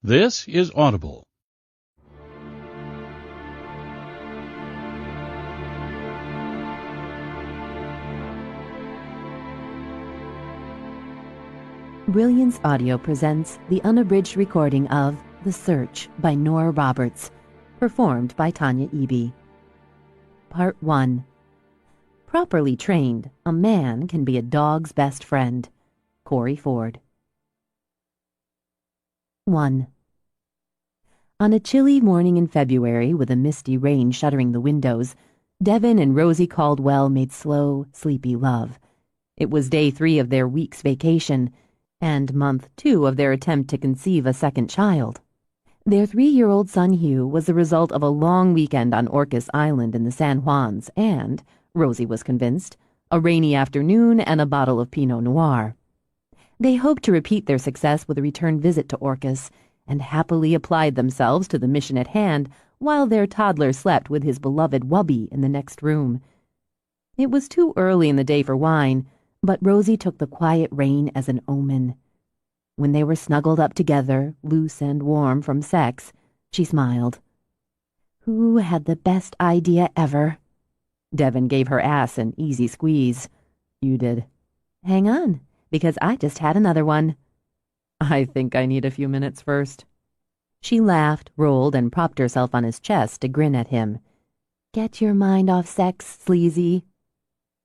This is Audible. Brilliance Audio presents the unabridged recording of The Search by Nora Roberts, performed by Tanya Eby. Part 1. Properly trained, a man can be a dog's best friend. Corey Ford. 1. On a chilly morning in February, with a misty rain shuttering the windows, Devin and Rosie Caldwell made slow, sleepy love. It was day 3 of their week's vacation, and month 2 of their attempt to conceive a second child. Their 3-year-old son Hugh was the result of a long weekend on Orcas Island in the San Juans and, Rosie was convinced, a rainy afternoon and a bottle of Pinot Noir. They hoped to repeat their success with a return visit to Orcas, and happily applied themselves to the mission at hand while their toddler slept with his beloved Wubby in the next room. It was too early in the day for wine, but Rosie took the quiet rain as an omen. When they were snuggled up together, loose and warm from sex, she smiled. Who had the best idea ever? Devin gave her ass an easy squeeze. You did. Hang on, because I just had another one. I think I need a few minutes first. She laughed, rolled, and propped herself on his chest to grin at him. Get your mind off sex, sleazy.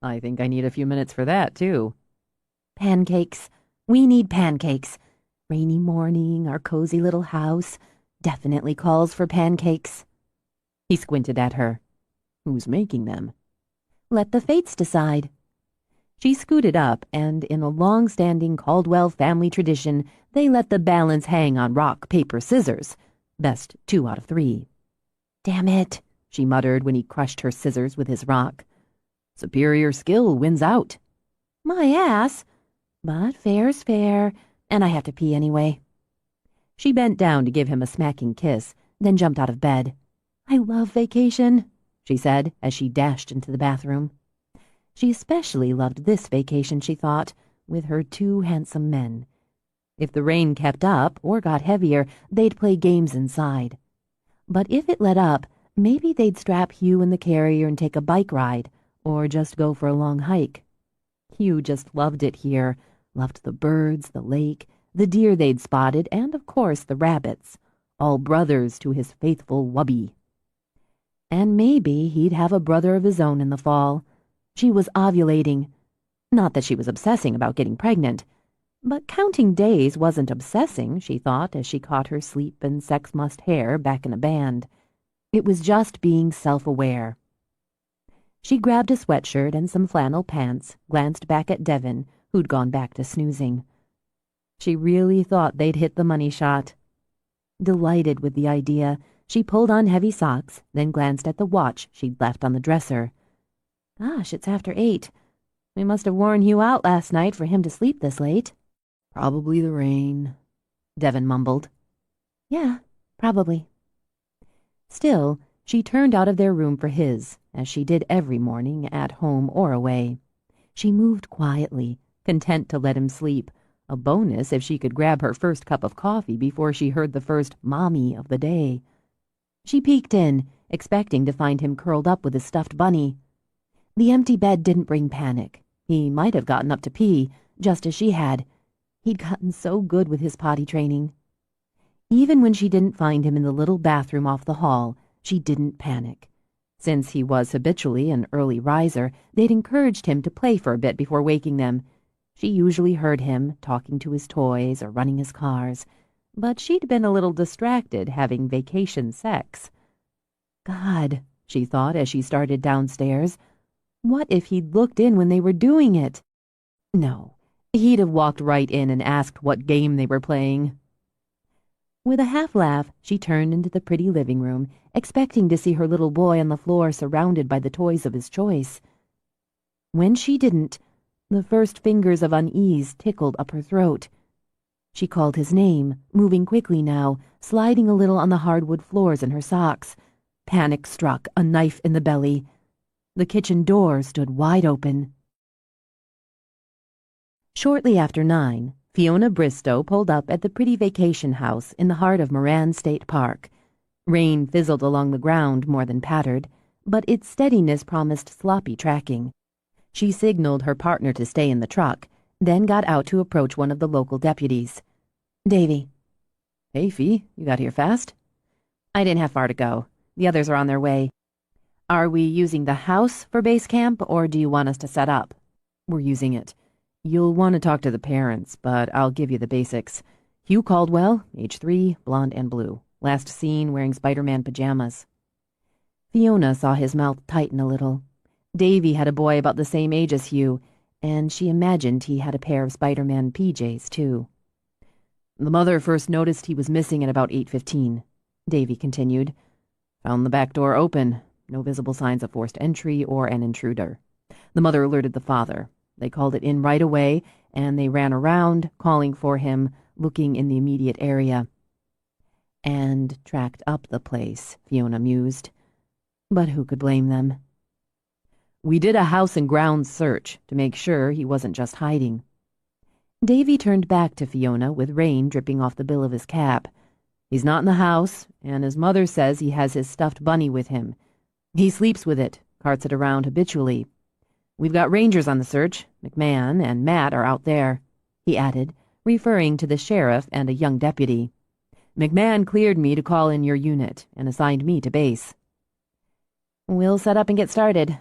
I think I need a few minutes for that, too. Pancakes. We need pancakes. Rainy morning, our cozy little house. Definitely calls for pancakes. He squinted at her. Who's making them? Let the fates decide. She scooted up, and in a long-standing Caldwell family tradition, they let the balance hang on rock, paper, scissors. Best 2 out of 3. Damn it, she muttered when he crushed her scissors with his rock. Superior skill wins out. My ass. But fair's fair, and I have to pee anyway. She bent down to give him a smacking kiss, then jumped out of bed. I love vacation, she said as she dashed into the bathroom. She especially loved this vacation, she thought, with her 2 handsome men. If the rain kept up or got heavier, they'd play games inside. But if it let up, maybe they'd strap Hugh in the carrier and take a bike ride, or just go for a long hike. Hugh just loved it here, loved the birds, the lake, the deer they'd spotted, and, of course, the rabbits, all brothers to his faithful Wubby. And maybe he'd have a brother of his own in the fall. She was ovulating. Not that she was obsessing about getting pregnant, but counting days wasn't obsessing, she thought, as she caught her sleep and sex-mussed hair back in a band. It was just being self-aware. She grabbed a sweatshirt and some flannel pants, glanced back at Devin, who'd gone back to snoozing. She really thought they'd hit the money shot. Delighted with the idea, she pulled on heavy socks, then glanced at the watch she'd left on the dresser. Gosh, it's after 8. We must have worn Hugh out last night for him to sleep this late. Probably the rain, Devin mumbled. Yeah, probably. Still, she turned out of their room for his, as she did every morning, at home or away. She moved quietly, content to let him sleep, a bonus if she could grab her first cup of coffee before she heard the first mommy of the day. She peeked in, expecting to find him curled up with his stuffed bunny. The empty bed didn't bring panic. He might have gotten up to pee, just as she had. He'd gotten so good with his potty training. Even when she didn't find him in the little bathroom off the hall, she didn't panic. Since he was habitually an early riser, they'd encouraged him to play for a bit before waking them. She usually heard him talking to his toys or running his cars, but she'd been a little distracted having vacation sex. God, she thought as she started downstairs, what if he'd looked in when they were doing it? No, he'd have walked right in and asked what game they were playing. With a half-laugh, she turned into the pretty living room, expecting to see her little boy on the floor surrounded by the toys of his choice. When she didn't, the first fingers of unease tickled up her throat. She called his name, moving quickly now, sliding a little on the hardwood floors in her socks. Panic struck, a knife in the belly. The kitchen door stood wide open. Shortly after 9, Fiona Bristow pulled up at the pretty vacation house in the heart of Moran State Park. Rain fizzled along the ground more than pattered, but its steadiness promised sloppy tracking. She signaled her partner to stay in the truck, then got out to approach one of the local deputies. "Davy." "Hey, Fee, you got here fast?" "I didn't have far to go. The others are on their way. Are we using the house for base camp, or do you want us to set up?" "We're using it. You'll want to talk to the parents, but I'll give you the basics. Hugh Caldwell, age 3, blonde and blue. Last seen wearing Spider-Man pajamas." Fiona saw his mouth tighten a little. Davy had a boy about the same age as Hugh, and she imagined he had a pair of Spider-Man PJs, too. "The mother first noticed he was missing at about 8:15, Davy continued. "Found the back door open. No visible signs of forced entry or an intruder. The mother alerted the father. They called it in right away, and they ran around, calling for him, looking in the immediate area." "And tracked up the place," Fiona mused. But who could blame them? "We did a house and grounds search to make sure he wasn't just hiding." Davy turned back to Fiona with rain dripping off the bill of his cap. "He's not in the house, and his mother says he has his stuffed bunny with him. He sleeps with it, carts it around habitually. We've got rangers on the search. McMahon and Matt are out there," he added, referring to the sheriff and a young deputy. "McMahon cleared me to call in your unit and assigned me to base." "We'll set up and get started.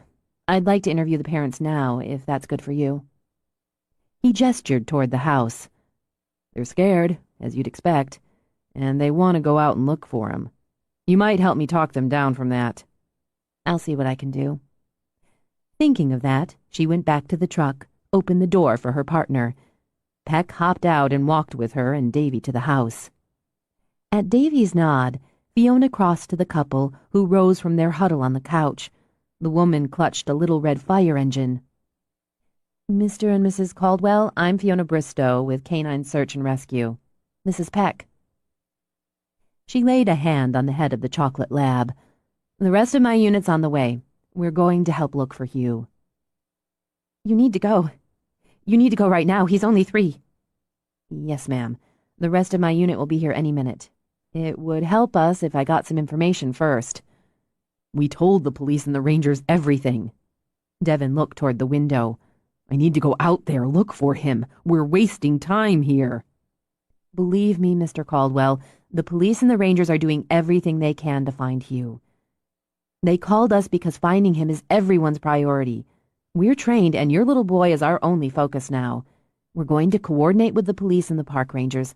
I'd like to interview the parents now, if that's good for you." He gestured toward the house. "They're scared, as you'd expect, and they want to go out and look for him. You might help me talk them down from that." "I'll see what I can do." Thinking of that, she went back to the truck, opened the door for her partner. Peck hopped out and walked with her and Davy to the house. At Davy's nod, Fiona crossed to the couple, who rose from their huddle on the couch. The woman clutched a little red fire engine. "Mr. and Mrs. Caldwell, I'm Fiona Bristow with Canine Search and Rescue. This is Peck." She laid a hand on the head of the chocolate lab. "The rest of my unit's on the way. We're going to help look for Hugh." "You need to go. You need to go right now. He's only 3. "Yes, ma'am. The rest of my unit will be here any minute. It would help us if I got some information first." "We told the police and the rangers everything." Devin looked toward the window. "I need to go out there, look for him. We're wasting time here." "Believe me, Mr. Caldwell, the police and the rangers are doing everything they can to find Hugh. They called us because finding him is everyone's priority. We're trained, and your little boy is our only focus now. We're going to coordinate with the police and the park rangers.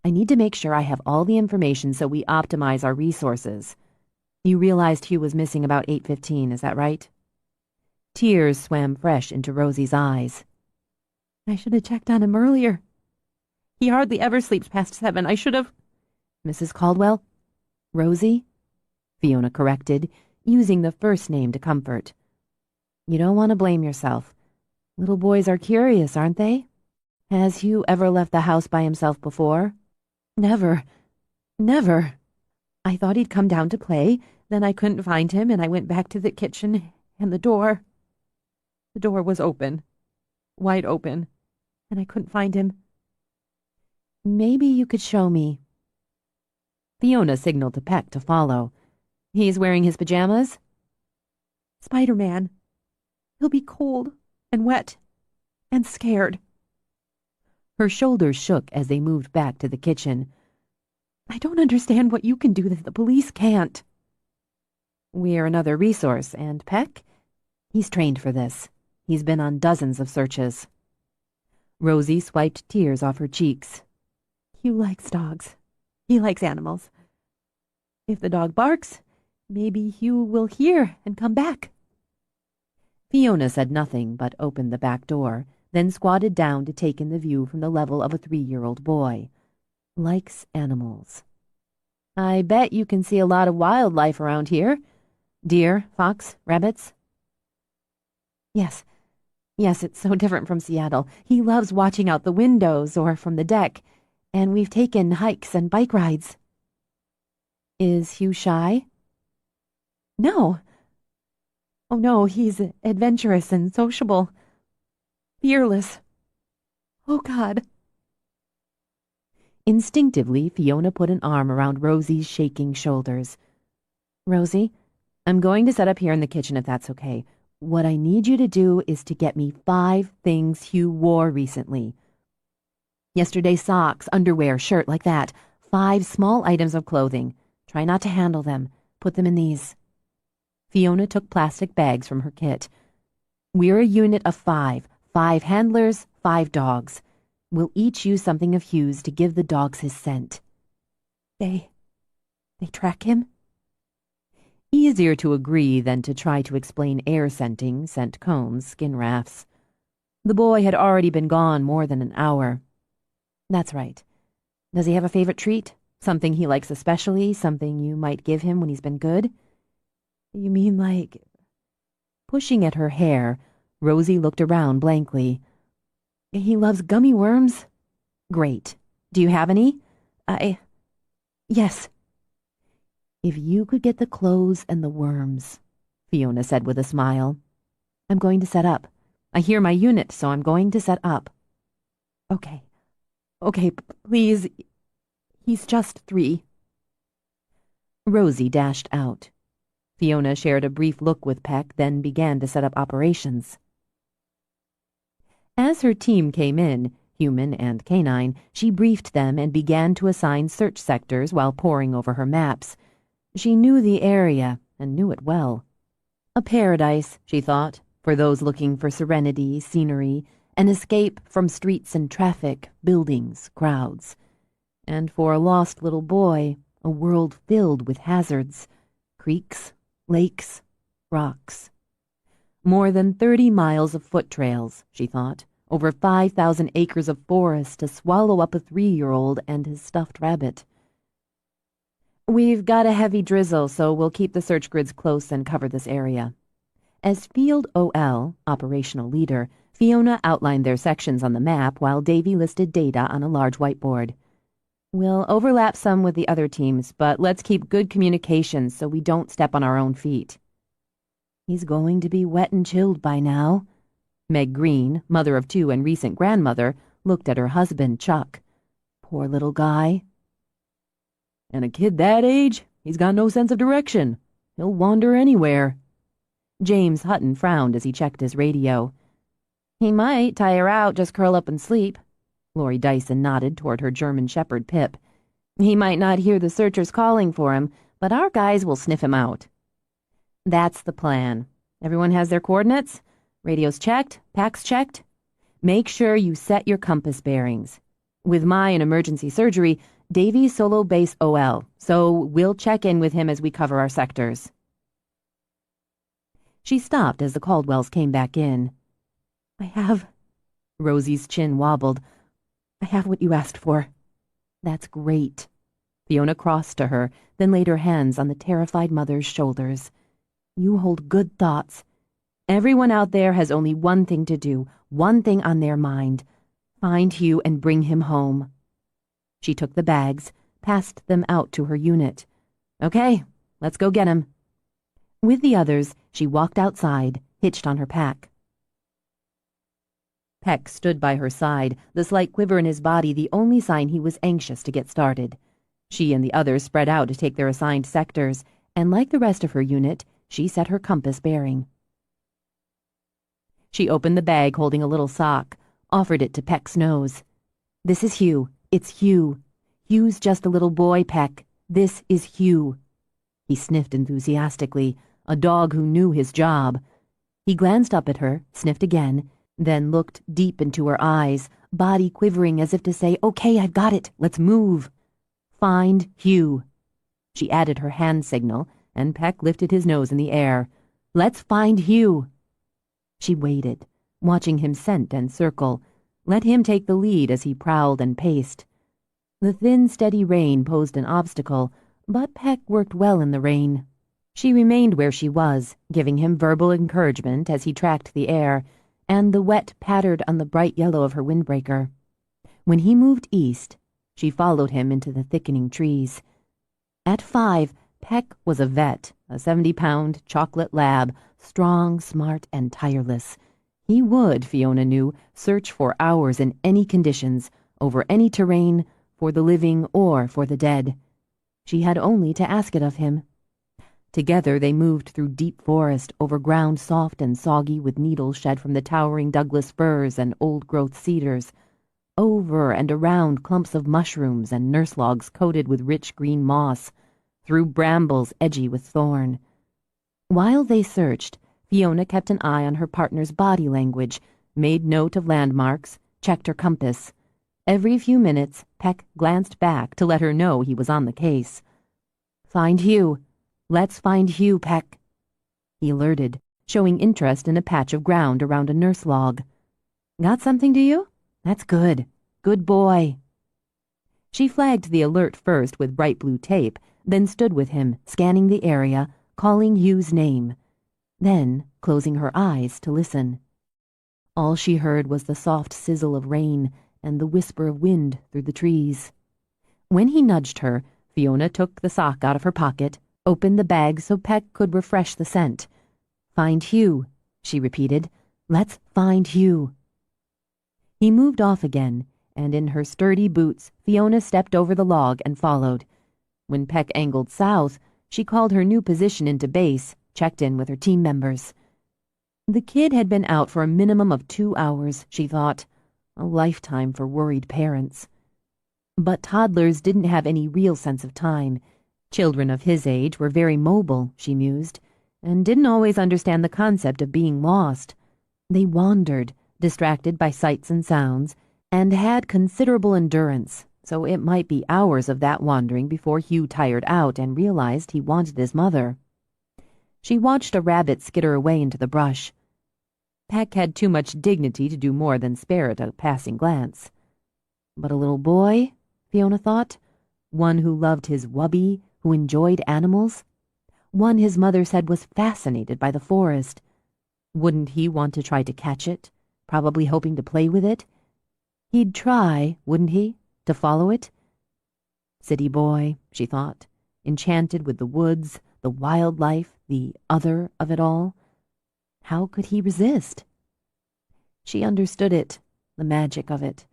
I need to make sure I have all the information so we optimize our resources. You realized Hugh was missing about 8:15, is that right?" Tears swam fresh into Rosie's eyes. "I should have checked on him earlier. He hardly ever sleeps past 7. I should have—" "Mrs. Caldwell?" "Rosie?" Fiona corrected, using the first name to comfort. "You don't want to blame yourself. Little boys are curious, aren't they? Has Hugh ever left the house by himself before?" "Never. Never. I thought he'd come down to play, then I couldn't find him, and I went back to the kitchen, and the door was open, wide open, and I couldn't find him." "Maybe you could show me." Fiona signaled to Peck to follow. "He's wearing his pajamas?" "Spider-Man. He'll be cold and wet and scared." Her shoulders shook as they moved back to the kitchen. "I don't understand what you can do that the police can't." "We're another resource, and Peck? He's trained for this. He's been on dozens of searches." Rosie swiped tears off her cheeks. "Hugh likes dogs. He likes animals. If the dog barks, maybe Hugh will hear and come back." Fiona said nothing but opened the back door, then squatted down to take in the view from the level of a 3-year-old boy. "Likes animals. I bet you can see a lot of wildlife around here. Deer, fox, rabbits?" Yes, it's so different from Seattle. He loves watching out the windows or from the deck, and we've taken hikes and bike rides." "Is Hugh shy?" "No. Oh no, he's adventurous and sociable. Fearless. Oh God, Instinctively, Fiona put an arm around Rosie's shaking shoulders. "Rosie, I'm going to set up here in the kitchen if that's okay. What I need you to do is to get me 5 things Hugh wore recently. Yesterday's socks, underwear, shirt, like that. 5 small items of clothing. Try not to handle them. Put them in these." Fiona took plastic bags from her kit. "We're a unit of 5. 5 handlers, 5 dogs. We'll each use something of Hugh's to give the dogs his scent." They track him?" Easier to agree than to try to explain air scenting, scent combs, skin rafts. The boy had already been gone more than an hour. "That's right. Does he have a favorite treat? Something he likes especially? Something you might give him when he's been good?" "You mean like—" Pushing at her hair, Rosie looked around blankly. "He loves gummy worms." "Great. Do you have any?" Yes." "If you could get the clothes and the worms," Fiona said with a smile. "I'm going to set up. I hear my unit, so I'm going to set up." Okay, please. He's just 3. Rosie dashed out. Fiona shared a brief look with Peck, then began to set up operations. As her team came in, human and canine, she briefed them and began to assign search sectors while poring over her maps. She knew the area, and knew it well. A paradise, she thought, for those looking for serenity, scenery, an escape from streets and traffic, buildings, crowds. And for a lost little boy, a world filled with hazards, creeks, lakes, rocks. More than 30 miles of foot trails, she thought, over 5,000 acres of forest to swallow up a 3-year-old and his stuffed rabbit. "We've got a heavy drizzle, so we'll keep the search grids close and cover this area." As Field OL, operational leader, Fiona outlined their sections on the map while Davy listed data on a large whiteboard. "We'll overlap some with the other teams, but let's keep good communications so we don't step on our own feet." "He's going to be wet and chilled by now." Meg Green, mother of 2 and recent grandmother, looked at her husband, Chuck. "Poor little guy." "And a kid that age? He's got no sense of direction. He'll wander anywhere." James Hutton frowned as he checked his radio. "He might tire out, just curl up and sleep." Lori Dyson nodded toward her German Shepherd Pip. "He might not hear the searchers calling for him, but our guys will sniff him out." "That's the plan. Everyone has their coordinates? Radios checked? Packs checked? Make sure you set your compass bearings. With my and emergency surgery, Davy's solo base OL, so we'll check in with him as we cover our sectors." She stopped as the Caldwells came back in. Rosie's chin wobbled. "I have what you asked for." "That's great." Fiona crossed to her, then laid her hands on the terrified mother's shoulders. "You hold good thoughts. Everyone out there has only one thing to do, one thing on their mind. Find Hugh and bring him home." She took the bags, passed them out to her unit. "Okay, let's go get him." With the others, she walked outside, hitched on her pack. Peck stood by her side, the slight quiver in his body the only sign he was anxious to get started. She and the others spread out to take their assigned sectors, and like the rest of her unit, she set her compass bearing. She opened the bag holding a little sock, offered it to Peck's nose. "This is Hugh. It's Hugh. Hugh's just a little boy, Peck. This is Hugh." He sniffed enthusiastically, a dog who knew his job. He glanced up at her, sniffed again, then looked deep into her eyes, body quivering as if to say, "Okay, I've got it. Let's move." "Find Hugh." She added her hand signal, and Peck lifted his nose in the air. "Let's find Hugh." She waited, watching him scent and circle, let him take the lead as he prowled and paced. The thin, steady rain posed an obstacle, but Peck worked well in the rain. She remained where she was, giving him verbal encouragement as he tracked the air, and the wet pattered on the bright yellow of her windbreaker. When he moved east, she followed him into the thickening trees. At 5, Peck was a vet, a 70-pound chocolate lab, strong, smart, and tireless. He would, Fiona knew, search for hours in any conditions, over any terrain, for the living or for the dead. She had only to ask it of him. Together they moved through deep forest, over ground soft and soggy with needles shed from the towering Douglas firs and old-growth cedars, over and around clumps of mushrooms and nurse logs coated with rich green moss, through brambles edgy with thorn. While they searched, Fiona kept an eye on her partner's body language, made note of landmarks, checked her compass. Every few minutes, Peck glanced back to let her know he was on the case. "Find Hugh. Let's find Hugh, Peck," he alerted, showing interest in a patch of ground around a nurse log. "Got something to you? That's good. Good boy." She flagged the alert first with bright blue tape, then stood with him, scanning the area, calling Hugh's name. Then, closing her eyes to listen. All she heard was the soft sizzle of rain and the whisper of wind through the trees. When he nudged her, Fiona took the sock out of her pocket, opened the bag so Peck could refresh the scent. "Find Hugh," she repeated. "Let's find Hugh." He moved off again, and in her sturdy boots, Fiona stepped over the log and followed. When Peck angled south, she called her new position into base, checked in with her team members. The kid had been out for a minimum of 2 hours, she thought. A lifetime for worried parents. But toddlers didn't have any real sense of time. Children of his age were very mobile, she mused, and didn't always understand the concept of being lost. They wandered, distracted by sights and sounds, and had considerable endurance, so it might be hours of that wandering before Hugh tired out and realized he wanted his mother. She watched a rabbit skitter away into the brush. Peck had too much dignity to do more than spare it a passing glance. But a little boy, Fiona thought, one who loved his wubby, who enjoyed animals, one his mother said was fascinated by the forest. Wouldn't he want to try to catch it, probably hoping to play with it? He'd try, wouldn't he, to follow it? City boy, she thought, enchanted with the woods, the wildlife, the other of it all. How could he resist? She understood it, the magic of it.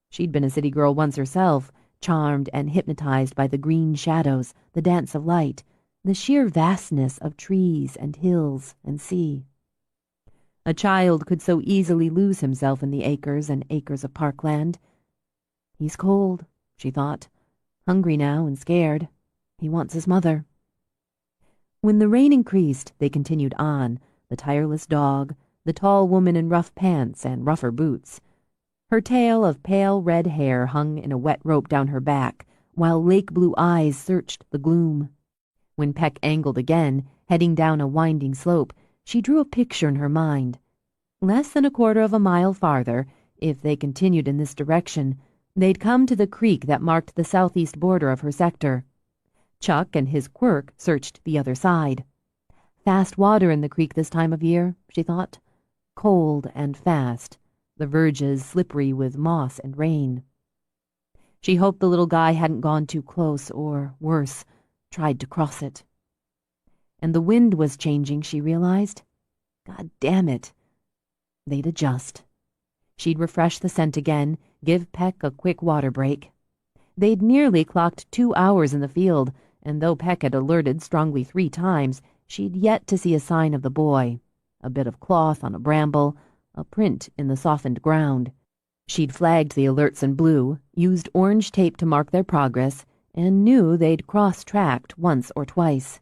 She'd been a city girl once herself, charmed and hypnotized by the green shadows, the dance of light, the sheer vastness of trees and hills and sea. A child could so easily lose himself in the acres and acres of parkland. He's cold, she thought, hungry now and scared. He wants his mother. When the rain increased, they continued on, the tireless dog, the tall woman in rough pants and rougher boots. Her tail of pale red hair hung in a wet rope down her back, while lake-blue eyes searched the gloom. When Peck angled again, heading down a winding slope, she drew a picture in her mind. Less than a quarter of a mile farther, if they continued in this direction, they'd come to the creek that marked the southeast border of her sector. Chuck and his quirk searched the other side. Fast water in the creek this time of year, she thought. Cold and fast, the verges slippery with moss and rain. She hoped the little guy hadn't gone too close or, worse, tried to cross it. And the wind was changing, she realized. God damn it. They'd adjust. She'd refresh the scent again, give Peck a quick water break. They'd nearly clocked 2 hours in the field, and though Peck had alerted strongly 3 times, she'd yet to see a sign of the boy. A bit of cloth on a bramble, a print in the softened ground. She'd flagged the alerts in blue, used orange tape to mark their progress, and knew they'd cross-tracked once or twice.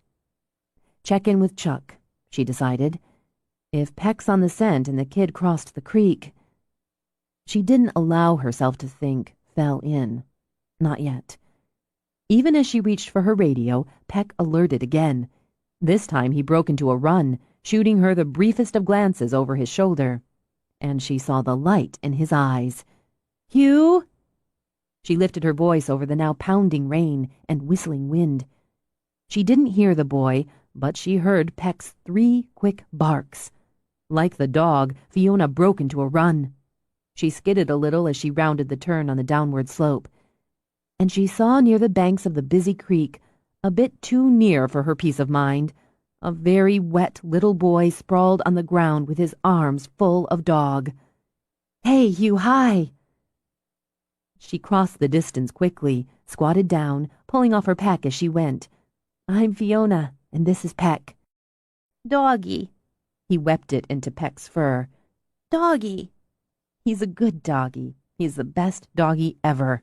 Check in with Chuck, she decided. If Peck's on the scent and the kid crossed the creek... She didn't allow herself to think, fell in. Not yet. Even as she reached for her radio, Peck alerted again. This time he broke into a run, shooting her the briefest of glances over his shoulder. And she saw the light in his eyes. "Hugh!" She lifted her voice over the now pounding rain and whistling wind. She didn't hear the boy, but she heard Peck's 3 quick barks. Like the dog, Fiona broke into a run. She skidded a little as she rounded the turn on the downward slope. And she saw near the banks of the busy creek, a bit too near for her peace of mind, a very wet little boy sprawled on the ground with his arms full of dog. "Hey, Hugh, hi!" She crossed the distance quickly, squatted down, pulling off her pack as she went. "I'm Fiona, and this is Peck." Doggy. He wept it into Peck's fur. Doggy. "He's a good doggy. He's the best doggy ever."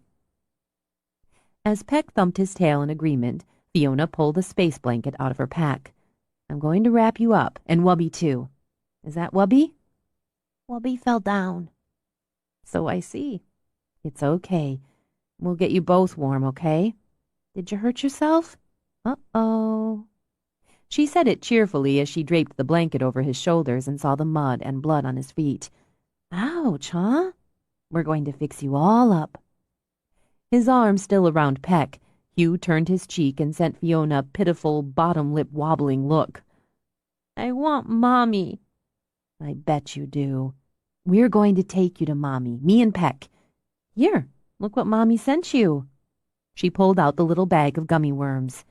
As Peck thumped his tail in agreement, Fiona pulled a space blanket out of her pack. "I'm going to wrap you up, and Wubby too. Is that Wubby?" Wubby fell down. "So I see. It's okay. We'll get you both warm, okay? Did you hurt yourself?" "Uh-oh." She said it cheerfully as she draped the blanket over his shoulders and saw the mud and blood on his feet. "Ouch, huh? We're going to fix you all up." His arm still around Peck, Hugh turned his cheek and sent Fiona a pitiful, bottom-lip wobbling look. "I want Mommy." "I bet you do. We're going to take you to Mommy, me and Peck. Here, look what Mommy sent you." She pulled out the little bag of gummy worms.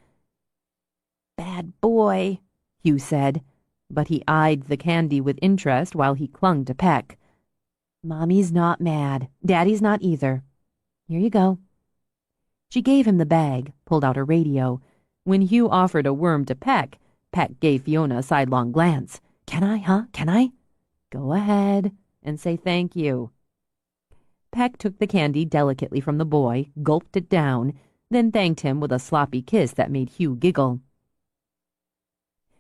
"Bad boy," Hugh said, but he eyed the candy with interest while he clung to Peck. "Mommy's not mad. Daddy's not either. Here you go." She gave him the bag, pulled out her radio. When Hugh offered a worm to Peck, Peck gave Fiona a sidelong glance. "Can I, huh? Can I?" "Go ahead and say thank you." Peck took the candy delicately from the boy, gulped it down, then thanked him with a sloppy kiss that made Hugh giggle.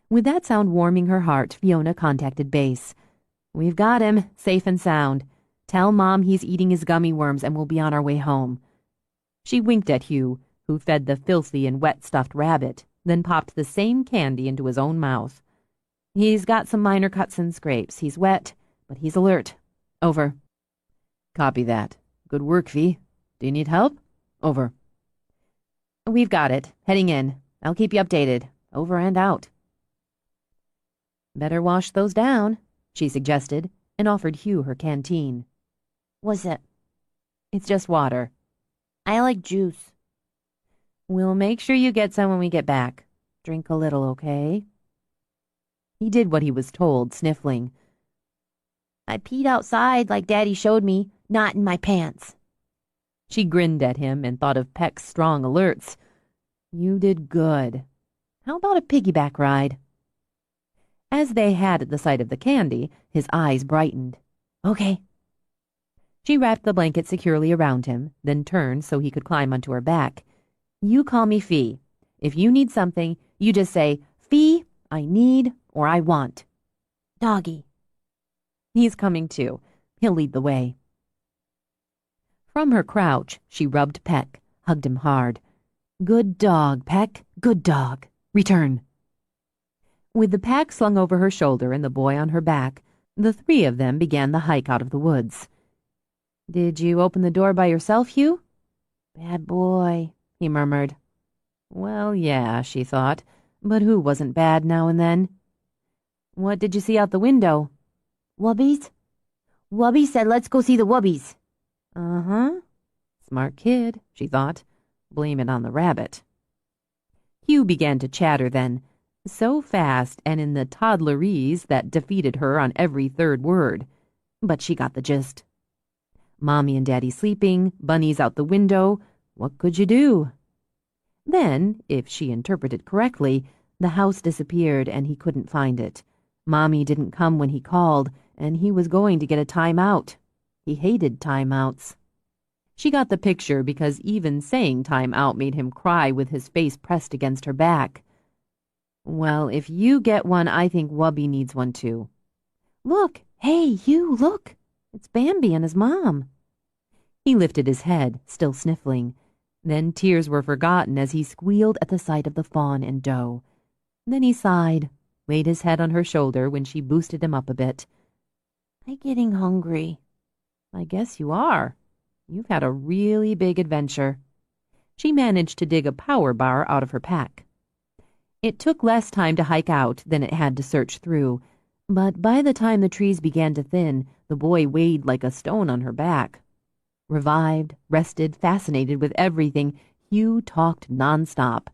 With that sound warming her heart, Fiona contacted base. "We've got him, safe and sound. Tell Mom he's eating his gummy worms and we'll be on our way home." She winked at Hugh, who fed the filthy and wet stuffed rabbit, then popped the same candy into his own mouth. "He's got some minor cuts and scrapes. He's wet, but he's alert. Over." "Copy that. Good work, Fee. Do you need help?" "Over." "We've got it. Heading in. I'll keep you updated. Over and out." "Better wash those down," she suggested, and offered Hugh her canteen. "What's it?" "It's just water." "I like juice." "We'll make sure you get some when we get back. Drink a little, okay?" He did what he was told, sniffling. "I peed outside like Daddy showed me, not in my pants." She grinned at him and thought of Peck's strong alerts. "You did good. How about a piggyback ride?" As they had at the sight of the candy, his eyes brightened. "Okay." She wrapped the blanket securely around him, then turned so he could climb onto her back. "You call me Fee. If you need something, you just say, 'Fee, I need,' or 'I want.'" "Doggy." "He's coming too. He'll lead the way." From her crouch, she rubbed Peck, hugged him hard. "Good dog, Peck. Good dog. Return." With the pack slung over her shoulder and the boy on her back, the three of them began the hike out of the woods. "Did you open the door by yourself, Hugh?" "Bad boy," he murmured. Well, yeah, she thought, but who wasn't bad now and then? "What did you see out the window?" "Wubbies?" "Wubby said let's go see the wubbies." "Uh-huh. Smart kid," she thought. Blame it on the rabbit. Hugh began to chatter then, so fast and in the toddlerese that defeated her on every third word. But she got the gist. Mommy and Daddy sleeping, bunnies out the window. What could you do? Then, if she interpreted correctly, the house disappeared and he couldn't find it. Mommy didn't come when he called, and he was going to get a timeout. He hated timeouts. She got the picture because even saying timeout made him cry with his face pressed against her back. "Well, if you get one, I think Wubby needs one too." "Look, hey, you, look. It's Bambi and his mom." He lifted his head, still sniffling. Then tears were forgotten as he squealed at the sight of the fawn and doe. Then he sighed, laid his head on her shoulder when she boosted him up a bit. "I'm getting hungry." "I guess you are. You've had a really big adventure." She managed to dig a power bar out of her pack. It took less time to hike out than it had to search through, but by the time the trees began to thin, the boy weighed like a stone on her back. Revived, rested, fascinated with everything, Hugh talked nonstop.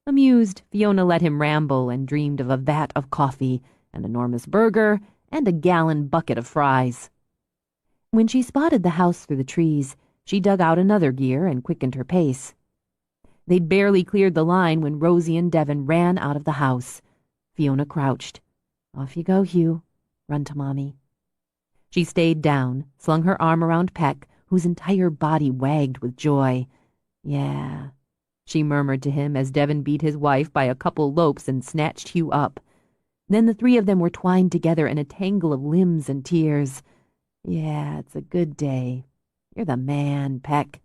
Amused, Fiona let him ramble and dreamed of a vat of coffee, an enormous burger, and a gallon bucket of fries. When she spotted the house through the trees, She dug out another gear and quickened her pace. They'd barely cleared the line when Rosie and Devin ran out of the house. Fiona crouched. Off you go, Hugh. Run to Mommy. She stayed down, slung her arm around Peck, whose entire body wagged with joy. Yeah, she murmured to him as Devin beat his wife by a couple lopes and snatched Hugh up. Then the three of them were twined together in a tangle of limbs and tears. Yeah, it's a good day. You're the man, Peck.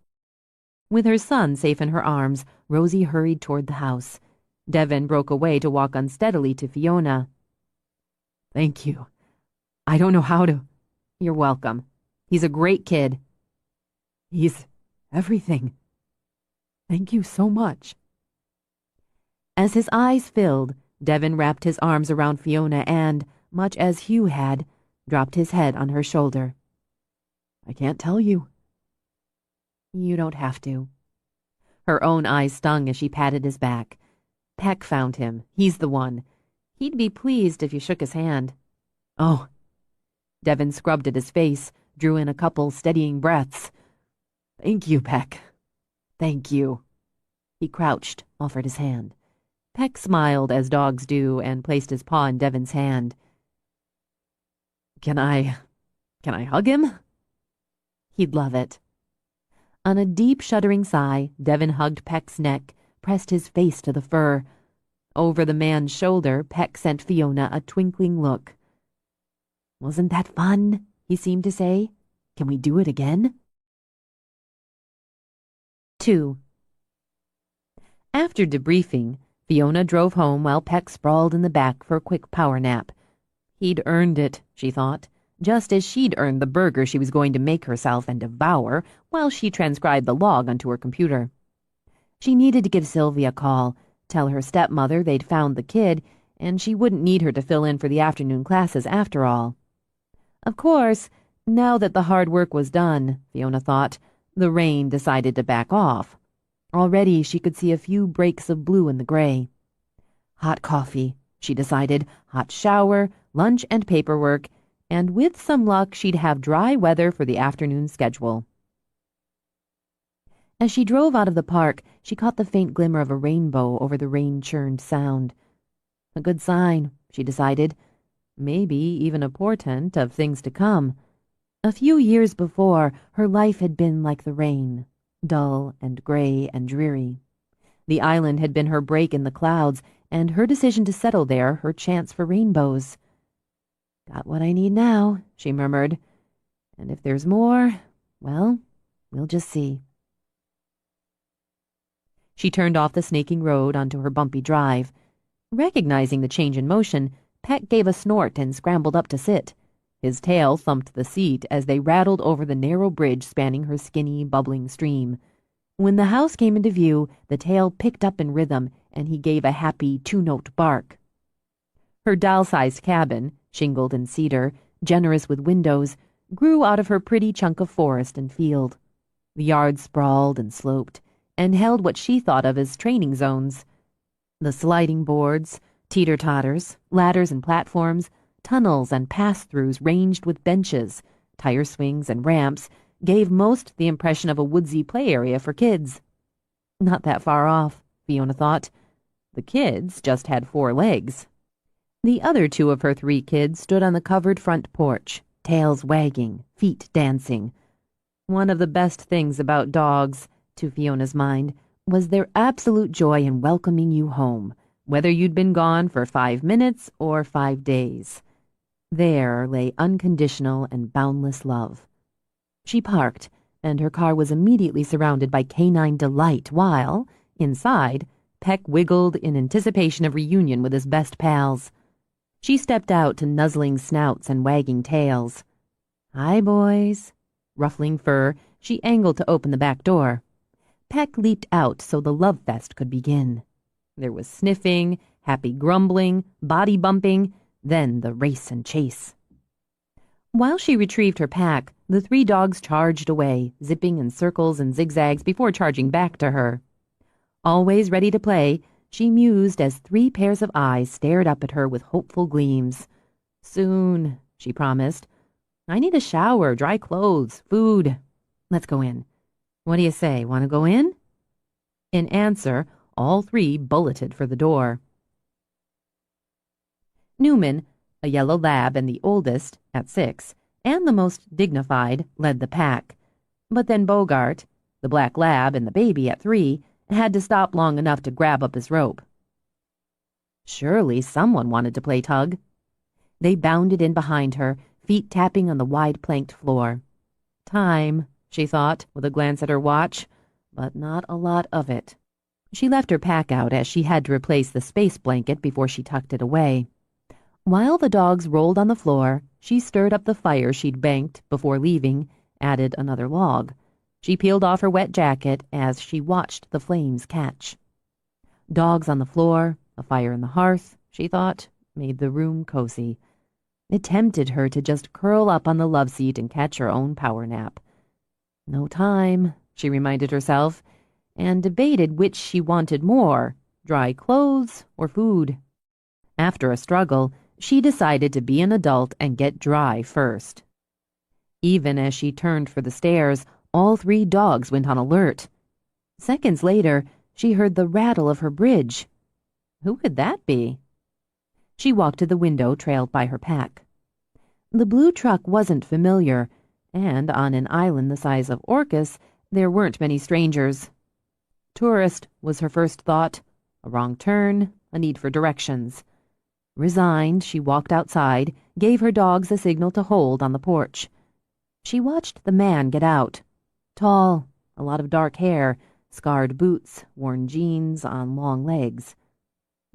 With her son safe in her arms, Rosie hurried toward the house. Devin broke away to walk unsteadily to Fiona. Thank you. I don't know how to. You're welcome. He's a great kid. He's everything. Thank you so much. As his eyes filled, Devin wrapped his arms around Fiona and, much as Hugh had, dropped his head on her shoulder. I can't tell you. You don't have to. Her own eyes stung as she patted his back. Peck found him. He's the one. He'd be pleased if you shook his hand. Oh. Devin scrubbed at his face, drew in a couple steadying breaths. Thank you, Peck. Thank you. He crouched, offered his hand. Peck smiled as dogs do and placed his paw in Devin's hand. Can I hug him? He'd love it. On a deep, shuddering sigh, Devin hugged Peck's neck, pressed his face to the fur. Over the man's shoulder, Peck sent Fiona a twinkling look. Wasn't that fun? He seemed to say. Can we do it again? 2. After debriefing, Fiona drove home while Peck sprawled in the back for a quick power nap. He'd earned it, she thought, just as she'd earned the burger she was going to make herself and devour while she transcribed the log onto her computer. She needed to give Sylvia a call, tell her stepmother they'd found the kid, and she wouldn't need her to fill in for the afternoon classes after all. Of course, now that the hard work was done, Fiona thought, the rain decided to back off. Already she could see a few breaks of blue in the gray. Hot coffee, she decided, hot shower, lunch and paperwork, and with some luck she'd have dry weather for the afternoon schedule. As she drove out of the park, she caught the faint glimmer of a rainbow over the rain-churned sound. A good sign, she decided. Maybe even a portent of things to come. A few years before, her life had been like the rain, dull and gray and dreary. The island had been her break in the clouds, and her decision to settle there her chance for rainbows. Got what I need now, she murmured. And if there's more, well, we'll just see. She turned off the snaking road onto her bumpy drive. Recognizing the change in motion, Peck gave a snort and scrambled up to sit. His tail thumped the seat as they rattled over the narrow bridge spanning her skinny, bubbling stream. When the house came into view, the tail picked up in rhythm, and he gave a happy two-note bark. Her doll-sized cabin, shingled in cedar, generous with windows, grew out of her pretty chunk of forest and field. The yard sprawled and sloped, and held what she thought of as training zones. The sliding boards, teeter-totters, ladders and platforms, tunnels and pass-throughs ranged with benches, tire swings and ramps, gave most the impression of a woodsy play area for kids. Not that far off, Fiona thought. The kids just had 4 legs. The other 2 of her 3 kids stood on the covered front porch, tails wagging, feet dancing. One of the best things about dogs, to Fiona's mind, was their absolute joy in welcoming you home, whether you'd been gone for 5 minutes or 5 days. There lay unconditional and boundless love. She parked, and her car was immediately surrounded by canine delight while, inside, Peck wiggled in anticipation of reunion with his best pals. She stepped out to nuzzling snouts and wagging tails. Hi, boys. Ruffling fur, she angled to open the back door. Peck leaped out so the love fest could begin. There was sniffing, happy grumbling, body bumping, then the race and chase. While she retrieved her pack, the 3 dogs charged away, zipping in circles and zigzags before charging back to her. Always ready to play, she mused as 3 pairs of eyes stared up at her with hopeful gleams. Soon, she promised. I need a shower, dry clothes, food. Let's go in. What do you say? Want to go in? In answer, all three bulleted for the door. Newman, a yellow lab and the oldest, at 6, and the most dignified, led the pack. But then Bogart, the black lab and the baby at 3, had to stop long enough to grab up his rope. Surely someone wanted to play tug. They bounded in behind her, feet tapping on the wide-planked floor. Time, she thought, with a glance at her watch, but not a lot of it. She left her pack out as she had to replace the space blanket before she tucked it away. While the dogs rolled on the floor, she stirred up the fire she'd banked before leaving, added another log. She peeled off her wet jacket as she watched the flames catch. Dogs on the floor, a fire in the hearth, she thought, made the room cozy. It tempted her to just curl up on the love seat and catch her own power nap. No time, she reminded herself, and debated which she wanted more, dry clothes or food. After a struggle, she decided to be an adult and get dry first. Even as she turned for the stairs, all 3 dogs went on alert. Seconds later, she heard the rattle of her bridge. Who could that be? She walked to the window, trailed by her pack. The blue truck wasn't familiar, and on an island the size of Orcus, there weren't many strangers. Tourist was her first thought. A wrong turn, a need for directions. Resigned, she walked outside, gave her dogs a signal to hold on the porch. She watched the man get out. Tall, a lot of dark hair, scarred boots, worn jeans on long legs.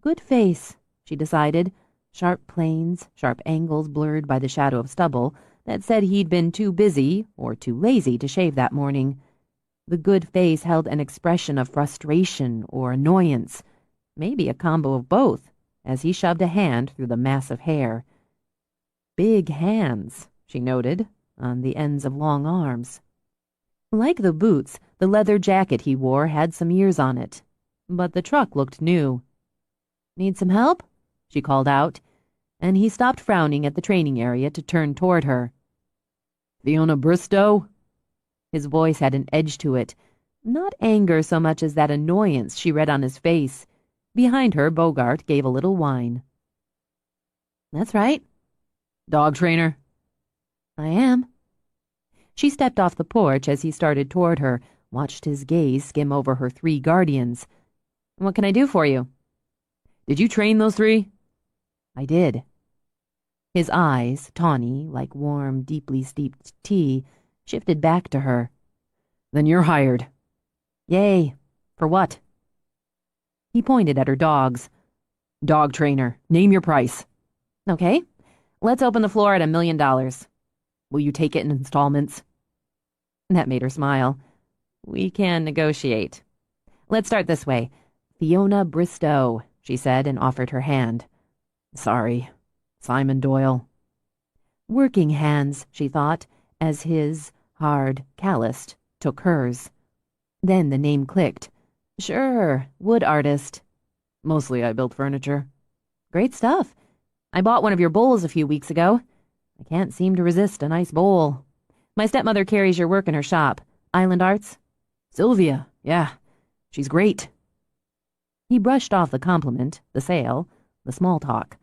Good face, she decided. Sharp planes, sharp angles blurred by the shadow of stubble that said he'd been too busy or too lazy to shave that morning. The good face held an expression of frustration or annoyance, maybe a combo of both, as he shoved a hand through the mass of hair. Big hands, she noted, on the ends of long arms. Like the boots, the leather jacket he wore had some years on it, but the truck looked new. "Need some help?" she called out, and he stopped frowning at the training area to turn toward her. "Fiona Bristow?" His voice had an edge to it, not anger so much as that annoyance she read on his face. Behind her, Bogart gave a little whine. "That's right." "Dog trainer?" "I am." She stepped off the porch as he started toward her, watched his gaze skim over her 3 guardians. "What can I do for you?" "Did you train those 3? "I did." His eyes, tawny, like warm, deeply steeped tea, shifted back to her. "Then you're hired." "Yay. For what?" He pointed at her dogs. "Dog trainer. Name your price." "Okay. Let's open the floor at $1 million. Will you take it in installments?" That made her smile. "We can negotiate. Let's start this way. Fiona Bristow," she said, and offered her hand. "Sorry. Simon Doyle." Working hands, she thought, as his, hard, calloused, took hers. Then the name clicked. "Sure, wood artist." "Mostly I build furniture." "Great stuff. I bought one of your bowls a few weeks ago. I can't seem to resist a nice bowl. My stepmother carries your work in her shop. Island Arts?" "Sylvia, yeah. She's great." He brushed off the compliment, the sale, the small talk.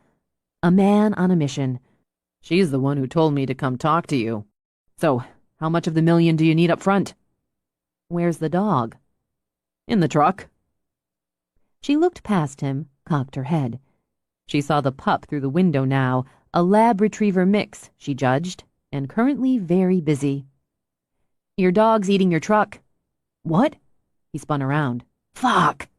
A man on a mission. "She's the one who told me to come talk to you. So, how much of the $1 million do you need up front?" "Where's the dog?" "In the truck." She looked past him, cocked her head. She saw the pup through the window now, a lab retriever mix, she judged, and currently very busy. "Your dog's eating your truck." "What?" He spun around. "Fuck!"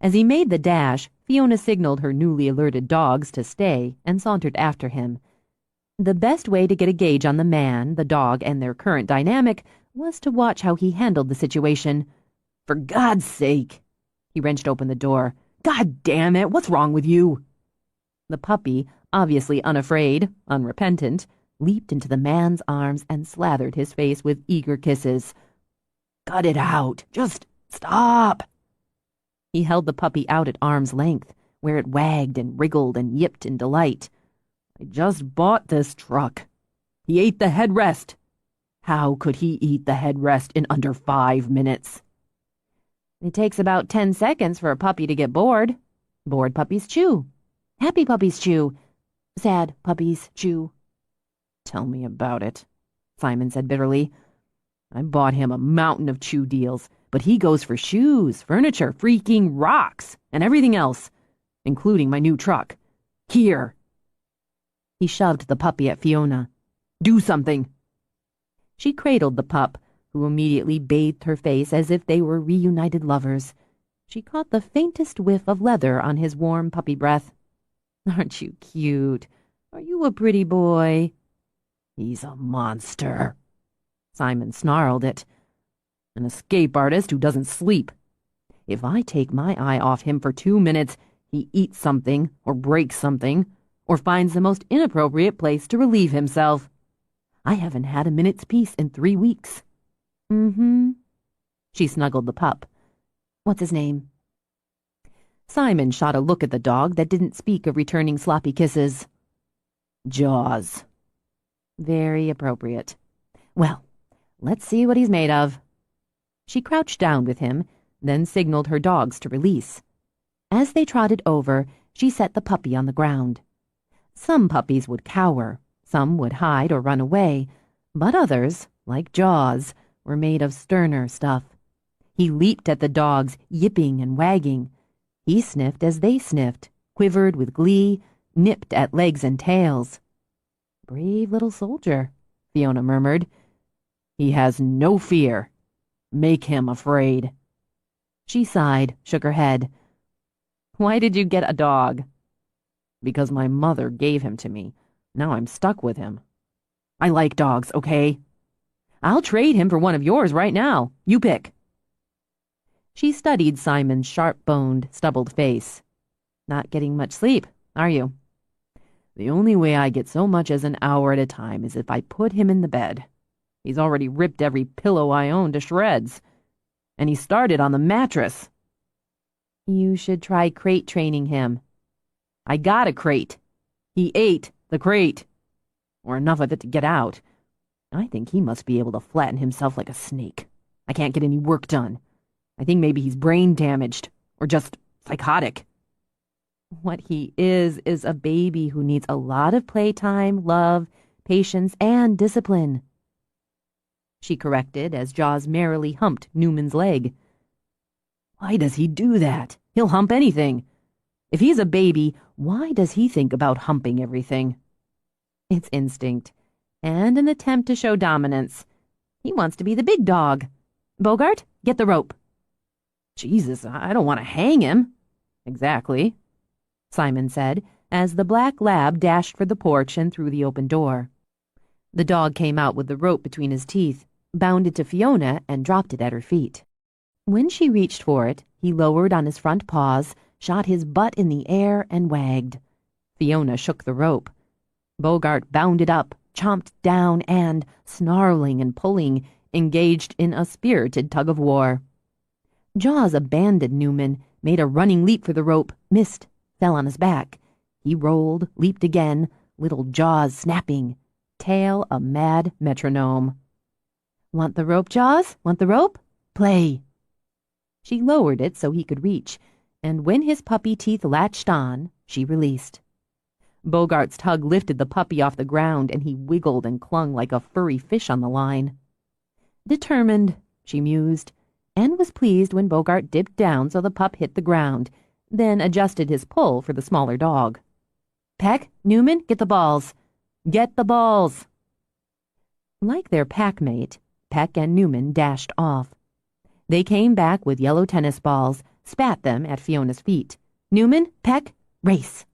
As he made the dash, Fiona signaled her newly alerted dogs to stay and sauntered after him. The best way to get a gauge on the man, the dog, and their current dynamic was to watch how he handled the situation. "For God's sake!" He wrenched open the door. "God damn it, what's wrong with you?" The puppy, obviously unafraid, unrepentant, leaped into the man's arms and slathered his face with eager kisses. "Cut it out. Just stop." He held the puppy out at arm's length, where it wagged and wriggled and yipped in delight. "I just bought this truck. He ate the headrest. How could he eat the headrest in under 5 minutes? It takes about 10 seconds for a puppy to get bored. Bored puppies chew. Happy puppies chew. Sad puppies chew. Tell me about it, Simon said bitterly. I bought him a mountain of chew deals, but he goes for shoes, furniture, freaking rocks, and everything else, including my new truck. Here. He shoved the puppy at Fiona. Do something. She cradled the pup, who immediately bathed her face as if they were reunited lovers. She caught the faintest whiff of leather on his warm puppy breath. Aren't you cute? Are you a pretty boy? He's a monster. Simon snarled it. An escape artist who doesn't sleep. If I take my eye off him for 2 minutes, he eats something, or breaks something, or finds the most inappropriate place to relieve himself. I haven't had a minute's peace in 3 weeks. Mm-hmm. She snuggled the pup. What's his name? Simon shot a look at the dog that didn't speak of returning sloppy kisses. Jaws. Very appropriate. Well, let's see what he's made of. She crouched down with him, then signaled her dogs to release. As they trotted over, she set the puppy on the ground. Some puppies would cower, some would hide or run away, but others, like Jaws, were made of sterner stuff. He leaped at the dogs, yipping and wagging. He sniffed as they sniffed, quivered with glee, nipped at legs and tails. Brave little soldier, Fiona murmured. He has no fear. Make him afraid. She sighed, shook her head. Why did you get a dog? Because my mother gave him to me. Now I'm stuck with him. I like dogs, okay? I'll trade him for one of yours right now. You pick. She studied Simon's sharp-boned, stubbled face. Not getting much sleep, are you? The only way I get so much as an hour at a time is if I put him in the bed. He's already ripped every pillow I own to shreds. And he started on the mattress. You should try crate training him. I got a crate. He ate the crate. Or enough of it to get out. I think he must be able to flatten himself like a snake. I can't get any work done. I think maybe he's brain damaged. Or just psychotic. What he is a baby who needs a lot of playtime, love, patience, and discipline. She corrected as Jaws merrily humped Newman's leg. Why does he do that? He'll hump anything. If he's a baby, why does he think about humping everything? It's instinct, and an attempt to show dominance. He wants to be the big dog. Bogart, get the rope. Jesus, I don't want to hang him. Exactly, Simon said, as the black lab dashed for the porch and through the open door. The dog came out with the rope between his teeth, bounded to Fiona, and dropped it at her feet. When she reached for it, he lowered on his front paws, shot his butt in the air, and wagged. Fiona shook the rope. Bogart bounded up, chomped down, and, snarling and pulling, engaged in a spirited tug-of-war. Jaws abandoned Newman, made a running leap for the rope, missed, fell on his back. He rolled, leaped again, little jaws snapping, tail a mad metronome. Want the rope, Jaws? Want the rope? Play. She lowered it so he could reach, and when his puppy teeth latched on, she released. Bogart's tug lifted the puppy off the ground, and he wiggled and clung like a furry fish on the line. Determined, she mused, and was pleased when Bogart dipped down so the pup hit the ground, then adjusted his pull for the smaller dog. Peck, Newman, get the balls. Get the balls. Like their pack-mate, Peck and Newman dashed off. They came back with yellow tennis balls, spat them at Fiona's feet. Newman, Peck, race.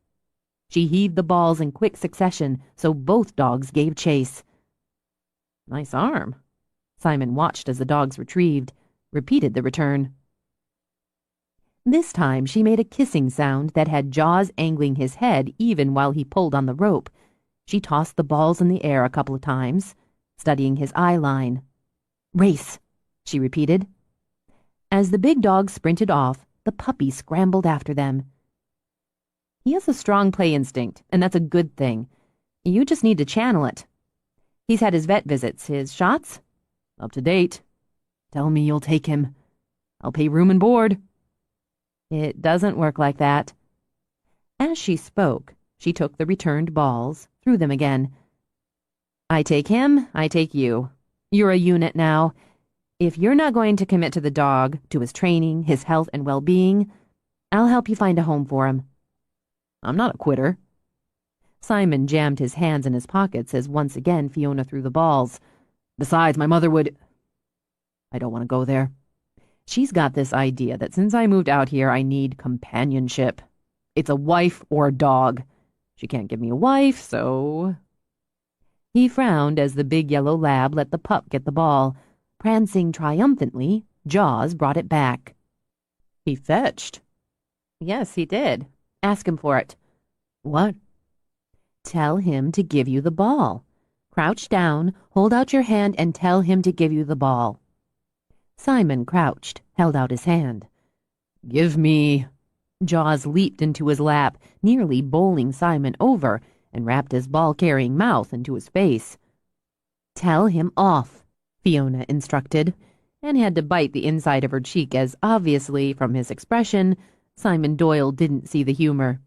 She heaved the balls in quick succession, so both dogs gave chase. Nice arm. Simon watched as the dogs retrieved, repeated the return. This time she made a kissing sound that had Jaws angling his head even while he pulled on the rope. She tossed the balls in the air a couple of times, studying his eye line. Race, she repeated. As the big dogs sprinted off, the puppy scrambled after them. He has a strong play instinct, and that's a good thing. You just need to channel it. He's had his vet visits. His shots? Up to date. Tell me you'll take him. I'll pay room and board. It doesn't work like that. As she spoke, she took the returned balls, threw them again. I take him, I take you. You're a unit now. If you're not going to commit to the dog, to his training, his health and well-being, I'll help you find a home for him. I'm not a quitter. Simon jammed his hands in his pockets as once again Fiona threw the balls. Besides, my mother would... I don't want to go there. She's got this idea that since I moved out here, I need companionship. It's a wife or a dog. She can't give me a wife, so... He frowned as the big yellow lab let the pup get the ball. Prancing triumphantly, Jaws brought it back. He fetched. Yes, he did. Ask him for it. What? Tell him to give you the ball. Crouch down, hold out your hand, and tell him to give you the ball. Simon crouched, held out his hand. Give me... Jaws leaped into his lap, nearly bowling Simon over, and wrapped his ball-carrying mouth into his face. Tell him off, Fiona instructed, and had to bite the inside of her cheek as obviously, from his expression, Simon Doyle didn't see the humor.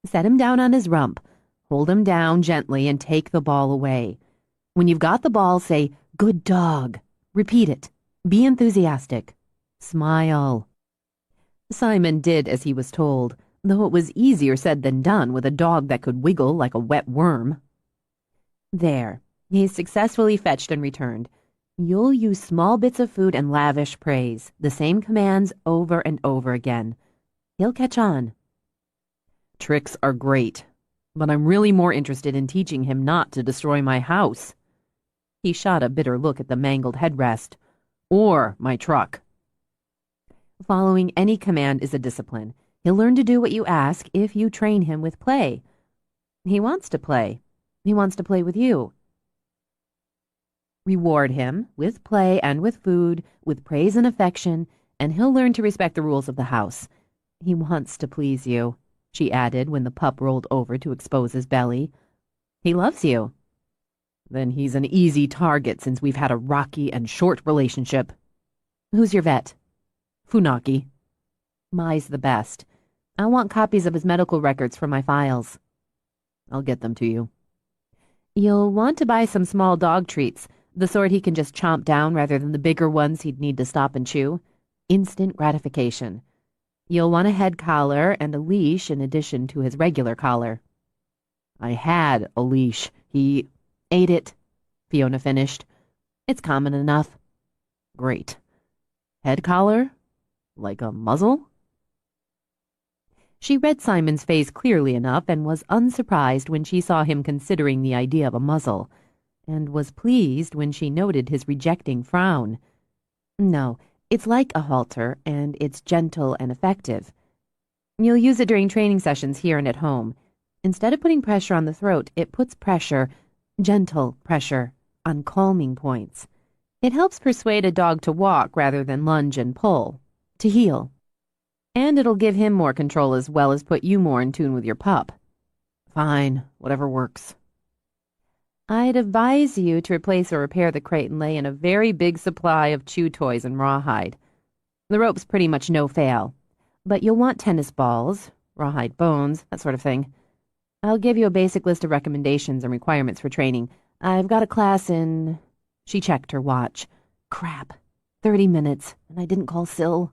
Set him down on his rump, hold him down gently, and take the ball away. When you've got the ball, say, "Good dog." Repeat it. Be enthusiastic. Smile. Simon did as he was told, though it was easier said than done with a dog that could wiggle like a wet worm. There. He's successfully fetched and returned. You'll use small bits of food and lavish praise, the same commands over and over again. He'll catch on. Tricks are great, but I'm really more interested in teaching him not to destroy my house. He shot a bitter look at the mangled headrest. Or my truck. Following any command is a discipline. He'll learn to do what you ask if you train him with play. He wants to play. He wants to play with you. Reward him with play and with food, with praise and affection, and he'll learn to respect the rules of the house. He wants to please you, she added when the pup rolled over to expose his belly. He loves you. Then he's an easy target since we've had a rocky and short relationship. Who's your vet? Funaki. Mai's the best. I want copies of his medical records for my files. I'll get them to you. You'll want to buy some small dog treats, the sort he can just chomp down rather than the bigger ones he'd need to stop and chew. Instant gratification. You'll want a head collar and a leash in addition to his regular collar. I had a leash. He ate it, Fiona finished. It's common enough. Great. Head collar? Like a muzzle? She read Simon's face clearly enough and was unsurprised when she saw him considering the idea of a muzzle, and was pleased when she noted his rejecting frown. No, it's like a halter, and it's gentle and effective. You'll use it during training sessions here and at home. Instead of putting pressure on the throat, it puts pressure, gentle pressure, on calming points. It helps persuade a dog to walk rather than lunge and pull, to heel. And it'll give him more control as well as put you more in tune with your pup. Fine, whatever works. I'd advise you to replace or repair the crate and lay in a very big supply of chew toys and rawhide. The rope's pretty much no fail, but you'll want tennis balls, rawhide bones, that sort of thing. I'll give you a basic list of recommendations and requirements for training. I've got a class in... She checked her watch. Crap. 30 minutes, and I didn't call Syl.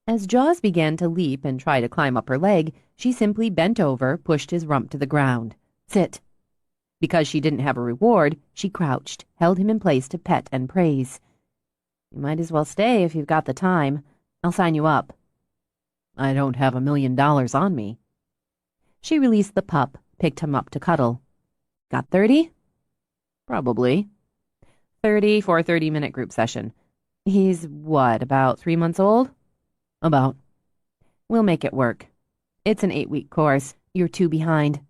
As Jaws began to leap and try to climb up her leg, she simply bent over, pushed his rump to the ground. Sit. Because she didn't have a reward, she crouched, held him in place to pet and praise. You might as well stay if you've got the time. I'll sign you up. I don't have $1 million on me. She released the pup, picked him up to cuddle. Got 30? Probably. 30 for a 30-minute group session. He's, what, about 3 months old? About. We'll make it work. It's an 8-week course. You're 2 behind.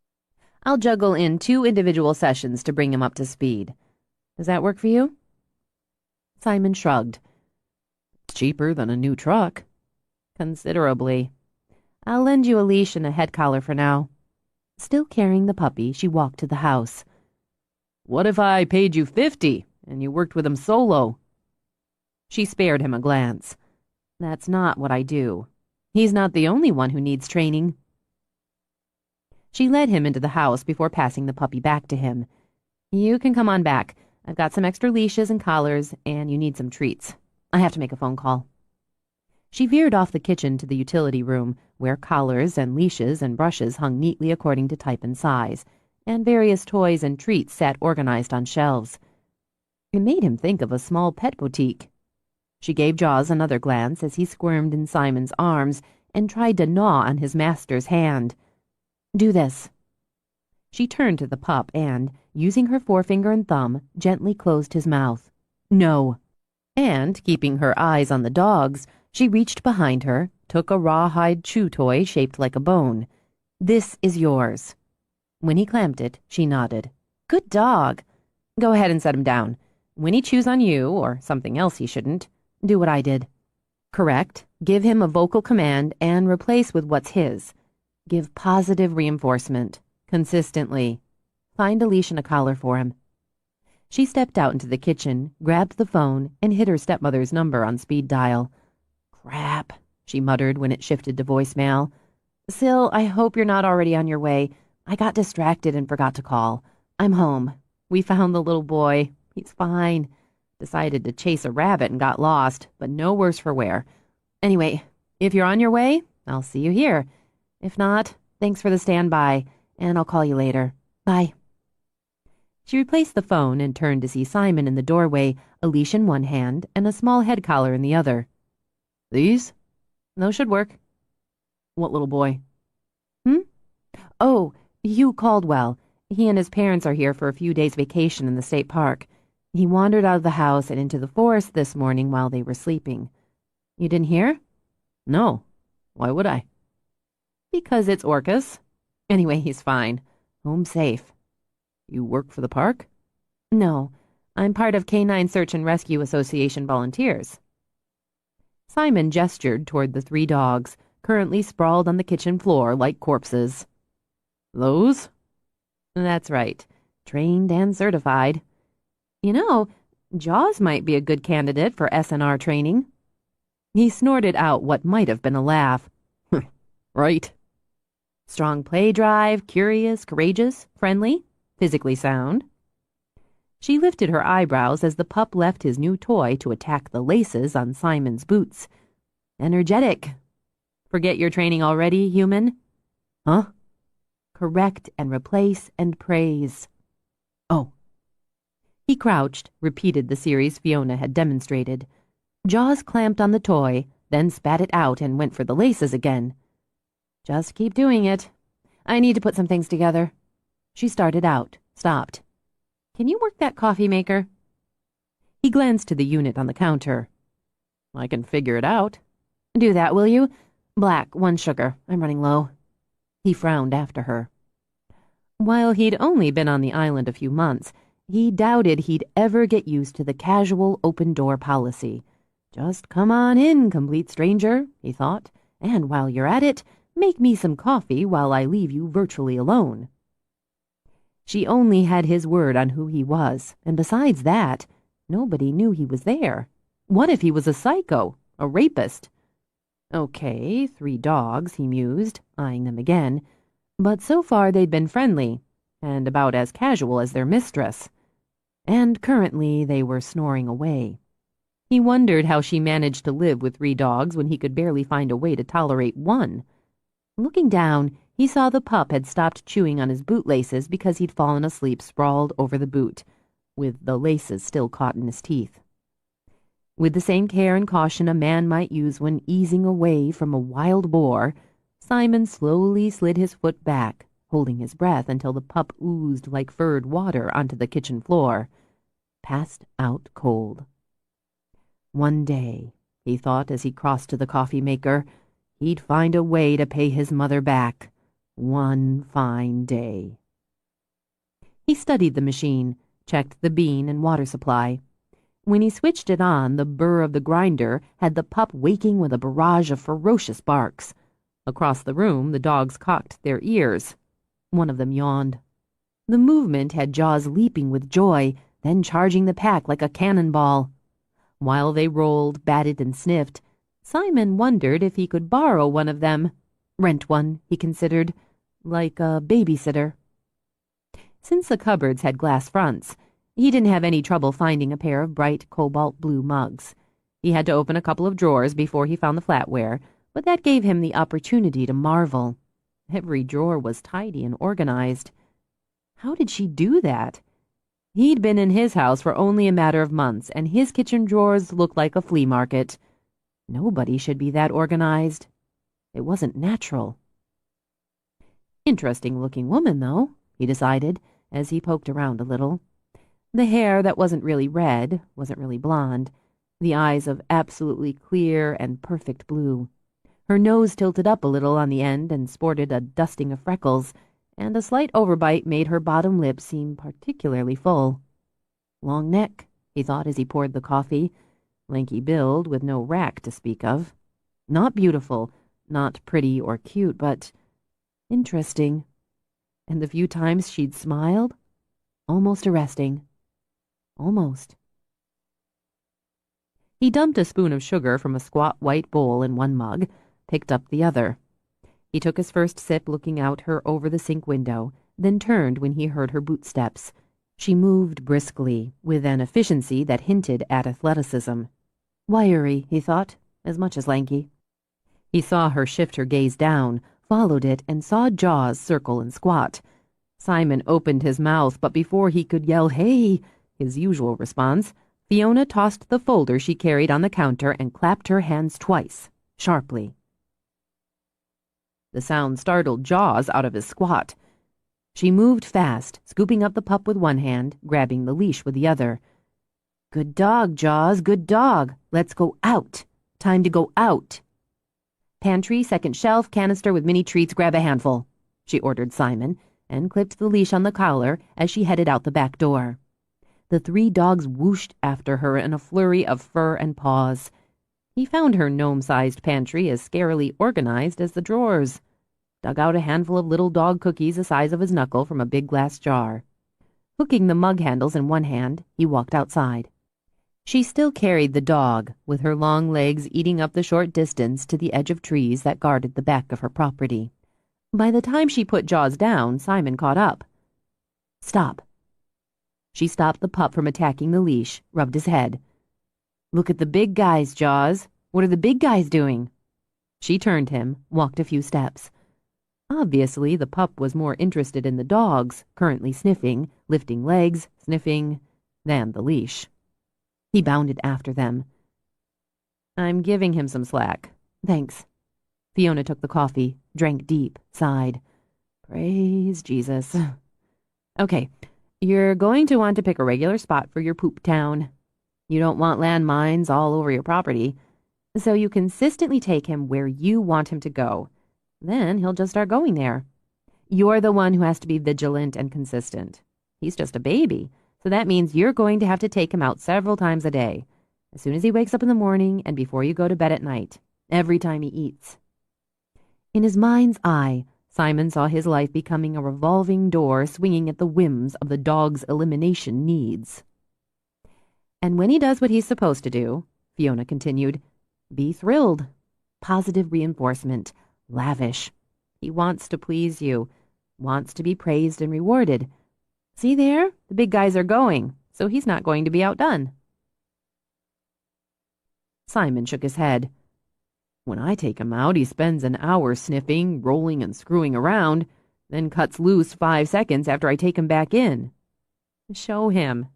I'll juggle in 2 individual sessions to bring him up to speed. Does that work for you? Simon shrugged. It's cheaper than a new truck. Considerably. I'll lend you a leash and a head collar for now. Still carrying the puppy, she walked to the house. What if I paid you 50 and you worked with him solo? She spared him a glance. That's not what I do. He's not the only one who needs training. She led him into the house before passing the puppy back to him. You can come on back. I've got some extra leashes and collars, and you need some treats. I have to make a phone call. She veered off the kitchen to the utility room, where collars and leashes and brushes hung neatly according to type and size, and various toys and treats sat organized on shelves. It made him think of a small pet boutique. She gave Jaws another glance as he squirmed in Simon's arms and tried to gnaw on his master's hand. Do this. She turned to the pup and, using her forefinger and thumb, gently closed his mouth. No. And, keeping her eyes on the dog's, she reached behind her, took a rawhide chew toy shaped like a bone. This is yours. When he clamped it, she nodded. Good dog. Go ahead and set him down. When he chews on you, or something else he shouldn't, do what I did. Correct. Give him a vocal command and replace with what's his. Give positive reinforcement. Consistently. Find a leash and a collar for him. She stepped out into the kitchen, grabbed the phone, and hit her stepmother's number on speed dial. Crap, she muttered when it shifted to voicemail. Sil, I hope you're not already on your way. I got distracted and forgot to call. I'm home. We found the little boy. He's fine. Decided to chase a rabbit and got lost, but no worse for wear. Anyway, if you're on your way, I'll see you here. If not, thanks for the standby, and I'll call you later. Bye. She replaced the phone and turned to see Simon in the doorway, a leash in one hand and a small head collar in the other. These? Those should work. What little boy? Oh, Hugh Caldwell. He and his parents are here for a few days' vacation in the state park. He wandered out of the house and into the forest this morning while they were sleeping. You didn't hear? No. Why would I? Because it's Orcus. Anyway, he's fine. Home safe. You work for the park? No. I'm part of Canine Search and Rescue Association volunteers. Simon gestured toward the 3 dogs, currently sprawled on the kitchen floor like corpses. Those? That's right. Trained and certified. You know, Jaws might be a good candidate for SNR training. He snorted out what might have been a laugh. Right. Strong play drive, curious, courageous, friendly, physically sound. She lifted her eyebrows as the pup left his new toy to attack the laces on Simon's boots. Energetic. Forget your training already, human? Huh? Correct and replace and praise. Oh. He crouched, repeated the series Fiona had demonstrated. Jaws clamped on the toy, then spat it out and went for the laces again. Just keep doing it. I need to put some things together. She started out, stopped. Can you work that coffee maker? He glanced to the unit on the counter. I can figure it out. Do that, will you? Black, 1 sugar. I'm running low. He frowned after her. While he'd only been on the island a few months, he doubted he'd ever get used to the casual open-door policy. Just come on in, complete stranger, he thought, and while you're at it, make me some coffee while I leave you virtually alone. She only had his word on who he was, and besides that, nobody knew he was there. What if he was a psycho, a rapist? Okay, 3 dogs, he mused, eyeing them again, but so far they'd been friendly, and about as casual as their mistress. And currently they were snoring away. He wondered how she managed to live with 3 dogs when he could barely find a way to tolerate 1. Looking down, he saw the pup had stopped chewing on his bootlaces because he'd fallen asleep sprawled over the boot, with the laces still caught in his teeth. With the same care and caution a man might use when easing away from a wild boar, Simon slowly slid his foot back, holding his breath until the pup oozed like furred water onto the kitchen floor. Passed out cold. One day, he thought as he crossed to the coffee maker, he'd find a way to pay his mother back. One fine day. He studied the machine, checked the bean and water supply. When he switched it on, the burr of the grinder had the pup waking with a barrage of ferocious barks. Across the room, the dogs cocked their ears. One of them yawned. The movement had Jaws leaping with joy, then charging the pack like a cannonball. While they rolled, batted, and sniffed, Simon wondered if he could borrow one of them. Rent one, he considered, like a babysitter. Since the cupboards had glass fronts, he didn't have any trouble finding a pair of bright cobalt blue mugs. He had to open a couple of drawers before he found the flatware, but that gave him the opportunity to marvel. Every drawer was tidy and organized. How did she do that? He'd been in his house for only a matter of months, and his kitchen drawers looked like a flea market. Nobody should be that organized. It wasn't natural. Interesting-looking woman, though, he decided, as he poked around a little. The hair that wasn't really red, wasn't really blonde, the eyes of absolutely clear and perfect blue. Her nose tilted up a little on the end and sported a dusting of freckles, and a slight overbite made her bottom lip seem particularly full. Long neck, he thought as he poured the coffee. Lanky build with no rack to speak of. Not beautiful, not pretty or cute, but interesting. And the few times she'd smiled, almost arresting. Almost. He dumped a spoon of sugar from a squat white bowl in one mug, picked up the other. He took his first sip looking out her over the sink window, then turned when he heard her bootsteps. She moved briskly, with an efficiency that hinted at athleticism. Wiry, he thought, as much as lanky. He saw her shift her gaze down, followed it, and saw Jaws circle and squat. Simon opened his mouth, but before he could yell, "Hey!" his usual response, Fiona tossed the folder she carried on the counter and clapped her hands twice, sharply. The sound startled Jaws out of his squat. She moved fast, scooping up the pup with one hand, grabbing the leash with the other. "Good dog, Jaws, good dog. Let's go out. Time to go out." "Pantry, second shelf, canister with mini treats, grab a handful," she ordered Simon, and clipped the leash on the collar as she headed out the back door. The 3 dogs whooshed after her in a flurry of fur and paws. He found her gnome-sized pantry as scarily organized as the drawers. Dug out a handful of little dog cookies the size of his knuckle from a big glass jar. Hooking the mug handles in one hand, he walked outside. She still carried the dog, with her long legs eating up the short distance to the edge of trees that guarded the back of her property. By the time she put Jaws down, Simon caught up. "Stop." She stopped the pup from attacking the leash, rubbed his head. "Look at the big guys, Jaws. What are the big guys doing?" She turned him, walked a few steps. Obviously, the pup was more interested in the dogs, currently sniffing, lifting legs, sniffing, than the leash. He bounded after them. "I'm giving him some slack. Thanks." Fiona took the coffee, drank deep, sighed. "Praise Jesus." "Okay, you're going to want to pick a regular spot for your poop town. You don't want landmines all over your property, so you consistently take him where you want him to go. Then he'll just start going there. You're the one who has to be vigilant and consistent. He's just a baby, so that means you're going to have to take him out several times a day, as soon as he wakes up in the morning and before you go to bed at night, every time he eats." In his mind's eye, Simon saw his life becoming a revolving door swinging at the whims of the dog's elimination needs. "And when he does what he's supposed to do," Fiona continued, "be thrilled. Positive reinforcement. Lavish. He wants to please you, wants to be praised and rewarded. See there? The big guys are going, so he's not going to be outdone." Simon shook his head. "When I take him out, he spends an hour sniffing, rolling, and screwing around, then cuts loose 5 seconds after I take him back in." "Show him.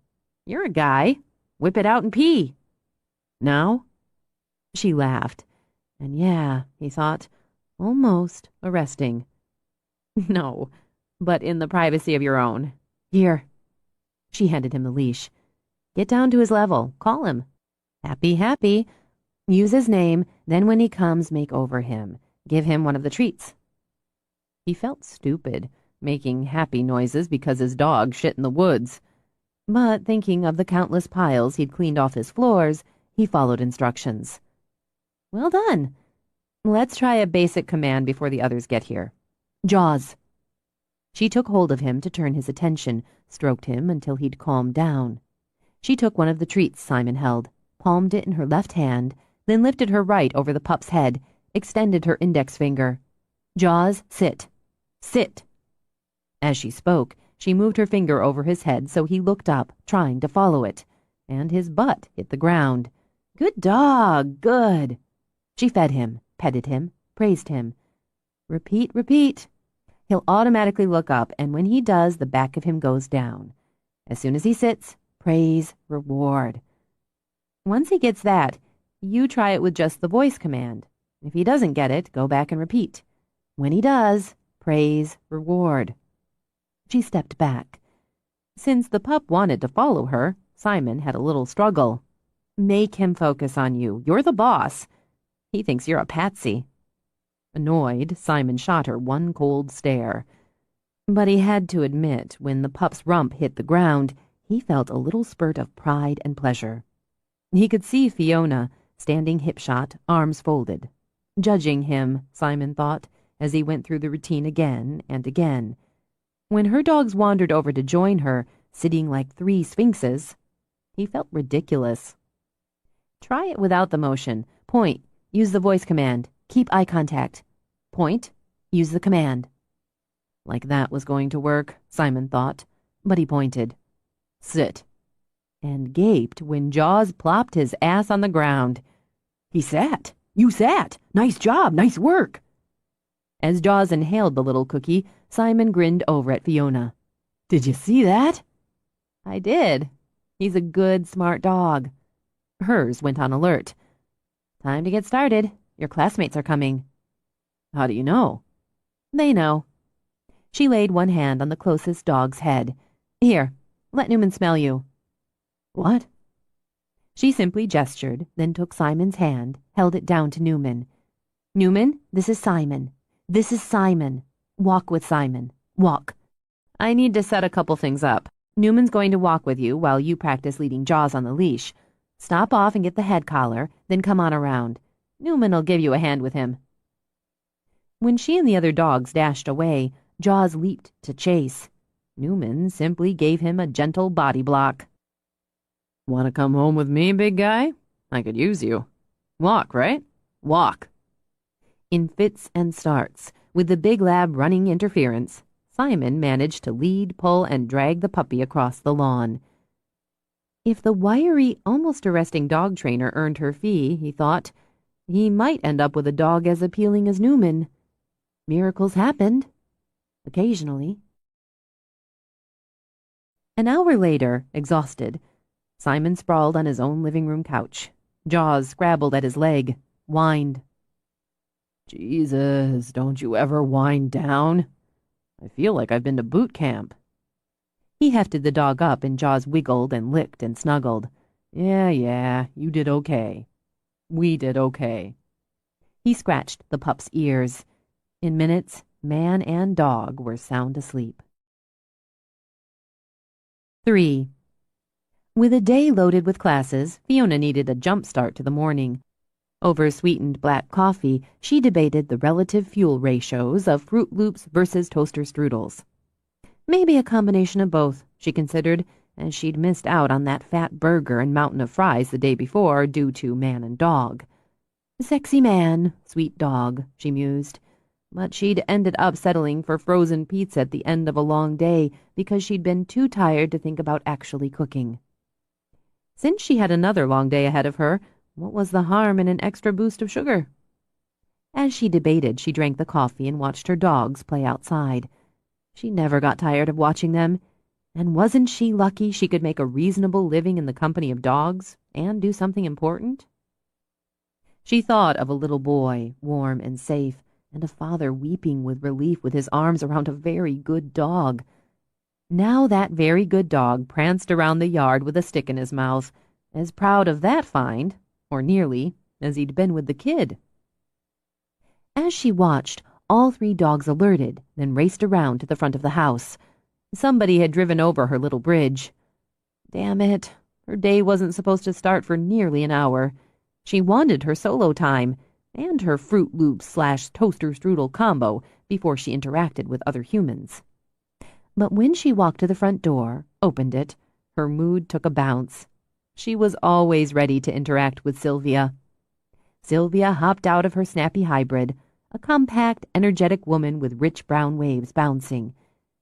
You're a guy. Whip it out and pee." "Now?" She laughed. And yeah, he thought, almost arresting. "No, but in the privacy of your own. Here." She handed him the leash. "Get down to his level. Call him. Happy, happy. Use his name, then when he comes, make over him. Give him one of the treats." He felt stupid, making happy noises because his dog shit in the woods. But thinking of the countless piles he'd cleaned off his floors, he followed instructions. "Well done. Let's try a basic command before the others get here. Jaws." She took hold of him to turn his attention, stroked him until he'd calmed down. She took one of the treats Simon held, palmed it in her left hand, then lifted her right over the pup's head, extended her index finger. "Jaws, sit. Sit." As she spoke, she moved her finger over his head so he looked up, trying to follow it, and his butt hit the ground. "Good dog, good." She fed him, petted him, praised him. "Repeat, repeat." He'll automatically look up, and when he does, the back of him goes down. As soon as he sits, praise, reward. Once he gets that, you try it with just the voice command. If he doesn't get it, go back and repeat. When he does, praise, reward. She stepped back. Since the pup wanted to follow her, Simon had a little struggle. Make him focus on you. You're the boss. He thinks you're a patsy. Annoyed, Simon shot her one cold stare. But he had to admit, when the pup's rump hit the ground, he felt a little spurt of pride and pleasure. He could see Fiona, standing hip-shot, arms folded. Judging him, Simon thought, as he went through the routine again and again. When her dogs wandered over to join her, sitting like 3 sphinxes, he felt ridiculous. Try it without the motion. Point. Use the voice command. Keep eye contact. Point. Use the command. Like that was going to work, Simon thought, but he pointed. Sit. And gaped when Jaws plopped his ass on the ground. He sat. You sat. Nice job. Nice work. As Jaws inhaled the little cookie, Simon grinned over at Fiona. Did you see that? I did. He's a good, smart dog. Hers went on alert. Time to get started. Your classmates are coming. How do you know? They know. She laid one hand on the closest dog's head. Here, let Newman smell you. What? She simply gestured, then took Simon's hand, held it down to Newman. Newman, this is Simon. This is Simon. Walk with Simon. Walk. I need to set a couple things up. Newman's going to walk with you while you practice leading Jaws on the leash. Stop off and get the head collar, then come on around. Newman'll give you a hand with him. When she and the other dogs dashed away, Jaws leaped to chase. Newman simply gave him a gentle body block. Want to come home with me, big guy? I could use you. Walk, right? Walk. In fits and starts, with the big lab running interference, Simon managed to lead, pull, and drag the puppy across the lawn. If the wiry, almost arresting dog trainer earned her fee, he thought, he might end up with a dog as appealing as Newman. Miracles happened. Occasionally. An hour later, exhausted, Simon sprawled on his own living room couch. Jaws scrabbled at his leg, whined. Jesus, don't you ever wind down? I feel like I've been to boot camp. He hefted the dog up and Jaws wiggled and licked and snuggled. Yeah, you did okay. We did okay. He scratched the pup's ears. In minutes, man and dog were sound asleep. 3. With a day loaded with classes, Fiona needed a jump start to the morning. Over sweetened black coffee, she debated the relative fuel ratios of Fruit Loops versus toaster strudels. Maybe a combination of both, she considered, as she'd missed out on that fat burger and mountain of fries the day before due to man and dog. Sexy man, sweet dog, she mused. But she'd ended up settling for frozen pizza at the end of a long day because she'd been too tired to think about actually cooking. Since she had another long day ahead of her, what was the harm in an extra boost of sugar? As she debated, she drank the coffee and watched her dogs play outside. She never got tired of watching them, and wasn't she lucky she could make a reasonable living in the company of dogs and do something important? She thought of a little boy, warm and safe, and a father weeping with relief with his arms around a very good dog. Now that very good dog pranced around the yard with a stick in his mouth, as proud of that find, or nearly, as he'd been with the kid. As she watched, all 3 dogs alerted, then raced around to the front of the house. Somebody had driven over her little bridge. Damn it, her day wasn't supposed to start for nearly an hour. She wanted her solo time, and her Fruit Loops / toaster strudel combo before she interacted with other humans. But when she walked to the front door, opened it, her mood took a bounce. She was always ready to interact with Sylvia. Sylvia hopped out of her snappy hybrid, a compact, energetic woman with rich brown waves bouncing.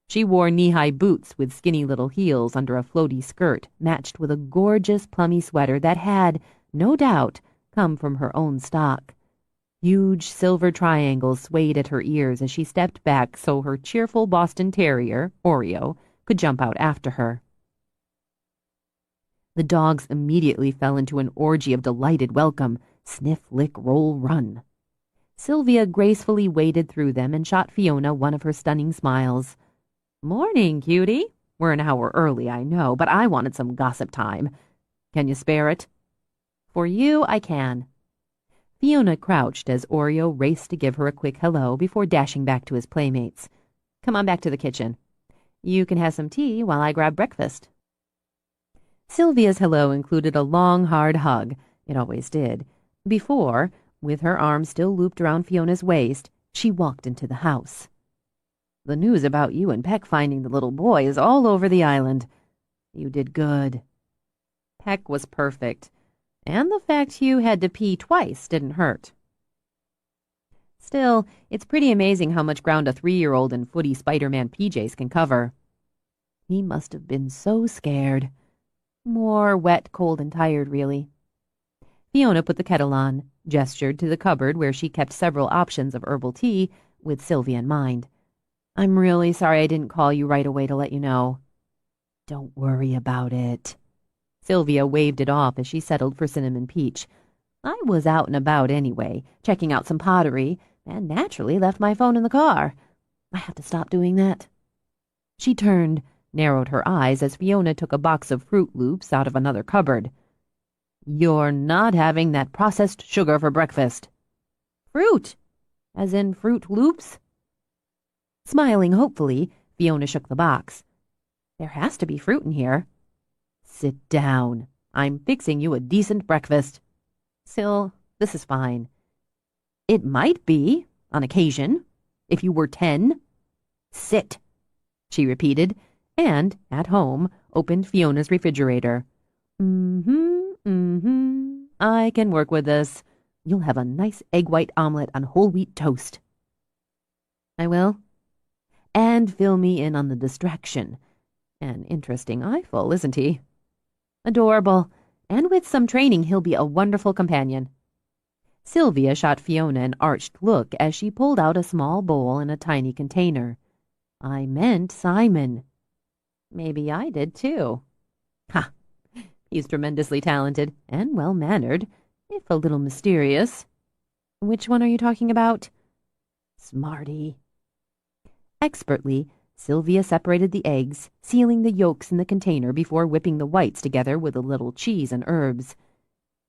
She wore knee-high boots with skinny little heels under a floaty skirt matched with a gorgeous plummy sweater that had, no doubt, come from her own stock. Huge silver triangles swayed at her ears as she stepped back so her cheerful Boston Terrier, Oreo, could jump out after her. The dogs immediately fell into an orgy of delighted welcome, sniff, lick, roll, run. Sylvia gracefully waded through them and shot Fiona one of her stunning smiles. "Morning, cutie. We're an hour early, I know, but I wanted some gossip time. Can you spare it?" "For you, I can." Fiona crouched as Oreo raced to give her a quick hello before dashing back to his playmates. "Come on back to the kitchen. You can have some tea while I grab breakfast." Sylvia's hello included a long, hard hug. It always did. Before, with her arm still looped around Fiona's waist, she walked into the house. "The news about you and Peck finding the little boy is all over the island. You did good." Peck was perfect, and the fact Hugh had to pee twice didn't hurt. Still, it's pretty amazing how much ground a 3-year-old in footy Spider-Man PJs can cover. He must have been so scared. More wet, cold, and tired, really. Fiona put the kettle on, gestured to the cupboard where she kept several options of herbal tea, with Sylvia in mind. "I'm really sorry I didn't call you right away to let you know." "Don't worry about it." Sylvia waved it off as she settled for cinnamon peach. "I was out and about anyway, checking out some pottery, and naturally left my phone in the car. I have to stop doing that." She turned, narrowed her eyes as Fiona took a box of Fruit Loops out of another cupboard. "You're not having that processed sugar for breakfast." "Fruit? As in Fruit Loops?" Smiling hopefully, Fiona shook the box. "There has to be fruit in here." "Sit down. I'm fixing you a decent breakfast." "Sil, this is fine." "It might be, on occasion, if you were 10. "Sit," she repeated, and, at home, opened Fiona's refrigerator. I can work with this. You'll have a nice egg white omelet on whole wheat toast." "I will." "And fill me in on the distraction. An interesting eyeful, isn't he?" "Adorable. And with some training, he'll be a wonderful companion." Sylvia shot Fiona an arched look as she pulled out a small bowl and a tiny container. "I meant Simon." "Maybe I did, too." "Ha! He's tremendously talented and well-mannered, if a little mysterious." "Which one are you talking about?" "Smarty." Expertly, Sylvia separated the eggs, sealing the yolks in the container before whipping the whites together with a little cheese and herbs.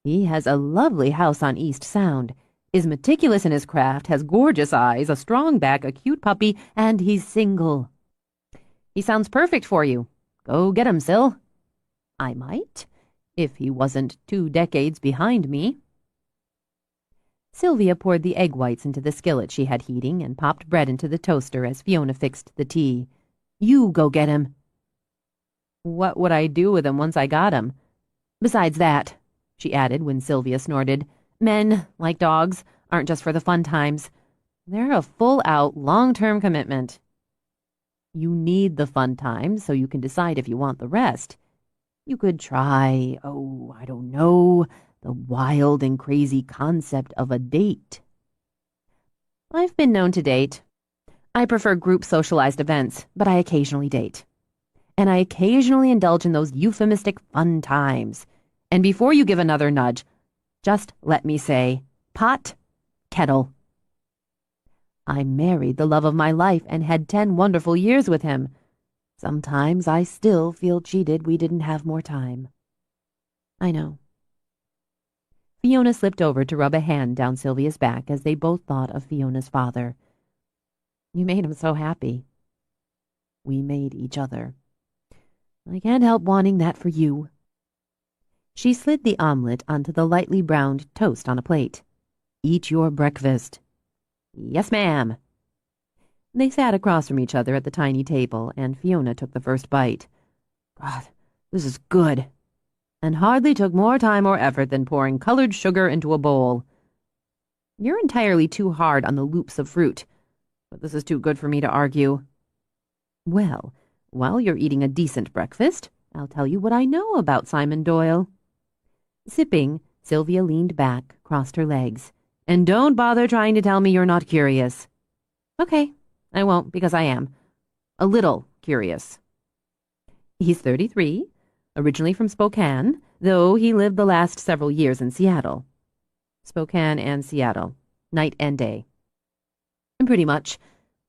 "He has a lovely house on East Sound, is meticulous in his craft, has gorgeous eyes, a strong back, a cute puppy, and he's single." "He sounds perfect for you. Go get him, Syl." "I might, if he wasn't 2 decades behind me." Sylvia poured the egg whites into the skillet she had heating and popped bread into the toaster as Fiona fixed the tea. "You go get him." "What would I do with him once I got him? Besides that," she added when Sylvia snorted, "men, like dogs, aren't just for the fun times. They're a full-out, long-term commitment." "You need the fun times so you can decide if you want the rest. You could try, I don't know, the wild and crazy concept of a date." "I've been known to date. I prefer group socialized events, but I occasionally date. And I occasionally indulge in those euphemistic fun times. And before you give another nudge, just let me say, pot, kettle. I married the love of my life and had 10 wonderful years with him. Sometimes I still feel cheated we didn't have more time." "I know." Fiona slipped over to rub a hand down Sylvia's back as they both thought of Fiona's father. "You made him so happy." "We made each other. I can't help wanting that for you." She slid the omelet onto the lightly browned toast on a plate. "Eat your breakfast." "Yes, ma'am." They sat across from each other at the tiny table, and Fiona took the first bite. God, this is good. And hardly took more time or effort than pouring colored sugar into a bowl. You're entirely too hard on the loops of fruit, but this is too good for me to argue. Well, while you're eating a decent breakfast, I'll tell you what I know about Simon Doyle. Sipping, Sylvia leaned back, crossed her legs. And don't bother trying to tell me you're not curious. Okay, I won't, because I am. A little curious. He's 33, originally from Spokane, though he lived the last several years in Seattle. Spokane and Seattle, night and day. Pretty much.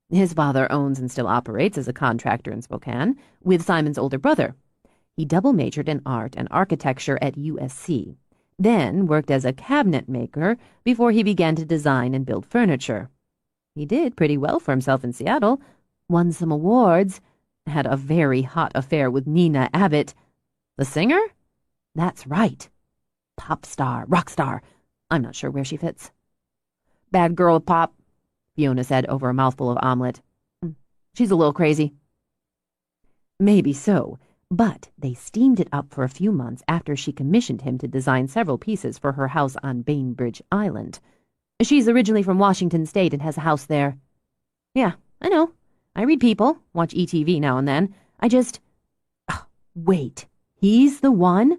His father owns and still operates as a contractor in Spokane, with Simon's older brother. He double majored in art and architecture at USC, then worked as a cabinet maker before he began to design and build furniture. He did pretty well for himself in Seattle, won some awards, had a very hot affair with Nina Abbott. The singer? That's right. Pop star, rock star. I'm not sure where she fits. Bad girl, Pop, Fiona said over a mouthful of omelet. She's a little crazy. Maybe so, but they steamed it up for a few months after she commissioned him to design several pieces for her house on Bainbridge Island. She's originally from Washington State and has a house there. Yeah, I know. I read People, watch ETV now and then. Wait, he's the one?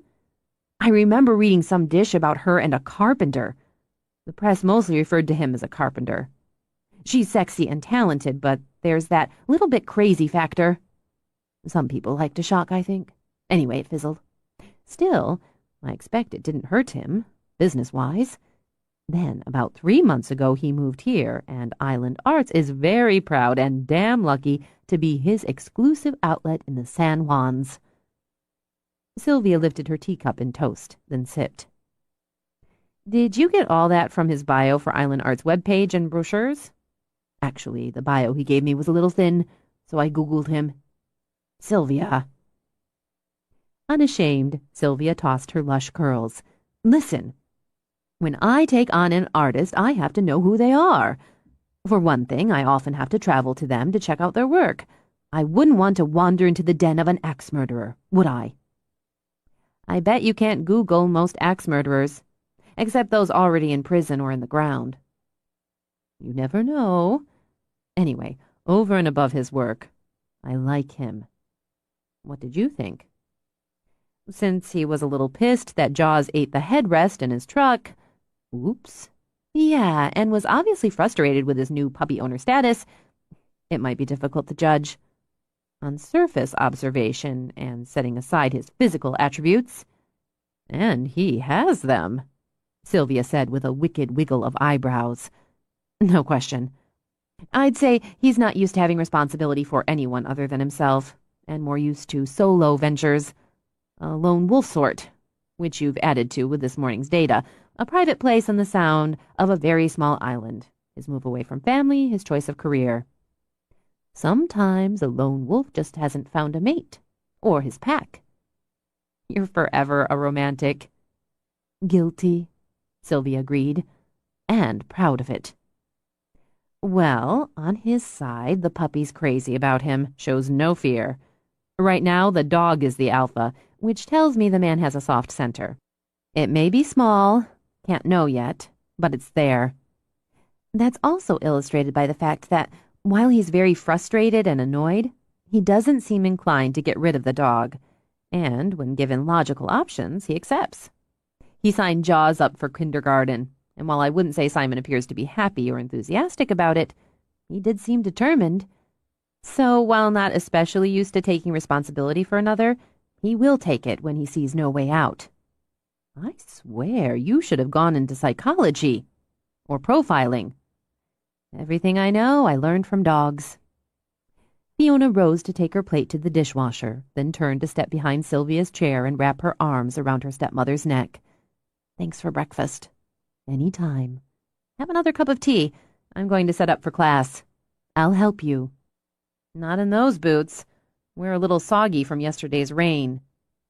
I remember reading some dish about her and a carpenter. The press mostly referred to him as a carpenter. She's sexy and talented, but there's that little bit crazy factor. Some people like to shock, I think. Anyway, it fizzled. Still, I expect it didn't hurt him, business-wise. Then, about 3 months ago, he moved here, and Island Arts is very proud and damn lucky to be his exclusive outlet in the San Juans. Sylvia lifted her teacup in toast, then sipped. Did you get all that from his bio for Island Arts webpage and brochures? Actually, the bio he gave me was a little thin, so I Googled him. Sylvia. Unashamed, Sylvia tossed her lush curls. Listen. When I take on an artist, I have to know who they are. For one thing, I often have to travel to them to check out their work. I wouldn't want to wander into the den of an axe murderer, would I? I bet you can't Google most axe murderers, except those already in prison or in the ground. You never know. Anyway, over and above his work, I like him. What did you think? Since he was a little pissed that Jaws ate the headrest in his truck... Oops. Yeah, and was obviously frustrated with his new puppy owner status. It might be difficult to judge. On surface observation and setting aside his physical attributes. And he has them, Sylvia said with a wicked wiggle of eyebrows. No question. I'd say he's not used to having responsibility for anyone other than himself, and more used to solo ventures. A lone wolf sort, which you've added to with this morning's data. A private place on the sound of a very small island. His move away from family, his choice of career. Sometimes a lone wolf just hasn't found a mate. Or his pack. You're forever a romantic. Guilty, Sylvia agreed, and proud of it. Well, on his side, the puppy's crazy about him, shows no fear. Right now, the dog is the alpha, which tells me the man has a soft center. It may be small, can't know yet, but it's there. That's also illustrated by the fact that, while he's very frustrated and annoyed, he doesn't seem inclined to get rid of the dog, and when given logical options, he accepts. He signed Jaws up for kindergarten, and while I wouldn't say Simon appears to be happy or enthusiastic about it, he did seem determined. So, while not especially used to taking responsibility for another, he will take it when he sees no way out. I swear you should have gone into psychology or profiling. Everything I know I learned from dogs. Fiona rose to take her plate to the dishwasher, then turned to step behind Sylvia's chair and wrap her arms around her stepmother's neck. Thanks for breakfast. Any time. Have another cup of tea. I'm going to set up for class. I'll help you. Not in those boots. We're a little soggy from yesterday's rain.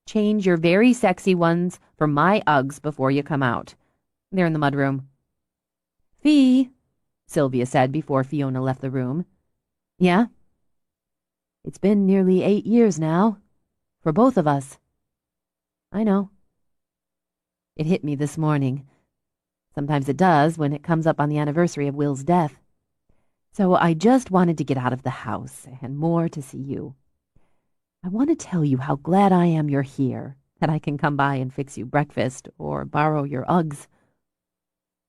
Change your very sexy ones for my Uggs before you come out. They're in the mudroom. Fee, Sylvia said before Fiona left the room. Yeah? It's been nearly 8 years now. For both of us. I know. It hit me this morning. Sometimes it does when it comes up on the anniversary of Will's death. So I just wanted to get out of the house and more to see you. I want to tell you how glad I am you're here, that I can come by and fix you breakfast or borrow your Uggs.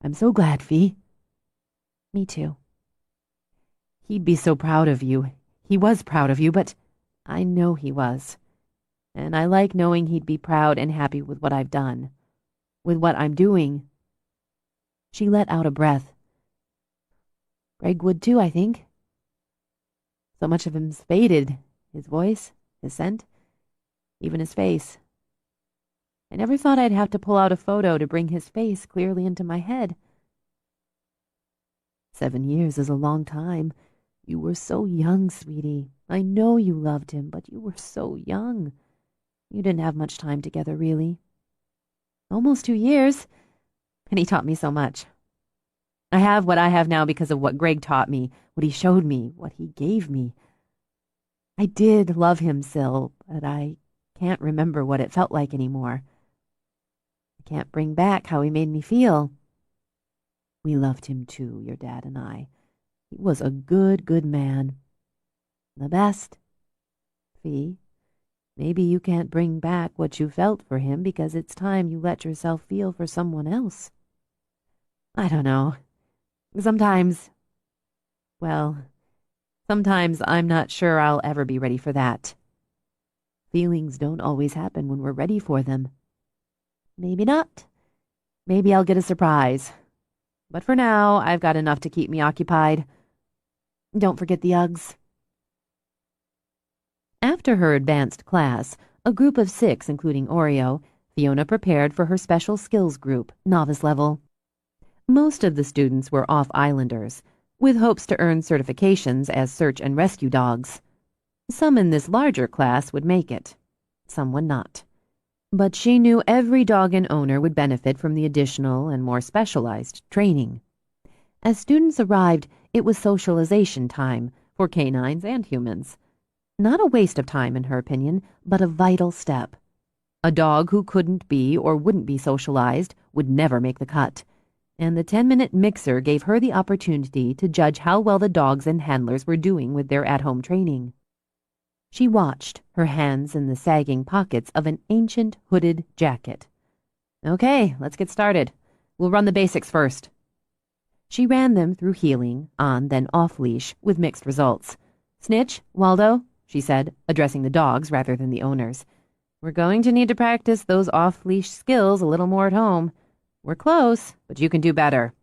I'm so glad, Fee. Me too. He'd be so proud of you. He was proud of you, but I know he was. And I like knowing he'd be proud and happy with what I've done, with what I'm doing. She let out a breath. Greg would too, I think. So much of him's faded, his voice, his scent, even his face. I never thought I'd have to pull out a photo to bring his face clearly into my head. 7 years is a long time. You were so young, sweetie. I know you loved him, but you were so young. You didn't have much time together, really. Almost 2 years, and he taught me so much. I have what I have now because of what Greg taught me, what he showed me, what he gave me. I did love him, Syl, but I can't remember what it felt like anymore. I can't bring back how he made me feel. We loved him too, your dad and I. He was a good, good man. The best. Fee, maybe you can't bring back what you felt for him because it's time you let yourself feel for someone else. I don't know. Sometimes I'm not sure I'll ever be ready for that. Feelings don't always happen when we're ready for them. Maybe not. Maybe I'll get a surprise. But for now, I've got enough to keep me occupied. Don't forget the Uggs. After her advanced class, a group of 6, including Oreo, Fiona prepared for her special skills group, novice level. Most of the students were off-islanders, with hopes to earn certifications as search and rescue dogs. Some in this larger class would make it. Some would not. But she knew every dog and owner would benefit from the additional and more specialized training. As students arrived, it was socialization time for canines and humans. Not a waste of time, in her opinion, but a vital step. A dog who couldn't be or wouldn't be socialized would never make the cut, and the 10-minute mixer gave her the opportunity to judge how well the dogs and handlers were doing with their at-home training. She watched, her hands in the sagging pockets of an ancient hooded jacket. Okay, let's get started. We'll run the basics first. She ran them through heeling, on then off-leash, with mixed results. Snitch, Waldo, she said, addressing the dogs rather than the owners. We're going to need to practice those off-leash skills a little more at home. We're close, but you can do better.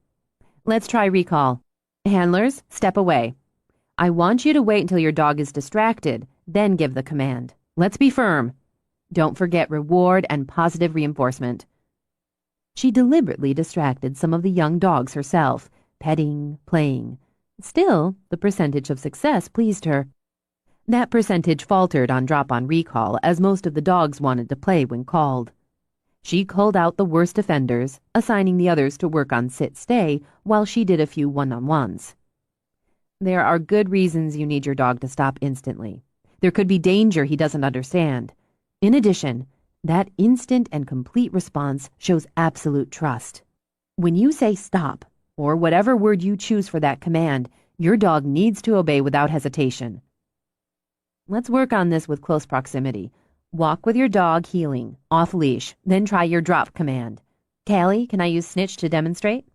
Let's try recall. Handlers, step away. I want you to wait until your dog is distracted, then give the command. Let's be firm. Don't forget reward and positive reinforcement. She deliberately distracted some of the young dogs herself, petting, playing. Still, the percentage of success pleased her. That percentage faltered on drop-on recall as most of the dogs wanted to play when called. She culled out the worst offenders, assigning the others to work on sit-stay while she did a few one-on-ones. There are good reasons you need your dog to stop instantly. There could be danger he doesn't understand. In addition, that instant and complete response shows absolute trust. When you say stop, or whatever word you choose for that command, your dog needs to obey without hesitation. Let's work on this with close proximity. Walk with your dog heeling, off-leash, then try your drop command. Callie, can I use Snitch to demonstrate?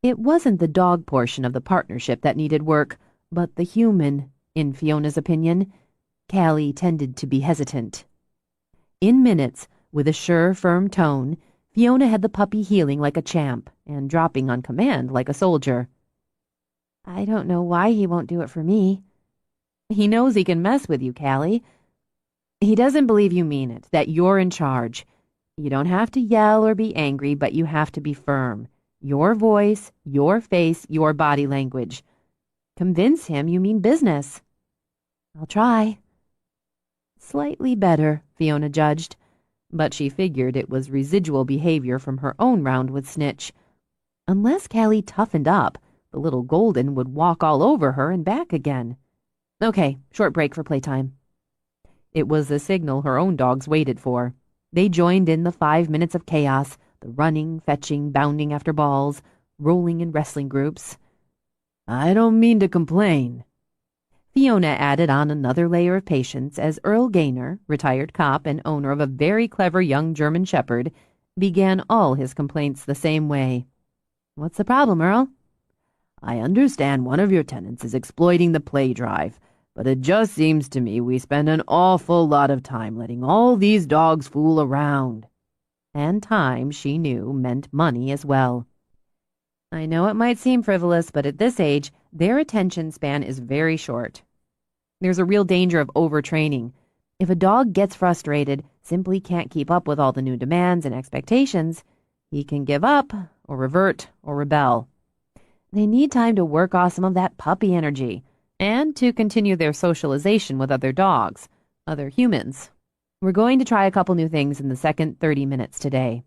It wasn't the dog portion of the partnership that needed work, but the human, in Fiona's opinion. Callie tended to be hesitant. In minutes, with a sure, firm tone, Fiona had the puppy heeling like a champ and dropping on command like a soldier. I don't know why he won't do it for me. He knows he can mess with you, Callie. He doesn't believe you mean it, that you're in charge. You don't have to yell or be angry, but you have to be firm. Your voice, your face, your body language. Convince him you mean business. I'll try. Slightly better, Fiona judged, but she figured it was residual behavior from her own round with Snitch. Unless Callie toughened up, the little golden would walk all over her and back again. Okay, short break for playtime. It was the signal her own dogs waited for. They joined in the 5 minutes of chaos, the running, fetching, bounding after balls, rolling in wrestling groups. I don't mean to complain. Fiona added on another layer of patience as Earl Gaynor, retired cop and owner of a very clever young German shepherd, began all his complaints the same way. What's the problem, Earl? I understand one of your tenants is exploiting the play drive, but it just seems to me we spend an awful lot of time letting all these dogs fool around. And time, she knew, meant money as well. I know it might seem frivolous, but at this age, their attention span is very short. There's a real danger of overtraining. If a dog gets frustrated, simply can't keep up with all the new demands and expectations, he can give up, or revert, or rebel. They need time to work off some of that puppy energy, and to continue their socialization with other dogs, other humans. We're going to try a couple new things in the second 30 minutes today.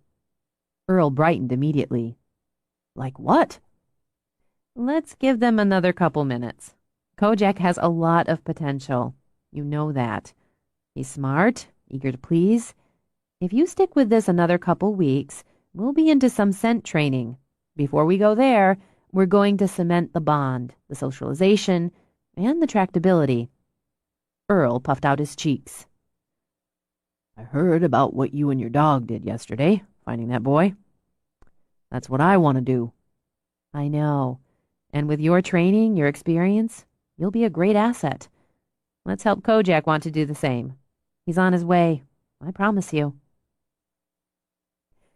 Earl brightened immediately. Like what? Let's give them another couple minutes. Kojak has a lot of potential. You know that. He's smart, eager to please. If you stick with this another couple weeks, we'll be into some scent training. Before we go there, we're going to cement the bond, the socialization, and the tractability. Earl puffed out his cheeks. I heard about what you and your dog did yesterday, finding that boy. That's what I want to do. I know. And with your training, your experience, you'll be a great asset. Let's help Kojak want to do the same. He's on his way. I promise you.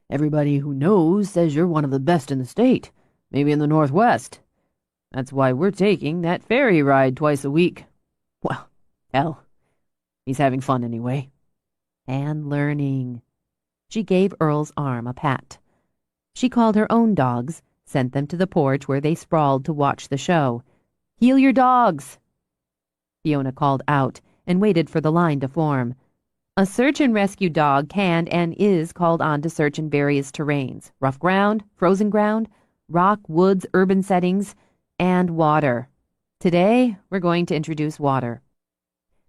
Everybody who knows says you're one of the best in the state, maybe in the Northwest. That's why we're taking that ferry ride twice a week. Well, hell, he's having fun anyway. And learning. She gave Earl's arm a pat. She called her own dogs, sent them to the porch where they sprawled to watch the show. Heel your dogs! Fiona called out and waited for the line to form. A search and rescue dog can and is called on to search in various terrains: rough ground, frozen ground, rock, woods, urban settings, and water. Today, we're going to introduce water.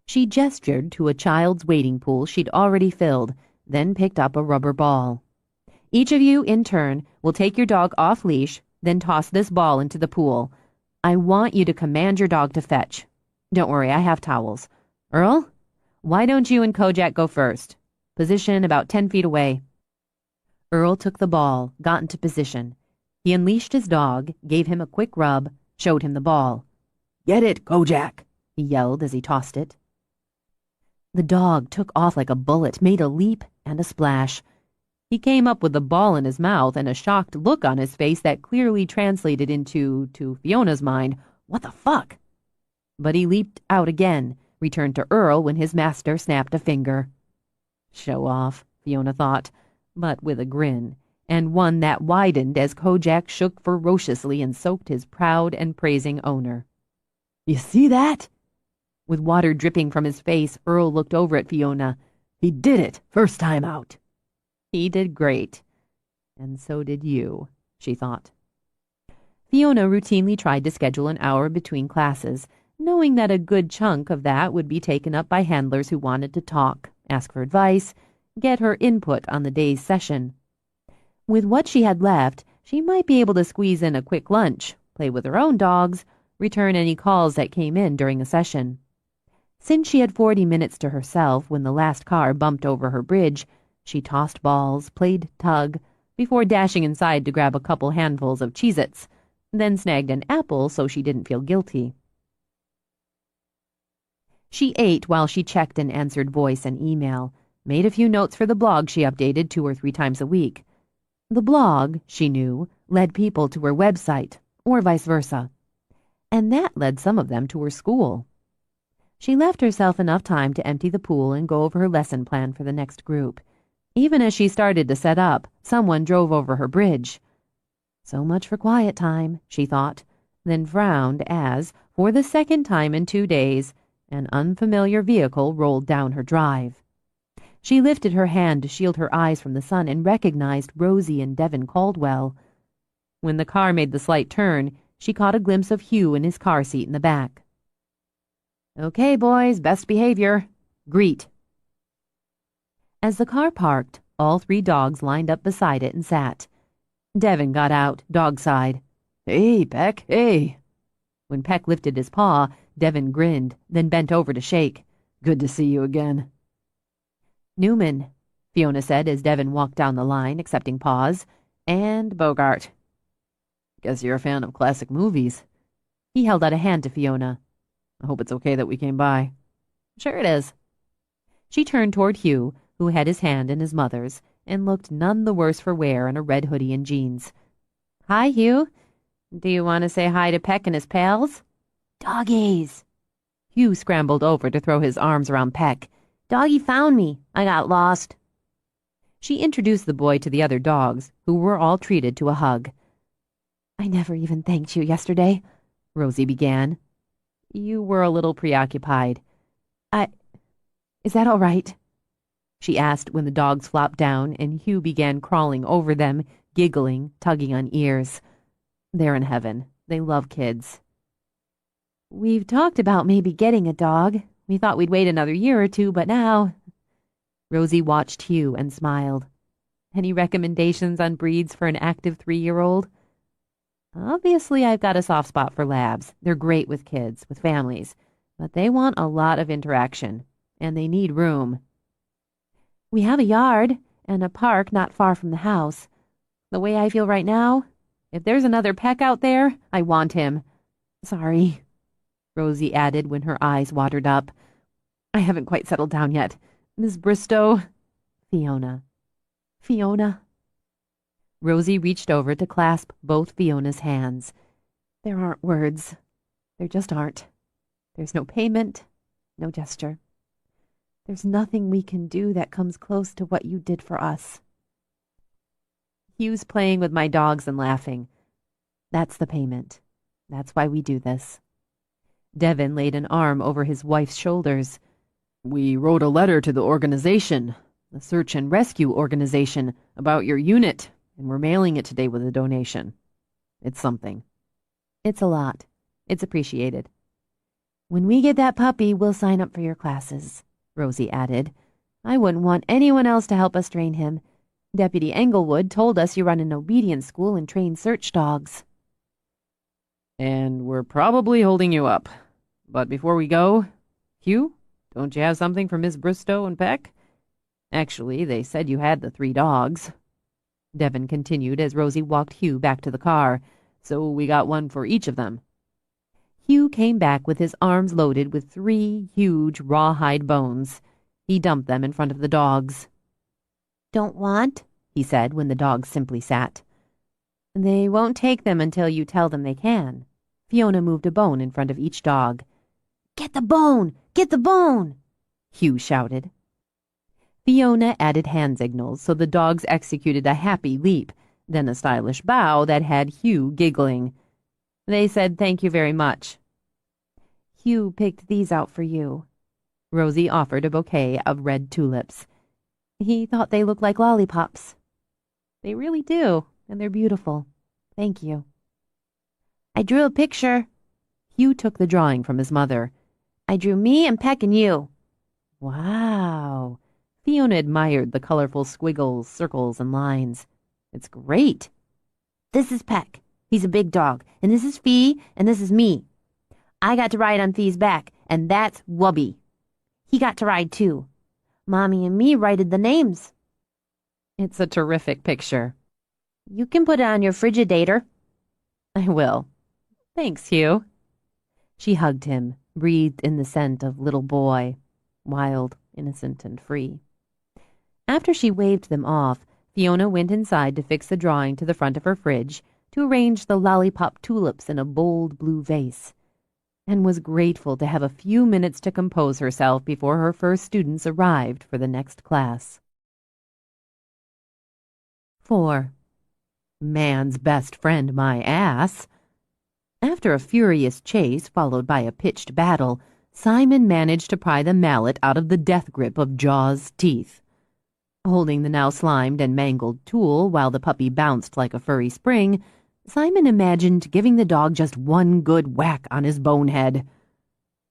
She gestured to a child's wading pool she'd already filled, then picked up a rubber ball. Each of you, in turn, will take your dog off leash, then toss this ball into the pool. I want you to command your dog to fetch. Don't worry, I have towels. Earl, why don't you and Kojak go first? Position about 10 feet away. Earl took the ball, got into position. He unleashed his dog, gave him a quick rub, showed him the ball. Get it, Kojak, he yelled as he tossed it. The dog took off like a bullet, made a leap and a splash. He came up with the ball in his mouth and a shocked look on his face that clearly translated into, to Fiona's mind, what the fuck? But he leaped out again, returned to Earl when his master snapped a finger. Show off, Fiona thought, but with a grin, and one that widened as Kojak shook ferociously and soaked his proud and praising owner. You see that? With water dripping from his face, Earl looked over at Fiona. He did it, first time out. He did great. And so did you, she thought. Fiona routinely tried to schedule an hour between classes, knowing that a good chunk of that would be taken up by handlers who wanted to talk, ask for advice, get her input on the day's session. With what she had left, she might be able to squeeze in a quick lunch, play with her own dogs, return any calls that came in during a session. Since she had 40 minutes to herself when the last car bumped over her bridge, she tossed balls, played tug, before dashing inside to grab a couple handfuls of Cheez-Its, then snagged an apple so she didn't feel guilty. She ate while she checked and answered voice and email, made a few notes for the blog she updated 2 or 3 times a week. The blog, she knew, led people to her website, or vice versa. And that led some of them to her school. She left herself enough time to empty the pool and go over her lesson plan for the next group. Even as she started to set up, someone drove over her bridge. So much for quiet time, she thought, then frowned as, for the second time in 2 days, an unfamiliar vehicle rolled down her drive. She lifted her hand to shield her eyes from the sun and recognized Rosie and Devin Caldwell. When the car made the slight turn, she caught a glimpse of Hugh in his car seat in the back. Okay, boys, best behavior. Greet. As the car parked, all 3 dogs lined up beside it and sat. Devin got out, dog side. Hey, Peck, hey. When Peck lifted his paw, Devin grinned, then bent over to shake. Good to see you again. Newman, Fiona said as Devin walked down the line, accepting paws. And Bogart. Guess you're a fan of classic movies. He held out a hand to Fiona. I hope it's okay that we came by. Sure it is. She turned toward Hugh, who had his hand in his mother's, and looked none the worse for wear in a red hoodie and jeans. Hi, Hugh. Do you want to say hi to Peck and his pals? Doggies! Hugh scrambled over to throw his arms around Peck. Doggy found me. I got lost. She introduced the boy to the other dogs, who were all treated to a hug. I never even thanked you yesterday, Rosie began. You were a little preoccupied. Is that all right? She asked when the dogs flopped down and Hugh began crawling over them, giggling, tugging on ears. They're in heaven. They love kids. We've talked about maybe getting a dog. We thought we'd wait another year or 2, but now... Rosie watched Hugh and smiled. Any recommendations on breeds for an active 3-year-old? Obviously, I've got a soft spot for labs. They're great with kids, with families, but they want a lot of interaction, and they need room. We have a yard and a park not far from the house. The way I feel right now, if there's another Peck out there, I want him. Sorry, Rosie added when her eyes watered up. I haven't quite settled down yet. Miss Bristow. Fiona. Rosie reached over to clasp both Fiona's hands. There aren't words. There just aren't. There's no payment, no gesture. There's nothing we can do that comes close to what you did for us. Hugh's playing with my dogs and laughing. That's the payment. That's why we do this. Devin laid an arm over his wife's shoulders. We wrote a letter to the organization, the search and rescue organization, about your unit, and we're mailing it today with a donation. It's something. It's a lot. It's appreciated. When we get that puppy, we'll sign up for your classes, Rosie added. I wouldn't want anyone else to help us train him. Deputy Englewood told us you run an obedience school and train search dogs. And we're probably holding you up. But before we go, Hugh, don't you have something for Miss Bristow and Peck? Actually, they said you had the 3 dogs. Devin continued as Rosie walked Hugh back to the car, so we got one for each of them. Hugh came back with his arms loaded with 3 huge rawhide bones. He dumped them in front of the dogs. Don't want, he said when the dogs simply sat. They won't take them until you tell them they can. Fiona moved a bone in front of each dog. Get the bone! Get the bone! Hugh shouted. Fiona added hand signals so the dogs executed a happy leap, then a stylish bow that had Hugh giggling. They said thank you very much. Hugh picked these out for you. Rosie offered a bouquet of red tulips. He thought they looked like lollipops. They really do, and they're beautiful. Thank you. I drew a picture. Hugh took the drawing from his mother. I drew me and Peck and you. Wow. Fiona admired the colorful squiggles, circles, and lines. It's great. This is Peck. He's a big dog. And this is Fee, and this is me. I got to ride on Fee's back, and that's Wubby. He got to ride too. Mommy and me writed the names. It's a terrific picture. You can put it on your Frigidator. I will. Thanks, Hugh. She hugged him, breathed in the scent of little boy, wild, innocent, and free. After she waved them off, Fiona went inside to fix the drawing to the front of her fridge, to arrange the lollipop tulips in a bold blue vase, and was grateful to have a few minutes to compose herself before her first students arrived for the next class. 4. Man's best friend, my ass. After a furious chase followed by a pitched battle, Simon managed to pry the mallet out of the death grip of Jaw's teeth. Holding the now slimed and mangled tool while the puppy bounced like a furry spring, Simon imagined giving the dog just one good whack on his bonehead.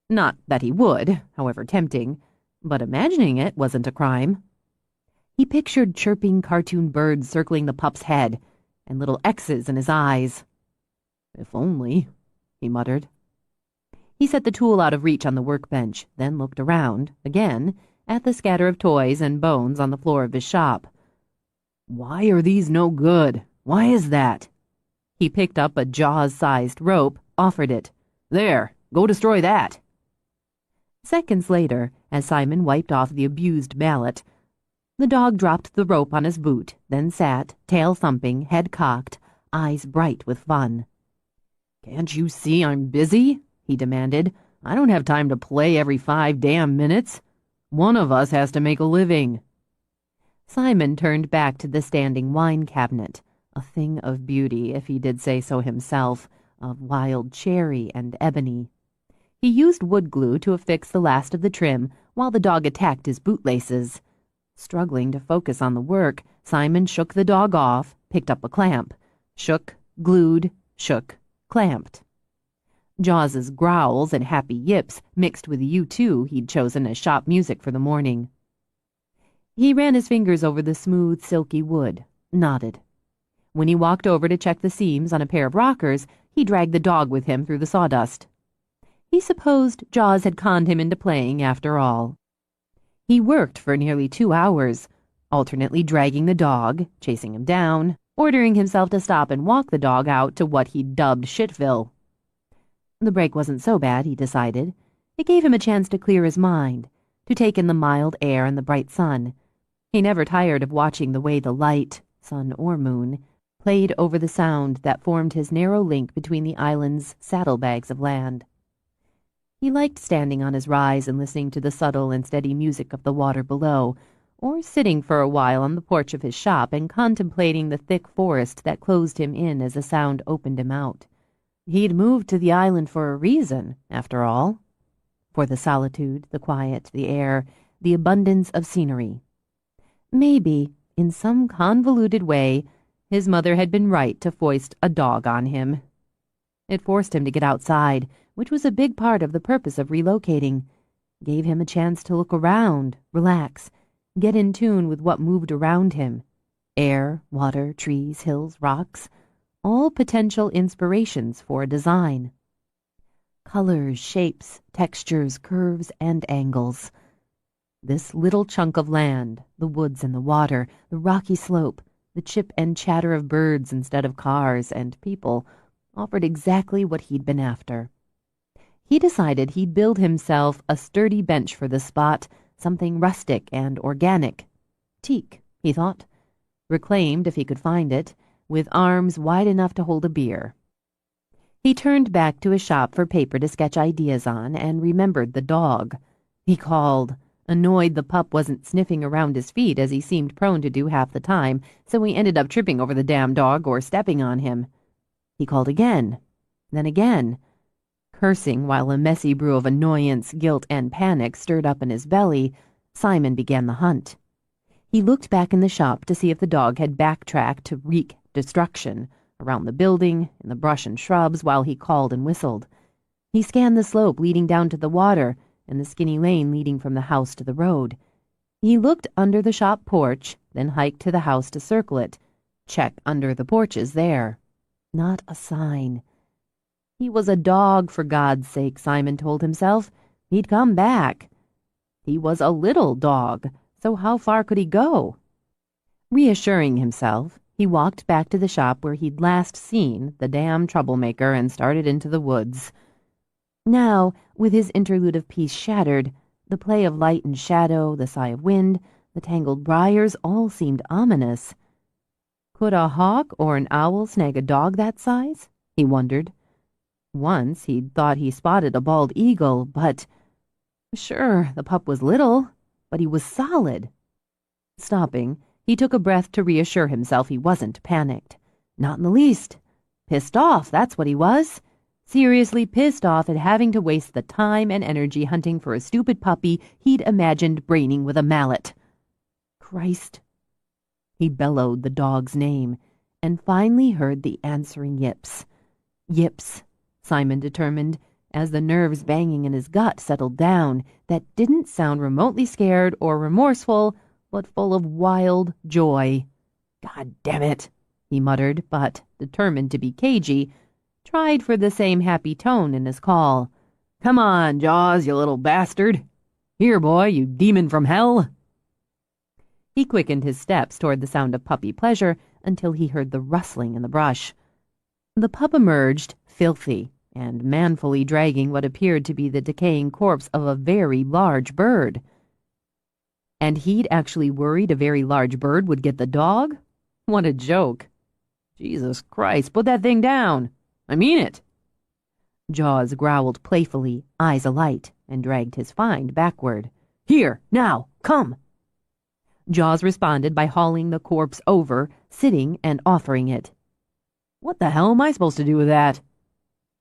Not that he would, however tempting, but imagining it wasn't a crime. He pictured chirping cartoon birds circling the pup's head, and little X's in his eyes. If only, he muttered. He set the tool out of reach on the workbench, then looked around, again, at the scatter of toys and bones on the floor of his shop. Why are these no good? Why is that? He picked up a Jaws-sized rope, offered it. There, go destroy that. Seconds later, as Simon wiped off the abused mallet, the dog dropped the rope on his boot, then sat, tail thumping, head cocked, eyes bright with fun. Can't you see I'm busy? He demanded. I don't have time to play every 5 damn minutes. One of us has to make a living. Simon turned back to the standing wine cabinet, a thing of beauty, if he did say so himself, of wild cherry and ebony. He used wood glue to affix the last of the trim while the dog attacked his bootlaces. Struggling to focus on the work, Simon shook the dog off, picked up a clamp. Shook, glued, shook, clamped. Jaws's growls and happy yips mixed with the U2 he'd chosen as shop music for the morning. He ran his fingers over the smooth, silky wood, nodded. When he walked over to check the seams on a pair of rockers, he dragged the dog with him through the sawdust. He supposed Jaws had conned him into playing after all. He worked for nearly 2 hours, alternately dragging the dog, chasing him down, ordering himself to stop and walk the dog out to what he'd dubbed Shitville. The break wasn't so bad, he decided. It gave him a chance to clear his mind, to take in the mild air and the bright sun. He never tired of watching the way the light, sun or moon, played over the sound that formed his narrow link between the island's saddlebags of land. He liked standing on his rise and listening to the subtle and steady music of the water below, or sitting for a while on the porch of his shop and contemplating the thick forest that closed him in as the sound opened him out. He'd moved to the island for a reason, after all. For the solitude, the quiet, the air, the abundance of scenery. Maybe, in some convoluted way, his mother had been right to foist a dog on him. It forced him to get outside, which was a big part of the purpose of relocating. Gave him a chance to look around, relax, get in tune with what moved around him. Air, water, trees, hills, rocks, all potential inspirations for a design. Colors, shapes, textures, curves, and angles. This little chunk of land, the woods and the water, the rocky slope, the chip and chatter of birds instead of cars and people, offered exactly what he'd been after. He decided he'd build himself a sturdy bench for the spot, something rustic and organic. Teak, he thought. Reclaimed, if he could find it, with arms wide enough to hold a beer. He turned back to his shop for paper to sketch ideas on and remembered the dog. He called, annoyed the pup wasn't sniffing around his feet as he seemed prone to do half the time, so he ended up tripping over the damn dog or stepping on him. He called again, then again. Cursing while a messy brew of annoyance, guilt, and panic stirred up in his belly, Simon began the hunt. He looked back in the shop to see if the dog had backtracked to wreak destruction around the building, in the brush and shrubs, while he called and whistled. He scanned the slope leading down to the water and the skinny lane leading from the house to the road. He looked under the shop porch, then hiked to the house to circle it. Check under the porches there. Not a sign. He was a dog, for God's sake, Simon told himself. He'd come back. He was a little dog, so how far could he go? Reassuring himself, he walked back to the shop where he'd last seen the damn troublemaker and started into the woods. Now, with his interlude of peace shattered, the play of light and shadow, the sigh of wind, the tangled briars all seemed ominous. Could a hawk or an owl snag a dog that size? He wondered. Once he'd thought he spotted a bald eagle, but... Sure, the pup was little, but he was solid. Stopping, he took a breath to reassure himself he wasn't panicked. Not in the least. Pissed off, that's what he was. Seriously pissed off at having to waste the time and energy hunting for a stupid puppy he'd imagined braining with a mallet. Christ. He bellowed the dog's name, and finally heard the answering yips. Yips, Simon determined. as the nerves banging in his gut settled down, that didn't sound remotely scared or remorseful, but full of wild joy. "God damn it," he muttered, but, determined to be cagey, tried for the same happy tone in his call. "Come on, Jaws, you little bastard. Here, boy, you demon from hell." He quickened his steps toward the sound of puppy pleasure until he heard the rustling in the brush. The pup emerged, filthy, and manfully dragging what appeared to be the decaying corpse of a very large bird. And he'd actually worried a very large bird would get the dog? What a joke. "Jesus Christ, put that thing down. I mean it." Jaws growled playfully, eyes alight, and dragged his find backward. "Here, now, come." Jaws responded by hauling the corpse over, sitting and offering it. "What the hell am I supposed to do with that?"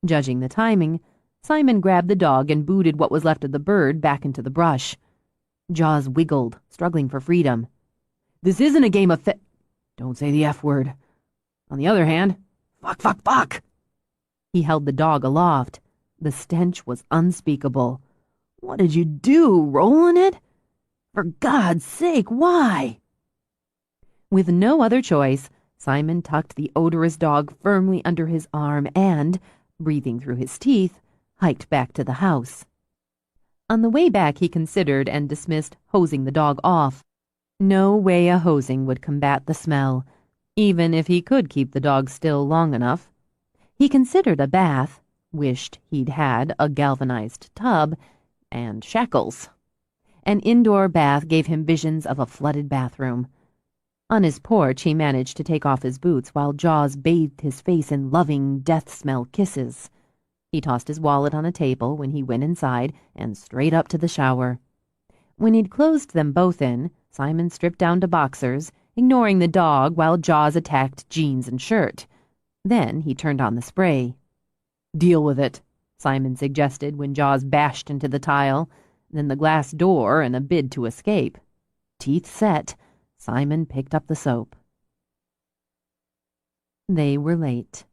Judging the timing, Simon grabbed the dog and booted what was left of the bird back into the brush. Jaws wiggled, struggling for freedom. "This isn't a game of Don't say the F word. On the other hand, fuck. He held the dog aloft. The stench was unspeakable. "What did you do, rolling it? For God's sake, why?" With no other choice, Simon tucked the odorous dog firmly under his arm and, breathing through his teeth, hiked back to the house. On the way back, he considered and dismissed hosing the dog off. No way a hosing would combat the smell, even if he could keep the dog still long enough. He considered a bath, wished he'd had a galvanized tub, and shackles. An indoor bath gave him visions of a flooded bathroom. On his porch, he managed to take off his boots while Jaws bathed his face in loving, death-smell kisses. He tossed his wallet on a table when he went inside and straight up to the shower. When he'd closed them both in, Simon stripped down to boxers, ignoring the dog while Jaws attacked jeans and shirt. Then he turned on the spray. "Deal with it," Simon suggested when Jaws bashed into the tile, then the glass door in a bid to escape. Teeth set, Simon picked up the soap. They were late.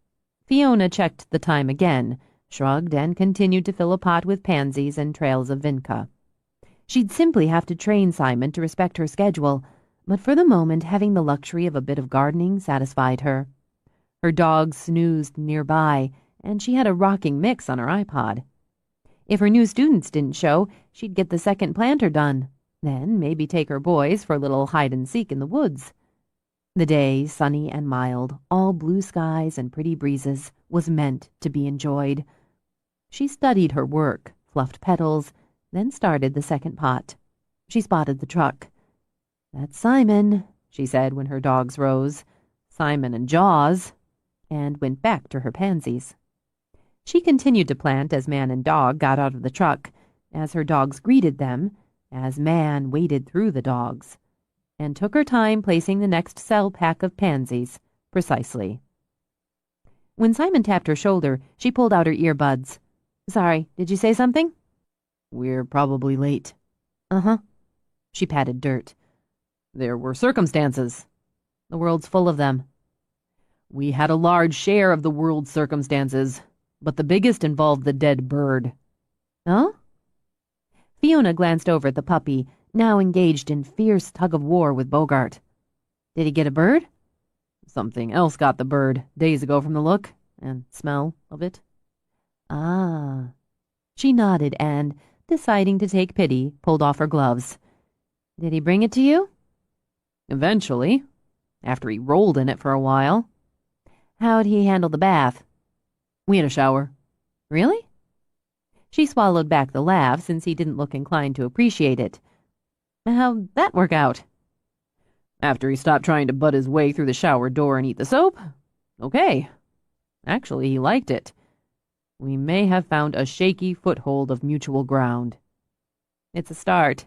Fiona checked the time again, shrugged, and continued to fill a pot with pansies and trails of vinca. She'd simply have to train Simon to respect her schedule, but for the moment having the luxury of a bit of gardening satisfied her. Her dog snoozed nearby, and she had a rocking mix on her iPod. If her new students didn't show, she'd get the second planter done, then maybe take her boys for a little hide-and-seek in the woods. The day, sunny and mild, all blue skies and pretty breezes, was meant to be enjoyed. She studied her work, fluffed petals, then started the second pot. She spotted the truck. "That's Simon," she said when her dogs rose. "Simon and Jaws," and went back to her pansies. She continued to plant as man and dog got out of the truck, as her dogs greeted them, as man waded through the dogs, and took her time placing the next cell pack of pansies, precisely. When Simon tapped her shoulder, she pulled out her earbuds. "Sorry, did you say something?" "We're probably late." "Uh-huh." She patted dirt. "There were circumstances." "The world's full of them." "We had a large share of the world's circumstances, but the biggest involved the dead bird." "Oh?" Fiona glanced over at the puppy, now engaged in fierce tug-of-war with Bogart. "Did he get a bird?" "Something else got the bird, days ago from the look and smell of it." "Ah." She nodded and, deciding to take pity, pulled off her gloves. "Did he bring it to you?" "Eventually, after he rolled in it for a while." "How'd he handle the bath?" "We had a shower." "Really?" She swallowed back the laugh since he didn't look inclined to appreciate it. "How'd that work out?" "After he stopped trying to butt his way through the shower door and eat the soap? Okay. Actually, he liked it. We may have found a shaky foothold of mutual ground." "It's a start.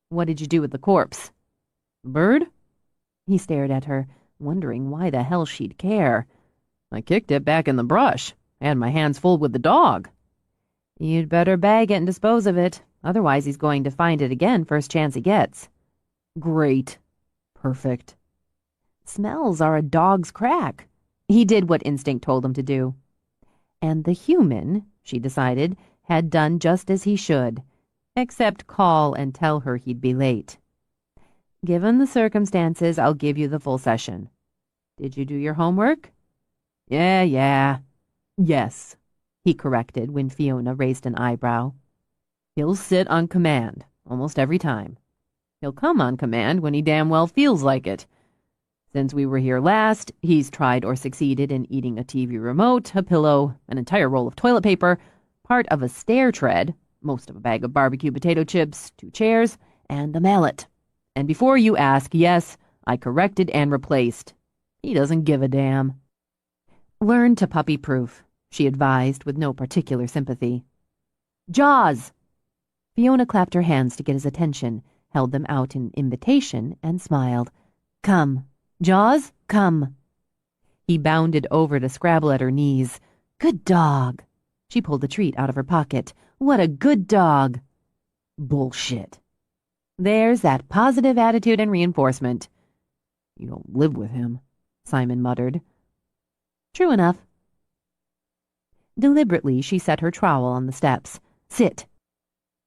What did you do with the corpse?" "The bird?" He stared at her, wondering why the hell she'd care. "I kicked it back in the brush. I had my hands full with the dog." "You'd better bag it and dispose of it. Otherwise, he's going to find it again first chance he gets." "Great. Perfect." Smells are a dog's crack. He did what instinct told him to do. And the human, she decided, had done just as he should, except call and tell her he'd be late. Given the circumstances, I'll give you the full session. Did you do your homework? Yeah. Yes, he corrected when Fiona raised an eyebrow. He'll sit on command, almost every time. He'll come on command when he damn well feels like it. Since we were here last, he's tried or succeeded in eating a TV remote, a pillow, an entire roll of toilet paper, part of a stair tread, most of a bag of barbecue potato chips, 2 chairs, and a mallet. And before you ask, yes, I corrected and replaced. He doesn't give a damn. Learn to puppy-proof, she advised with no particular sympathy. Jaws! Fiona clapped her hands to get his attention, held them out in invitation, and smiled. Come. Jaws, come. He bounded over to scrabble at her knees. Good dog. She pulled the treat out of her pocket. What a good dog. Bullshit. There's that positive attitude and reinforcement. You don't live with him, Simon muttered. True enough. Deliberately, she set her trowel on the steps. Sit.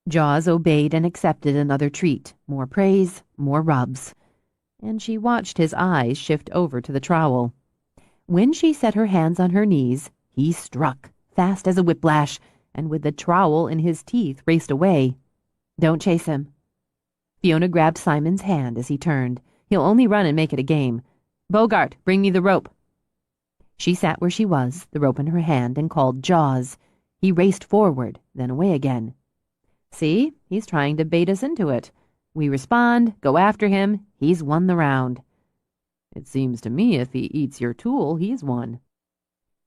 Jaws obeyed and accepted another treat. More praise, more rubs. And she watched his eyes shift over to the trowel. When she set her hands on her knees, he struck, fast as a whiplash, and with the trowel in his teeth raced away. Don't chase him. Fiona grabbed Simon's hand as he turned. He'll only run and make it a game. Bogart, bring me the rope. She sat where she was, the rope in her hand, and called Jaws. He raced forward, then away again. See, he's trying to bait us into it. We respond, go after him, he's won the round. It seems to me if he eats your tool, he's won.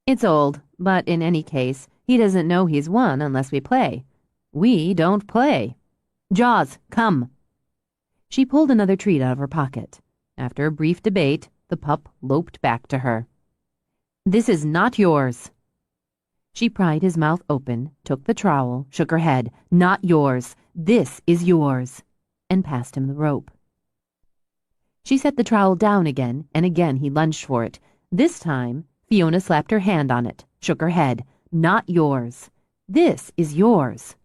It's old, but in any case, he doesn't know he's won unless we play. We don't play. Jaws, come. She pulled another treat out of her pocket. After a brief debate, the pup loped back to her. This is not yours. She pried his mouth open, took the trowel, shook her head. Not yours. This is yours. And passed him the rope. She set the trowel down again, and again he lunged for it. This time, Fiona slapped her hand on it, shook her head. Not yours. This is yours.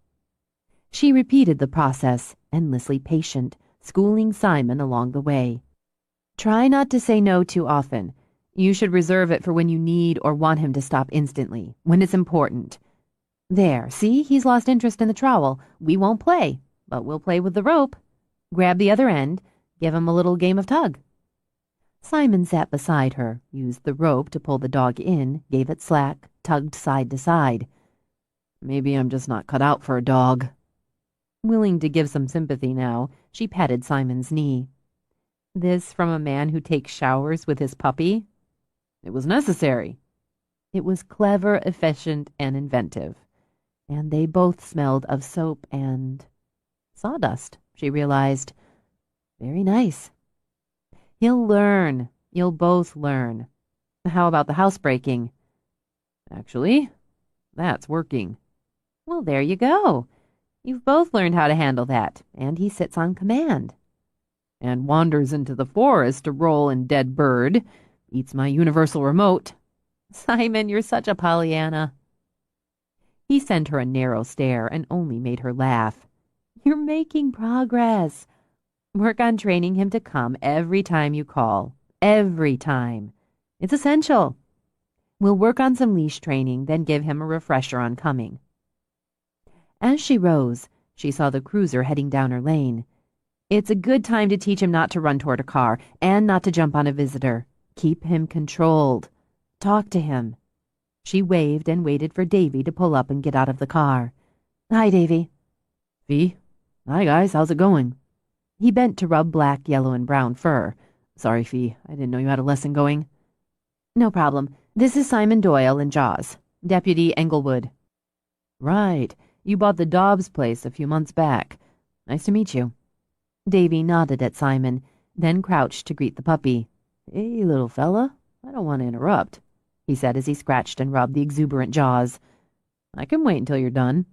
She repeated the process, endlessly patient, schooling Simon along the way. Try not to say no too often. You should reserve it for when you need or want him to stop instantly, when it's important. There, see, he's lost interest in the trowel. We won't play, but we'll play with the rope. Grab the other end, give him a little game of tug. Simon sat beside her, used the rope to pull the dog in, gave it slack, tugged side to side. Maybe I'm just not cut out for a dog. Willing to give some sympathy now, she patted Simon's knee. This from a man who takes showers with his puppy? It was necessary. It was clever, efficient, and inventive. And they both smelled of soap and sawdust, she realized. Very nice. He'll learn. You'll both learn. How about the housebreaking? Actually, that's working. Well, there you go. You've both learned how to handle that, and he sits on command. And wanders into the forest to roll in dead bird, eats my universal remote. Simon, you're such a Pollyanna. He sent her a narrow stare and only made her laugh. You're making progress. Work on training him to come every time you call. Every time. It's essential. We'll work on some leash training, then give him a refresher on coming. As she rose, she saw the cruiser heading down her lane. It's a good time to teach him not to run toward a car and not to jump on a visitor. Keep him controlled. Talk to him. She waved and waited for Davy to pull up and get out of the car. Hi, Davy. Fee. Hi, guys. How's it going? He bent to rub black, yellow, and brown fur. Sorry, Fee. I didn't know you had a lesson going. No problem. This is Simon Doyle and Jaws, Deputy Englewood. Right. You bought the Dobbs place a few months back. Nice to meet you. Davy nodded at Simon, then crouched to greet the puppy. Hey, little fella. I don't want to interrupt, he said as he scratched and rubbed the exuberant jaws. I can wait until you're done.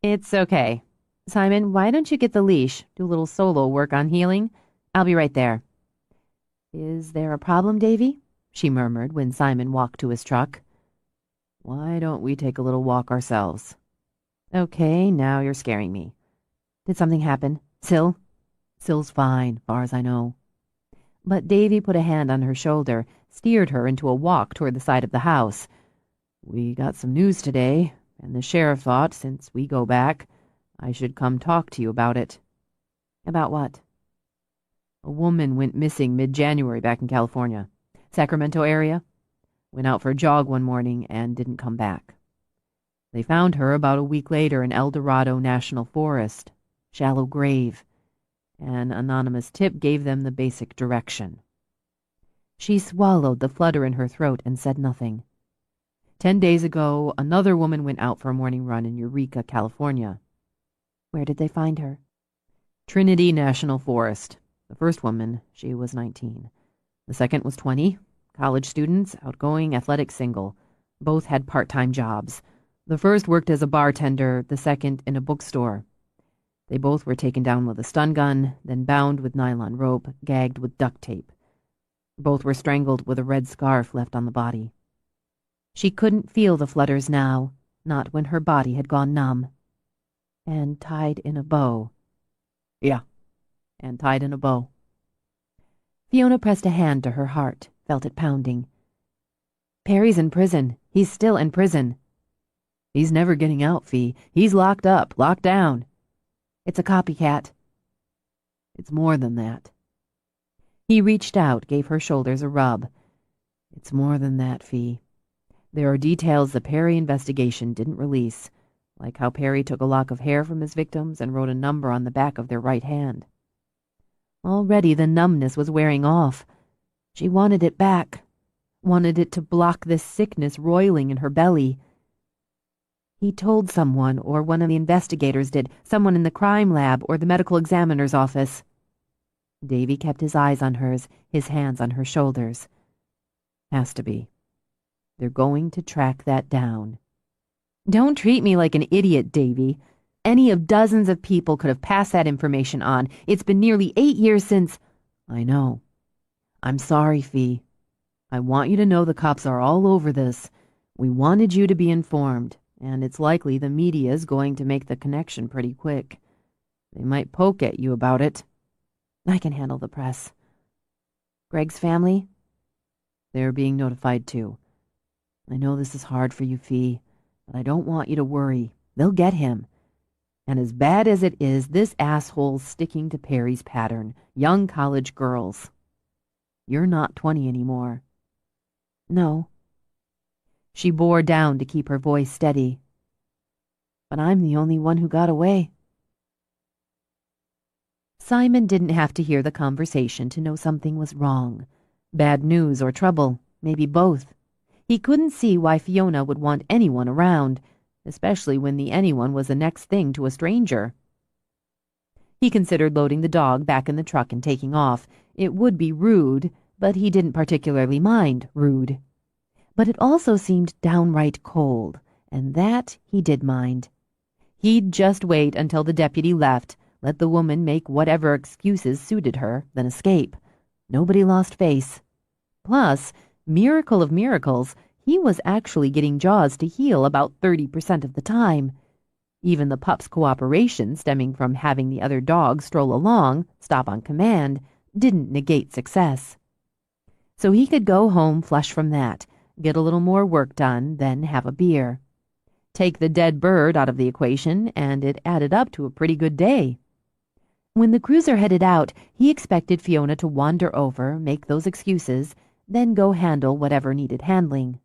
It's okay. Simon, why don't you get the leash, do a little solo work on healing? I'll be right there. Is there a problem, Davy? She murmured when Simon walked to his truck. Why don't we take a little walk ourselves? Okay, now you're scaring me. Did something happen? Syl? Syl's fine, far as I know. But Davy put a hand on her shoulder, steered her into a walk toward the side of the house. We got some news today, and the sheriff thought, since we go back, I should come talk to you about it. About what? A woman went missing mid-January back in California. Sacramento area. Went out for a jog one morning and didn't come back. They found her about a week later in El Dorado National Forest. Shallow grave. An anonymous tip gave them the basic direction. She swallowed the flutter in her throat and said nothing. 10 days ago, another woman went out for a morning run in Eureka, California. Where did they find her? Trinity National Forest. The first woman, she was 19. The second was 20. College students, outgoing, athletic, single. Both had part-time jobs. The first worked as a bartender, the second in a bookstore. They both were taken down with a stun gun, then bound with nylon rope, gagged with duct tape. Both were strangled with a red scarf left on the body. She couldn't feel the flutters now, not when her body had gone numb. And tied in a bow. Yeah, and tied in a bow. Fiona pressed a hand to her heart, felt it pounding. Perry's in prison. He's still in prison. He's never getting out, Fee. He's locked up, locked down. It's a copycat. It's more than that. He reached out, gave her shoulders a rub. It's more than that, Fee. There are details the Perry investigation didn't release, like how Perry took a lock of hair from his victims and wrote a number on the back of their right hand. Already the numbness was wearing off. She wanted it back, wanted it to block this sickness roiling in her belly. He told someone, or one of the investigators did, someone in the crime lab or the medical examiner's office. Davy kept his eyes on hers, his hands on her shoulders. Has to be. They're going to track that down. Don't treat me like an idiot, Davy. Any of dozens of people could have passed that information on. It's been nearly 8 years since... I know. I'm sorry, Fee. I want you to know the cops are all over this. We wanted you to be informed, and it's likely the media's going to make the connection pretty quick. They might poke at you about it. I can handle the press. Greg's family? They're being notified, too. I know this is hard for you, Fee, but I don't want you to worry. They'll get him. And as bad as it is, this asshole's sticking to Perry's pattern. Young college girls. You're not 20 anymore. No. She bore down to keep her voice steady. But I'm the only one who got away. Simon didn't have to hear the conversation to know something was wrong. Bad news or trouble, maybe both. He couldn't see why Fiona would want anyone around, especially when the anyone was the next thing to a stranger. He considered loading the dog back in the truck and taking off. It would be rude, but he didn't particularly mind rude. But it also seemed downright cold, and that he did mind. He'd just wait until the deputy left, let the woman make whatever excuses suited her, then escape. Nobody lost face. Plus, miracle of miracles, he was actually getting Jaws to heal about 30% of the time. Even the pup's cooperation, stemming from having the other dog stroll along, stop on command, didn't negate success. So he could go home flush from that, get a little more work done, then have a beer. Take the dead bird out of the equation, and it added up to a pretty good day. When the cruiser headed out, he expected Fiona to wander over, make those excuses, then go handle whatever needed handling.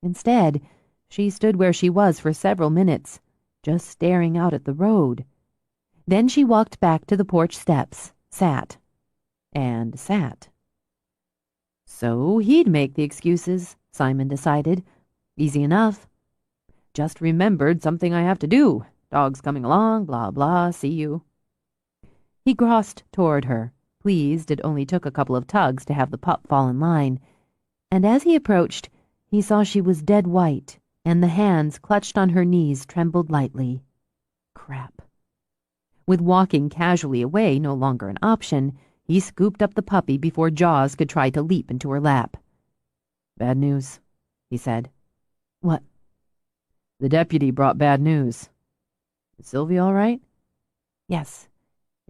Instead, she stood where she was for several minutes, just staring out at the road. Then she walked back to the porch steps, sat, and sat. So he'd make the excuses, Simon decided. Easy enough. Just remembered something I have to do. Dog's coming along, blah, blah, see you. He crossed toward her, pleased it only took a couple of tugs to have the pup fall in line, and as he approached, he saw she was dead white, and the hands clutched on her knees trembled lightly. Crap. With walking casually away no longer an option, he scooped up the puppy before Jaws could try to leap into her lap. Bad news, he said. What? The deputy brought bad news. Is Sylvia all right? Yes,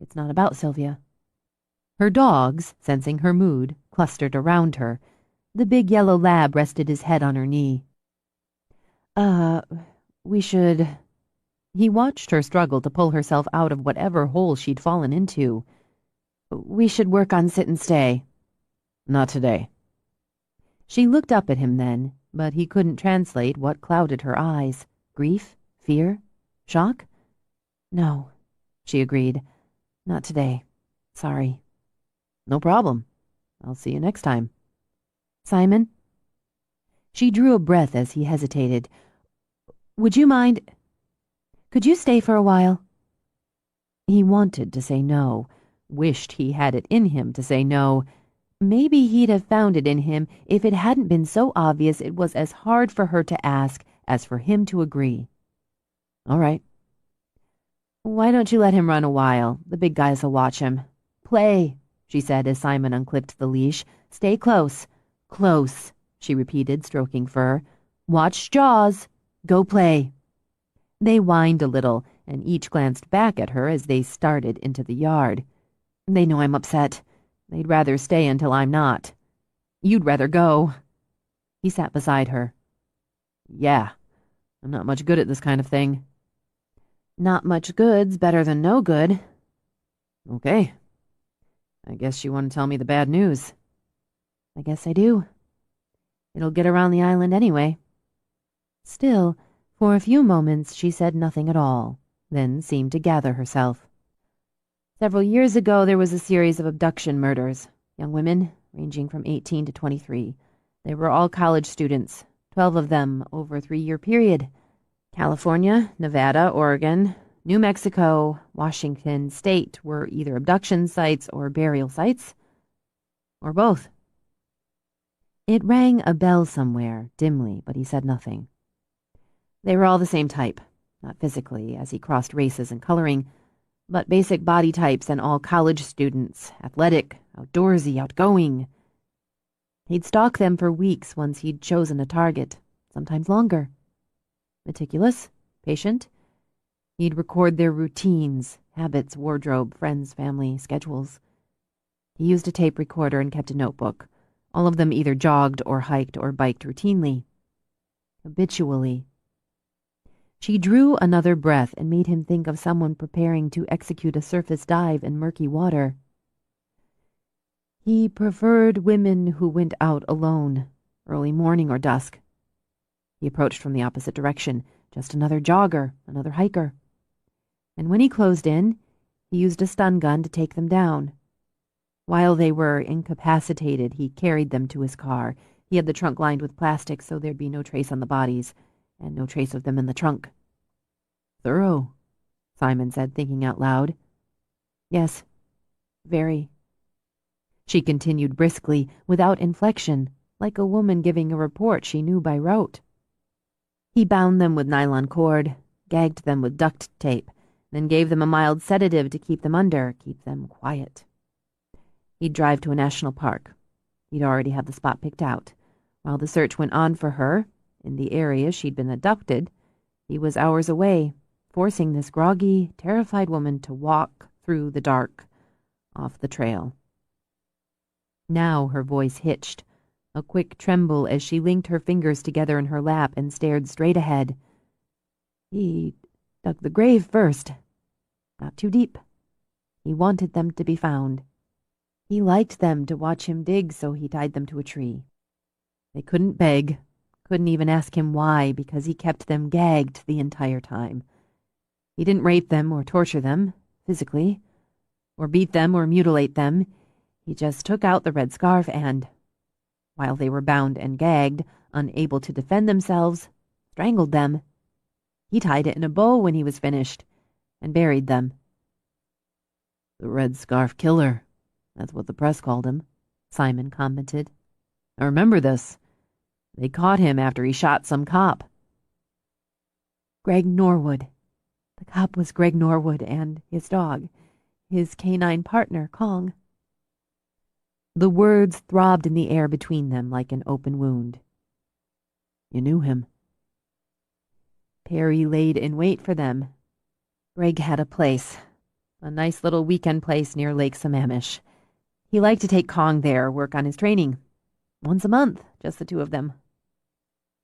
it's not about Sylvia. Her dogs, sensing her mood, clustered around her. The big yellow lab rested his head on her knee. Uh, we should... He watched her struggle to pull herself out of whatever hole she'd fallen into. We should work on sit and stay. Not today. She looked up at him then, but he couldn't translate what clouded her eyes. Grief? Fear? Shock? No, she agreed. Not today. Sorry. No problem. I'll see you next time. Simon? She drew a breath as he hesitated. Would you mind... Could you stay for a while? He wanted to say no, wished he had it in him to say no. Maybe he'd have found it in him if it hadn't been so obvious it was as hard for her to ask as for him to agree. All right. Why don't you let him run a while? The big guys will watch him. Play, she said as Simon unclipped the leash. Stay close. Close, she repeated, stroking fur. Watch Jaws. Go play. They whined a little, and each glanced back at her as they started into the yard. They know I'm upset. They'd rather stay until I'm not. You'd rather go. He sat beside her. Yeah, I'm not much good at this kind of thing. Not much good's better than no good. Okay. I guess you want to tell me the bad news. I guess I do. It'll get around the island anyway. Still, for a few moments she said nothing at all, then seemed to gather herself. Several years ago there was a series of abduction murders. Young women, ranging from 18 to 23. They were all college students, 12 of them over a 3-year period. California, Nevada, Oregon, New Mexico, Washington State were either abduction sites or burial sites, or both. It rang a bell somewhere, dimly, but he said nothing. They were all the same type, not physically, as he crossed races and coloring, but basic body types and all college students, athletic, outdoorsy, outgoing. He'd stalk them for weeks once he'd chosen a target, sometimes longer. Meticulous, patient. He'd record their routines, habits, wardrobe, friends, family, schedules. He used a tape recorder and kept a notebook. All of them either jogged or hiked or biked routinely. Habitually. She drew another breath and made him think of someone preparing to execute a surface dive in murky water. He preferred women who went out alone, early morning or dusk. He approached from the opposite direction, just another jogger, another hiker. And when he closed in, he used a stun gun to take them down. While they were incapacitated, he carried them to his car. He had the trunk lined with plastic so there'd be no trace on the bodies, and no trace of them in the trunk. Thorough, Simon said, thinking out loud. Yes, very. She continued briskly, without inflection, like a woman giving a report she knew by rote. He bound them with nylon cord, gagged them with duct tape, then gave them a mild sedative to keep them under, keep them quiet. He'd drive to a national park. He'd already have the spot picked out. While the search went on for her, in the area she'd been abducted, he was hours away, forcing this groggy, terrified woman to walk through the dark, off the trail. Now her voice hitched, a quick tremble as she linked her fingers together in her lap and stared straight ahead. He dug the grave first. Not too deep. He wanted them to be found. He liked them to watch him dig, so he tied them to a tree. They couldn't beg, couldn't even ask him why, because he kept them gagged the entire time. He didn't rape them or torture them, physically, or beat them or mutilate them. He just took out the red scarf and, while they were bound and gagged, unable to defend themselves, strangled them. He tied it in a bow when he was finished, and buried them. The Red Scarf Killer, that's what the press called him, Simon commented. I remember this. They caught him after he shot some cop. Greg Norwood. The cop was Greg Norwood and his dog, his canine partner, Kong. The words throbbed in the air between them like an open wound. You knew him. Perry laid in wait for them. Greg had a nice little weekend place near Lake Sammamish. He liked to take Kong there, work on his training. Once a month, just the two of them.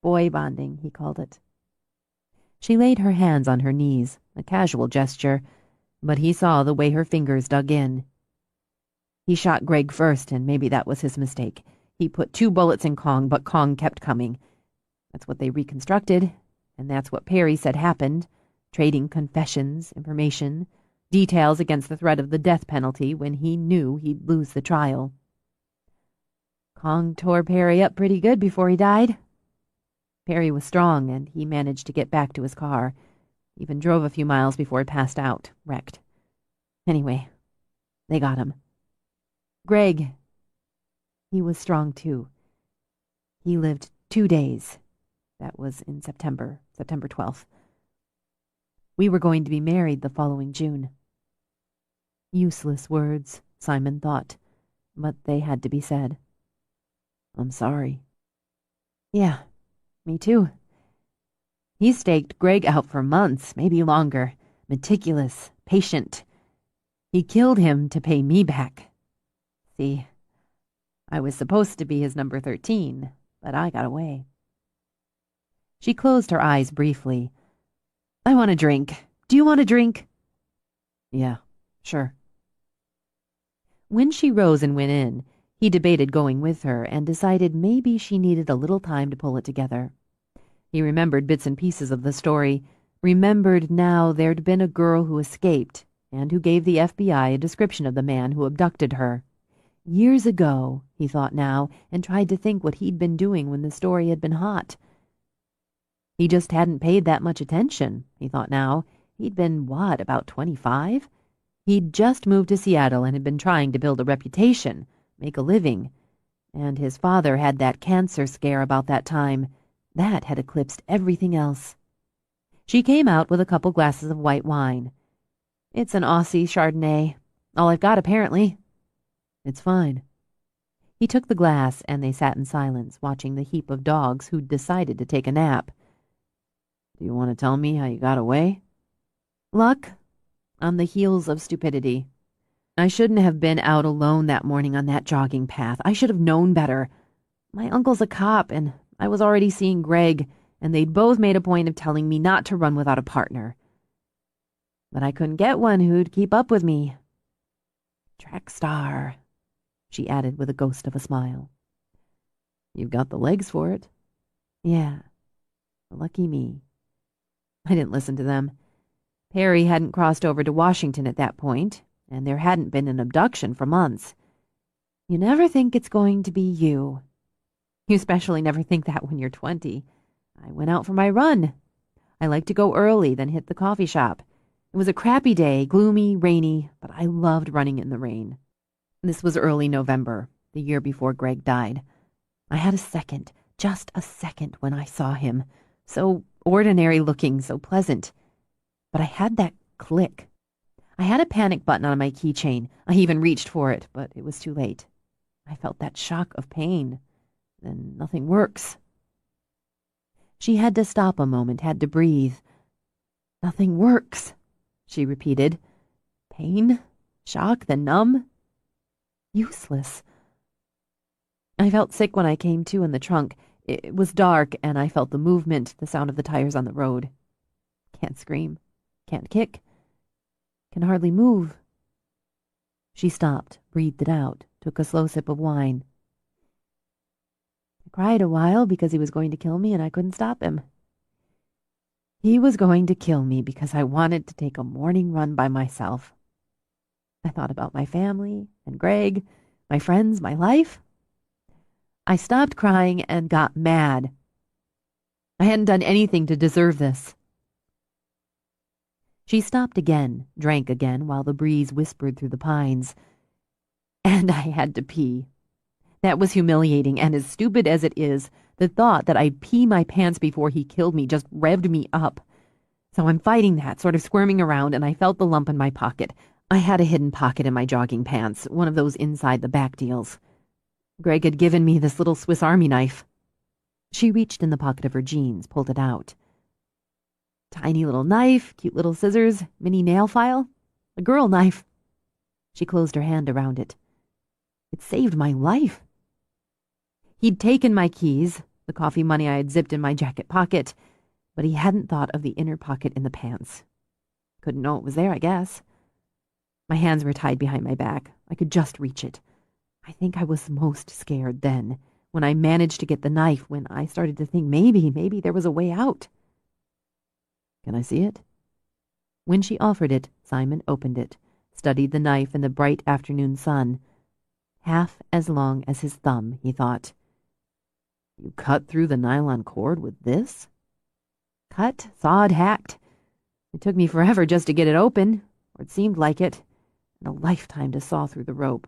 Boy bonding, he called it. She laid her hands on her knees, a casual gesture, but he saw the way her fingers dug in. He shot Greg first, and maybe that was his mistake. He put 2 bullets in Kong, but Kong kept coming. That's what they reconstructed, and that's what Perry said happened, trading confessions, information, details against the threat of the death penalty when he knew he'd lose the trial. Kong tore Perry up pretty good before he died. Perry was strong, and he managed to get back to his car. Even drove a few miles before he passed out, wrecked. Anyway, they got him. Greg, he was strong too. He lived 2 days. That was in September 12th. We were going to be married the following June. Useless words, Simon thought, but they had to be said. I'm sorry. Yeah, me too. He staked Greg out for months, maybe longer. Meticulous, patient. He killed him to pay me back. See, I was supposed to be his number 13, but I got away. She closed her eyes briefly. I want a drink. Do you want a drink? Yeah, sure. When she rose and went in, he debated going with her and decided maybe she needed a little time to pull it together. He remembered bits and pieces of the story, remembered now there'd been a girl who escaped and who gave the FBI a description of the man who abducted her. Years ago, he thought now, and tried to think what he'd been doing when the story had been hot. He just hadn't paid that much attention, he thought now. He'd been, about 25? He'd just moved to Seattle and had been trying to build a reputation, make a living. And his father had that cancer scare about that time. That had eclipsed everything else. She came out with a couple glasses of white wine. It's an Aussie Chardonnay. All I've got, apparently. It's fine. He took the glass, and they sat in silence, watching the heap of dogs who'd decided to take a nap. Do you want to tell me how you got away? Luck. On the heels of stupidity. I shouldn't have been out alone that morning on that jogging path. I should have known better. My uncle's a cop, and I was already seeing Greg, and they'd both made a point of telling me not to run without a partner. But I couldn't get one who'd keep up with me. Track star, she added with a ghost of a smile. You've got the legs for it. Yeah. Lucky me. I didn't listen to them. Perry hadn't crossed over to Washington at that point, and there hadn't been an abduction for months. You never think it's going to be you. You especially never think that when you're 20. I went out for my run. I like to go early, then hit the coffee shop. It was a crappy day, gloomy, rainy, but I loved running in the rain. This was early November, the year before Greg died. I had a second, just a second, when I saw him. So ordinary looking, so pleasant. But I had that click. I had a panic button on my keychain. I even reached for it, but it was too late. I felt that shock of pain. Then nothing works. She had to stop a moment, had to breathe. Nothing works, she repeated. Pain? Shock? Then numb? Useless. I felt sick when I came to in the trunk. It was dark, and I felt the movement, the sound of the tires on the road. Can't scream. Can't kick. Can hardly move. She stopped, breathed it out, took a slow sip of wine. I cried a while because he was going to kill me and I couldn't stop him. He was going to kill me because I wanted to take a morning run by myself. I thought about my family and Greg, my friends, my life. I stopped crying and got mad. I hadn't done anything to deserve this. She stopped again, drank again, while the breeze whispered through the pines. And I had to pee. That was humiliating, and as stupid as it is, the thought that I'd pee my pants before he killed me just revved me up. So I'm fighting that, sort of squirming around, and I felt the lump in my pocket. I had a hidden pocket in my jogging pants, one of those inside the back deals. Greg had given me this little Swiss Army knife. She reached in the pocket of her jeans, pulled it out. Tiny little knife, cute little scissors, mini nail file. A girl knife. She closed her hand around it. It saved my life. He'd taken my keys, the coffee money I had zipped in my jacket pocket, but he hadn't thought of the inner pocket in the pants. Couldn't know it was there, I guess. My hands were tied behind my back. I could just reach it. I think I was most scared then, when I managed to get the knife, when I started to think maybe there was a way out. Can I see it? When she offered it, Simon opened it, studied the knife in the bright afternoon sun. Half as long as his thumb, he thought. You cut through the nylon cord with this? Cut, sawed, hacked. It took me forever just to get it open, or it seemed like it, and a lifetime to saw through the rope.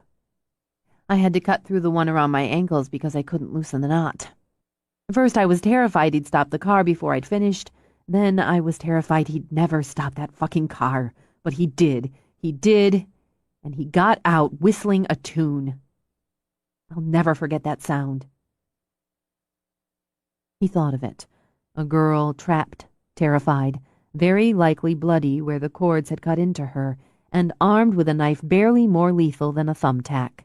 I had to cut through the one around my ankles because I couldn't loosen the knot. First, I was terrified he'd stop the car before I'd finished. Then I was terrified he'd never stop that fucking car. But he did. He did. And he got out whistling a tune. I'll never forget that sound. He thought of it. A girl trapped, terrified, very likely bloody where the cords had cut into her, and armed with a knife barely more lethal than a thumbtack.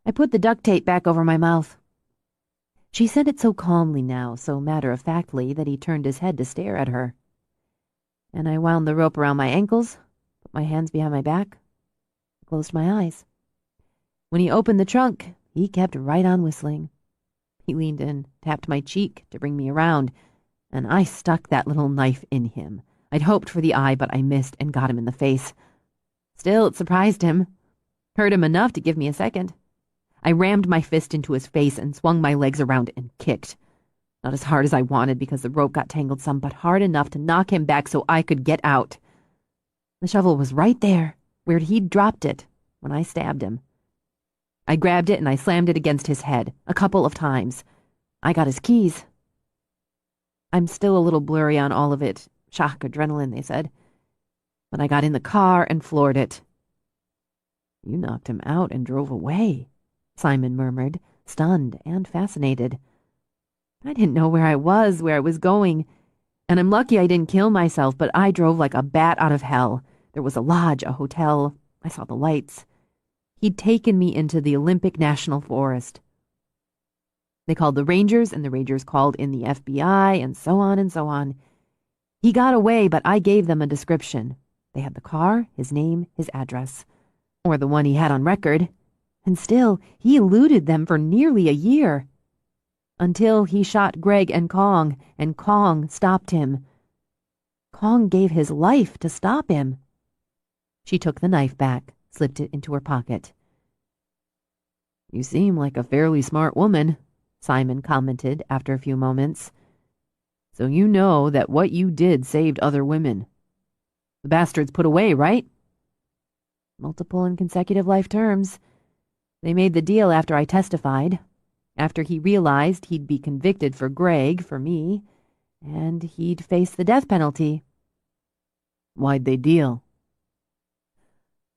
I put the duct tape back over my mouth. She said it so calmly now, so matter-of-factly, that he turned his head to stare at her. And I wound the rope around my ankles, put my hands behind my back, closed my eyes. When he opened the trunk, he kept right on whistling. He leaned in, tapped my cheek to bring me around, and I stuck that little knife in him. I'd hoped for the eye, but I missed and got him in the face. Still, it surprised him. Hurt him enough to give me a second. I rammed my fist into his face and swung my legs around and kicked. Not as hard as I wanted because the rope got tangled some, but hard enough to knock him back so I could get out. The shovel was right there, where he'd dropped it when I stabbed him. I grabbed it and I slammed it against his head a couple of times. I got his keys. I'm still a little blurry on all of it. Shock, adrenaline, they said. But I got in the car and floored it. You knocked him out and drove away, Simon murmured, stunned and fascinated. I didn't know where I was going, and I'm lucky I didn't kill myself, but I drove like a bat out of hell. There was a lodge, a hotel. I saw the lights. He'd taken me into the Olympic National Forest. They called the Rangers, and the Rangers called in the FBI, and so on and so on. He got away, but I gave them a description. They had the car, his name, his address, or the one he had on record. And still, he eluded them for nearly a year. Until he shot Greg and Kong stopped him. Kong gave his life to stop him. She took the knife back, slipped it into her pocket. You seem like a fairly smart woman, Simon commented after a few moments. So you know that what you did saved other women. The bastard's put away, right? Multiple and consecutive life terms. They made the deal after I testified, after he realized he'd be convicted for Greg, for me, and he'd face the death penalty. Why'd they deal?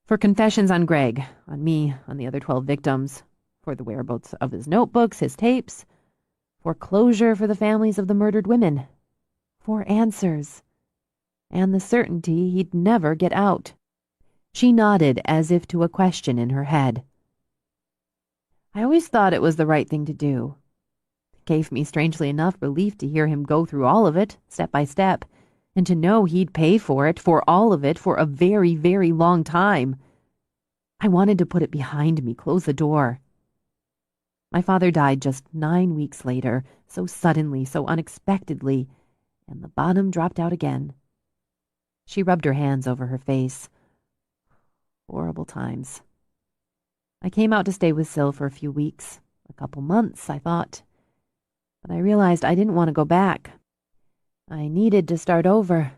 For confessions on Greg, on me, on the other 12 victims, for the whereabouts of his notebooks, his tapes, for closure for the families of the murdered women, for answers, and the certainty he'd never get out. She nodded as if to a question in her head. I always thought it was the right thing to do. It gave me, strangely enough, relief to hear him go through all of it, step by step, and to know he'd pay for it, for all of it, for a very, very long time. I wanted to put it behind me, close the door. My father died just 9 weeks later, so suddenly, so unexpectedly, and the bottom dropped out again. She rubbed her hands over her face. Horrible times. I came out to stay with Syl for a few weeks, a couple months, I thought. But I realized I didn't want to go back. I needed to start over,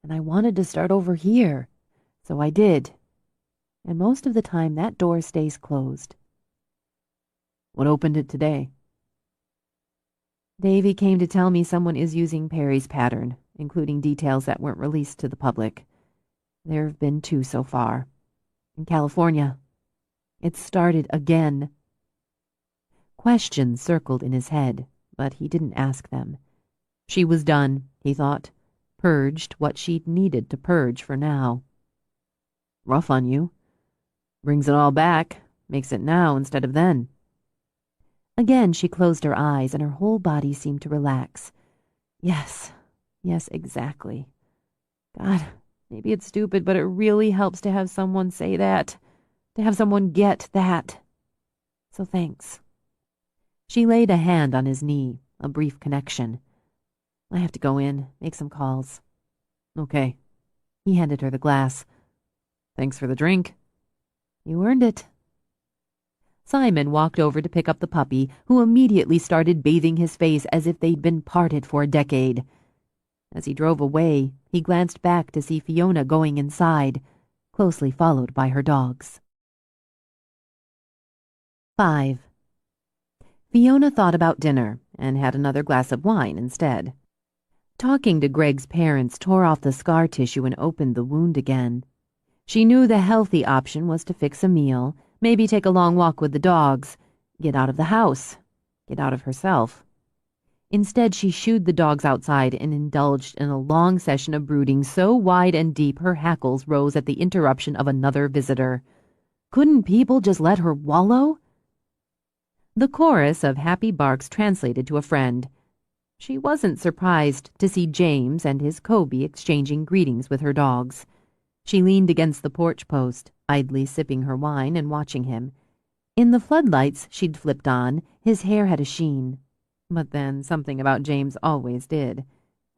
and I wanted to start over here. So I did. And most of the time that door stays closed. What opened it today? Davy came to tell me someone is using Perry's pattern, including details that weren't released to the public. There have been 2 so far. In California. It started again. Questions circled in his head, but he didn't ask them. She was done, he thought. purged what she'd needed to purge for now. Rough on you. Brings it all back, makes it now instead of then. Again she closed her eyes and her whole body seemed to relax. Yes, exactly. God, maybe it's stupid, but it really helps to have someone say that, to have someone get that. So thanks. She laid a hand on his knee, a brief connection. I have to go in, make some calls. Okay. He handed her the glass. Thanks for the drink. You earned it. Simon walked over to pick up the puppy, who immediately started bathing his face as if they'd been parted for a decade. As he drove away, he glanced back to see Fiona going inside, closely followed by her dogs. 5. Fiona thought about dinner and had another glass of wine instead. Talking to Greg's parents tore off the scar tissue and opened the wound again. She knew the healthy option was to fix a meal, maybe take a long walk with the dogs, get out of the house, get out of herself. Instead, she shooed the dogs outside and indulged in a long session of brooding so wide and deep her hackles rose at the interruption of another visitor. Couldn't people just let her wallow? The chorus of happy barks translated to a friend. She wasn't surprised to see James and his Kobe exchanging greetings with her dogs. She leaned against the porch post, idly sipping her wine and watching him. In the floodlights she'd flipped on, his hair had a sheen. But then something about James always did.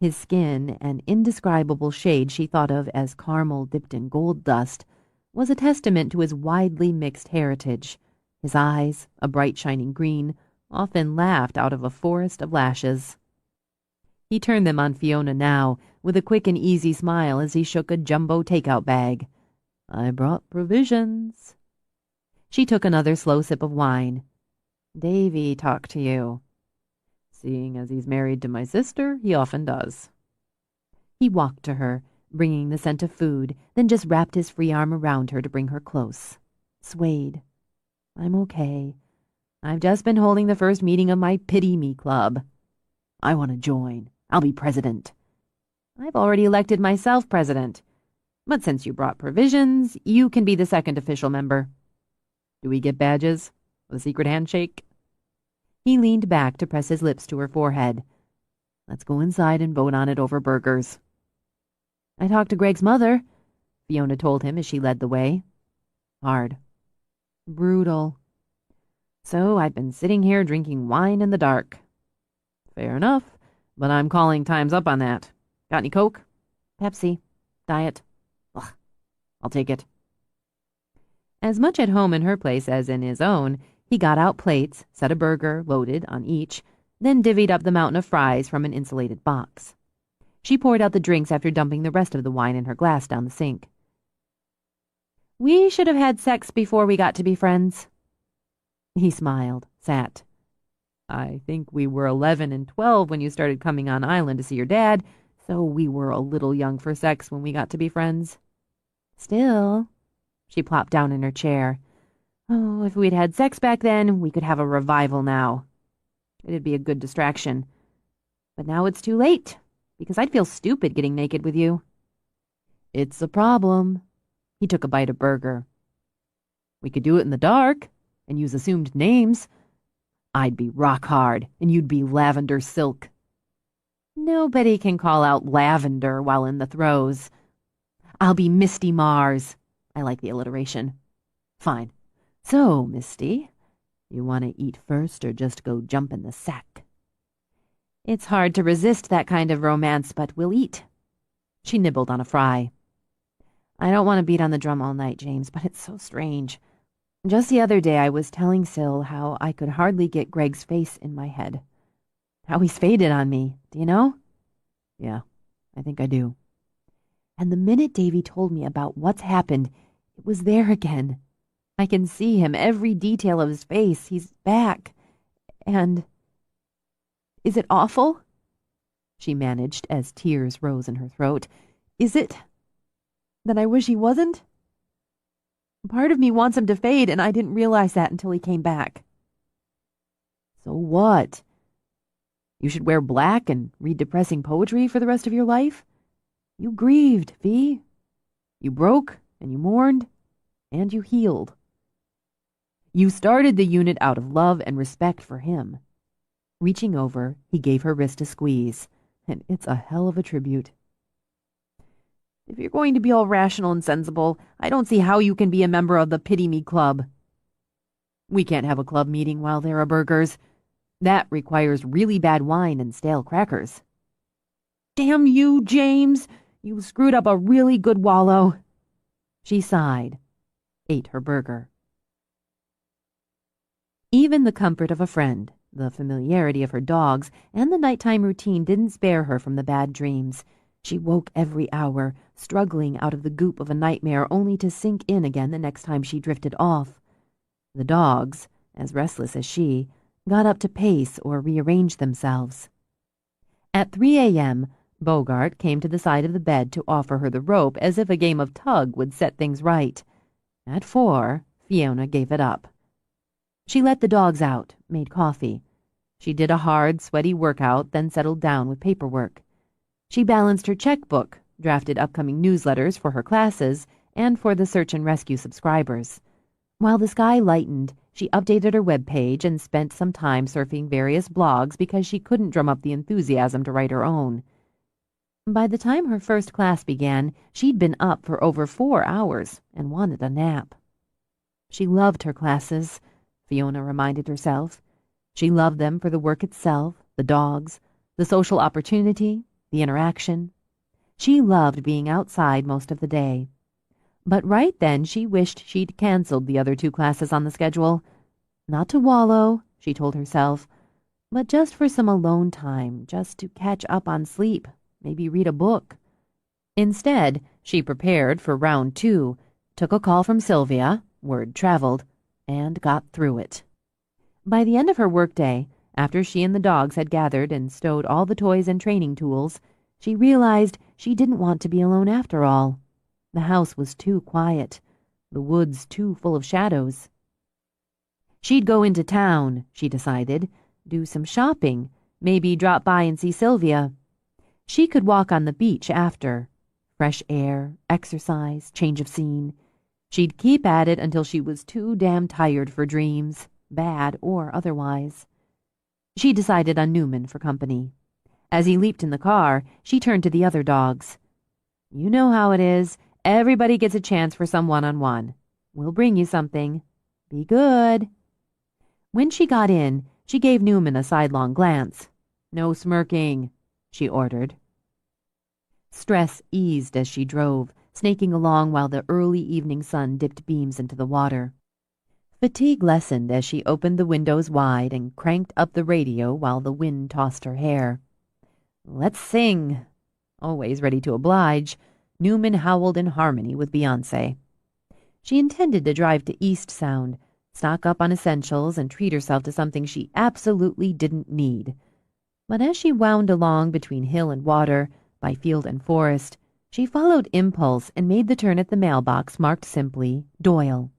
His skin, an indescribable shade she thought of as caramel dipped in gold dust, was a testament to his widely mixed heritage. His eyes, a bright shining green, often laughed out of a forest of lashes. He turned them on Fiona now, with a quick and easy smile as he shook a jumbo takeout bag. I brought provisions. She took another slow sip of wine. Davy talked to you. Seeing as he's married to my sister, he often does. He walked to her, bringing the scent of food, then just wrapped his free arm around her to bring her close. Swayed. I'm okay. I've just been holding the first meeting of my Pity Me Club. I want to join. I'll be president. I've already elected myself president. But since you brought provisions, you can be the second official member. Do we get badges? A secret handshake? He leaned back to press his lips to her forehead. Let's go inside and vote on it over burgers. I talked to Greg's mother, Fiona told him as she led the way. Hard. Brutal. So I've been sitting here drinking wine in the dark. Fair enough, but I'm calling times up on that. Got any Coke? Pepsi. Diet. Ugh, I'll take it. As much at home in her place as in his own, he got out plates, set a burger, loaded, on each, then divvied up the mountain of fries from an insulated box. She poured out the drinks after dumping the rest of the wine in her glass down the sink. We should have had sex before we got to be friends. He smiled, sat. I think we were 11 and 12 when you started coming on island to see your dad, so we were a little young for sex when we got to be friends. Still, she plopped down in her chair. Oh, if we'd had sex back then, we could have a revival now. It'd be a good distraction. But now it's too late, because I'd feel stupid getting naked with you. It's a problem. He took a bite of burger. We could do it in the dark and use assumed names. I'd be rock hard, and you'd be lavender silk. Nobody can call out lavender while in the throes. I'll be Misty Mars. I like the alliteration. Fine. So, Misty, you want to eat first or just go jump in the sack? It's hard to resist that kind of romance, but we'll eat. She nibbled on a fry. I don't want to beat on the drum all night, James, but it's so strange. Just the other day I was telling Syl how I could hardly get Greg's face in my head. How he's faded on me, do you know? Yeah, I think I do. And the minute Davy told me about what's happened, it was there again. I can see him, every detail of his face. He's back. And... is it awful? She managed as tears rose in her throat. Is it that I wish he wasn't? Part of me wants him to fade, and I didn't realize that until he came back. So what? You should wear black and read depressing poetry for the rest of your life? You grieved, Fee. You broke, and you mourned, and you healed. You started the unit out of love and respect for him. Reaching over, he gave her wrist a squeeze, and it's a hell of a tribute. If you're going to be all rational and sensible, I don't see how you can be a member of the Pity Me Club. We can't have a club meeting while there are burgers. That requires really bad wine and stale crackers. Damn you, James! You screwed up a really good wallow. She sighed, ate her burger. Even the comfort of a friend, the familiarity of her dogs, and the nighttime routine didn't spare her from the bad dreams. She woke every hour, struggling out of the goop of a nightmare only to sink in again the next time she drifted off. The dogs, as restless as she, got up to pace or rearrange themselves. At 3 a.m., Bogart came to the side of the bed to offer her the rope as if a game of tug would set things right. At 4, Fiona gave it up. She let the dogs out, made coffee. She did a hard, sweaty workout, then settled down with paperwork. She balanced her checkbook, drafted upcoming newsletters for her classes and for the search and rescue subscribers. While the sky lightened, she updated her webpage and spent some time surfing various blogs because she couldn't drum up the enthusiasm to write her own. By the time her first class began, she'd been up for over 4 hours and wanted a nap. She loved her classes, Fiona reminded herself. She loved them for the work itself, the dogs, the social opportunity, the interaction. She loved being outside most of the day. But right then she wished she'd canceled the other 2 classes on the schedule. Not to wallow, she told herself, but just for some alone time, just to catch up on sleep, maybe read a book. Instead, she prepared for round 2, took a call from Sylvia, word traveled, and got through it. By the end of her workday, after she and the dogs had gathered and stowed all the toys and training tools, she realized she didn't want to be alone after all. The house was too quiet, the woods too full of shadows. She'd go into town, she decided, do some shopping, maybe drop by and see Sylvia. She could walk on the beach after. Fresh air, exercise, change of scene. She'd keep at it until she was too damn tired for dreams, bad or otherwise. She decided on Newman for company. As he leaped in the car, she turned to the other dogs. You know how it is. Everybody gets a chance for some one-on-one. We'll bring you something. Be good. When she got in, she gave Newman a sidelong glance. No smirking, she ordered. Stress eased as she drove, snaking along while the early evening sun dipped beams into the water. Fatigue lessened as she opened the windows wide and cranked up the radio while the wind tossed her hair. Let's sing. Always ready to oblige, Newman howled in harmony with Beyoncé. She intended to drive to East Sound, stock up on essentials, and treat herself to something she absolutely didn't need. But as she wound along between hill and water, by field and forest, she followed impulse and made the turn at the mailbox marked simply Doyle.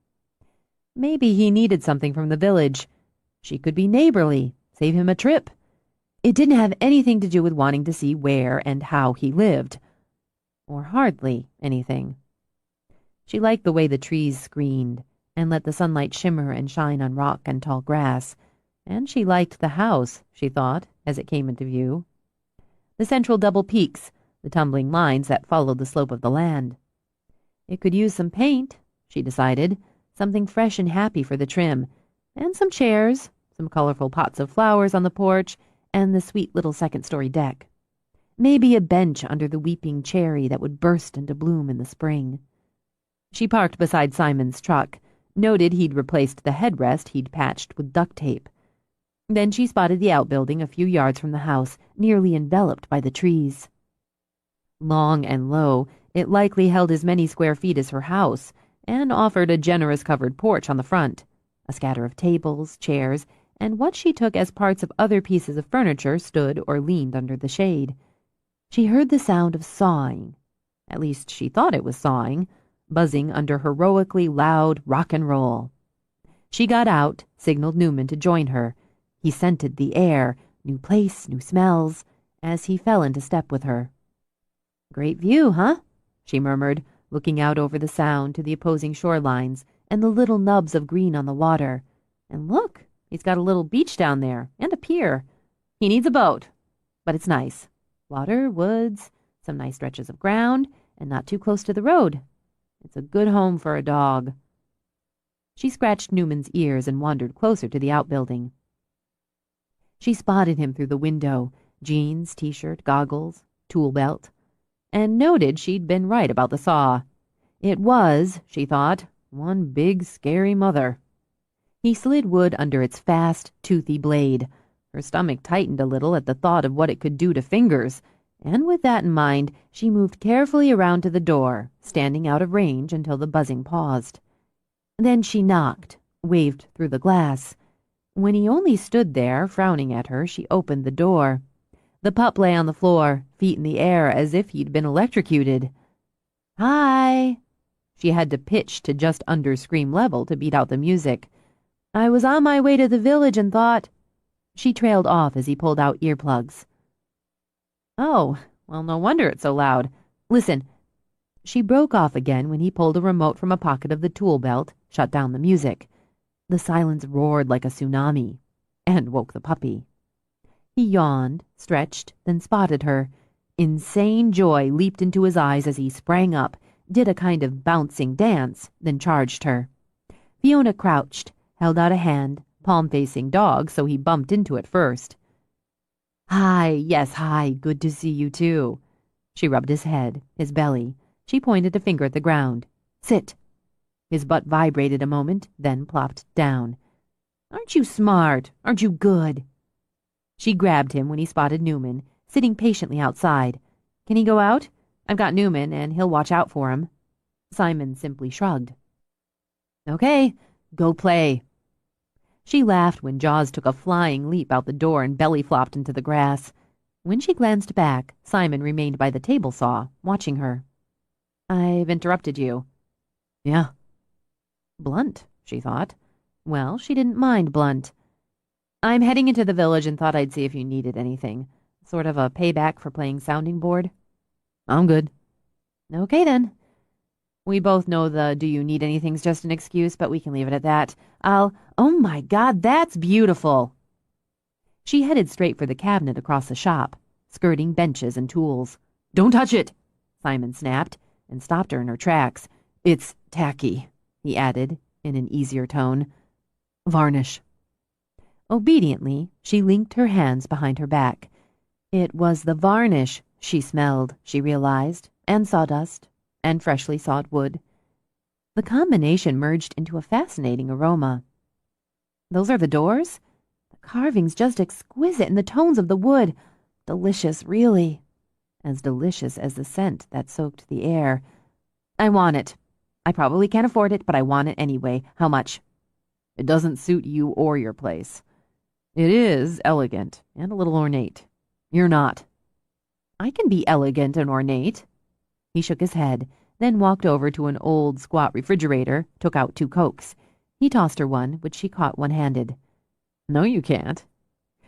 Maybe he needed something from the village. She could be neighborly, save him a trip. It didn't have anything to do with wanting to see where and how he lived. Or hardly anything. She liked the way the trees screened and let the sunlight shimmer and shine on rock and tall grass, and she liked the house, she thought, as it came into view. The central double peaks, the tumbling lines that followed the slope of the land. It could use some paint, she decided, something fresh and happy for the trim, and some chairs, some colorful pots of flowers on the porch, and the sweet little second-story deck. Maybe a bench under the weeping cherry that would burst into bloom in the spring. She parked beside Simon's truck, noted he'd replaced the headrest he'd patched with duct tape. Then she spotted the outbuilding a few yards from the house, nearly enveloped by the trees. Long and low, it likely held as many square feet as her house, and offered a generous covered porch on the front, a scatter of tables, chairs, and what she took as parts of other pieces of furniture stood or leaned under the shade. She heard the sound of sawing. At least she thought it was sawing, buzzing under heroically loud rock and roll. She got out, signaled Newman to join her. He scented the air, new place, new smells, as he fell into step with her. Great view, huh? She murmured, looking out over the Sound to the opposing shorelines and the little nubs of green on the water. And look, he's got a little beach down there and a pier. He needs a boat, but it's nice. Water, woods, some nice stretches of ground, and not too close to the road. It's a good home for a dog. She scratched Newman's ears and wandered closer to the outbuilding. She spotted him through the window, jeans, t-shirt, goggles, tool belt, and noted she'd been right about the saw. It was, she thought, one big, scary mother. He slid wood under its fast, toothy blade. Her stomach tightened a little at the thought of what it could do to fingers, and with that in mind, she moved carefully around to the door, standing out of range until the buzzing paused. Then she knocked, waved through the glass. When he only stood there, frowning at her, she opened the door. The pup lay on the floor, feet in the air as if he'd been electrocuted. "Hi!" She had to pitch to just under scream level to beat out the music. "I was on my way to the village and thought—" She trailed off as he pulled out earplugs. "Oh, well, no wonder it's so loud. Listen." She broke off again when he pulled a remote from a pocket of the tool belt, shut down the music. The silence roared like a tsunami, and woke the puppy. He yawned, stretched, then spotted her. Insane joy leaped into his eyes as he sprang up, did a kind of bouncing dance, then charged her. Fiona crouched, held out a hand, palm-facing dog, so he bumped into it first. "Hi, yes, hi, good to see you too." She rubbed his head, his belly. She pointed a finger at the ground. "Sit." His butt vibrated a moment, then plopped down. "Aren't you smart? Aren't you good?" She grabbed him when he spotted Newman, sitting patiently outside. "Can he go out? I've got Newman, and he'll watch out for him." Simon simply shrugged. "Okay, go play." She laughed when Jaws took a flying leap out the door and belly flopped into the grass. When she glanced back, Simon remained by the table saw, watching her. "I've interrupted you." "Yeah." Blunt, she thought. Well, she didn't mind blunt. "I'm heading into the village and thought I'd see if you needed anything. Sort of a payback for playing sounding board." "I'm good." "Okay, then. We both know the do you need anything's just an excuse, but we can leave it at that. Oh my God, that's beautiful." She headed straight for the cabinet across the shop, skirting benches and tools. "Don't touch it," Simon snapped, and stopped her in her tracks. "It's tacky," he added, in an easier tone. "Varnish." Obediently, she linked her hands behind her back. It was the varnish she smelled, she realized, and sawdust, and freshly sawed wood. The combination merged into a fascinating aroma. "Those are the doors? The carving's just exquisite, and the tones of the wood. Delicious, really. As delicious as the scent that soaked the air. I want it. I probably can't afford it, but I want it anyway. How much?" "It doesn't suit you or your place. It is elegant and a little ornate. You're not." "I can be elegant and ornate." He shook his head, then walked over to an old, squat refrigerator, took out 2 Cokes. He tossed her one, which she caught one-handed. "No, you can't.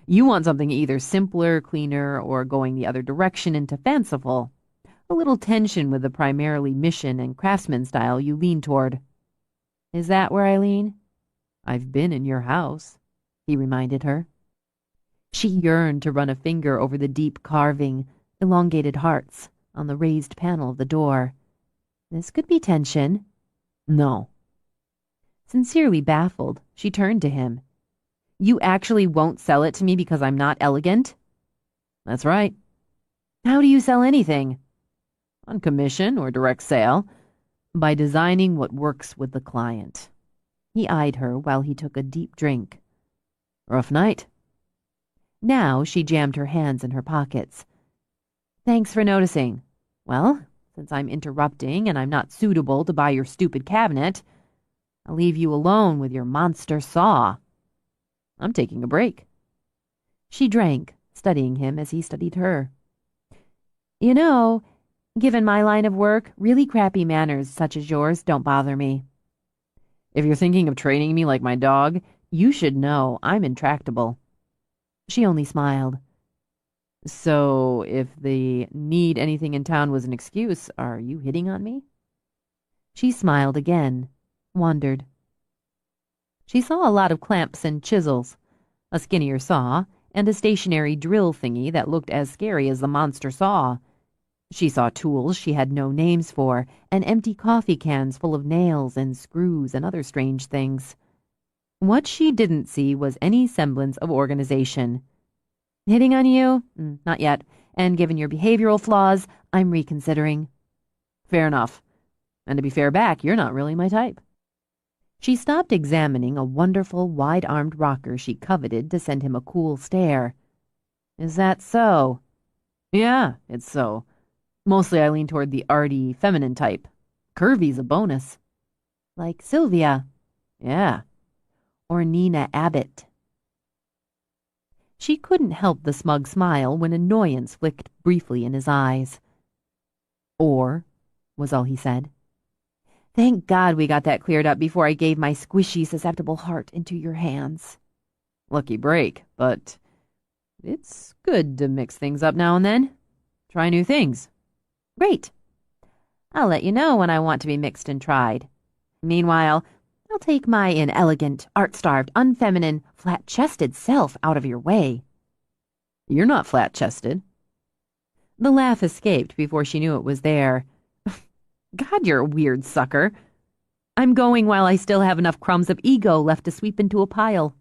You want something either simpler, cleaner, or going the other direction into fanciful. A little tension with the primarily mission and craftsman style you lean toward." "Is that where I lean?" "I've been in your house," he reminded her. She yearned to run a finger over the deep carving, elongated hearts, on the raised panel of the door. This could be tension. "No." Sincerely baffled, she turned to him. "You actually won't sell it to me because I'm not elegant?" "That's right." "How do you sell anything?" "On commission or direct sale. By designing what works with the client." He eyed her while he took a deep drink. "Rough night." Now she jammed her hands in her pockets. "Thanks for noticing. Well, since I'm interrupting and I'm not suitable to buy your stupid cabinet, I'll leave you alone with your monster saw. I'm taking a break." She drank, studying him as he studied her. "You know, given my line of work, really crappy manners such as yours don't bother me." "If you're thinking of training me like my dog, you should know I'm intractable." She only smiled. So, if the need anything in town was an excuse, are you hitting on me? She smiled again, wondered. She saw a lot of clamps and chisels, a skinnier saw, and a stationary drill thingy that looked as scary as the monster saw. She saw tools she had no names for, and empty coffee cans full of nails and screws and other strange things. What she didn't see was any semblance of organization. Hitting on you? Not yet. And given your behavioral flaws, I'm reconsidering. Fair enough. And to be fair back, you're not really my type. She stopped examining a wonderful wide-armed rocker she coveted to send him a cool stare. Is that so? Yeah, it's so. Mostly I lean toward the arty, feminine type. Curvy's a bonus. Like Sylvia. Yeah. Or Nina Abbott. She couldn't help the smug smile when annoyance flicked briefly in his eyes. Or, was all he said. Thank God we got that cleared up before I gave my squishy, susceptible heart into your hands. Lucky break, but it's good to mix things up now and then. Try new things. Great. I'll let you know when I want to be mixed and tried. Meanwhile, I'll take my inelegant, art-starved, unfeminine, flat-chested self out of your way. You're not flat-chested. The laugh escaped before she knew it was there. God, you're a weird sucker. I'm going while I still have enough crumbs of ego left to sweep into a pile.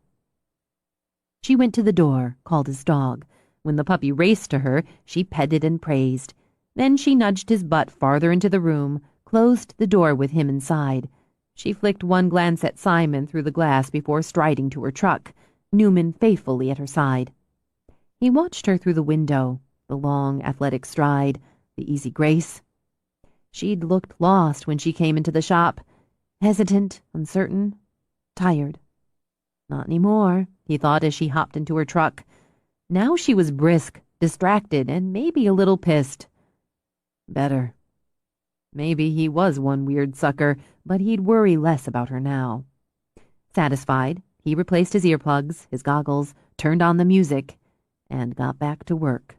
She went to the door, called his dog. When the puppy raced to her, she petted and praised. Then she nudged his butt farther into the room, closed the door with him inside. She flicked one glance at Simon through the glass before striding to her truck, Newman faithfully at her side. He watched her through the window, the long, athletic stride, the easy grace. She'd looked lost when she came into the shop, hesitant, uncertain, tired. Not anymore, he thought as she hopped into her truck. Now she was brisk, distracted, and maybe a little pissed. Better. Maybe he was one weird sucker, but he'd worry less about her now. Satisfied, he replaced his earplugs, his goggles, turned on the music, and got back to work.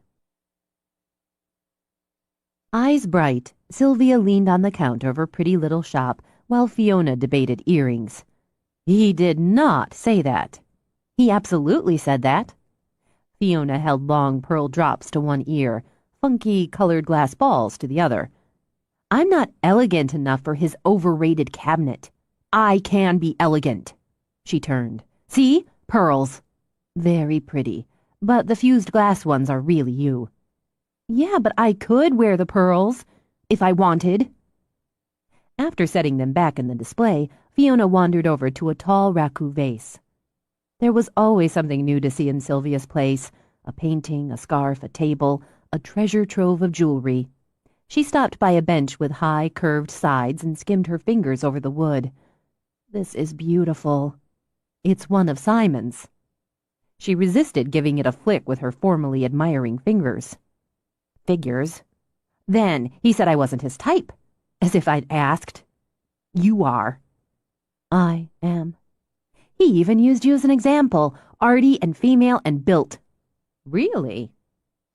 Eyes bright, Sylvia leaned on the counter of her pretty little shop while Fiona debated earrings. He did not say that. He absolutely said that. Fiona held long pearl drops to one ear, funky colored glass balls to the other. I'm not elegant enough for his overrated cabinet. I can be elegant. She turned. See? Pearls. Very pretty, but the fused glass ones are really you. Yeah, but I could wear the pearls, if I wanted. After setting them back in the display, Fiona wandered over to a tall raku vase. There was always something new to see in Sylvia's place, a painting, a scarf, a table, a treasure trove of jewelry. She stopped by a bench with high, curved sides and skimmed her fingers over the wood. This is beautiful. It's one of Simon's. She resisted giving it a flick with her formerly admiring fingers. Figures. Then he said I wasn't his type, as if I'd asked. You are. I am. He even used you as an example, arty and female and built. Really?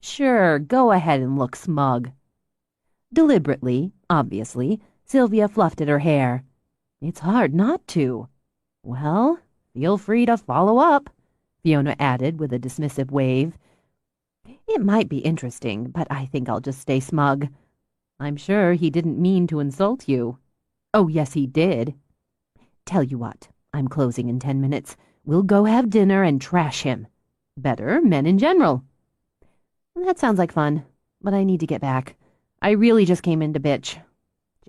Sure, go ahead and look smug. Deliberately, obviously, Sylvia fluffed at her hair. It's hard not to. Well, feel free to follow up, Fiona added with a dismissive wave. It might be interesting, but I think I'll just stay smug. I'm sure he didn't mean to insult you. Oh, yes, he did. Tell you what, I'm closing in 10 minutes. We'll go have dinner and trash him. Better, men in general. That sounds like fun, but I need to get back. I really just came in to bitch.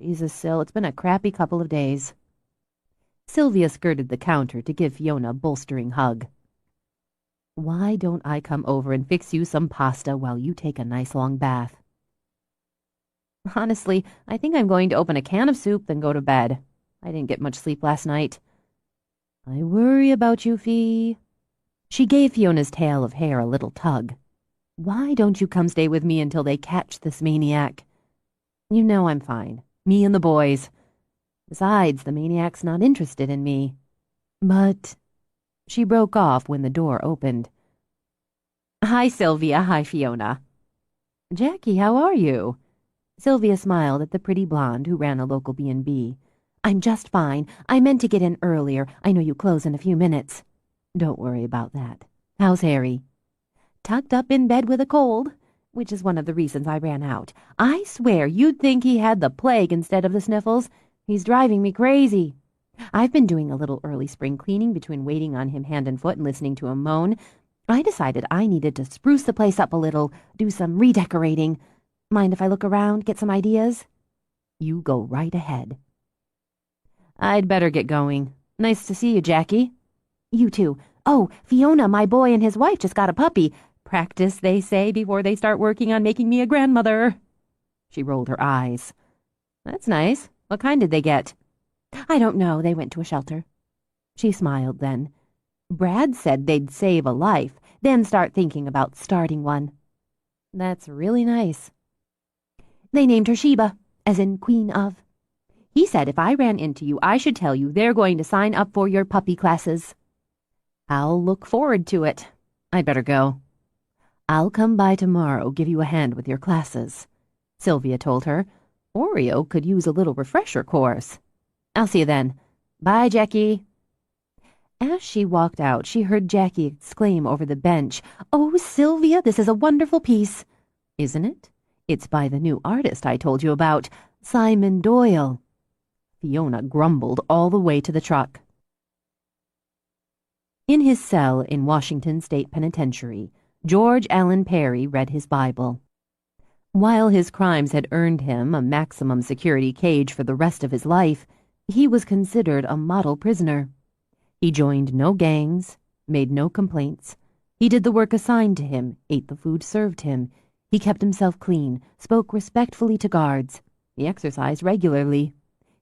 Jesus, Syl, it's been a crappy couple of days. Sylvia skirted the counter to give Fiona a bolstering hug. Why don't I come over and fix you some pasta while you take a nice long bath? Honestly, I think I'm going to open a can of soup, then go to bed. I didn't get much sleep last night. I worry about you, Fee. She gave Fiona's tail of hair a little tug. Why don't you come stay with me until they catch this maniac? You know I'm fine. Me and the boys. Besides, the maniac's not interested in me. But... She broke off when the door opened. Hi, Sylvia. Hi, Fiona. Jackie, how are you? Sylvia smiled at the pretty blonde who ran a local B&B. I'm just fine. I meant to get in earlier. I know you close in a few minutes. Don't worry about that. How's Harry? Tucked up in bed with a cold, which is one of the reasons I ran out. I swear you'd think he had the plague instead of the sniffles. He's driving me crazy. I've been doing a little early spring cleaning between waiting on him hand and foot and listening to him moan. I decided I needed to spruce the place up a little, do some redecorating. Mind if I look around, get some ideas? You go right ahead. I'd better get going. Nice to see you, Jackie. You too. Oh, Fiona, my boy and his wife just got a puppy. Practice, they say, before they start working on making me a grandmother. She rolled her eyes. That's nice. What kind did they get? I don't know. They went to a shelter. She smiled then. Brad said they'd save a life, then start thinking about starting one. That's really nice. They named her Sheba, as in Queen of. He said if I ran into you, I should tell you they're going to sign up for your puppy classes. I'll look forward to it. I'd better go. I'll come by tomorrow, give you a hand with your classes, Sylvia told her. Oreo could use a little refresher course. I'll see you then. Bye, Jackie. As she walked out, she heard Jackie exclaim over the bench, "Oh, Sylvia, this is a wonderful piece." "Isn't it? It's by the new artist I told you about, Simon Doyle." Fiona grumbled all the way to the truck. In his cell in Washington State Penitentiary, George Allen Perry read his Bible. While his crimes had earned him a maximum security cage for the rest of his life, he was considered a model prisoner. He joined no gangs, made no complaints. He did the work assigned to him, ate the food served him. He kept himself clean, spoke respectfully to guards. He exercised regularly.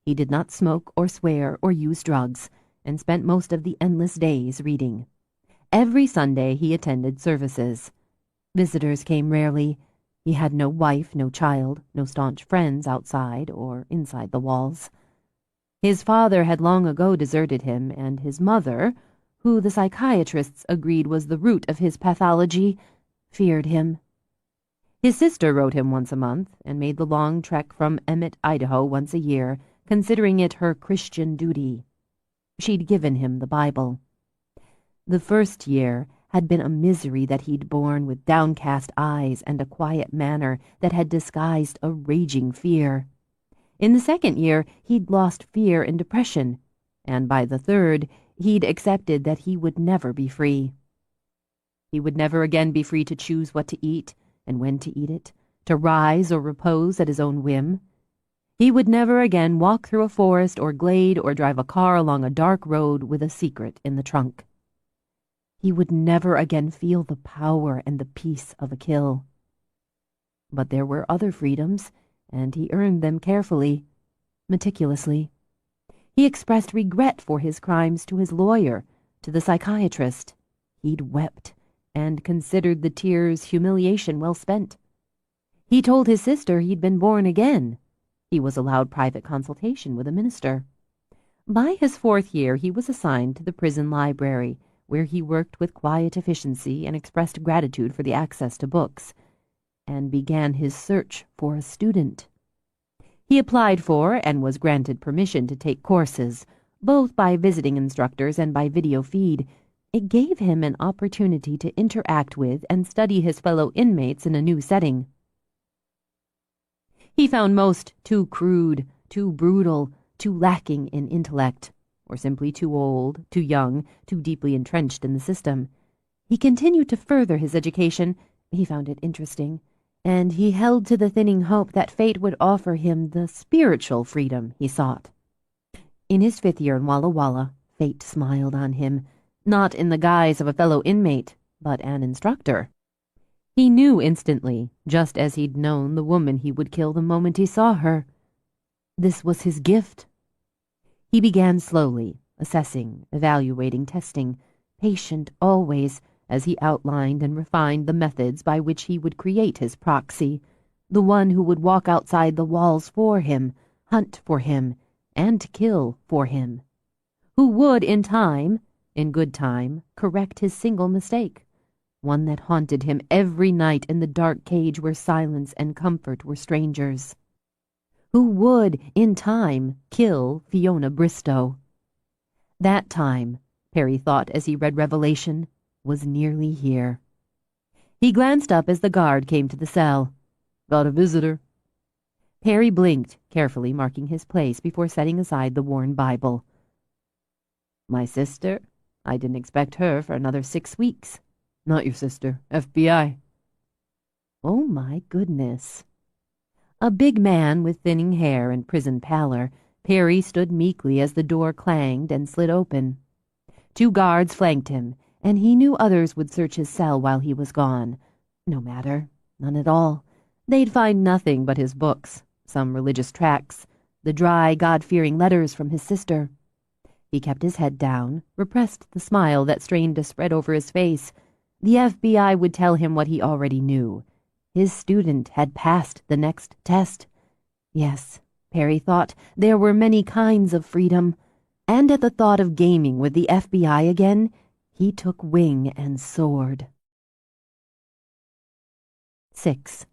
He did not smoke or swear or use drugs, and spent most of the endless days reading. Every Sunday he attended services. Visitors came rarely. He had no wife, no child, no staunch friends outside or inside the walls. His father had long ago deserted him, and his mother, who the psychiatrists agreed was the root of his pathology, feared him. His sister wrote him once a month and made the long trek from Emmett, Idaho once a year, considering it her Christian duty. She'd given him the Bible. The first year had been a misery that he'd borne with downcast eyes and a quiet manner that had disguised a raging fear. In the second year, he'd lost fear and depression, and by the third, he'd accepted that he would never be free. He would never again be free to choose what to eat and when to eat it, to rise or repose at his own whim. He would never again walk through a forest or glade or drive a car along a dark road with a secret in the trunk. He would never again feel the power and the peace of a kill. But there were other freedoms, and he earned them carefully, meticulously. He expressed regret for his crimes to his lawyer, to the psychiatrist. He'd wept, and considered the tears humiliation well spent. He told his sister he'd been born again. He was allowed private consultation with a minister. By his fourth year, he was assigned to the prison library, where he worked with quiet efficiency and expressed gratitude for the access to books, and began his search for a student. He applied for and was granted permission to take courses, both by visiting instructors and by video feed. It gave him an opportunity to interact with and study his fellow inmates in a new setting. He found most too crude, too brutal, too lacking in intellect, or simply too old, too young, too deeply entrenched in the system. He continued to further his education. He found it interesting, and he held to the thinning hope that fate would offer him the spiritual freedom he sought. In his fifth year in Walla Walla, fate smiled on him, not in the guise of a fellow inmate, but an instructor. He knew instantly, just as he'd known the woman he would kill the moment he saw her. This was his gift. He began slowly, assessing, evaluating, testing, patient always, as he outlined and refined the methods by which he would create his proxy, the one who would walk outside the walls for him, hunt for him, and kill for him, who would, in time, in good time, correct his single mistake, one that haunted him every night in the dark cage where silence and comfort were strangers. Who would, in time, kill Fiona Bristow? That time, Perry thought as he read Revelation, was nearly here. He glanced up as the guard came to the cell. "Got a visitor." Perry blinked, carefully marking his place before setting aside the worn Bible. "My sister? I didn't expect her for another 6 weeks." "Not your sister. FBI." Oh my goodness. A big man with thinning hair and prison pallor, Perry stood meekly as the door clanged and slid open. 2 guards flanked him, and he knew others would search his cell while he was gone. No matter. None at all. They'd find nothing but his books, some religious tracts, the dry, God-fearing letters from his sister. He kept his head down, repressed the smile that strained to spread over his face. The FBI would tell him what he already knew. His student had passed the next test. Yes, Perry thought, there were many kinds of freedom. And at the thought of gaming with the FBI again, he took wing and soared. 6.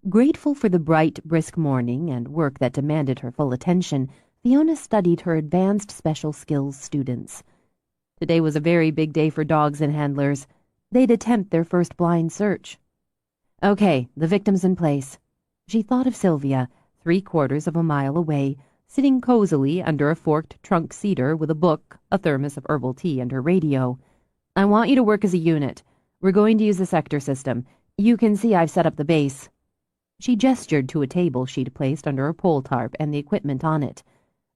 Grateful for the bright, brisk morning and work that demanded her full attention, Fiona studied her advanced special skills students. Today was a very big day for dogs and handlers. They'd attempt their first blind search. Okay, the victim's in place. She thought of Sylvia, 3/4 of a mile away, sitting cozily under a forked trunk cedar with a book, a thermos of herbal tea, and her radio. "I want you to work as a unit. We're going to use the sector system. You can see I've set up the base." She gestured to a table she'd placed under a pole tarp and the equipment on it.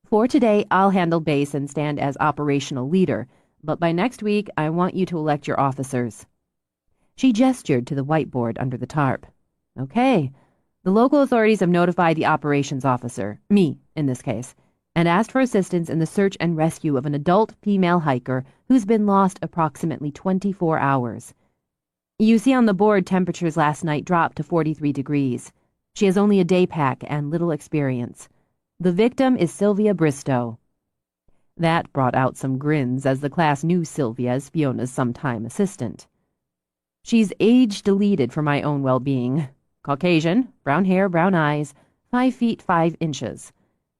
"For today, I'll handle base and stand as operational leader, but by next week, I want you to elect your officers." She gestured to the whiteboard under the tarp. "Okay. The local authorities have notified the operations officer, me in this case, and asked for assistance in the search and rescue of an adult female hiker who's been lost approximately 24 hours. You see on the board temperatures last night dropped to 43 degrees. She has only a day pack and little experience. The victim is Sylvia Bristow." That brought out some grins as the class knew Sylvia as Fiona's sometime assistant. "She's age-deleted for my own well-being. Caucasian, brown hair, brown eyes, 5 feet 5 inches,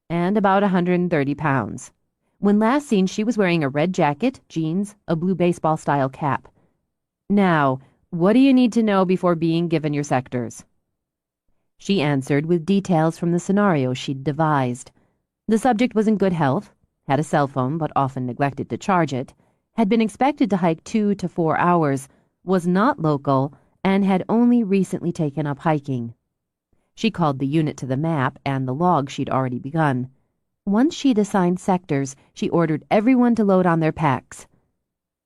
and about 130 pounds. When last seen, she was wearing a red jacket, jeans, a blue baseball-style cap. Now, what do you need to know before being given your sectors?" She answered with details from the scenario she'd devised. The subject was in good health, had a cell phone but often neglected to charge it, had been expected to hike 2 to 4 hours, was not local, and had only recently taken up hiking. She called the unit to the map and the log she'd already begun. Once she'd assigned sectors, she ordered everyone to load on their packs.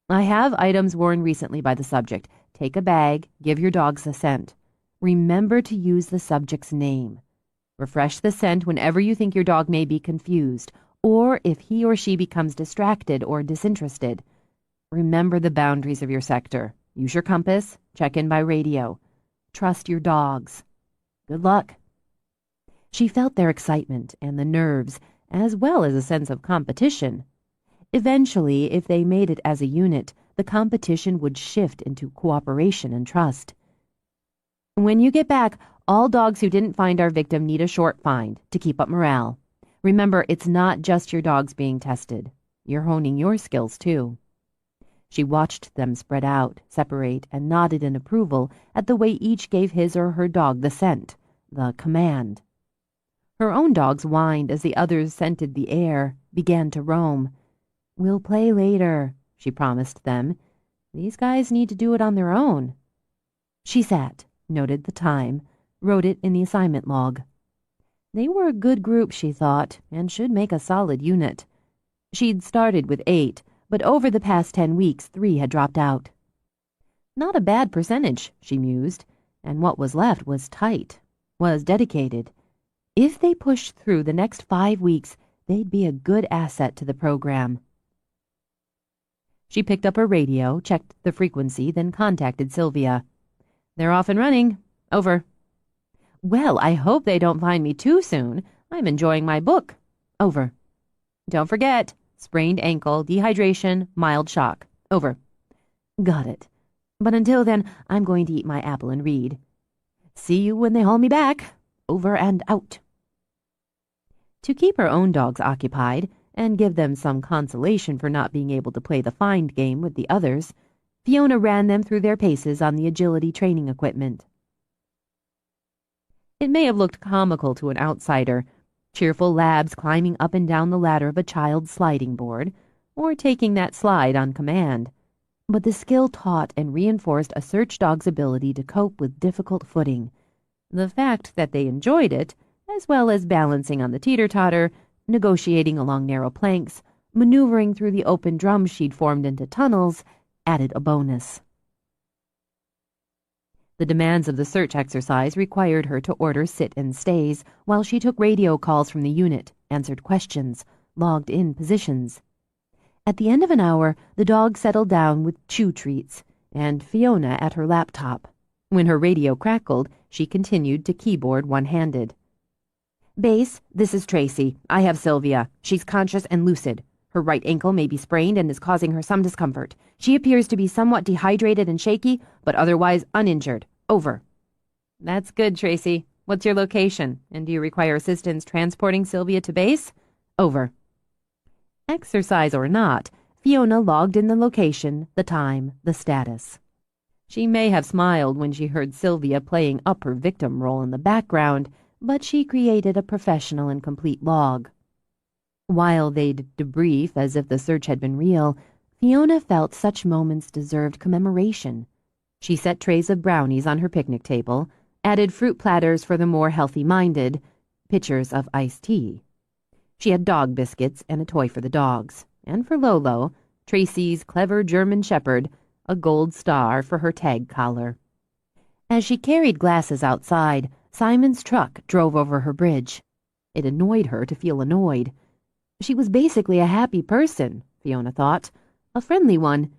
"I have items worn recently by the subject. Take a bag, give your dogs a scent. Remember to use the subject's name. Refresh the scent whenever you think your dog may be confused, or if he or she becomes distracted or disinterested. Remember the boundaries of your sector. Use your compass. Check in by radio. Trust your dogs. Good luck." She felt their excitement and the nerves, as well as a sense of competition. Eventually, if they made it as a unit, the competition would shift into cooperation and trust. "When you get back, all dogs who didn't find our victim need a short find to keep up morale. Remember, it's not just your dogs being tested. You're honing your skills, too." She watched them spread out, separate, and nodded in approval at the way each gave his or her dog the scent, the command. Her own dogs whined as the others scented the air, began to roam. "We'll play later," she promised them. "These guys need to do it on their own." She sat, noted the time, wrote it in the assignment log. They were a good group, she thought, and should make a solid unit. She'd started with 8, but over the past 10 weeks, 3 had dropped out. Not a bad percentage, she mused, and what was left was tight, was dedicated. If they pushed through the next 5 weeks, they'd be a good asset to the program. She picked up her radio, checked the frequency, then contacted Sylvia. "They're off and running. Over." "Well, I hope they don't find me too soon. I'm enjoying my book. Over." "Don't forget, sprained ankle, dehydration, mild shock. Over." "Got it. But until then, I'm going to eat my apple and read. See you when they haul me back. Over and out." To keep her own dogs occupied and give them some consolation for not being able to play the find game with the others, Fiona ran them through their paces on the agility training equipment. It may have looked comical to an outsider, cheerful labs climbing up and down the ladder of a child's sliding board, or taking that slide on command, but the skill taught and reinforced a search dog's ability to cope with difficult footing. The fact that they enjoyed it, as well as balancing on the teeter-totter, negotiating along narrow planks, maneuvering through the open drums she'd formed into tunnels, added a bonus. The demands of the search exercise required her to order sit and stays while she took radio calls from the unit, answered questions, logged in positions. At the end of an hour, the dog settled down with chew treats, and Fiona at her laptop. When her radio crackled, she continued to keyboard one-handed. "Base, this is Tracy. I have Sylvia. She's conscious and lucid. Her right ankle may be sprained and is causing her some discomfort. She appears to be somewhat dehydrated and shaky, but otherwise uninjured. Over." "That's good, Tracy. What's your location? And do you require assistance transporting Sylvia to base?" "Over." Exercise or not, Fiona logged in the location, the time, the status. She may have smiled when she heard Sylvia playing up her victim role in the background, but she created a professional and complete log. While they'd debrief as if the search had been real, Fiona felt such moments deserved commemoration. She set trays of brownies on her picnic table, added fruit platters for the more healthy-minded, pitchers of iced tea. She had dog biscuits and a toy for the dogs, and for Lolo, Tracy's clever German shepherd, a gold star for her tag collar. As she carried glasses outside, Simon's truck drove over her bridge. It annoyed her to feel annoyed. She was basically a happy person, Fiona thought, a friendly one.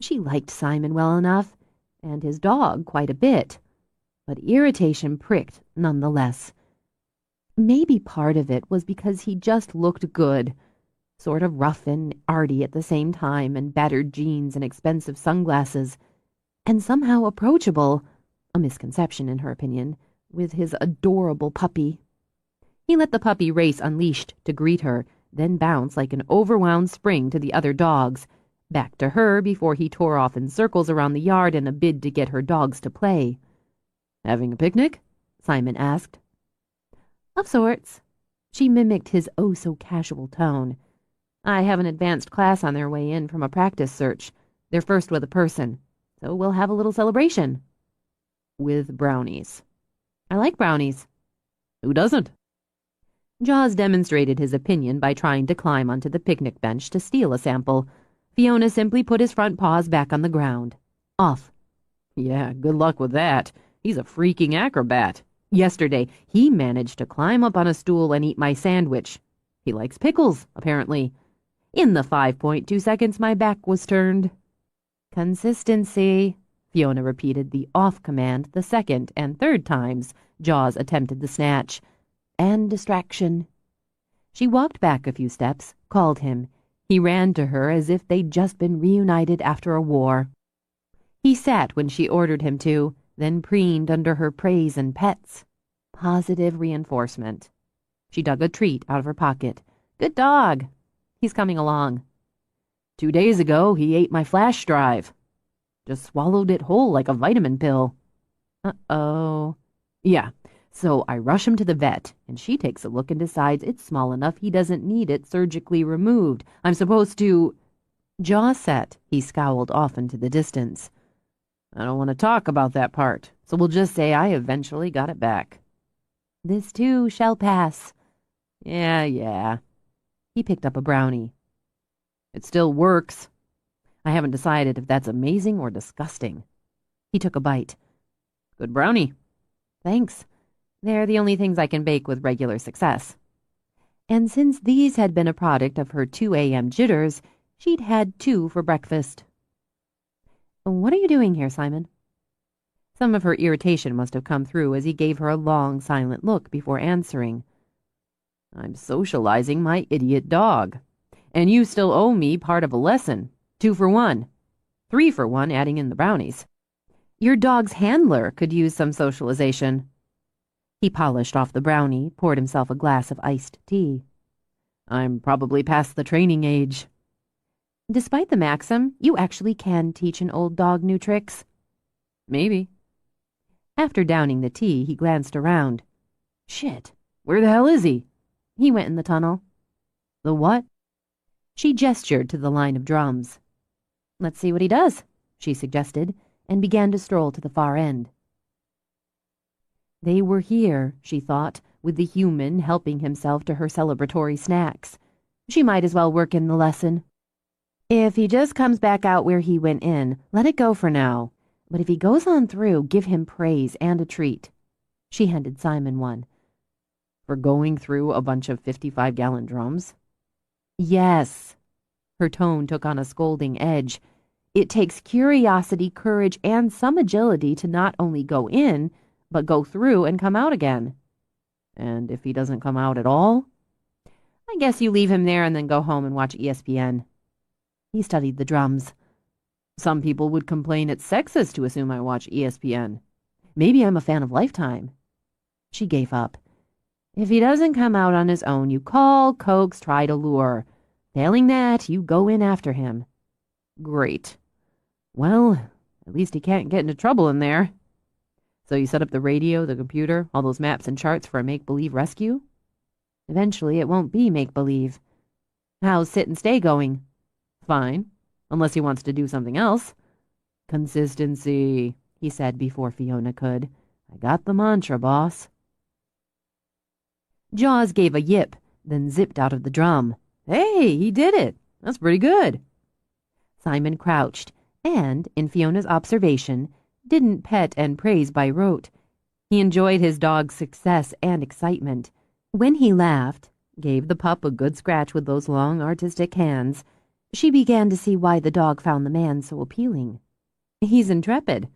She liked Simon well enough, and his dog quite a bit. But irritation pricked nonetheless. Maybe part of it was because he just looked good, sort of rough and arty at the same time, and battered jeans and expensive sunglasses, and somehow approachable, a misconception in her opinion, with his adorable puppy. He let the puppy race unleashed to greet her, then bounce like an overwound spring to the other dogs, back to her before he tore off in circles around the yard in a bid to get her dogs to play. "Having a picnic?" Simon asked. "Of sorts." She mimicked his oh-so-casual tone. "I have an advanced class on their way in from a practice search. They're first with a person, so we'll have a little celebration." "With brownies." "I like brownies." "Who doesn't?" Jaws demonstrated his opinion by trying to climb onto the picnic bench to steal a sample. Fiona simply put his front paws back on the ground. "Off." "Yeah, good luck with that. He's a freaking acrobat. Yesterday, he managed to climb up on a stool and eat my sandwich. He likes pickles, apparently. In the 5.2 seconds my back was turned." "Consistency," Fiona repeated the off command the second and third times Jaws attempted the snatch. "And distraction." She walked back a few steps, called him. He ran to her as if they'd just been reunited after a war. He sat when she ordered him to, then preened under her praise and pets. Positive reinforcement. She dug a treat out of her pocket. "Good dog. He's coming along." "2 days ago, he ate my flash drive. Just swallowed it whole like a vitamin pill." "Uh-oh." "Yeah, so I rush him to the vet, and she takes a look and decides it's small enough he doesn't need it surgically removed. I'm supposed to—" Jaw set, he scowled off into the distance. "I don't want to talk about that part, so we'll just say I eventually got it back." "This too shall pass." Yeah. He picked up a brownie. "It still works. I haven't decided if that's amazing or disgusting." He took a bite. "Good brownie." "Thanks. They're the only things I can bake with regular success." And since these had been a product of her 2 a.m. jitters, she'd had 2 for breakfast. "What are you doing here, Simon?" Some of her irritation must have come through as he gave her a long, silent look before answering. "I'm socializing my idiot dog. And you still owe me part of a lesson. 2 for 1. 3 for 1, adding in the brownies." Your dog's handler could use some socialization. He polished off the brownie, poured himself a glass of iced tea. I'm probably past the training age. Despite the maxim, you actually can teach an old dog new tricks. Maybe. After downing the tea, he glanced around. Shit, where the hell is he? He went in the tunnel. The what? She gestured to the line of drums. Let's see what he does, she suggested, and began to stroll to the far end. They were here, she thought, with the human helping himself to her celebratory snacks. She might as well work in the lesson. If he just comes back out where he went in, let it go for now. But if he goes on through, give him praise and a treat. She handed Simon one. For going through a bunch of 55-gallon drums? Yes. Her tone took on a scolding edge. It takes curiosity, courage, and some agility to not only go in, but go through and come out again. And if he doesn't come out at all? I guess you leave him there and then go home and watch ESPN. He studied the drums. Some people would complain it's sexist to assume I watch ESPN. Maybe I'm a fan of Lifetime. She gave up. If he doesn't come out on his own, you call, coax, try to lure. Failing that, you go in after him. Great. Well, at least he can't get into trouble in there. So you set up the radio, the computer, all those maps and charts for a make-believe rescue? Eventually it won't be make-believe. How's sit and stay going? Fine, unless he wants to do something else. Consistency, he said before Fiona could. I got the mantra, boss. Jaws gave a yip, then zipped out of the drum. Hey, he did it. That's pretty good. Simon crouched and, in Fiona's observation, didn't pet and praise by rote. He enjoyed his dog's success and excitement. When he laughed, gave the pup a good scratch with those long artistic hands, she began to see why the dog found the man so appealing. He's intrepid.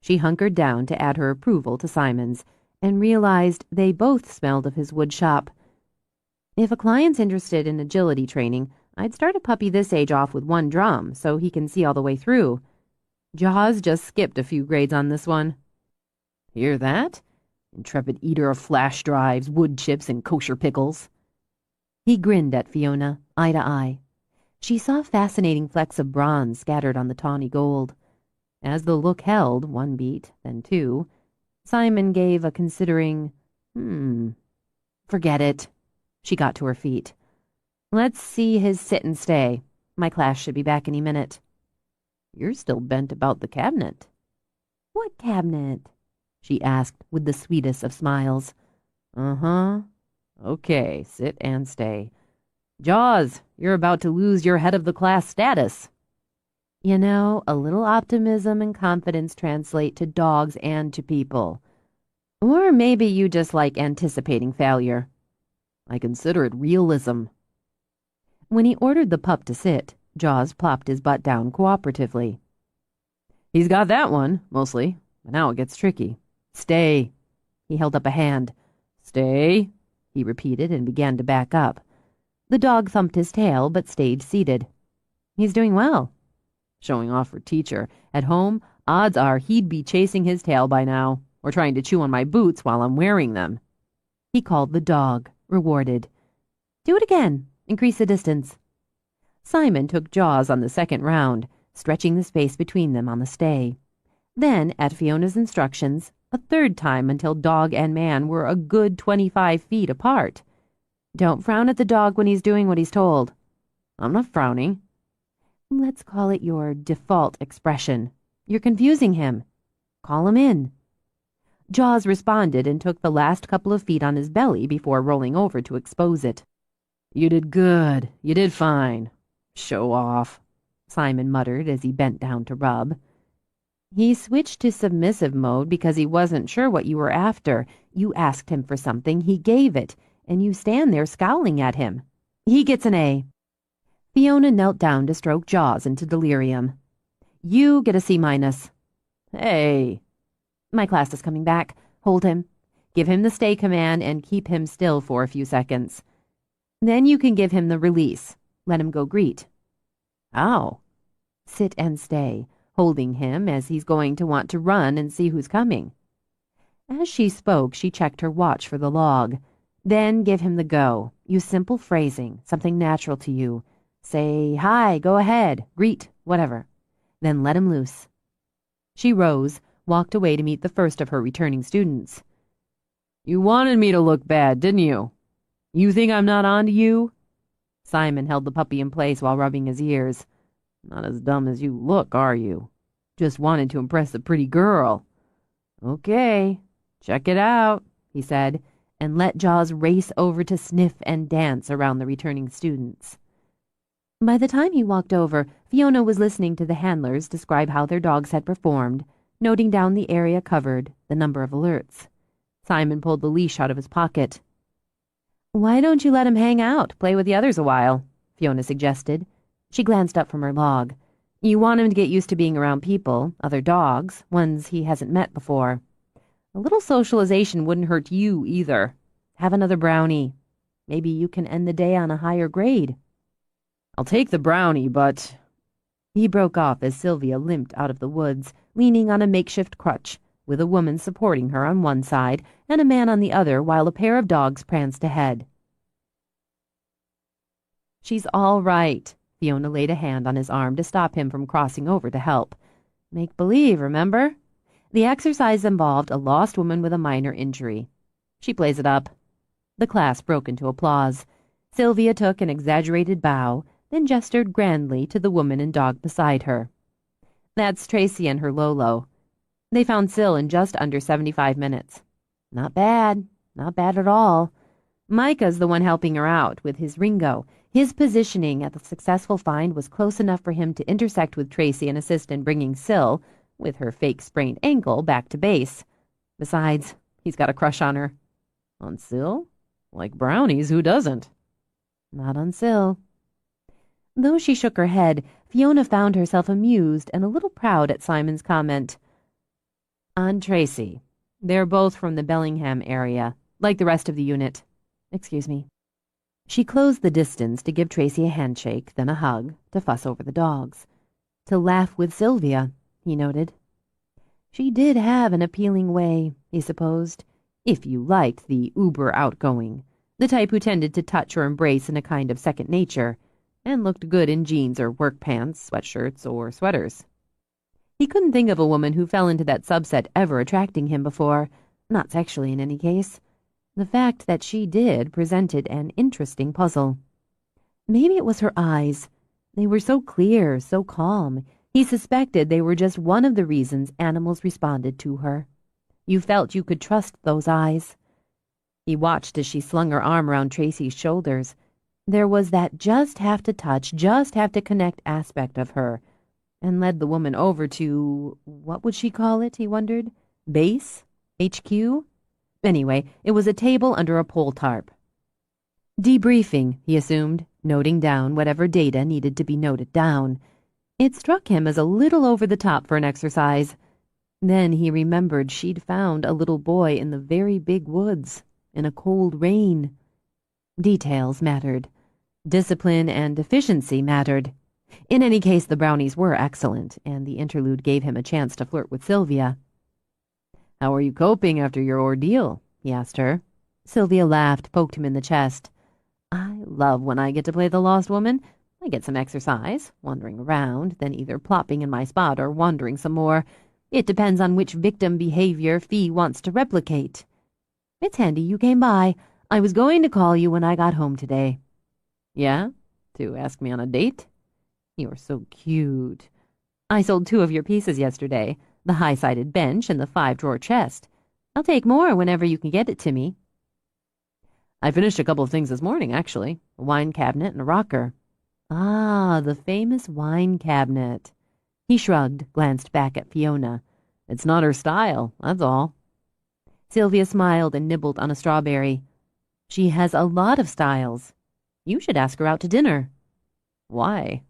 She hunkered down to add her approval to Simon's, and realized they both smelled of his wood shop. If a client's interested in agility training, I'd start a puppy this age off with one drum so he can see all the way through. Jaws just skipped a few grades on this one. Hear that? Intrepid eater of flash drives, wood chips, and kosher pickles. He grinned at Fiona, eye to eye. She saw fascinating flecks of bronze scattered on the tawny gold. As the look held, one beat, then two, Simon gave a considering, Forget it. She got to her feet. Let's see his sit and stay. My class should be back any minute. You're still bent about the cabinet. What cabinet? She asked with the sweetest of smiles. Uh-huh. Okay, sit and stay. Jaws, you're about to lose your head of the class status. You know, a little optimism and confidence translate to dogs and to people. Or maybe you just like anticipating failure. I consider it realism. When he ordered the pup to sit, Jaws plopped his butt down cooperatively. He's got that one, mostly, but now it gets tricky. Stay. He held up a hand. Stay, he repeated and began to back up. The dog thumped his tail, but stayed seated. He's doing well. Showing off for teacher. At home, odds are he'd be chasing his tail by now, or trying to chew on my boots while I'm wearing them. He called the dog, rewarded. Do it again. Increase the distance. Simon took Jaws on the second round, stretching the space between them on the stay. Then, at Fiona's instructions, a third time until dog and man were a good 25 feet apart. Don't frown at the dog when he's doing what he's told. I'm not frowning. Let's call it your default expression. You're confusing him. Call him in. Jaws responded and took the last couple of feet on his belly before rolling over to expose it. You did good. You did fine. Show off, Simon muttered as he bent down to rub. He switched to submissive mode because he wasn't sure what you were after. You asked him for something, he gave it, and you stand there scowling at him. He gets an A. Fiona knelt down to stroke Jaws into delirium. You get a C-. Hey. My class is coming back. Hold him. Give him the stay command and keep him still for a few seconds. Then you can give him the release. Let him go greet. How? Sit and stay. holding him as he's going to want to run and see who's coming. As she spoke, she checked her watch for the log. Then give him the go. Use simple phrasing, something natural to you. Say, hi, go ahead, greet, whatever. Then let him loose. She rose, walked away to meet the first of her returning students. You wanted me to look bad, didn't you? You think I'm not on to you? Simon held the puppy in place while rubbing his ears. Not as dumb as you look, are you? Just wanted to impress the pretty girl. Okay, check it out, he said, and let Jaws race over to sniff and dance around the returning students. By the time he walked over, Fiona was listening to the handlers describe how their dogs had performed, noting down the area covered, the number of alerts. Simon pulled the leash out of his pocket. Why don't you let him hang out, play with the others a while? Fiona suggested. She glanced up from her log. You want him to get used to being around people, other dogs, ones he hasn't met before. A little socialization wouldn't hurt you either. Have another brownie. Maybe you can end the day on a higher grade. I'll take the brownie, but... He broke off as Sylvia limped out of the woods, leaning on a makeshift crutch, with a woman supporting her on one side and a man on the other while a pair of dogs pranced ahead. She's all right. Fiona laid a hand on his arm to stop him from crossing over to help. Make believe, remember? The exercise involved a lost woman with a minor injury. She plays it up. The class broke into applause. Sylvia took an exaggerated bow, then gestured grandly to the woman and dog beside her. That's Tracy and her Lolo. They found Syl in just under 75 minutes. Not bad. Not bad at all. Micah's the one helping her out with his Ringo. His positioning at the successful find was close enough for him to intersect with Tracy and assist in bringing Syl, with her fake sprained ankle, back to base. Besides, he's got a crush on her. On Syl? Like brownies, who doesn't? Not on Syl. Though she shook her head, Fiona found herself amused and a little proud at Simon's comment. On Tracy. They're both from the Bellingham area, like the rest of the unit. Excuse me. She closed the distance to give Tracy a handshake, then a hug, to fuss over the dogs. To laugh with Sylvia, he noted. She did have an appealing way, he supposed, if you liked the uber outgoing, the type who tended to touch or embrace in a kind of second nature, and looked good in jeans or work pants, sweatshirts, or sweaters. He couldn't think of a woman who fell into that subset ever attracting him before, not sexually in any case. The fact that she did presented an interesting puzzle. Maybe it was her eyes. They were so clear, so calm. He suspected they were just one of the reasons animals responded to her. You felt you could trust those eyes. He watched as she slung her arm around Tracy's shoulders. There was that just have to touch, just have to connect aspect of her, and led the woman over to, what would she call it, he wondered? Base? HQ? Anyway, it was a table under a pole tarp. Debriefing, he assumed, noting down whatever data needed to be noted down. It struck him as a little over the top for an exercise. Then he remembered she'd found a little boy in the very big woods, in a cold rain. Details mattered. Discipline and efficiency mattered. In any case, the brownies were excellent, and the interlude gave him a chance to flirt with Sylvia. How are you coping after your ordeal? He asked her. Sylvia laughed, poked him in the chest. I love when I get to play the lost woman. I get some exercise, wandering around, then either plopping in my spot or wandering some more. It depends on which victim behavior Fee wants to replicate. It's handy you came by. I was going to call you when I got home today. Yeah? To ask me on a date? You're so cute. I sold 2 of your pieces yesterday, the high-sided bench and the 5-drawer chest. I'll take more whenever you can get it to me. I finished a couple of things this morning, actually. A wine cabinet and a rocker. Ah, the famous wine cabinet. He shrugged, glanced back at Fiona. It's not her style, that's all. Sylvia smiled and nibbled on a strawberry. She has a lot of styles. You should ask her out to dinner. Why?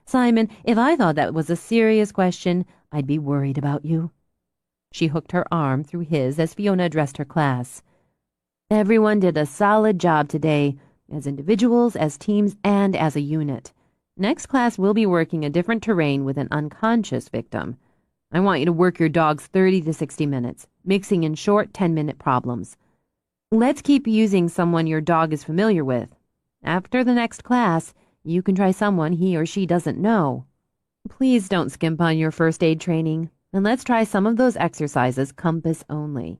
Simon, if I thought that was a serious question, I'd be worried about you. She hooked her arm through his as Fiona addressed her class. Everyone did a solid job today, as individuals, as teams, and as a unit. Next class, we'll be working a different terrain with an unconscious victim. I want you to work your dogs 30 to 60 minutes, mixing in short 10-minute problems. Let's keep using someone your dog is familiar with. After the next class, you can try someone he or she doesn't know. Please don't skimp on your first aid training, and let's try some of those exercises compass only.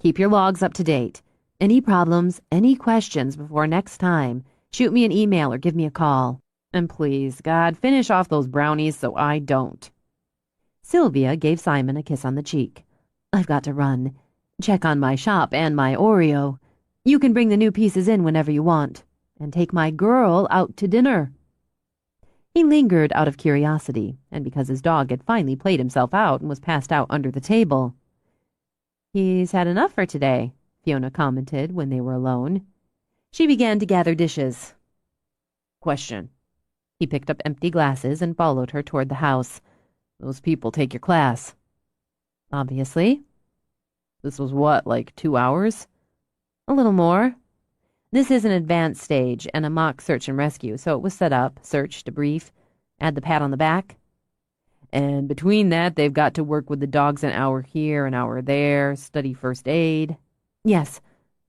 Keep your logs up to date. Any problems, any questions before next time, shoot me an email or give me a call. And please, God, finish off those brownies so I don't. Sylvia gave Simon a kiss on the cheek. I've got to run. Check on my shop and my Oreo. You can bring the new pieces in whenever you want. And take my girl out to dinner. He lingered out of curiosity, and because his dog had finally played himself out and was passed out under the table. He's had enough for today, Fiona commented when they were alone. She began to gather dishes. Question. He picked up empty glasses and followed her toward the house. Those people take your class. Obviously. This was what, like 2 hours? A little more. This is an advanced stage and a mock search and rescue, so it was set up, search, debrief, add the pat on the back. And between that, they've got to work with the dogs an hour here, an hour there, study first aid. Yes,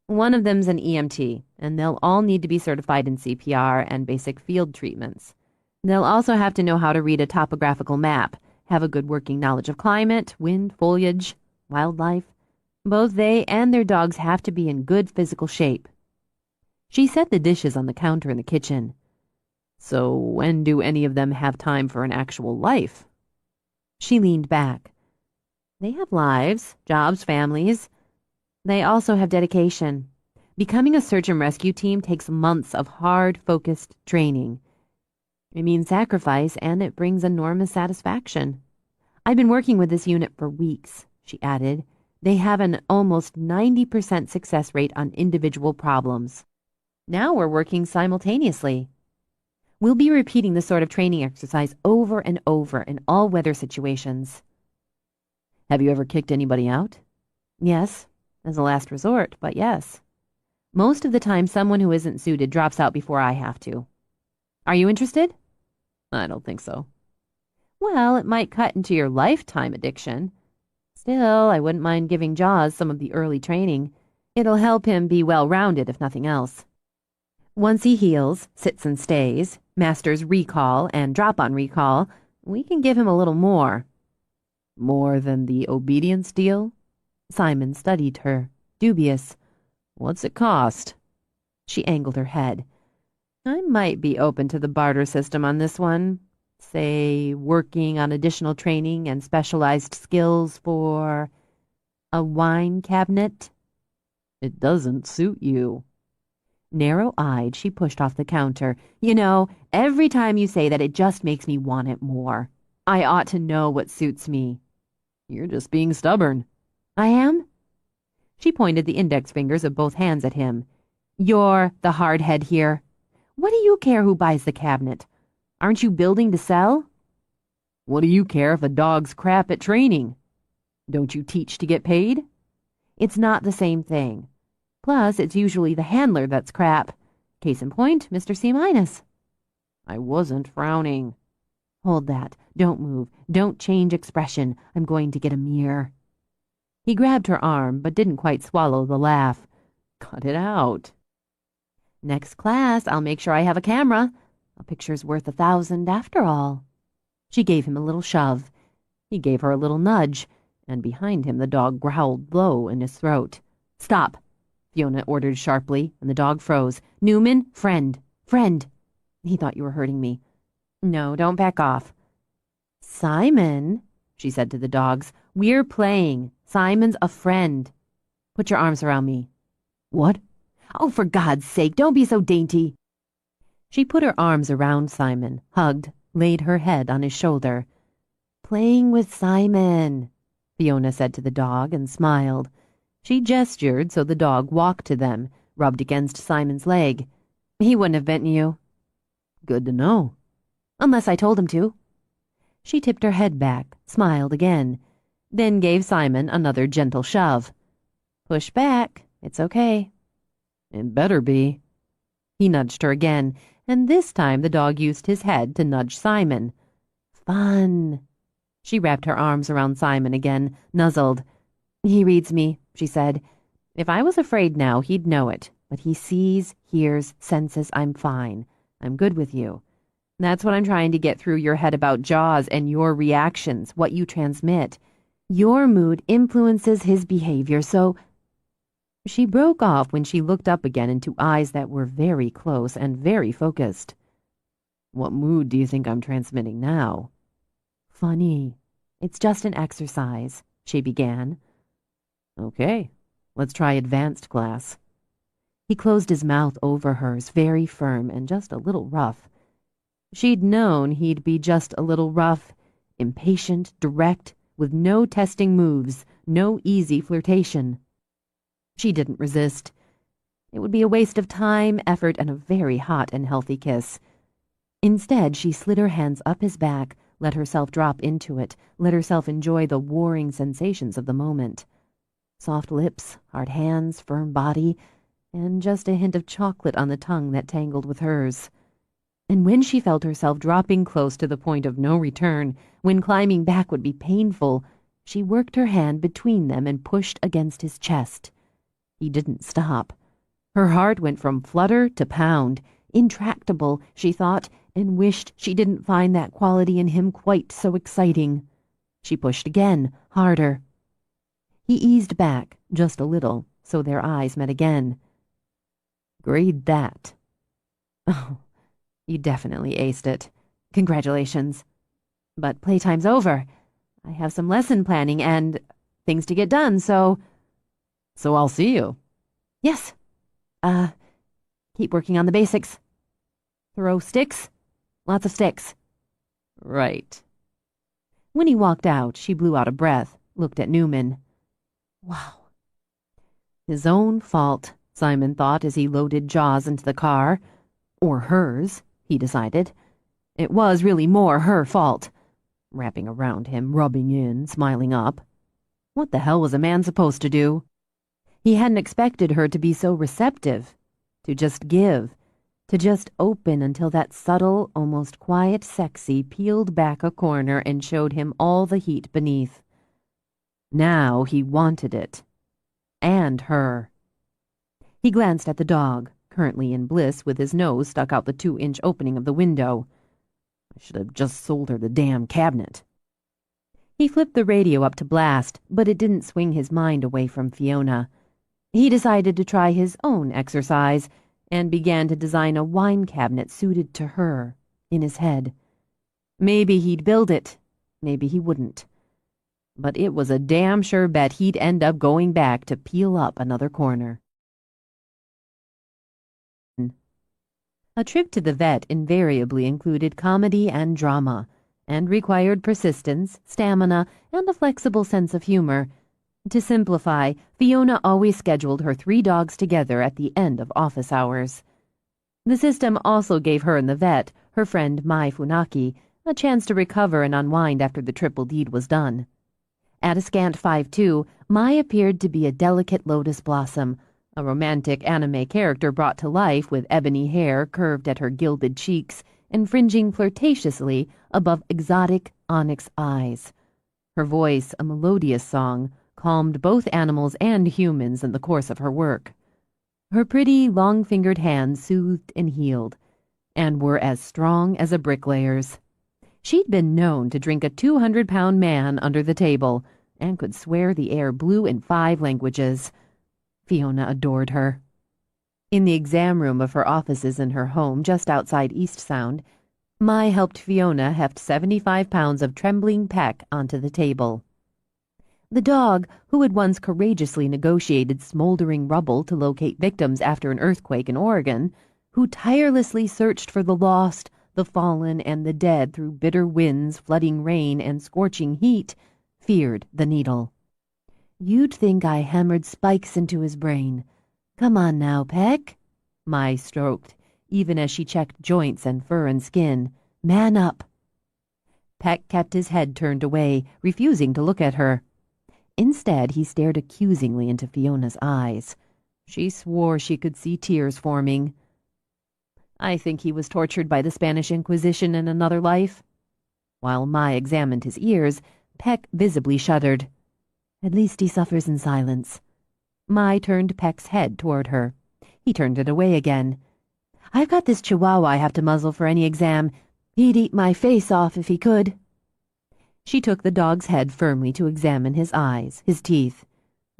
one of them's an EMT, and they'll all need to be certified in CPR and basic field treatments. They'll also have to know how to read a topographical map, have a good working knowledge of climate, wind, foliage, wildlife. Both they and their dogs have to be in good physical shape. She set the dishes on the counter in the kitchen. So when do any of them have time for an actual life? She leaned back. They have lives, jobs, families. They also have dedication. Becoming a search and rescue team takes months of hard, focused training. It means sacrifice, and it brings enormous satisfaction. I've been working with this unit for weeks, she added. They have an almost 90% success rate on individual problems. Now we're working simultaneously. We'll be repeating this sort of training exercise over and over in all weather situations. Have you ever kicked anybody out? Yes, as a last resort, but yes. Most of the time, someone who isn't suited drops out before I have to. Are you interested? I don't think so. Well, it might cut into your lifetime addiction. Still, I wouldn't mind giving Jaws some of the early training. It'll help him be well-rounded, if nothing else. Once he heals, sits and stays, masters recall and drop-on recall, we can give him a little more. More than the obedience deal? Simon studied her, dubious. What's it cost? She angled her head. I might be open to the barter system on this one. Say, working on additional training and specialized skills for a wine cabinet. It doesn't suit you. Narrow-eyed, she pushed off the counter. You know, every time you say that, it just makes me want it more. I ought to know what suits me. You're just being stubborn. I am? She pointed the index fingers of both hands at him. You're the hard head here. What do you care who buys the cabinet? Aren't you building to sell? What do you care if a dog's crap at training? Don't you teach to get paid? It's not the same thing. Plus, it's usually the handler that's crap. Case in point, Mr. C-. I wasn't frowning. Hold that. Don't move. Don't change expression. I'm going to get a mirror. He grabbed her arm, but didn't quite swallow the laugh. Cut it out. Next class, I'll make sure I have a camera. A picture's worth 1,000 after all. She gave him a little shove. He gave her a little nudge, and behind him the dog growled low in his throat. Stop, Fiona ordered sharply, and the dog froze. Newman, friend. He thought you were hurting me. No, don't back off. Simon, she said to the dogs, we're playing. Simon's a friend. Put your arms around me. What? Oh, for God's sake, don't be so dainty. She put her arms around Simon, hugged, laid her head on his shoulder. Playing with Simon, Fiona said to the dog and smiled. She gestured so the dog walked to them, rubbed against Simon's leg. He wouldn't have bitten you. Good to know. Unless I told him to. She tipped her head back, smiled again, then gave Simon another gentle shove. Push back. It's okay. It better be. He nudged her again. and this time the dog used his head to nudge Simon. Fun. She wrapped her arms around Simon again, nuzzled. He reads me, she said. If I was afraid now, he'd know it, but he sees, hears, senses I'm fine. I'm good with you. That's what I'm trying to get through your head about Jaws and your reactions, what you transmit. Your mood influences his behavior, so... She broke off when she looked up again into eyes that were very close and very focused. What mood do you think I'm transmitting now? Funny. It's just an exercise, she began. Okay, let's try advanced class. He closed his mouth over hers, very firm and just a little rough. She'd known he'd be just a little rough, impatient, direct, with no testing moves, no easy flirtation. She didn't resist. It would be a waste of time, effort, and a very hot and healthy kiss. Instead, she slid her hands up his back, let herself drop into it, let herself enjoy the warring sensations of the moment. Soft lips, hard hands, firm body, and just a hint of chocolate on the tongue that tangled with hers. And when she felt herself dropping close to the point of no return, when climbing back would be painful, she worked her hand between them and pushed against his chest. He didn't stop. Her heart went from flutter to pound, intractable, she thought, and wished she didn't find that quality in him quite so exciting. She pushed again, harder. He eased back, just a little, so their eyes met again. Grade that. Oh, you definitely aced it. Congratulations. But playtime's over. I have some lesson planning and things to get done, so... So I'll see you. Yes. Keep working on the basics. Throw sticks? Lots of sticks. Right. When he walked out, she blew out a breath, looked at Newman. Wow. His own fault, Simon thought as he loaded Jaws into the car. Or hers, he decided. It was really more her fault. Wrapping around him, rubbing in, smiling up. What the hell was a man supposed to do? He hadn't expected her to be so receptive, to just give, to just open until that subtle, almost quiet sexy peeled back a corner and showed him all the heat beneath. Now he wanted it. And her. He glanced at the dog, currently in bliss with his nose stuck out the 2-inch opening of the window. I should have just sold her the damn cabinet. He flipped the radio up to blast, but it didn't swing his mind away from Fiona. He decided to try his own exercise and began to design a wine cabinet suited to her, in his head. Maybe he'd build it, maybe he wouldn't. But it was a damn sure bet he'd end up going back to peel up another corner. A trip to the vet invariably included comedy and drama, and required persistence, stamina, and a flexible sense of humor. To simplify, Fiona always scheduled her 3 dogs together at the end of office hours. The system also gave her and the vet, her friend Mai Funaki, a chance to recover and unwind after the triple deed was done. At a scant 5'2", Mai appeared to be a delicate lotus blossom, a romantic anime character brought to life with ebony hair curved at her gilded cheeks and fringing flirtatiously above exotic onyx eyes. Her voice, a melodious song, calmed both animals and humans in the course of her work. Her pretty, long-fingered hands soothed and healed, and were as strong as a bricklayer's. She'd been known to drink a 200-pound man under the table, and could swear the air blue in 5 languages. Fiona adored her. In the exam room of her offices in her home just outside East Sound, Mai helped Fiona heft 75 pounds of trembling peck onto the table. The dog, who had once courageously negotiated smoldering rubble to locate victims after an earthquake in Oregon, who tirelessly searched for the lost, the fallen, and the dead through bitter winds, flooding rain, and scorching heat, feared the needle. You'd think I hammered spikes into his brain. Come on now, Peck. Mai stroked, even as she checked joints and fur and skin. Man up. Peck kept his head turned away, refusing to look at her. Instead, he stared accusingly into Fiona's eyes. She swore she could see tears forming. I think he was tortured by the Spanish Inquisition in another life. While Mai examined his ears, Peck visibly shuddered. At least he suffers in silence. Mai turned Peck's head toward her. He turned it away again. I've got this chihuahua I have to muzzle for any exam. He'd eat my face off if he could. She took the dog's head firmly to examine his eyes, his teeth.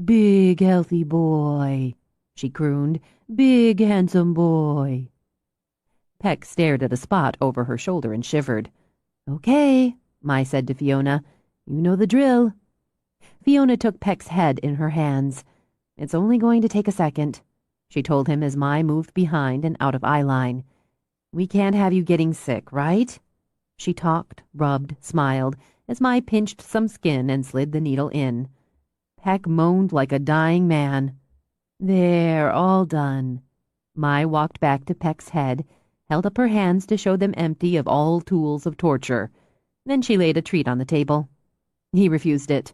Big, healthy boy, she crooned. Big, handsome boy. Peck stared at a spot over her shoulder and shivered. Okay, Mai said to Fiona. You know the drill. Fiona took Peck's head in her hands. It's only going to take a second, she told him as Mai moved behind and out of eyeline. We can't have you getting sick, right? She talked, rubbed, smiled, as Mai pinched some skin and slid the needle in. Peck moaned like a dying man. There, all done. Mai walked back to Peck's head, held up her hands to show them empty of all tools of torture. Then she laid a treat on the table. He refused it.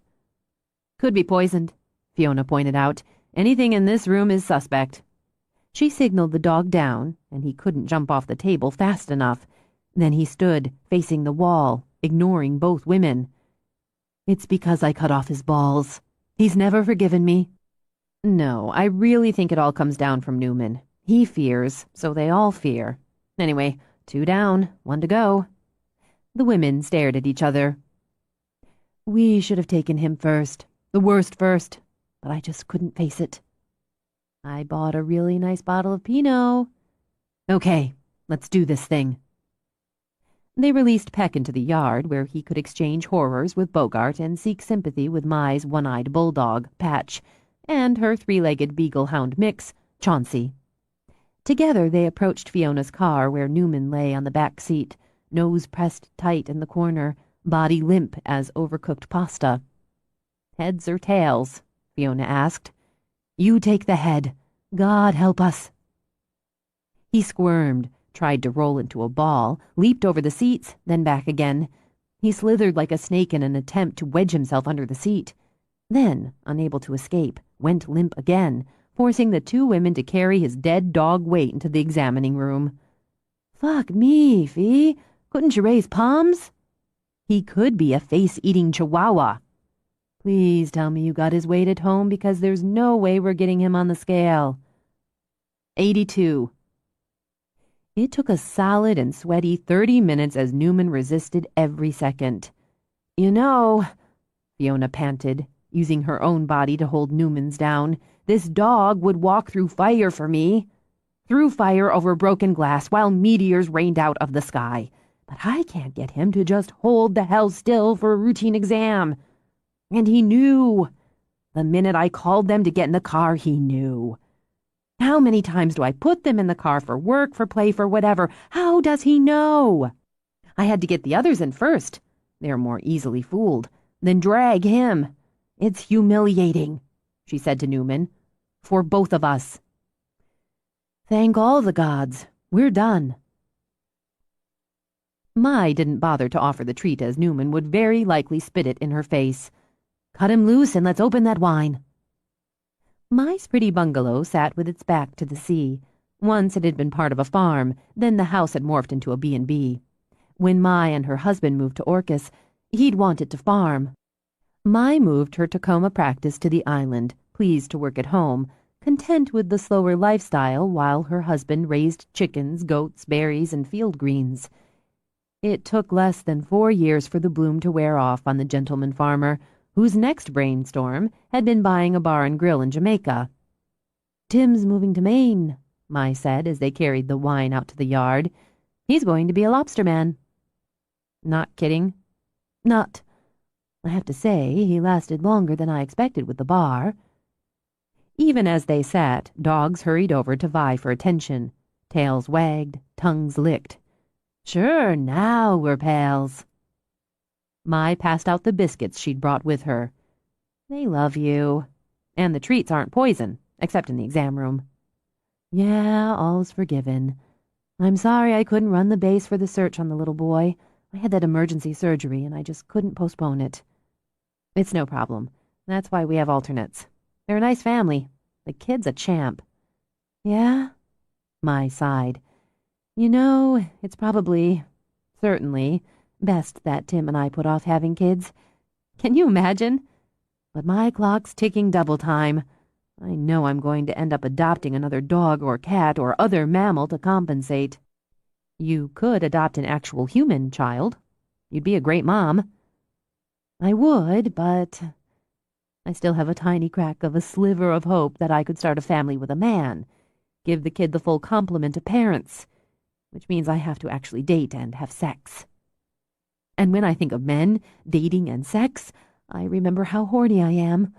Could be poisoned, Fiona pointed out. Anything in this room is suspect. She signaled the dog down, and he couldn't jump off the table fast enough. Then he stood, facing the wall, ignoring both women. It's because I cut off his balls. He's never forgiven me. No, I really think it all comes down from Newman. He fears, so they all fear. Anyway, 2 down, 1 to go. The women stared at each other. We should have taken him first. The worst first. But I just couldn't face it. I bought a really nice bottle of Pinot. Okay, let's do this thing. They released Peck into the yard, where he could exchange horrors with Bogart and seek sympathy with Mai's one-eyed bulldog, Patch, and her 3-legged beagle hound mix, Chauncey. Together they approached Fiona's car, where Newman lay on the back seat, nose pressed tight in the corner, body limp as overcooked pasta. Heads or tails? Fiona asked. You take the head. God help us. He squirmed, tried to roll into a ball, leaped over the seats, then back again. He slithered like a snake in an attempt to wedge himself under the seat. Then, unable to escape, went limp again, forcing the 2 women to carry his dead dog weight into the examining room. Fuck me, Fee. Couldn't you raise palms? He could be a face-eating chihuahua. Please tell me you got his weight at home, because there's no way we're getting him on the scale. 82. It took a solid and sweaty 30 minutes as Newman resisted every second. You know, Fiona panted, using her own body to hold Newman's down, this dog would walk through fire for me. Through fire over broken glass while meteors rained out of the sky. But I can't get him to just hold the hell still for a routine exam. And he knew. The minute I called them to get in the car, he knew. How many times do I put them in the car for work, for play, for whatever? How does he know? I had to get the others in first. They're more easily fooled. Then drag him. It's humiliating, she said to Newman. For both of us. Thank all the gods. We're done. Mai didn't bother to offer the treat, as Newman would very likely spit it in her face. Cut him loose and let's open that wine. Mai's pretty bungalow sat with its back to the sea. Once it had been part of a farm, then the house had morphed into a B&B. When Mai and her husband moved to Orcas, he'd wanted to farm. Mai moved her Tacoma practice to the island, pleased to work at home, content with the slower lifestyle while her husband raised chickens, goats, berries, and field greens. It took less than 4 years for the bloom to wear off on the gentleman farmer, whose next brainstorm had been buying a bar and grill in Jamaica. Tim's moving to Maine, Mai said as they carried the wine out to the yard. He's going to be a lobsterman. Not kidding? Not. I have to say, he lasted longer than I expected with the bar. Even as they sat, dogs hurried over to vie for attention. Tails wagged, tongues licked. Sure, now we're pals. Mai passed out the biscuits she'd brought with her. They love you. And the treats aren't poison, except in the exam room. Yeah, all's forgiven. I'm sorry I couldn't run the base for the search on the little boy. I had that emergency surgery and I just couldn't postpone it. It's no problem. That's why we have alternates. They're a nice family. The kid's a champ. Yeah? Mai sighed. You know, it's probably, certainly, best that Tim and I put off having kids. Can you imagine? But my clock's ticking double time. I know I'm going to end up adopting another dog or cat or other mammal to compensate. You could adopt an actual human child. You'd be a great mom. I would, but I still have a tiny crack of a sliver of hope that I could start a family with a man, give the kid the full complement of parents, which means I have to actually date and have sex. And when I think of men, dating, and sex, I remember how horny I am.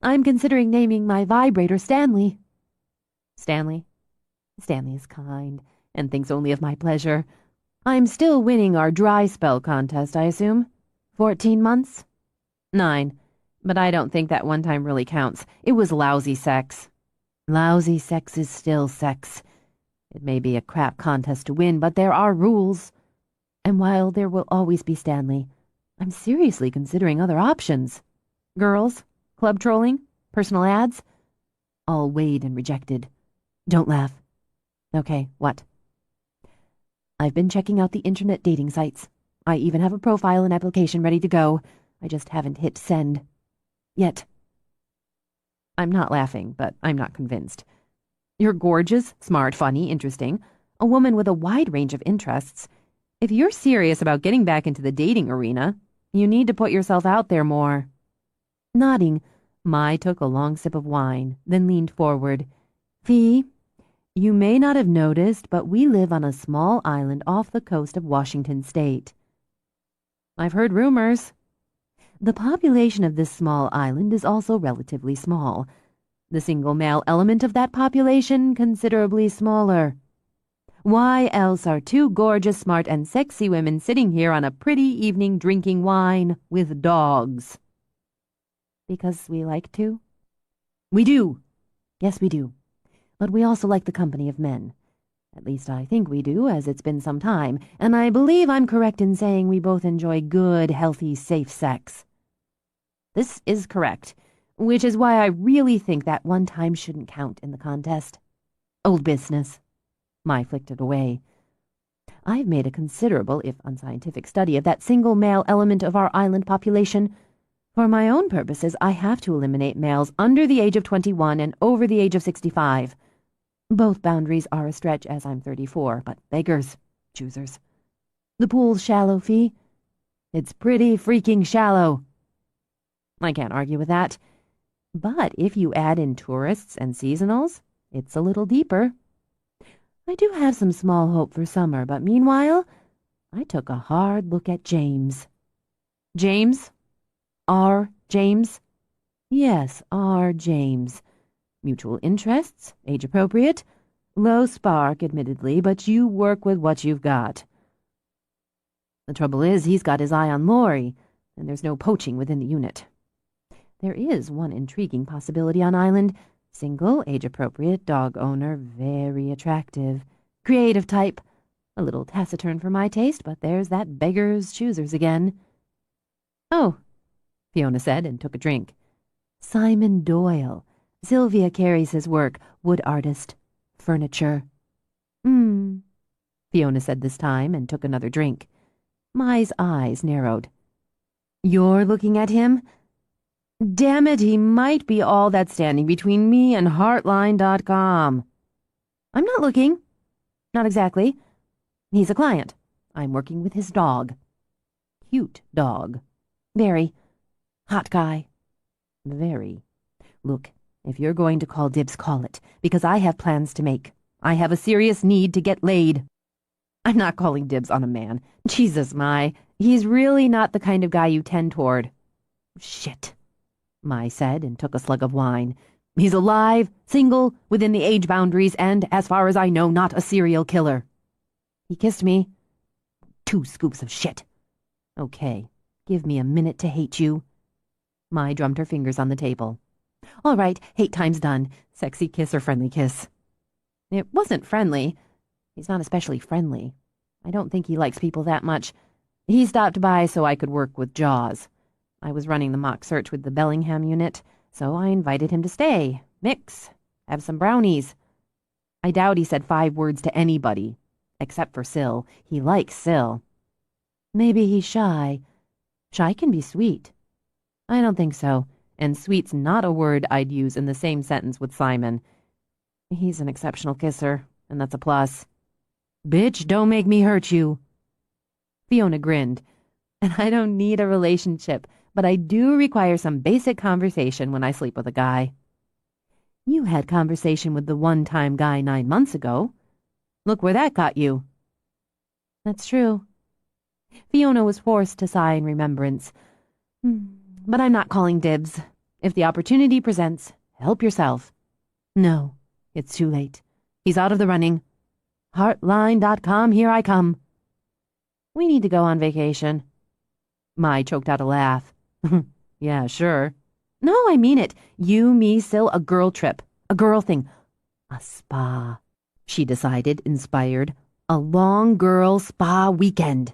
I'm considering naming my vibrator Stanley. Stanley? Stanley is kind and thinks only of my pleasure. I'm still winning our dry spell contest, I assume. 14 months? 9. But I don't think that one time really counts. It was lousy sex. Lousy sex is still sex. It may be a crap contest to win, but there are rules. And while there will always be Stanley, I'm seriously considering other options. Girls, club trolling, personal ads, all weighed and rejected. Don't laugh. Okay, what? I've been checking out the internet dating sites. I even have a profile and application ready to go. I just haven't hit send. Yet. I'm not laughing, but I'm not convinced. You're gorgeous, smart, funny, interesting, a woman with a wide range of interests. If you're serious about getting back into the dating arena, you need to put yourself out there more. Nodding, Mai took a long sip of wine, then leaned forward. Fee, you may not have noticed, but we live on a small island off the coast of Washington State. I've heard rumors. The population of this small island is also relatively small. The single male element of that population considerably smaller. Why else are two gorgeous, smart, and sexy women sitting here on a pretty evening drinking wine with dogs? Because we like to? We do. Yes, we do. But we also like the company of men. At least I think we do, as it's been some time, and I believe I'm correct in saying we both enjoy good, healthy, safe sex. This is correct, which is why I really think that one time shouldn't count in the contest. Old business. Mai flicked it away. I've made a considerable, if unscientific, study of that single male element of our island population. For my own purposes, I have to eliminate males under the age of 21 and over the age of 65. Both boundaries are a stretch, as I'm 34, but beggars, choosers. The pool's shallow, Fee. It's pretty freaking shallow. I can't argue with that. But if you add in tourists and seasonals, it's a little deeper. I do have some small hope for summer, but meanwhile, I took a hard look at James. James? R. James? Yes, R. James. Mutual interests, age appropriate. Low spark, admittedly, but you work with what you've got. The trouble is, he's got his eye on Lori, and there's no poaching within the unit. There is one intriguing possibility on island. Single, age-appropriate, dog owner, very attractive. Creative type. A little taciturn for my taste, but there's that beggar's choosers again. Oh, Fiona said and took a drink. Simon Doyle. Sylvia carries his work. Wood artist. Furniture. Fiona said this time and took another drink. Mai's eyes narrowed. You're looking at him? Damn it, he might be all that's standing between me and Heartline.com. I'm not looking. Not exactly. He's a client. I'm working with his dog. Cute dog. Very. Hot guy. Very. Look, if you're going to call dibs, call it, because I have plans to make. I have a serious need to get laid. I'm not calling dibs on a man. Jesus, Mai. He's really not the kind of guy you tend toward. Shit. Mai said and took a slug of wine. He's alive, single, within the age boundaries, and, as far as I know, not a serial killer. He kissed me. 2 scoops of shit. Okay, give me a minute to hate you. Mai drummed her fingers on the table. All right, hate time's done. Sexy kiss or friendly kiss? It wasn't friendly. He's not especially friendly. I don't think he likes people that much. He stopped by so I could work with Jaws. I was running the mock search with the Bellingham unit, so I invited him to stay, mix, have some brownies. I doubt he said 5 words to anybody, Except for Syl. He likes Syl. Maybe he's shy. Shy can be sweet. I don't think so, and sweet's not a word I'd use in the same sentence with Simon. He's an exceptional kisser, and that's a plus. Bitch, don't make me hurt you. Fiona grinned. And I don't need a relationship, but I do require some basic conversation when I sleep with a guy. You had conversation with the one-time guy 9 months ago. Look where that got you. That's true. Fiona was forced to sigh in remembrance. But I'm not calling dibs. If the opportunity presents, help yourself. No, it's too late. He's out of the running. Heartline.com, here I come. We need to go on vacation. Mai choked out a laugh. Yeah, sure. No, I mean it. You, me, Syl, a girl trip. A girl thing. A spa, she decided, inspired. A long girl spa weekend.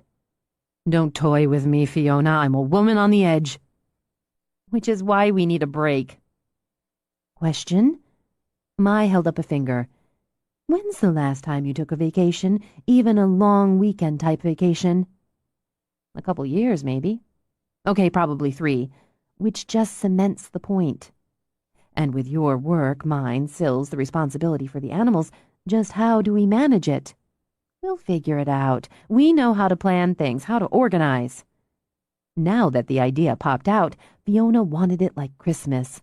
Don't toy with me, Fiona. I'm a woman on the edge. Which is why we need a break. Question? Mai held up a finger. When's the last time you took a vacation, even a long weekend type vacation? A couple years, maybe. Okay, probably 3. Which just cements the point. And with your work, mine, Syl's, the responsibility for the animals, just how do we manage it? We'll figure it out. We know how to plan things, how to organize. Now that the idea popped out, Fiona wanted it like Christmas.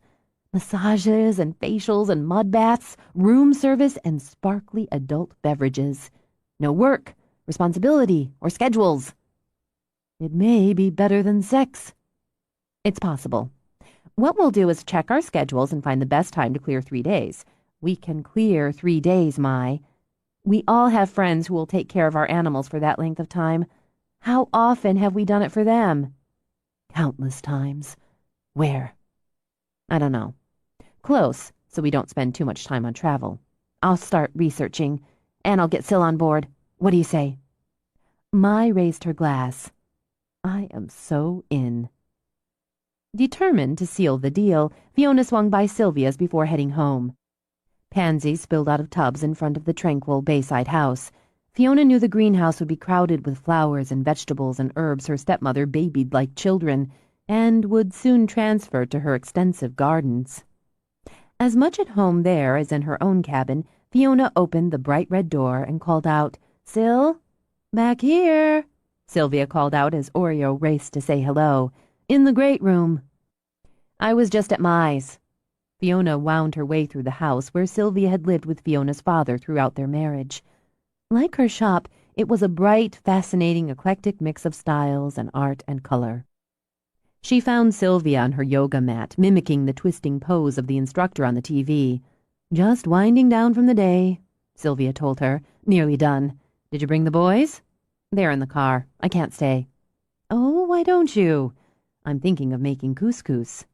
Massages and facials and mud baths, room service and sparkly adult beverages. No work, responsibility, or schedules. It may be better than sex. It's possible. What we'll do is check our schedules and find the best time to clear 3 days. We can clear 3 days, Mai. We all have friends who will take care of our animals for that length of time. How often have we done it for them? Countless times. Where? I don't know. Close, so we don't spend too much time on travel. I'll start researching, and I'll get Syl on board. What do you say? Mai raised her glass. I am so in. Determined to seal the deal, Fiona swung by Sylvia's before heading home. Pansies spilled out of tubs in front of the tranquil Bayside house. Fiona knew the greenhouse would be crowded with flowers and vegetables and herbs her stepmother babied like children, and would soon transfer to her extensive gardens. As much at home there as in her own cabin, Fiona opened the bright red door and called out, "Syl? Back here," Sylvia called out as Oreo raced to say hello. "In the great room." "I was just at Mai's." Fiona wound her way through the house where Sylvia had lived with Fiona's father throughout their marriage. Like her shop, it was a bright, fascinating, eclectic mix of styles and art and color. She found Sylvia on her yoga mat, mimicking the twisting pose of the instructor on the TV. "Just winding down from the day," Sylvia told her. "Nearly done. Did you bring the boys?" "They're in the car. I can't stay." "Oh, why don't you?" "I'm thinking of making couscous."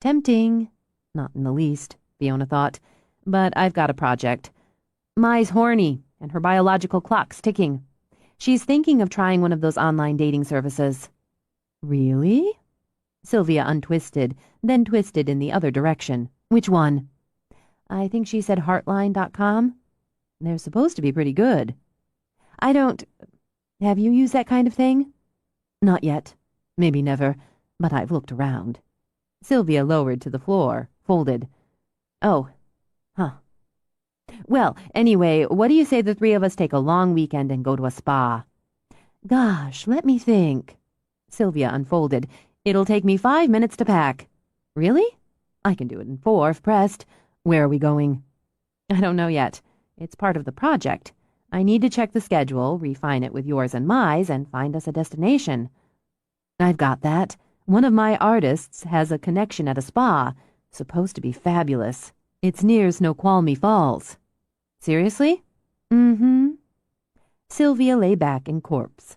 "Tempting." Not in the least, Fiona thought. "But I've got a project. Mai's horny, and her biological clock's ticking. She's thinking of trying one of those online dating services." "Really?" Sylvia untwisted, then twisted in the other direction. "Which one?" "I think she said Heartline.com. They're supposed to be pretty good." "I don't... Have you used that kind of thing?" "Not yet. Maybe never. But I've looked around." Sylvia lowered to the floor, folded. "Oh, huh. Well, anyway, what do you say the 3 of us take a long weekend and go to a spa?" "Gosh, let me think." Sylvia unfolded. "It'll take me 5 minutes to pack." "Really?" "I can do it in 4 if pressed." "Where are we going?" "I don't know yet. It's part of the project. I need to check the schedule, refine it with yours and Mai's, and find us a destination." "I've got that. One of my artists has a connection at a spa. Supposed to be fabulous. It's near Snoqualmie Falls." "Seriously?" "Mm-hmm." Sylvia lay back in corpse.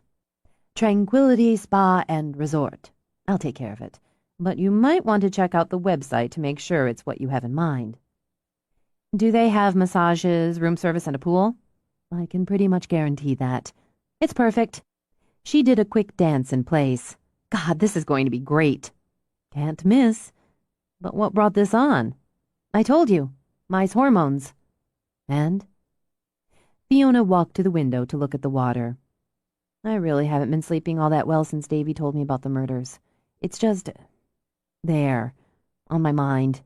"Tranquility Spa and Resort. I'll take care of it. But you might want to check out the website to make sure it's what you have in mind." "Do they have massages, room service, and a pool?" "I can pretty much guarantee that." "It's perfect." She did a quick dance in place. "God, this is going to be great." "Can't miss." "But what brought this on?" "I told you. Mai's hormones." "And?" Fiona walked to the window to look at the water. I really haven't been sleeping all that well since Davy told me about the murders. It's just there, on my mind.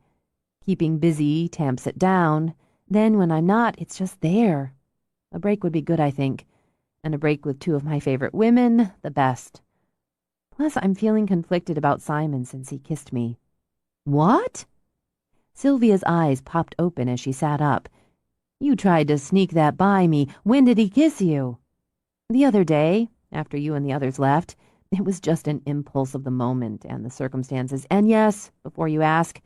Keeping busy tamps it down. Then when I'm not, it's just there. A break would be good, I think. And a break with two of my favorite women, the best. Plus, I'm feeling conflicted about Simon since he kissed me. What? Sylvia's eyes popped open as she sat up. You tried to sneak that by me. When did he kiss you? The other day, after you and the others left. It was just an impulse of the moment and the circumstances. And yes, before you ask,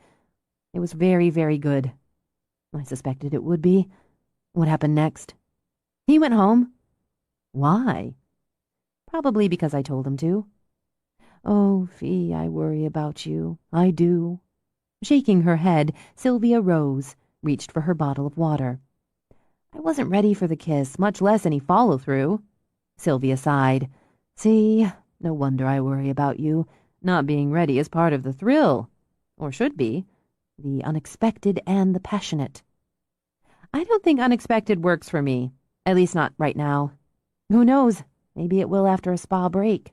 it was very, very good. I suspected it would be. What happened next? He went home. Why? Probably because I told him to. Oh, Fee, I worry about you. I do. Shaking her head, Sylvia rose, reached for her bottle of water. I wasn't ready for the kiss, much less any follow-through. Sylvia sighed. See, no wonder I worry about you. Not being ready is part of the thrill. Or should be. The unexpected and the passionate. I don't think unexpected works for me. At least not right now. Who knows? Maybe it will after a spa break.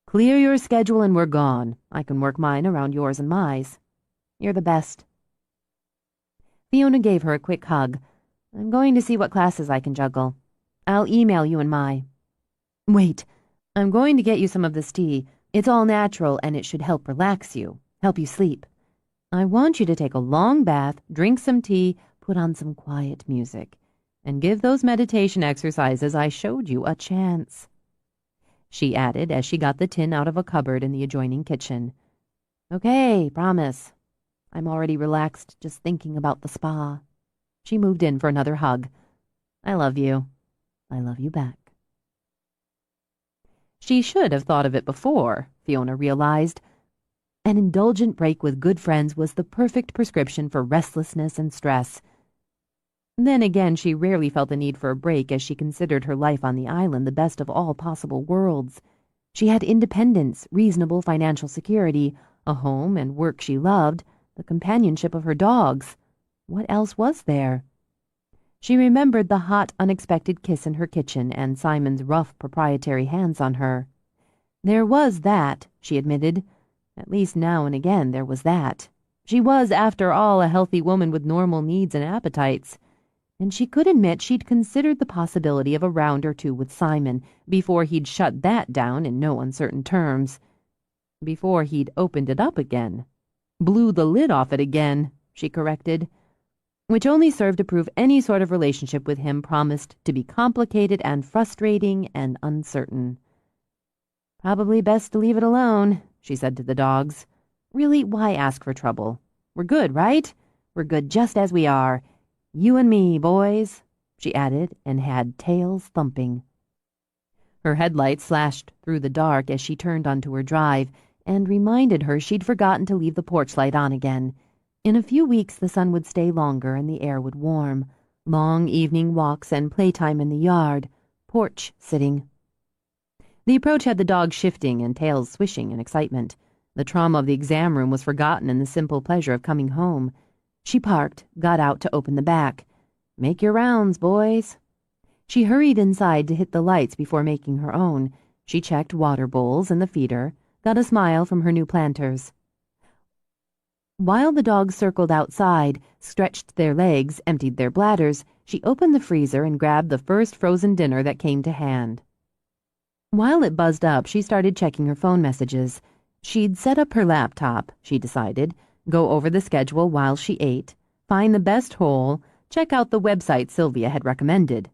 Clear your schedule and we're gone. I can work mine around yours and mine. You're the best. Fiona gave her a quick hug. I'm going to see what classes I can juggle. I'll email you and Mai. Wait, I'm going to get you some of this tea. It's all natural and it should help relax you, help you sleep. I want you to take a long bath, drink some tea, put on some quiet music, and give those meditation exercises I showed you a chance. She added as she got the tin out of a cupboard in the adjoining kitchen. Okay, promise. I'm already relaxed just thinking about the spa. She moved in for another hug. I love you. I love you back. She should have thought of it before, Fiona realized. An indulgent break with good friends was the perfect prescription for restlessness and stress. Then again, she rarely felt the need for a break as she considered her life on the island the best of all possible worlds. She had independence, reasonable financial security, a home and work she loved, the companionship of her dogs. What else was there? She remembered the hot, unexpected kiss in her kitchen and Simon's rough, proprietary hands on her. There was that, she admitted. At least now and again there was that. She was, after all, a healthy woman with normal needs and appetites. And she could admit she'd considered the possibility of a round or two with Simon before he'd shut that down in no uncertain terms. Before he'd opened it up again. Blew the lid off it again, she corrected. Which only served to prove any sort of relationship with him promised to be complicated and frustrating and uncertain. Probably best to leave it alone, she said to the dogs. Really, why ask for trouble? We're good, right? We're good just as we are. You and me, boys, she added, and had tails thumping. Her headlights slashed through the dark as she turned onto her drive and reminded her she'd forgotten to leave the porch light on again. In a few weeks the sun would stay longer and the air would warm. Long evening walks and playtime in the yard. Porch sitting. The approach had the dogs shifting and tails swishing in excitement. The trauma of the exam room was forgotten in the simple pleasure of coming home. She parked, got out to open the back. Make your rounds, boys. She hurried inside to hit the lights before making her own. She checked water bowls and the feeder, got a smile from her new planters. While the dogs circled outside, stretched their legs, emptied their bladders, she opened the freezer and grabbed the first frozen dinner that came to hand. While it buzzed up, she started checking her phone messages. She'd set up her laptop, she decided, go over the schedule while she ate, find the best hole, check out the website Sylvia had recommended.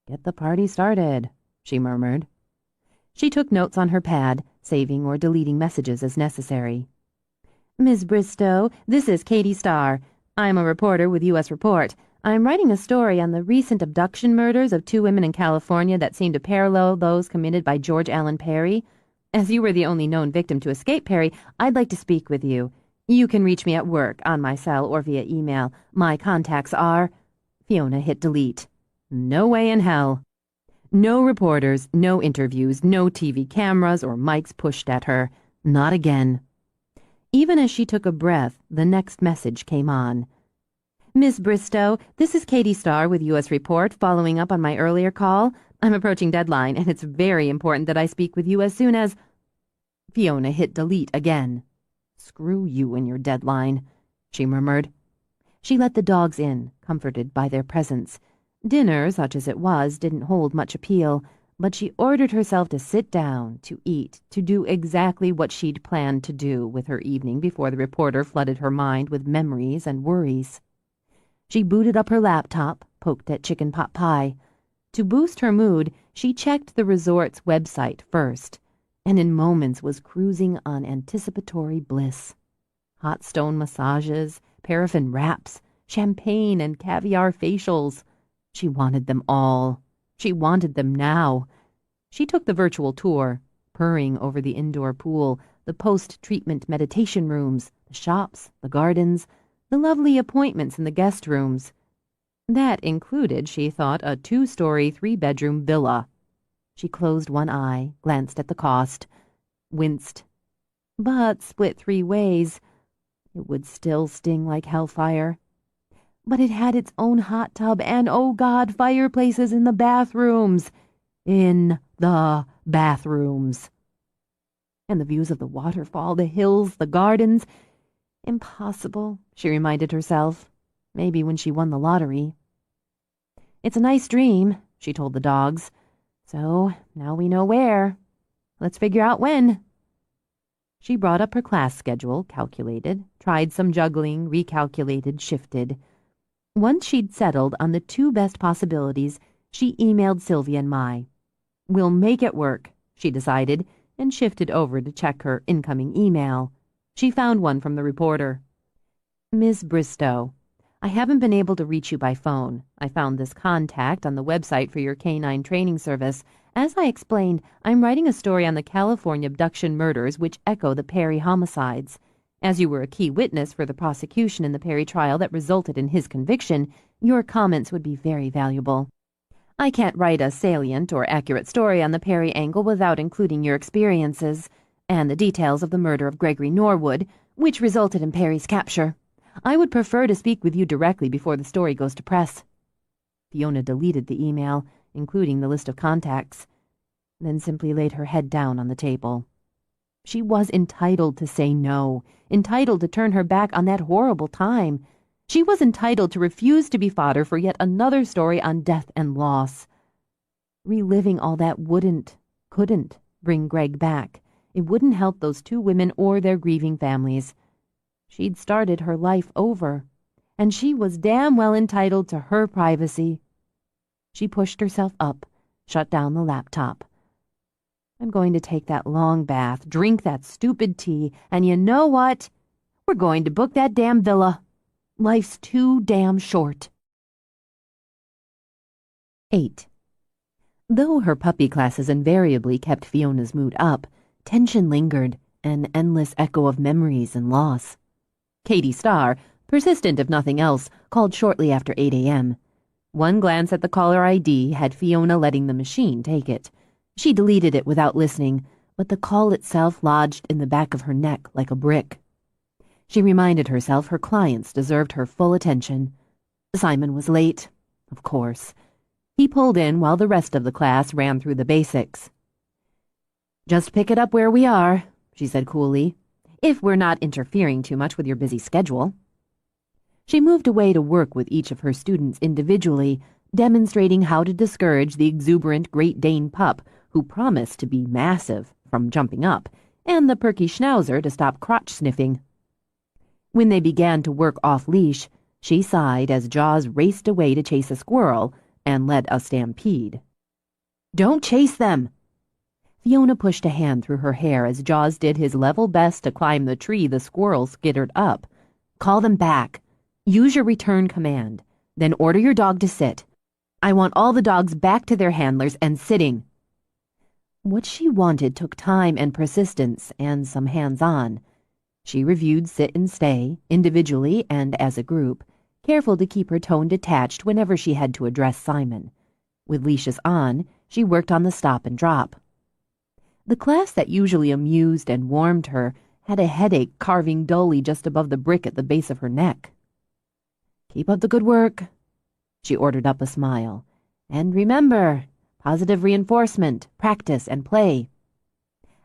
Get the party started, she murmured. She took notes on her pad, saving or deleting messages as necessary. Ms. Bristow, this is Katie Starr. I'm a reporter with U.S. Report. I'm writing a story on the recent abduction murders of 2 women in California that seem to parallel those committed by George Allen Perry. As you were the only known victim to escape Perry, I'd like to speak with you. You can reach me at work, on my cell, or via email. My contacts are... Fiona hit delete. No way in hell. No reporters, no interviews, no TV cameras or mics pushed at her. Not again. Even as she took a breath, the next message came on. Miss Bristow, this is Katie Starr with U.S. Report, following up on my earlier call. I'm approaching deadline, and it's very important that I speak with you as soon as... Fiona hit delete again. "Screw you and your deadline," she murmured. She let the dogs in, comforted by their presence. Dinner, such as it was, didn't hold much appeal, but she ordered herself to sit down, to eat, to do exactly what she'd planned to do with her evening before the reporter flooded her mind with memories and worries. She booted up her laptop, poked at chicken pot pie. To boost her mood, she checked the resort's website first, and in moments was cruising on anticipatory bliss. Hot stone massages, paraffin wraps, champagne and caviar facials. She wanted them all. She wanted them now. She took the virtual tour, purring over the indoor pool, the post-treatment meditation rooms, the shops, the gardens, the lovely appointments in the guest rooms. That included, she thought, a 2-story, 3-bedroom villa. She closed one eye, glanced at the cost, winced. But split 3 ways, it would still sting like hellfire. But it had its own hot tub and, oh God, fireplaces in the bathrooms. In the bathrooms. And the views of the waterfall, the hills, the gardens. Impossible, she reminded herself. Maybe when she won the lottery. It's a nice dream, she told the dogs. So now we know where. Let's figure out when. She brought up her class schedule, calculated, tried some juggling, recalculated, shifted. Once she'd settled on the 2 best possibilities, she emailed Sylvia and Mai. We'll make it work, she decided, and shifted over to check her incoming email. She found one from the reporter. Miss Bristow, I haven't been able to reach you by phone. I found this contact on the website for your canine training service. As I explained, I'm writing a story on the California abduction murders which echo the Perry homicides. As you were a key witness for the prosecution in the Perry trial that resulted in his conviction, your comments would be very valuable. I can't write a salient or accurate story on the Perry angle without including your experiences and the details of the murder of Gregory Norwood, which resulted in Perry's capture. I would prefer to speak with you directly before the story goes to press. Fiona deleted the email, including the list of contacts, then simply laid her head down on the table. She was entitled to say no, entitled to turn her back on that horrible time. She was entitled to refuse to be fodder for yet another story on death and loss. Reliving all that couldn't bring Greg back. It wouldn't help those 2 women or their grieving families. She'd started her life over, and she was damn well entitled to her privacy. She pushed herself up, shut down the laptop. I'm going to take that long bath, drink that stupid tea, and you know what? We're going to book that damn villa. Life's too damn short. 8. Though her puppy classes invariably kept Fiona's mood up, tension lingered, an endless echo of memories and loss. Katie Starr, persistent if nothing else, called shortly after 8 a.m. One glance at the caller ID had Fiona letting the machine take it. She deleted it without listening, but the call itself lodged in the back of her neck like a brick. She reminded herself her clients deserved her full attention. Simon was late, of course. He pulled in while the rest of the class ran through the basics. Just pick it up where we are, she said coolly, if we're not interfering too much with your busy schedule. She moved away to work with each of her students individually, demonstrating how to discourage the exuberant Great Dane pup, who promised to be massive, from jumping up, and the perky schnauzer to stop crotch sniffing. When they began to work off-leash, she sighed as Jaws raced away to chase a squirrel and led a stampede. Don't chase them! Fiona pushed a hand through her hair as Jaws did his level best to climb the tree the squirrel skittered up. Call them back. Use your return command. Then order your dog to sit. I want all the dogs back to their handlers and sitting. What she wanted took time and persistence and some hands-on. She reviewed sit and stay, individually and as a group, careful to keep her tone detached whenever she had to address Simon. With leashes on, she worked on the stop and drop. The class that usually amused and warmed her had a headache carving dully just above the brick at the base of her neck. Keep up the good work, she ordered up a smile. And remember, positive reinforcement, practice, and play.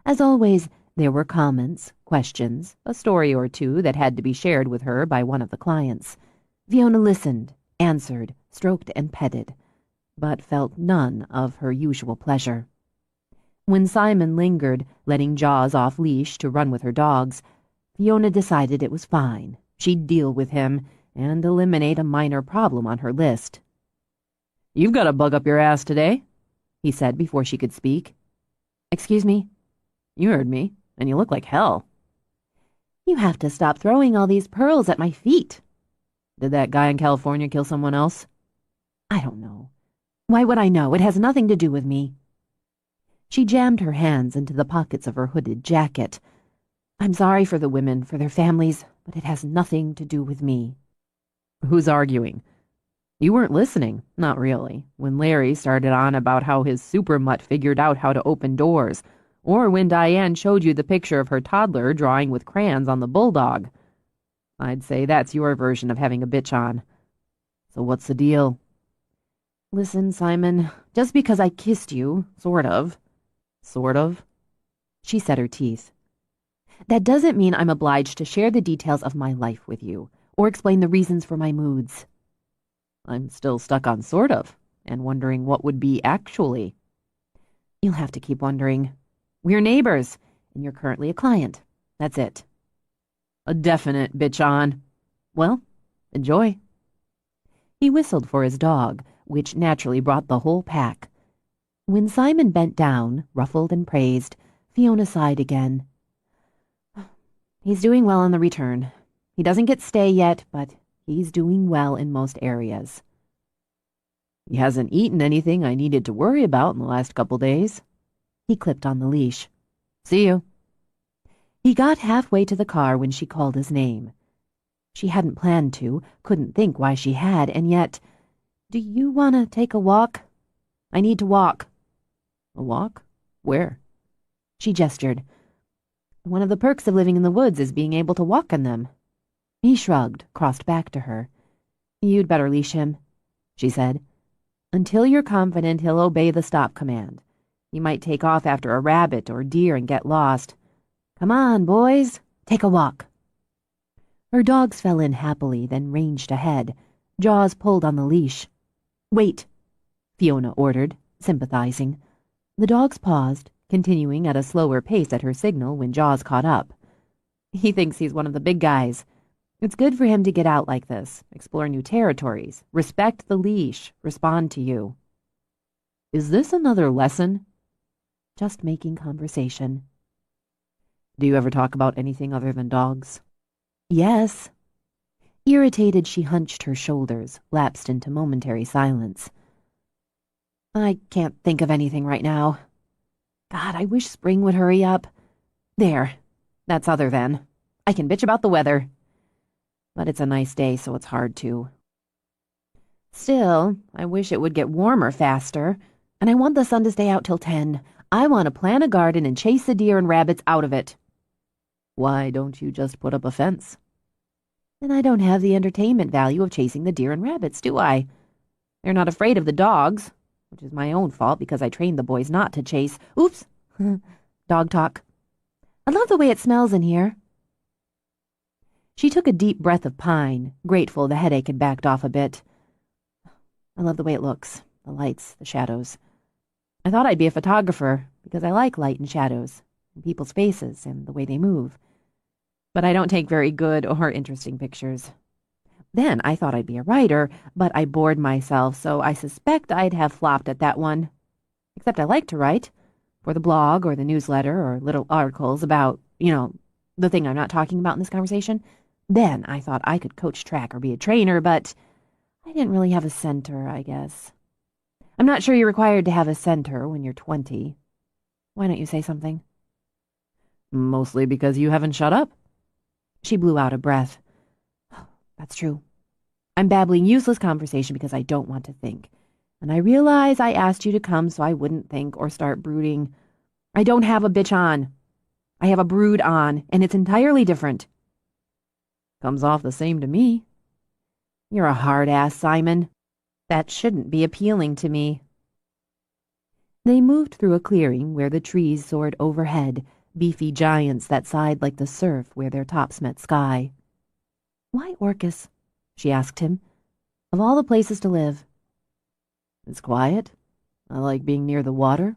As always, there were comments, questions, a story or two that had to be shared with her by one of the clients. Fiona listened, answered, stroked, and petted, but felt none of her usual pleasure. When Simon lingered, letting Jaws off leash to run with her dogs, Fiona decided it was fine. She'd deal with him and eliminate a minor problem on her list. "You've got a bug up your ass today," he said before she could speak. "Excuse me?" "You heard me, and you look like hell." "You have to stop throwing all these pearls at my feet." "Did that guy in California kill someone else?" "I don't know. Why would I know? It has nothing to do with me." She jammed her hands into the pockets of her hooded jacket. "I'm sorry for the women, for their families, but it has nothing to do with me." "Who's arguing?" "You weren't listening, not really, when Larry started on about how his super mutt figured out how to open doors, or when Diane showed you the picture of her toddler drawing with crayons on the bulldog. I'd say that's your version of having a bitch on. So what's the deal?" "Listen, Simon, just because I kissed you, sort of." "Sort of?" She set her teeth. "That doesn't mean I'm obliged to share the details of my life with you, or explain the reasons for my moods." "I'm still stuck on sort of, and wondering what would be actually." "You'll have to keep wondering. We're neighbors, and you're currently a client. That's it." "A definite bitch on." "Well, enjoy." He whistled for his dog, which naturally brought the whole pack. When Simon bent down, ruffled and praised, Fiona sighed again. "He's doing well on the return. He doesn't get stay yet, but he's doing well in most areas." "He hasn't eaten anything I needed to worry about in the last couple days." He clipped on the leash. "See you." He got halfway to the car when she called his name. She hadn't planned to, couldn't think why she had, and yet, "Do you want to take a walk?" "I need to walk." "A walk? Where?" She gestured. "One of the perks of living in the woods is being able to walk in them." He shrugged, crossed back to her. "You'd better leash him," she said. "Until you're confident he'll obey the stop command. He might take off after a rabbit or deer and get lost. Come on, boys, take a walk." Her dogs fell in happily, then ranged ahead. Jaws pulled on the leash. "Wait," Fiona ordered, sympathizing. The dogs paused, continuing at a slower pace at her signal when Jaws caught up. "He thinks he's one of the big guys. It's good for him to get out like this, explore new territories, respect the leash, respond to you." "Is this another lesson?" "Just making conversation." "Do you ever talk about anything other than dogs?" "Yes." Irritated, she hunched her shoulders, lapsed into momentary silence. "I can't think of anything right now. God, I wish spring would hurry up. There. That's other than. I can bitch about the weather. But it's a nice day, so it's hard to. Still, I wish it would get warmer faster. And I want the sun to stay out till 10. I want to plant a garden and chase the deer and rabbits out of it." "Why don't you just put up a fence?" "Then I don't have the entertainment value of chasing the deer and rabbits, do I? They're not afraid of the dogs, which is my own fault because I trained the boys not to chase. Oops. Dog talk. I love the way it smells in here." She took a deep breath of pine, grateful the headache had backed off a bit. "I love the way it looks, the lights, the shadows. I thought I'd be a photographer because I like light and shadows, and people's faces and the way they move. But I don't take very good or interesting pictures. Then I thought I'd be a writer, but I bored myself, so I suspect I'd have flopped at that one. Except I like to write, for the blog or the newsletter or little articles about, the thing I'm not talking about in this conversation. Then I thought I could coach track or be a trainer, but I didn't really have a center, I guess. I'm not sure you're required to have a center when you're 20. Why don't you say something?" "Mostly because you haven't shut up." She blew out a breath. "That's true. I'm babbling useless conversation because I don't want to think. And I realize I asked you to come so I wouldn't think or start brooding. I don't have a bitch on. I have a brood on, and it's entirely different." "Comes off the same to me." You're a hard ass, Simon. That shouldn't be appealing to me. They moved through a clearing where the trees soared overhead, beefy giants that sighed like the surf where their tops met sky. "Why Orcus?" she asked him. "Of all the places to live." "It's quiet. I like being near the water.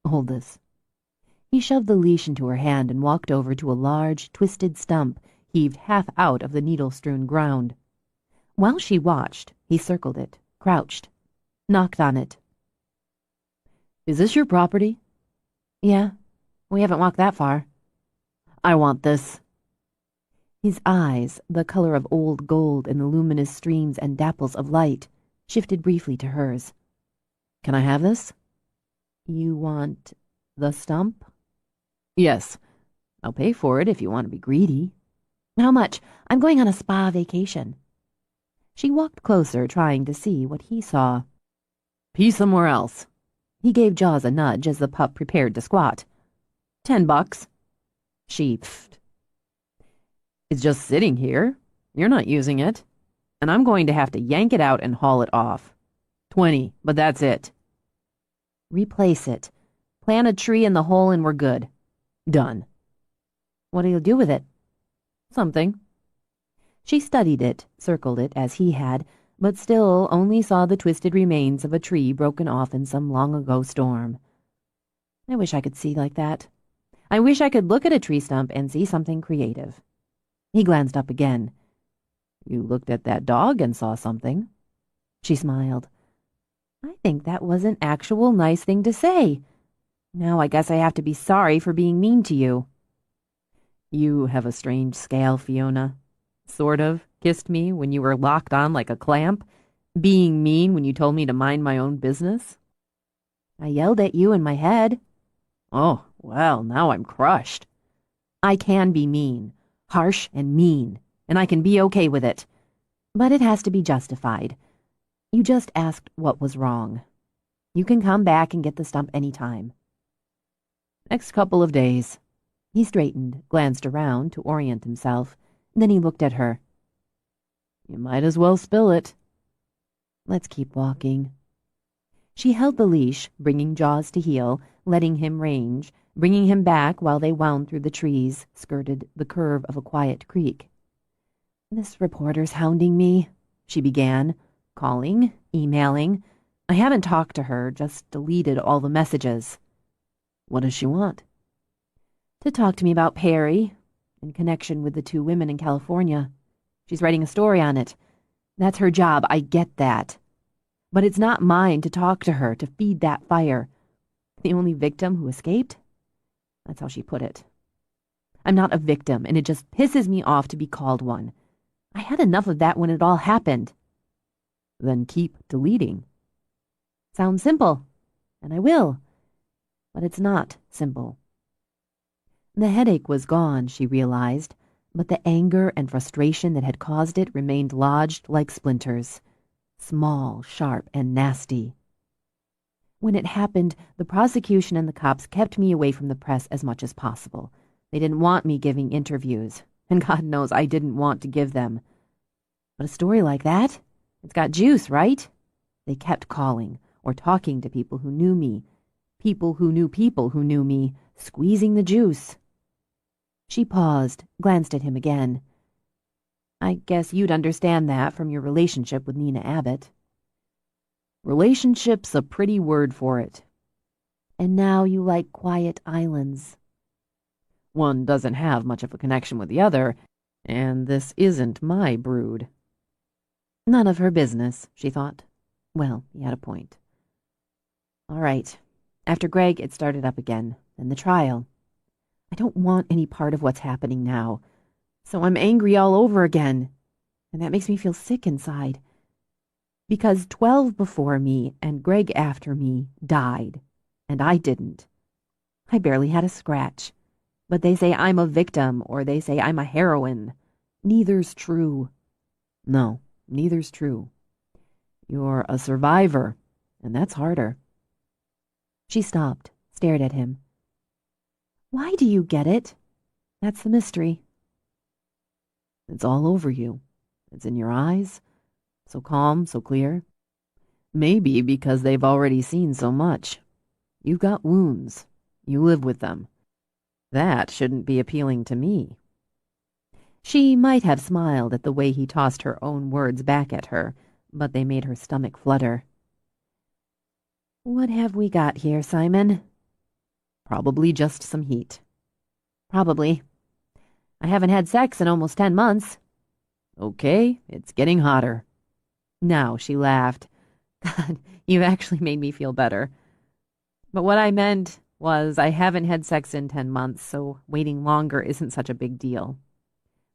Hold this." He shoved the leash into her hand and walked over to a large, twisted stump heaved half out of the needle-strewn ground. While she watched, he circled it, crouched, knocked on it. "Is this your property?" "Yeah. We haven't walked that far." "I want this." His eyes, the color of old gold in the luminous streams and dapples of light, shifted briefly to hers. "Can I have this?" "You want the stump?" "Yes. I'll pay for it if you want to be greedy." "How much? I'm going on a spa vacation." She walked closer, trying to see what he saw. "Pee somewhere else." He gave Jaws a nudge as the pup prepared to squat. $10. She pfft. "It's just sitting here. You're not using it. And I'm going to have to yank it out and haul it off. 20, but that's it." "Replace it. Plant a tree in the hole and we're good." "Done." "What'll you do with it?" "Something." She studied it, circled it as he had, but still only saw the twisted remains of a tree broken off in some long-ago storm. "I wish I could see like that. I wish I could look at a tree stump and see something creative." He glanced up again. "You looked at that dog and saw something." She smiled. "I think that was an actual nice thing to say. Now I guess I have to be sorry for being mean to you." "You have a strange scale, Fiona. Sort of kissed me when you were locked on like a clamp, being mean when you told me to mind my own business." "I yelled at you in my head." "Oh, well, now I'm crushed." "I can be mean, harsh and mean, and I can be okay with it. But it has to be justified. You just asked what was wrong. You can come back and get the stump anytime." "Next couple of days." He straightened, glanced around to orient himself. Then he looked at her. "You might as well spill it." "Let's keep walking." She held the leash, bringing Jaws to heel, letting him range, bringing him back while they wound through the trees, skirted the curve of a quiet creek. "This reporter's hounding me," she began, calling, emailing. "I haven't talked to her, just deleted all the messages." "What does she want?" "To talk to me about Perry, in connection with the 2 women in California. She's writing a story on it. That's her job, I get that. But it's not mine to talk to her, to feed that fire. The only victim who escaped? That's how she put it. I'm not a victim, and it just pisses me off to be called one. I had enough of that when it all happened." "Then keep deleting." "Sounds simple, and I will. But it's not simple." The headache was gone, she realized, but the anger and frustration that had caused it remained lodged like splinters, small, sharp, and nasty. "When it happened, the prosecution and the cops kept me away from the press as much as possible. They didn't want me giving interviews, and God knows I didn't want to give them. But a story like that, it's got juice, right? They kept calling, or talking to people who knew me, people who knew me, squeezing the juice." She paused, glanced at him again. "I guess you'd understand that from your relationship with Nina Abbott." "Relationship's a pretty word for it." "And now you like quiet islands." "One doesn't have much of a connection with the other, and this isn't my brood." None of her business, she thought. Well, he had a point. All right. After Greg, it started up again, then the trial. I don't want any part of what's happening now, so I'm angry all over again, and that makes me feel sick inside. Because 12 before me and Greg after me died, and I didn't. I barely had a scratch, but they say I'm a victim, or they say I'm a heroine. Neither's true. No, neither's true. You're a survivor, and that's harder. She stopped, stared at him. Why do you get it? That's the mystery. It's all over you. It's in your eyes, So calm, so clear. Maybe because they've already seen so much. You've got wounds. You live with them. That shouldn't be appealing to me. She might have smiled at the way he tossed her own words back at her, but they made her stomach flutter. What have we got here, Simon? Probably just some heat. Probably. I haven't had sex in almost 10 months. Okay, it's getting hotter. Now she laughed. God, you've actually made me feel better. But what I meant was I haven't had sex in 10 months, so waiting longer isn't such a big deal.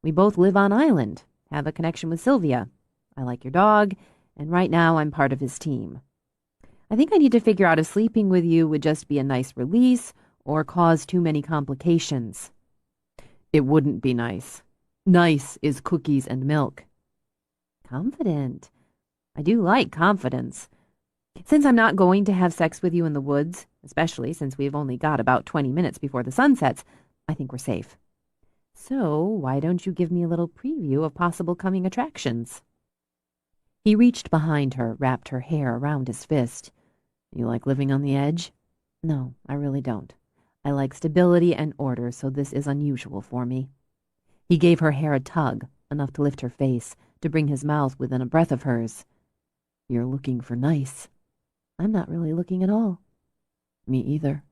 We both live on island, have a connection with Sylvia. I like your dog, and right now I'm part of his team. I think I need to figure out if sleeping with you would just be a nice release or cause too many complications. It wouldn't be nice. Nice is cookies and milk. Confident. I do like confidence. Since I'm not going to have sex with you in the woods, especially since we've only got about 20 minutes before the sun sets, I think we're safe. So why don't you give me a little preview of possible coming attractions? He reached behind her, wrapped her hair around his fist. You like living on the edge? No, I really don't. I like stability and order, so this is unusual for me. He gave her hair a tug, enough to lift her face, to bring his mouth within a breath of hers. You're looking for nice. I'm not really looking at all. Me either,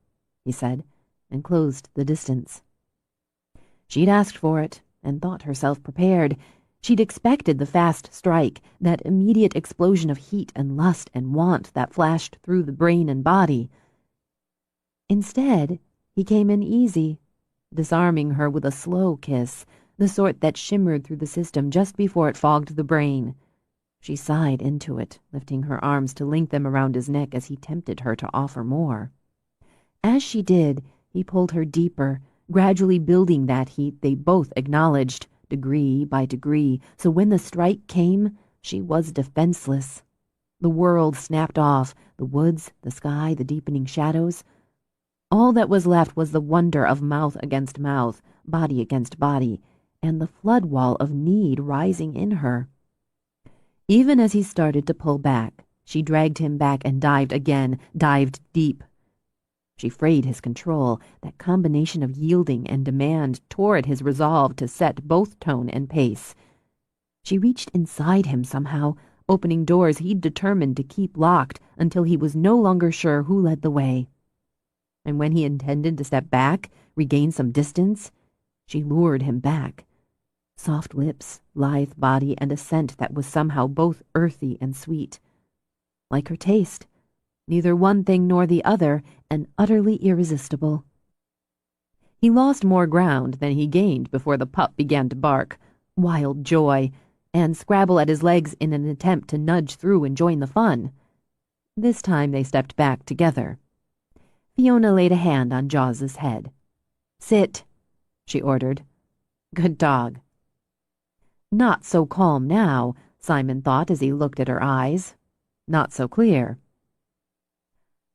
he said, and closed the distance. She'd asked for it, and thought herself prepared. She'd expected the fast strike, that immediate explosion of heat and lust and want that flashed through the brain and body. Instead, he came in easy, disarming her with a slow kiss, the sort that shimmered through the system just before it fogged the brain. She sighed into it, lifting her arms to link them around his neck as he tempted her to offer more. As she did, he pulled her deeper, gradually building that heat they both acknowledged, degree by degree, so when the strike came, she was defenseless. The world snapped off, the woods, the sky, the deepening shadows. All that was left was the wonder of mouth against mouth, body against body, and the flood wall of need rising in her. Even as he started to pull back, she dragged him back and dived again, dived deep. She frayed his control. That combination of yielding and demand tore at his resolve to set both tone and pace. She reached inside him somehow, opening doors he'd determined to keep locked until he was no longer sure who led the way. And when he intended to step back, regain some distance, she lured him back. Soft lips, lithe body, and a scent that was somehow both earthy and sweet. Like her taste, neither one thing nor the other, and utterly irresistible. He lost more ground than he gained before the pup began to bark, wild joy, and scrabble at his legs in an attempt to nudge through and join the fun. This time they stepped back together. Fiona laid a hand on Jaws's head. Sit, she ordered. Good dog. Not so calm now, Simon thought as he looked at her eyes. Not so clear.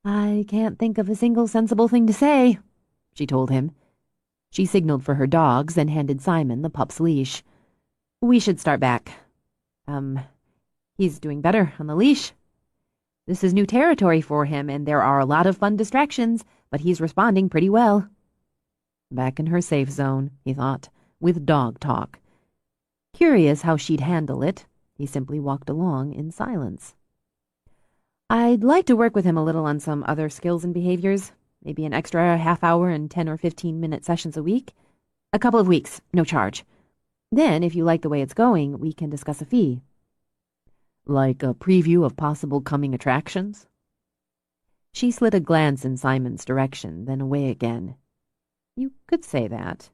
I can't think of a single sensible thing to say, she told him. She signaled for her dogs and handed Simon the pup's leash. We should start back. He's doing better on the leash. This is new territory for him, and there are a lot of fun distractions, but he's responding pretty well. Back in her safe zone, he thought, with dog talk. Curious how she'd handle it, he simply walked along in silence. I'd like to work with him a little on some other skills and behaviors, maybe an extra half-hour and 10 or 15-minute sessions a week. A couple of weeks, no charge. Then, if you like the way it's going, we can discuss a fee. Like a preview of possible coming attractions? She slid a glance in Simon's direction, then away again. You could say that.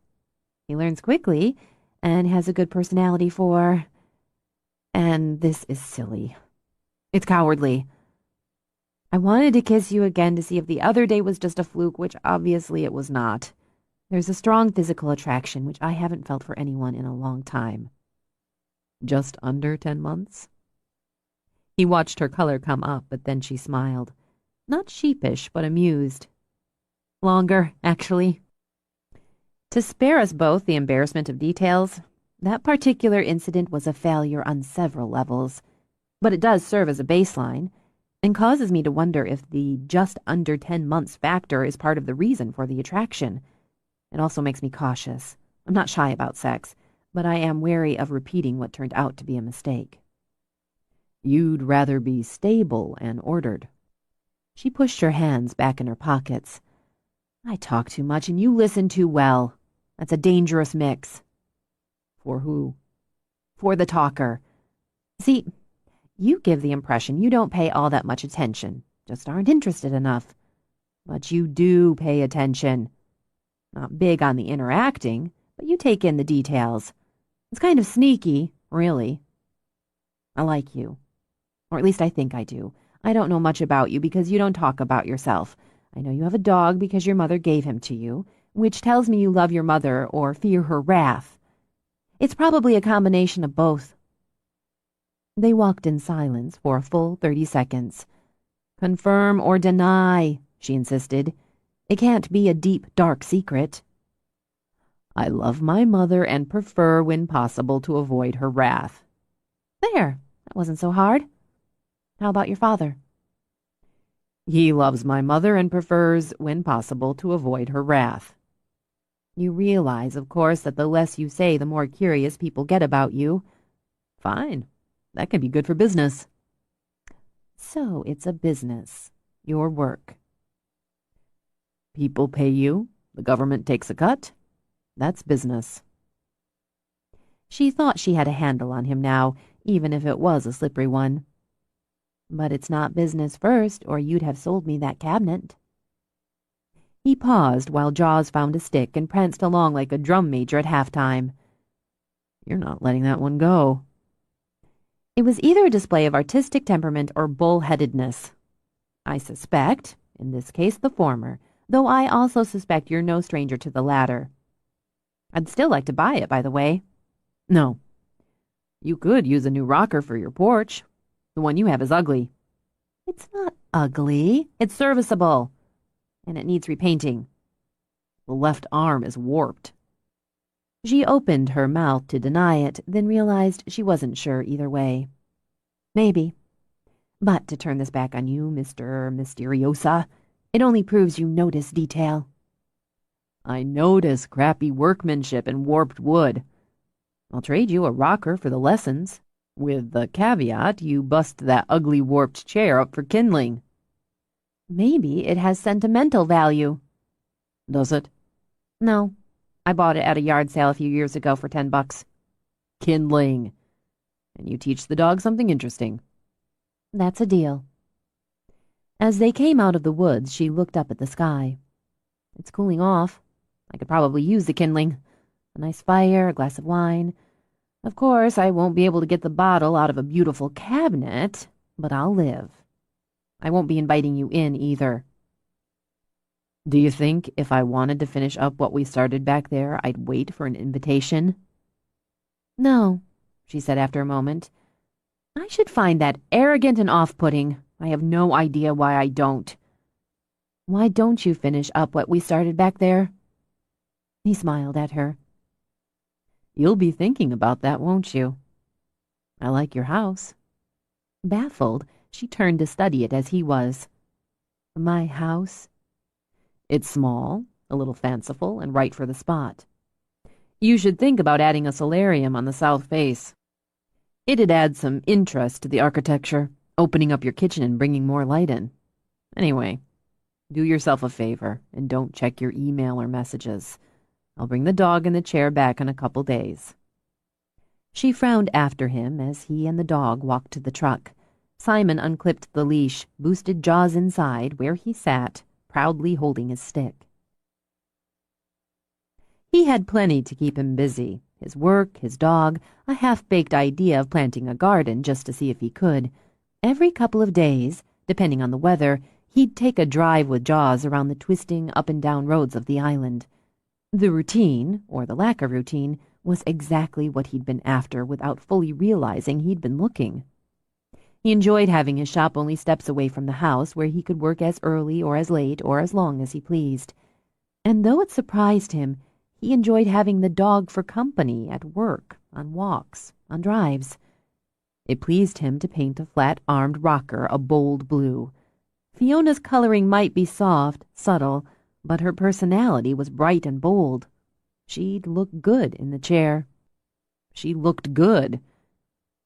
He learns quickly, and has a good personality for... And this is silly. It's cowardly. I wanted to kiss you again to see if the other day was just a fluke, which obviously it was not. There's a strong physical attraction, which I haven't felt for anyone in a long time. Just under 10 months? He watched her color come up, but then she smiled. Not sheepish, but amused. Longer, actually. To spare us both the embarrassment of details, that particular incident was a failure on several levels. but it does serve as a baseline and causes me to wonder if the just under 10 months factor is part of the reason for the attraction. It also makes me cautious. I'm not shy about sex, but I am wary of repeating what turned out to be a mistake. You'd rather be stable and ordered. She pushed her hands back in her pockets. I talk too much and you listen too well. That's a dangerous mix. For who? For the talker. See, you give the impression you don't pay all that much attention, just aren't interested enough. But you do pay attention. Not big on the interacting, but you take in the details. It's kind of sneaky, really. I like you. Or at least I think I do. I don't know much about you because you don't talk about yourself. I know you have a dog because your mother gave him to you, which tells me you love your mother or fear her wrath. It's probably a combination of both. They walked in silence for a full 30 seconds. Confirm or deny, she insisted. It can't be a deep, dark secret. I love my mother and prefer, when possible, to avoid her wrath. There, that wasn't so hard. How about your father? He loves my mother and prefers, when possible, to avoid her wrath. You realize, of course, that the less you say, the more curious people get about you. Fine. That can be good for business. So it's a business. Your work. People pay you. The government takes a cut. That's business. She thought she had a handle on him now, even if it was a slippery one. But it's not business first, or you'd have sold me that cabinet. He paused while Jaws found a stick and pranced along like a drum major at halftime. You're not letting that one go. It was either a display of artistic temperament or bull-headedness. I suspect, in this case, the former, though I also suspect you're no stranger to the latter. I'd still like to buy it, by the way. No. You could use a new rocker for your porch. The one you have is ugly. It's not ugly. It's serviceable. And it needs repainting. The left arm is warped. She opened her mouth to deny it, then realized she wasn't sure either way. Maybe. But to turn this back on you, Mr. Mysteriosa, it only proves you notice detail. I notice crappy workmanship and warped wood. I'll trade you a rocker for the lessons, with the caveat you bust that ugly warped chair up for kindling. Maybe it has sentimental value. Does it? No. I bought it at a yard sale a few years ago for $10. Kindling. And you teach the dog something interesting. That's a deal. As they came out of the woods, she looked up at the sky. It's cooling off. I could probably use the kindling. A nice fire, a glass of wine. Of course, I won't be able to get the bottle out of a beautiful cabinet, but I'll live. I won't be inviting you in either. Do you think if I wanted to finish up what we started back there, I'd wait for an invitation? No, she said after a moment. I should find that arrogant and off-putting. I have no idea why I don't. Why don't you finish up what we started back there? He smiled at her. You'll be thinking about that, won't you? I like your house. Baffled, she turned to study it as he was. My house? It's small, a little fanciful, and right for the spot. You should think about adding a solarium on the south face. It'd add some interest to the architecture, opening up your kitchen and bringing more light in. Anyway, do yourself a favor and don't check your email or messages. I'll bring the dog and the chair back in a couple days. She frowned after him as he and the dog walked to the truck. Simon unclipped the leash, boosted Jaws inside, where he sat, proudly holding his stick. He had plenty to keep him busy. His work, his dog, a half-baked idea of planting a garden just to see if he could. Every couple of days, depending on the weather, he'd take a drive with Jaws around the twisting up-and-down roads of the island. The routine, or the lack of routine, was exactly what he'd been after without fully realizing he'd been looking. He enjoyed having his shop only steps away from the house, where he could work as early or as late or as long as he pleased. And though it surprised him, he enjoyed having the dog for company at work, on walks, on drives. It pleased him to paint a flat-armed rocker a bold blue. Fiona's coloring might be soft, subtle, but her personality was bright and bold. She'd look good in the chair. She looked good.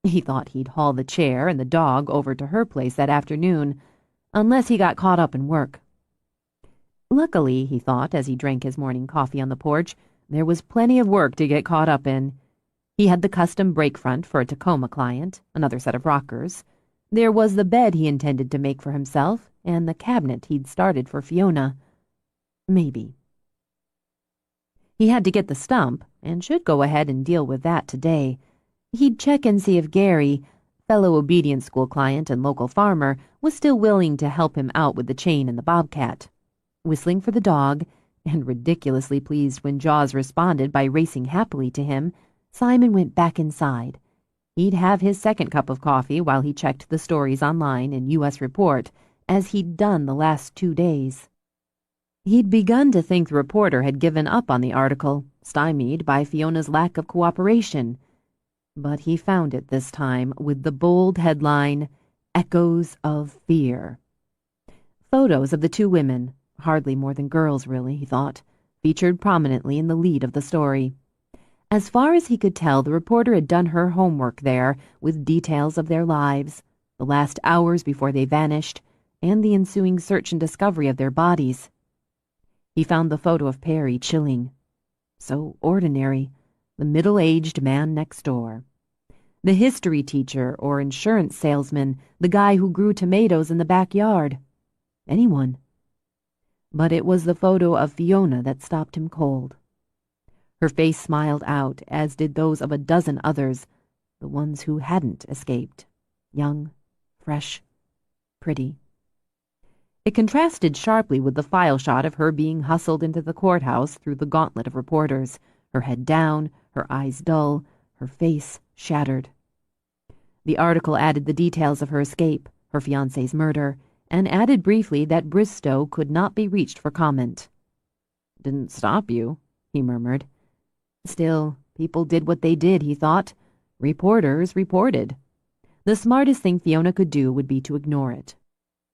He thought he'd haul the chair and the dog over to her place that afternoon, unless he got caught up in work. Luckily, he thought as he drank his morning coffee on the porch, there was plenty of work to get caught up in. He had the custom break front for a Tacoma client, another set of rockers. There was the bed he intended to make for himself, and the cabinet he'd started for Fiona. Maybe. He had to get the stump, and should go ahead and deal with that today. He'd check and see if Gary, fellow obedience school client and local farmer, was still willing to help him out with the chain and the bobcat. Whistling for the dog, and ridiculously pleased when Jaws responded by racing happily to him, Simon went back inside. He'd have his second cup of coffee while he checked the stories online in U.S. Report, as he'd done the last 2 days. He'd begun to think the reporter had given up on the article, stymied by Fiona's lack of cooperation. But he found it this time with the bold headline, Echoes of Fear. Photos of the two women, hardly more than girls really, he thought, featured prominently in the lead of the story. As far as he could tell, the reporter had done her homework there with details of their lives, the last hours before they vanished, and the ensuing search and discovery of their bodies. He found the photo of Perry chilling. So ordinary, the middle-aged man next door. The history teacher or insurance salesman, the guy who grew tomatoes in the backyard. Anyone. But it was the photo of Fiona that stopped him cold. Her face smiled out, as did those of a dozen others, the ones who hadn't escaped. Young, fresh, pretty. It contrasted sharply with the file shot of her being hustled into the courthouse through the gauntlet of reporters, her head down, her eyes dull, her face shattered. The article added the details of her escape, her fiancé's murder, and added briefly that Bristow could not be reached for comment. "Didn't stop you," he murmured. Still, people did what they did, he thought. Reporters reported. The smartest thing Fiona could do would be to ignore it.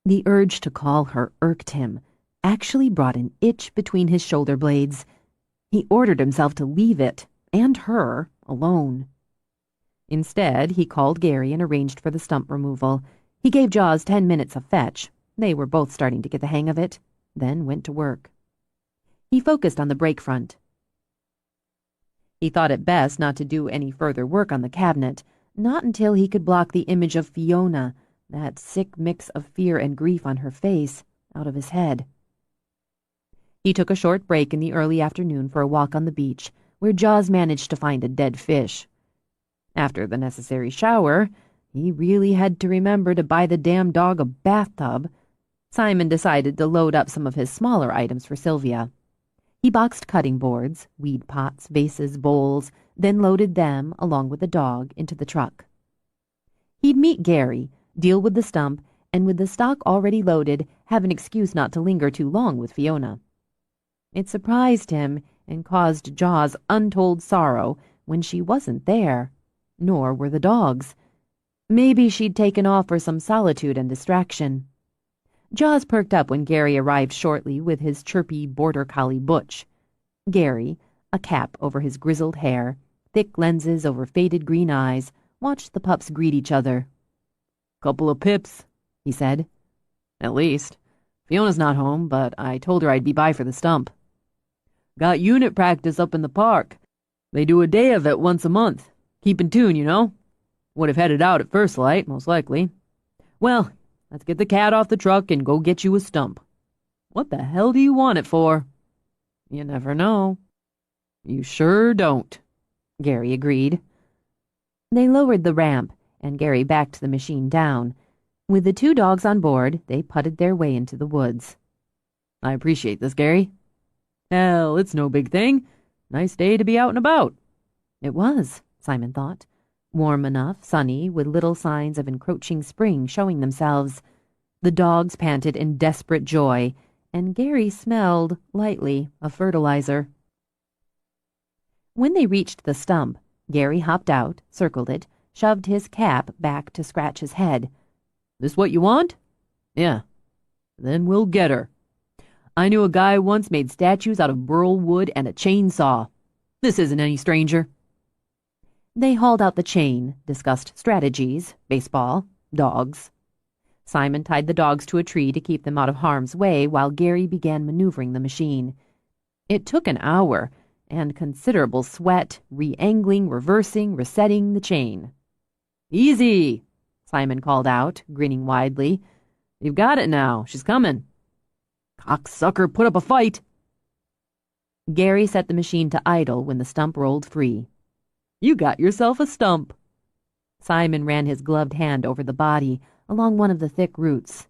The urge to call her irked him, actually brought an itch between his shoulder blades. He ordered himself to leave it, and her, alone. Instead, he called Gary and arranged for the stump removal. He gave Jaws 10 minutes of fetch. They were both starting to get the hang of it, then went to work. He focused on the break front. He thought it best not to do any further work on the cabinet, not until he could block the image of Fiona, that sick mix of fear and grief on her face, out of his head. He took a short break in the early afternoon for a walk on the beach, where Jaws managed to find a dead fish. After the necessary shower, he really had to remember to buy the damn dog a bathtub. Simon decided to load up some of his smaller items for Sylvia. He boxed cutting boards, weed pots, vases, bowls, then loaded them, along with the dog, into the truck. He'd meet Gary, deal with the stump, and with the stock already loaded, have an excuse not to linger too long with Fiona. It surprised him and caused Jaws untold sorrow when she wasn't there, nor were the dogs. Maybe she'd taken off for some solitude and distraction. Jaws perked up when Gary arrived shortly with his chirpy border collie Butch. Gary, a cap over his grizzled hair, thick lenses over faded green eyes, watched the pups greet each other. "Couple of pips," he said. "At least. Fiona's not home, but I told her I'd be by for the stump. Got unit practice up in the park. They do a day of it once a month. Keep in tune, you know. Would have headed out at first light, most likely. Well, let's get the cat off the truck and go get you a stump. What the hell do you want it for?" "You never know." "You sure don't," Gary agreed. They lowered the ramp, and Gary backed the machine down. With the two dogs on board, they putted their way into the woods. "I appreciate this, Gary." "Hell, it's no big thing. Nice day to be out and about." It was, Simon thought. Warm enough, sunny, with little signs of encroaching spring showing themselves. The dogs panted in desperate joy, and Gary smelled, lightly, of fertilizer. When they reached the stump, Gary hopped out, circled it, shoved his cap back to scratch his head. "This what you want?" "Yeah." "Then we'll get her. I knew a guy once made statues out of burl wood and a chainsaw. This isn't any stranger." They hauled out the chain, discussed strategies, baseball, dogs. Simon tied the dogs to a tree to keep them out of harm's way while Gary began maneuvering the machine. It took an hour, and considerable sweat, re-angling, reversing, resetting the chain. "Easy," Simon called out, grinning widely. "You've got it now. She's coming." "Cocksucker, put up a fight." Gary set the machine to idle when the stump rolled free. "You got yourself a stump." Simon ran his gloved hand over the body, along one of the thick roots.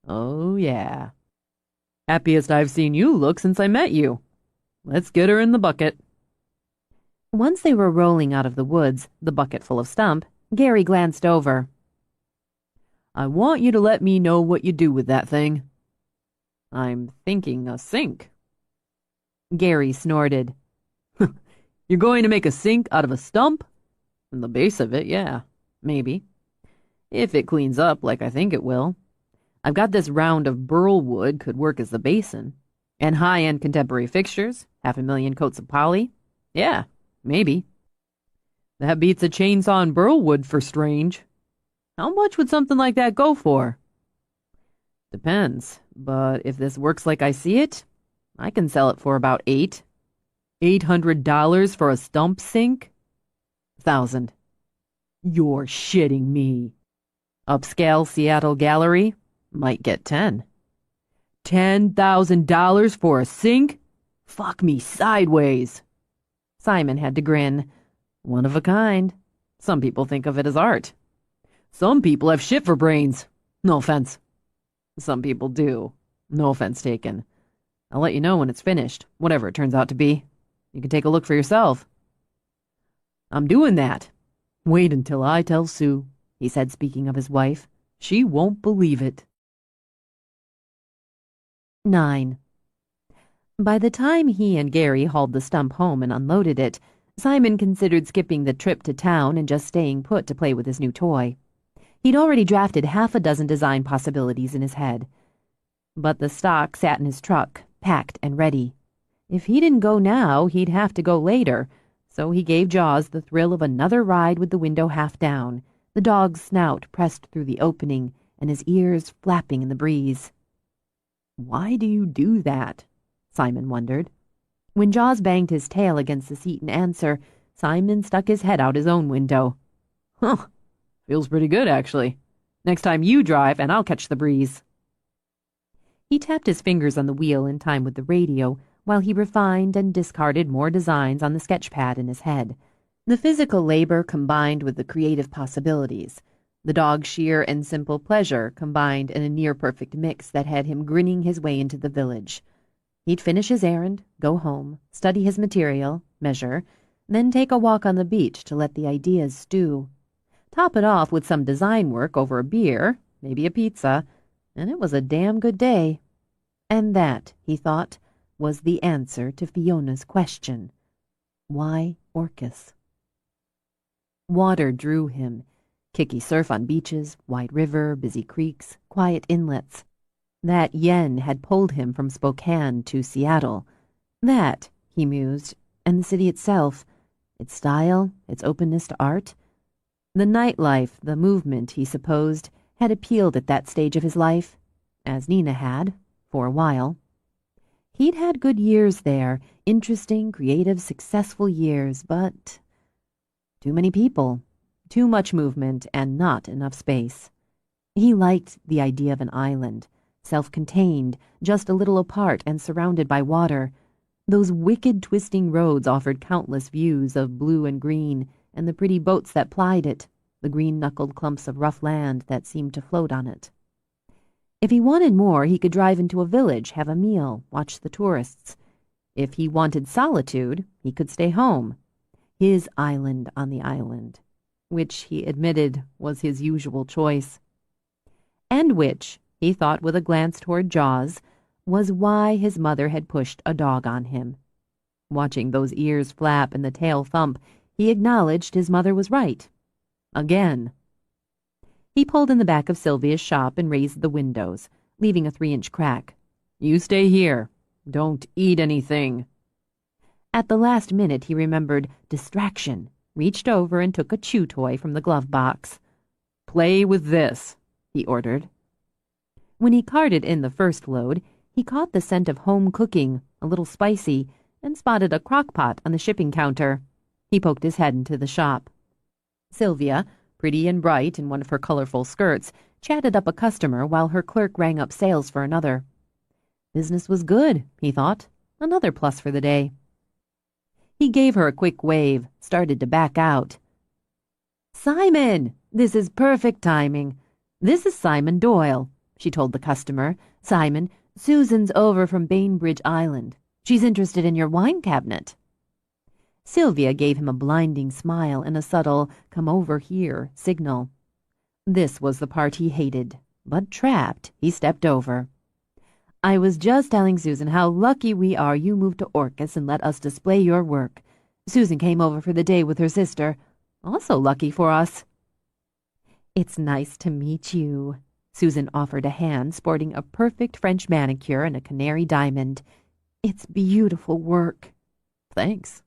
"Oh, yeah. Happiest I've seen you look since I met you. Let's get her in the bucket." Once they were rolling out of the woods, the bucket full of stump, Gary glanced over. "I want you to let me know what you do with that thing." "I'm thinking a sink." Gary snorted. "You're going to make a sink out of a stump?" "And the base of it, yeah, maybe. If it cleans up like I think it will. I've got this round of burl wood could work as the basin. And high-end contemporary fixtures, 500,000 coats of poly. Yeah, maybe. That beats a chainsaw and burl wood for strange. How much would something like that go for?" "Depends, but if this works like I see it, I can sell it for about $800 for a stump sink? 1,000. You're shitting me. Upscale Seattle gallery might get 10. $10,000 for a sink? Fuck me sideways." Simon had to grin. "One of a kind. Some people think of it as art. Some people have shit for brains. No offense." "Some people do. No offense taken. I'll let you know when it's finished, whatever it turns out to be. You can take a look for yourself." "I'm doing that. Wait until I tell Sue," he said, speaking of his wife. "She won't believe it." 9. By the time he and Gary hauled the stump home and unloaded it, Simon considered skipping the trip to town and just staying put to play with his new toy. He'd already drafted half a dozen design possibilities in his head. But the stock sat in his truck, packed and ready. If he didn't go now, he'd have to go later, so he gave Jaws the thrill of another ride with the window half down, the dog's snout pressed through the opening and his ears flapping in the breeze. Why do you do that? Simon wondered. When Jaws banged his tail against the seat in answer, Simon stuck his head out his own window. "Huh, feels pretty good, actually. Next time you drive, and I'll catch the breeze." He tapped his fingers on the wheel in time with the radio while he refined and discarded more designs on the sketch pad in his head. The physical labor combined with the creative possibilities. The dog's sheer and simple pleasure combined in a near-perfect mix that had him grinning his way into the village. He'd finish his errand, go home, study his material, measure, then take a walk on the beach to let the ideas stew. Top it off with some design work over a beer, maybe a pizza, and it was a damn good day. And that, he thought, was the answer to Fiona's question. Why Orcas? Water drew him. Kicky surf on beaches, wide river, busy creeks, quiet inlets. That yen had pulled him from Spokane to Seattle. That, he mused, and the city itself, its style, its openness to art. The nightlife, the movement, he supposed, had appealed at that stage of his life, as Nina had, for a while. He'd had good years there, interesting, creative, successful years, but too many people. Too much movement and not enough space. He liked the idea of an island, self-contained, just a little apart and surrounded by water. Those wicked twisting roads offered countless views of blue and green, and the pretty boats that plied it, the green-knuckled clumps of rough land that seemed to float on it. If he wanted more, he could drive into a village, have a meal, watch the tourists. If he wanted solitude, he could stay home. His island on the island, which he admitted was his usual choice. And which, he thought with a glance toward Jaws, was why his mother had pushed a dog on him. Watching those ears flap and the tail thump, he acknowledged his mother was right. Again. He pulled in the back of Sylvia's shop and raised the windows, leaving a 3-inch crack. You stay here. Don't eat anything. At the last minute, he remembered distraction, reached over and took a chew toy from the glove box. Play with this, he ordered. When he carted in the first load, he caught the scent of home cooking, a little spicy, and spotted a crock pot on the shipping counter. He poked his head into the shop. Sylvia, pretty and bright in one of her colorful skirts, chatted up a customer while her clerk rang up sales for another. Business was good, he thought. Another plus for the day. He gave her a quick wave, started to back out. Simon, this is perfect timing. This is Simon Doyle, she told the customer. Simon, Susan's over from Bainbridge Island. She's interested in your wine cabinet. Sylvia gave him a blinding smile and a subtle, come over here, signal. This was the part he hated, but trapped, he stepped over. I was just telling Susan how lucky we are you moved to Orcas and let us display your work. Susan came over for the day with her sister. Also lucky for us. It's nice to meet you. Susan offered a hand sporting a perfect French manicure and a canary diamond. It's beautiful work. Thanks.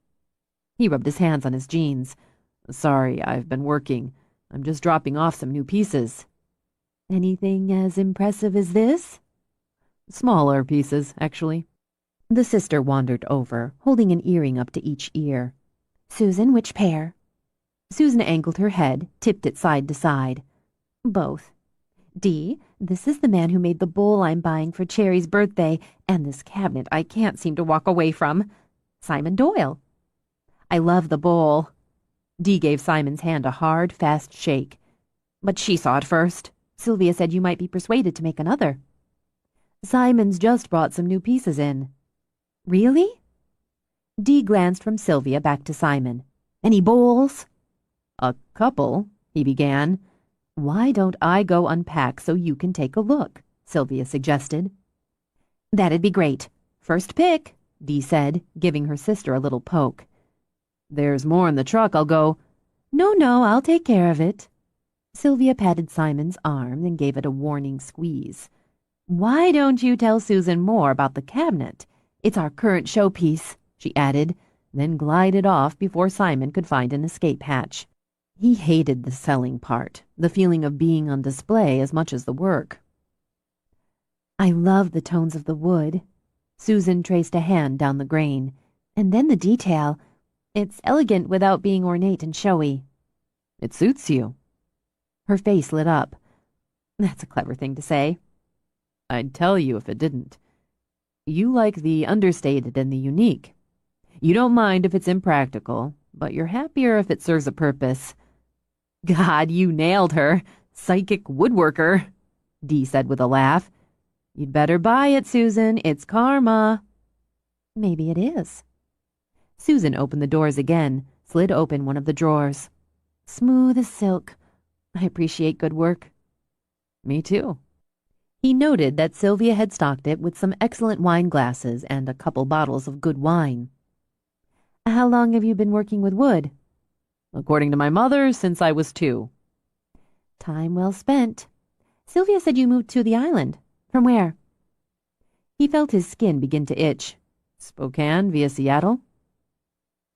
He rubbed his hands on his jeans. Sorry, I've been working. I'm just dropping off some new pieces. Anything as impressive as this? Smaller pieces, actually. The sister wandered over, holding an earring up to each ear. Susan, which pair? Susan angled her head, tipped it side to side. Both. Dee, this is the man who made the bowl I'm buying for Cherry's birthday, and this cabinet I can't seem to walk away from. Simon Doyle. I love the bowl. Dee gave Simon's hand a hard, fast shake. But she saw it first. Sylvia said you might be persuaded to make another. Simon's just brought some new pieces in. Really? Dee glanced from Sylvia back to Simon. Any bowls? A couple, he began. Why don't I go unpack so you can take a look? Sylvia suggested. That'd be great. First pick, Dee said, giving her sister a little poke. There's more in the truck, I'll go. No, I'll take care of it. Sylvia patted Simon's arm and gave it a warning squeeze. Why don't you tell Susan more about the cabinet? It's our current showpiece, she added, then glided off before Simon could find an escape hatch. He hated the selling part, the feeling of being on display as much as the work. I love the tones of the wood. Susan traced a hand down the grain. And then the detail. It's elegant without being ornate and showy. It suits you. Her face lit up. That's a clever thing to say. I'd tell you if it didn't. You like the understated and the unique. You don't mind if it's impractical, but you're happier if it serves a purpose. God, you nailed her. Psychic woodworker, Dee said with a laugh. You'd better buy it, Susan. It's karma. Maybe it is. Susan opened the doors again, slid open one of the drawers. Smooth as silk. I appreciate good work. Me too. He noted that Sylvia had stocked it with some excellent wine glasses and a couple bottles of good wine. How long have you been working with wood? According to my mother, since I was 2. Time well spent. Sylvia said you moved to the island. From where? He felt his skin begin to itch. Spokane via Seattle.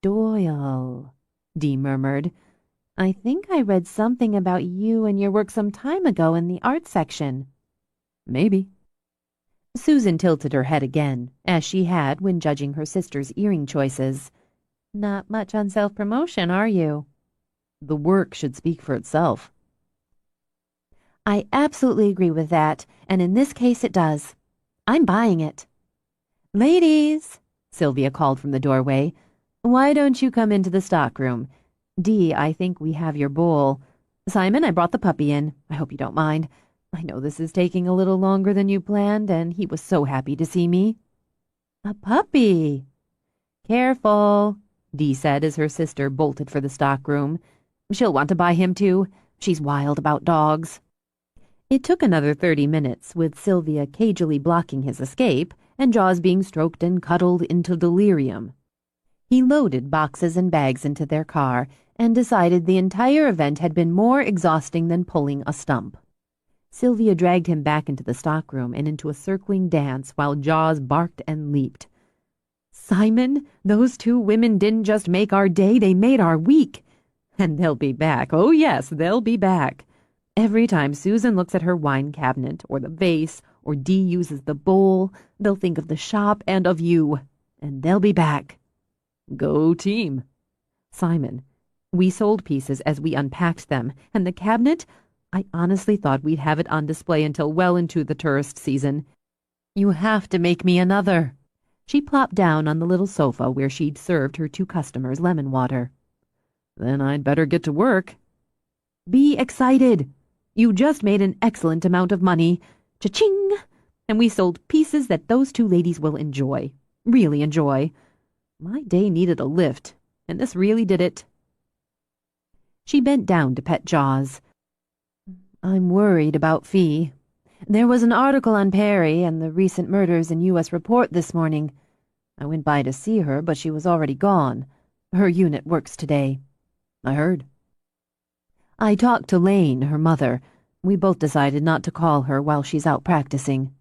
Doyle, Dee murmured. I think I read something about you and your work some time ago in the art section. Maybe. Susan tilted her head again, as she had when judging her sister's earring choices. Not much on self-promotion, are you? The work should speak for itself. I absolutely agree with that, and in this case it does. I'm buying it. Ladies, Sylvia called from the doorway, why don't you come into the stockroom? Dee, I think we have your bowl. Simon, I brought the puppy in. I hope you don't mind. I know this is taking a little longer than you planned, and he was so happy to see me. A puppy. Careful, Dee said as her sister bolted for the stockroom. She'll want to buy him too. She's wild about dogs. It took another 30 minutes, with Sylvia cagily blocking his escape and Jaws being stroked and cuddled into delirium. He loaded boxes and bags into their car and decided the entire event had been more exhausting than pulling a stump. Sylvia dragged him back into the stockroom and into a circling dance while Jaws barked and leaped. "Simon, those two women didn't just make our day, they made our week. And they'll be back. Oh, yes, they'll be back. Every time Susan looks at her wine cabinet or the vase or Dee uses the bowl, they'll think of the shop and of you. And they'll be back." Go team. Simon, we sold pieces as we unpacked them, and the cabinet, I honestly thought we'd have it on display until well into the tourist season. You have to make me another. She plopped down on the little sofa where she'd served her two customers lemon water. Then I'd better get to work. Be excited. You just made an excellent amount of money. Cha-ching! And we sold pieces that those two ladies will enjoy. Really enjoy. My day needed a lift, and this really did it. She bent down to pet Jaws. I'm worried about Fee. There was an article on Perry and the recent murders in U.S. Report this morning. I went by to see her, but she was already gone. Her unit works today. I heard. I talked to Lane, her mother. We both decided not to call her while she's out practicing.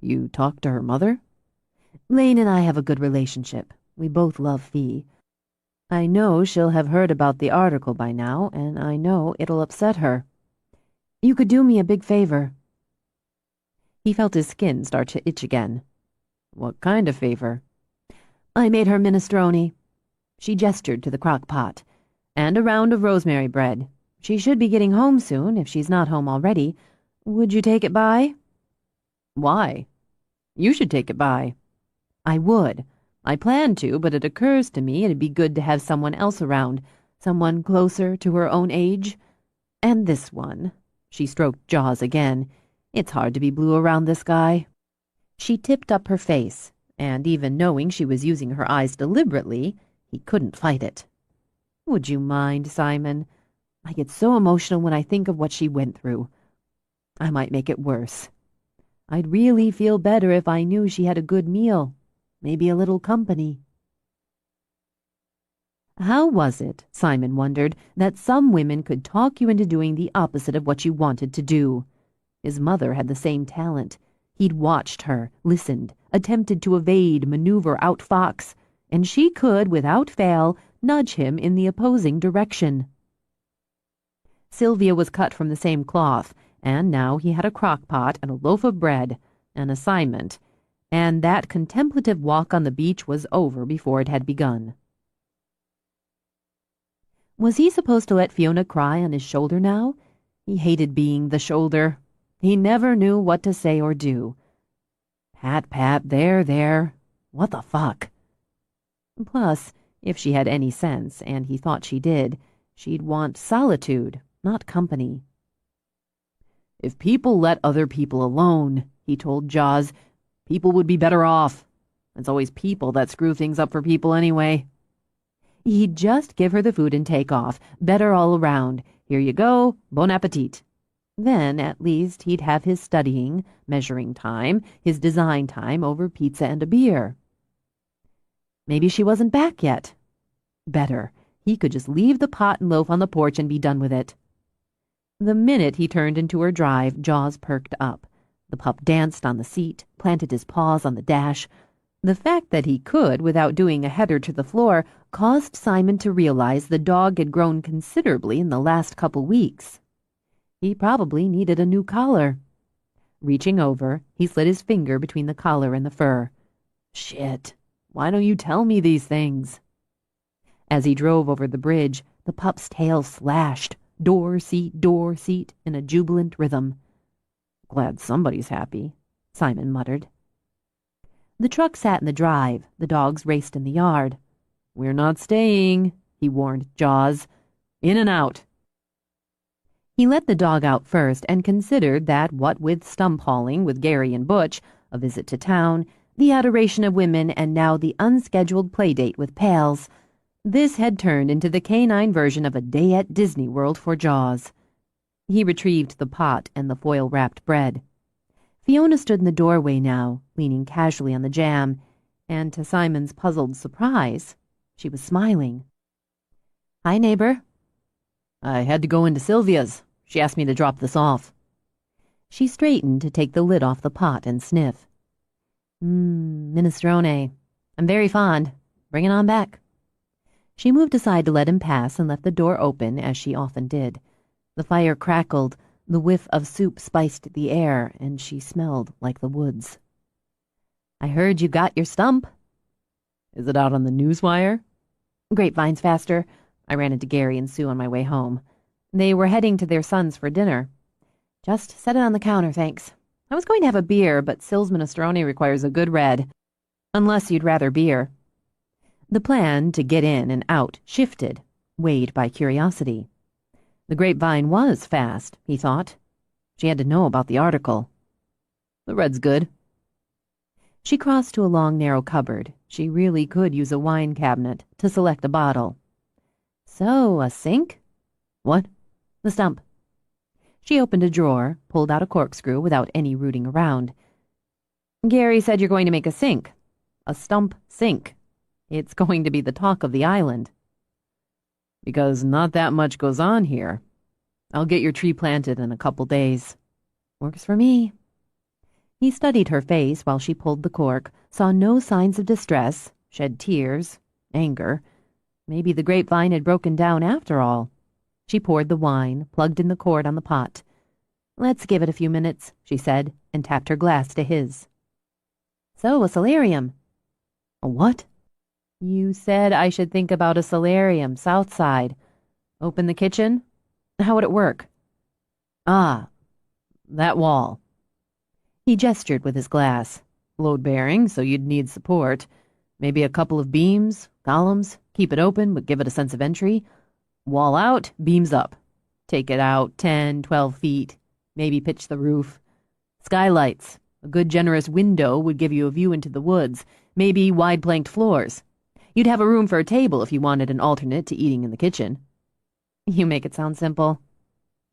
You talked to her mother? Lane and I have a good relationship. We both love Fee. I know she'll have heard about the article by now, and I know it'll upset her. You could do me a big favor. He felt his skin start to itch again. What kind of favor? I made her minestrone. She gestured to the crock pot. And a round of rosemary bread. She should be getting home soon, if she's not home already. Would you take it by? Why? You should take it by. I would. I planned to, but it occurs to me it'd be good to have someone else around, someone closer to her own age. And this one. She stroked Jaws again. It's hard to be blue around this guy. She tipped up her face, and even knowing she was using her eyes deliberately, he couldn't fight it. Would you mind, Simon? I get so emotional when I think of what she went through. I might make it worse. I'd really feel better if I knew she had a good meal, maybe a little company. How was it, Simon wondered, that some women could talk you into doing the opposite of what you wanted to do? His mother had the same talent. He'd watched her, listened, attempted to evade, maneuver, outfox, and she could, without fail, nudge him in the opposing direction. Sylvia was cut from the same cloth, and now he had a crock pot and a loaf of bread, an assignment, and that contemplative walk on the beach was over before it had begun. Was he supposed to let Fiona cry on his shoulder now? He hated being the shoulder. He never knew what to say or do. Pat, there. What the fuck? Plus, if she had any sense, and he thought she did, she'd want solitude, not company. If people let other people alone, he told Jaws, people would be better off. It's always people that screw things up for people anyway. He'd just give her the food and take off. Better all around. Here you go. Bon appetit. Then, at least, he'd have his studying, measuring time, his design time over pizza and a beer. Maybe she wasn't back yet. Better. He could just leave the pot and loaf on the porch and be done with it. The minute he turned into her drive, Jaws perked up. The pup danced on the seat, planted his paws on the dash. The fact that he could, without doing a header to the floor, caused Simon to realize the dog had grown considerably in the last couple weeks. He probably needed a new collar. Reaching over, he slid his finger between the collar and the fur. Shit, why don't you tell me these things? As he drove over the bridge, the pup's tail slashed, door seat, in a jubilant rhythm. Glad somebody's happy, Simon muttered. The truck sat in the drive. The dogs raced in the yard. We're not staying, he warned Jaws. In and out. He let the dog out first and considered that what with stump hauling with Gary and Butch, a visit to town, the adoration of women, and now the unscheduled play date with pals, this had turned into the canine version of a day at Disney World for Jaws. He retrieved the pot and the foil-wrapped bread. Fiona stood in the doorway now, leaning casually on the jam, and to Simon's puzzled surprise, she was smiling. Hi, neighbor. I had to go into Sylvia's. She asked me to drop this off. She straightened to take the lid off the pot and sniff. Minestrone. I'm very fond. Bring it on back. She moved aside to let him pass and left the door open, as she often did. The fire crackled, the whiff of soup spiced the air, and she smelled like the woods. I heard you got your stump. Is it out on the newswire? Grapevine's faster. I ran into Gary and Sue on my way home. They were heading to their son's for dinner. Just set it on the counter, thanks. I was going to have a beer, but Syl's minestrone requires a good red. Unless you'd rather beer. The plan to get in and out shifted, weighed by curiosity. The grapevine was fast, he thought. She had to know about the article. The red's good. She crossed to a long, narrow cupboard. She really could use a wine cabinet to select a bottle. So, a sink? What? The stump. She opened a drawer, pulled out a corkscrew without any rooting around. Gary said you're going to make a sink. A stump sink. It's going to be the talk of the island. Because not that much goes on here. I'll get your tree planted in a couple days. Works for me. He studied her face while she pulled the cork, saw no signs of distress, shed tears, anger. Maybe the grapevine had broken down after all. She poured the wine, plugged in the cord on the pot. Let's give it a few minutes, she said, and tapped her glass to his. So, a solarium. A what? You said I should think about a solarium, south side. Open the kitchen? How would it work? Ah, that wall. He gestured with his glass. Load-bearing, so you'd need support. Maybe a couple of beams, columns. Keep it open, but give it a sense of entry. Wall out, beams up. Take it out 10, 12 feet. Maybe pitch the roof. Skylights. A good generous window would give you a view into the woods. Maybe wide-planked floors. You'd have a room for a table if you wanted an alternate to eating in the kitchen. You make it sound simple.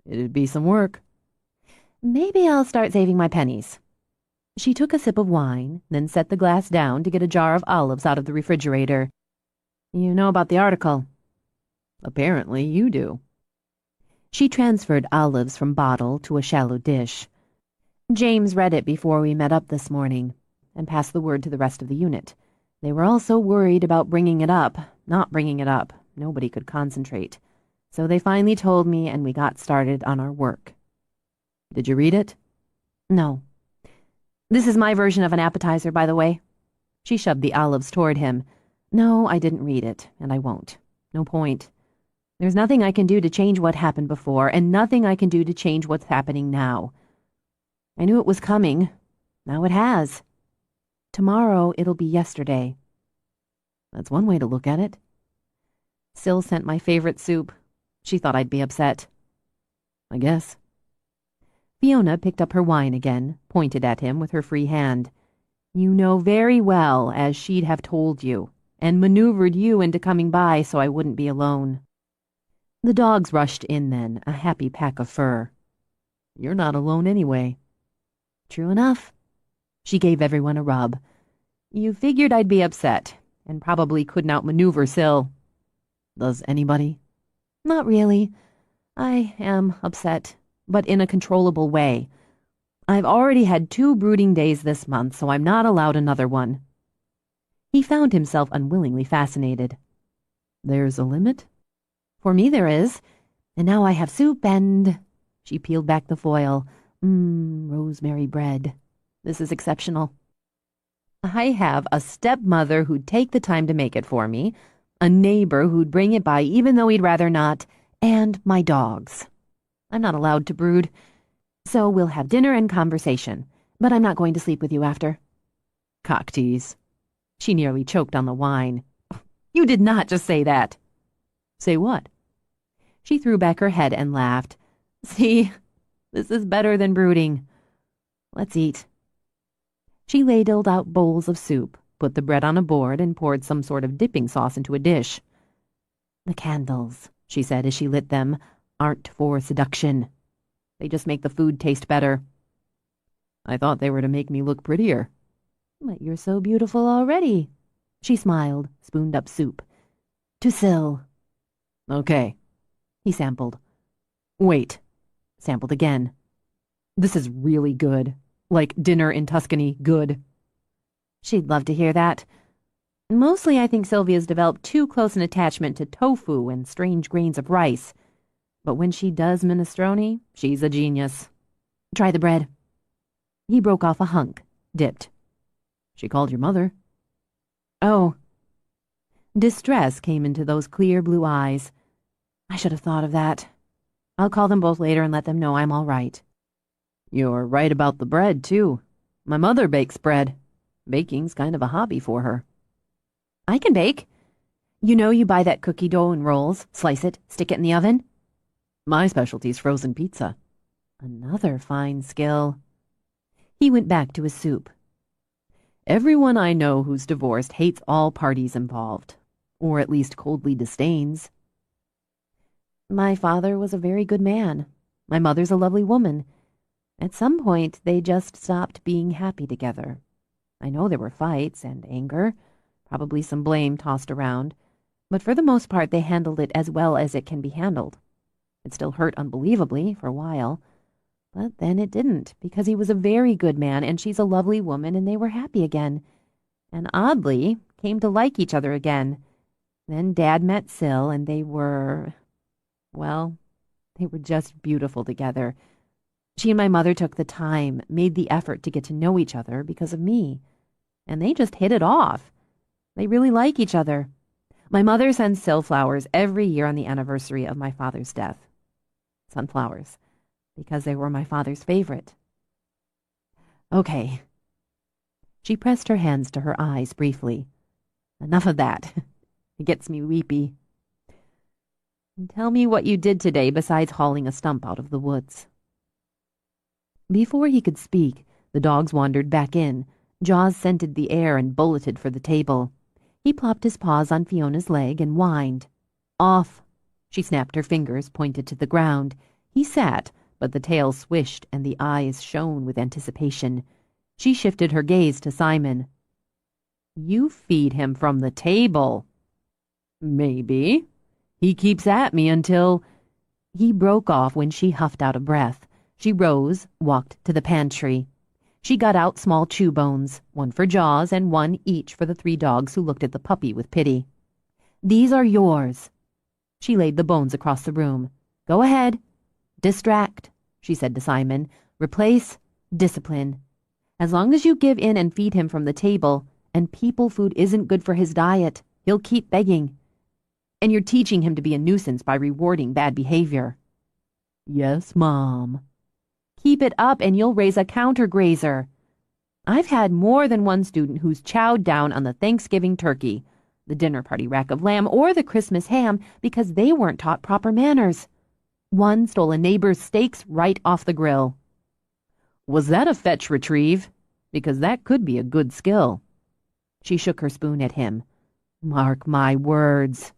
It'd be some work. Maybe I'll start saving my pennies. She took a sip of wine, then set the glass down to get a jar of olives out of the refrigerator. You know about the article. Apparently you do. She transferred olives from bottle to a shallow dish. James read it before we met up this morning and passed the word to the rest of the unit. They were all so worried about not bringing it up. Nobody could concentrate. So they finally told me and we got started on our work. Did you read it? No. This is my version of an appetizer, by the way. She shoved the olives toward him. No, I didn't read it, and I won't. No point. There's nothing I can do to change what happened before, and nothing I can do to change what's happening now. I knew it was coming. Now it has. Tomorrow it'll be yesterday. That's one way to look at it. Syl sent my favorite soup. She thought I'd be upset. I guess. Fiona picked up her wine again, pointed at him with her free hand. You know very well, as she'd have told you, and maneuvered you into coming by so I wouldn't be alone. The dogs rushed in then, a happy pack of fur. You're not alone anyway. True enough. She gave everyone a rub. You figured I'd be upset, and probably couldn't outmaneuver Syl. Does anybody? Not really. I am upset, but in a controllable way. I've already had 2 brooding days this month, so I'm not allowed another one. He found himself unwillingly fascinated. There's a limit? For me there is. And now I have soup and... She peeled back the foil. Rosemary bread. This is exceptional. I have a stepmother who'd take the time to make it for me, a neighbor who'd bring it by even though he'd rather not, and my dogs. I'm not allowed to brood. So we'll have dinner and conversation, but I'm not going to sleep with you after. Cock tease. She nearly choked on the wine. You did not just say that. Say what? She threw back her head and laughed. See, this is better than brooding. Let's eat. She ladled out bowls of soup, put the bread on a board, and poured some sort of dipping sauce into a dish. The candles, she said as she lit them, aren't for seduction. They just make the food taste better. I thought they were to make me look prettier. But you're so beautiful already. She smiled, spooned up soup. To Syl. Okay, he sampled. Wait, sampled again. This is really good. Like dinner in Tuscany, good. She'd love to hear that. Mostly, I think Sylvia's developed too close an attachment to tofu and strange grains of rice. But when she does minestrone, she's a genius. Try the bread. He broke off a hunk, dipped. She called your mother. Oh. Distress came into those clear blue eyes. I should have thought of that. I'll call them both later and let them know I'm all right. You're right about the bread, too. My mother bakes bread. Baking's kind of a hobby for her. I can bake. You buy that cookie dough and rolls, slice it, stick it in the oven? My specialty's frozen pizza. Another fine skill. He went back to his soup. Everyone I know who's divorced hates all parties involved, or at least coldly disdains. My father was a very good man. My mother's a lovely woman. At some point, they just stopped being happy together. I know there were fights and anger, probably some blame tossed around, but for the most part, they handled it as well as it can be handled. It still hurt unbelievably for a while, but then it didn't, because he was a very good man and she's a lovely woman and they were happy again. And oddly, came to like each other again. Then Dad met Syl and they were just beautiful together. She and my mother took the time, made the effort to get to know each other because of me. And they just hit it off. They really like each other. My mother sends Syl flowers every year on the anniversary of my father's death. Sunflowers, because they were my father's favorite. Okay. She pressed her hands to her eyes briefly. Enough of that. It gets me weepy. Tell me what you did today besides hauling a stump out of the woods. Before he could speak, the dogs wandered back in. Jaws scented the air and bulleted for the table. He plopped his paws on Fiona's leg and whined. Off. She snapped her fingers, pointed to the ground. He sat, but the tail swished and the eyes shone with anticipation. She shifted her gaze to Simon. You feed him from the table. Maybe. He keeps at me until... He broke off when she huffed out of breath. She rose, walked to the pantry. She got out small chew bones, one for Jaws and one each for the 3 dogs who looked at the puppy with pity. These are yours. She laid the bones across the room. Go ahead. Distract, she said to Simon. Replace, discipline. As long as you give in and feed him from the table, and people food isn't good for his diet, he'll keep begging. And you're teaching him to be a nuisance by rewarding bad behavior. Yes, Mom. Keep it up and you'll raise a counter-grazer. I've had more than one student who's chowed down on the Thanksgiving turkey, the dinner party rack of lamb, or the Christmas ham because they weren't taught proper manners. One stole a neighbor's steaks right off the grill. Was that a fetch retrieve? Because that could be a good skill. She shook her spoon at him. Mark my words.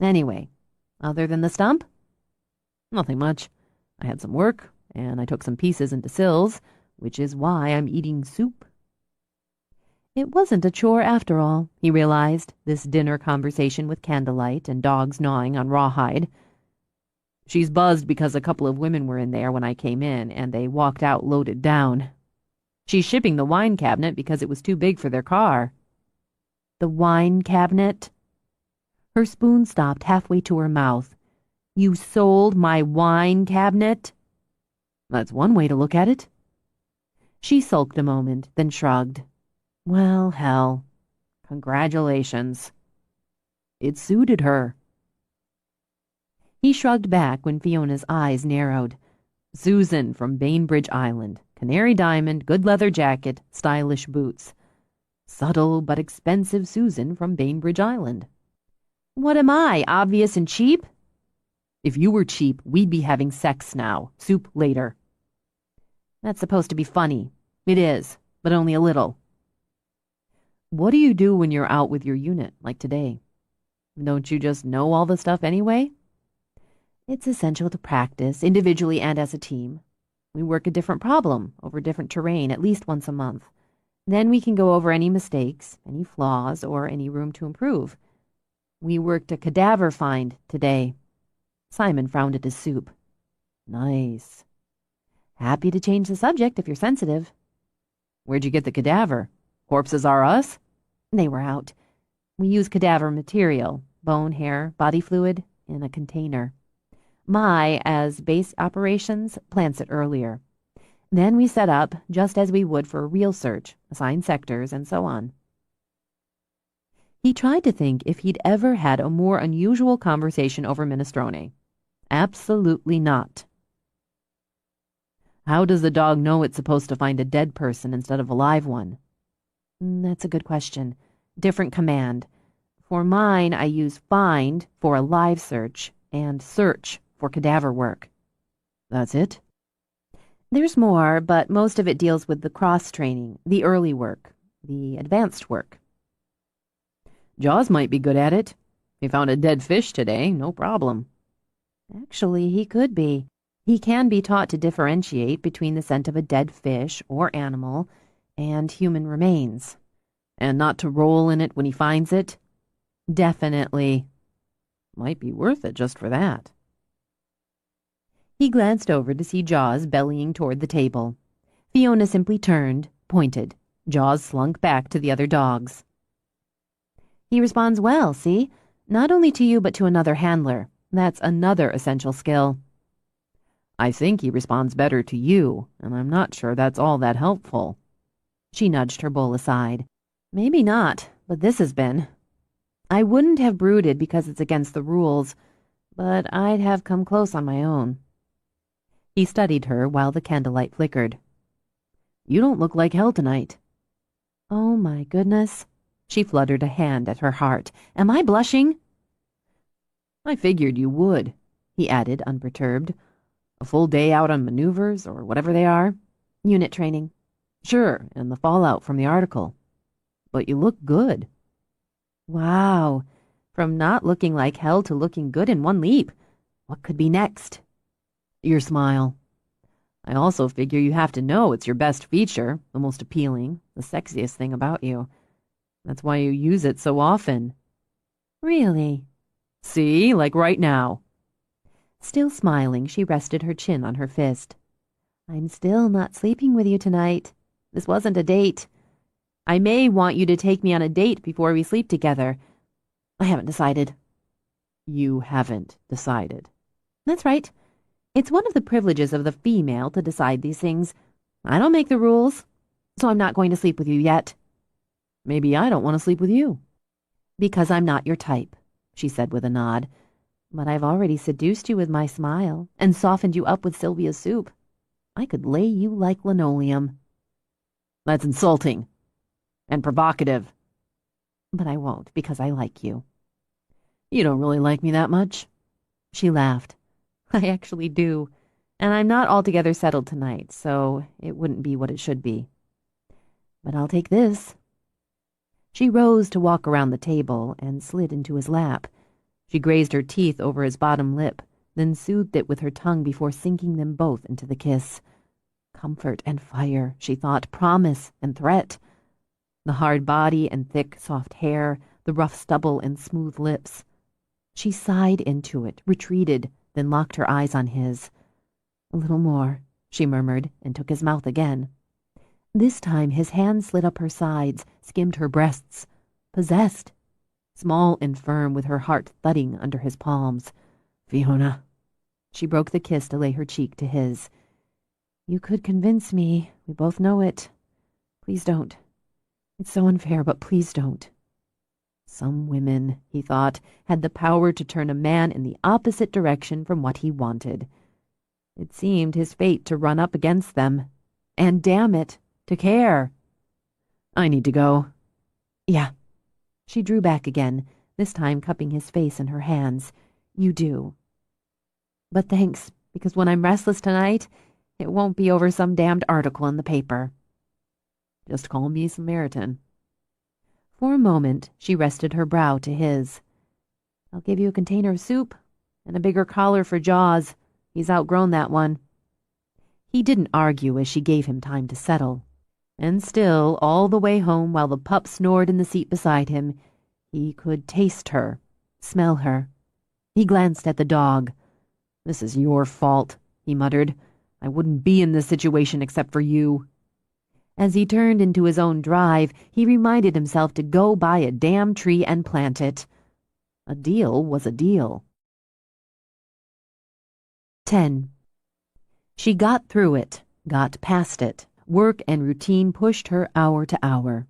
Anyway, other than the stump? Nothing much. I had some work, and I took some pieces into Syl's, which is why I'm eating soup. It wasn't a chore after all, he realized, this dinner conversation with candlelight and dogs gnawing on rawhide. She's buzzed because a couple of women were in there when I came in, and they walked out loaded down. She's shipping the wine cabinet because it was too big for their car. The wine cabinet? Her spoon stopped halfway to her mouth. You sold my wine cabinet? That's one way to look at it. She sulked a moment, then shrugged. Well, hell. Congratulations. It suited her. He shrugged back when Fiona's eyes narrowed. Susan from Bainbridge Island. Canary diamond, good leather jacket, stylish boots. Subtle but expensive Susan from Bainbridge Island. What am I, obvious and cheap? If you were cheap, we'd be having sex now. Soup later. That's supposed to be funny. It is, but only a little. What do you do when you're out with your unit, like today? Don't you just know all the stuff anyway? It's essential to practice, individually and as a team. We work a different problem over different terrain at least once a month. Then we can go over any mistakes, any flaws, or any room to improve. We worked a cadaver find today. Simon frowned at his soup. Nice. Happy to change the subject if you're sensitive. Where'd you get the cadaver? Corpses are us? They were out. We use cadaver material, bone, hair, body fluid, in a container. Mai, as base operations, plants it earlier. Then we set up just as we would for a real search, assign sectors, and so on. He tried to think if he'd ever had a more unusual conversation over minestrone. Absolutely not. How does the dog know it's supposed to find a dead person instead of a live one? That's a good question. Different command. For mine, I use find for a live search and search for cadaver work. That's it? There's more, but most of it deals with the cross-training, the early work, the advanced work. Jaws might be good at it. He found a dead fish today, no problem. Actually, he could be. He can be taught to differentiate between the scent of a dead fish or animal and human remains. And not to roll in it when he finds it? Definitely. Might be worth it just for that. He glanced over to see Jaws bellying toward the table. Fiona simply turned, pointed. Jaws slunk back to the other dogs. He responds well, see? Not only to you, but to another handler. That's another essential skill. I think he responds better to you, and I'm not sure that's all that helpful. She nudged her bowl aside. Maybe not, but this has been. I wouldn't have brooded because it's against the rules, but I'd have come close on my own. He studied her while the candlelight flickered. You don't look like hell tonight. Oh, my goodness. She fluttered a hand at her heart. Am I blushing? I figured you would, he added, unperturbed. A full day out on maneuvers, or whatever they are. Unit training. Sure, and the fallout from the article. But you look good. Wow. From not looking like hell to looking good in one leap. What could be next? Your smile. I also figure you have to know it's your best feature, the most appealing, the sexiest thing about you. That's why you use it so often. Really? See, like right now. Still smiling, she rested her chin on her fist. I'm still not sleeping with you tonight. This wasn't a date. I may want you to take me on a date before we sleep together. I haven't decided. You haven't decided. That's right. It's one of the privileges of the female to decide these things. I don't make the rules, so I'm not going to sleep with you yet. Maybe I don't want to sleep with you. Because I'm not your type, she said with a nod. But I've already seduced you with my smile and softened you up with Sylvia's soup. I could lay you like linoleum. That's insulting and provocative. But I won't because I like you. You don't really like me that much. She laughed. I actually do. And I'm not altogether settled tonight, so it wouldn't be what it should be. But I'll take this. She rose to walk around the table and slid into his lap. She grazed her teeth over his bottom lip, then soothed it with her tongue before sinking them both into the kiss. Comfort and fire, she thought, promise and threat. The hard body and thick, soft hair, the rough stubble and smooth lips. She sighed into it, retreated, then locked her eyes on his. A little more, she murmured, and took his mouth again. This time his hand slid up her sides, skimmed her breasts. Possessed. Small and firm, with her heart thudding under his palms. Fiona. She broke the kiss to lay her cheek to his. You could convince me. We both know it. Please don't. It's so unfair, but please don't. Some women, he thought, had the power to turn a man in the opposite direction from what he wanted. It seemed his fate to run up against them. And damn it, to care. I need to go. Yeah. She drew back again, this time cupping his face in her hands. You do. But thanks, because when I'm restless tonight, it won't be over some damned article in the paper. Just call me Samaritan. For a moment, she rested her brow to his. I'll give you a container of soup and a bigger collar for Jaws. He's outgrown that one. He didn't argue as she gave him time to settle. And still, all the way home while the pup snored in the seat beside him, he could taste her, Smell her. He glanced at the dog. "This is your fault," he muttered. "I wouldn't be in this situation except for you." As he turned into his own drive, he reminded himself to go buy a damn tree and plant it. A deal was a deal. 10. She got through it, got past it. Work and routine pushed her hour to hour.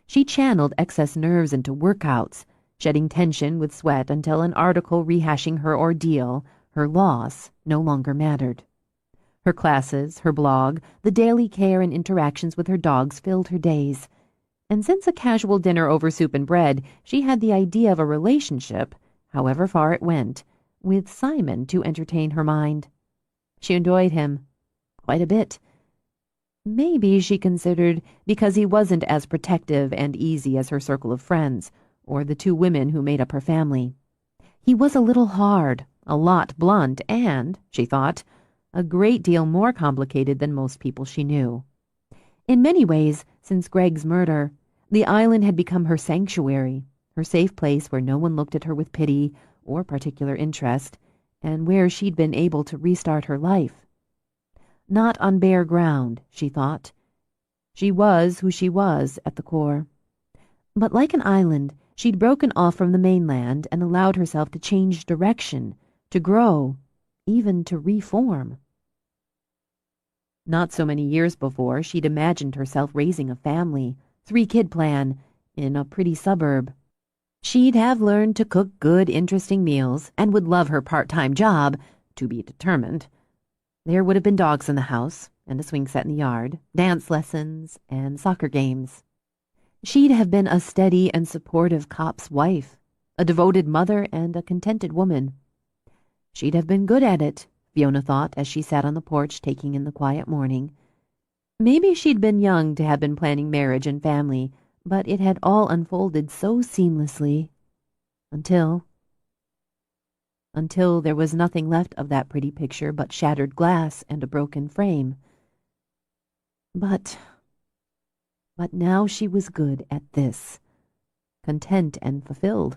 She channeled excess nerves into workouts, shedding tension with sweat until an article rehashing her ordeal, her loss, no longer mattered. Her classes, her blog, the daily care and interactions with her dogs filled her days. And since a casual dinner over soup and bread, she had the idea of a relationship, however far it went, with Simon to entertain her mind. She enjoyed him. Quite a bit. Maybe, she considered, because he wasn't as protective and easy as her circle of friends, or the two women who made up her family. He was a little hard, a lot blunt, and, she thought, a great deal more complicated than most people she knew. In many ways, since Greg's murder, the island had become her sanctuary, her safe place where no one looked at her with pity or particular interest, and where she'd been able to restart her life. Not on bare ground, she thought. She was who she was at the core. But like an island, she'd broken off from the mainland and allowed herself to change direction, to grow, even to reform. Not so many years before, she'd imagined herself raising a family, 3-kid plan, in a pretty suburb. She'd have learned to cook good, interesting meals and would love her part-time job, to be determined. There would have been dogs in the house, and a swing set in the yard, dance lessons, and soccer games. She'd have been a steady and supportive cop's wife, a devoted mother, and a contented woman. She'd have been good at it, Fiona thought as she sat on the porch taking in the quiet morning. Maybe she'd been young to have been planning marriage and family, but it had all unfolded so seamlessly. Until there was nothing left of that pretty picture but shattered glass and a broken frame. But now she was good at this, content and fulfilled,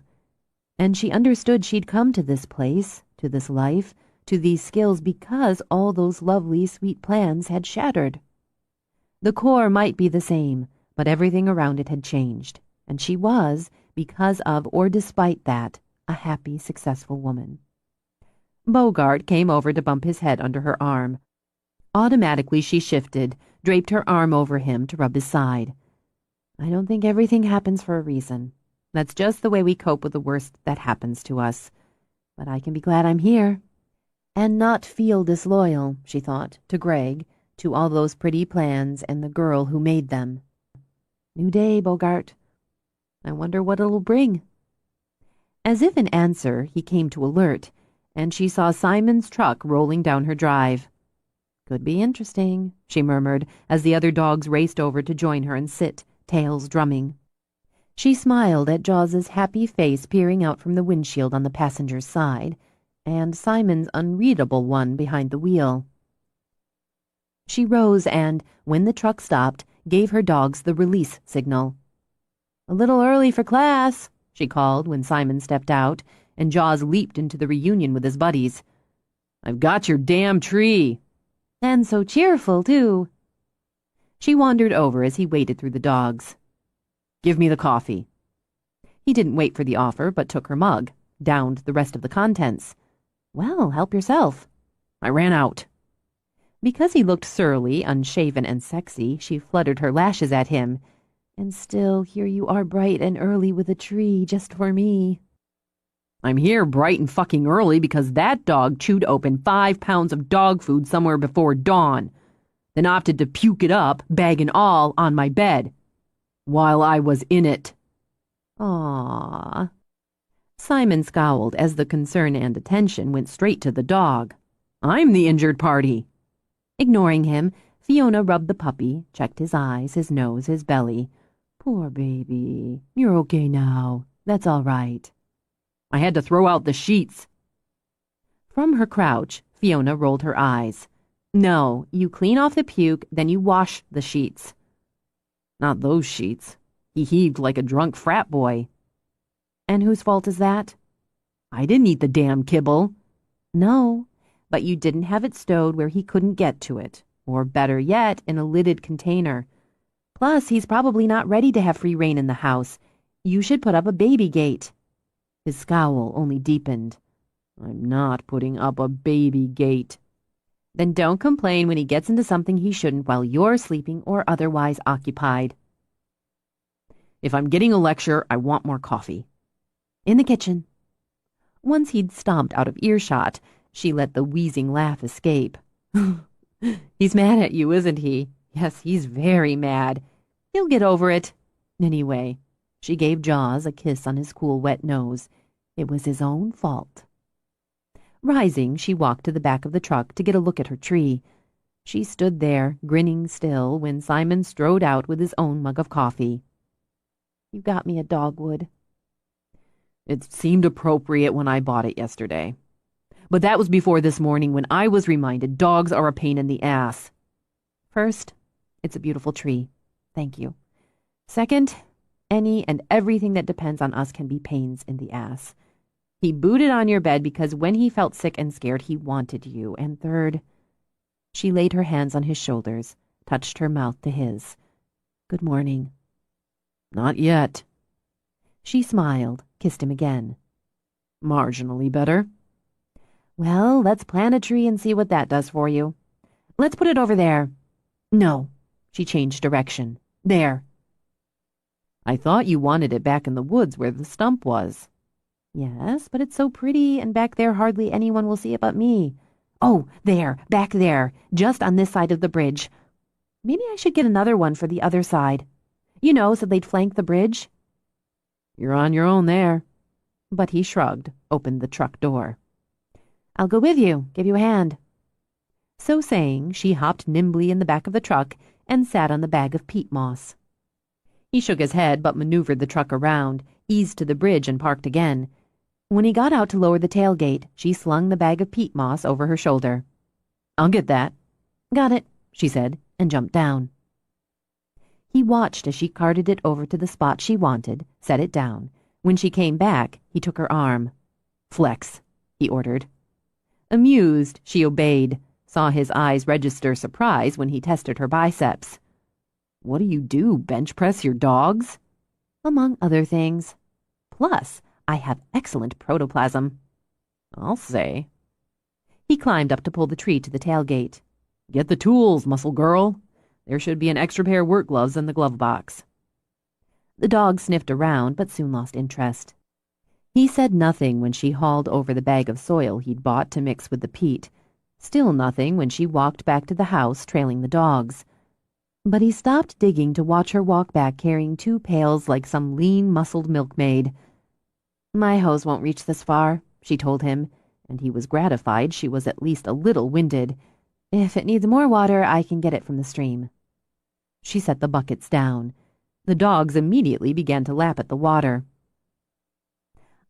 and she understood she'd come to this place, to this life, to these skills because all those lovely, sweet plans had shattered. The core might be the same, but everything around it had changed, and she was, because of or despite that, a happy, successful woman. Bogart came over to bump his head under her arm. Automatically she shifted, draped her arm over him to rub his side. "I don't think everything happens for a reason. That's just the way we cope with the worst that happens to us. But I can be glad I'm here. And not feel disloyal," she thought, to Greg, to all those pretty plans and the girl who made them. New day, Bogart. I wonder what it'll bring. As if in answer, he came to alert, and she saw Simon's truck rolling down her drive. "Could be interesting," she murmured, as the other dogs raced over to join her and sit, tails drumming. She smiled at Jaws's happy face peering out from the windshield on the passenger's side, and Simon's unreadable one behind the wheel. She rose and, when the truck stopped, gave her dogs the release signal. "A little early for class," she called when Simon stepped out, and Jaws leaped into the reunion with his buddies. "I've got your damn tree." "And so cheerful, too." She wandered over as he waded through the dogs. "Give me the coffee." He didn't wait for the offer, but took her mug, downed the rest of the contents. "Well, help yourself." "I ran out." Because he looked surly, unshaven, and sexy, she fluttered her lashes at him. "And still, here you are bright and early with a tree just for me." "I'm here bright and fucking early because that dog chewed open 5 pounds of dog food somewhere before dawn, then opted to puke it up, bag and all, on my bed, while I was in it." "Aww." Simon scowled as the concern and attention went straight to the dog. "I'm the injured party." Ignoring him, Fiona rubbed the puppy, checked his eyes, his nose, his belly. "Poor baby. You're okay now. That's all right." "I had to throw out the sheets." From her crouch, Fiona rolled her eyes. "No, you clean off the puke, then you wash the sheets." "Not those sheets." He heaved like a drunk frat boy. "And whose fault is that?" I didn't eat the damn kibble. No, but you didn't have it stowed where he couldn't get to it, or better yet, in a lidded container. Plus, he's probably not ready to have free rein in the house. You should put up a baby gate. His scowl only deepened. I'm not putting up a baby gate. Then don't complain when he gets into something he shouldn't while you're sleeping or otherwise occupied. If I'm getting a lecture, I want more coffee. In the kitchen. Once he'd stomped out of earshot, she let the wheezing laugh escape. He's mad at you, isn't he? Yes, he's very mad. He'll get over it. Anyway, she gave Jaws a kiss on his cool, wet nose. It was his own fault. Rising, she walked to the back of the truck to get a look at her tree. She stood there, grinning still, when Simon strode out with his own mug of coffee. You got me a dogwood. It seemed appropriate when I bought it yesterday. But that was before this morning when I was reminded dogs are a pain in the ass. First, it's a beautiful tree. Thank you. Second, any and everything that depends on us can be pains in the ass. He booted on your bed because when he felt sick and scared, he wanted you. And third, she laid her hands on his shoulders, touched her mouth to his. Good morning. Not yet. She smiled, kissed him again. Marginally better. Well, let's plant a tree and see what that does for you. Let's put it over there. No. She changed direction. There. I thought you wanted it back in the woods where the stump was. Yes, but it's so pretty, and back there hardly anyone will see it but me. Oh, there, back there, just on this side of the bridge. Maybe I should get another one for the other side. You know, so they'd flank the bridge. You're on your own there. But he shrugged, opened the truck door. I'll go with you, give you a hand. So saying, she hopped nimbly in the back of the truck and sat on the bag of peat moss. He shook his head but maneuvered the truck around, eased to the bridge and parked again. When he got out to lower the tailgate, she slung the bag of peat moss over her shoulder. I'll get that. Got it, she said, and jumped down. He watched as she carted it over to the spot she wanted, set it down. When she came back, he took her arm. Flex, he ordered. Amused, she obeyed, saw his eyes register surprise when he tested her biceps. What do you do, bench press your dogs? Among other things. Plus, I have excellent protoplasm. I'll say. He climbed up to pull the tree to the tailgate. Get the tools, muscle girl. There should be an extra pair of work gloves in the glove box. The dog sniffed around, but soon lost interest. He said nothing when she hauled over the bag of soil he'd bought to mix with the peat. Still nothing when she walked back to the house, trailing the dogs. But he stopped digging to watch her walk back carrying 2 pails like some lean, muscled milkmaid. My hose won't reach this far, she told him, and he was gratified she was at least a little winded. If it needs more water, I can get it from the stream. She set the buckets down. The dogs immediately began to lap at the water.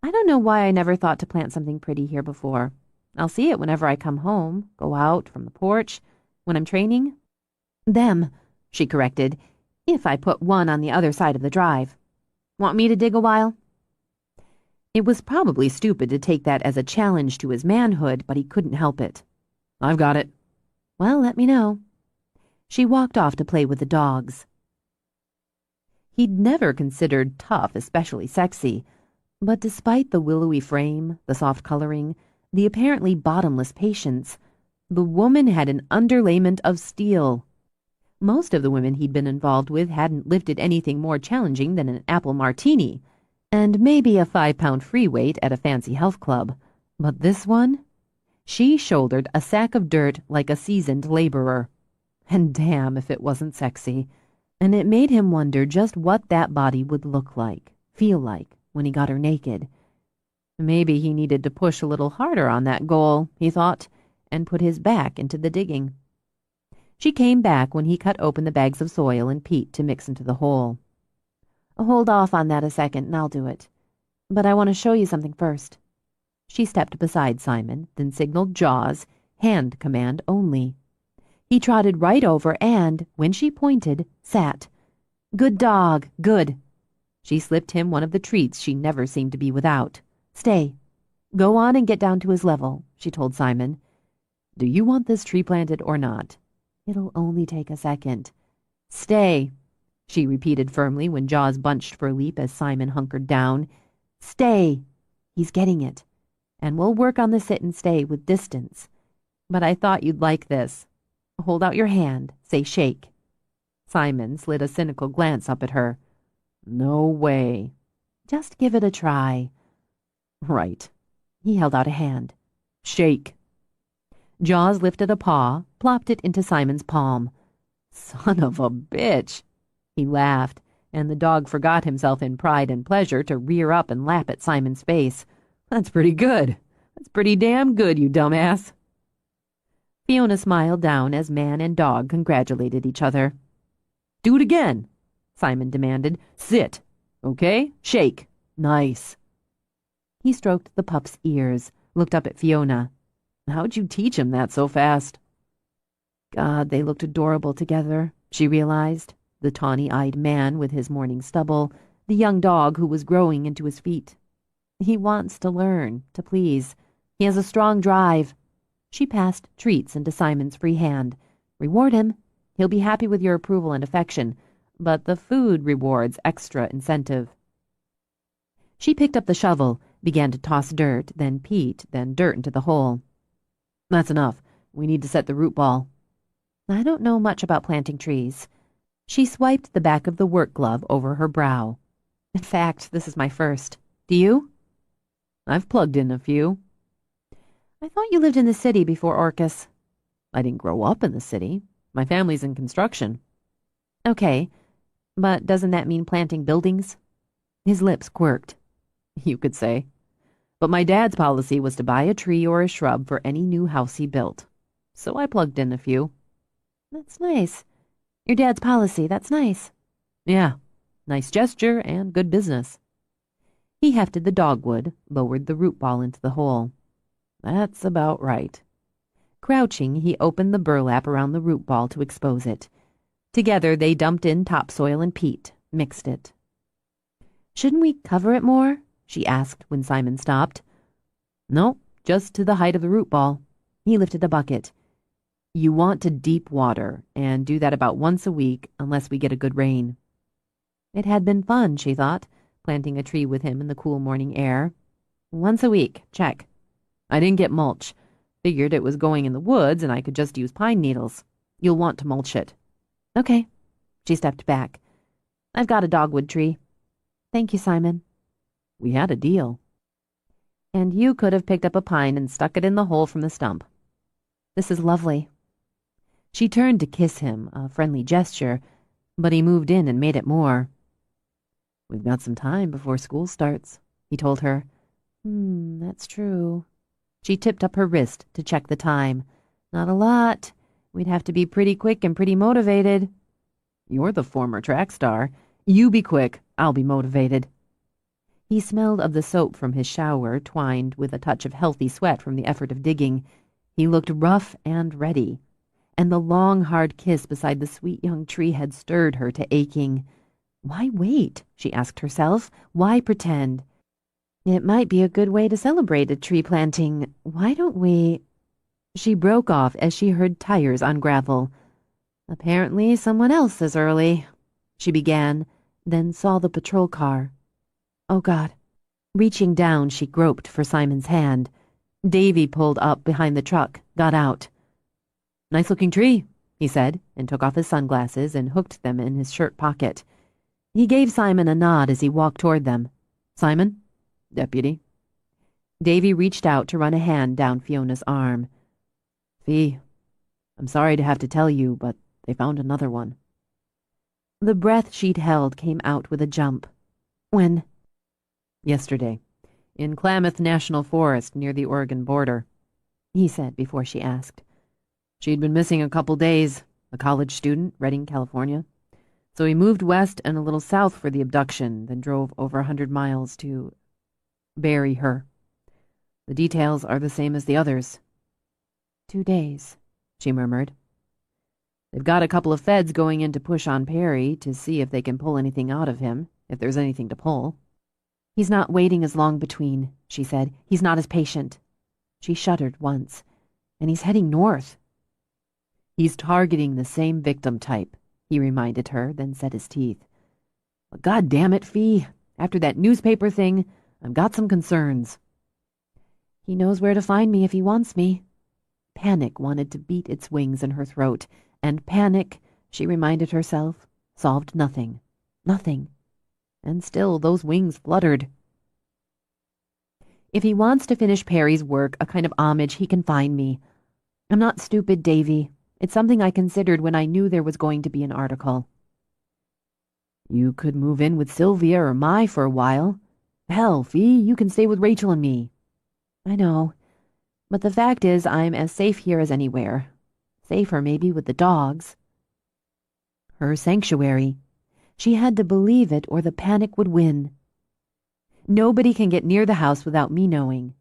I don't know why I never thought to plant something pretty here before. I'll see it whenever I come home, go out from the porch, when I'm training. Them, she corrected, if I put one on the other side of the drive. Want me to dig a while? It was probably stupid to take that as a challenge to his manhood, but he couldn't help it. I've got it. Well, let me know. She walked off to play with the dogs. He'd never considered tough especially sexy, but despite the willowy frame, the soft coloring, the apparently bottomless patience, the woman had an underlayment of steel. Most of the women he'd been involved with hadn't lifted anything more challenging than an apple martini, and maybe a 5-pound free weight at a fancy health club. But this one? She shouldered a sack of dirt like a seasoned laborer. And damn if it wasn't sexy. And it made him wonder just what that body would look like, feel like, when he got her naked. Maybe he needed to push a little harder on that goal, he thought, and put his back into the digging. She came back when he cut open the bags of soil and peat to mix into the hole. Hold off on that a second and I'll do it. But I want to show you something first. She stepped beside Simon, then signaled Jaws, hand command only. He trotted right over and, when she pointed, sat. Good dog, good. She slipped him one of the treats she never seemed to be without. Stay. Go on and get down to his level, she told Simon. Do you want this tree planted or not? It'll only take a second. Stay, she repeated firmly when jaws bunched for a leap as Simon hunkered down. Stay. He's getting it. And we'll work on the sit and stay with distance. But I thought you'd like this. Hold out your hand. Say shake. Simon slid a cynical glance up at her. No way. Just give it a try. Right. He held out a hand. Shake. Jaws lifted a paw, plopped it into Simon's palm. Son of a bitch. He laughed, and the dog forgot himself in pride and pleasure to rear up and lap at Simon's face. That's pretty good. That's pretty damn good, you dumbass. Fiona smiled down as man and dog congratulated each other. Do it again, Simon demanded. Sit. Okay? Shake. Nice. He stroked the pup's ears, looked up at Fiona. How'd you teach him that so fast? God, they looked adorable together, she realized. The tawny-eyed man with his morning stubble, the young dog who was growing into his feet. He wants to learn, to please. He has a strong drive. She passed treats into Simon's free hand. Reward him. He'll be happy with your approval and affection, but the food rewards extra incentive. She picked up the shovel, began to toss dirt, then peat, then dirt into the hole. That's enough. We need to set the root ball. I don't know much about planting trees. She swiped the back of the work glove over her brow. In fact, this is my first. Do you? I've plugged in a few. I thought you lived in the city before Orcus. I didn't grow up in the city. My family's in construction. Okay, but doesn't that mean planting buildings? His lips quirked. You could say. But my dad's policy was to buy a tree or a shrub for any new house he built. So I plugged in a few. That's nice. Your dad's policy, that's nice. Yeah, nice gesture and good business. He hefted the dogwood, lowered the root ball into the hole. That's about right. Crouching, he opened the burlap around the root ball to expose it. Together, they dumped in topsoil and peat, mixed it. Shouldn't we cover it more? She asked when Simon stopped. No, just to the height of the root ball. He lifted a bucket. You want to deep water, and do that about once a week, unless we get a good rain. It had been fun, she thought, planting a tree with him in the cool morning air. Once a week, check. I didn't get mulch. Figured it was going in the woods, and I could just use pine needles. You'll want to mulch it. Okay. She stepped back. I've got a dogwood tree. Thank you, Simon. We had a deal. And you could have picked up a pine and stuck it in the hole from the stump. This is lovely. She turned to kiss him, a friendly gesture, but he moved in and made it more. We've got some time before school starts, he told her. That's true. She tipped up her wrist to check the time. Not a lot. We'd have to be pretty quick and pretty motivated. You're the former track star. You be quick. I'll be motivated. He smelled of the soap from his shower, twined with a touch of healthy sweat from the effort of digging. He looked rough and ready. And the long, hard kiss beside the sweet young tree had stirred her to aching. Why wait? She asked herself. Why pretend? It might be a good way to celebrate a tree planting. Why don't we... She broke off as she heard tires on gravel. Apparently someone else is early. She began, then saw the patrol car. Oh, God. Reaching down, she groped for Simon's hand. Davy pulled up behind the truck, got out. Nice-looking tree, he said, and took off his sunglasses and hooked them in his shirt pocket. He gave Simon a nod as he walked toward them. Simon? Deputy. Davy reached out to run a hand down Fiona's arm. Fee, I'm sorry to have to tell you, but they found another one. The breath she'd held came out with a jump. When? Yesterday, in Klamath National Forest near the Oregon border, he said before she asked. She'd been missing a couple days, a college student, Redding, California. So he moved west and a little south for the abduction, then drove over 100 miles to bury her. The details are the same as the others. 2 days, she murmured. They've got a couple of feds going in to push on Perry to see if they can pull anything out of him, if there's anything to pull. He's not waiting as long between, she said. He's not as patient. She shuddered once. And he's heading north. He's targeting the same victim type, he reminded her, then set his teeth. But God damn it, Fee. After that newspaper thing, I've got some concerns. He knows where to find me if he wants me. Panic wanted to beat its wings in her throat, and panic, she reminded herself, solved nothing. Nothing. And still those wings fluttered. If he wants to finish Perry's work, a kind of homage, he can find me. I'm not stupid, Davy. It's something I considered when I knew there was going to be an article. You could move in with Sylvia or Mai for a while. Hell, Fee, you can stay with Rachel and me. I know, but the fact is I'm as safe here as anywhere. Safer, maybe, with the dogs. Her sanctuary. She had to believe it or the panic would win. Nobody can get near the house without me knowing.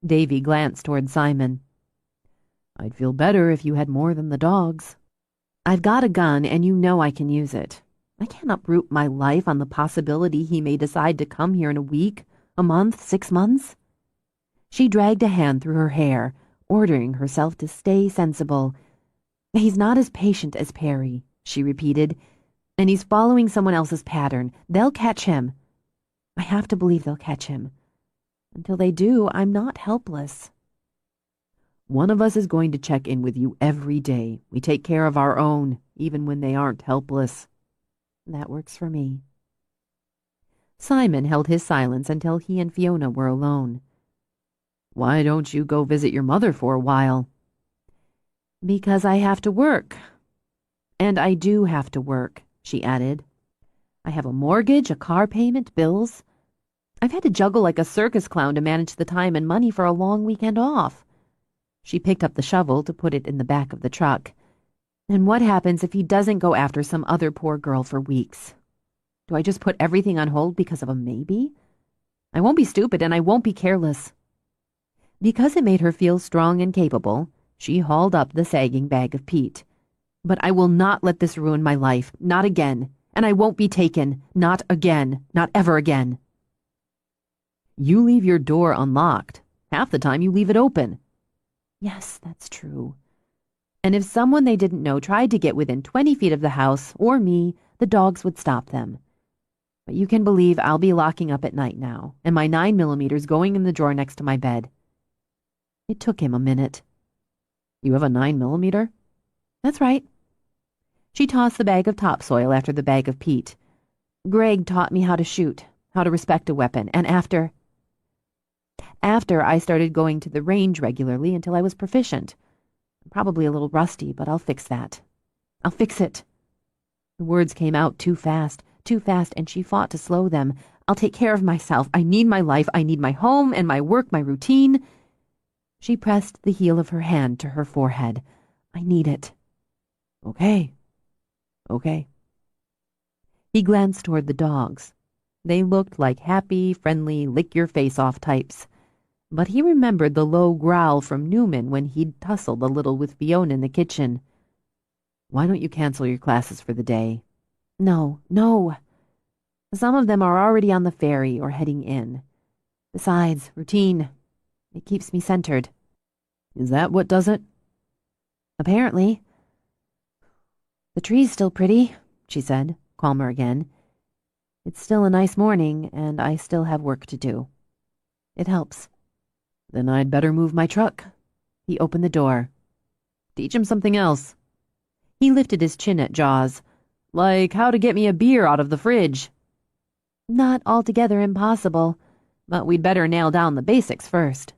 Davy glanced toward Simon. I'd feel better if you had more than the dogs. I've got a gun and you know I can use it. I can't uproot my life on the possibility he may decide to come here in a week, a month, 6 months. She dragged a hand through her hair, ordering herself to stay sensible. He's not as patient as Perry, she repeated, and he's following someone else's pattern. They'll catch him. I have to believe they'll catch him. Until they do, I'm not helpless. One of us is going to check in with you every day. We take care of our own, even when they aren't helpless. That works for me. Simon held his silence until he and Fiona were alone. Why don't you go visit your mother for a while? Because I have to work. And I do have to work, she added. I have a mortgage, a car payment, bills. I've had to juggle like a circus clown to manage the time and money for a long weekend off. She picked up the shovel to put it in the back of the truck. And what happens if he doesn't go after some other poor girl for weeks? Do I just put everything on hold because of a maybe? I won't be stupid and I won't be careless. Because it made her feel strong and capable, she hauled up the sagging bag of peat. But I will not let this ruin my life, not again. And I won't be taken, not again, not ever again. You leave your door unlocked. Half the time you leave it open. Yes, that's true. And if someone they didn't know tried to get within 20 feet of the house, or me, the dogs would stop them. But you can believe I'll be locking up at night now, and my 9mm going in the drawer next to my bed. It took him a minute. You have a 9mm? That's right. She tossed the bag of topsoil after the bag of peat. Greg taught me how to shoot, how to respect a weapon, and after I started going to the range regularly until I was proficient. I'm probably a little rusty, but I'll fix that. I'll fix it. The words came out too fast, and she fought to slow them. I'll take care of myself. I need my life. I need my home and my work, my routine. She pressed the heel of her hand to her forehead. I need it. Okay. He glanced toward the dogs. They looked like happy, friendly, lick-your-face-off types. But he remembered the low growl from Newman when he'd tussled a little with Fiona in the kitchen. Why don't you cancel your classes for the day? No. Some of them are already on the ferry or heading in. Besides, routine. It keeps me centered. Is that what does it? Apparently. The tree's still pretty, she said, calmer again. It's still a nice morning, and I still have work to do. It helps. Then I'd better move my truck. He opened the door. Teach him something else. He lifted his chin at Jaws. Like how to get me a beer out of the fridge. Not altogether impossible, but we'd better nail down the basics first.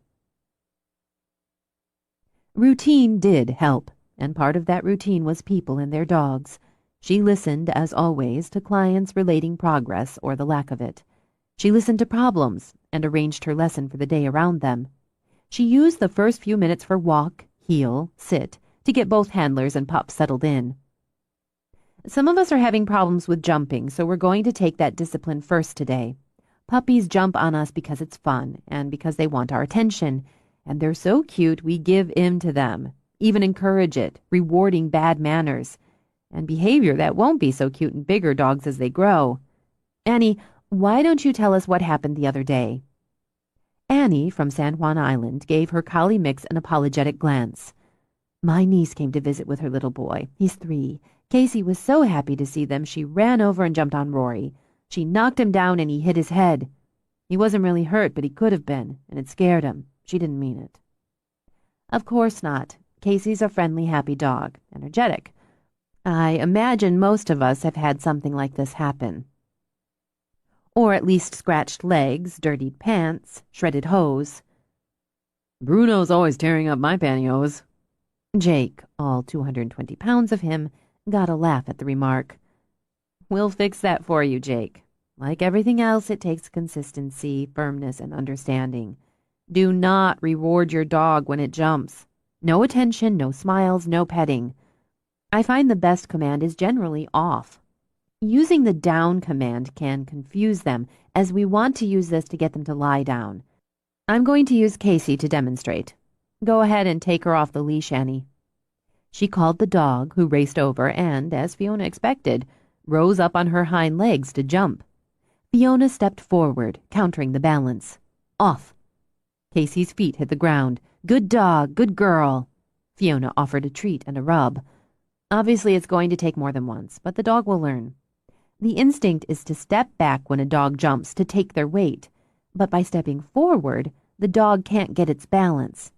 Routine did help, and part of that routine was people and their dogs. She listened, as always, to clients relating progress or the lack of it. She listened to problems and arranged her lesson for the day around them. She used the first few minutes for walk, heel, sit, to get both handlers and pups settled in. Some of us are having problems with jumping, so we're going to take that discipline first today. Puppies jump on us because it's fun and because they want our attention, and they're so cute we give in to them, even encourage it, rewarding bad manners, and behavior that won't be so cute in bigger dogs as they grow. Annie, Why don't you tell us what happened the other day?" Annie from San Juan Island gave her collie Mix an apologetic glance. "My niece came to visit with her little boy. He's 3. Casey was so happy to see them, she ran over and jumped on Rory. She knocked him down and he hit his head. He wasn't really hurt, but he could have been, and it scared him. She didn't mean it." "Of course not. Casey's a friendly, happy dog, energetic. I imagine most of us have had something like this happen. Or at least scratched legs, dirtied pants, shredded hose." "Bruno's always tearing up my pantyhose." Jake, all 220 pounds of him, got a laugh at the remark. "We'll fix that for you, Jake. Like everything else, it takes consistency, firmness, and understanding. Do not reward your dog when it jumps. No attention, no smiles, no petting. I find the best command is generally off. Using the down command can confuse them, as we want to use this to get them to lie down. I'm going to use Casey to demonstrate. Go ahead and take her off the leash, Annie." She called the dog, who raced over and, as Fiona expected, rose up on her hind legs to jump. Fiona stepped forward, countering the balance. Off. Casey's feet hit the ground. "Good dog, good girl." Fiona offered a treat and a rub. Obviously, it's going to take more than once, but the dog will learn. The instinct is to step back when a dog jumps to take their weight, but by stepping forward, the dog can't get its balance.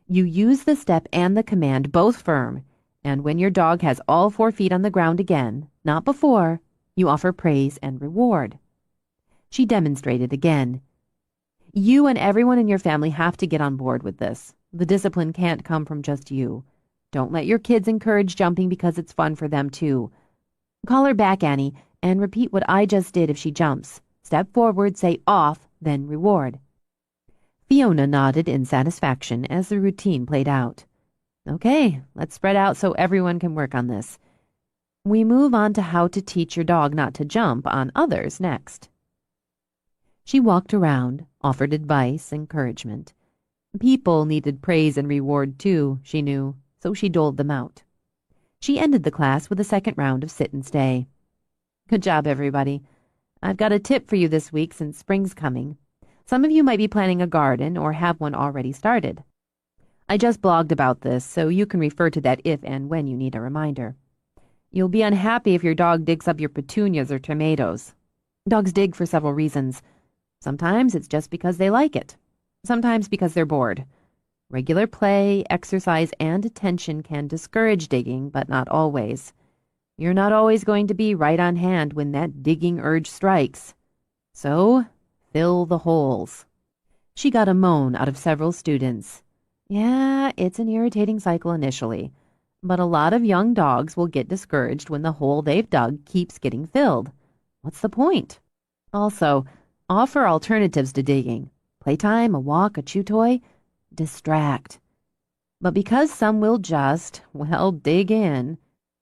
You use the step and the command both firm, and when your dog has all 4 feet on the ground again, not before, you offer praise and reward. She demonstrated again. You and everyone in your family have to get on board with this. The discipline can't come from just you. Don't let your kids encourage jumping because it's fun for them too. Call her back, Annie, and repeat what I just did if she jumps. Step forward, say off, then reward. Fiona nodded in satisfaction as the routine played out. Okay, let's spread out so everyone can work on this. We move on to how to teach your dog not to jump on others next. She walked around, offered advice, encouragement. People needed praise and reward too, she knew, so she doled them out. She ended the class with a second round of sit and stay. Good job, everybody. I've got a tip for you this week since spring's coming. Some of you might be planning a garden or have one already started. I just blogged about this, so you can refer to that if and when you need a reminder. You'll be unhappy if your dog digs up your petunias or tomatoes. Dogs dig for several reasons. Sometimes it's just because they like it. Sometimes because they're bored. Regular play, exercise, and attention can discourage digging, but not always. You're not always going to be right on hand when that digging urge strikes. So, fill the holes. She got a moan out of several students. Yeah, it's an irritating cycle initially, but a lot of young dogs will get discouraged when the hole they've dug keeps getting filled. What's the point? Also, offer alternatives to digging. Playtime, a walk, a chew toy. Distract. But because some will just, well, dig in,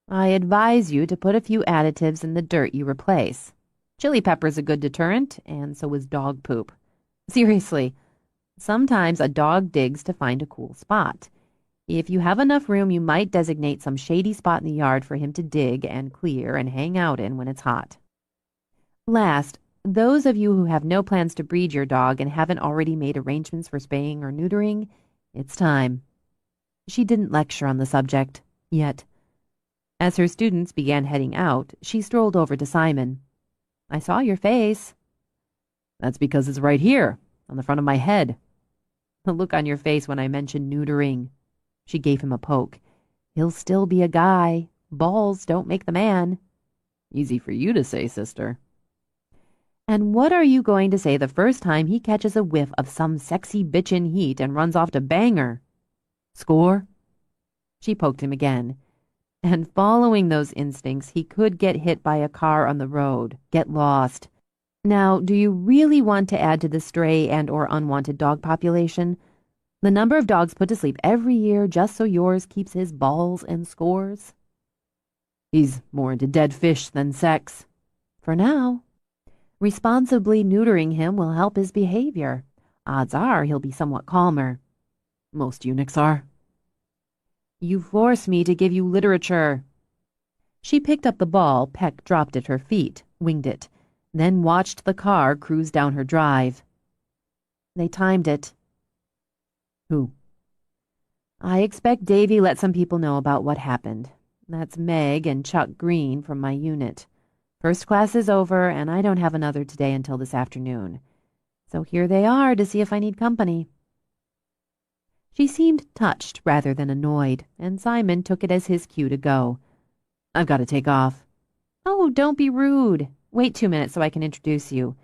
I advise you to put a few additives in the dirt you replace. Chili pepper's a good deterrent, and so is dog poop. Seriously, sometimes a dog digs to find a cool spot. If you have enough room, you might designate some shady spot in the yard for him to dig and clear and hang out in when it's hot. Last, those of you who have no plans to breed your dog and haven't already made arrangements for spaying or neutering, it's time. She didn't lecture on the subject, yet. As her students began heading out, she strolled over to Simon. I saw your face. That's because it's right here, on the front of my head. The look on your face when I mentioned neutering. She gave him a poke. He'll still be a guy. Balls don't make the man. Easy for you to say, sister. And what are you going to say the first time he catches a whiff of some sexy bitch in heat and runs off to bang her? Score? She poked him again. And following those instincts, he could get hit by a car on the road, get lost. Now, do you really want to add to the stray and or unwanted dog population? The number of dogs put to sleep every year just so yours keeps his balls and scores? He's more into dead fish than sex. For now. Responsibly neutering him will help his behavior. Odds are he'll be somewhat calmer. Most eunuchs are. You force me to give you literature. She picked up the ball Peck dropped at her feet, winged it. then watched the car cruise down her drive. They timed it. Who? I expect Davy let some people know about what happened. That's Meg and Chuck Green from my unit. First class is over, and I don't have another today until this afternoon. So here they are to see if I need company. She seemed touched rather than annoyed, and Simon took it as his cue to go. I've got to take off. Oh, don't be rude. Wait 2 minutes so I can introduce you.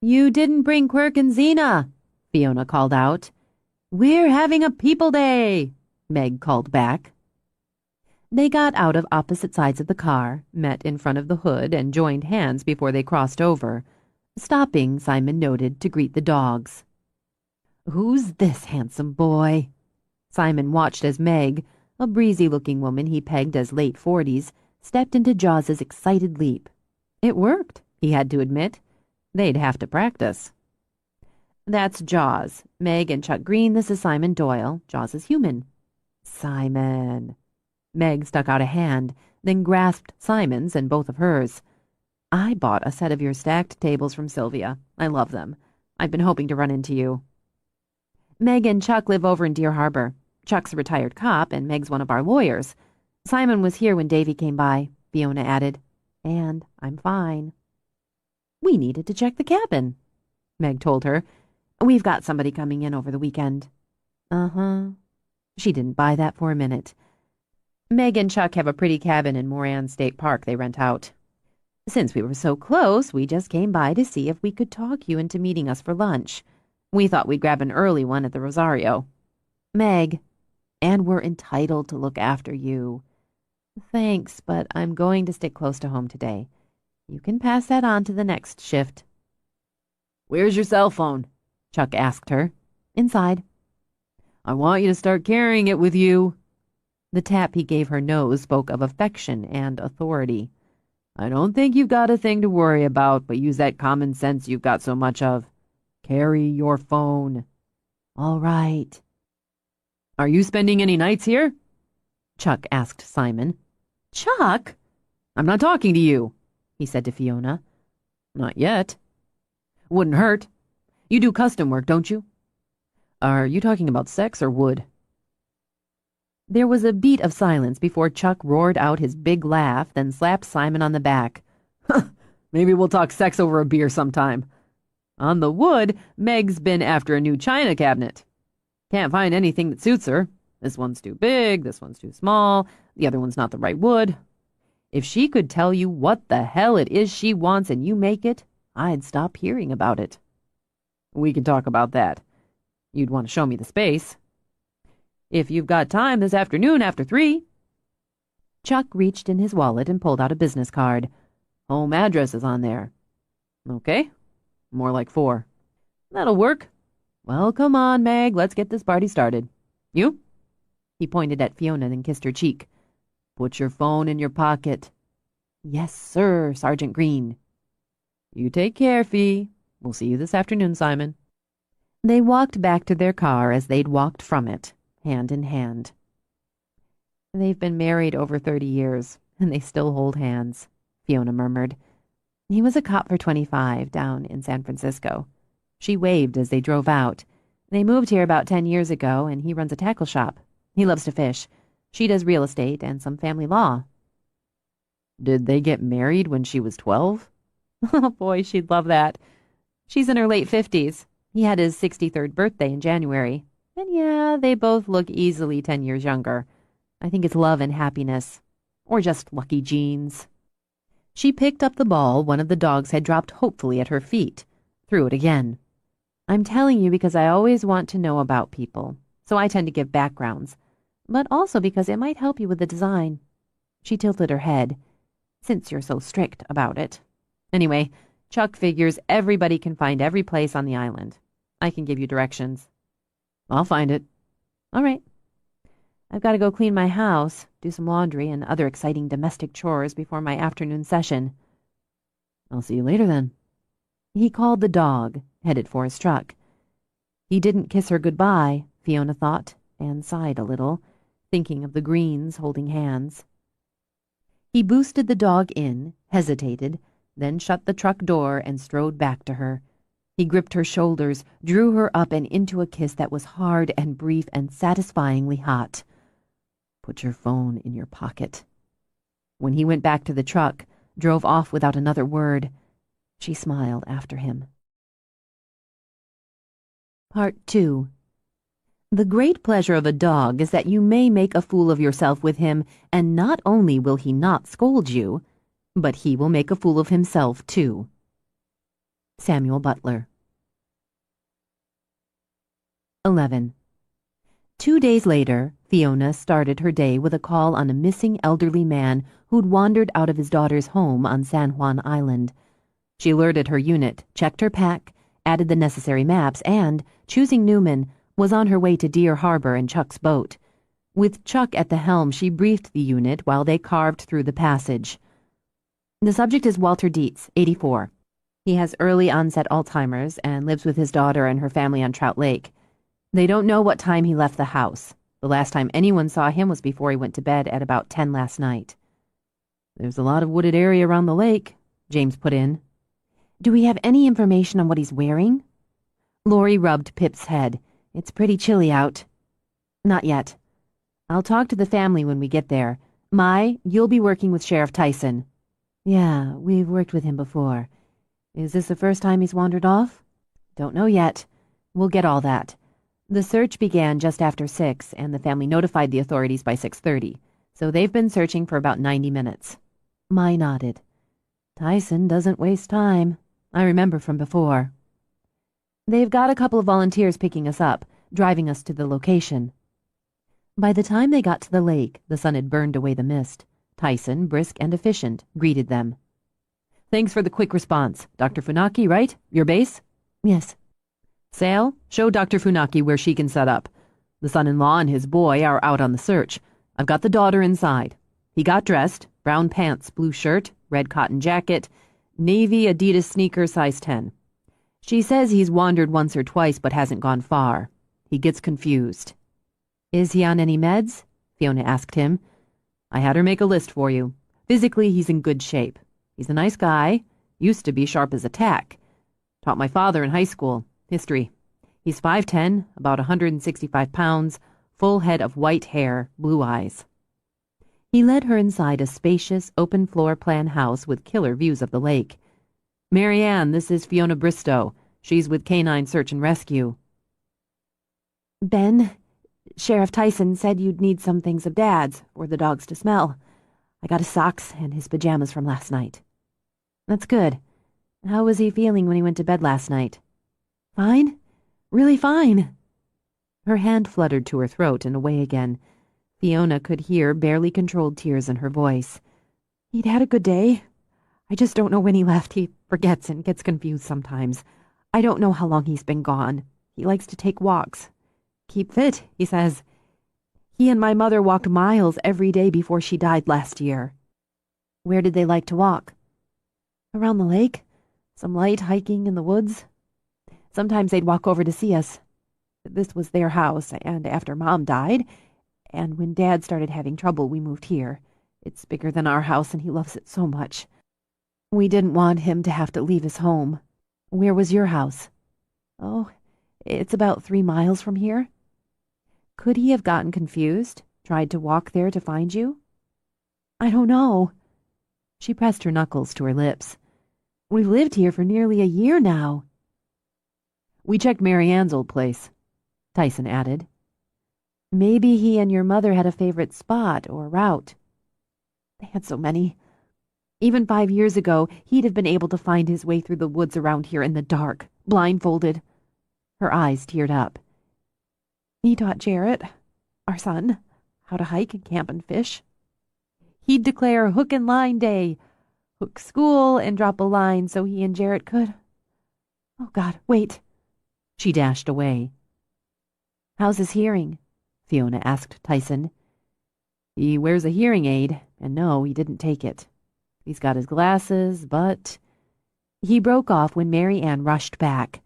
You didn't bring Quirk and Xena, Fiona called out. We're having a people day, Meg called back. They got out of opposite sides of the car, met in front of the hood, and joined hands before they crossed over. Stopping, Simon noted, to greet the dogs. Who's this handsome boy? Simon watched as Meg, a breezy-looking woman he pegged as late 40s, stepped into Jaws's excited leap. It worked, he had to admit. They'd have to practice. That's Jaws. Meg and Chuck Green, this is Simon Doyle. Jaws is human. Simon. Meg stuck out a hand, then grasped Simon's and both of hers. I bought a set of your stacked tables from Sylvia. I love them. I've been hoping to run into you. Meg and Chuck live over in Deer Harbor. Chuck's a retired cop, and Meg's one of our lawyers. Simon was here when Davy came by, Fiona added. And I'm fine. We needed to check the cabin, Meg told her. We've got somebody coming in over the weekend. Uh-huh. She didn't buy that for a minute. Meg and Chuck have a pretty cabin in Moran State Park they rent out. Since we were so close, we just came by to see if we could talk you into meeting us for lunch. We thought we'd grab an early one at the Rosario. Meg, and we're entitled to look after you. Thanks, but I'm going to stick close to home today. You can pass that on to the next shift. Where's your cell phone? Chuck asked her. Inside. I want you to start carrying it with you. The tap he gave her nose spoke of affection and authority. I don't think you've got a thing to worry about, but use that common sense you've got so much of. Carry your phone. All right. Are you spending any nights here? Chuck asked Simon. Chuck? I'm not talking to you, he said to Fiona. Not yet. Wouldn't hurt. You do custom work, don't you? Are you talking about sex or wood? There was a beat of silence before Chuck roared out his big laugh, then slapped Simon on the back. Maybe we'll talk sex over a beer sometime. On the wood, Meg's been after a new china cabinet. Can't find anything that suits her. This one's too big, this one's too small, the other one's not the right wood. If she could tell you what the hell it is she wants and you make it, I'd stop hearing about it. We can talk about that. You'd want to show me the space. If you've got time this afternoon after 3. Chuck reached in his wallet and pulled out a business card. Home address is on there. Okay. More like 4. That'll work. Well, come on, Meg. Let's get this party started. You? He pointed at Fiona and kissed her cheek. Put your phone in your pocket. Yes, sir, Sergeant Green. You take care, Fee. We'll see you this afternoon, Simon. They walked back to their car as they'd walked from it, hand in hand. They've been married over 30 years, and they still hold hands, Fiona murmured. He was a cop for 25 down in San Francisco. She waved as they drove out. They moved here about 10 years ago, and he runs a tackle shop. He loves to fish. She does real estate and some family law. Did they get married when she was 12? Oh, boy, she'd love that. She's in her late 50s. He had his 63rd birthday in January. And yeah, they both look easily 10 years younger. I think it's love and happiness. Or just lucky genes. She picked up the ball one of the dogs had dropped hopefully at her feet. Threw it again. I'm telling you because I always want to know about people, so I tend to give backgrounds, but also because it might help you with the design. She tilted her head, since you're so strict about it. Anyway, Chuck figures everybody can find every place on the island. I can give you directions. I'll find it. All right. I've got to go clean my house, do some laundry and other exciting domestic chores before my afternoon session. I'll see you later then. He called the dog, headed for his truck. He didn't kiss her goodbye, Fiona thought, and sighed a little, thinking of the Greens holding hands. He boosted the dog in, hesitated, then shut the truck door and strode back to her. He gripped her shoulders, drew her up and into a kiss that was hard and brief and satisfyingly hot. Put your phone in your pocket. When he went back to the truck, drove off without another word, she smiled after him. Part 2. The great pleasure of a dog is that you may make a fool of yourself with him, and not only will he not scold you, but he will make a fool of himself, too. Samuel Butler. 11. 2 days later, Fiona started her day with a call on a missing elderly man who'd wandered out of his daughter's home on San Juan Island. She alerted her unit, checked her pack, added the necessary maps, and, choosing Newman, was on her way to Deer Harbor in Chuck's boat. With Chuck at the helm, she briefed the unit while they carved through the passage. The subject is Walter Dietz, 84. He has early onset Alzheimer's and lives with his daughter and her family on Trout Lake. They don't know what time he left the house. The last time anyone saw him was before he went to bed at about 10 last night. There's a lot of wooded area around the lake, James put in. Do we have any information on what he's wearing? Lori rubbed Pip's head. It's pretty chilly out. Not yet. I'll talk to the family when we get there. Mai, you'll be working with Sheriff Tyson. Yeah, we've worked with him before. Is this the first time he's wandered off? Don't know yet. We'll get all that. The search began just after 6, and the family notified the authorities by 6:30, so they've been searching for about 90 minutes. Mai nodded. Tyson doesn't waste time. I remember from before. They've got a couple of volunteers picking us up, driving us to the location. By the time they got to the lake, the sun had burned away the mist. Tyson, brisk and efficient, greeted them. Thanks for the quick response. Dr. Funaki, right? Your base? Yes. Sale, show Dr. Funaki where she can set up. The son-in-law and his boy are out on the search. I've got the daughter inside. He got dressed, brown pants, blue shirt, red cotton jacket, navy Adidas sneaker size 10. She says he's wandered once or twice but hasn't gone far. He gets confused. Is he on any meds? Fiona asked him. I had her make a list for you. Physically, he's in good shape. He's a nice guy. Used to be sharp as a tack. Taught my father in high school. History. He's 5'10", about 165 pounds, full head of white hair, blue eyes. He led her inside a spacious, open-floor plan house with killer views of the lake. Mary Ann, this is Fiona Bristow. She's with Canine Search and Rescue. Ben, Sheriff Tyson said you'd need some things of Dad's for the dogs to smell. I got his socks and his pajamas from last night. That's good. How was he feeling when he went to bed last night? Fine. Really fine. Her hand fluttered to her throat and away again. Fiona could hear barely controlled tears in her voice. He'd had a good day. I just don't know when he left. He forgets and gets confused sometimes. I don't know how long he's been gone. He likes to take walks. Keep fit, he says. He and my mother walked miles every day before she died last year. Where did they like to walk? Around the lake. Some light hiking in the woods. Sometimes they'd walk over to see us. This was their house, and after Mom died, and when Dad started having trouble, we moved here. It's bigger than our house, and he loves it so much. We didn't want him to have to leave his home. Where was your house? Oh, it's about 3 miles from here. Could he have gotten confused? Tried to walk there to find you? I don't know. She pressed her knuckles to her lips. We've lived here for nearly a year now. We checked Mary Ann's old place, Tyson added. Maybe he and your mother had a favorite spot or route. They had so many. Even 5 years ago, he'd have been able to find his way through the woods around here in the dark, blindfolded. Her eyes teared up. He taught Jarrett, our son, how to hike and camp and fish. He'd declare hook and line day, hook school and drop a line so he and Jarrett could. Oh, God, wait. She dashed away. How's his hearing? Fiona asked Tyson. He wears a hearing aid, and no, he didn't take it. He's got his glasses, but... He broke off when Mary Ann rushed back.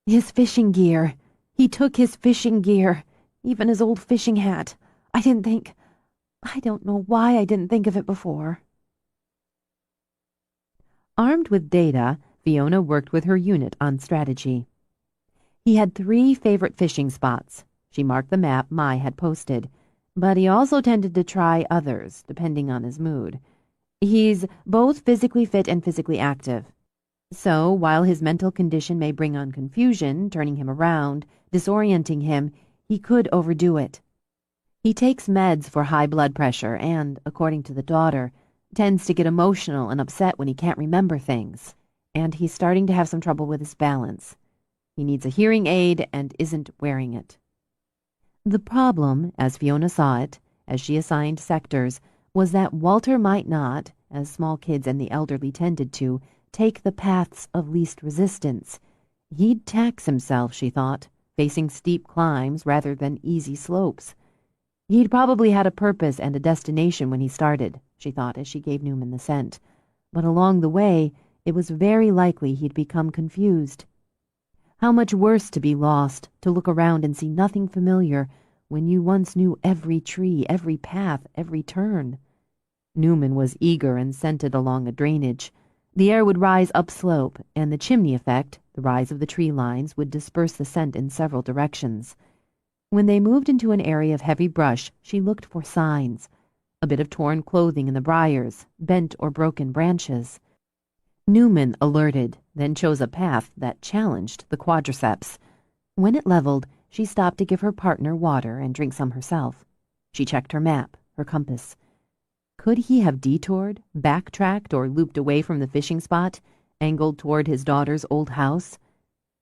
His fishing gear. He took his fishing gear, even his old fishing hat. I don't know why I didn't think of it before. Armed with data, Fiona worked with her unit on strategy. He had 3 favorite fishing spots. She marked the map Mai had posted, but he also tended to try others, depending on his mood. He's both physically fit and physically active. So, while his mental condition may bring on confusion, turning him around, disorienting him, he could overdo it. He takes meds for high blood pressure and, according to the daughter, tends to get emotional and upset when he can't remember things. And he's starting to have some trouble with his balance. He needs a hearing aid and isn't wearing it. The problem, as Fiona saw it, as she assigned sectors, was that Walter might not, as small kids and the elderly tended to, take the paths of least resistance. He'd tax himself, she thought, facing steep climbs rather than easy slopes. He'd probably had a purpose and a destination when he started, she thought as she gave Newman the scent. But along the way, it was very likely he'd become confused. How much worse to be lost, to look around and see nothing familiar when you once knew every tree, every path, every turn. Newman was eager and scented along a drainage. The air would rise upslope, and the chimney effect, the rise of the tree lines, would disperse the scent in several directions. When they moved into an area of heavy brush, she looked for signs. A bit of torn clothing in the briars, bent or broken branches. Newman alerted, then chose a path that challenged the quadriceps. When it leveled, she stopped to give her partner water and drink some herself. She checked her map, her compass. Could he have detoured, backtracked, or looped away from the fishing spot, angled toward his daughter's old house?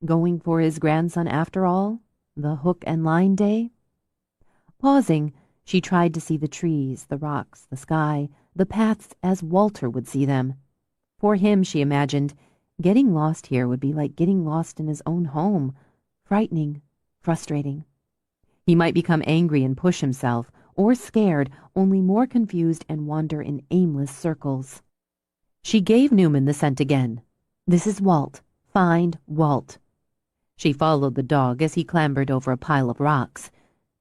Going for his grandson after all? The hook and line day? Pausing, she tried to see the trees, the rocks, the sky, the paths as Walter would see them. For him, she imagined, getting lost here would be like getting lost in his own home. Frightening, frustrating. He might become angry and push himself, or scared, only more confused and wander in aimless circles. She gave Newman the scent again. This is Walt. Find Walt. She followed the dog as he clambered over a pile of rocks.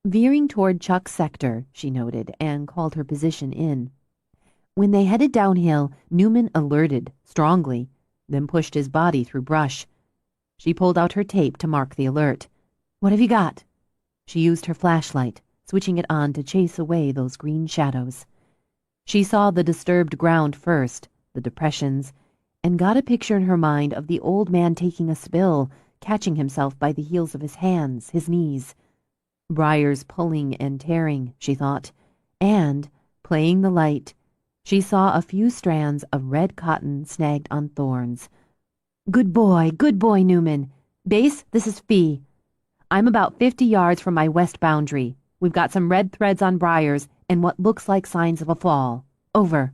Veering toward Chuck's sector, she noted, and called her position in. When they headed downhill, Newman alerted, strongly, then pushed his body through brush. She pulled out her tape to mark the alert. What have you got? She used her flashlight, switching it on to chase away those green shadows. She saw the disturbed ground first, the depressions, and got a picture in her mind of the old man taking a spill, catching himself by the heels of his hands, his knees. Briars pulling and tearing, she thought, and, playing the light, she saw a few strands of red cotton snagged on thorns. Good boy, Newman. Base, this is Fee. I'm about 50 yards from my west boundary. We've got some red threads on briars and what looks like signs of a fall. Over.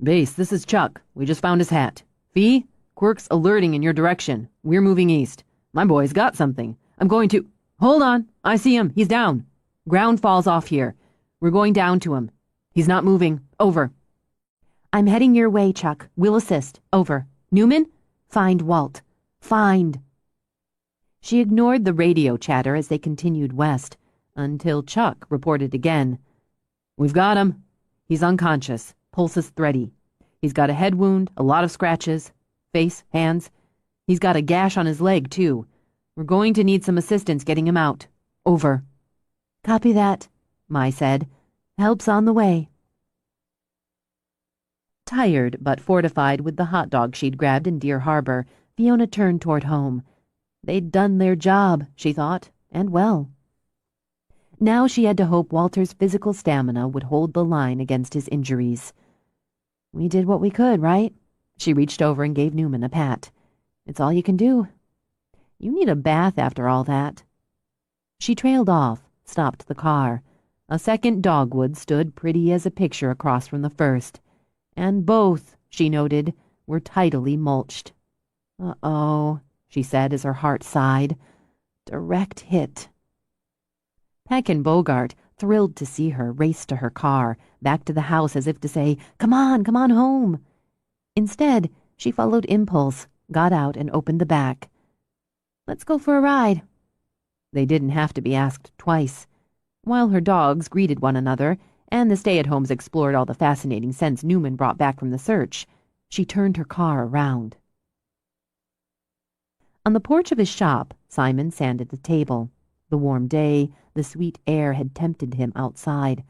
Base, this is Chuck. We just found his hat. Fee, Quirk's alerting in your direction. We're moving east. My boy's got something. I'm going to... Hold on. I see him. He's down. Ground falls off here. We're going down to him. He's not moving. Over. I'm heading your way, Chuck. We'll assist. Over. Newman? Find Walt. Find. She ignored the radio chatter as they continued west, until Chuck reported again. We've got him. He's unconscious. Pulse is thready. He's got a head wound, a lot of scratches. Face, hands. He's got a gash on his leg, too. We're going to need some assistance getting him out. Over. Copy that, Mai said. Help's on the way. Tired but fortified with the hot dog she'd grabbed in Deer Harbor, Fiona turned toward home. They'd done their job, she thought, and well. Now she had to hope Walter's physical stamina would hold the line against his injuries. We did what we could, right? She reached over and gave Newman a pat. It's all you can do. You need a bath after all that. She trailed off, stopped the car. A second dogwood stood pretty as a picture across from the first. And both, she noted, were tidily mulched. Uh-oh, she said as her heart sighed. Direct hit. Peck and Bogart, thrilled to see her, raced to her car, back to the house as if to say, come on home. Instead, she followed impulse, got out and opened the back. Let's go for a ride. They didn't have to be asked twice. While her dogs greeted one another, and the stay-at-homes explored all the fascinating scents Newman brought back from the search, She turned her car around. On the porch of his shop, Simon sanded the table. The warm day, the sweet air had tempted him outside.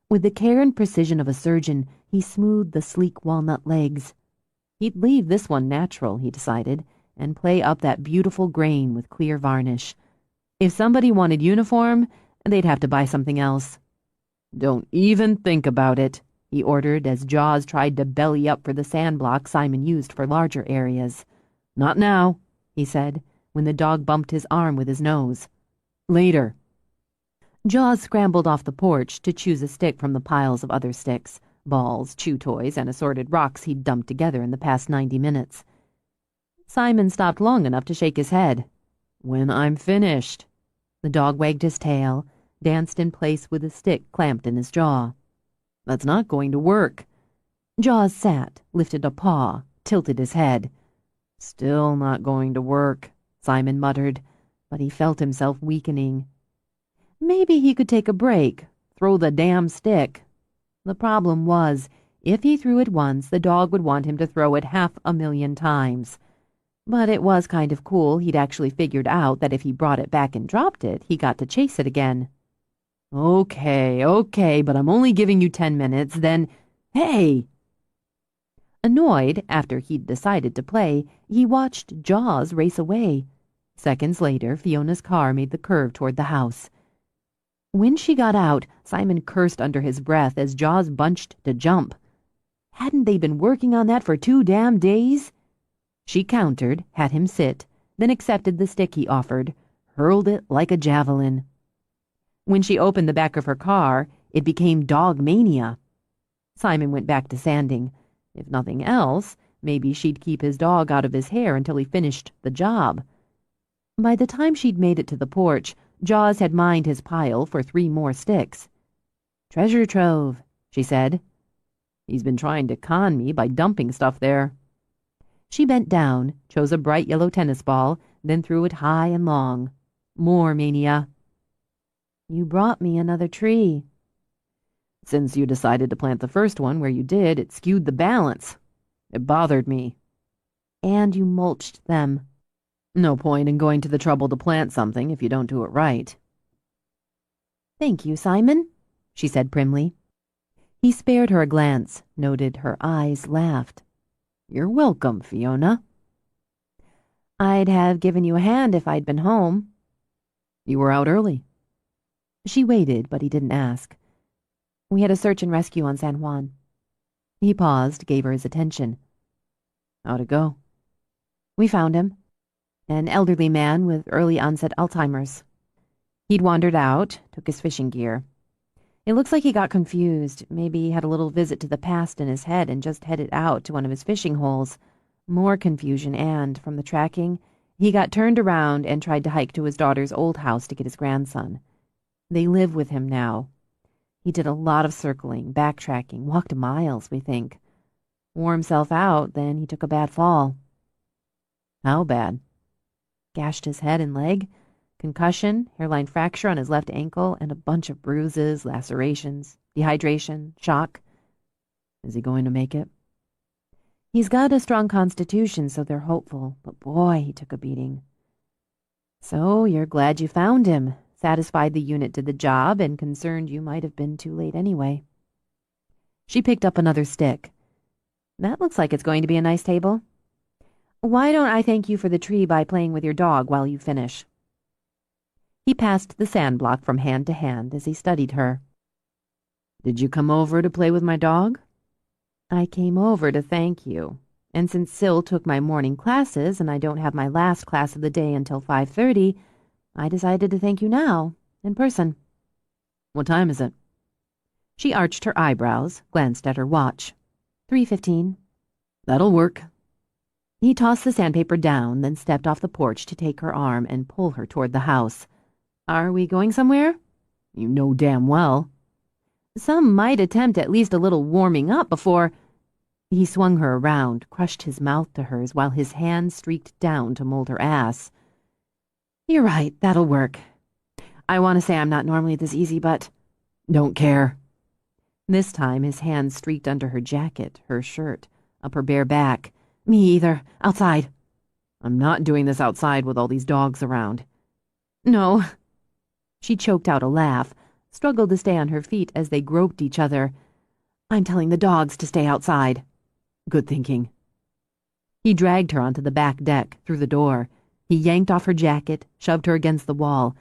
With the care and precision of a surgeon, he smoothed the sleek walnut legs. He'd leave this one natural, he decided, and play up that beautiful grain with clear varnish. If somebody wanted uniform, they'd have to buy something else. "Don't even think about it," he ordered as Jaws tried to belly up for the sandblock Simon used for larger areas. "Not now," he said, when the dog bumped his arm with his nose. "Later." Jaws scrambled off the porch to choose a stick from the piles of other sticks, balls, chew toys, and assorted rocks he'd dumped together in the past 90 minutes. Simon stopped long enough to shake his head. "When I'm finished." The dog wagged his tail, danced in place with a stick clamped in his jaw. "That's not going to work." Jaws sat, lifted a paw, tilted his head. "Still not going to work," Simon muttered, but he felt himself weakening. Maybe he could take a break, throw the damn stick. The problem was, if he threw it once, the dog would want him to throw it 500,000 times. But it was kind of cool he'd actually figured out that if he brought it back and dropped it, he got to chase it again. Okay, but I'm only giving you 10 minutes, then... Hey! Annoyed, after he'd decided to play, he watched Jaws race away. Seconds later, Fiona's car made the curve toward the house. When she got out, Simon cursed under his breath as Jaws bunched to jump. Hadn't they been working on that for 2 damn days? She countered, had him sit, then accepted the stick he offered, hurled it like a javelin. When she opened the back of her car, it became dog mania. Simon went back to sanding. If nothing else, maybe she'd keep his dog out of his hair until he finished the job. By the time she'd made it to the porch, Jaws had mined his pile for 3 more sticks. "Treasure trove," she said. "He's been trying to con me by dumping stuff there." She bent down, chose a bright yellow tennis ball, then threw it high and long. More mania. "You brought me another tree." "Since you decided to plant the first one where you did, it skewed the balance. It bothered me." "And you mulched them." "No point in going to the trouble to plant something if you don't do it right." "Thank you, Simon," she said primly. He spared her a glance, noted her eyes, laughed. "You're welcome, Fiona." "I'd have given you a hand if I'd been home." "You were out early." She waited, but he didn't ask. "We had a search and rescue on San Juan." He paused, gave her his attention. "How'd it go?" "We found him. An elderly man with early onset Alzheimer's. He'd wandered out, took his fishing gear. It looks like he got confused. Maybe he had a little visit to the past in his head and just headed out to one of his fishing holes. More confusion and, from the tracking, he got turned around and tried to hike to his daughter's old house to get his grandson. They live with him now. He did a lot of circling, backtracking, walked miles, we think. Wore himself out, then he took a bad fall." "How bad?" "Gashed his head and leg, concussion, hairline fracture on his left ankle, and a bunch of bruises, lacerations, dehydration, shock." "Is he going to make it?" "He's got a strong constitution, so they're hopeful, but boy, he took a beating." "So you're glad you found him, satisfied the unit did the job, and concerned you might have been too late anyway." She picked up another stick. "That looks like it's going to be a nice table. Why don't I thank you for the tree by playing with your dog while you finish?" He passed the sandblock from hand to hand as he studied her. "Did you come over to play with my dog?" "I came over to thank you. And since Syl took my morning classes and I don't have my last class of the day until 5:30, I decided to thank you now, in person." "What time is it?" She arched her eyebrows, glanced at her watch. 3:15. "That'll work." He tossed the sandpaper down, then stepped off the porch to take her arm and pull her toward the house. "Are we going somewhere?" "You know damn well." "Some might attempt at least a little warming up before—" He swung her around, crushed his mouth to hers while his hand streaked down to mold her ass. "You're right, that'll work. I want to say I'm not normally this easy, but—" "Don't care." This time his hand streaked under her jacket, her shirt, up her bare back. Me either. Outside. I'm not doing this outside with all these dogs around. No. She choked out a laugh, struggled to stay on her feet as they groped each other. I'm telling the dogs to stay outside. Good thinking. He dragged her onto the back deck, through the door. He yanked off her jacket, shoved her against the wall.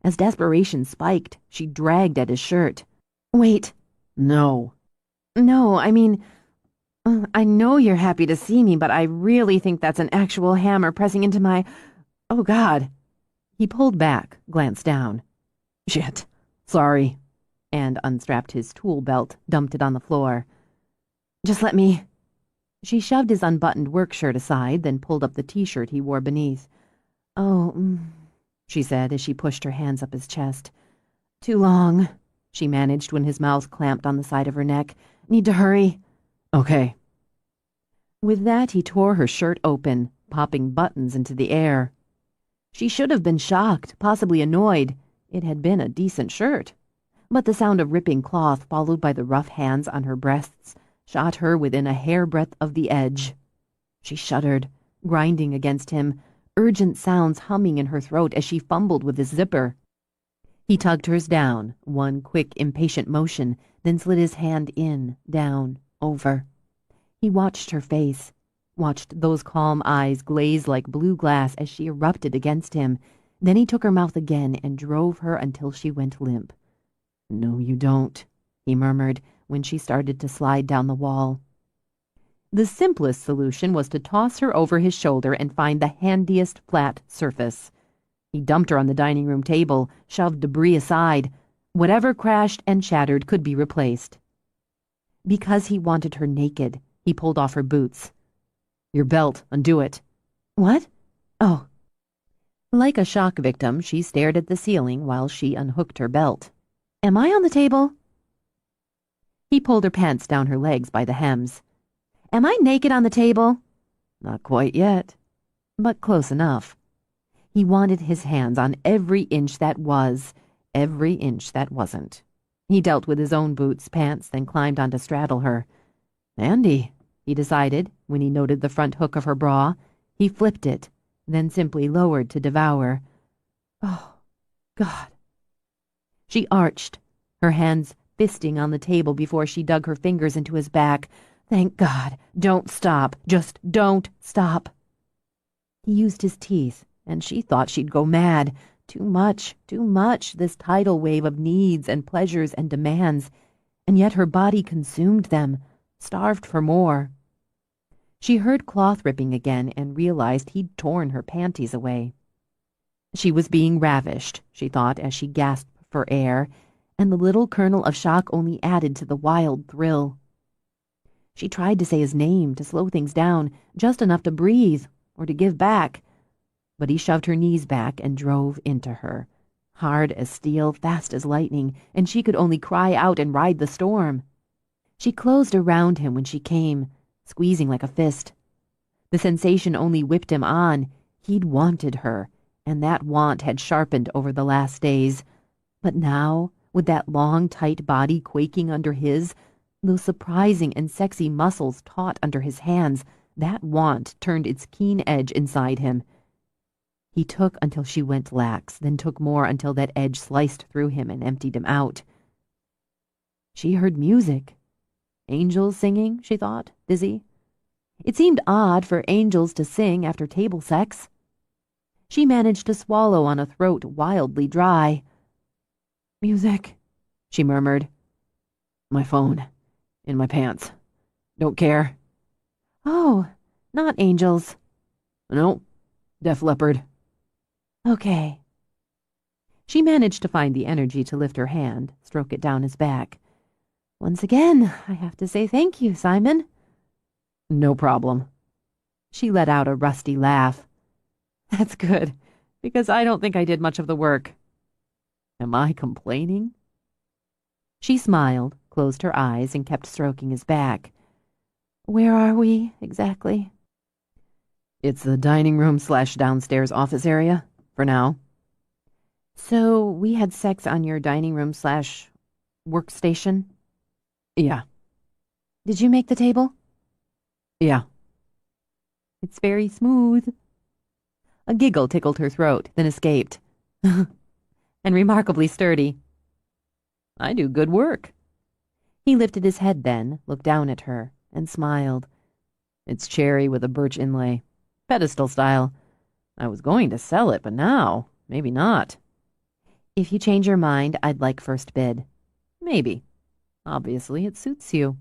As desperation spiked, she dragged at his shirt. Wait. No. No, I mean, I know you're happy to see me, but I really think that's an actual hammer pressing into my... Oh, God. He pulled back, glanced down. Shit. Sorry. And unstrapped his tool belt, dumped it on the floor. Just let me... She shoved his unbuttoned work shirt aside, then pulled up the t-shirt he wore beneath. Oh, she said as she pushed her hands up his chest. Too long, she managed when his mouth clamped on the side of her neck. Need to hurry. Okay. With that, he tore her shirt open, popping buttons into the air. She should have been shocked, possibly annoyed. It had been a decent shirt. But the sound of ripping cloth, followed by the rough hands on her breasts, shot her within a hairbreadth of the edge. She shuddered, grinding against him, urgent sounds humming in her throat as she fumbled with his zipper. He tugged hers down, one quick, impatient motion, then slid his hand in, down, over. He watched her face, watched those calm eyes glaze like blue glass as she erupted against him. Then he took her mouth again and drove her until she went limp. No, you don't, he murmured when she started to slide down the wall. The simplest solution was to toss her over his shoulder and find the handiest flat surface. He dumped her on the dining room table, shoved debris aside. Whatever crashed and shattered could be replaced. Because he wanted her naked, he pulled off her boots. Your belt, undo it. What? Oh. Like a shock victim, she stared at the ceiling while she unhooked her belt. Am I on the table? He pulled her pants down her legs by the hems. Am I naked on the table? Not quite yet, but close enough. He wanted his hands on every inch that was, every inch that wasn't. He dealt with his own boots, pants, then climbed on to straddle her. Handy, he decided when he noted the front hook of her bra. He flipped it, then simply lowered to devour. Oh, God. She arched, her hands fisting on the table before she dug her fingers into his back. Thank God. Don't stop. Just don't stop. He used his teeth, and she thought she'd go mad. Too much, this tidal wave of needs and pleasures and demands, and yet her body consumed them, starved for more. She heard cloth ripping again and realized he'd torn her panties away. She was being ravished, she thought as she gasped for air, and the little kernel of shock only added to the wild thrill. She tried to say his name to slow things down, just enough to breathe or to give back, but he shoved her knees back and drove into her, hard as steel, fast as lightning, and she could only cry out and ride the storm. She closed around him when she came, squeezing like a fist. The sensation only whipped him on. He'd wanted her, and that want had sharpened over the last days. But now, with that long, tight body quaking under his, those surprising and sexy muscles taut under his hands, that want turned its keen edge inside him. He took until she went lax, then took more until that edge sliced through him and emptied him out. She heard music. Angels singing, she thought, dizzy. It seemed odd for angels to sing after table sex. She managed to swallow on a throat wildly dry. Music, she murmured. My phone. In my pants. Don't care. Oh, not angels. No, Def Leppard. Okay. She managed to find the energy to lift her hand, stroke it down his back. Once again, I have to say thank you, Simon. No problem. She let out a rusty laugh. That's good, because I don't think I did much of the work. Am I complaining? She smiled, closed her eyes, and kept stroking his back. Where are we, exactly? It's the dining room / downstairs office area, for now. So we had sex on your dining room / workstation? Yeah. Did you make the table? Yeah. It's very smooth. A giggle tickled her throat, then escaped. And remarkably sturdy. I do good work. He lifted his head then, looked down at her, and smiled. It's cherry with a birch inlay. Pedestal style. I was going to sell it, but now, maybe not. If you change your mind, I'd like first bid. Maybe. Obviously, it suits you.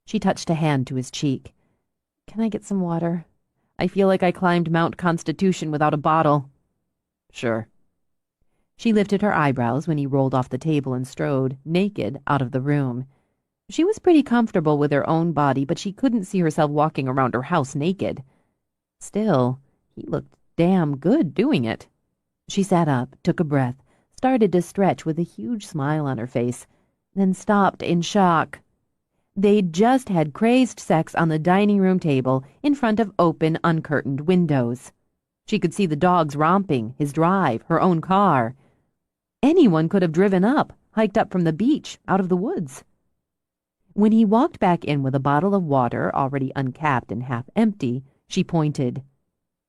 She touched a hand to his cheek. Can I get some water? I feel like I climbed Mount Constitution without a bottle. Sure. She lifted her eyebrows when he rolled off the table and strode, naked, out of the room. She was pretty comfortable with her own body, but she couldn't see herself walking around her house naked. Still, he looked damn good doing it. She sat up, took a breath, started to stretch with a huge smile on her face, then stopped in shock. They'd just had crazed sex on the dining room table in front of open, uncurtained windows. She could see the dogs romping, his drive, her own car. Anyone could have driven up, hiked up from the beach, out of the woods. When he walked back in with a bottle of water already uncapped and half empty, she pointed.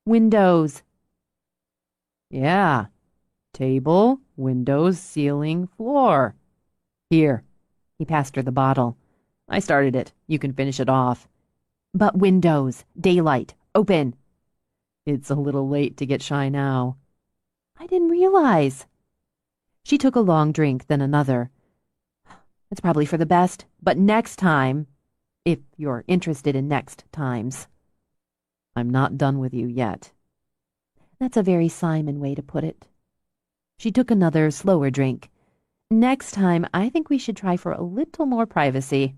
Windows. Yeah. Table, windows, ceiling, floor. Here. He passed her the bottle. I started it. You can finish it off. But windows, daylight, open. It's a little late to get shy now. I didn't realize. She took a long drink, then another. It's probably for the best, but next time, if you're interested in next times. I'm not done with you yet. That's a very Simon way to put it. She took another, slower drink. Next time, I think we should try for a little more privacy.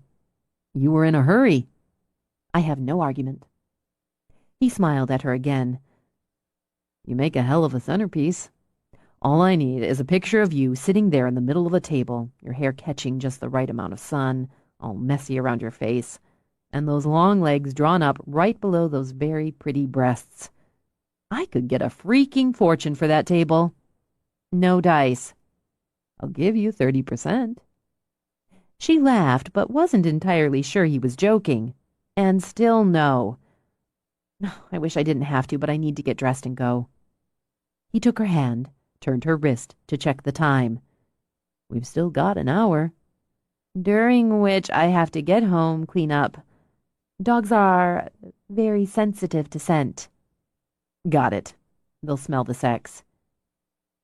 You were in a hurry. I have no argument. He smiled at her again. You make a hell of a centerpiece. All I need is a picture of you sitting there in the middle of a table, your hair catching just the right amount of sun, all messy around your face, and those long legs drawn up right below those very pretty breasts. I could get a freaking fortune for that table. No dice. I'll give you 30%. She laughed, but wasn't entirely sure he was joking. And still no. I wish I didn't have to, but I need to get dressed and go. He took her hand, turned her wrist to check the time. We've still got an hour. During which I have to get home, clean up. Dogs are very sensitive to scent. Got it. They'll smell the sex.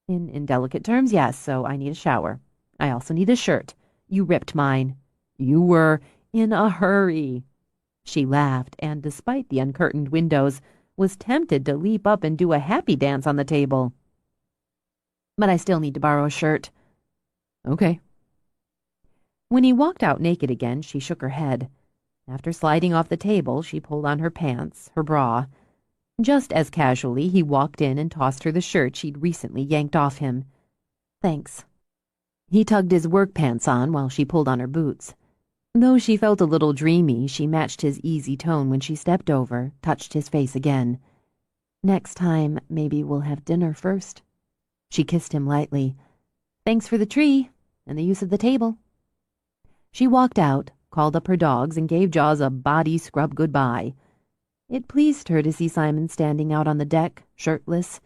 In delicate terms, yes, so I need a shower. I also need a shirt. You ripped mine. You were in a hurry. She laughed, and despite the uncurtained windows, was tempted to leap up and do a happy dance on the table. But I still need to borrow a shirt. Okay. When he walked out naked again, she shook her head. After sliding off the table, she pulled on her pants, her bra. Just as casually, he walked in and tossed her the shirt she'd recently yanked off him. Thanks. He tugged his work pants on while she pulled on her boots. Though she felt a little dreamy, she matched his easy tone when she stepped over, touched his face again. Next time, maybe we'll have dinner first. She kissed him lightly. Thanks for the tree and the use of the table. She walked out, called up her dogs, and gave Jaws a body scrub goodbye. It pleased her to see Simon standing out on the deck, shirtless,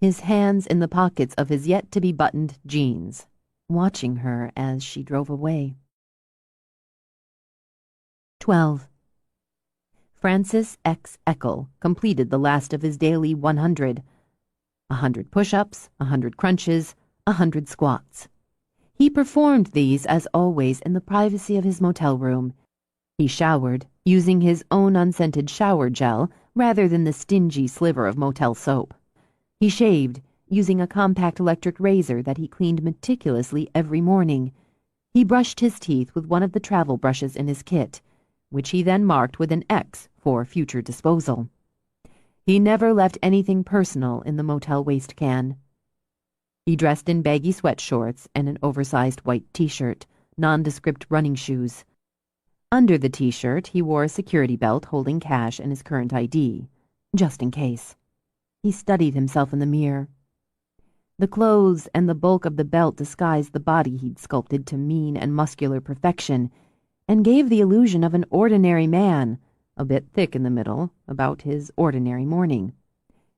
his hands in the pockets of his yet-to-be-buttoned jeans, watching her as she drove away. 12. Francis X. Eckel completed the last of his daily 100. 100 push-ups, 100 crunches, 100 squats. He performed these, as always, in the privacy of his motel room. He showered, using his own unscented shower gel rather than the stingy sliver of motel soap. He shaved, using a compact electric razor that he cleaned meticulously every morning. He brushed his teeth with one of the travel brushes in his kit, which he then marked with an X for future disposal. He never left anything personal in the motel waste can. He dressed in baggy sweatshorts and an oversized white t-shirt, nondescript running shoes. Under the t-shirt, he wore a security belt holding cash and his current ID, just in case. He studied himself in the mirror. The clothes and the bulk of the belt disguised the body he'd sculpted to mean and muscular perfection, and gave the illusion of an ordinary man, a bit thick in the middle, about his ordinary morning.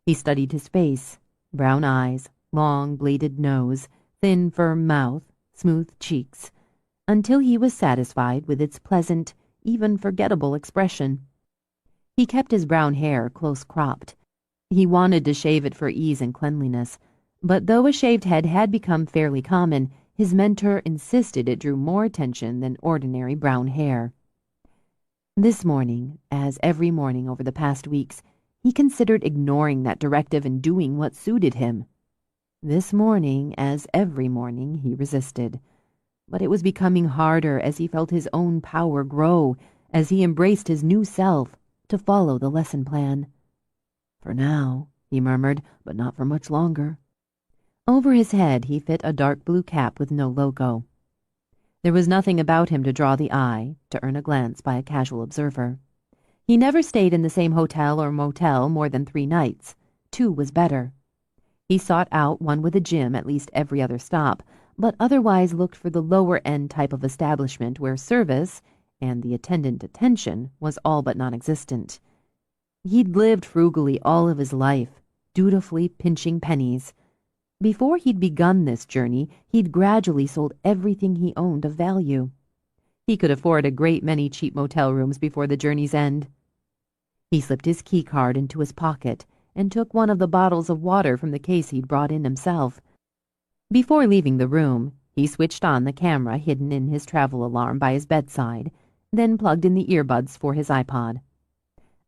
He studied his face, brown eyes, long bladed nose, thin firm mouth, smooth cheeks, until he was satisfied with its pleasant, even forgettable expression. He kept his brown hair close cropped. He wanted to shave it for ease and cleanliness, but though a shaved head had become fairly common, his mentor insisted it drew more attention than ordinary brown hair. This morning, as every morning over the past weeks, he considered ignoring that directive and doing what suited him. This morning, as every morning, he resisted. But it was becoming harder as he felt his own power grow, as he embraced his new self, to follow the lesson plan. "For now," he murmured, "but not for much longer." Over his head he fit a dark blue cap with no logo. There was nothing about him to draw the eye, to earn a glance by a casual observer. He never stayed in the same hotel or motel more than 3 nights. 2 was better. He sought out one with a gym at least every other stop, but otherwise looked for the lower-end type of establishment where service and the attendant attention was all but non-existent. He'd lived frugally all of his life, dutifully pinching pennies. Before he'd begun this journey, he'd gradually sold everything he owned of value. He could afford a great many cheap motel rooms before the journey's end. He slipped his key card into his pocket and took one of the bottles of water from the case he'd brought in himself. Before leaving the room, he switched on the camera hidden in his travel alarm by his bedside, then plugged in the earbuds for his iPod.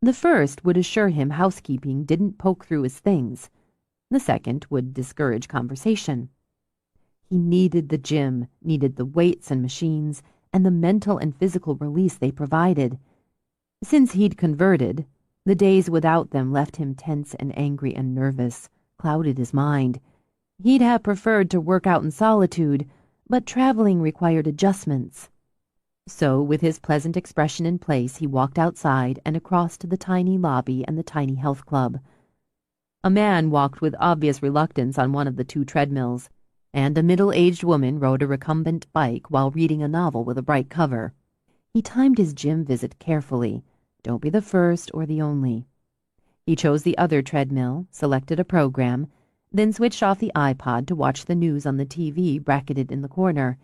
The first would assure him housekeeping didn't poke through his things. The second would discourage conversation. He needed the gym, needed the weights and machines, and the mental and physical release they provided. Since he'd converted, the days without them left him tense and angry and nervous, clouded his mind. He'd have preferred to work out in solitude, but traveling required adjustments. So, with his pleasant expression in place, he walked outside and across to the tiny lobby and the tiny health club. A man walked with obvious reluctance on one of the 2 treadmills, and a middle-aged woman rode a recumbent bike while reading a novel with a bright cover. He timed his gym visit carefully. Don't be the first or the only. He chose the other treadmill, selected a program, then switched off the iPod to watch the news on the TV bracketed in the corner.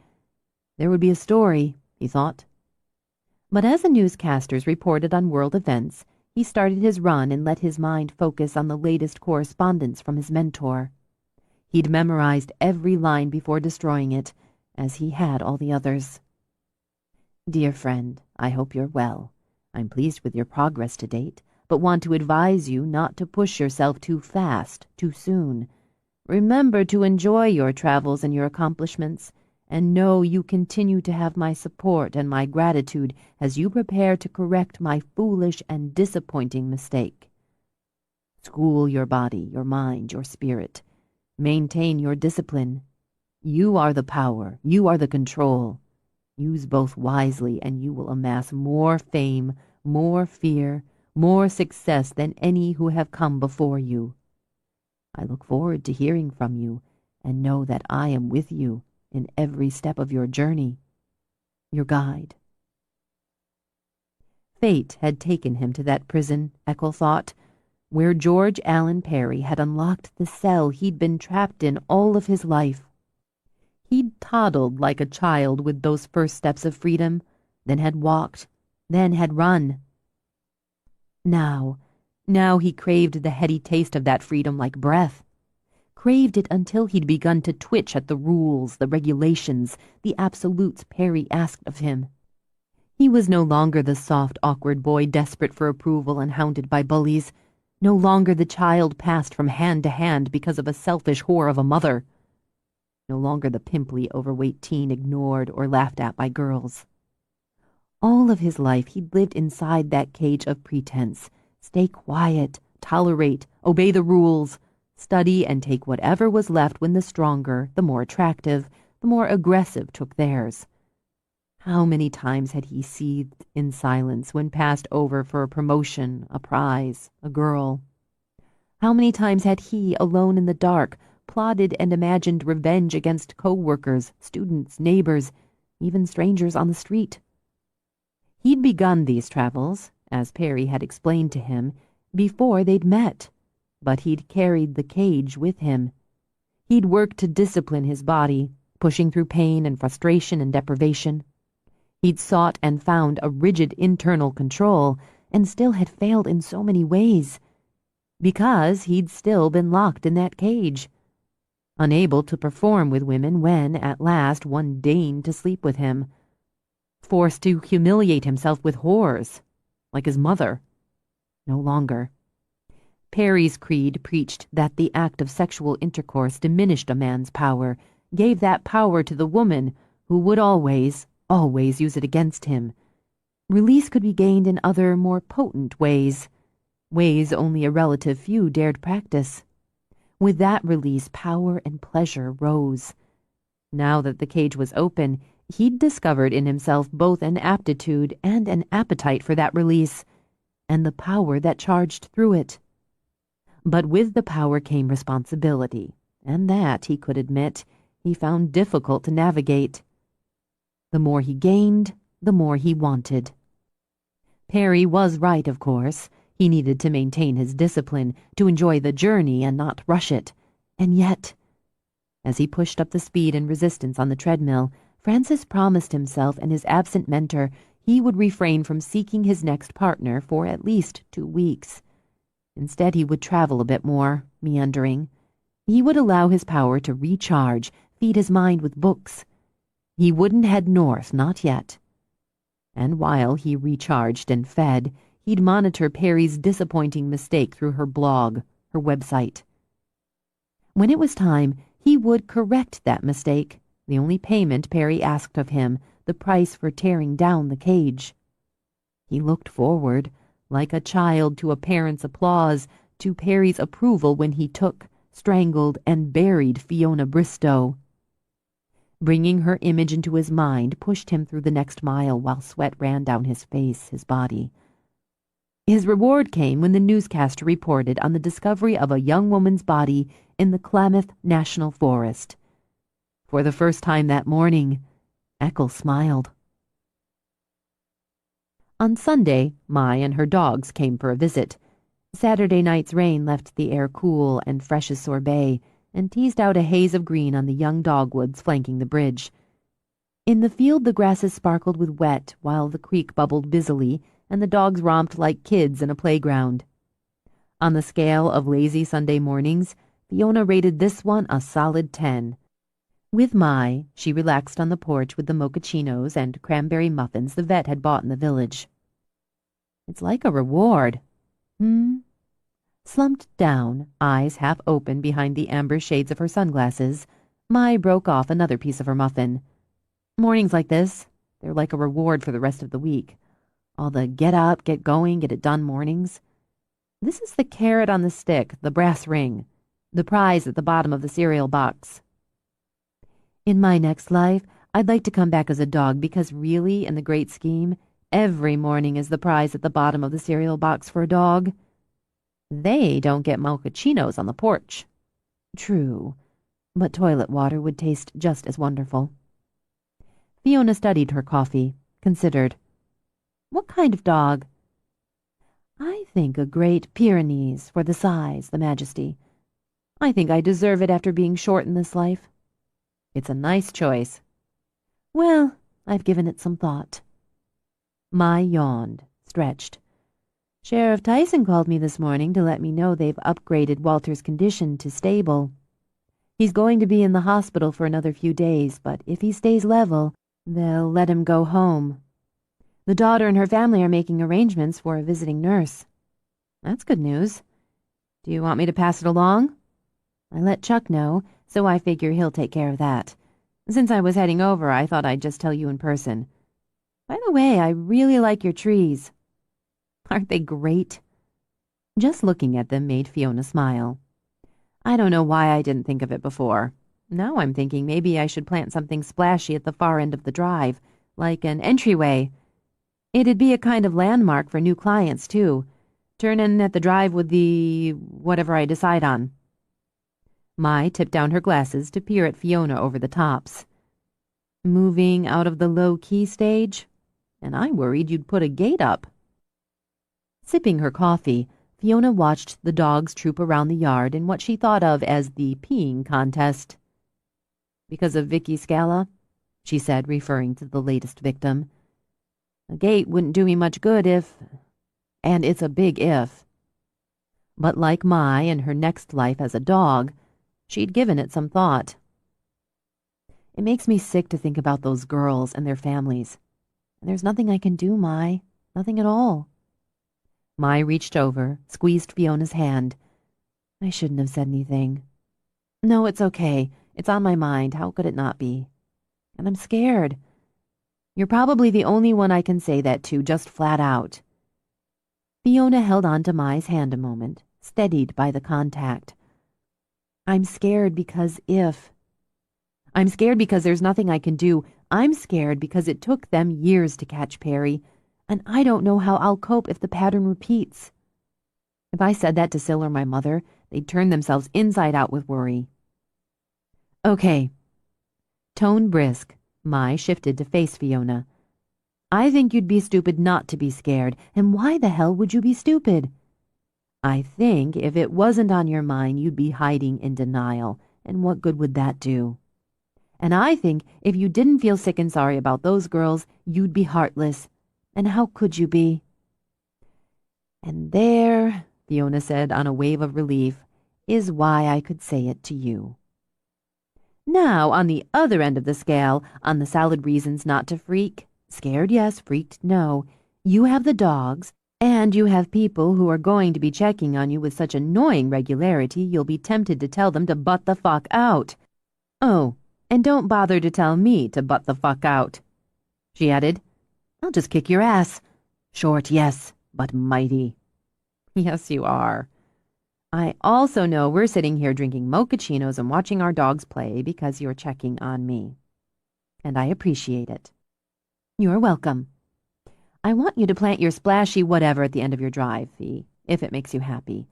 There would be a story, he thought. But as the newscasters reported on world events, he started his run and let his mind focus on the latest correspondence from his mentor. He'd memorized every line before destroying it, as he had all the others. "Dear friend, I hope you're well. I'm pleased with your progress to date, but want to advise you not to push yourself too fast, too soon. Remember to enjoy your travels and your accomplishments, and know you continue to have my support and my gratitude as you prepare to correct my foolish and disappointing mistake. School your body, your mind, your spirit. Maintain your discipline. You are the power. You are the control. Use both wisely, and you will amass more fame, more fear, more success than any who have come before you. I look forward to hearing from you, and know that I am with you in every step of your journey. Your guide." Fate had taken him to that prison, Eckel thought, where George Allen Perry had unlocked the cell he'd been trapped in all of his life. He'd toddled like a child with those first steps of freedom, then had walked, then had run. Now he craved the heady taste of that freedom like breath. Craved it until he'd begun to twitch at the rules, the regulations, the absolutes Perry asked of him. He was no longer the soft, awkward boy desperate for approval and hounded by bullies, no longer the child passed from hand to hand because of a selfish whore of a mother, no longer the pimply, overweight teen ignored or laughed at by girls. All of his life he'd lived inside that cage of pretense. Stay quiet, tolerate, obey the rules, study and take whatever was left when the stronger, the more attractive, the more aggressive took theirs. How many times had he seethed in silence when passed over for a promotion, a prize, a girl? How many times had he, alone in the dark, plotted and imagined revenge against co-workers, students, neighbors, even strangers on the street? He'd begun these travels, as Perry had explained to him, before they'd met. But he'd carried the cage with him. He'd worked to discipline his body, pushing through pain and frustration and deprivation. He'd sought and found a rigid internal control, and still had failed in so many ways. Because he'd still been locked in that cage, unable to perform with women when, at last, one deigned to sleep with him. Forced to humiliate himself with whores, like his mother. No longer. Perry's creed preached that the act of sexual intercourse diminished a man's power, gave that power to the woman, who would always use it against him. Release could be gained in other, more potent ways only a relative few dared practice. With that release, power and pleasure rose. Now that the cage was open, he'd discovered in himself both an aptitude and an appetite for that release, and the power that charged through it. But with the power came responsibility, and that, he could admit, he found difficult to navigate. The more he gained, the more he wanted. Perry was right, of course. He needed to maintain his discipline, to enjoy the journey and not rush it. And yet, as he pushed up the speed and resistance on the treadmill, Francis promised himself and his absent mentor he would refrain from seeking his next partner for at least 2 weeks. Instead, he would travel a bit more, meandering. He would allow his power to recharge, feed his mind with books. He wouldn't head north, not yet. And while he recharged and fed, he'd monitor Perry's disappointing mistake through her blog, her website. When it was time, he would correct that mistake, the only payment Perry asked of him, the price for tearing down the cage. He looked forward, like a child to a parent's applause, to Perry's approval when he took, strangled, and buried Fiona Bristow. Bringing her image into his mind pushed him through the next mile while sweat ran down his face, his body. His reward came when the newscaster reported on the discovery of a young woman's body in the Klamath National Forest. For the first time that morning, Ethel smiled. On Sunday, Mai and her dogs came for a visit. Saturday night's rain left the air cool and fresh as sorbet, and teased out a haze of green on the young dogwoods flanking the bridge. In the field the grasses sparkled with wet, while the creek bubbled busily, and the dogs romped like kids in a playground. On the scale of lazy Sunday mornings, Fiona rated this one a solid 10. With Mai, she relaxed on the porch with the mochachinos and cranberry muffins the vet had bought in the village. It's like a reward. Slumped down, eyes half open behind the amber shades of her sunglasses, Mai broke off another piece of her muffin. Mornings like this, they're like a reward for the rest of the week. All the get up, get going, get it done mornings. This is the carrot on the stick, the brass ring, the prize at the bottom of the cereal box. In my next life, I'd like to come back as a dog because really, in the great scheme, every morning is the prize at the bottom of the cereal box for a dog. They don't get mochachinos on the porch. True, but toilet water would taste just as wonderful. Fiona studied her coffee, considered. What kind of dog? I think a great Pyrenees for the size, the majesty. I think I deserve it after being short in this life. It's a nice choice. Well, I've given it some thought. Mai yawned, stretched. Sheriff Tyson called me this morning to let me know they've upgraded Walter's condition to stable. He's going to be in the hospital for another few days, but if he stays level, they'll let him go home. The daughter and her family are making arrangements for a visiting nurse. That's good news. Do you want me to pass it along? I let Chuck know, so I figure he'll take care of that. Since I was heading over, I thought I'd just tell you in person. By the way, I really like your trees. Aren't they great? Just looking at them made Fiona smile. I don't know why I didn't think of it before. Now I'm thinking maybe I should plant something splashy at the far end of the drive, like an entryway. It'd be a kind of landmark for new clients, too. Turn in at the drive with the whatever I decide on. Mai tipped down her glasses to peer at Fiona over the tops. Moving out of the low-key stage? And I worried you'd put a gate up. Sipping her coffee, Fiona watched the dogs troop around the yard in what she thought of as the peeing contest. "Because of Vicky Scala?" she said, referring to the latest victim. "A gate wouldn't do me much good if... and it's a big if." But like Mai in her next life as a dog, she'd given it some thought. "It makes me sick to think about those girls and their families. And there's nothing I can do, Mai. Nothing at all." Mai reached over, squeezed Fiona's hand. "I shouldn't have said anything." "No, it's okay. It's on my mind. How could it not be? And I'm scared. You're probably the only one I can say that to, just flat out." Fiona held on to Mai's hand a moment, steadied by the contact. I'm scared because there's nothing I can do. I'm scared because it took them years to catch Perry, and I don't know how I'll cope if the pattern repeats. If I said that to Syl or my mother, they'd turn themselves inside out with worry." "Okay." Tone brisk, Mai shifted to face Fiona. "I think you'd be stupid not to be scared, and why the hell would you be stupid? I think if it wasn't on your mind, you'd be hiding in denial, and what good would that do? And I think if you didn't feel sick and sorry about those girls, you'd be heartless, and how could you be?" "And there," Fiona said on a wave of relief, "is why I could say it to you." Now, on the other end of the scale, on the solid reasons not to freak, scared yes, freaked no, you have the dogs, and you have people who are going to be checking on you with such annoying regularity you'll be tempted to tell them to butt the fuck out. Oh, and don't bother to tell me to butt the fuck out," she added. "I'll just kick your ass. Short, yes, but mighty." "Yes, you are. I also know we're sitting here drinking mochachinos and watching our dogs play because you're checking on me. And I appreciate it." "You're welcome. I want you to plant your splashy whatever at the end of your drive, Fee, if it makes you happy.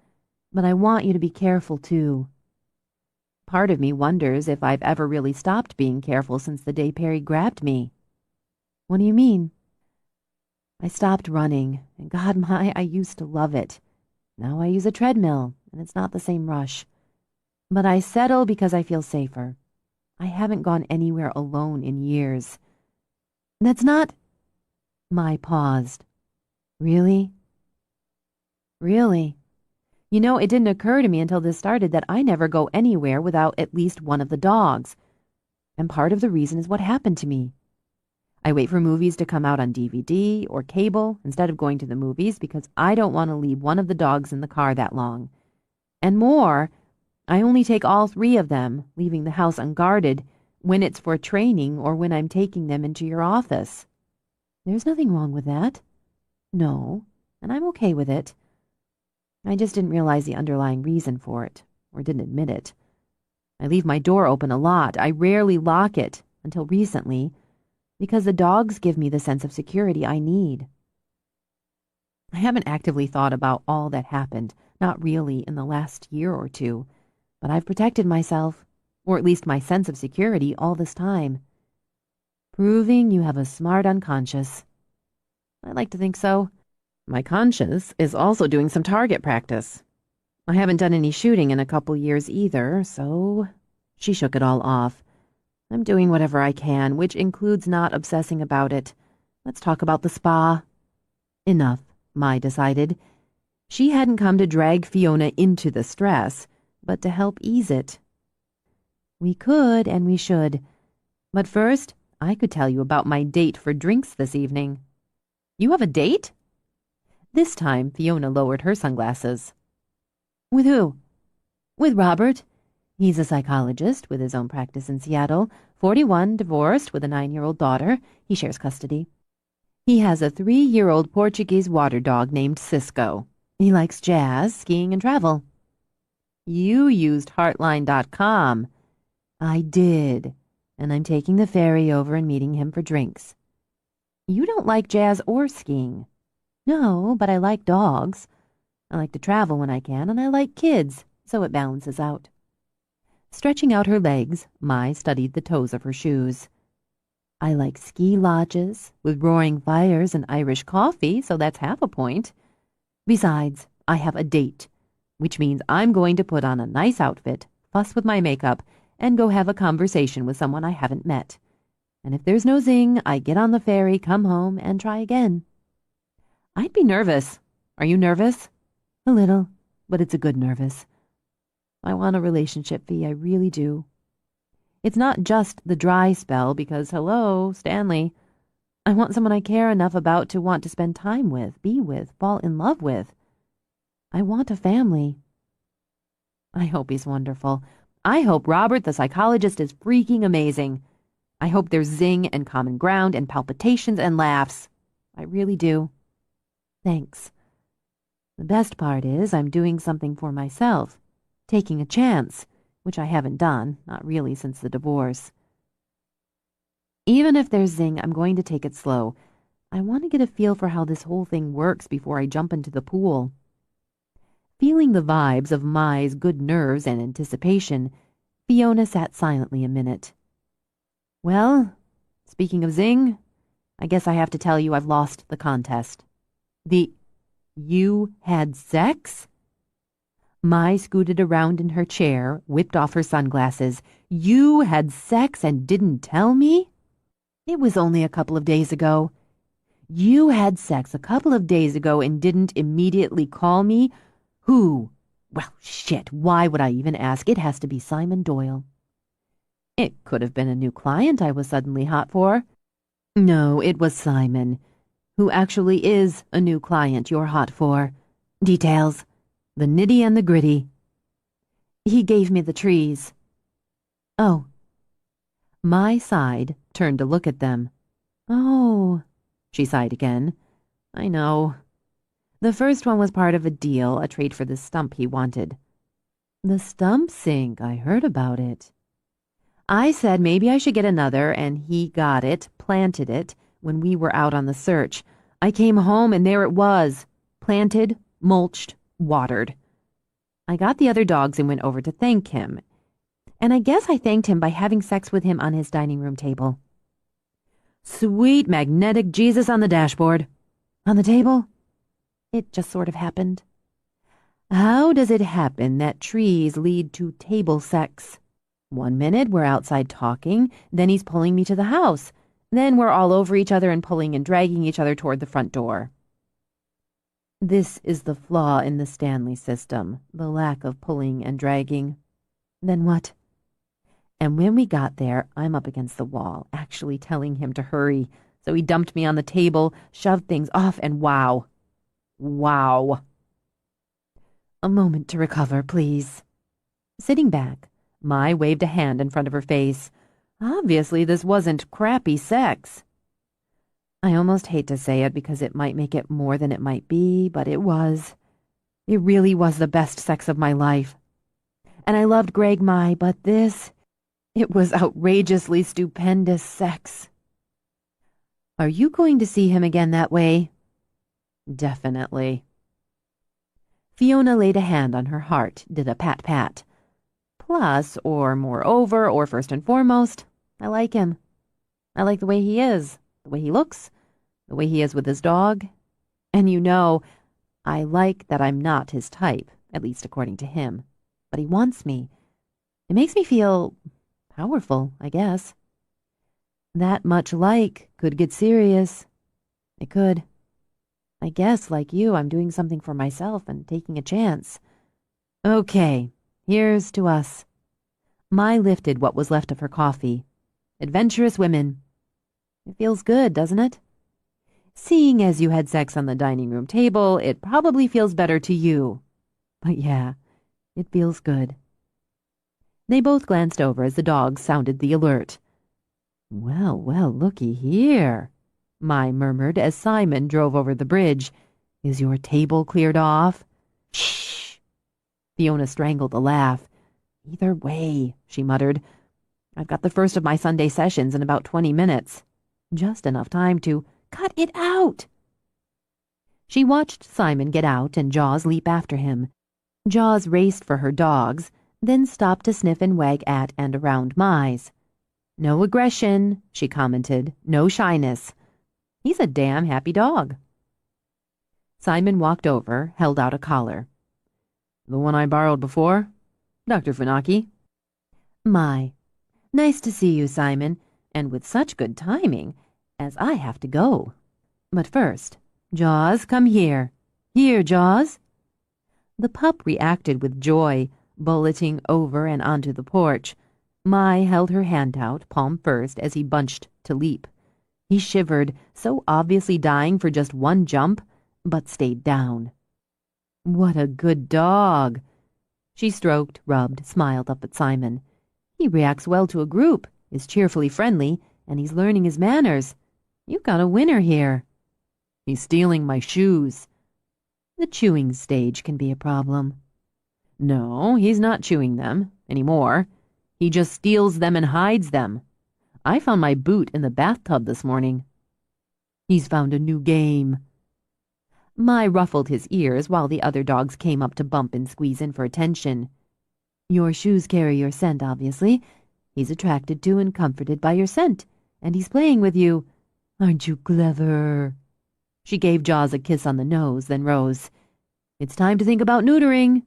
But I want you to be careful, too." Part of me wonders if I've ever really stopped being careful since the day Perry grabbed me. "What do you mean?" "I stopped running, and God, Mai, I used to love it. Now I use a treadmill, and it's not the same rush. But I settle because I feel safer. I haven't gone anywhere alone in years." "That's not..." Mai paused. "Really? Really? You know, it didn't occur to me until this started that I never go anywhere without at least one of the dogs. And part of the reason is what happened to me. I wait for movies to come out on DVD or cable instead of going to the movies because I don't want to leave one of the dogs in the car that long. And more, I only take all three of them, leaving the house unguarded, when it's for training or when I'm taking them into your office. There's nothing wrong with that. No, and I'm okay with it. I just didn't realize the underlying reason for it, or didn't admit it. I leave my door open a lot. I rarely lock it, until recently, because the dogs give me the sense of security I need. I haven't actively thought about all that happened, not really in the last year or two, but I've protected myself, or at least my sense of security, all this time. Proving you have a smart unconscious. I like to think so. My conscious is also doing some target practice. I haven't done any shooting in a couple years either, so... She shook it all off. I'm doing whatever I can, which includes not obsessing about it. Let's talk about the spa. Enough, Mai decided. She hadn't come to drag Fiona into the stress, but to help ease it. We could and we should. But first, I could tell you about my date for drinks this evening. You have a date? This time, Fiona lowered her sunglasses. With who? With Robert. He's a psychologist with his own practice in Seattle, 41, divorced, with a 9-year-old daughter. He shares custody. He has a 3-year-old Portuguese water dog named Cisco. He likes jazz, skiing, and travel. You used Heartline.com. I did, and I'm taking the ferry over and meeting him for drinks. You don't like jazz or skiing. No, but I like dogs. I like to travel when I can, and I like kids, so it balances out. Stretching out her legs, Mai studied the toes of her shoes. I like ski lodges with roaring fires and Irish coffee, so that's half a point. Besides, I have a date, which means I'm going to put on a nice outfit, fuss with my makeup, and go have a conversation with someone I haven't met. And if there's no zing, I get on the ferry, come home, and try again. I'd be nervous. Are you nervous? A little, but it's a good nervous. I want a relationship, Fee, I really do. It's not just the dry spell because, hello, Stanley, I want someone I care enough about to want to spend time with, be with, fall in love with. I want a family. I hope he's wonderful. I hope Robert the psychologist is freaking amazing. I hope there's zing and common ground and palpitations and laughs. I really do. Thanks. The best part is I'm doing something for myself, taking a chance, which I haven't done, not really since the divorce. Even if there's zing, I'm going to take it slow. I want to get a feel for how this whole thing works before I jump into the pool. Feeling the vibes of Mai's good nerves and anticipation, Fiona sat silently a minute. Well, speaking of zing, I guess I have to tell you I've lost the contest. You had sex? Mai scooted around in her chair, whipped off her sunglasses. You had sex and didn't tell me? It was only a couple of days ago. You had sex a couple of days ago and didn't immediately call me? Who? Well, shit, why would I even ask? It has to be Simon Doyle. It could have been a new client I was suddenly hot for. No, it was Simon, who actually is a new client you're hot for. Details. The nitty and the gritty. He gave me the trees. Oh. Mai sighed, turned to look at them. Oh, she sighed again. I know. The first one was part of a deal, a trade for the stump he wanted. The stump sink, I heard about it. I said maybe I should get another, and he got it, planted it, when we were out on the search. I came home and there it was, planted, mulched, watered. I got the other dogs and went over to thank him. And I guess I thanked him by having sex with him on his dining room table. Sweet magnetic Jesus on the dashboard. On the table? It just sort of happened. How does it happen that trees lead to table sex? 1 minute we're outside talking, then he's pulling me to the house. Then we're all over each other and pulling and dragging each other toward the front door. This is the flaw in the Stanley system, the lack of pulling and dragging. Then what? And when we got there, I'm up against the wall, actually telling him to hurry. So he dumped me on the table, shoved things off, and wow. Wow. A moment to recover, please. Sitting back, Mai waved a hand in front of her face. Obviously, this wasn't crappy sex. I almost hate to say it because it might make it more than it might be, but it was. It really was the best sex of my life. And I loved Greg Mai, but this, it was outrageously stupendous sex. Are you going to see him again that way? Definitely. Fiona laid a hand on her heart, did a pat-pat. Plus, or moreover, or first and foremost, I like him. I like the way he is, the way he looks, the way he is with his dog. And you know, I like that I'm not his type, at least according to him. But he wants me. It makes me feel powerful, I guess. That much like could get serious. It could. I guess, like you, I'm doing something for myself and taking a chance. Okay, here's to us. Mai lifted what was left of her coffee. Adventurous women. It feels good, doesn't it? Seeing as you had sex on the dining room table, it probably feels better to you. But yeah, it feels good. They both glanced over as the dogs sounded the alert. Well, well, looky here, Mai murmured as Simon drove over the bridge. Is your table cleared off? Shh! Fiona strangled a laugh. Either way, she muttered. I've got the first of my Sunday sessions in about 20 minutes. Just enough time to cut it out. She watched Simon get out and Jaws leap after him. Jaws raced for her dogs, then stopped to sniff and wag at and around Mai's. No aggression, she commented. No shyness. He's a damn happy dog. Simon walked over, held out a collar. The one I borrowed before? Dr. Funaki. My, nice to see you, Simon, and with such good timing, as I have to go. But first, Jaws, come here. Here, Jaws. The pup reacted with joy, bulleting over and onto the porch. Mai held her hand out, palm first, as he bunched to leap. He shivered, so obviously dying for just one jump, but stayed down. What a good dog! She stroked, rubbed, smiled up at Simon. He reacts well to a group, is cheerfully friendly, and he's learning his manners. You've got a winner here. He's stealing my shoes. The chewing stage can be a problem. No, he's not chewing them anymore. He just steals them and hides them. I found my boot in the bathtub this morning. He's found a new game. Mai ruffled his ears while the other dogs came up to bump and squeeze in for attention. Your shoes carry your scent, obviously. He's attracted to and comforted by your scent, and he's playing with you. Aren't you clever? She gave Jaws a kiss on the nose, then rose. It's time to think about neutering.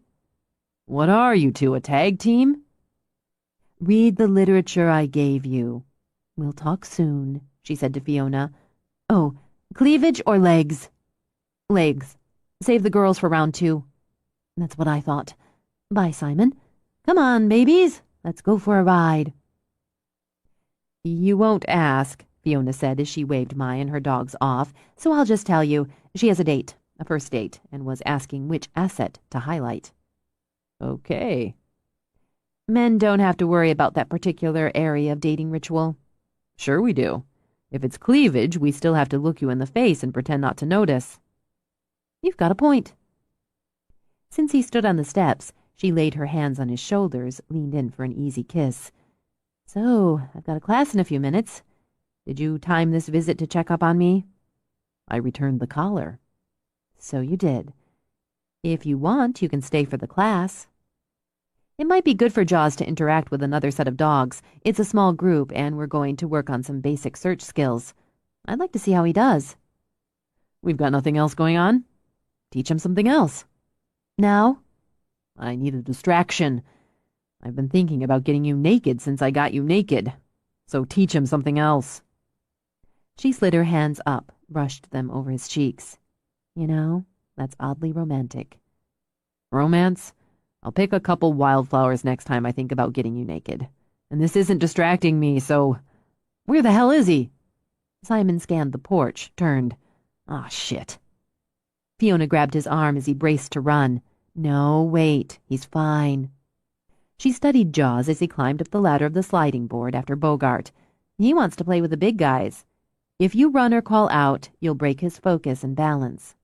What are you two, a tag team? Read the literature I gave you. We'll talk soon, she said to Fiona. Oh, cleavage or legs? Legs. Save the girls for round 2. That's what I thought. Bye, Simon. Come on, babies. Let's go for a ride. You won't ask, Fiona said as she waved Mai and her dogs off, so I'll just tell you, she has a date, a first date, and was asking which asset to highlight. Okay. Men don't have to worry about that particular area of dating ritual. Sure we do. If it's cleavage, we still have to look you in the face and pretend not to notice. You've got a point. Since he stood on the steps, she laid her hands on his shoulders, leaned in for an easy kiss. So, I've got a class in a few minutes. Did you time this visit to check up on me? I returned the collar. So you did. If you want, you can stay for the class. It might be good for Jaws to interact with another set of dogs. It's a small group, and we're going to work on some basic search skills. I'd like to see how he does. We've got nothing else going on? Teach him something else. Now? I need a distraction. I've been thinking about getting you naked since I got you naked. So teach him something else. She slid her hands up, brushed them over his cheeks. You know, that's oddly romantic. Romance? I'll pick a couple wildflowers next time I think about getting you naked. And this isn't distracting me, so... Where the hell is he? Simon scanned the porch, turned. Ah, shit. Fiona grabbed his arm as he braced to run. No, wait, he's fine. She studied Jaws as he climbed up the ladder of the sliding board after Bogart. He wants to play with the big guys. If you run or call out, you'll break his focus and balance.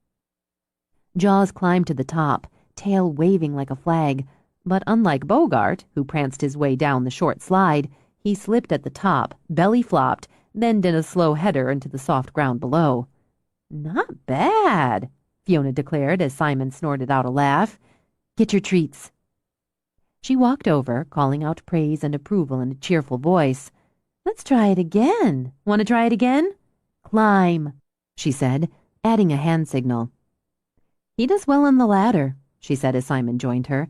Jaws climbed to the top, tail waving like a flag, but unlike Bogart, who pranced his way down the short slide, he slipped at the top, belly flopped, then did a slow header into the soft ground below. Not bad, Fiona declared as Simon snorted out a laugh. Get your treats. She walked over, calling out praise and approval in a cheerful voice. Let's try it again. Want to try it again? Climb, she said, adding a hand signal. He does well on the ladder, she said as Simon joined her.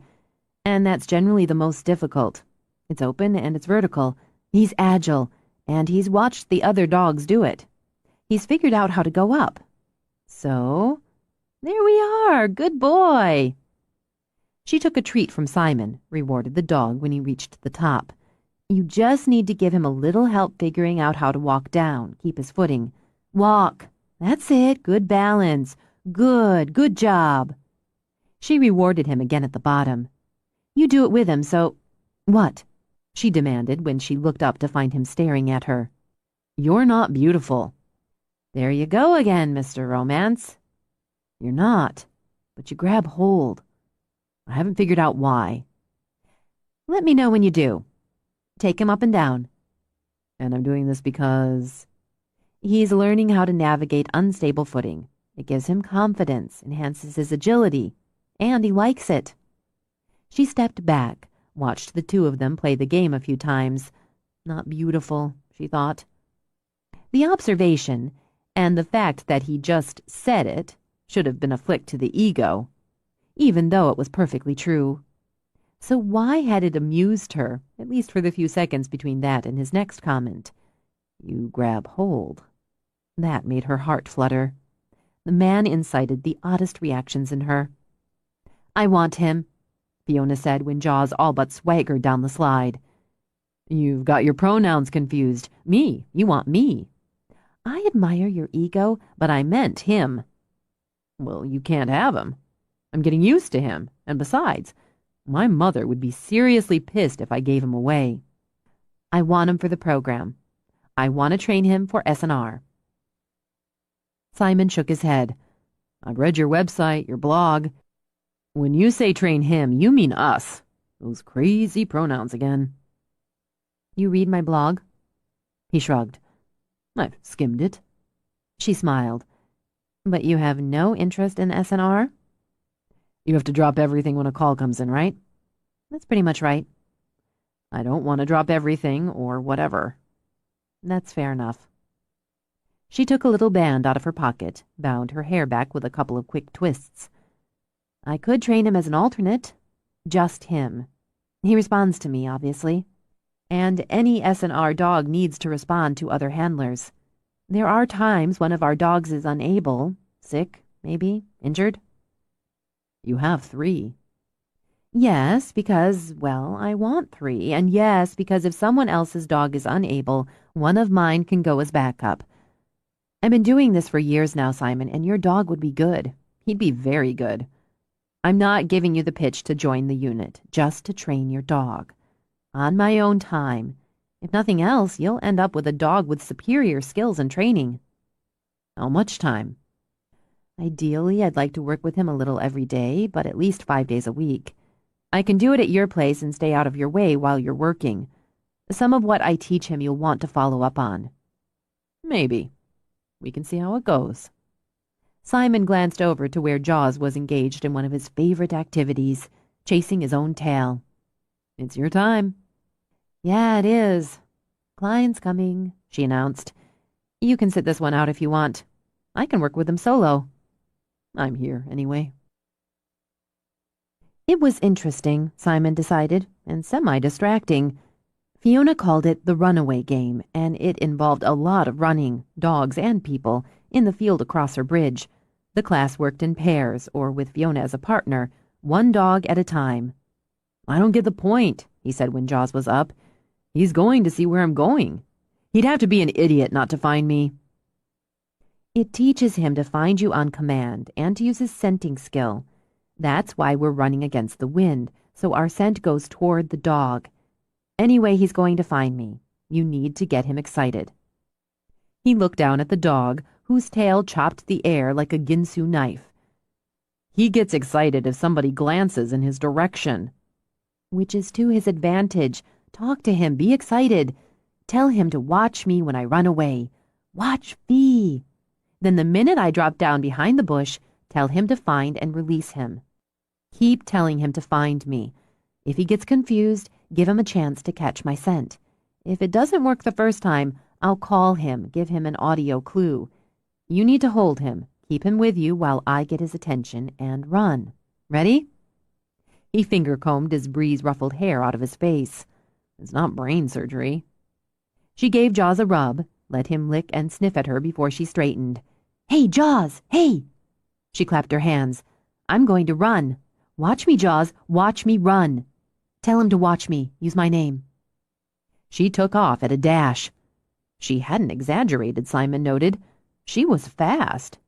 And that's generally the most difficult. It's open and it's vertical. He's agile, and he's watched the other dogs do it. He's figured out how to go up. So, there we are. Good boy. She took a treat from Simon, rewarded the dog when he reached the top. You just need to give him a little help figuring out how to walk down, keep his footing. Walk. That's it. Good balance. Good job. She rewarded him again at the bottom. You do it with him, so... What? She demanded when she looked up to find him staring at her. You're not beautiful. There you go again, Mr. Romance. You're not, but you grab hold. I haven't figured out why. Let me know when you do. Take him up and down. And I'm doing this because... He's learning how to navigate unstable footing. It gives him confidence, enhances his agility, and he likes it. She stepped back, watched the two of them play the game a few times. Not beautiful, she thought. The observation, and the fact that he just said it, should have been a flick to the ego, even though it was perfectly true. So why had it amused her, at least for the few seconds between that and his next comment? You grab hold. That made her heart flutter. The man incited the oddest reactions in her. I want him, Fiona said when Jaws all but swaggered down the slide. You've got your pronouns confused. Me. You want me. I admire your ego, but I meant him. Well, you can't have him. I'm getting used to him, and besides, my mother would be seriously pissed if I gave him away. I want him for the program. I want to train him for S&R. Simon shook his head. I've read your website, your blog. When you say train him, you mean us. Those crazy pronouns again. You read my blog? He shrugged. I've skimmed it. She smiled. But you have no interest in S&R? You have to drop everything when a call comes in, right? That's pretty much right. I don't want to drop everything or whatever. That's fair enough. She took a little band out of her pocket, bound her hair back with a couple of quick twists. I could train him as an alternate. Just him. He responds to me, obviously. And any S&R dog needs to respond to other handlers. There are times one of our dogs is unable, sick, maybe, injured. You have 3. Yes, because, well, I want 3. And yes, because if someone else's dog is unable, one of mine can go as backup. I've been doing this for years now, Simon, and your dog would be good. He'd be very good. I'm not giving you the pitch to join the unit, just to train your dog. On my own time. If nothing else, you'll end up with a dog with superior skills and training. How much time? Ideally, I'd like to work with him a little every day, but at least 5 days a week. I can do it at your place and stay out of your way while you're working. Some of what I teach him you'll want to follow up on. Maybe. We can see how it goes. Simon glanced over to where Jaws was engaged in one of his favorite activities, chasing his own tail. It's your time. Yeah, it is. Client's coming, she announced. You can sit this one out if you want. I can work with him solo. I'm here, anyway. It was interesting, Simon decided, and semi-distracting. Fiona called it the runaway game, and it involved a lot of running, dogs and people, in the field across her bridge. The class worked in pairs, or with Fiona as a partner, one dog at a time. I don't get the point, he said when Jaws was up. He's going to see where I'm going. He'd have to be an idiot not to find me. It teaches him to find you on command and to use his scenting skill. That's why we're running against the wind, so our scent goes toward the dog. Anyway, he's going to find me. You need to get him excited. He looked down at the dog, whose tail chopped the air like a Ginsu knife. He gets excited if somebody glances in his direction. Which is to his advantage. Talk to him. Be excited. Tell him to watch me when I run away. Watch me. Then the minute I drop down behind the bush, tell him to find and release him. Keep telling him to find me. If he gets confused, give him a chance to catch my scent. If it doesn't work the first time, I'll call him, give him an audio clue. You need to hold him, keep him with you while I get his attention, and run. Ready? He finger-combed his breeze-ruffled hair out of his face. It's not brain surgery. She gave Jaws a rub, let him lick and sniff at her before she straightened. Hey, Jaws, hey! She clapped her hands. I'm going to run. Watch me, Jaws, watch me run. Tell him to watch me, use my name. She took off at a dash. She hadn't exaggerated, Simon noted. She was fast.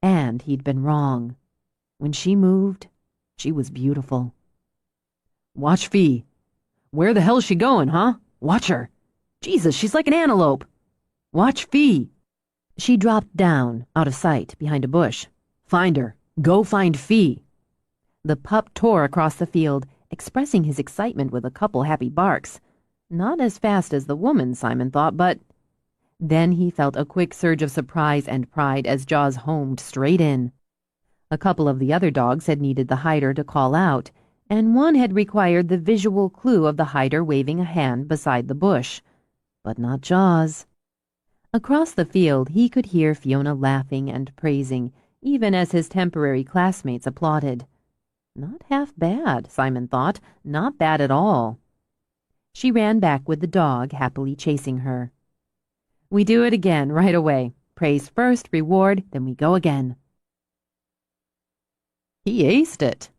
And he'd been wrong. When she moved, she was beautiful. Watch Fee. Where the hell's she going, huh? Watch her. Jesus, she's like an antelope. Watch Fee. She dropped down, out of sight, behind a bush. Find her. Go find Fee. The pup tore across the field, expressing his excitement with a couple happy barks. Not as fast as the woman, Simon thought, but... Then he felt a quick surge of surprise and pride as Jaws homed straight in. A couple of the other dogs had needed the hider to call out, and one had required the visual clue of the hider waving a hand beside the bush. But not Jaws. Across the field, he could hear Fiona laughing and praising, even as his temporary classmates applauded. Not half bad, Simon thought. Not bad at all. She ran back with the dog happily chasing her. We do it again right away. Praise first, reward, then we go again. He aced it,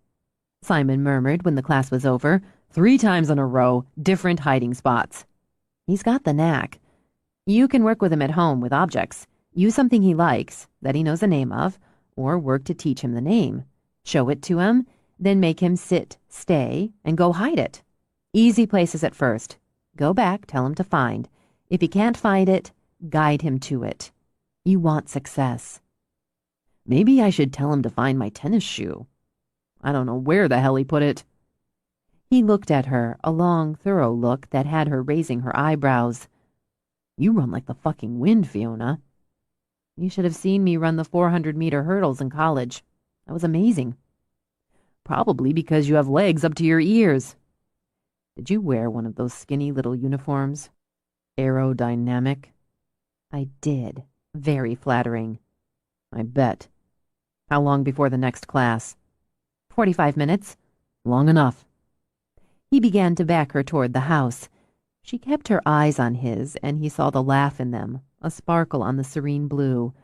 Simon murmured when the class was over. 3 times in a row, different hiding spots. He's got the knack. You can work with him at home with objects. Use something he likes, that he knows the name of, or work to teach him the name. Show it to him, then make him sit, stay, and go hide it. Easy places at first. Go back, tell him to find. If he can't find it, guide him to it. You want success. Maybe I should tell him to find my tennis shoe. I don't know where the hell he put it. He looked at her, a long, thorough look that had her raising her eyebrows. You run like the fucking wind, Fiona. You should have seen me run the 400-meter hurdles in college. That was amazing. Probably because you have legs up to your ears. Did you wear one of those skinny little uniforms? Aerodynamic? I did. Very flattering. I bet. How long before the next class? 45 minutes. Long enough. He began to back her toward the house. She kept her eyes on his, and he saw the laugh in them, a sparkle on the serene blue.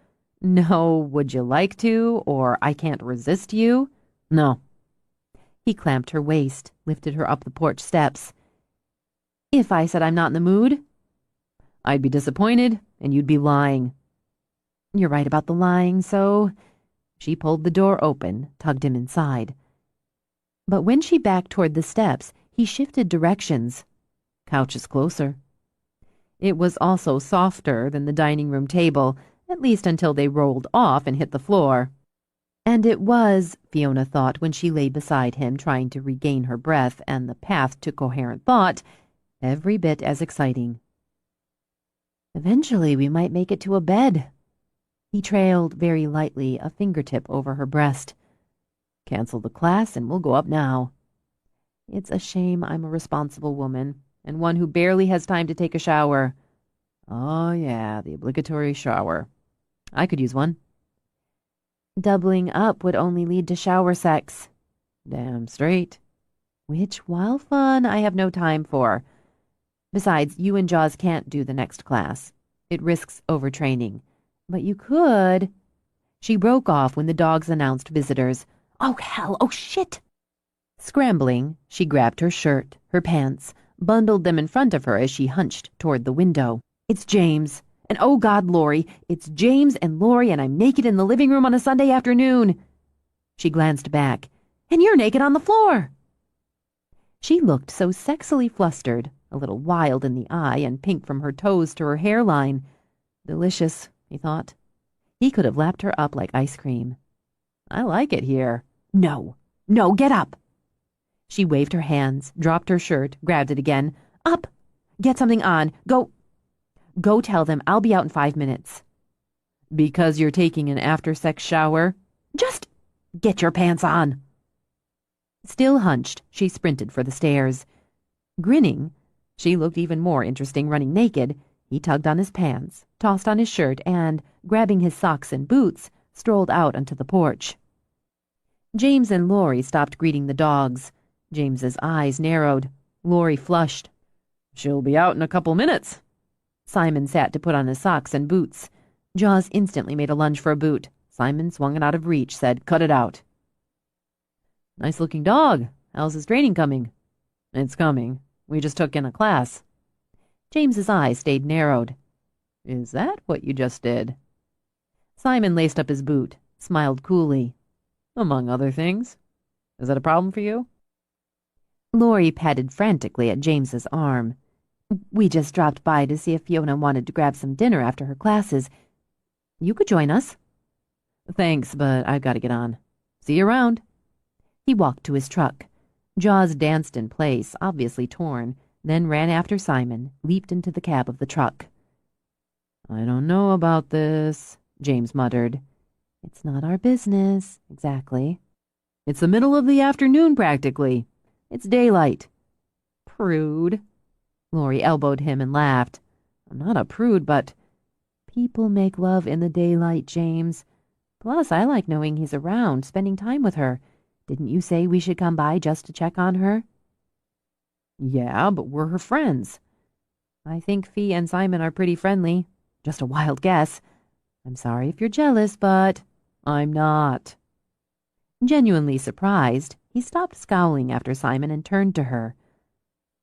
No, would you like to, or I can't resist you? No. He clamped her waist, lifted her up the porch steps. If I said I'm not in the mood? I'd be disappointed, and you'd be lying. You're right about the lying, so... She pulled the door open, tugged him inside. But when she backed toward the steps, he shifted directions. Couch is closer. It was also softer than the dining room table, at least until they rolled off and hit the floor. And it was, Fiona thought when she lay beside him trying to regain her breath and the path to coherent thought, every bit as exciting. Eventually we might make it to a bed. He trailed very lightly, a fingertip over her breast. Cancel the class and we'll go up now. It's a shame I'm a responsible woman, and one who barely has time to take a shower. Oh, yeah, the obligatory shower. I could use one. Doubling up would only lead to shower sex. Damn straight. Which, while fun, I have no time for. Besides, you and Jaws can't do the next class. It risks overtraining. But you could... She broke off when the dogs announced visitors. Oh, hell! Oh, shit! Scrambling, she grabbed her shirt, her pants, bundled them in front of her as she hunched toward the window. It's James. And oh God, Lori, it's James and Lori and I'm naked in the living room on a Sunday afternoon. She glanced back. And you're naked on the floor. She looked so sexily flustered, a little wild in the eye and pink from her toes to her hairline. Delicious, he thought. He could have lapped her up like ice cream. I like it here. No, get up. She waved her hands, dropped her shirt, grabbed it again. Up! Get something on. Go tell them I'll be out in 5 minutes. Because you're taking an after-sex shower? Just get your pants on. Still hunched, she sprinted for the stairs. Grinning, she looked even more interesting running naked. He tugged on his pants, tossed on his shirt, and, grabbing his socks and boots, strolled out onto the porch. James and Lori stopped greeting the dogs. James's eyes narrowed. Lori flushed. She'll be out in a couple minutes. Simon sat to put on his socks and boots. Jaws instantly made a lunge for a boot. Simon swung it out of reach, said, Cut it out. Nice-looking dog. How's his training coming? It's coming. We just took in a class. James's eyes stayed narrowed. Is that what you just did? Simon laced up his boot, smiled coolly. Among other things. Is that a problem for you? Lori patted frantically at James's arm. We just dropped by to see if Fiona wanted to grab some dinner after her classes. You could join us. Thanks, but I've got to get on. See you around. He walked to his truck. Jaws danced in place, obviously torn, then ran after Simon, leaped into the cab of the truck. I don't know about this, James muttered. It's not our business, exactly. It's the middle of the afternoon, practically. It's daylight. Prude. Lori elbowed him and laughed. I'm not a prude, but... People make love in the daylight, James. Plus, I like knowing he's around, spending time with her. Didn't you say we should come by just to check on her? Yeah, but we're her friends. I think Fee and Simon are pretty friendly. Just a wild guess. I'm sorry if you're jealous, but I'm not. Genuinely surprised, he stopped scowling after Simon and turned to her.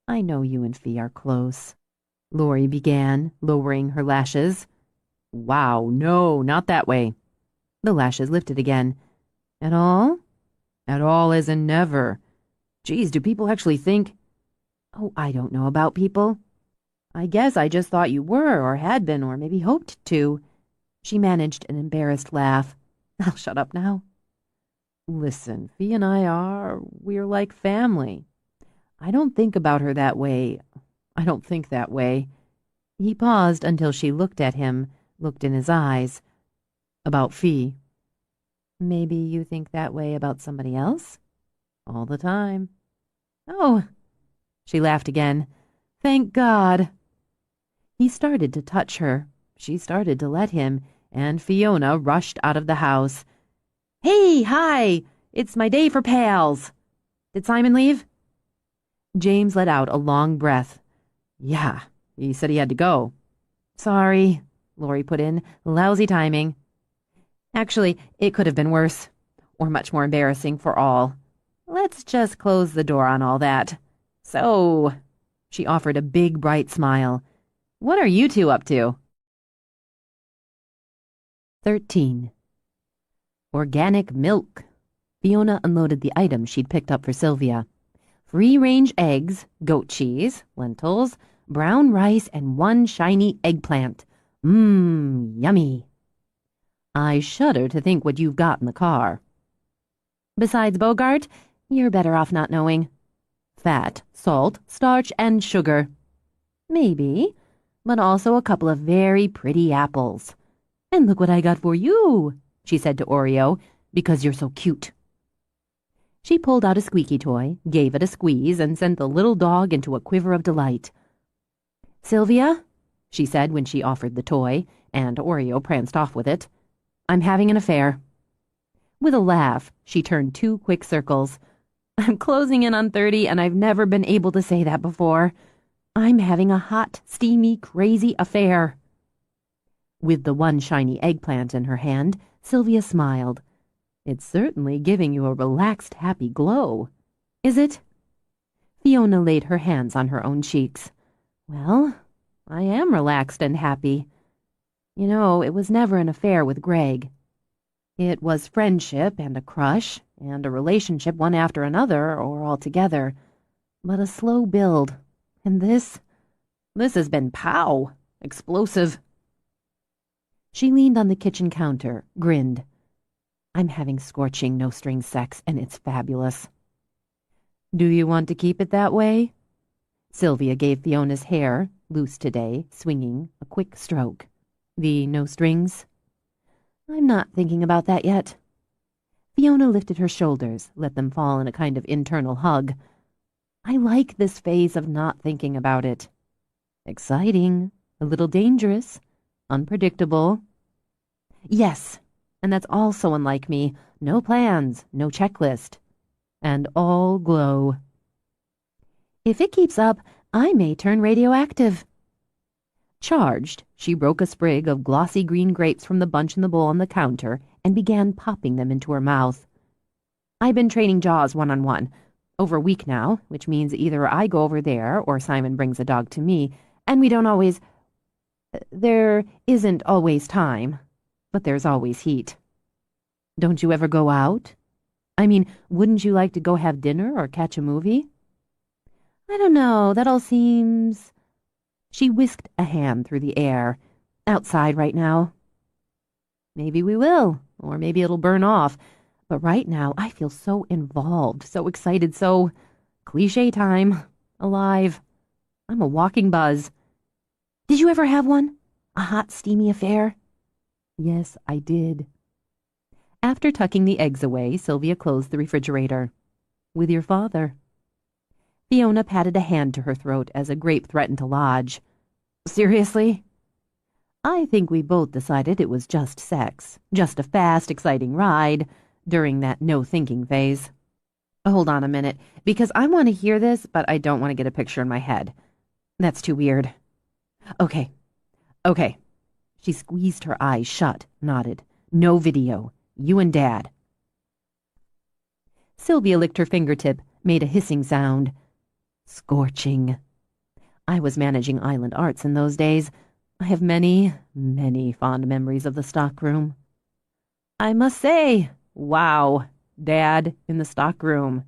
I know you and Fee are close, Lori began, lowering her lashes. Wow, no, not that way. The lashes lifted again. At all? At all as in never. Geez, do people actually think... Oh, I don't know about people. I guess I just thought you were, or had been, or maybe hoped to. She managed an embarrassed laugh. I'll shut up now. Listen, Fee and we're like family. I don't think about her that way. I don't think that way. He paused until she looked at him, looked in his eyes. About Fee. Maybe you think that way about somebody else? All the time. Oh, she laughed again. Thank God. He started to touch her. She started to let him, and Fiona rushed out of the house. Hey, hi! It's my day for pals. Did Simon leave? James let out a long breath. Yeah, he said he had to go. Sorry, Lori put in. Lousy timing. Actually, it could have been worse, or much more embarrassing for all. Let's just close the door on all that. So, she offered a big, bright smile. What are you two up to? 13. Organic milk. Fiona unloaded the items she'd picked up for Sylvia. Free-range eggs, goat cheese, lentils, brown rice, and one shiny eggplant. Mmm, yummy. I shudder to think what you've got in the car. Besides Bogart, you're better off not knowing. Fat, salt, starch, and sugar. Maybe, but also a couple of very pretty apples. And look what I got for you, she said to Oreo, because you're so cute. She pulled out a squeaky toy, gave it a squeeze, and sent the little dog into a quiver of delight. Sylvia, she said when she offered the toy, and Oreo pranced off with it, I'm having an affair. With a laugh, she turned 2 quick circles. I'm closing in on 30, and I've never been able to say that before. I'm having a hot, steamy, crazy affair. With the one shiny eggplant in her hand, Sylvia smiled. It's certainly giving you a relaxed, happy glow. Is it? Fiona laid her hands on her own cheeks. Well, I am relaxed and happy. You know, it was never an affair with Greg. It was friendship and a crush and a relationship one after another or all together, but a slow build. And this has been pow, explosive. She leaned on the kitchen counter, grinned. I'm having scorching no-string sex, and it's fabulous. Do you want to keep it that way? Sylvia gave Fiona's hair, loose today, swinging, a quick stroke. The no-strings? I'm not thinking about that yet. Fiona lifted her shoulders, let them fall in a kind of internal hug. I like this phase of not thinking about it. Exciting, a little dangerous, unpredictable. Yes, and that's all so unlike me. No plans, no checklist. And all glow. If it keeps up, I may turn radioactive. Charged, she broke a sprig of glossy green grapes from the bunch in the bowl on the counter and began popping them into her mouth. I've been training Jaws one-on-one, over a week now, which means either I go over there or Simon brings a dog to me, and we don't always... There isn't always time, but there's always heat. Don't you ever go out? I mean, wouldn't you like to go have dinner or catch a movie? I don't know, that all seems... She whisked a hand through the air. Outside right now. Maybe we will, or maybe it'll burn off. But right now, I feel so involved, so excited, so... Cliché time. Alive. I'm a walking buzz. Did you ever have one? A hot, steamy affair? Yes, I did. After tucking the eggs away, Sylvia closed the refrigerator. With your father. Fiona patted a hand to her throat as a grape threatened to lodge. Seriously? I think we both decided it was just sex, just a fast, exciting ride during that no-thinking phase. Hold on a minute, because I want to hear this, but I don't want to get a picture in my head. That's too weird. Okay, okay. She squeezed her eyes shut, nodded. No video. You and Dad. Sylvia licked her fingertip, made a hissing sound. Scorching. I was managing Island Arts in those days. I have many, many fond memories of the stockroom. I must say, wow, Dad in the stockroom.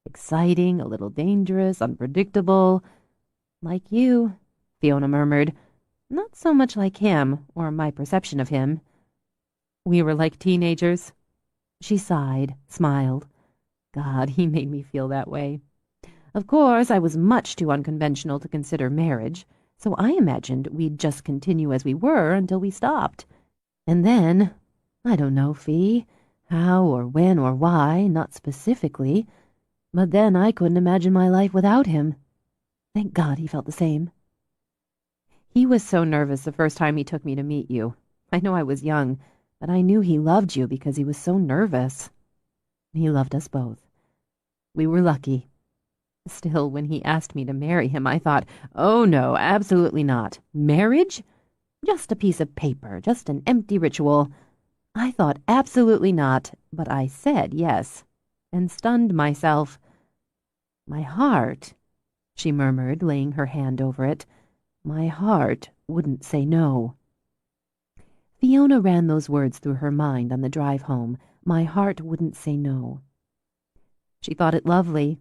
Exciting, a little dangerous, unpredictable. Like you, Fiona murmured. Not so much like him, or my perception of him. We were like teenagers. She sighed, smiled. God, he made me feel that way. Of course, I was much too unconventional to consider marriage, so I imagined we'd just continue as we were until we stopped. And then, I don't know, Fee, how or when or why, not specifically, but then I couldn't imagine my life without him. Thank God he felt the same. He was so nervous the first time he took me to meet you. I know I was young, but I knew he loved you because he was so nervous. He loved us both. We were lucky. Still, when he asked me to marry him, I thought, oh no, absolutely not. Marriage? Just a piece of paper, just an empty ritual. I thought absolutely not, but I said yes, and stunned myself. My heart, she murmured, laying her hand over it, my heart wouldn't say no. Fiona ran those words through her mind on the drive home. My heart wouldn't say no. She thought it lovely,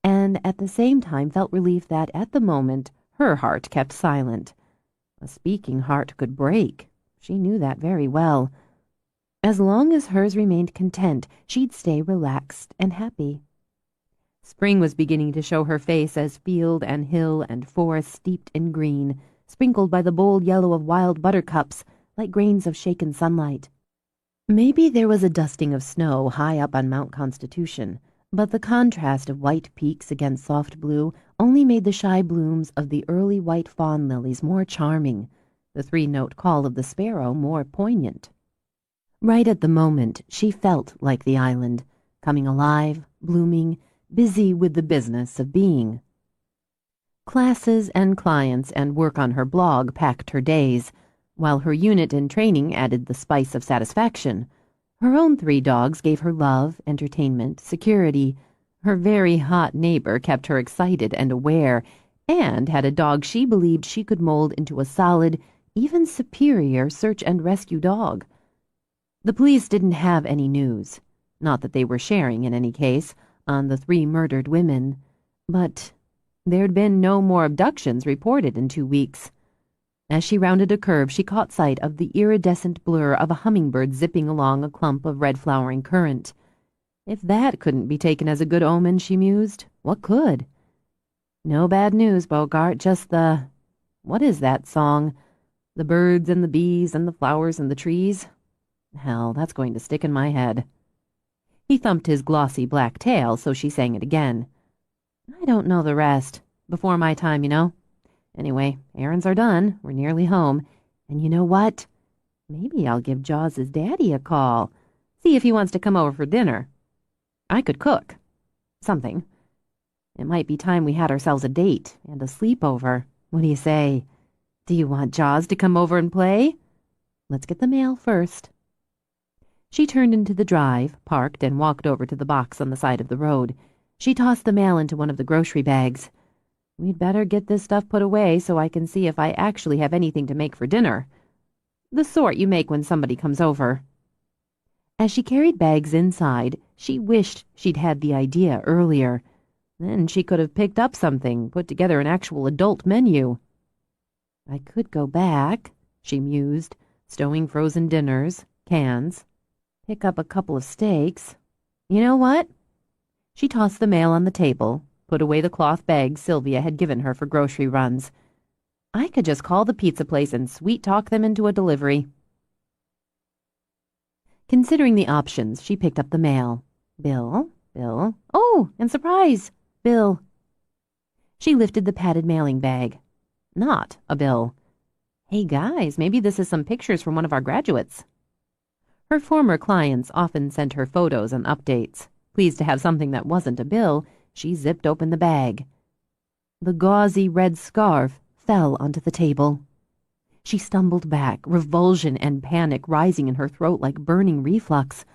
and at the same time felt relief that, at the moment, her heart kept silent. A speaking heart could break. She knew that very well. As long as hers remained content, she'd stay relaxed and happy. Spring was beginning to show her face as field and hill and forest steeped in green, sprinkled by the bold yellow of wild buttercups, like grains of shaken sunlight. Maybe there was a dusting of snow high up on Mount Constitution, but the contrast of white peaks against soft blue only made the shy blooms of the early white fawn lilies more charming, the three-note call of the sparrow more poignant. Right at the moment, she felt like the island, coming alive, blooming, busy with the business of being. Classes and clients and work on her blog packed her days, while her unit and training added the spice of satisfaction. Her own 3 dogs gave her love, entertainment, security. Her very hot neighbor kept her excited and aware, and had a dog she believed she could mold into a solid, even superior search and rescue dog. The police didn't have any news, not that they were sharing in any case, on the 3 murdered women, but there'd been no more abductions reported in 2 weeks. As she rounded a curve, she caught sight of the iridescent blur of a hummingbird zipping along a clump of red-flowering currant. If that couldn't be taken as a good omen, she mused, what could? No bad news, Bogart, just what is that song? The birds and the bees and the flowers and the trees? Hell, that's going to stick in my head. He thumped his glossy black tail, so she sang it again. I don't know the rest. Before my time, you know. Anyway, errands are done. We're nearly home. And you know what? Maybe I'll give Jaws's daddy a call. See if he wants to come over for dinner. I could cook. Something. It might be time we had ourselves a date and a sleepover. What do you say? Do you want Jaws to come over and play? Let's get the mail first. She turned into the drive, parked, and walked over to the box on the side of the road. She tossed the mail into one of the grocery bags. We'd better get this stuff put away so I can see if I actually have anything to make for dinner. The sort you make when somebody comes over. As she carried bags inside, she wished she'd had the idea earlier. Then she could have picked up something, put together an actual adult menu. I could go back, she mused, stowing frozen dinners, cans, pick up a couple of steaks. You know what? She tossed the mail on the table, put away the cloth bags Sylvia had given her for grocery runs. I could just call the pizza place and sweet-talk them into a delivery. Considering the options, she picked up the mail. Bill. Oh, and surprise! Bill. She lifted the padded mailing bag. Not a bill. Hey guys, maybe this is some pictures from one of our graduates. Her former clients often sent her photos and updates. Pleased to have something that wasn't a bill, she zipped open the bag. The gauzy red scarf fell onto the table. She stumbled back, revulsion and panic rising in her throat like burning reflux.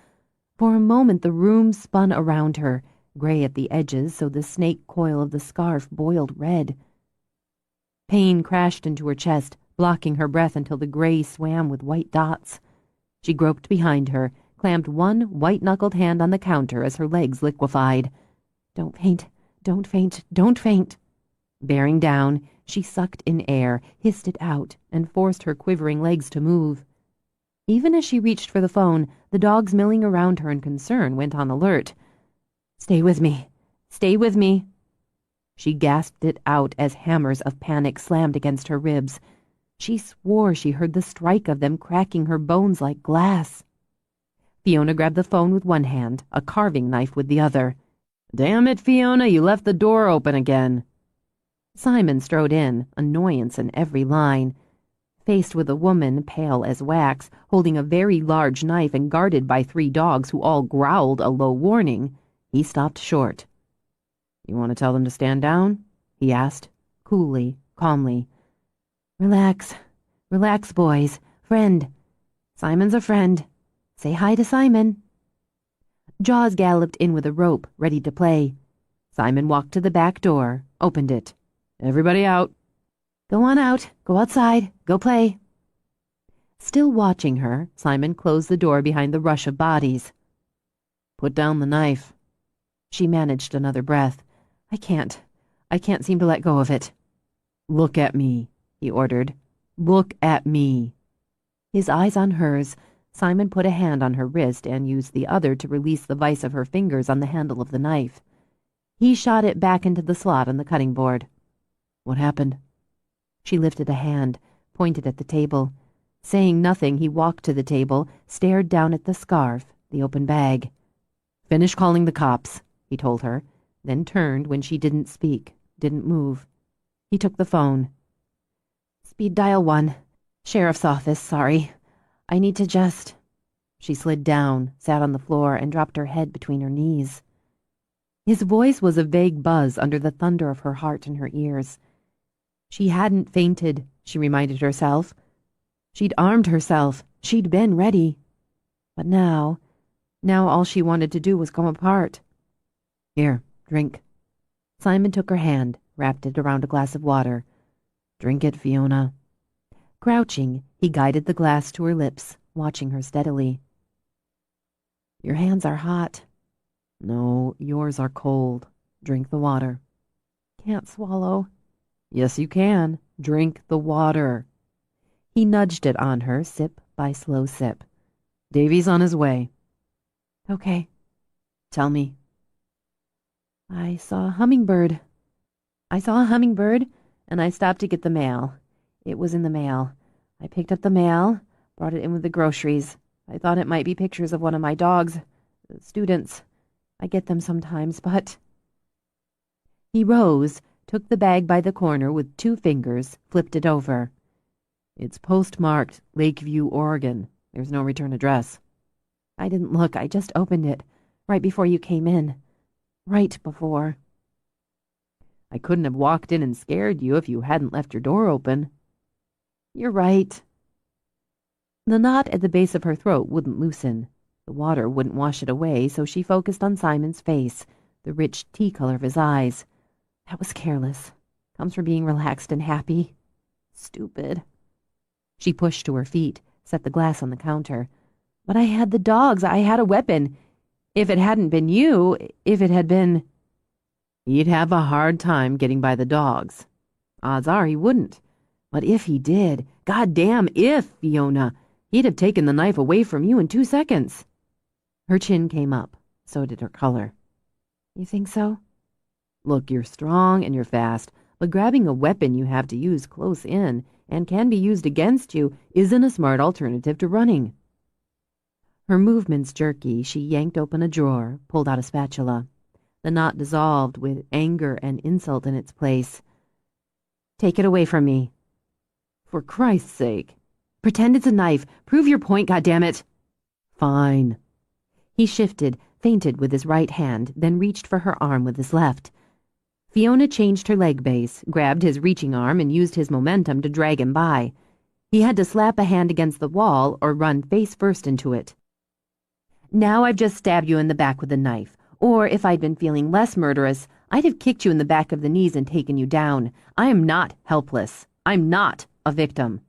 For a moment the room spun around her, gray at the edges so the snake coil of the scarf boiled red. Pain crashed into her chest, blocking her breath until the gray swam with white dots. She groped behind her, clamped one white-knuckled hand on the counter as her legs liquefied. Don't faint, don't faint, don't faint. Bearing down, she sucked in air, hissed it out, and forced her quivering legs to move. Even as she reached for the phone, the dogs milling around her in concern went on alert. Stay with me. Stay with me. She gasped it out as hammers of panic slammed against her ribs. She swore she heard the strike of them cracking her bones like glass. Fiona grabbed the phone with one hand, a carving knife with the other. Damn it, Fiona, you left the door open again. Simon strode in, annoyance in every line. Faced with a woman, pale as wax, holding a very large knife and guarded by 3 dogs who all growled a low warning, he stopped short. You want to tell them to stand down? He asked, coolly, calmly. Relax. Relax, boys. Friend. Simon's a friend. Say hi to Simon. Jaws galloped in with a rope, ready to play. Simon walked to the back door, opened it. Everybody out. Go on out. Go outside. Go play. Still watching her, Simon closed the door behind the rush of bodies. Put down the knife. She managed another breath. I can't seem to let go of it. Look at me, he ordered. Look at me. His eyes on hers, Simon put a hand on her wrist and used the other to release the vise of her fingers on the handle of the knife. He shot it back into the slot on the cutting board. What happened? She lifted a hand, pointed at the table. Saying nothing, he walked to the table, stared down at the scarf, the open bag. Finish calling the cops, he told her, then turned when she didn't speak, didn't move. He took the phone. Speed dial 1. Sheriff's office, sorry. I need to just... She slid down, sat on the floor, and dropped her head between her knees. His voice was a vague buzz under the thunder of her heart in her ears. She hadn't fainted, she reminded herself. She'd armed herself. She'd been ready. But now all she wanted to do was come apart. Here, drink. Simon took her hand, wrapped it around a glass of water. Drink it, Fiona. Crouching, he guided the glass to her lips, watching her steadily. Your hands are hot. No, yours are cold. Drink the water. Can't swallow. Yes, you can. Drink the water. He nudged it on her, sip by slow sip. Davy's on his way. Okay. Tell me. I saw a hummingbird, and I stopped to get the mail. It was in the mail. I picked up the mail, brought it in with the groceries. I thought it might be pictures of one of my dogs, students. I get them sometimes, but... He rose, took the bag by the corner with 2 fingers, flipped it over. It's postmarked Lakeview, Oregon. There's no return address. I didn't look. I just opened it, right before you came in. Right before. I couldn't have walked in and scared you if you hadn't left your door open. You're right. The knot at the base of her throat wouldn't loosen. The water wouldn't wash it away, so she focused on Simon's face, the rich tea color of his eyes. That was careless. Comes from being relaxed and happy. Stupid. She pushed to her feet, set the glass on the counter. But I had the dogs. I had a weapon. If it hadn't been you, if it had been... He'd have a hard time getting by the dogs. Odds are he wouldn't. But if he did, goddamn if, Fiona, he'd have taken the knife away from you in 2 seconds. Her chin came up. So did her color. You think so? Look, you're strong and you're fast, but grabbing a weapon you have to use close in and can be used against you isn't a smart alternative to running. Her movements jerky, she yanked open a drawer, pulled out a spatula. The knot dissolved with anger and insult in its place. Take it away from me. For Christ's sake. Pretend it's a knife. Prove your point, goddammit. Fine. He shifted, feinted with his right hand, then reached for her arm with his left. Fiona changed her leg base, grabbed his reaching arm, and used his momentum to drag him by. He had to slap a hand against the wall or run face first into it. Now I've just stabbed you in the back with a knife. Or if I'd been feeling less murderous, I'd have kicked you in the back of the knees and taken you down. I am not helpless. I'm not a victim.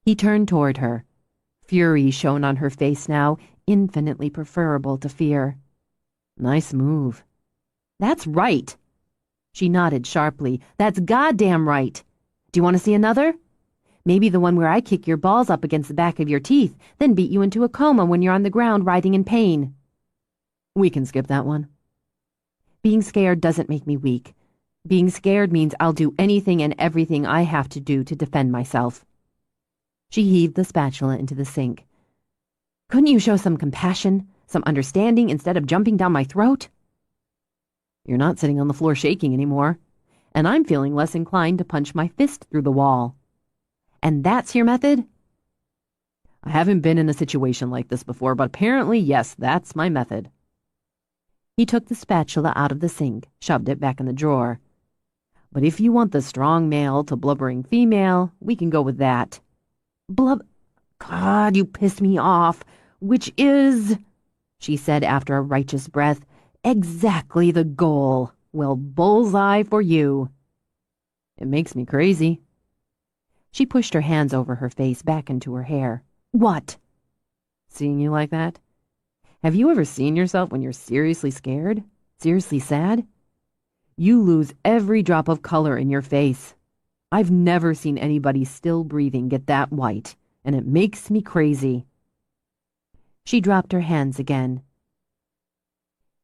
He turned toward her. Fury shone on her face now, infinitely preferable to fear. Nice move. That's right. She nodded sharply. That's goddamn right. Do you want to see another? Maybe the one where I kick your balls up against the back of your teeth, then beat you into a coma when you're on the ground writhing in pain. We can skip that one. Being scared doesn't make me weak. Being scared means I'll do anything and everything I have to do to defend myself. She heaved the spatula into the sink. Couldn't you show some compassion, some understanding instead of jumping down my throat? You're not sitting on the floor shaking anymore, and I'm feeling less inclined to punch my fist through the wall. And that's your method? I haven't been in a situation like this before, but apparently, yes, that's my method. He took the spatula out of the sink, shoved it back in the drawer. But if you want the strong male to blubbering female, we can go with that. God, you pissed me off. Which is, she said after a righteous breath, exactly the goal. Well, bullseye for you. It makes me crazy. She pushed her hands over her face back into her hair. What? Seeing you like that? Have you ever seen yourself when you're seriously scared? Seriously sad? You lose every drop of color in your face. I've never seen anybody still breathing get that white, and it makes me crazy. She dropped her hands again.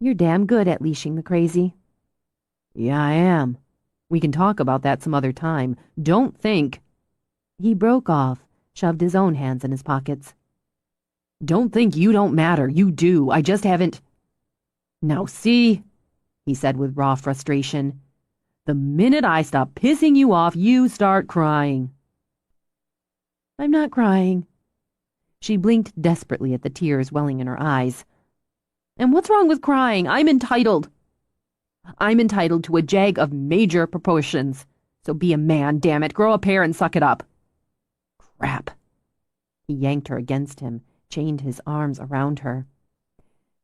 You're damn good at leashing the crazy. Yeah, I am. We can talk about that some other time. Don't think. He broke off, shoved his own hands in his pockets. Don't think you don't matter. You do. I just haven't. Now see, he said with raw frustration. The minute I stop pissing you off, you start crying. I'm not crying. She blinked desperately at the tears welling in her eyes. And what's wrong with crying? I'm entitled. I'm entitled to a jag of major proportions. So be a man, damn it. Grow a pair and suck it up. Crap. He yanked her against him, chained his arms around her.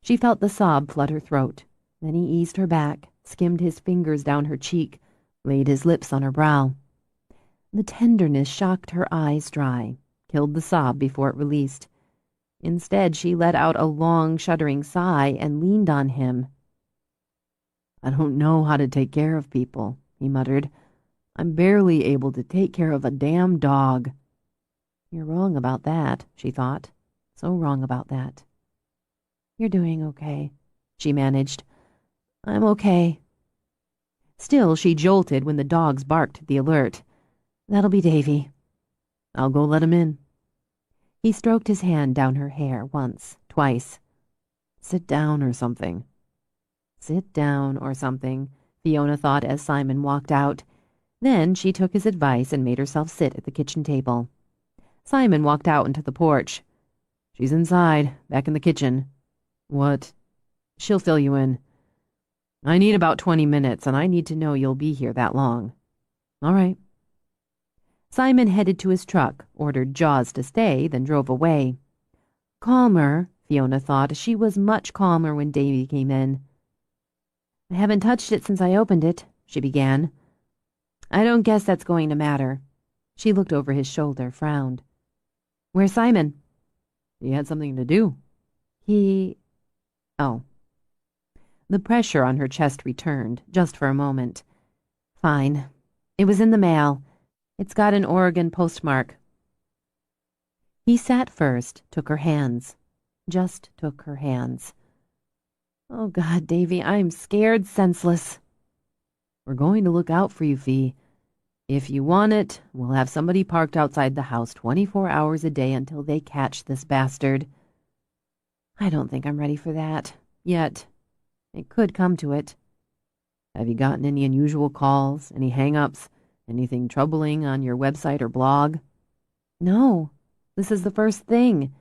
She felt the sob flood her throat. Then he eased her back, skimmed his fingers down her cheek, laid his lips on her brow. The tenderness shocked her eyes dry, killed the sob before it released. Instead, she let out a long, shuddering sigh and leaned on him. I don't know how to take care of people, he muttered. I'm barely able to take care of a damn dog. You're wrong about that, she thought. So wrong about that. You're doing okay, she managed. I'm okay. Still, she jolted when the dogs barked the alert. That'll be Davy. I'll go let him in. He stroked his hand down her hair once, twice. Sit down or something. Sit down or something, Fiona thought as Simon walked out. Then she took his advice and made herself sit at the kitchen table. Simon walked out into the porch. She's inside, back in the kitchen. What? She'll fill you in. I need about 20 minutes, and I need to know you'll be here that long. All right. Simon headed to his truck, ordered Jaws to stay, then drove away. Calmer, Fiona thought. She was much calmer when Davy came in. I haven't touched it since I opened it, she began. I don't guess that's going to matter. She looked over his shoulder, frowned. Where's Simon? He had something to do. Oh. The pressure on her chest returned, just for a moment. Fine. It was in the mail. It's got an Oregon postmark. He sat first, took her hands. Just took her hands. Oh, God, Davy, I'm scared senseless. We're going to look out for you, Fee. If you want it, we'll have somebody parked outside the house 24 hours a day until they catch this bastard. I don't think I'm ready for that. Yet. It could come to it. Have you gotten any unusual calls? Any hang-ups? Anything troubling on your website or blog? No, this is the first thing.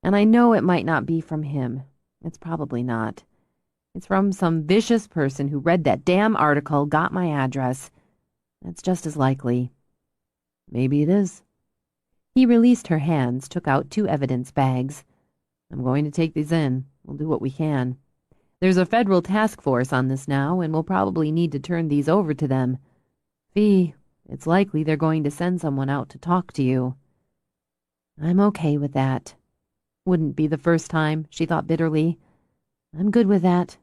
And I know it might not be from him. It's probably not. It's from some vicious person who read that damn article, got my address. That's just as likely. Maybe it is. He released her hands, took out 2 evidence bags. I'm going to take these in. We'll do what we can. There's a federal task force on this now, and we'll probably need to turn these over to them. Fee, it's likely they're going to send someone out to talk to you. I'm okay with that. Wouldn't be the first time, she thought bitterly. I'm good with that.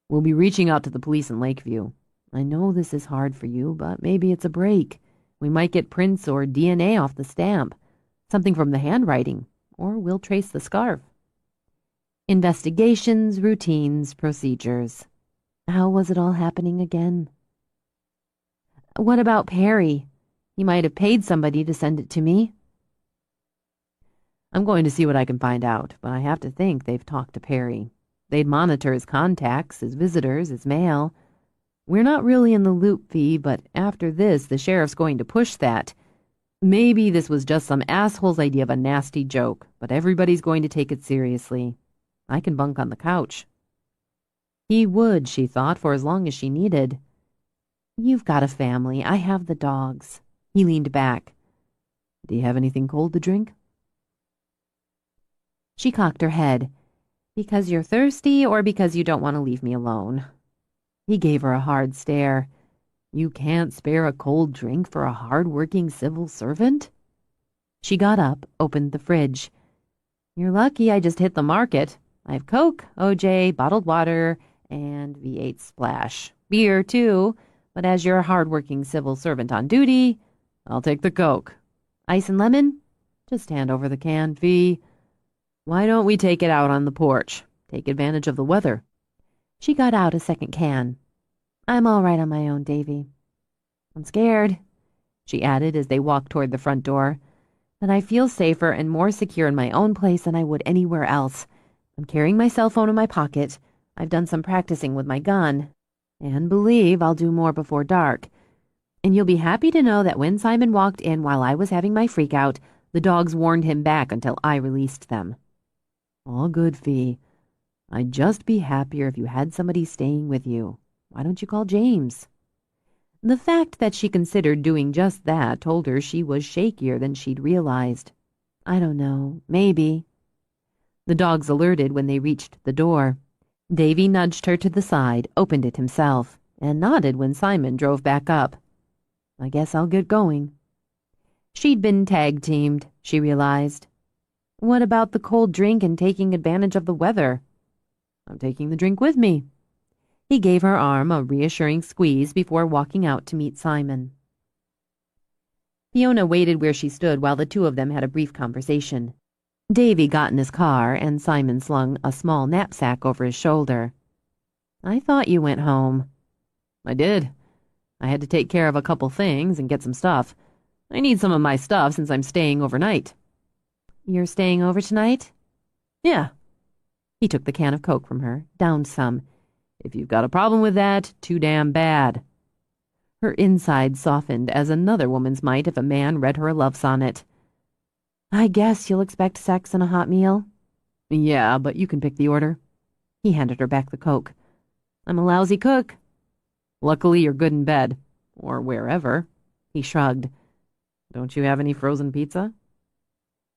We'll be reaching out to the police in Lakeview. I know this is hard for you, but maybe it's a break. We might get prints or DNA off the stamp, something from the handwriting, or we'll trace the scarf. Investigations, routines, procedures. How was it all happening again? What about Perry? He might have paid somebody to send it to me. I'm going to see what I can find out, but I have to think they've talked to Perry. They'd monitor his contacts, his visitors, his mail. We're not really in the loop, Fee, but after this, the sheriff's going to push that. Maybe this was just some asshole's idea of a nasty joke, but everybody's going to take it seriously. I can bunk on the couch. He would, she thought, for as long as she needed. You've got a family. I have the dogs. He leaned back. Do you have anything cold to drink? She cocked her head. Because you're thirsty or because you don't want to leave me alone? He gave her a hard stare. You can't spare a cold drink for a hard-working civil servant? She got up, opened the fridge. You're lucky I just hit the market. I have Coke, OJ, bottled water, and V8 Splash. Beer, too, but as you're a hard-working civil servant on duty, I'll take the Coke. Ice and lemon? Just hand over the can, Fee. Why don't we take it out on the porch? Take advantage of the weather. She got out a second can. I'm all right on my own, Davy. I'm scared, she added as they walked toward the front door, that I feel safer and more secure in my own place than I would anywhere else. I'm carrying my cell phone in my pocket. I've done some practicing with my gun, and believe I'll do more before dark. And you'll be happy to know that when Simon walked in while I was having my freak-out, the dogs warned him back until I released them. All good, Fee. I'd just be happier if you had somebody staying with you. Why don't you call James? The fact that she considered doing just that told her she was shakier than she'd realized. I don't know. Maybe. The dogs alerted when they reached the door. Davy nudged her to the side, opened it himself, and nodded when Simon drove back up. I guess I'll get going. She'd been tag-teamed, she realized. What about the cold drink and taking advantage of the weather? I'm taking the drink with me. He gave her arm a reassuring squeeze before walking out to meet Simon. Fiona waited where she stood while the two of them had a brief conversation. Davy got in his car, and Simon slung a small knapsack over his shoulder. I thought you went home. I did. I had to take care of a couple things and get some stuff. I need some of my stuff since I'm staying overnight. You're staying over tonight? Yeah. He took the can of Coke from her, downed some. If you've got a problem with that, too damn bad. Her insides softened as another woman's might if a man read her a love sonnet. I guess you'll expect sex and a hot meal? Yeah, but you can pick the order. He handed her back the Coke. I'm a lousy cook. Luckily you're good in bed. Or wherever. He shrugged. Don't you have any frozen pizza?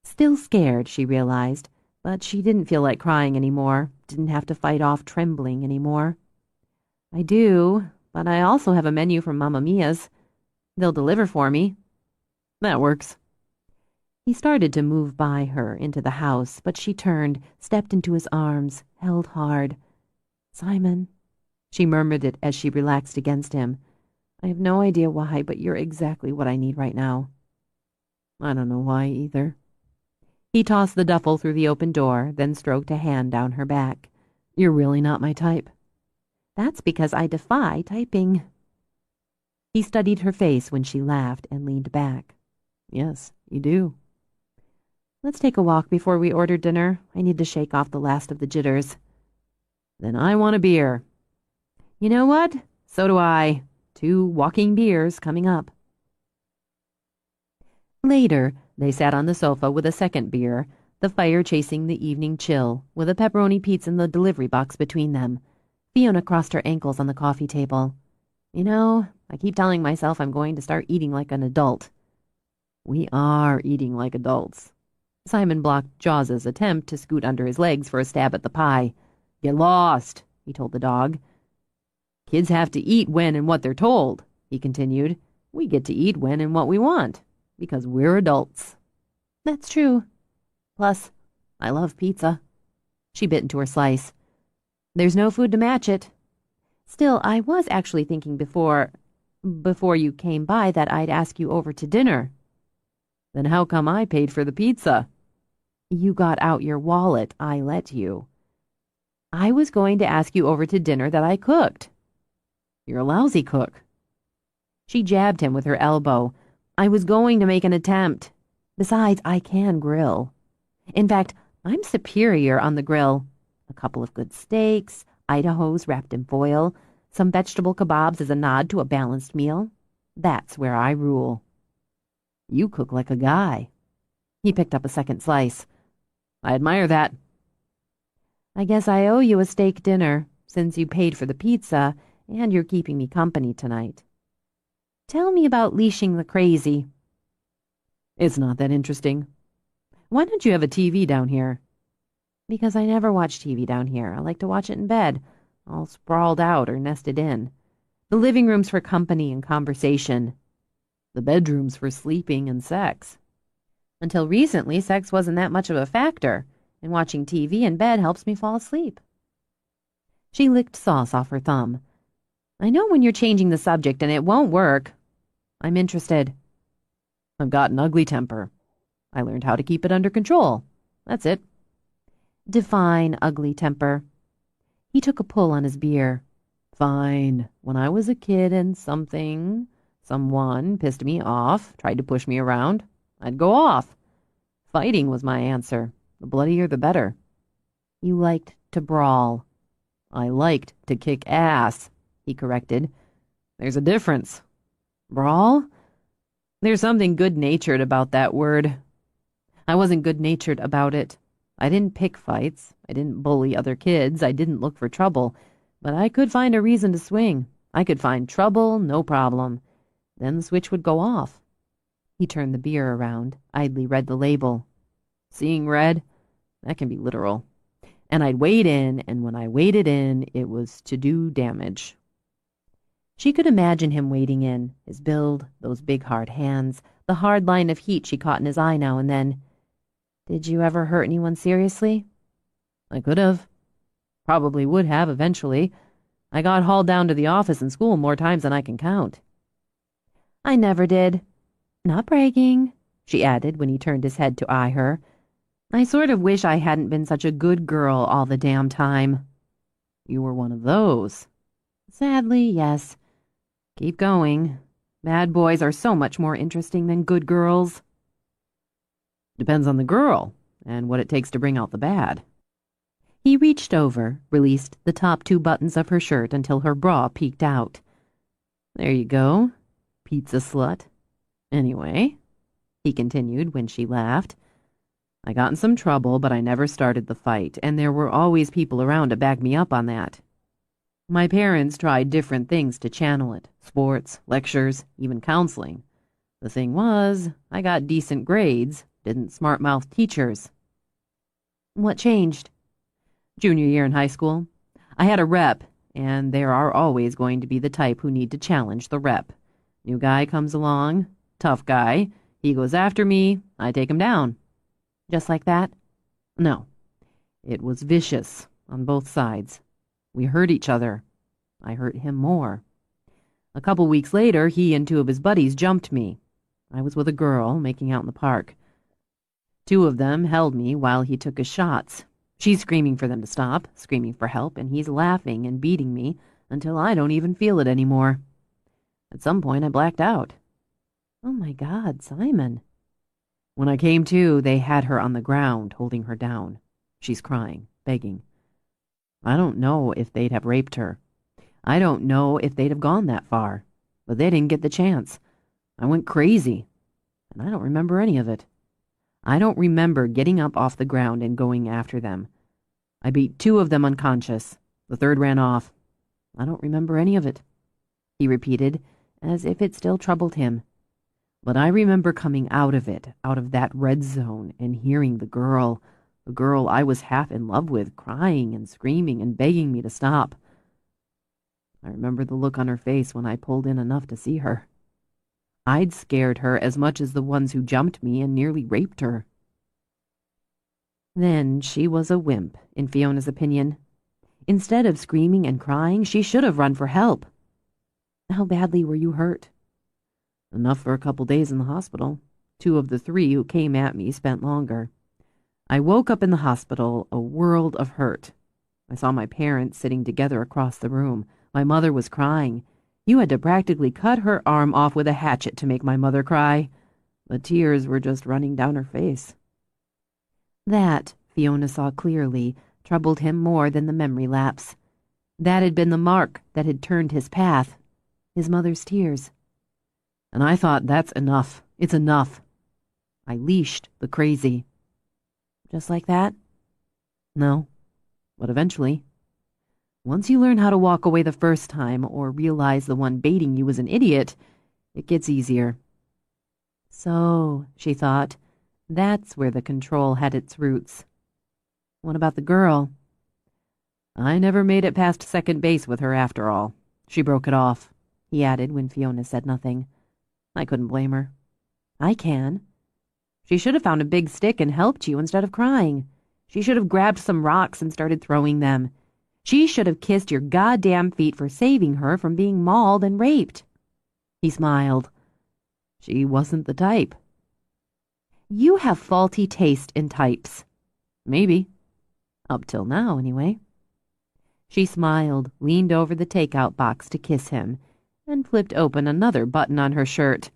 Still scared, she realized, but she didn't feel like crying anymore, didn't have to fight off trembling anymore. I do, but I also have a menu from Mamma Mia's. They'll deliver for me. That works. He started to move by her into the house, but she turned, stepped into his arms, held hard. Simon, she murmured it as she relaxed against him. I have no idea why, but you're exactly what I need right now. I don't know why either. He tossed the duffel through the open door, then stroked a hand down her back. You're really not my type. That's because I defy typing. He studied her face when she laughed and leaned back. Yes, you do. Let's take a walk before we order dinner. I need to shake off the last of the jitters. Then I want a beer. You know what? So do I. 2 walking beers coming up. Later, they sat on the sofa with a second beer, the fire chasing the evening chill, with a pepperoni pizza in the delivery box between them. Fiona crossed her ankles on the coffee table. You know, I keep telling myself I'm going to start eating like an adult. We are eating like adults. Simon blocked Jaws's attempt to scoot under his legs for a stab at the pie. Get lost, he told the dog. Kids have to eat when and what they're told, he continued. We get to eat when and what we want, because we're adults. That's true. Plus, I love pizza. She bit into her slice. There's no food to match it. Still, I was actually thinking before you came by that I'd ask you over to dinner. Then how come I paid for the pizza? You got out your wallet. I let you. I was going to ask you over to dinner that I cooked. You're a lousy cook. She jabbed him with her elbow. I was going to make an attempt. Besides, I can grill. In fact, I'm superior on the grill. A couple of good steaks, Idahos wrapped in foil, some vegetable kebabs as a nod to a balanced meal. That's where I rule. You cook like a guy. He picked up a second slice. I admire that. I guess I owe you a steak dinner, since you paid for the pizza and you're keeping me company tonight. Tell me about leashing the crazy. It's not that interesting. Why don't you have a TV down here? Because I never watch TV down here. I like to watch it in bed, all sprawled out or nested in. The living room's for company and conversation. The bedroom's for sleeping and sex. Until recently, sex wasn't that much of a factor, and watching TV in bed helps me fall asleep. She licked sauce off her thumb. I know when you're changing the subject and it won't work. I'm interested. I've got an ugly temper. I learned how to keep it under control. That's it. Define ugly temper. He took a pull on his beer. Fine. When I was a kid and someone pissed me off, tried to push me around, I'd go off. Fighting was my answer. The bloodier the better. You liked to brawl. I liked to kick ass, he corrected. There's a difference. Brawl? There's something good-natured about that word. I wasn't good-natured about it. I didn't pick fights. I didn't bully other kids. I didn't look for trouble. But I could find a reason to swing. I could find trouble, no problem. Then the switch would go off. He turned the beer around, idly read the label. Seeing red? That can be literal. And I'd wade in, and when I waded in, it was to do damage. She could imagine him wading in, his build, those big hard hands, the hard line of heat she caught in his eye now and then. Did you ever hurt anyone seriously? I could have. Probably would have eventually. I got hauled down to the office and school more times than I can count. I never did. Not bragging, she added when he turned his head to eye her. I sort of wish I hadn't been such a good girl all the damn time. You were one of those. Sadly, yes. Keep going. Bad boys are so much more interesting than good girls. Depends on the girl and what it takes to bring out the bad. He reached over, released the top 2 buttons of her shirt until her bra peeked out. There you go, pizza slut. Anyway, he continued when she laughed, I got in some trouble, but I never started the fight, and there were always people around to back me up on that. My parents tried different things to channel it, sports, lectures, even counseling. The thing was, I got decent grades, didn't smart-mouth teachers. What changed? Junior year in high school. I had a rep, and there are always going to be the type who need to challenge the rep. New guy comes along, tough guy, he goes after me, I take him down. Just like that? No. It was vicious on both sides. We hurt each other. I hurt him more. A couple weeks later, he and 2 of his buddies jumped me. I was with a girl, making out in the park. 2 of them held me while he took his shots. She's screaming for them to stop, screaming for help, and he's laughing and beating me until I don't even feel it anymore. At some point, I blacked out. Oh my God, Simon. When I came to, they had her on the ground, holding her down. She's crying, begging. I don't know if they'd have raped her. I don't know if they'd have gone that far. but they didn't get the chance. I went crazy, and I don't remember any of it. I don't remember getting up off the ground and going after them. I beat 2 of them unconscious. The 3rd ran off. I don't remember any of it," he repeated, as if it still troubled him. "But I remember coming out of it, out of that red zone, and hearing the girl I was half in love with, crying and screaming and begging me to stop. I remember the look on her face when I pulled in enough to see her. I'd scared her as much as the ones who jumped me and nearly raped her." Then she was a wimp, in Fiona's opinion. Instead of screaming and crying, she should have run for help. "How badly were you hurt?" "Enough for a couple days in the hospital. 2 of the 3 who came at me spent longer. I woke up in the hospital, a world of hurt. I saw my parents sitting together across the room. My mother was crying. You had to practically cut her arm off with a hatchet to make my mother cry. The tears were just running down her face." That, Fiona saw clearly, troubled him more than the memory lapse. That had been the mark that had turned his path, his mother's tears. "And I thought, that's enough. It's enough. I leashed the crazy." "Just like that?" "No, but eventually. Once you learn how to walk away the first time, or realize the one baiting you was an idiot, it gets easier." So, she thought, that's where the control had its roots. What about the girl? "I never made it past second base with her after all. She broke it off," he added when Fiona said nothing. "I couldn't blame her." "I can. She should have found a big stick and helped you instead of crying. She should have grabbed some rocks and started throwing them. She should have kissed your goddamn feet for saving her from being mauled and raped." He smiled. "She wasn't the type." "You have faulty taste in types." "Maybe. Up till now, anyway." She smiled, leaned over the takeout box to kiss him, and flipped open another button on her shirt.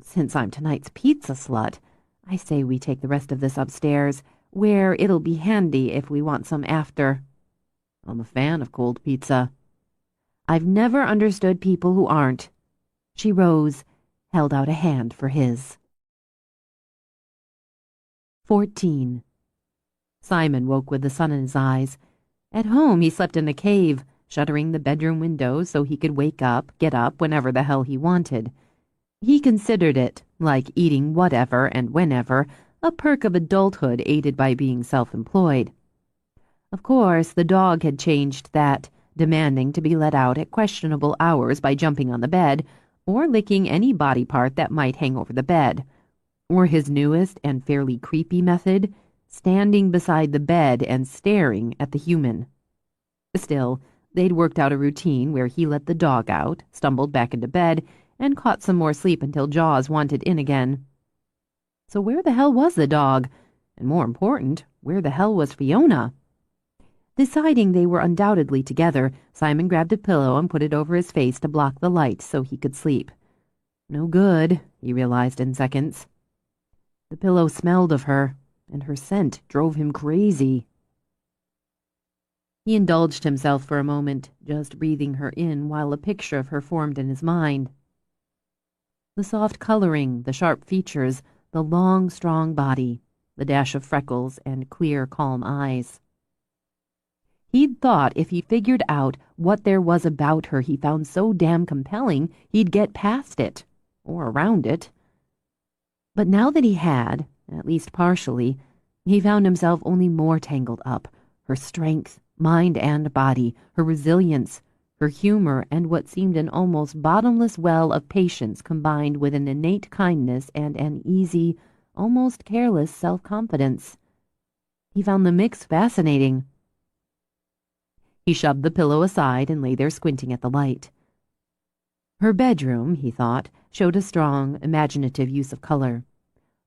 "Since I'm tonight's pizza slut, I say we take the rest of this upstairs, where it'll be handy if we want some after." "I'm a fan of cold pizza." "I've never understood people who aren't." She rose, held out a hand for his. 14. Simon woke with the sun in his eyes. At home, he slept in a cave, shuttering the bedroom windows so he could get up whenever the hell he wanted. He considered it, like eating whatever and whenever, a perk of adulthood aided by being self-employed. Of course, the dog had changed that, demanding to be let out at questionable hours by jumping on the bed, or licking any body part that might hang over the bed. Or his newest and fairly creepy method, standing beside the bed and staring at the human. Still, they'd worked out a routine where he let the dog out, stumbled back into bed, and caught some more sleep until Jaws wanted in again. So where the hell was the dog? And more important, where the hell was Fiona? Deciding they were undoubtedly together, Simon grabbed a pillow and put it over his face to block the light so he could sleep. No good, he realized in seconds. The pillow smelled of her, and her scent drove him crazy. He indulged himself for a moment, just breathing her in while a picture of her formed in his mind. The soft coloring, the sharp features, the long, strong body, the dash of freckles and clear, calm eyes. He'd thought if he figured out what there was about her he found so damn compelling, he'd get past it, or around it. But now that he had, at least partially, he found himself only more tangled up. Her strength, mind and body, her resilience, her humor, and what seemed an almost bottomless well of patience combined with an innate kindness and an easy, almost careless self-confidence. He found the mix fascinating. He shoved the pillow aside and lay there squinting at the light. Her bedroom, he thought, showed a strong, imaginative use of color.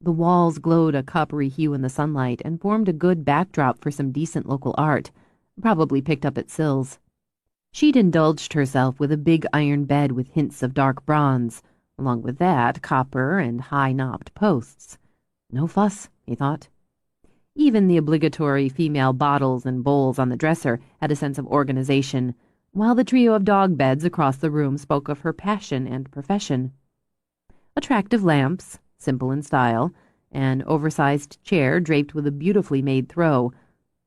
The walls glowed a coppery hue in the sunlight and formed a good backdrop for some decent local art, probably picked up at Sills. She'd indulged herself with a big iron bed with hints of dark bronze, along with that, copper and high-knobbed posts. No fuss, he thought. Even the obligatory female bottles and bowls on the dresser had a sense of organization, while the trio of dog beds across the room spoke of her passion and profession. Attractive lamps, simple in style, an oversized chair draped with a beautifully made throw,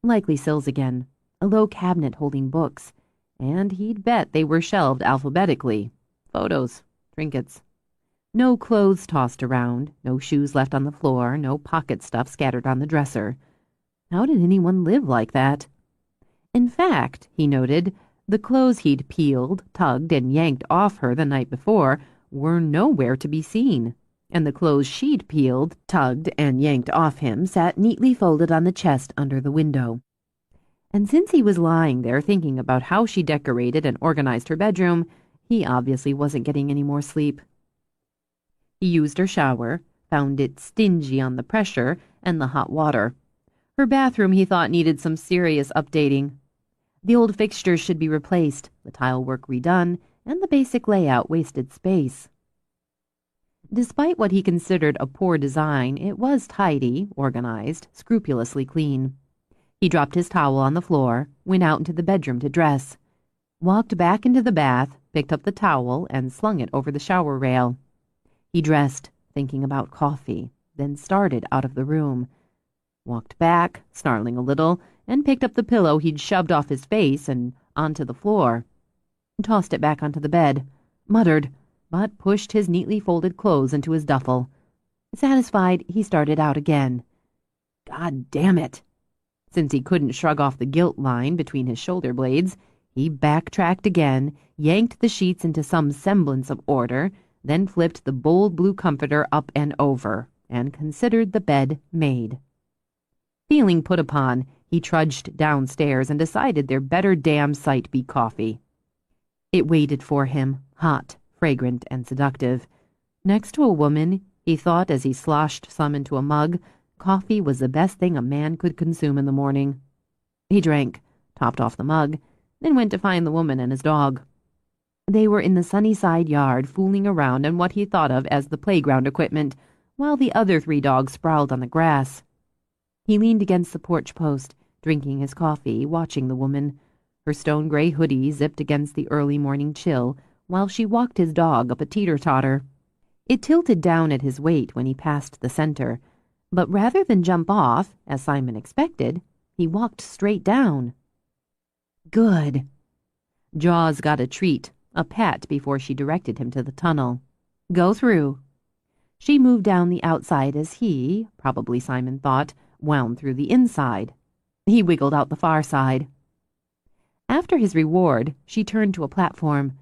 likely sills again, a low cabinet holding books, and he'd bet they were shelved alphabetically. Photos, trinkets. No clothes tossed around, no shoes left on the floor, no pocket stuff scattered on the dresser. How did anyone live like that? In fact, he noted, the clothes he'd peeled, tugged, and yanked off her the night before were nowhere to be seen, and the clothes she'd peeled, tugged, and yanked off him sat neatly folded on the chest under the window. And since he was lying there thinking about how she decorated and organized her bedroom, he obviously wasn't getting any more sleep. He used her shower, found it stingy on the pressure and the hot water. Her bathroom, he thought, needed some serious updating. The old fixtures should be replaced, the tile work redone, and the basic layout wasted space. Despite what he considered a poor design, it was tidy, organized, scrupulously clean. He dropped his towel on the floor, went out into the bedroom to dress, walked back into the bath, picked up the towel, and slung it over the shower rail. He dressed, thinking about coffee, then started out of the room. Walked back, snarling a little, and picked up the pillow he'd shoved off his face and onto the floor. Tossed it back onto the bed, muttered, but pushed his neatly folded clothes into his duffel. Satisfied, he started out again. God damn it! Since he couldn't shrug off the guilt line between his shoulder blades, he backtracked again, yanked the sheets into some semblance of order, then flipped the bold blue comforter up and over, and considered the bed made. Feeling put upon, he trudged downstairs and decided their better damn sight be coffee. It waited for him, hot, fragrant, and seductive. Next to a woman, he thought as he sloshed some into a mug, coffee was the best thing a man could consume in the morning. He drank, topped off the mug, then went to find the woman and his dog. They were in the Sunnyside yard fooling around on what he thought of as the playground equipment, while the other 3 dogs sprawled on the grass. He leaned against the porch post, drinking his coffee, watching the woman, her stone-gray hoodie zipped against the early morning chill, while she walked his dog up a teeter-totter. It tilted down at his weight when he passed the center, but rather than jump off, as Simon expected, he walked straight down. Good. Jaws got a treat, a pat before she directed him to the tunnel. Go through. She moved down the outside as he, probably Simon thought, wound through the inside. He wiggled out the far side. After his reward, she turned to a platform.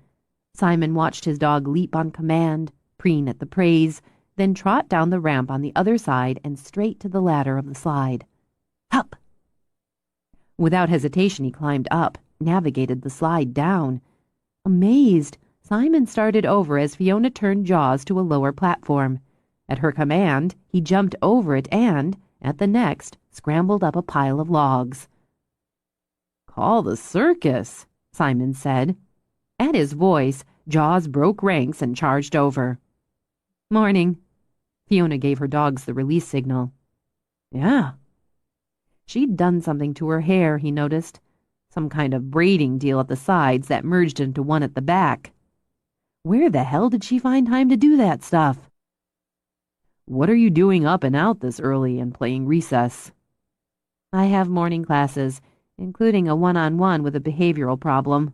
Simon watched his dog leap on command, preen at the praise, then trot down the ramp on the other side and straight to the ladder of the slide. Hup! Without hesitation, he climbed up, navigated the slide down. Amazed, Simon started over as Fiona turned Jaws to a lower platform. At her command, he jumped over it and, at the next, scrambled up a pile of logs. Call the circus, Simon said. At his voice, Jaws broke ranks and charged over. Morning. Fiona gave her dogs the release signal. Yeah. She'd done something to her hair, he noticed. Some kind of braiding deal at the sides that merged into one at the back. Where the hell did she find time to do that stuff? What are you doing up and out this early and playing recess? I have morning classes, including a one-on-one with a behavioral problem.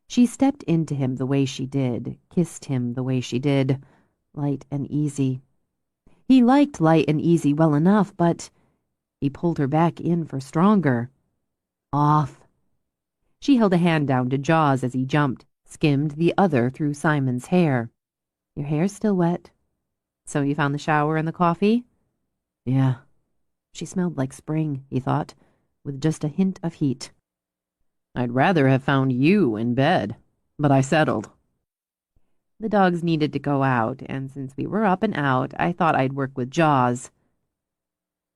She stepped into him the way she did, kissed him the way she did, light and easy. He liked light and easy well enough, but he pulled her back in for stronger. Off. She held a hand down to Jaws as he jumped, skimmed the other through Simon's hair. Your hair's still wet. So you found the shower and the coffee? Yeah. She smelled like spring, he thought, with just a hint of heat. I'd rather have found you in bed, but I settled. The dogs needed to go out, and since we were up and out, I thought I'd work with Jaws.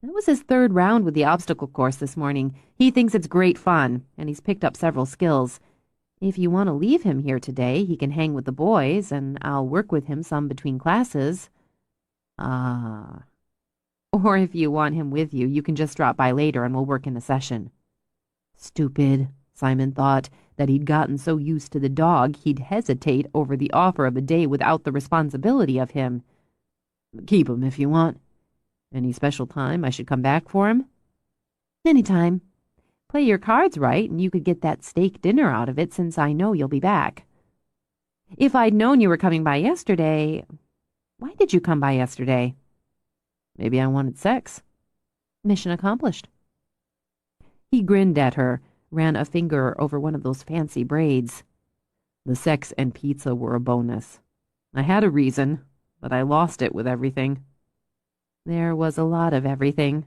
That was his 3rd round with the obstacle course this morning. He thinks it's great fun, and he's picked up several skills. If you want to leave him here today, he can hang with the boys, and I'll work with him some between classes. Or if you want him with you, you can just drop by later and we'll work in a session. Stupid, Simon thought that he'd gotten so used to the dog he'd hesitate over the offer of a day without the responsibility of him. Keep him if you want. Any special time I should come back for him? Any time. Play your cards right, and you could get that steak dinner out of it since I know you'll be back. If I'd known you were coming by yesterday... Why did you come by yesterday? Maybe I wanted sex. Mission accomplished. He grinned at her, ran a finger over one of those fancy braids. The sex and pizza were a bonus. I had a reason, but I lost it with everything. There was a lot of everything.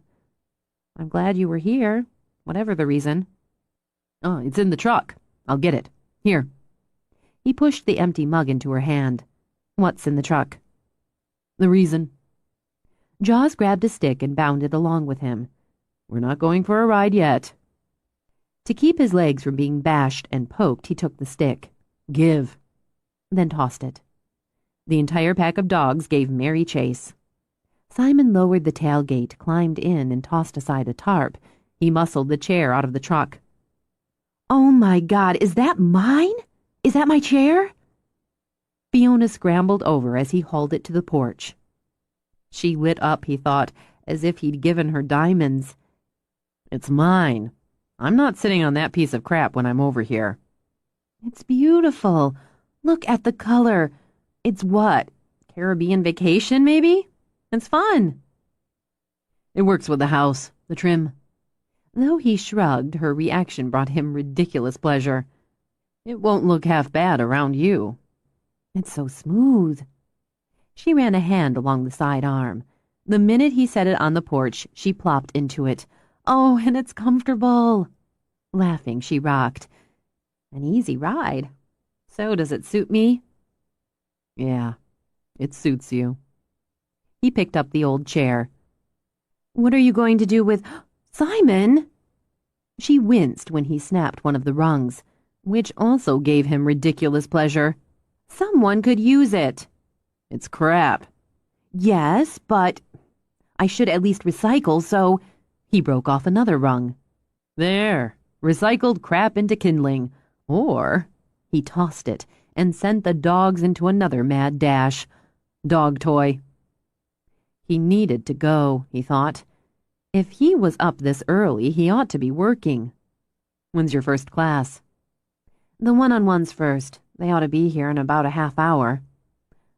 I'm glad you were here, whatever the reason. Oh, it's in the truck. I'll get it. Here. He pushed the empty mug into her hand. What's in the truck? The reason. Jaws grabbed a stick and bounded along with him. We're not going for a ride yet. To keep his legs from being bashed and poked, he took the stick. Give. Then tossed it. The entire pack of dogs gave merry chase. Simon lowered the tailgate, climbed in, and tossed aside a tarp. He muscled the chair out of the truck. Oh my God, is that mine? Is that my chair? Fiona scrambled over as he hauled it to the porch. She lit up, he thought, as if he'd given her diamonds. It's mine. I'm not sitting on that piece of crap when I'm over here. It's beautiful. Look at the color. It's what? Caribbean vacation, maybe? It's fun. It works with the house, the trim. Though he shrugged, her reaction brought him ridiculous pleasure. It won't look half bad around you. It's so smooth. She ran a hand along the side arm. The minute he set it on the porch, she plopped into it. Oh, and it's comfortable. Laughing, she rocked. An easy ride. So does it suit me? Yeah, it suits you. He picked up the old chair. What are you going to do with... Simon! She winced when he snapped one of the rungs, which also gave him ridiculous pleasure. Someone could use it. It's crap. Yes, but I should at least recycle, so... He broke off another rung. There, recycled crap into kindling. Or... He tossed it and sent the dogs into another mad dash. Dog toy. He needed to go, he thought. If he was up this early, he ought to be working. When's your first class? The one-on-ones first. They ought to be here in about a half hour.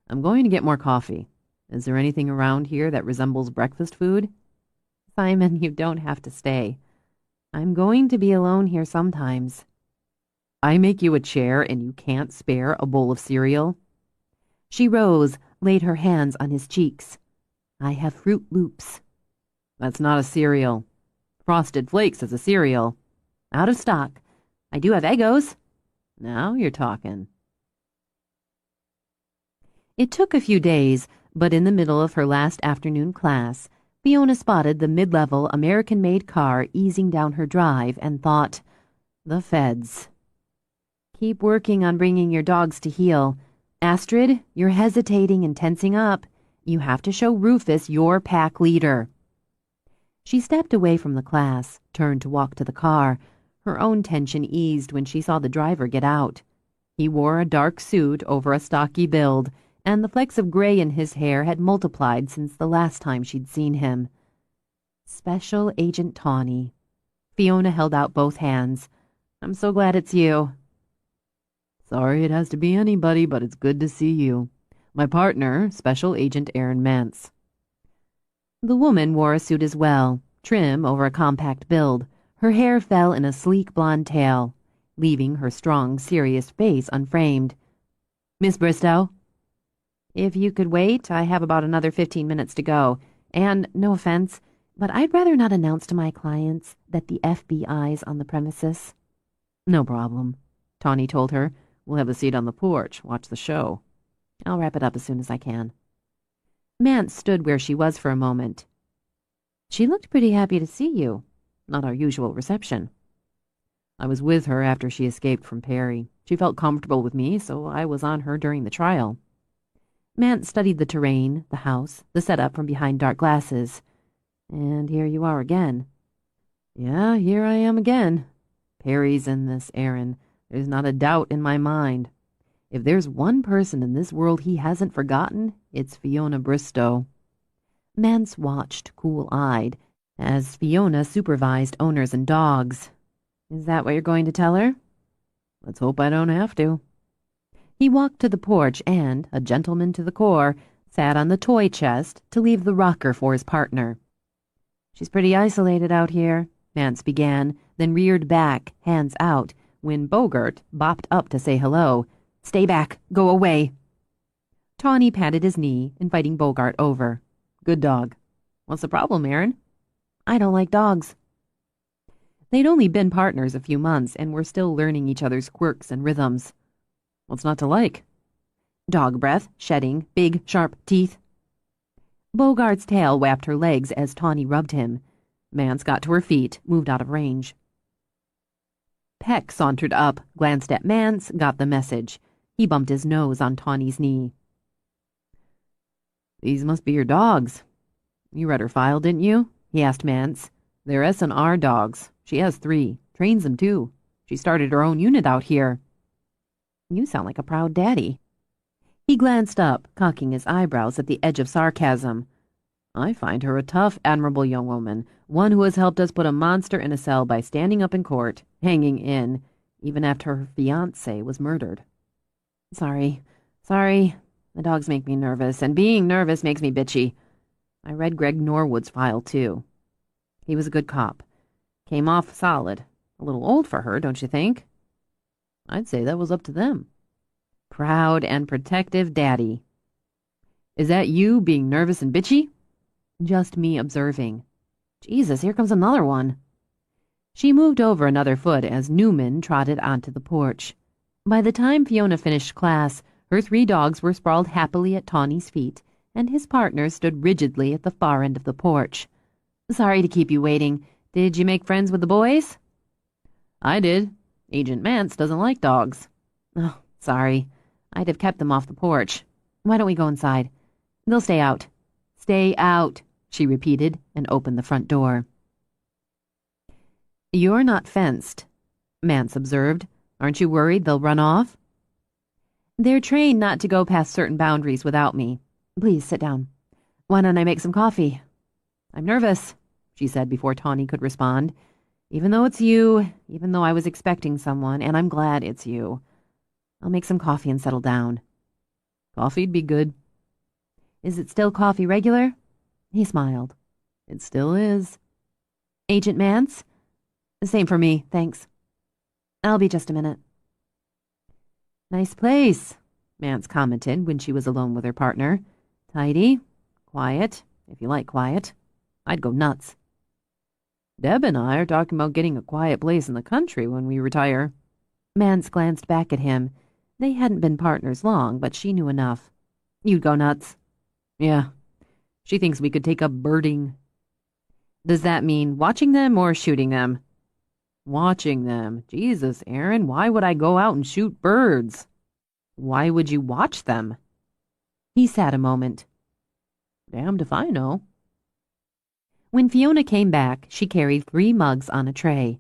I'm going to get more coffee. Is there anything around here that resembles breakfast food? Simon, you don't have to stay. I'm going to be alone here sometimes. I make you a chair and you can't spare a bowl of cereal? She rose, laid her hands on his cheeks. I have Fruit Loops. That's not a cereal. Frosted Flakes is a cereal. Out of stock. I do have Eggos. Now you're talking. It took a few days, but in the middle of her last afternoon class, Fiona spotted the mid-level American-made car easing down her drive and thought, the feds. Keep working on bringing your dogs to heel. Astrid, you're hesitating and tensing up. You have to show Rufus your pack leader. She stepped away from the class, turned to walk to the car. Her own tension eased when she saw the driver get out. He wore a dark suit over a stocky build, and the flecks of gray in his hair had multiplied since the last time she'd seen him. Special Agent Tawny. Fiona held out both hands. I'm so glad it's you. Sorry it has to be anybody, but it's good to see you. My partner, Special Agent Aaron Mance. The woman wore a suit as well, trim over a compact build. Her hair fell in a sleek blonde tail, leaving her strong, serious face unframed. Miss Bristow? If you could wait, I have about another 15 minutes to go. And, no offense, but I'd rather not announce to my clients that the FBI's on the premises. No problem, Tawny told her. We'll have a seat on the porch, watch the show. I'll wrap it up as soon as I can. Mance stood where she was for a moment. She looked pretty happy to see you. Not our usual reception. I was with her after she escaped from Perry. She felt comfortable with me, so I was on her during the trial. Mance studied the terrain, the house, the setup from behind dark glasses. And here you are again. Yeah, here I am again. Perry's in this, Aaron. There's not a doubt in my mind. If there's one person in this world he hasn't forgotten, it's Fiona Bristow." Mance watched, cool-eyed, as Fiona supervised owners and dogs. "Is that what you're going to tell her?" "Let's hope I don't have to." He walked to the porch and, a gentleman to the core, sat on the toy chest to leave the rocker for his partner. "She's pretty isolated out here," Mance began, then reared back, hands out, when Bogart bopped up to say hello. "Stay back. Go away." Tawny patted his knee, inviting Bogart over. "Good dog. What's the problem, Aaron?" "I don't like dogs." They'd only been partners a few months and were still learning each other's quirks and rhythms. "What's not to like?" "Dog breath, shedding, big, sharp teeth." Bogart's tail whapped her legs as Tawny rubbed him. Mance got to her feet, moved out of range. Peck sauntered up, glanced at Mance, got the message. He bumped his nose on Tawny's knee. "These must be your dogs. You read her file, didn't you?" he asked Mance. "They're S&R dogs. She has 3. Trains them, too. She started her own unit out here." "You sound like a proud daddy." He glanced up, cocking his eyebrows at the edge of sarcasm. "I find her a tough, admirable young woman, one who has helped us put a monster in a cell by standing up in court, hanging in, even after her fiancé was murdered." Sorry. The dogs make me nervous, and being nervous makes me bitchy. I read Greg Norwood's file, too. He was a good cop. Came off solid. A little old for her, don't you think?" "I'd say that was up to them." "Proud and protective daddy." "Is that you being nervous and bitchy?" "Just me observing." "Jesus, here comes another one." She moved over another foot as Newman trotted onto the porch. By the time Fiona finished class, her 3 dogs were sprawled happily at Tawny's feet, and his partner stood rigidly at the far end of the porch. "Sorry to keep you waiting. Did you make friends with the boys?" "I did. Agent Mance doesn't like dogs." "Oh, sorry. I'd have kept them off the porch. Why don't we go inside? They'll stay out." "Stay out," she repeated, and opened the front door. "You're not fenced," Mance observed. "Aren't you worried they'll run off?" "They're trained not to go past certain boundaries without me. Please sit down. Why don't I make some coffee?" "I'm nervous," she said before Tawny could respond. Even though I was expecting someone, and I'm glad it's you. I'll make some coffee and settle down." "Coffee'd be good." "Is it still coffee regular?" He smiled. "It still is." "Agent Mance?" "Same for me, thanks." "I'll be just a minute." "Nice place," Mance commented when she was alone with her partner. "Tidy, quiet, if you like quiet. I'd go nuts." "Deb and I are talking about getting a quiet place in the country when we retire." Mance glanced back at him. They hadn't been partners long, but she knew enough. "You'd go nuts." "Yeah. She thinks we could take up birding." "Does that mean watching them or shooting them?" "Watching them. Jesus, Aaron, why would I go out and shoot birds?" "Why would you watch them?" He sat a moment. "Damned if I know." When Fiona came back, she carried 3 mugs on a tray.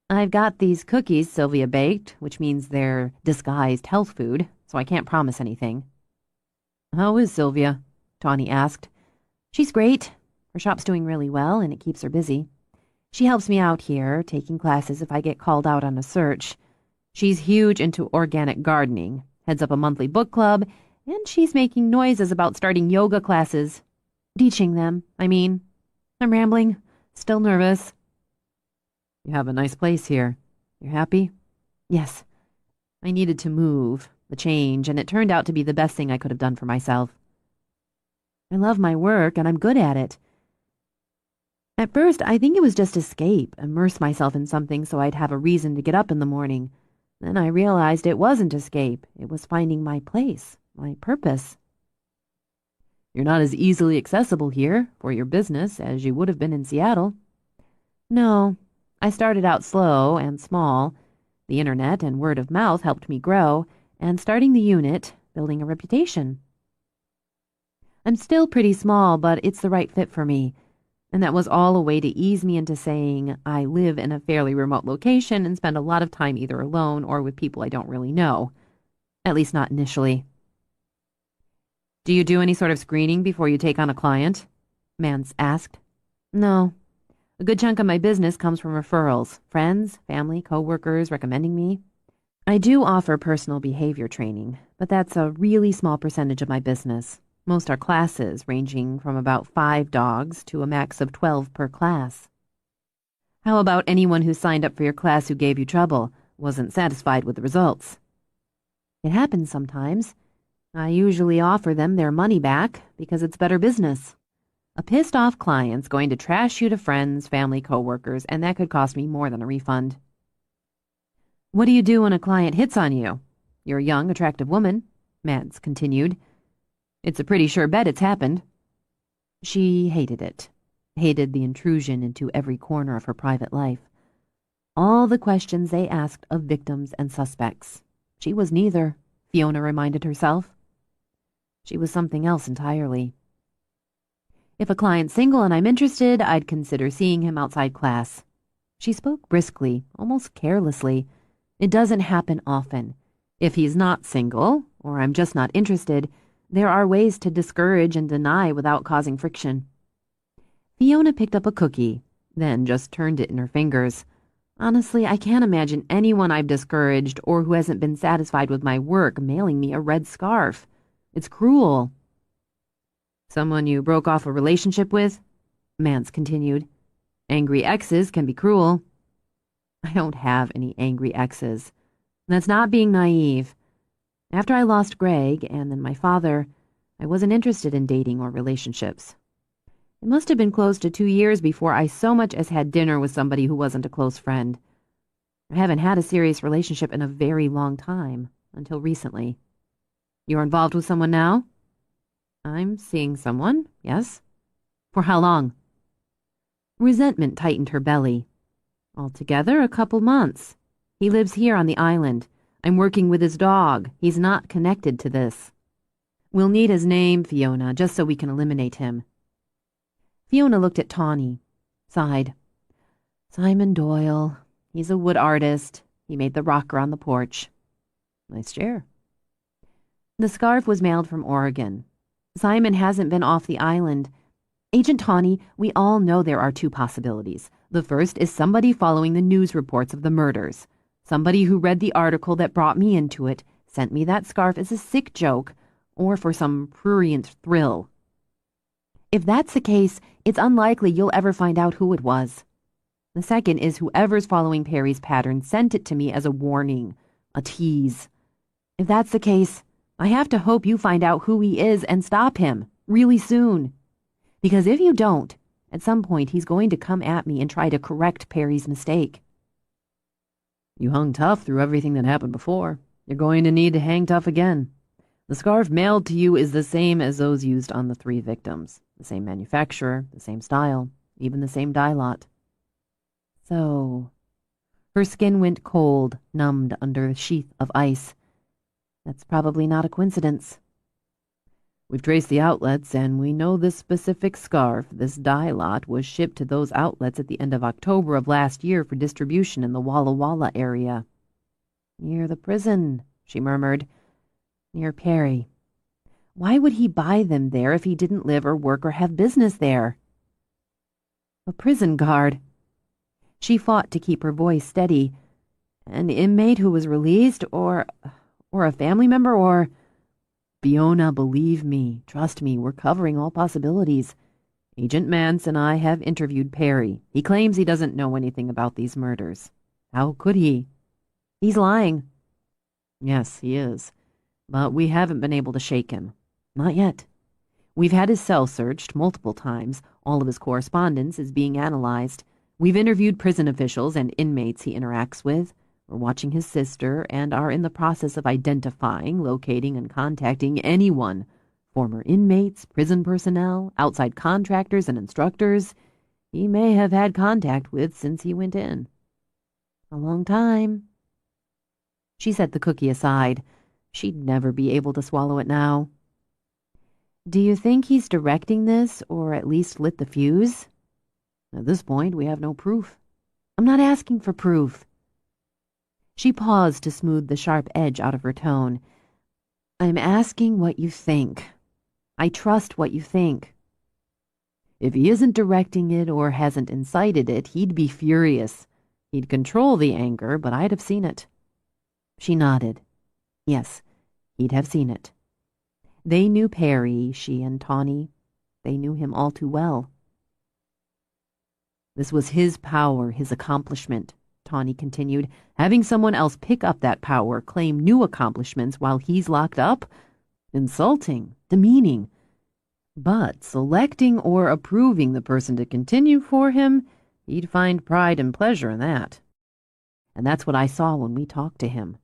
"I've got these cookies Sylvia baked, which means they're disguised health food, so I can't promise anything." "How is Sylvia?" Tawny asked. "She's great. Her shop's doing really well, and it keeps her busy. She helps me out here, taking classes if I get called out on a search. She's huge into organic gardening, heads up a monthly book club, and she's making noises about starting yoga classes. Teaching them, I mean. I'm rambling. Still nervous." "You have a nice place here. You're happy?" "Yes. I needed to move, the change, and it turned out to be the best thing I could have done for myself. I love my work, and I'm good at it. At first, I think it was just escape, immerse myself in something so I'd have a reason to get up in the morning. Then I realized it wasn't escape. It was finding my place, my purpose." "You're not as easily accessible here for your business as you would have been in Seattle." "No. I started out slow and small. The internet and word of mouth helped me grow, and starting the unit, building a reputation. I'm still pretty small, but it's the right fit for me. And that was all a way to ease me into saying I live in a fairly remote location and spend a lot of time either alone or with people I don't really know. At least not initially. Do you do any sort of screening before you take on a client? Mance asked. No. A good chunk of my business comes from referrals. Friends, family, coworkers recommending me. I do offer personal behavior training, but that's a really small percentage of my business. Most are classes, ranging from about 5 dogs to a max of 12 per class. How about anyone who signed up for your class who gave you trouble, wasn't satisfied with the results? It happens sometimes. I usually offer them their money back because it's better business. A pissed off client's going to trash you to friends, family, coworkers, and that could cost me more than a refund. What do you do when a client hits on you? You're a young, attractive woman, Mads continued. It's a pretty sure bet it's happened. She hated it, hated the intrusion into every corner of her private life. All the questions they asked of victims and suspects. She was neither, Fiona reminded herself. She was something else entirely. If a client's single and I'm interested, I'd consider seeing him outside class. She spoke briskly, almost carelessly. It doesn't happen often. If he's not single, or I'm just not interested, there are ways to discourage and deny without causing friction. Fiona picked up a cookie, then just turned it in her fingers. Honestly, I can't imagine anyone I've discouraged or who hasn't been satisfied with my work mailing me a red scarf. It's cruel. Someone you broke off a relationship with? Mance continued. Angry exes can be cruel. I don't have any angry exes. That's not being naive. After I lost Greg and then my father, I wasn't interested in dating or relationships. It must have been close to 2 years before I so much as had dinner with somebody who wasn't a close friend. I haven't had a serious relationship in a very long time, until recently. You're involved with someone now? I'm seeing someone, yes. For how long? Resentment tightened her belly. Altogether, a couple months. He lives here on the island. I'm working with his dog. He's not connected to this. We'll need his name, Fiona, just so we can eliminate him. Fiona looked at Tawny, sighed. Simon Doyle. He's a wood artist. He made the rocker on the porch. Nice chair. The scarf was mailed from Oregon. Simon hasn't been off the island. Agent Tawny, we all know there are 2 possibilities. The first is somebody following the news reports of the murders. Somebody who read the article that brought me into it, sent me that scarf as a sick joke, or for some prurient thrill. If that's the case, it's unlikely you'll ever find out who it was. The second is whoever's following Perry's pattern sent it to me as a warning, a tease. If that's the case, I have to hope you find out who he is and stop him, really soon. Because if you don't, at some point he's going to come at me and try to correct Perry's mistake. You hung tough through everything that happened before. You're going to need to hang tough again. The scarf mailed to you is the same as those used on the 3 victims. The same manufacturer, the same style, even the same dye lot. So, her skin went cold, numbed under a sheath of ice. That's probably not a coincidence. We've traced the outlets, and we know this specific scarf, this dye lot, was shipped to those outlets at the end of October of last year for distribution in the Walla Walla area. Near the prison, she murmured. Near Perry. Why would he buy them there if he didn't live or work or have business there? A prison guard. She fought to keep her voice steady. An inmate who was released, or a family member, or... Fiona, believe me, trust me, we're covering all possibilities. Agent Mance and I have interviewed Perry. He claims he doesn't know anything about these murders. How could he? He's lying. Yes, he is. But we haven't been able to shake him. Not yet. We've had his cell searched multiple times. All of his correspondence is being analyzed. We've interviewed prison officials and inmates he interacts with. We're watching his sister and are in the process of identifying, locating, and contacting anyone, former inmates, prison personnel, outside contractors and instructors, he may have had contact with since he went in. A long time. She set the cookie aside. She'd never be able to swallow it now. Do you think he's directing this, or at least lit the fuse? At this point, we have no proof. I'm not asking for proof. She paused to smooth the sharp edge out of her tone. I'm asking what you think. I trust what you think. If he isn't directing it or hasn't incited it, he'd be furious. He'd control the anger, but I'd have seen it. She nodded. Yes, he'd have seen it. They knew Perry, she and Tawny. They knew him all too well. This was his power, his accomplishment, Tawny continued. Having someone else pick up that power, claim new accomplishments while he's locked up? Insulting, demeaning. But selecting or approving the person to continue for him, he'd find pride and pleasure in that. And that's what I saw when we talked to him.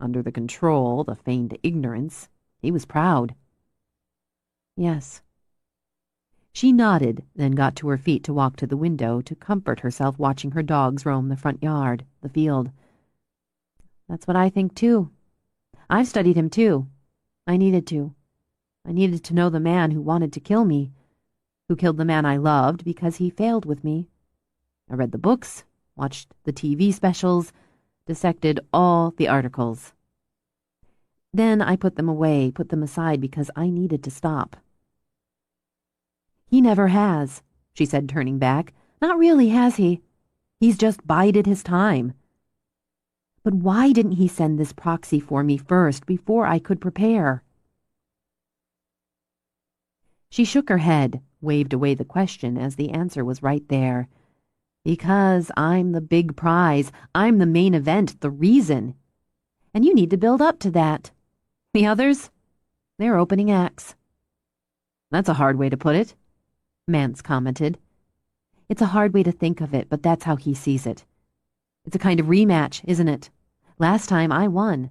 Under the control, the feigned ignorance, he was proud. Yes. She nodded, then got to her feet to walk to the window to comfort herself watching her dogs roam the front yard, the field. That's what I think, too. I've studied him, too. I needed to. I needed to know the man who wanted to kill me, who killed the man I loved because he failed with me. I read the books, watched the TV specials, dissected all the articles. Then I put them away, put them aside because I needed to stop. He never has, she said, turning back. Not really, has he? He's just bided his time. But why didn't he send this proxy for me first, before I could prepare? She shook her head, waved away the question as the answer was right there. Because I'm the big prize. I'm the main event, the reason. And you need to build up to that. The others? They're opening acts. That's a hard way to put it, Mance commented. It's a hard way to think of it, but that's how he sees it. It's a kind of rematch, isn't it? Last time I won.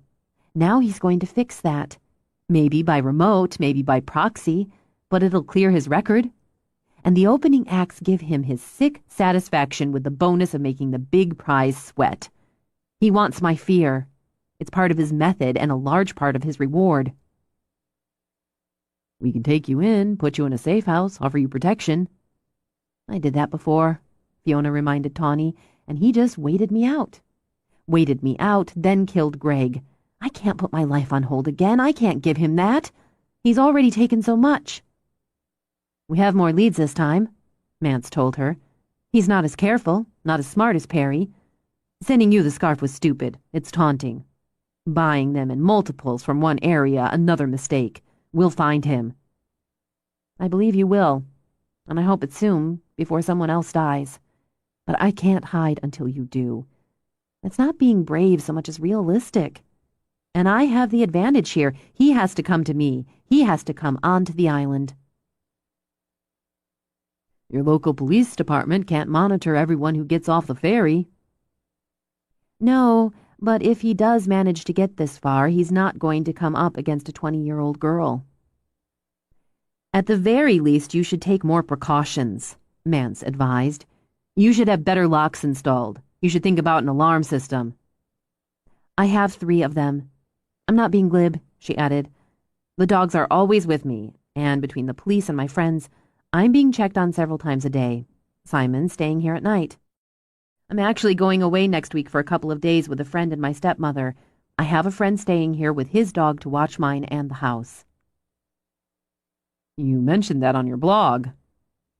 Now he's going to fix that. Maybe by remote, maybe by proxy, but it'll clear his record. And the opening acts give him his sick satisfaction with the bonus of making the big prize sweat. He wants my fear. It's part of his method and a large part of his reward. We can take you in, put you in a safe house, offer you protection. I did that before, Fiona reminded Tawny, and he just waited me out. Waited me out, then killed Greg. I can't put my life on hold again. I can't give him that. He's already taken so much. We have more leads this time, Mance told her. He's not as careful, not as smart as Perry. Sending you the scarf was stupid. It's taunting. Buying them in multiples from one area, another mistake. We'll find him. I believe you will, and I hope it's soon, before someone else dies. But I can't hide until you do. It's not being brave so much as realistic. And I have the advantage here. He has to come to me. He has to come onto the island. Your local police department can't monitor everyone who gets off the ferry. No, but if he does manage to get this far, he's not going to come up against a 20-year-old girl. At the very least, you should take more precautions, Mance advised. You should have better locks installed. You should think about an alarm system. I have 3 of them. I'm not being glib, she added. The dogs are always with me, and between the police and my friends, I'm being checked on several times a day. Simon's staying here at night. I'm actually going away next week for a couple of days with a friend and my stepmother. I have a friend staying here with his dog to watch mine and the house. You mentioned that on your blog.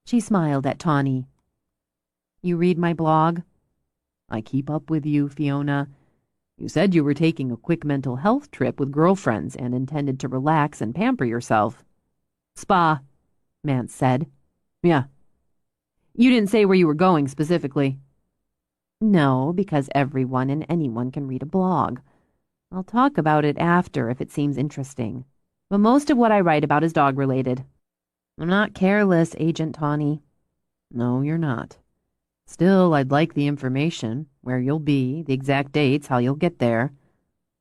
She smiled at Tawny. You read my blog? I keep up with you, Fiona. You said you were taking a quick mental health trip with girlfriends and intended to relax and pamper yourself. Spa, Mance said. Yeah. You didn't say where you were going specifically. No, because everyone and anyone can read a blog. I'll talk about it after if it seems interesting. But most of what I write about is dog-related. I'm not careless, Agent Tawny. No, you're not. Still, I'd like the information, where you'll be, the exact dates, how you'll get there.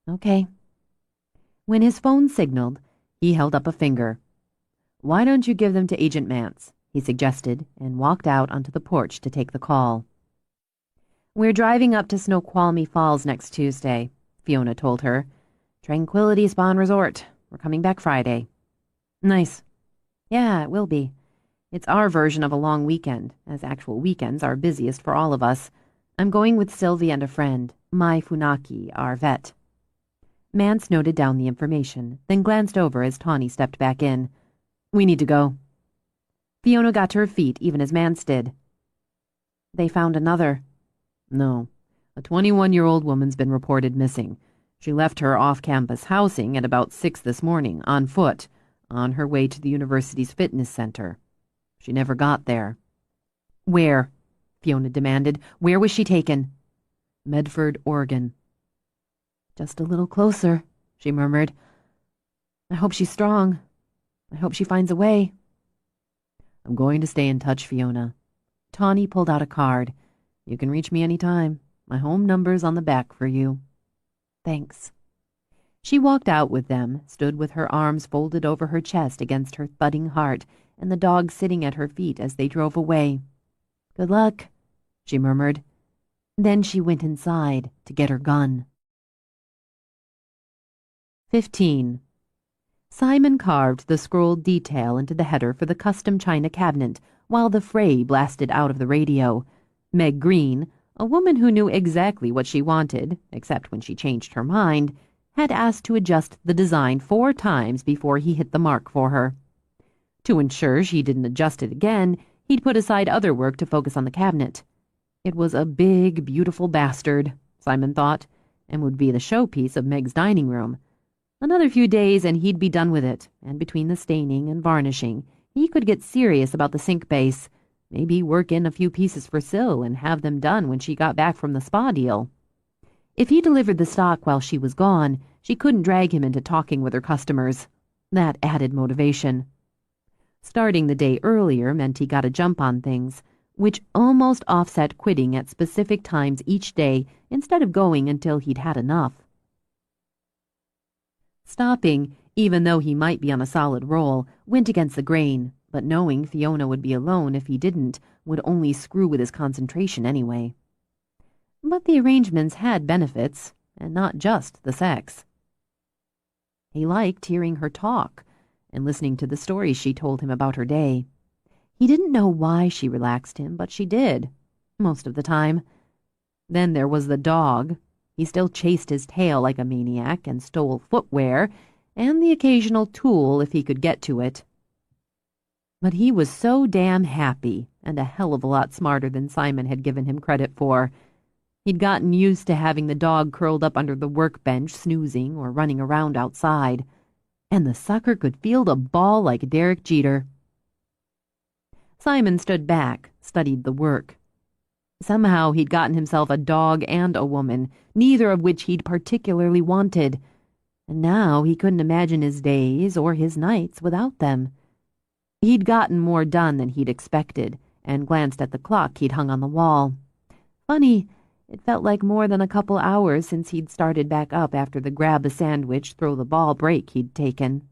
Okay. When his phone signaled, he held up a finger. Why don't you give them to Agent Mance, he suggested, and walked out onto the porch to take the call. We're driving up to Snoqualmie Falls next Tuesday, Fiona told her. Tranquility Spa and Resort. We're coming back Friday. Nice. Yeah, it will be. It's our version of a long weekend, as actual weekends are busiest for all of us. I'm going with Sylvie and a friend, Mai Funaki, our vet." Mance noted down the information, then glanced over as Tawny stepped back in. "We need to go." Fiona got to her feet even as Mance did. "They found another." "No. A 21-year-old woman's been reported missing. She left her off-campus housing at about 6 this morning, on foot, on her way to the university's fitness center. She never got there." "Where?" Fiona demanded. "Where was she taken?" "Medford, Oregon." "Just a little closer," she murmured. "I hope she's strong. I hope she finds a way." "I'm going to stay in touch, Fiona." Tawny pulled out a card. "You can reach me any time. My home number's on the back for you." "Thanks." She walked out with them, stood with her arms folded over her chest against her thudding heart, and the dog sitting at her feet as they drove away. "Good luck," she murmured. Then she went inside to get her gun. 15. Simon carved the scrolled detail into the header for the custom china cabinet while the fray blasted out of the radio. Meg Green, a woman who knew exactly what she wanted, except when she changed her mind, had asked to adjust the design 4 times before he hit the mark for her. To ensure she didn't adjust it again, he'd put aside other work to focus on the cabinet. It was a big, beautiful bastard, Simon thought, and would be the showpiece of Meg's dining room. Another few days and he'd be done with it, and between the staining and varnishing, he could get serious about the sink base, maybe work in a few pieces for Syl and have them done when she got back from the spa deal. If he delivered the stock while she was gone, she couldn't drag him into talking with her customers. That added motivation. Starting the day earlier meant he got a jump on things, which almost offset quitting at specific times each day instead of going until he'd had enough. Stopping, even though he might be on a solid roll, went against the grain, but knowing Fiona would be alone if he didn't would only screw with his concentration anyway. But the arrangements had benefits, and not just the sex. He liked hearing her talk and listening to the stories she told him about her day. He didn't know why she relaxed him, but she did, most of the time. Then there was the dog. He still chased his tail like a maniac and stole footwear and the occasional tool if he could get to it. But he was so damn happy and a hell of a lot smarter than Simon had given him credit for. He'd gotten used to having the dog curled up under the workbench snoozing or running around outside, and the sucker could field a ball like Derek Jeter. Simon stood back, studied the work. Somehow he'd gotten himself a dog and a woman, neither of which he'd particularly wanted, and now he couldn't imagine his days or his nights without them. He'd gotten more done than he'd expected, and glanced at the clock he'd hung on the wall. Funny, it felt like more than a couple hours since he'd started back up after the grab-a-sandwich, throw-the-ball break he'd taken.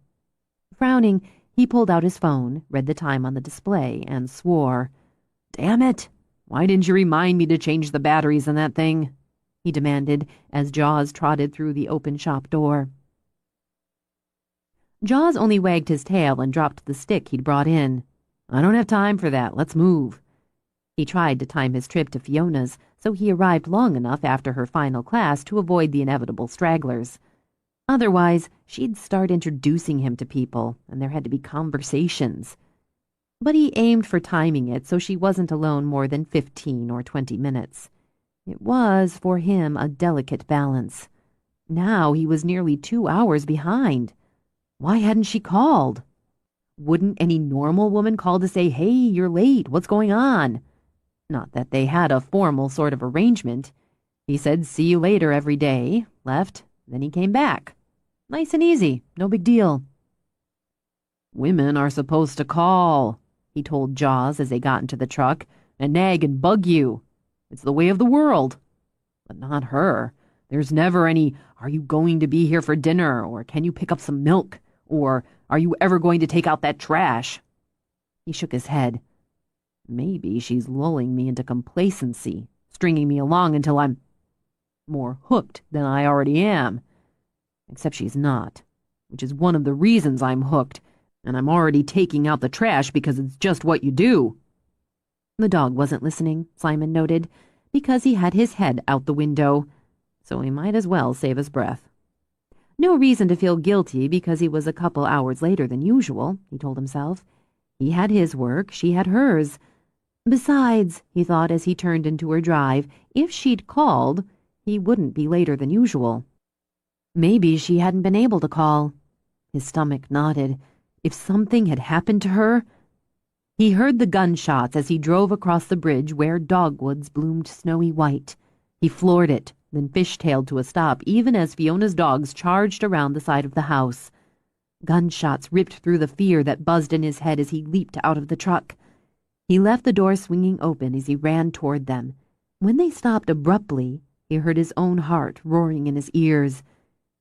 Frowning, he pulled out his phone, read the time on the display, and swore. "Damn it! Why didn't you remind me to change the batteries in that thing?" he demanded as Jaws trotted through the open shop door. Jaws only wagged his tail and dropped the stick he'd brought in. "I don't have time for that. Let's move." He tried to time his trip to Fiona's, so he arrived long enough after her final class to avoid the inevitable stragglers. Otherwise, she'd start introducing him to people, and there had to be conversations. But he aimed for timing it so she wasn't alone more than 15 or 20 minutes. It was, for him, a delicate balance. Now he was nearly 2 hours behind. Why hadn't she called? Wouldn't any normal woman call to say, "Hey, you're late, what's going on?" Not that they had a formal sort of arrangement. He said, "See you later" every day, left, then he came back. Nice and easy, no big deal. "Women are supposed to call," he told Jaws as they got into the truck, "and nag and bug you. It's the way of the world. But not her. There's never any, 'Are you going to be here for dinner?' or 'Can you pick up some milk?' or 'Are you ever going to take out that trash?'" He shook his head. "Maybe she's lulling me into complacency, stringing me along until I'm more hooked than I already am. Except she's not, which is one of the reasons I'm hooked. And I'm already taking out the trash because it's just what you do." The dog wasn't listening, Simon noted, because he had his head out the window, so he might as well save his breath. No reason to feel guilty because he was a couple hours later than usual, he told himself. He had his work, she had hers. Besides, he thought as he turned into her drive, if she'd called, he wouldn't be later than usual. Maybe she hadn't been able to call. His stomach knotted. If something had happened to her... He heard the gunshots as he drove across the bridge where dogwoods bloomed snowy white. He floored it, then fishtailed to a stop even as Fiona's dogs charged around the side of the house. Gunshots ripped through the fear that buzzed in his head as he leaped out of the truck. He left the door swinging open as he ran toward them. When they stopped abruptly, he heard his own heart roaring in his ears.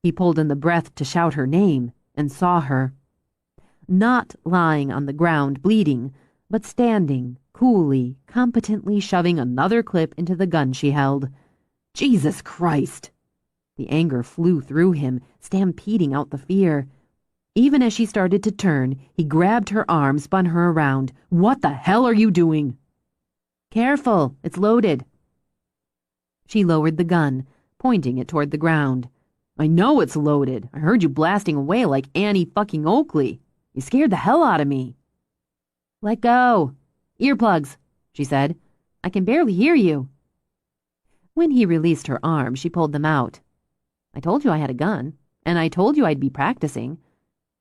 He pulled in the breath to shout her name and saw her. Not lying on the ground bleeding, but standing, coolly, competently shoving another clip into the gun she held. Jesus Christ! The anger flew through him, stampeding out the fear. Even as she started to turn, he grabbed her arm, spun her around. "What the hell are you doing?" "Careful, it's loaded." She lowered the gun, pointing it toward the ground. "I know it's loaded. I heard you blasting away like Annie fucking Oakley. You scared the hell out of me." "Let go. Earplugs," she said. "I can barely hear you." When he released her arm, she pulled them out. "I told you I had a gun, and I told you I'd be practicing.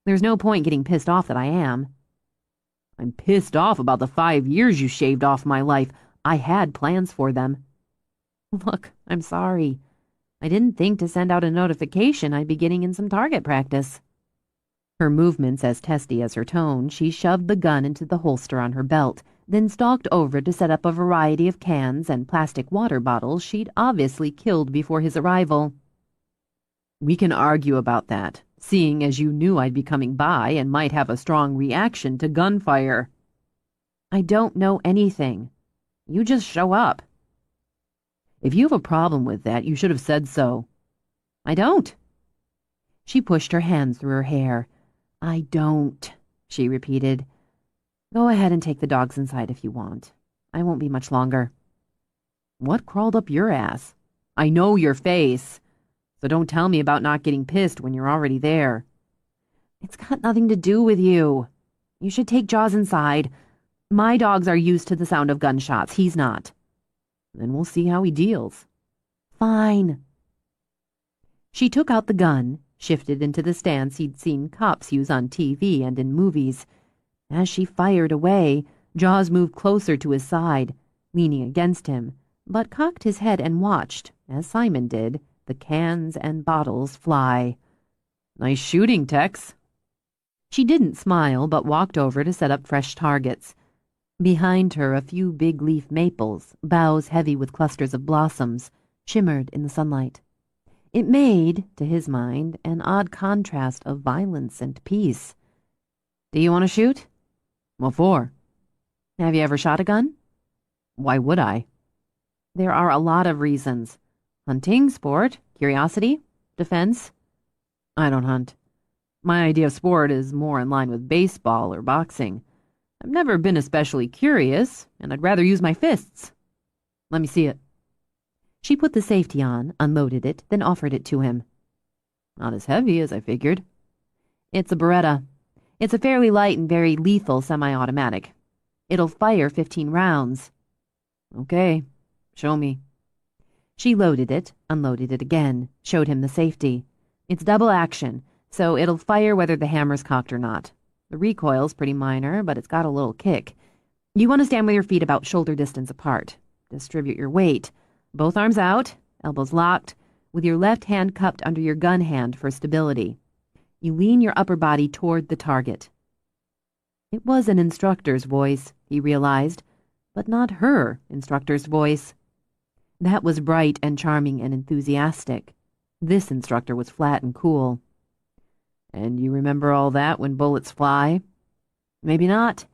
There's no point getting pissed off that I am." "I'm pissed off about the 5 years you shaved off my life. I had plans for them." "Look, I'm sorry. I didn't think to send out a notification I'd be getting in some target practice." Her movements as testy as her tone, she shoved the gun into the holster on her belt, then stalked over to set up a variety of cans and plastic water bottles she'd obviously killed before his arrival. "We can argue about that, seeing as you knew I'd be coming by and might have a strong reaction to gunfire." "I don't know anything. You just show up." "If you have a problem with that, you should have said so." "I don't." She pushed her hands through her hair. "I don't," she repeated. "Go ahead and take the dogs inside if you want. I won't be much longer." "What crawled up your ass? I know your face, so don't tell me about not getting pissed when you're already there." "It's got nothing to do with you. You should take Jaws inside. My dogs are used to the sound of gunshots. He's not." "Then we'll see how he deals." "Fine." She took out the gun, shifted into the stance he'd seen cops use on TV and in movies. As she fired away, Jaws moved closer to his side, leaning against him, but cocked his head and watched, as Simon did, the cans and bottles fly. "Nice shooting, Tex." She didn't smile, but walked over to set up fresh targets. Behind her, a few big leaf maples, boughs heavy with clusters of blossoms, shimmered in the sunlight. It made, to his mind, an odd contrast of violence and peace. "Do you want to shoot?" "What for?" "Have you ever shot a gun?" "Why would I?" "There are a lot of reasons. Hunting, sport, curiosity, defense." "I don't hunt. My idea of sport is more in line with baseball or boxing. I've never been especially curious, and I'd rather use my fists." "Let me see it." She put the safety on, unloaded it, then offered it to him. "Not as heavy as I figured." "It's a Beretta. It's a fairly light and very lethal semi-automatic. It'll fire 15 rounds. "Okay, show me." She loaded it, unloaded it again, showed him the safety. "It's double action, so it'll fire whether the hammer's cocked or not. The recoil's pretty minor, but it's got a little kick. You want to stand with your feet about shoulder distance apart. Distribute your weight. Both arms out, elbows locked, with your left hand cupped under your gun hand for stability. You lean your upper body toward the target." It was an instructor's voice, he realized, but not her instructor's voice. That was bright and charming and enthusiastic. This instructor was flat and cool. "And you remember all that when bullets fly?" "Maybe not.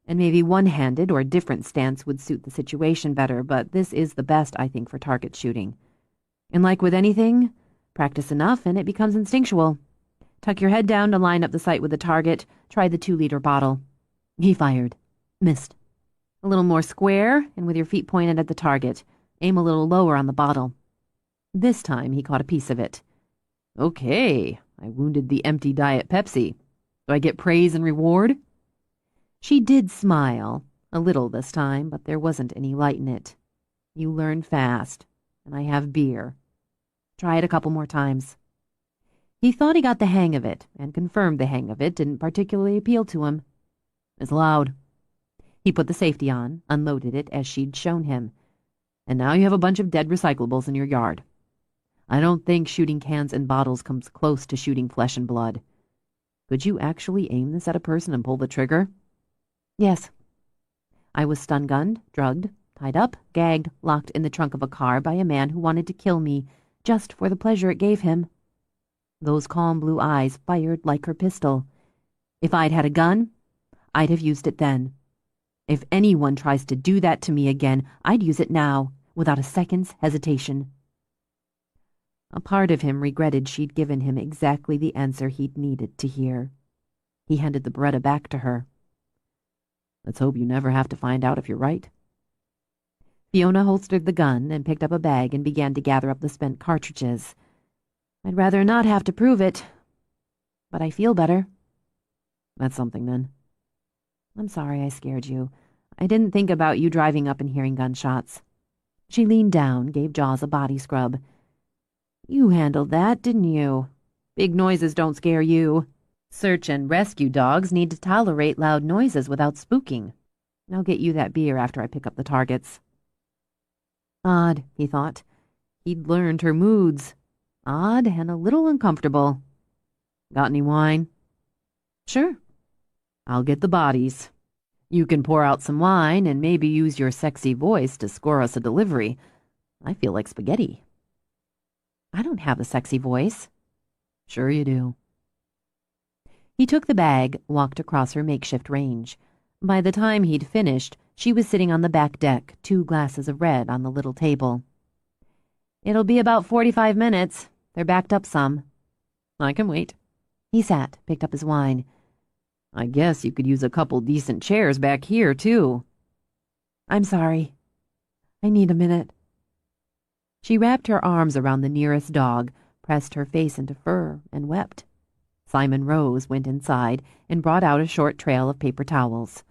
And maybe one-handed or a different stance would suit the situation better, but this is the best, I think, for target shooting. And like with anything, practice enough and it becomes instinctual. Tuck your head down to line up the sight with the target. Try the 2-liter bottle. He fired. Missed. A little more square, and with your feet pointed at the target. Aim a little lower on the bottle. This time he caught a piece of it. Okay, I wounded the empty Diet Pepsi. Do I get praise and reward? She did smile, a little this time, but there wasn't any light in it. You learn fast, and I have beer. Try it a couple more times. He thought he got the hang of it, and confirmed the hang of it didn't particularly appeal to him. It's loud. He put the safety on, unloaded it as she'd shown him. And now you have a bunch of dead recyclables in your yard. I don't think shooting cans and bottles comes close to shooting flesh and blood. Could you actually aim this at a person and pull the trigger? Yes. I was stun-gunned, drugged, tied up, gagged, locked in the trunk of a car by a man who wanted to kill me, just for the pleasure it gave him. Those calm blue eyes fired like her pistol. If I'd had a gun, I'd have used it then. If anyone tries to do that to me again, I'd use it now, without a second's hesitation. A part of him regretted she'd given him exactly the answer he'd needed to hear. He handed the Beretta back to her. Let's hope you never have to find out if you're right. Fiona holstered the gun and picked up a bag and began to gather up the spent cartridges. I'd rather not have to prove it, but I feel better. That's something, then. I'm sorry I scared you. I didn't think about you driving up and hearing gunshots. She leaned down, gave Jaws a body scrub. You handled that, didn't you? Big noises don't scare you. Search and rescue dogs need to tolerate loud noises without spooking. I'll get you that beer after I pick up the targets. Odd, he thought. He'd learned her moods. Odd and a little uncomfortable. Got any wine? Sure. I'll get the bodies. You can pour out some wine and maybe use your sexy voice to score us a delivery. I feel like spaghetti. I don't have a sexy voice. Sure you do. He took the bag, walked across her makeshift range. By the time he'd finished, she was sitting on the back deck, 2 glasses of red on the little table. It'll be about 45 minutes. They're backed up some. I can wait. He sat, picked up his wine. I guess you could use a couple decent chairs back here, too. I'm sorry. I need a minute. She wrapped her arms around the nearest dog, pressed her face into fur, and wept. Simon Rose went inside and brought out a short trail of paper towels.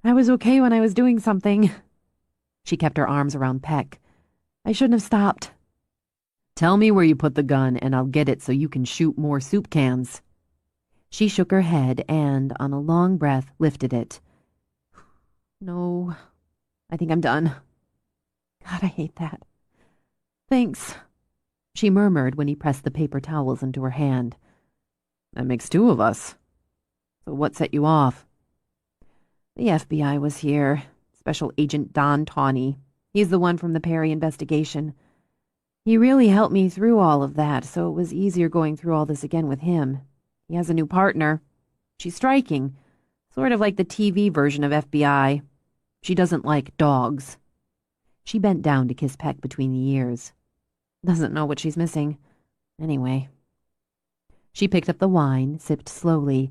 I was okay when I was doing something. She kept her arms around Peck. I shouldn't have stopped. Tell me where you put the gun, and I'll get it so you can shoot more soup cans. She shook her head and, on a long breath, lifted it. No, I think I'm done. God, I hate that. Thanks, she murmured when he pressed the paper towels into her hand. That makes 2 of us. So what set you off? The FBI was here. Special Agent Don Tawney. He's the one from the Perry investigation. He really helped me through all of that, so it was easier going through all this again with him. He has a new partner. She's striking, sort of like the TV version of FBI. She doesn't like dogs. She bent down to kiss Peck between the ears. Doesn't know what she's missing. Anyway. She picked up the wine, sipped slowly.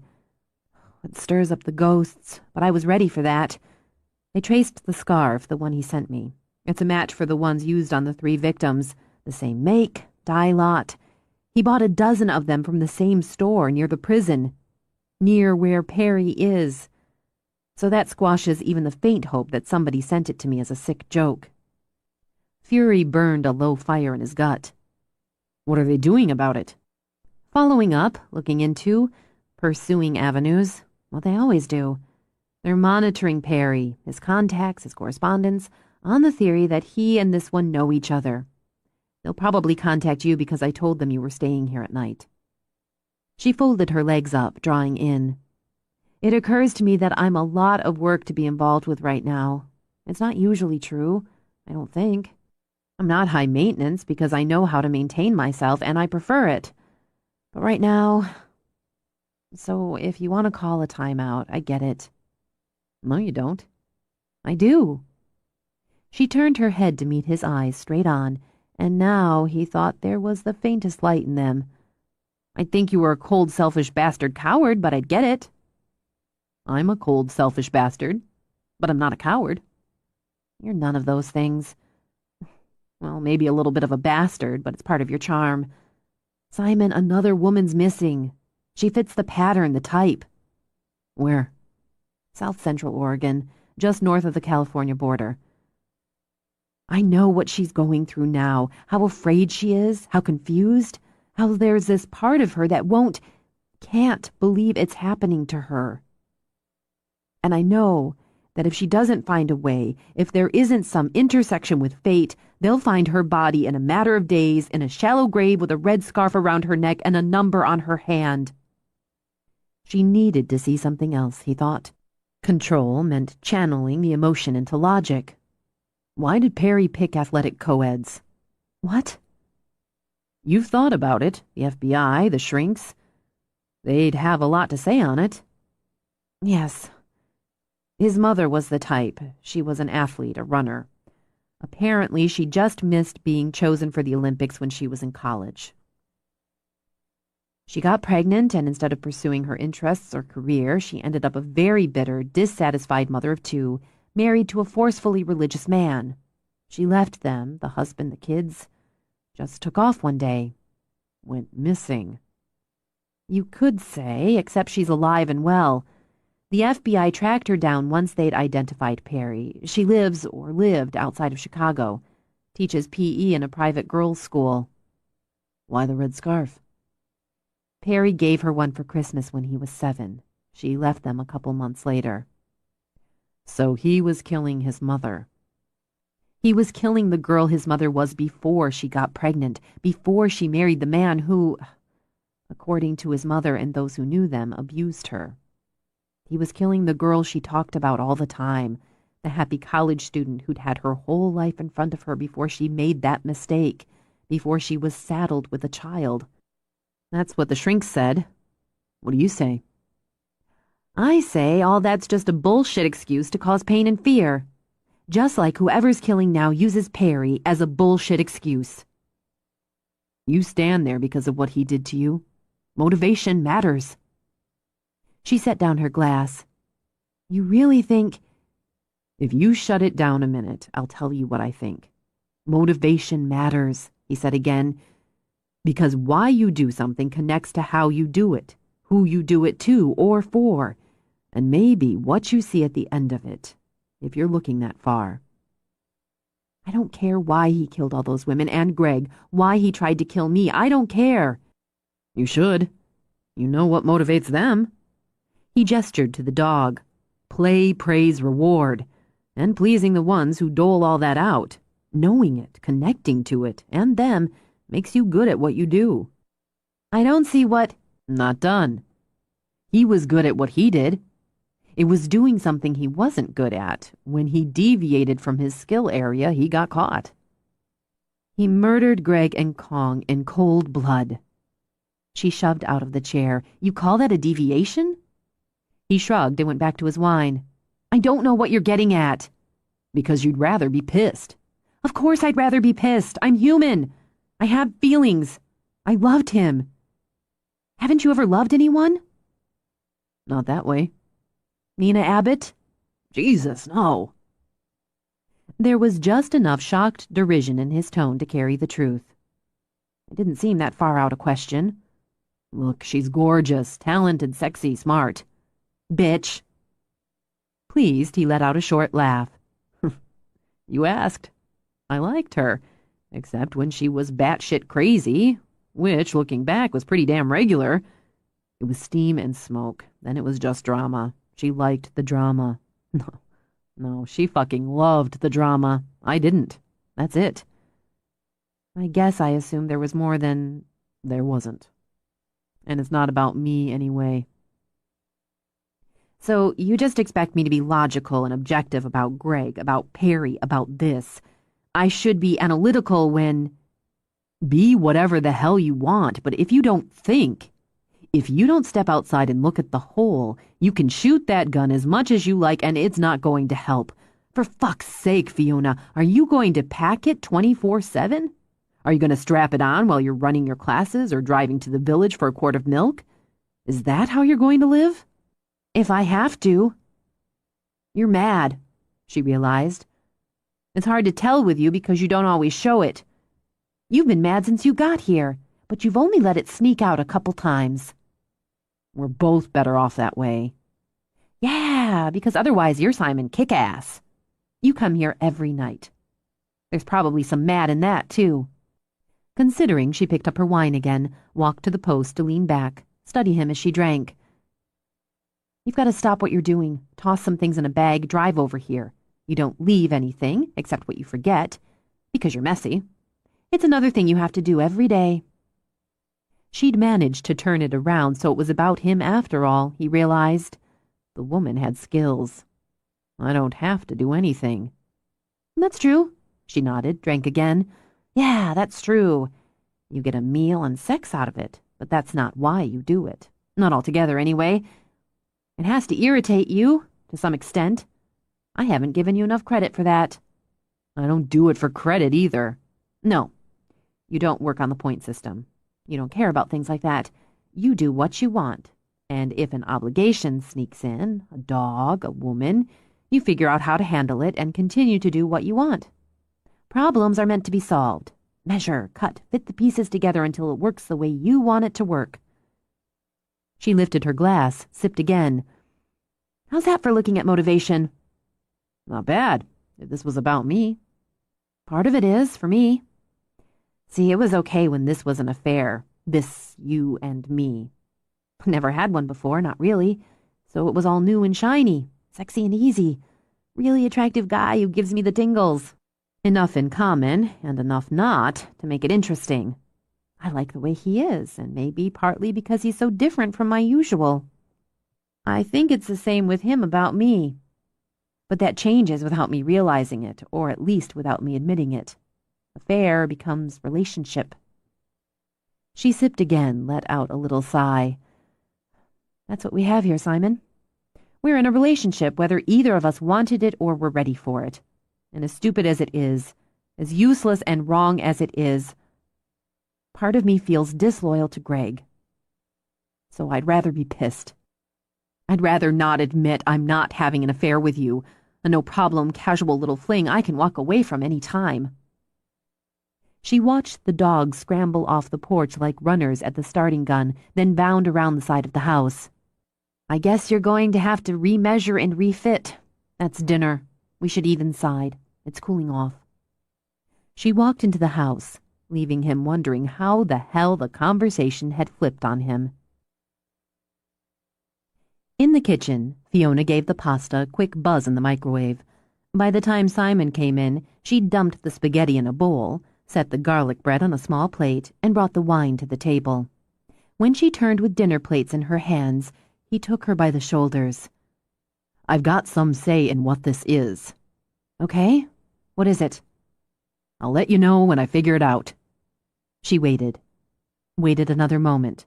It stirs up the ghosts, but I was ready for that. I traced the scarf, the one he sent me. It's a match for the ones used on the 3 victims. The same make, dye lot. He bought a dozen of them from the same store near the prison, near where Perry is. So that squashes even the faint hope that somebody sent it to me as a sick joke. Fury burned a low fire in his gut. What are they doing about it? Following up, looking into, pursuing avenues. Well, they always do. They're monitoring Perry, his contacts, his correspondence, on the theory that he and this one know each other. They'll probably contact you because I told them you were staying here at night. She folded her legs up, drawing in. It occurs to me that I'm a lot of work to be involved with right now. It's not usually true, I don't think. I'm not high maintenance because I know how to maintain myself and I prefer it. But right now... So if you want to call a timeout, I get it. No, you don't. I do. She turned her head to meet his eyes straight on, and now he thought there was the faintest light in them. I'd think you were a cold, selfish bastard coward, but I'd get it. I'm a cold, selfish bastard, but I'm not a coward. You're none of those things. Well, maybe a little bit of a bastard, but it's part of your charm. Simon, another woman's missing. She fits the pattern, the type. Where? South Central Oregon, just north of the California border. I know what she's going through now, how afraid she is, how confused, how there's this part of her that can't believe it's happening to her. And I know that if she doesn't find a way, if there isn't some intersection with fate, they'll find her body in a matter of days in a shallow grave with a red scarf around her neck and a number on her hand. She needed to see something else, he thought. Control meant channeling the emotion into logic. Why did Perry pick athletic co-eds? What? You've thought about it, the FBI, the shrinks. They'd have a lot to say on it. Yes. His mother was the type. She was an athlete, a runner. Apparently, she just missed being chosen for the Olympics when she was in college. She got pregnant, and instead of pursuing her interests or career, she ended up a very bitter, dissatisfied mother of two, married to a forcefully religious man. She left them, the husband, the kids, just took off one day. Went missing. You could say, except she's alive and well. The FBI tracked her down once they'd identified Perry. She lives, or lived, outside of Chicago. Teaches PE in a private girls' school. Why the red scarf? Perry gave her one for Christmas when he was 7. She left them a couple months later. So he was killing his mother. He was killing the girl his mother was before she got pregnant, before she married the man who, according to his mother and those who knew them, abused her. He was killing the girl she talked about all the time, the happy college student who'd had her whole life in front of her before she made that mistake, before she was saddled with a child. That's what the shrinks said. What do you say? I say all that's just a bullshit excuse to cause pain and fear. Just like whoever's killing now uses Perry as a bullshit excuse. You stand there because of what he did to you. Motivation matters. She set down her glass. You really think... If you shut it down a minute, I'll tell you what I think. Motivation matters, he said again, because why you do something connects to how you do it, who you do it to or for, and maybe what you see at the end of it, if you're looking that far. I don't care why he killed all those women and Greg, why he tried to kill me. I don't care. You should. You know what motivates them. He gestured to the dog. Play, praise, reward. And pleasing the ones who dole all that out. Knowing it, connecting to it, and them, makes you good at what you do. I don't see what... Not done. He was good at what he did. It was doing something he wasn't good at. When he deviated from his skill area, he got caught. He murdered Greg and Kong in cold blood. She shoved out of the chair. You call that a deviation? He shrugged and went back to his wine. I don't know what you're getting at. Because you'd rather be pissed. Of course I'd rather be pissed. I'm human. I have feelings. I loved him. Haven't you ever loved anyone? Not that way. Nina Abbott? Jesus, no. There was just enough shocked derision in his tone to carry the truth. It didn't seem that far out a question. Look, she's gorgeous, talented, sexy, smart. Bitch. Pleased, he let out a short laugh. You asked. I liked her, except when she was batshit crazy, which, looking back, was pretty damn regular. It was steam and smoke, then it was just drama. She liked the drama. No, she fucking loved the drama. I didn't. That's it. I guess I assumed there was more than there wasn't. And it's not about me anyway. So you just expect me to be logical and objective about Greg, about Perry, about this. I should be analytical when... Be whatever the hell you want, but if you don't think, if you don't step outside and look at the whole, you can shoot that gun as much as you like and it's not going to help. For fuck's sake, Fiona, are you going to pack it 24/7? Are you going to strap it on while you're running your classes or driving to the village for a quart of milk? Is that how you're going to live? If I have to. You're mad, she realized. It's hard to tell with you because you don't always show it. You've been mad since you got here, but you've only let it sneak out a couple times. We're both better off that way. Yeah, because otherwise you're Simon Kick-Ass. You come here every night. There's probably some mad in that, too. Considering, she picked up her wine again, walked to the post to lean back, study him as she drank. You've got to stop what you're doing. Toss some things in a bag, drive over here. You don't leave anything, except what you forget, because you're messy. It's another thing you have to do every day. She'd managed to turn it around so it was about him after all, he realized. The woman had skills. I don't have to do anything. That's true, she nodded, drank again. Yeah, that's true. You get a meal and sex out of it, but that's not why you do it. Not altogether, anyway. It has to irritate you, to some extent. I haven't given you enough credit for that. I don't do it for credit either. No, you don't work on the point system. You don't care about things like that. You do what you want. And if an obligation sneaks in, a dog, a woman, you figure out how to handle it and continue to do what you want. Problems are meant to be solved. Measure, cut, fit the pieces together until it works the way you want it to work. She lifted her glass, sipped again. How's that for looking at motivation? Not bad, if this was about me. Part of it is, for me. See, it was okay when this was an affair. This, you and me. Never had one before, not really. So it was all new and shiny, sexy and easy. Really attractive guy who gives me the tingles. Enough in common, and enough not, to make it interesting. I like the way he is, and maybe partly because he's so different from my usual. I think it's the same with him about me. But that changes without me realizing it, or at least without me admitting it. Affair becomes relationship. She sipped again, let out a little sigh. That's what we have here, Simon. We're in a relationship whether either of us wanted it or were ready for it. And as stupid as it is, as useless and wrong as it is, part of me feels disloyal to Greg. So I'd rather be pissed. I'd rather not admit I'm not having an affair with you, a no-problem, casual little fling I can walk away from any time. She watched the dogs scramble off the porch like runners at the starting gun, then bound around the side of the house. I guess you're going to have to remeasure and refit. That's dinner. We should even side. It's cooling off. She walked into the house, leaving him wondering how the hell the conversation had flipped on him. In the kitchen, Fiona gave the pasta a quick buzz in the microwave. By the time Simon came in, she'd dumped the spaghetti in a bowl, set the garlic bread on a small plate, and brought the wine to the table. When she turned with dinner plates in her hands, he took her by the shoulders. I've got some say in what this is. Okay, what is it? I'll let you know when I figure it out. She waited another moment.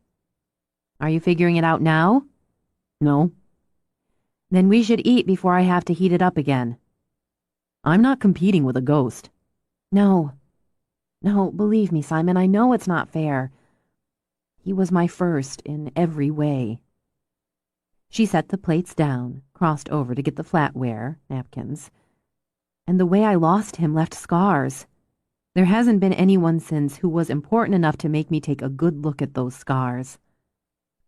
Are you figuring it out now? No. Then we should eat before I have to heat it up again. I'm not competing with a ghost. No, believe me, Simon, I know it's not fair. He was my first in every way. She set the plates down, crossed over to get the flatware, napkins. And the way I lost him left scars. There hasn't been anyone since who was important enough to make me take a good look at those scars.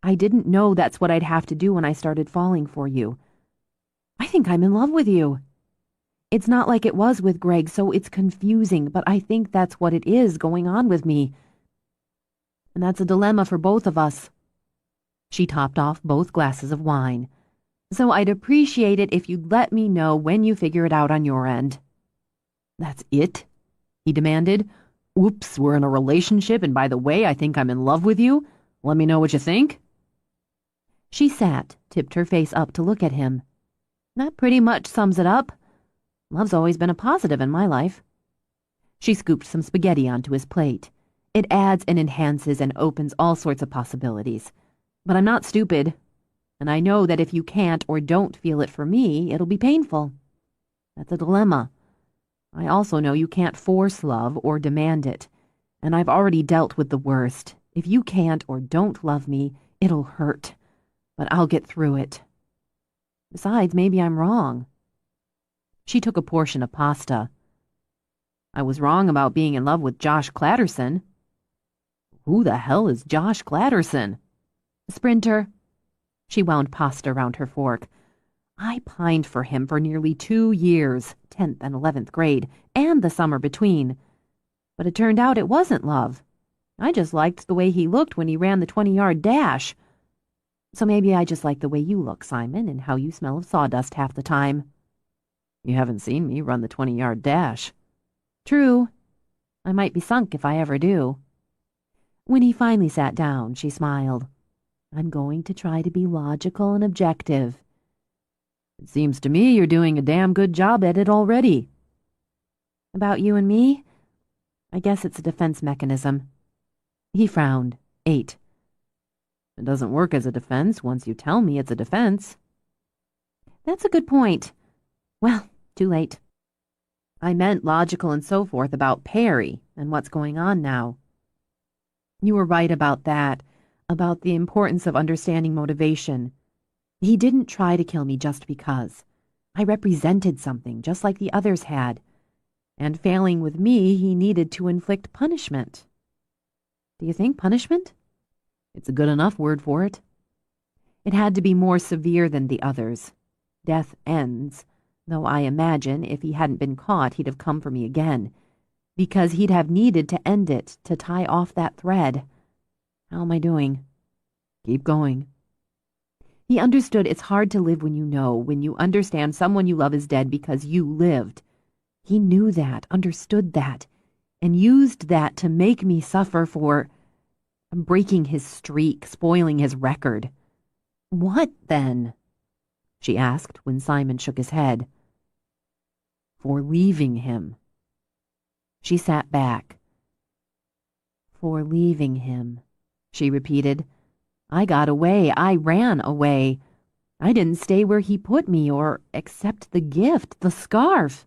I didn't know that's what I'd have to do when I started falling for you. I think I'm in love with you. It's not like it was with Greg, so it's confusing, but I think that's what it is going on with me. And that's a dilemma for both of us. She topped off both glasses of wine. So I'd appreciate it if you'd let me know when you figure it out on your end. That's it? He demanded. Oops, we're in a relationship, and by the way, I think I'm in love with you. Let me know what you think. She sat, tipped her face up to look at him. That pretty much sums it up. Love's always been a positive in my life. She scooped some spaghetti onto his plate. It adds and enhances and opens all sorts of possibilities. But I'm not stupid. And I know that if you can't or don't feel it for me, it'll be painful. That's a dilemma. I also know you can't force love or demand it. And I've already dealt with the worst. If you can't or don't love me, it'll hurt. But I'll get through it. Besides, maybe I'm wrong. She took a portion of pasta. I was wrong about being in love with Josh Clatterson. Who the hell is Josh Clatterson? Sprinter. She wound pasta around her fork. I pined for him for nearly 2 years, 10th and 11th grade, and the summer between. But it turned out it wasn't love. I just liked the way he looked when he ran the 20-yard dash. So maybe I just like the way you look, Simon, and how you smell of sawdust half the time. You haven't seen me run the 20-yard dash. True. I might be sunk if I ever do. When he finally sat down, she smiled. I'm going to try to be logical and objective. It seems to me you're doing a damn good job at it already. About you and me? I guess it's a defense mechanism. He frowned. 8. It doesn't work as a defense once you tell me it's a defense. That's a good point. Well, too late. I meant logical and so forth about Perry and what's going on now. You were right about that, about the importance of understanding motivation. He didn't try to kill me just because. I represented something just like the others had. And failing with me, he needed to inflict punishment. Do you think punishment? It's a good enough word for it. It had to be more severe than the others. Death ends, though I imagine if he hadn't been caught, he'd have come for me again, because he'd have needed to end it, to tie off that thread. How am I doing? Keep going. He understood it's hard to live when you understand someone you love is dead because you lived. He knew that, understood that, and used that to make me suffer for breaking his streak, spoiling his record. What, then? She asked when Simon shook his head. For leaving him. She sat back. For leaving him, she repeated. I got away. I ran away. I didn't stay where he put me or accept the gift, the scarf.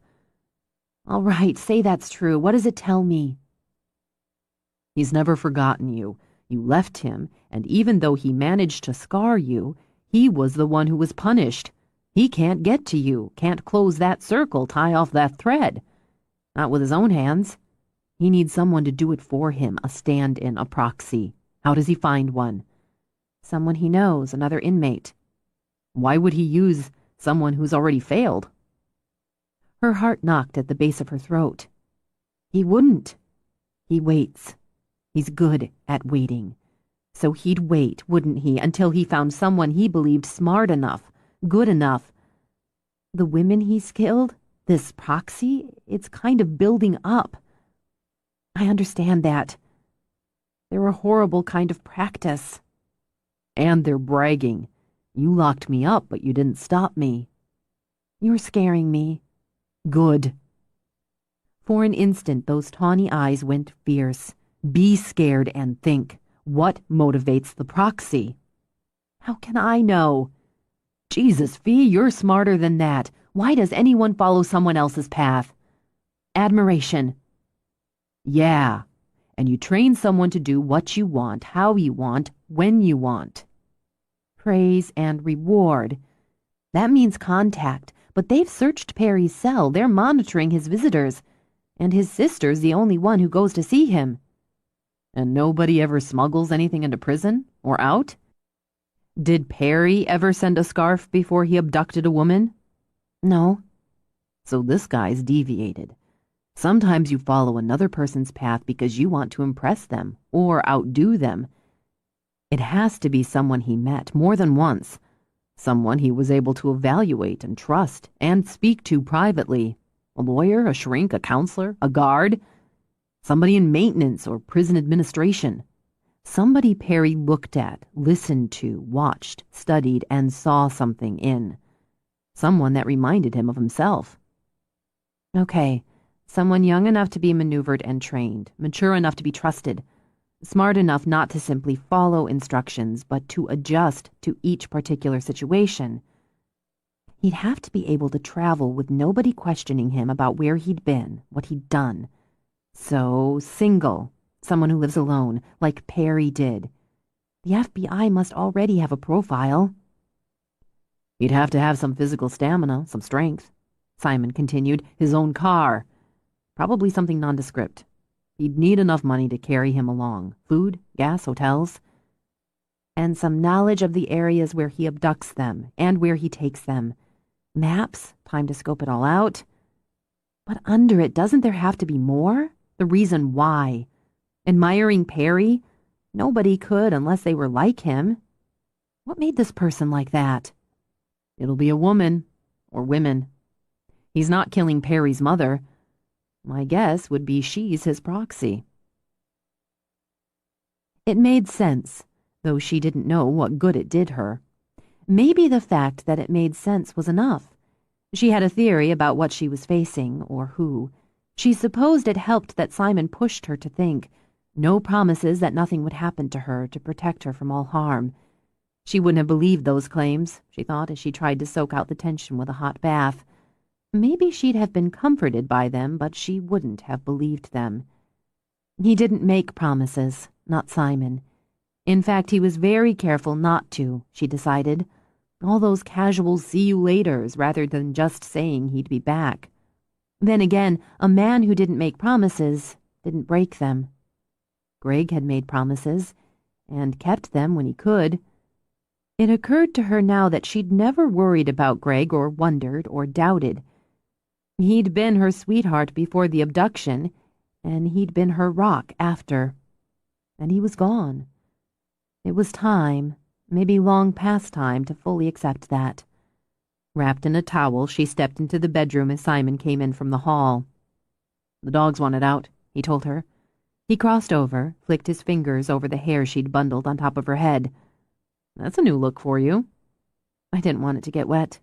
All right, say that's true. What does it tell me? He's never forgotten you. You left him, and even though he managed to scar you, he was the one who was punished. He can't get to you, can't close that circle, tie off that thread. Not with his own hands. He needs someone to do it for him, a stand-in, a proxy. How does he find one? Someone he knows, another inmate. Why would he use someone who's already failed? Her heart knocked at the base of her throat. He wouldn't. He waits. He's good at waiting. So he'd wait, wouldn't he, until he found someone he believed smart enough, good enough. The women he's killed, this proxy, it's kind of building up. I understand that. They're a horrible kind of practice. And they're bragging. You locked me up, but you didn't stop me. You're scaring me. Good. For an instant, those tawny eyes went fierce. Be scared and think. What motivates the proxy? How can I know? Jesus, Fee, you're smarter than that. Why does anyone follow someone else's path? Admiration. Yeah. And you train someone to do what you want, how you want, when you want. Praise and reward. That means contact, but they've searched Perry's cell. They're monitoring his visitors. And his sister's the only one who goes to see him. And nobody ever smuggles anything into prison or out? Did Perry ever send a scarf before he abducted a woman? No. So this guy's deviated. Sometimes you follow another person's path because you want to impress them or outdo them. It has to be someone he met more than once. Someone he was able to evaluate and trust and speak to privately. A lawyer, a shrink, a counselor, a guard. Somebody in maintenance or prison administration. Somebody Perry looked at, listened to, watched, studied, and saw something in. Someone that reminded him of himself. Okay, someone young enough to be maneuvered and trained, mature enough to be trusted, smart enough not to simply follow instructions, but to adjust to each particular situation. He'd have to be able to travel with nobody questioning him about where he'd been, what he'd done. So, single. Someone who lives alone, like Perry did. The FBI must already have a profile. He'd have to have some physical stamina, some strength, Simon continued, his own car. Probably something nondescript. He'd need enough money to carry him along. Food, gas, hotels. And some knowledge of the areas where he abducts them and where he takes them. Maps, time to scope it all out. But under it, doesn't there have to be more? The reason why. Admiring Perry? Nobody could unless they were like him. What made this person like that? It'll be a woman, or women. He's not killing Perry's mother. My guess would be she's his proxy. It made sense, though she didn't know what good it did her. Maybe the fact that it made sense was enough. She had a theory about what she was facing, or who. She supposed it helped that Simon pushed her to think. No promises that nothing would happen to her to protect her from all harm. She wouldn't have believed those claims, she thought as she tried to soak out the tension with a hot bath. Maybe she'd have been comforted by them, but she wouldn't have believed them. He didn't make promises, not Simon. In fact, he was very careful not to, she decided. All those casual see-you-laters rather than just saying he'd be back. Then again, a man who didn't make promises didn't break them. Greg had made promises, and kept them when he could. It occurred to her now that she'd never worried about Greg or wondered or doubted. He'd been her sweetheart before the abduction, and he'd been her rock after. And he was gone. It was time, maybe long past time, to fully accept that. Wrapped in a towel, she stepped into the bedroom as Simon came in from the hall. "The dogs want it out," he told her. He crossed over, flicked his fingers over the hair she'd bundled on top of her head. "That's a new look for you." "I didn't want it to get wet."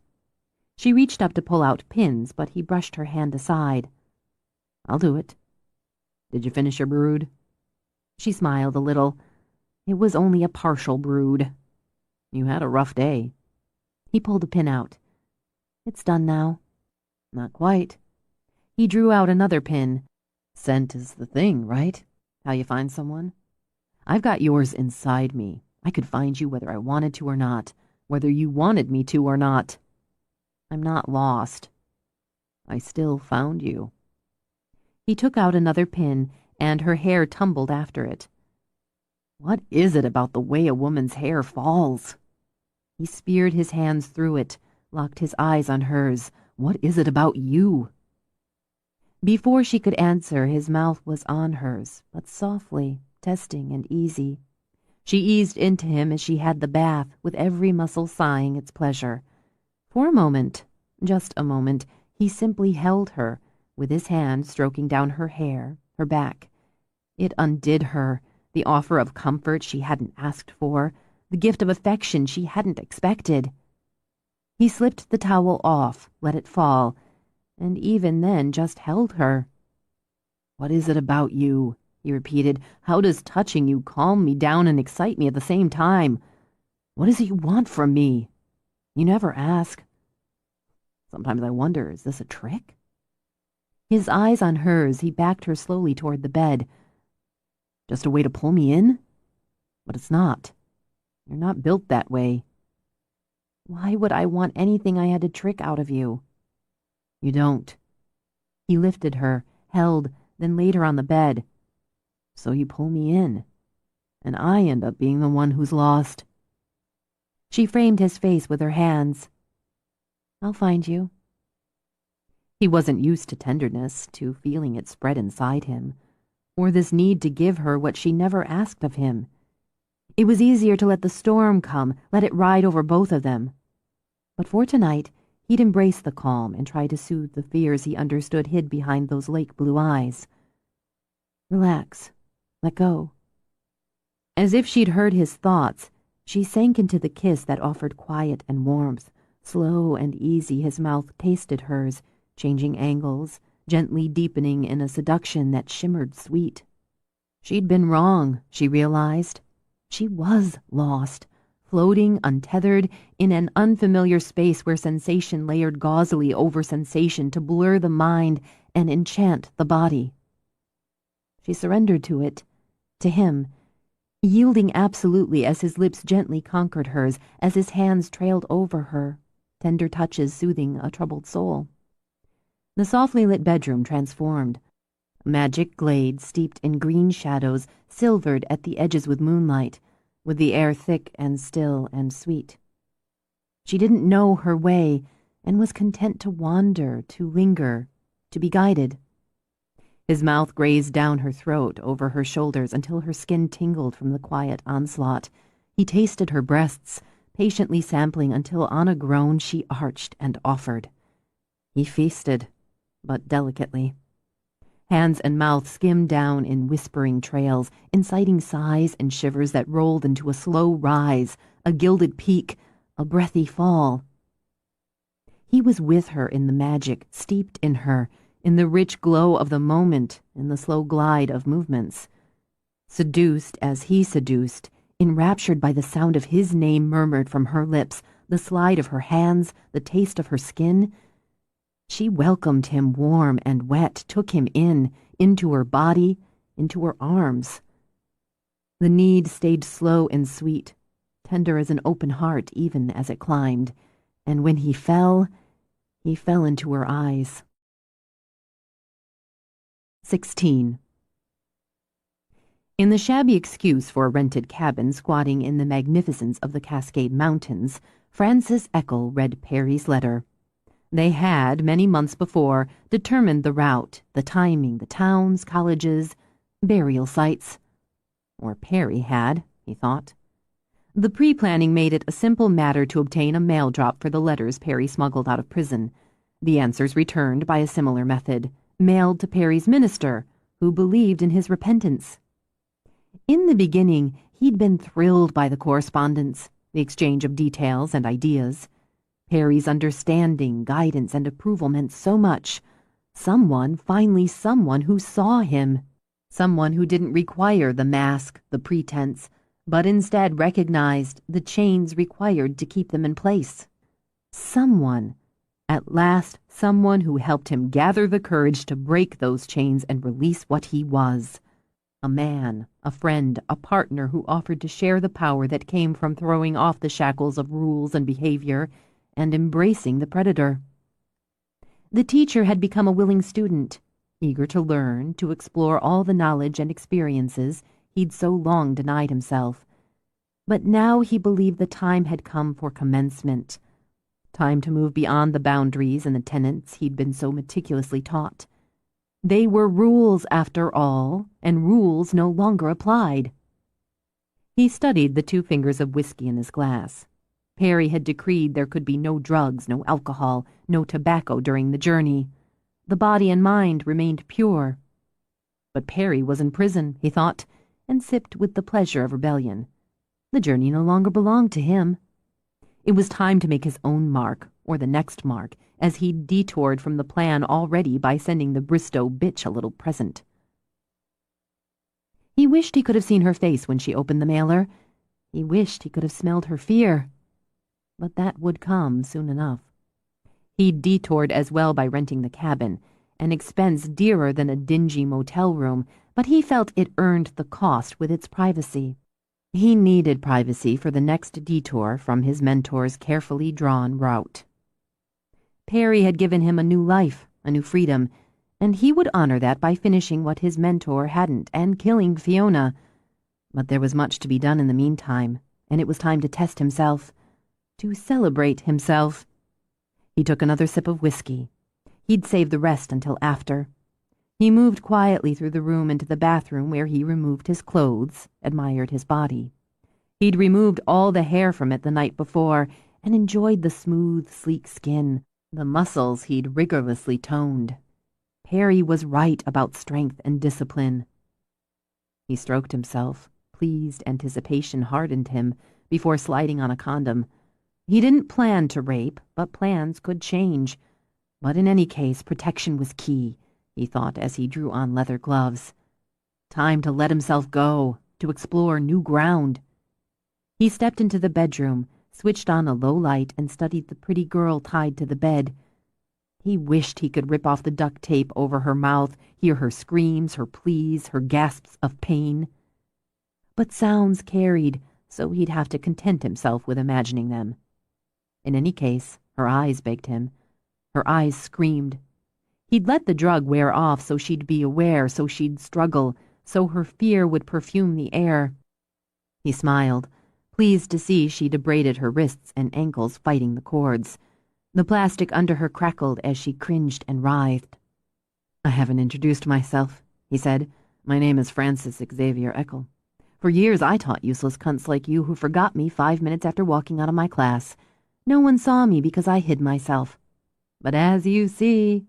She reached up to pull out pins, but he brushed her hand aside. "I'll do it. Did you finish your brood?" She smiled a little. It was only a partial brood. "You had a rough day." He pulled a pin out. "It's done now." "Not quite." He drew out another pin. "Scent is the thing, right? How you find someone? I've got yours inside me. I could find you whether I wanted to or not, whether you wanted me to or not. I'm not lost. I still found you." He took out another pin, and her hair tumbled after it. What is it about the way a woman's hair falls? He speared his hands through it, locked his eyes on hers. What is it about you? Before she could answer, his mouth was on hers, but softly, testing and easy. She eased into him as she had the bath, with every muscle sighing its pleasure. For a moment, just a moment, he simply held her, with his hand stroking down her hair, her back. It undid her, the offer of comfort she hadn't asked for, the gift of affection she hadn't expected. He slipped the towel off, let it fall, and even then just held her. "What is it about you?" he repeated. "How does touching you calm me down and excite me at the same time? What is it you want from me? You never ask. Sometimes I wonder, is this a trick?" His eyes on hers, he backed her slowly toward the bed. "Just a way to pull me in? But it's not. You're not built that way." "Why would I want anything I had to trick out of you?" "You don't." He lifted her, held, then laid her on the bed. "So you pull me in, and I end up being the one who's lost." She framed his face with her hands. "I'll find you." He wasn't used to tenderness, to feeling it spread inside him, or this need to give her what she never asked of him. It was easier to let the storm come, let it ride over both of them. But for tonight, he'd embrace the calm and try to soothe the fears he understood hid behind those lake blue eyes. "Relax. Let go." As if she'd heard his thoughts, she sank into the kiss that offered quiet and warmth. Slow and easy, his mouth tasted hers, changing angles, gently deepening in a seduction that shimmered sweet. She'd been wrong, she realized. She was lost, floating, untethered, in an unfamiliar space where sensation layered gauzily over sensation to blur the mind and enchant the body. She surrendered to it, to him, yielding absolutely as his lips gently conquered hers, as his hands trailed over her, tender touches soothing a troubled soul. The softly lit bedroom transformed. A magic glade steeped in green shadows, silvered at the edges with moonlight, with the air thick and still and sweet. She didn't know her way, and was content to wander, to linger, to be guided. His mouth grazed down her throat, over her shoulders, until her skin tingled from the quiet onslaught. He tasted her breasts, patiently sampling until on a groan she arched and offered. He feasted, but delicately. Hands and mouth skimmed down in whispering trails, inciting sighs and shivers that rolled into a slow rise, a gilded peak, a breathy fall. He was with her in the magic, steeped in her, in the rich glow of the moment, in the slow glide of movements. Seduced as he seduced, enraptured by the sound of his name murmured from her lips, the slide of her hands, the taste of her skin, she welcomed him warm and wet, took him into her body, into her arms. The need stayed slow and sweet, tender as an open heart even as it climbed, and when he fell into her eyes. 16. In the shabby excuse for a rented cabin squatting in the magnificence of the Cascade Mountains, Frances Eckel read Perry's letter. They had, many months before, determined the route, the timing, the towns, colleges, burial sites. Or Perry had, he thought. The pre-planning made it a simple matter to obtain a mail drop for the letters Perry smuggled out of prison. The answers returned by a similar method, mailed to Perry's minister, who believed in his repentance. In the beginning, he'd been thrilled by the correspondence, the exchange of details and ideas. Perry's understanding, guidance, and approval meant so much. Finally someone who saw him. Someone who didn't require the mask, the pretense, but instead recognized the chains required to keep them in place. At last, someone who helped him gather the courage to break those chains and release what he was. A man, a friend, a partner who offered to share the power that came from throwing off the shackles of rules and behavior and embracing the predator. The teacher had become a willing student, eager to learn, to explore all the knowledge and experiences he'd so long denied himself. But now he believed the time had come for commencement, time to move beyond the boundaries and the tenets he'd been so meticulously taught. They were rules, after all, and rules no longer applied. He studied the 2 fingers of whiskey in his glass. Perry had decreed there could be no drugs, no alcohol, no tobacco during the journey. The body and mind remained pure. But Perry was in prison, he thought, and sipped with the pleasure of rebellion. The journey no longer belonged to him. It was time to make his own mark, or the next mark, as he detoured from the plan already by sending the Bristow bitch a little present. He wished he could have seen her face when she opened the mailer. He wished he could have smelled her fear. But that would come soon enough. He detoured as well by renting the cabin, an expense dearer than a dingy motel room, but he felt it earned the cost with its privacy. He needed privacy for the next detour from his mentor's carefully drawn route. Perry had given him a new life, a new freedom, and he would honor that by finishing what his mentor hadn't and killing Fiona. But there was much to be done in the meantime, and it was time to test himself, to celebrate himself. He took another sip of whiskey. He'd save the rest until after. He moved quietly through the room into the bathroom where he removed his clothes, admired his body. He'd removed all the hair from it the night before and enjoyed the smooth, sleek skin, the muscles he'd rigorously toned. Perry was right about strength and discipline. He stroked himself. Pleased anticipation hardened him before sliding on a condom. He didn't plan to rape, but plans could change. But in any case, protection was key, he thought as he drew on leather gloves. Time to let himself go, to explore new ground. He stepped into the bedroom, switched on a low light, and studied the pretty girl tied to the bed. He wished he could rip off the duct tape over her mouth, hear her screams, her pleas, her gasps of pain. but sounds carried, so he'd have to content himself with imagining them. In any case, her eyes begged him. Her eyes screamed. He'd let the drug wear off so she'd be aware, so she'd struggle, so her fear would perfume the air. He smiled, pleased to see she'd abraded her wrists and ankles fighting the cords. The plastic under her crackled as she cringed and writhed. "I haven't introduced myself," he said. "My name is Francis Xavier Eckel. For years I taught useless cunts like you who forgot me 5 minutes after walking out of my class. No one saw me because I hid myself. But as you see..."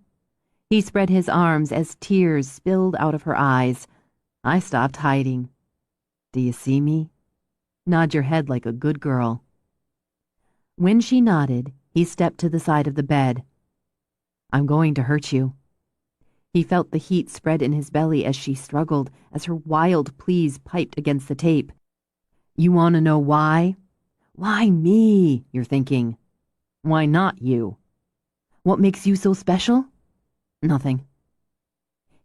He spread his arms as tears spilled out of her eyes. "I stopped hiding. Do you see me? Nod your head like a good girl." When she nodded, he stepped to the side of the bed. "I'm going to hurt you." He felt the heat spread in his belly as she struggled, as her wild pleas piped against the tape. "You want to know why? Why me, you're thinking. Why not you? What makes you so special? Nothing."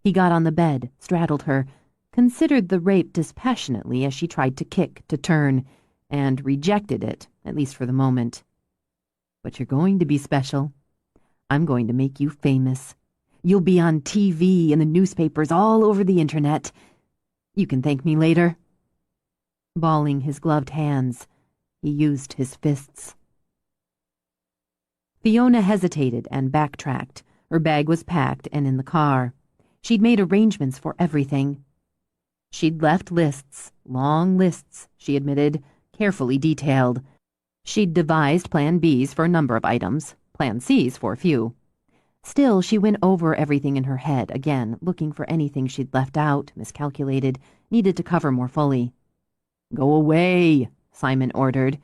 He got on the bed, straddled her, considered the rape dispassionately as she tried to kick, to turn, and rejected it, at least for the moment. "But you're going to be special. I'm going to make you famous. You'll be on TV, in the newspapers, all over the internet. You can thank me later." Balling his gloved hands, he used his fists. Fiona hesitated and backtracked. Her bag was packed and in the car. She'd made arrangements for everything. She'd left lists, long lists, she admitted, carefully detailed. She'd devised Plan Bs for a number of items, Plan Cs for a few. Still, she went over everything in her head again, looking for anything she'd left out, miscalculated, needed to cover more fully. "Go away," Simon ordered.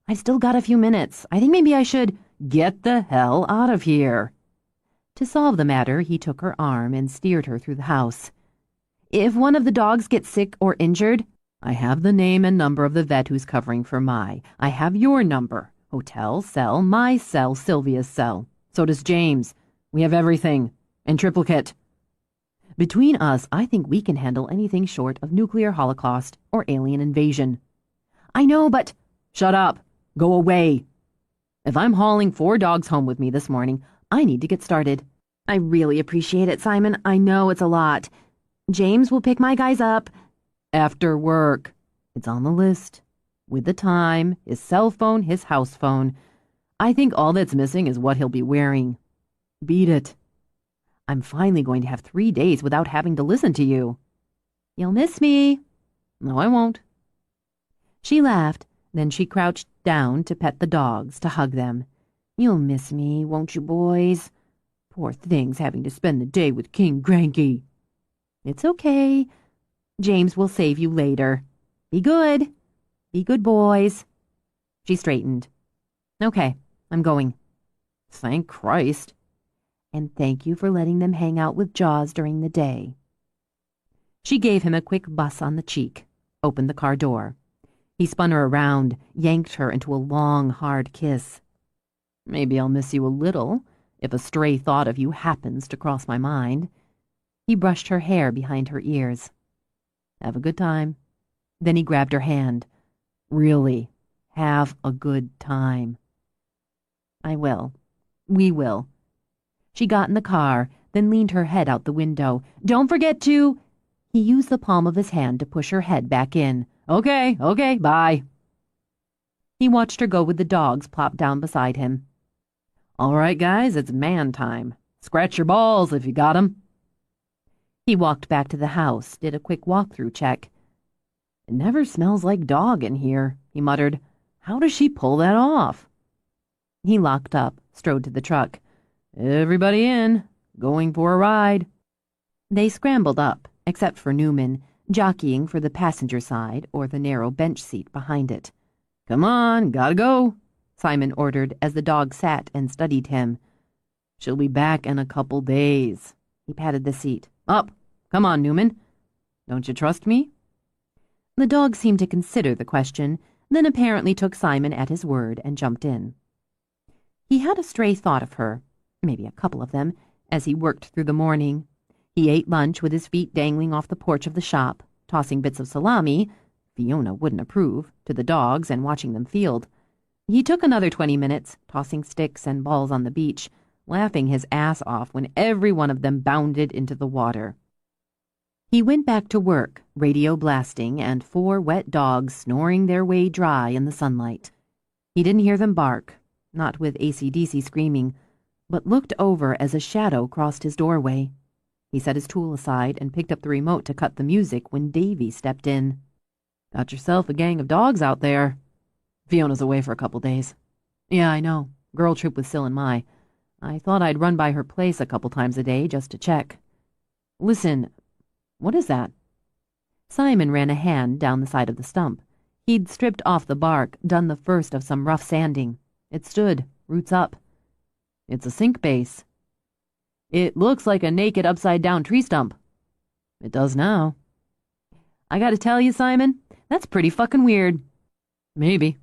"I've still got a few minutes. I think maybe I should get the hell out of here." To solve the matter, he took her arm and steered her through the house. "If one of the dogs gets sick or injured, I have the name and number of the vet who's covering for I have your number. Hotel, cell, my cell, Sylvia's cell. So does James. We have everything. In triplicate. Between us, I think we can handle anything short of nuclear holocaust or alien invasion." "I know, but..." "Shut up. Go away. If I'm hauling 4 dogs home with me this morning, I need to get started." "I really appreciate it, Simon. I know it's a lot. James will pick my guys up..." "After work. It's on the list. With the time, his cell phone, his house phone. I think all that's missing is what he'll be wearing. Beat it. I'm finally going to have 3 days without having to listen to you." "You'll miss me." "No, I won't." She laughed, then she crouched down to pet the dogs, to hug them. "You'll miss me, won't you, boys? Poor things having to spend the day with King Granky." "It's okay. James will save you later. Be good. Be good boys." She straightened. "Okay, I'm going." "Thank Christ." "And thank you for letting them hang out with Jaws during the day." She gave him a quick buss on the cheek, opened the car door. He spun her around, yanked her into a long, hard kiss. "Maybe I'll miss you a little, if a stray thought of you happens to cross my mind." He brushed her hair behind her ears. "Have a good time." Then he grabbed her hand. "Really, have a good time." "I will. We will." She got in the car, then leaned her head out the window. "Don't forget to..." He used the palm of his hand to push her head back in. Okay, bye." He watched her go with the dogs plopped down beside him. "All right, guys, it's man time. Scratch your balls if you got 'em." He walked back to the house, did a quick walk-through check. "It never smells like dog in here," he muttered. "How does she pull that off?" He locked up, strode to the truck. "Everybody in. Going for a ride." They scrambled up, except for Newman, jockeying for the passenger side or the narrow bench seat behind it. "Come on, gotta go," Simon ordered as the dog sat and studied him. "She'll be back in a couple days." He patted the seat. "Up. Come on, Newman. Don't you trust me?" The dog seemed to consider the question, then apparently took Simon at his word and jumped in. He had a stray thought of her, maybe a couple of them, as he worked through the morning. He ate lunch with his feet dangling off the porch of the shop, tossing bits of salami, Fiona wouldn't approve, to the dogs and watching them field. He took another 20 minutes, tossing sticks and balls on the beach, laughing his ass off when every one of them bounded into the water. He went back to work, radio blasting, and 4 wet dogs snoring their way dry in the sunlight. He didn't hear them bark, not with AC/DC screaming, but looked over as a shadow crossed his doorway. He set his tool aside and picked up the remote to cut the music when Davy stepped in. "Got yourself a gang of dogs out there." "Fiona's away for a couple days." "Yeah, I know. Girl trip with Sil and Mai. I thought I'd run by her place a couple times a day just to check." "Listen, what is that?" Simon ran a hand down the side of the stump. He'd stripped off the bark, done the first of some rough sanding. It stood, roots up. "It's a sink base." "It looks like a naked upside-down tree stump." "It does now." "I gotta tell you, Simon, that's pretty fucking weird." "Maybe."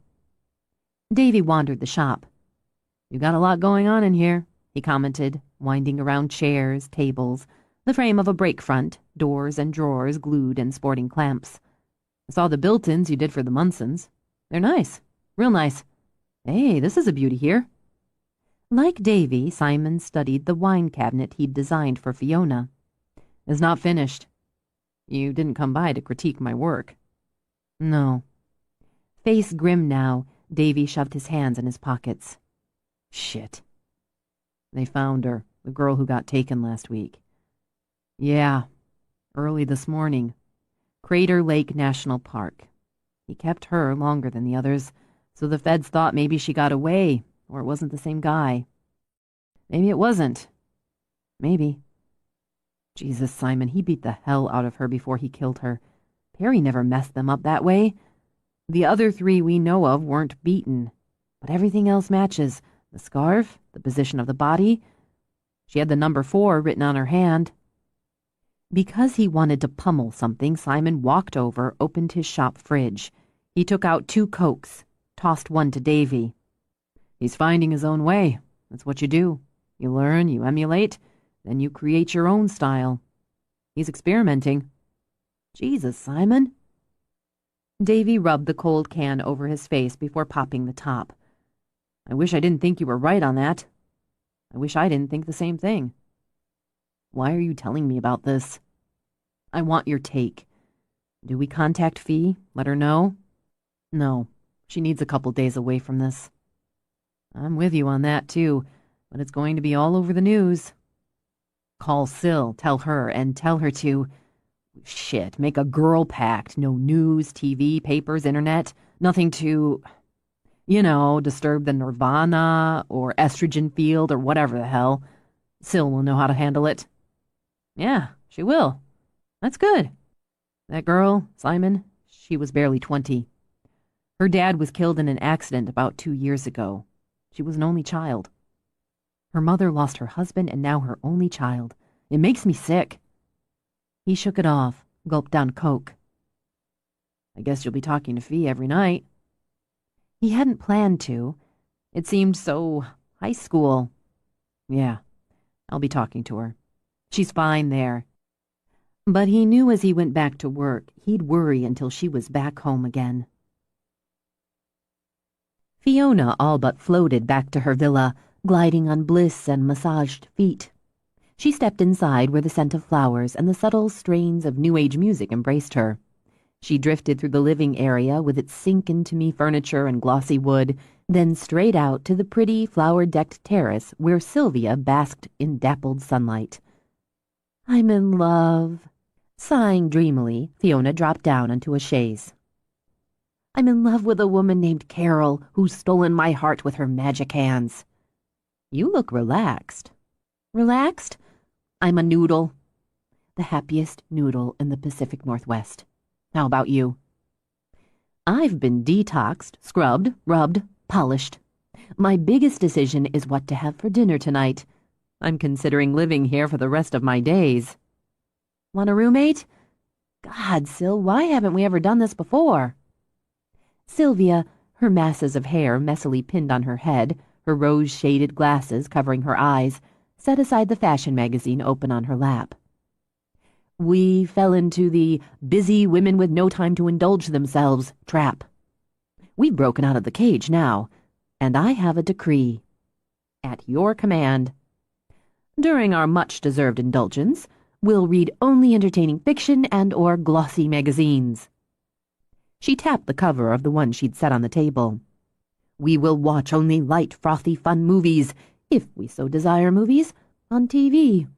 Davy wandered the shop. "You got a lot going on in here," he commented, winding around chairs, tables, the frame of a break front, doors and drawers glued and sporting clamps. "I saw the built-ins you did for the Munsons. They're nice, real nice. Hey, this is a beauty here." Like Davy, Simon studied the wine cabinet he'd designed for Fiona. "It's not finished. You didn't come by to critique my work." "No." Face grim now, Davy shoved his hands in his pockets. "Shit. They found her, the girl who got taken last week." "Yeah, early this morning. Crater Lake National Park. He kept her longer than the others, so the feds thought maybe she got away, or it wasn't the same guy. Maybe it wasn't. Maybe. Jesus, Simon, he beat the hell out of her before he killed her. Perry never messed them up that way. The other 3 we know of weren't beaten, but everything else matches. The scarf, the position of the body. She had the number 4 written on her hand." Because he wanted to pummel something, Simon walked over, opened his shop fridge. He took out 2 Cokes, tossed one to Davy. "He's finding his own way. That's what you do. You learn, you emulate, then you create your own style. He's experimenting." "Jesus, Simon." Davy rubbed the cold can over his face before popping the top. "I wish I didn't think you were right on that. I wish I didn't think the same thing." "Why are you telling me about this?" "I want your take. Do we contact Fee? Let her know?" "No. She needs a couple days away from this." "I'm with you on that, too, but it's going to be all over the news." "Call Sil, tell her, and tell her to... Shit, make a girl pact. No news, TV, papers, internet. Nothing to... disturb the nirvana or estrogen field or whatever the hell. Sil will know how to handle it." "Yeah, she will. That's good. That girl, Simon, she was barely 20. Her dad was killed in an accident about 2 years ago. She was an only child. Her mother lost her husband and now her only child. It makes me sick." He shook it off, gulped down Coke. "I guess you'll be talking to Fee every night." He hadn't planned to. It seemed so high school. "Yeah, I'll be talking to her. She's fine there." But he knew as he went back to work, he'd worry until she was back home again. Fiona all but floated back to her villa, gliding on bliss and massaged feet. She stepped inside where the scent of flowers and the subtle strains of New Age music embraced her. She drifted through the living area with its sink-into-me furniture and glossy wood, then straight out to the pretty, flower-decked terrace where Sylvia basked in dappled sunlight. "I'm in love." Sighing dreamily, Fiona dropped down onto a chaise. "I'm in love with a woman named Carol who's stolen my heart with her magic hands." "You look relaxed." "Relaxed? I'm a noodle. The happiest noodle in the Pacific Northwest. How about you?" "I've been detoxed, scrubbed, rubbed, polished. My biggest decision is what to have for dinner tonight. I'm considering living here for the rest of my days." "Want a roommate? God, Sil, why haven't we ever done this before?" Sylvia, her masses of hair messily pinned on her head, her rose-shaded glasses covering her eyes, set aside the fashion magazine open on her lap. We fell into the busy women with no time to indulge themselves trap. We've broken out of the cage now, and I have a decree. At your command. During our much-deserved indulgence, we'll read only entertaining fiction and/or glossy magazines. She tapped the cover of the one she'd set on the table. We will watch only light, frothy, fun movies, if we so desire movies, on TV.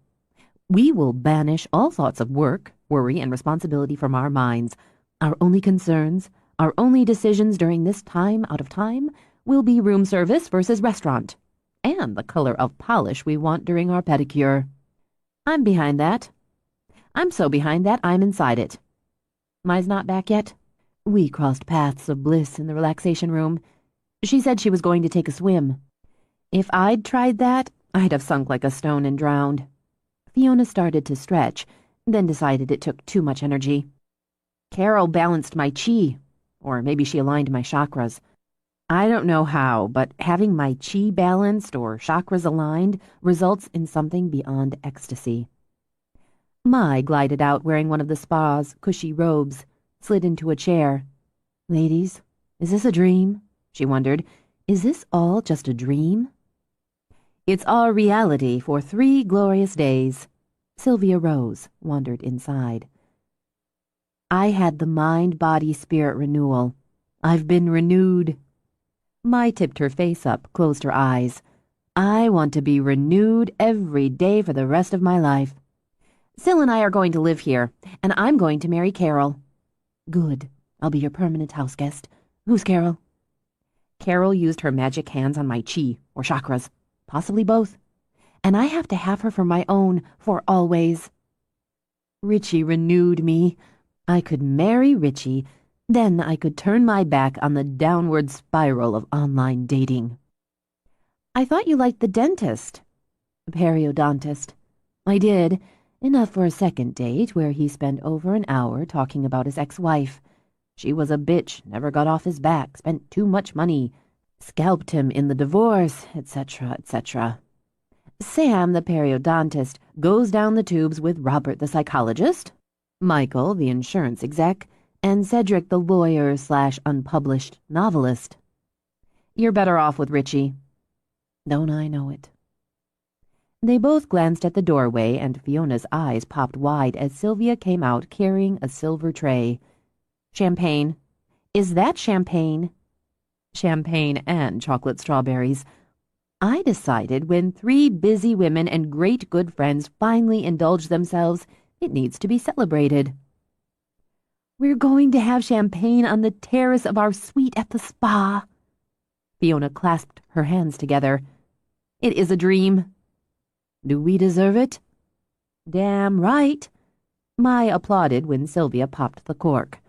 We will banish all thoughts of work, worry, and responsibility from our minds. Our only concerns, our only decisions during this time out of time will be room service versus restaurant, and the color of polish we want during our pedicure. I'm behind that. I'm so behind that I'm inside it. Mai's not back yet? We crossed paths of bliss in the relaxation room. She said she was going to take a swim. If I'd tried that, I'd have sunk like a stone and drowned. Fiona started to stretch, then decided it took too much energy. Carol balanced my chi, or maybe she aligned my chakras. I don't know how, but having my chi balanced or chakras aligned results in something beyond ecstasy. Mai glided out wearing one of the spa's cushy robes, slid into a chair. Ladies, is this a dream? She wondered. Is this all just a dream? It's our reality for 3 glorious days. Sylvia rose, wandered inside. I had the mind-body-spirit renewal. I've been renewed. Mai tipped her face up, closed her eyes. I want to be renewed every day for the rest of my life. Syl and I are going to live here, and I'm going to marry Carol. Good. I'll be your permanent house guest. Who's Carol? Carol used her magic hands on my chi, or chakras, possibly both. And I have to have her for my own, for always. Richie renewed me. I could marry Richie, then I could turn my back on the downward spiral of online dating. I thought you liked the dentist. Periodontist. I did. Enough for a second date where he spent over an hour talking about his ex-wife. She was a bitch, never got off his back, spent too much money, scalped him in the divorce, etc., etc. Sam, the periodontist, goes down the tubes with Robert, the psychologist, Michael, the insurance exec, and Cedric, the lawyer/unpublished novelist. You're better off with Richie. Don't I know it? They both glanced at the doorway, and Fiona's eyes popped wide as Sylvia came out carrying a silver tray. Champagne. Is that champagne? Champagne and chocolate strawberries. I decided when 3 busy women and great good friends finally indulge themselves, it needs to be celebrated. We're going to have champagne on the terrace of our suite at the spa. Fiona clasped her hands together. It is a dream. Do we deserve it? Damn right. Mai applauded when Sylvia popped the cork.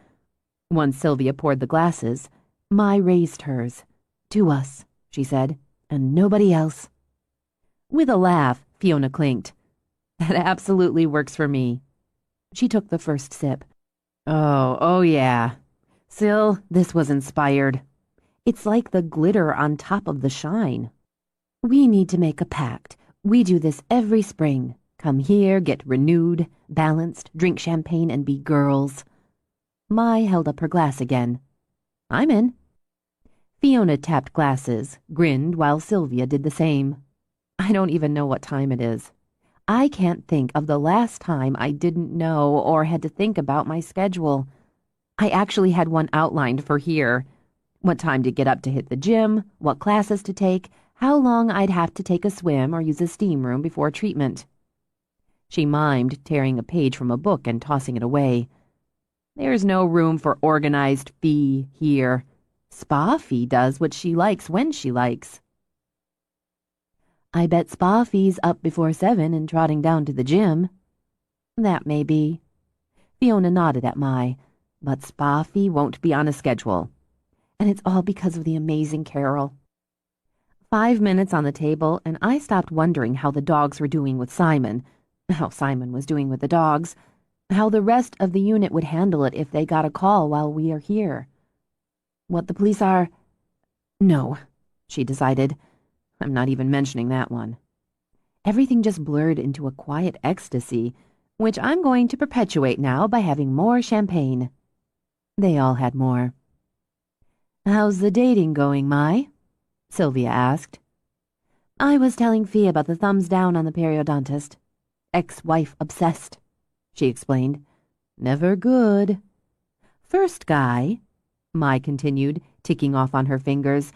Once Sylvia poured the glasses, Mai raised hers. To us, she said, and nobody else. With a laugh, Fiona clinked. That absolutely works for me. She took the first sip. Oh yeah. Syl, this was inspired. It's like the glitter on top of the shine. We need to make a pact. We do this every spring. Come here, get renewed, balanced, drink champagne, and be girls. Mai held up her glass again. I'm in. Fiona tapped glasses, grinned while Sylvia did the same. I don't even know what time it is. I can't think of the last time I didn't know or had to think about my schedule. I actually had one outlined for here. What time to get up to hit the gym, what classes to take, how long I'd have to take a swim or use a steam room before treatment. She mimed tearing a page from a book and tossing it away. There's no room for organized fee here. Spa fee does what she likes when she likes. I bet spa fee's up before 7 and trotting down to the gym. That may be. Fiona nodded at Mai, but spa fee won't be on a schedule. And it's all because of the amazing Carol. 5 minutes on the table, and I stopped wondering how the dogs were doing with Simon, how Simon was doing with the dogs, how the rest of the unit would handle it if they got a call while we are here. What the police are... No, she decided. I'm not even mentioning that one. Everything just blurred into a quiet ecstasy, which I'm going to perpetuate now by having more champagne. They all had more. How's the dating going, Mai? Sylvia asked. I was telling Fee about the thumbs down on the periodontist. Ex-wife obsessed, she explained. Never good. First guy, Mai continued, ticking off on her fingers,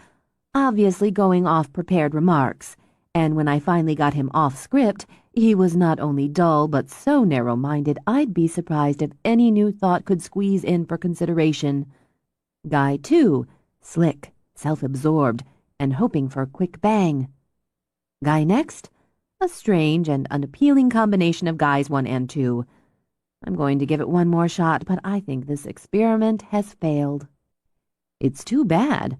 obviously going off prepared remarks, and when I finally got him off script, he was not only dull but so narrow-minded I'd be surprised if any new thought could squeeze in for consideration. Guy 2, slick, self-absorbed, and hoping for a quick bang. Guy next, a strange and unappealing combination of guys 1 and 2. I'm going to give it one more shot, but I think this experiment has failed. It's too bad.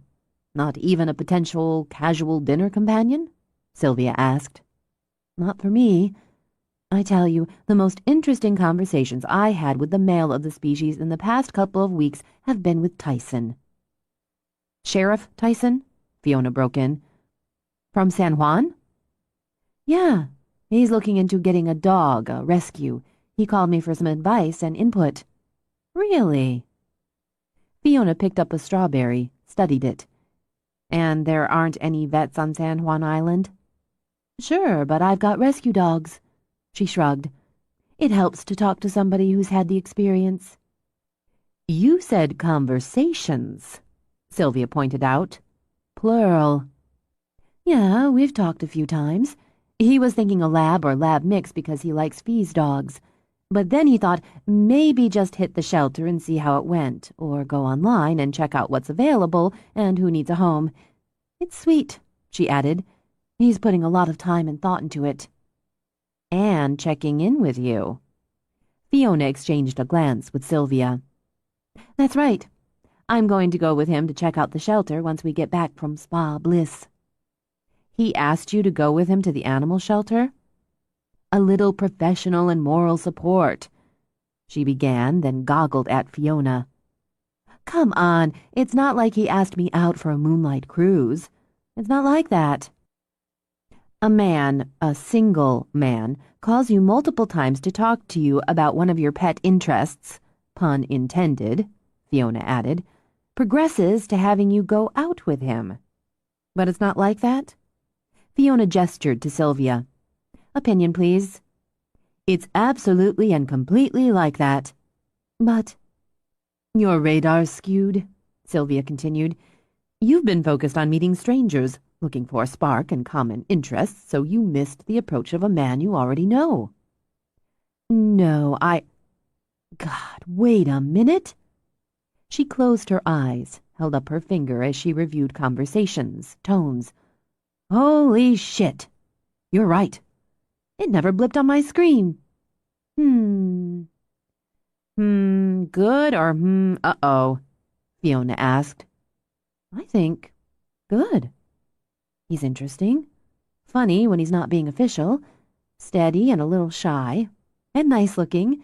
Not even a potential casual dinner companion? Sylvia asked. Not for me. I tell you, the most interesting conversations I had with the male of the species in the past couple of weeks have been with Tyson. Sheriff Tyson? Fiona broke in. From San Juan? Yeah, he's looking into getting a dog, a rescue. He called me for some advice and input. Really? Fiona picked up a strawberry, studied it. And there aren't any vets on San Juan Island? Sure, but I've got rescue dogs. She shrugged. It helps to talk to somebody who's had the experience. You said conversations, Sylvia pointed out. Plural. Yeah, we've talked a few times. He was thinking a lab or lab mix because he likes Fee's dogs. But then he thought maybe just hit the shelter and see how it went, or go online and check out what's available and who needs a home. It's sweet, she added. He's putting a lot of time and thought into it. And checking in with you. Fiona exchanged a glance with Sylvia. That's right. I'm going to go with him to check out the shelter once we get back from Spa Bliss. He asked you to go with him to the animal shelter? A little professional and moral support. She began, then goggled at Fiona. Come on, it's not like he asked me out for a moonlight cruise. It's not like that. A man, a single man, calls you multiple times to talk to you about one of your pet interests, pun intended, Fiona added, progresses to having you go out with him. But it's not like that? Fiona gestured to Sylvia. Opinion, please. It's absolutely and completely like that. But your radar's skewed, Sylvia continued. You've been focused on meeting strangers, looking for a spark and common interests, so you missed the approach of a man you already know. No, God, wait a minute. She closed her eyes, held up her finger as she reviewed conversations, tones. Holy shit. You're right. It never blipped on my screen. Good or uh-oh? Fiona asked. I think good. He's interesting, funny when he's not being official, steady and a little shy, and nice-looking,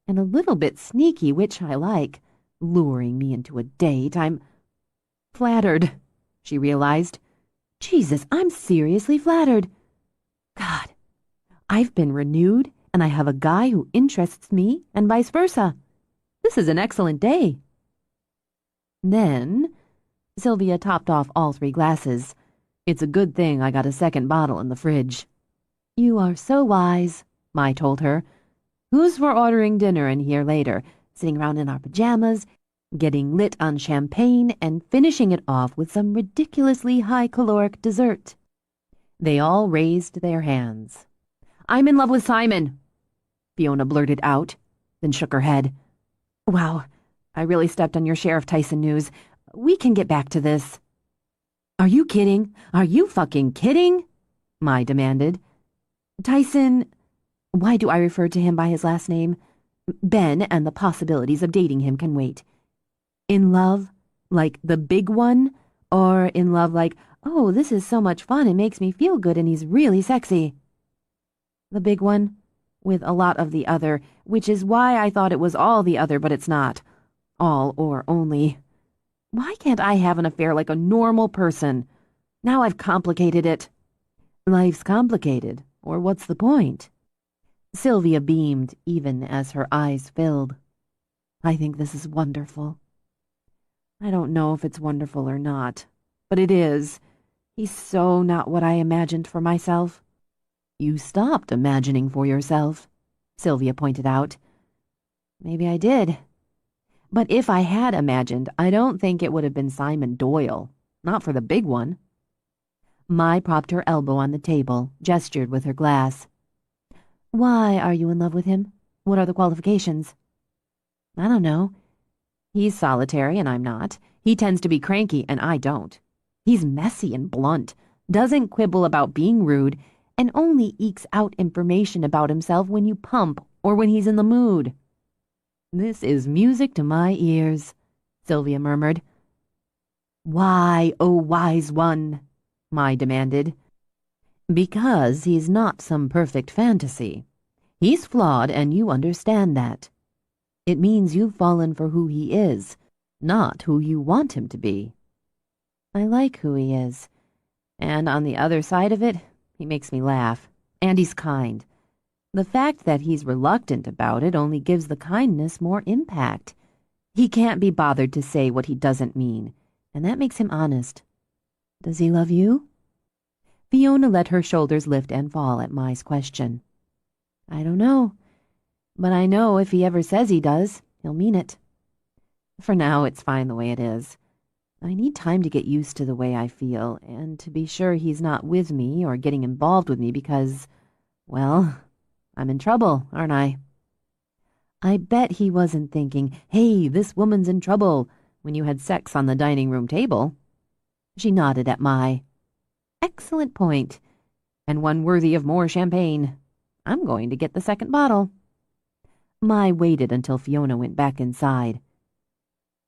and a little bit sneaky, which I like, luring me into a date. I'm flattered, she realized. Jesus, I'm seriously flattered. God, I've been renewed, and I have a guy who interests me, and vice versa. This is an excellent day. Then, Sylvia topped off all 3 glasses. It's a good thing I got a second bottle in the fridge. You are so wise, Mai told her. Who's for ordering dinner in here later, sitting around in our pajamas, getting lit on champagne, and finishing it off with some ridiculously high-caloric dessert? They all raised their hands. I'm in love with Simon, Fiona blurted out, then shook her head. Wow, I really stepped on your Sheriff Tyson news. We can get back to this. Are you kidding? Are you fucking kidding? Mai demanded. Tyson, why do I refer to him by his last name? Ben and the possibilities of dating him can wait. In love, like the big one, or in love like, oh, this is so much fun, it makes me feel good and he's really sexy. The big one, with a lot of the other, which is why I thought it was all the other, but it's not. All or only. Why can't I have an affair like a normal person? Now I've complicated it. Life's complicated, or what's the point? Sylvia beamed even as her eyes filled. I think this is wonderful. I don't know if it's wonderful or not, but it is. He's so not what I imagined for myself. You stopped imagining for yourself, Sylvia pointed out. Maybe I did. But if I had imagined, I don't think it would have been Simon Doyle. Not for the big one. Mai propped her elbow on the table, gestured with her glass. Why are you in love with him? What are the qualifications? I don't know. He's solitary and I'm not. He tends to be cranky and I don't. He's messy and blunt, doesn't quibble about being rude, and only ekes out information about himself when you pump or when he's in the mood. This is music to my ears, Sylvia murmured. Why, oh wise one? Mai demanded. Because he's not some perfect fantasy. He's flawed and you understand that. It means you've fallen for who he is, not who you want him to be. I like who he is. And on the other side of it, he makes me laugh. And he's kind. The fact that he's reluctant about it only gives the kindness more impact. He can't be bothered to say what he doesn't mean, and that makes him honest. Does he love you? Fiona let her shoulders lift and fall at Mai's question. I don't know, but I know if he ever says he does, he'll mean it. For now, it's fine the way it is. I need time to get used to the way I feel, and to be sure he's not with me or getting involved with me because, well, I'm in trouble, aren't I? I bet he wasn't thinking, hey, this woman's in trouble, when you had sex on the dining room table. She nodded at Mai. Excellent point, and one worthy of more champagne. I'm going to get the second bottle. Mai waited until Fiona went back inside.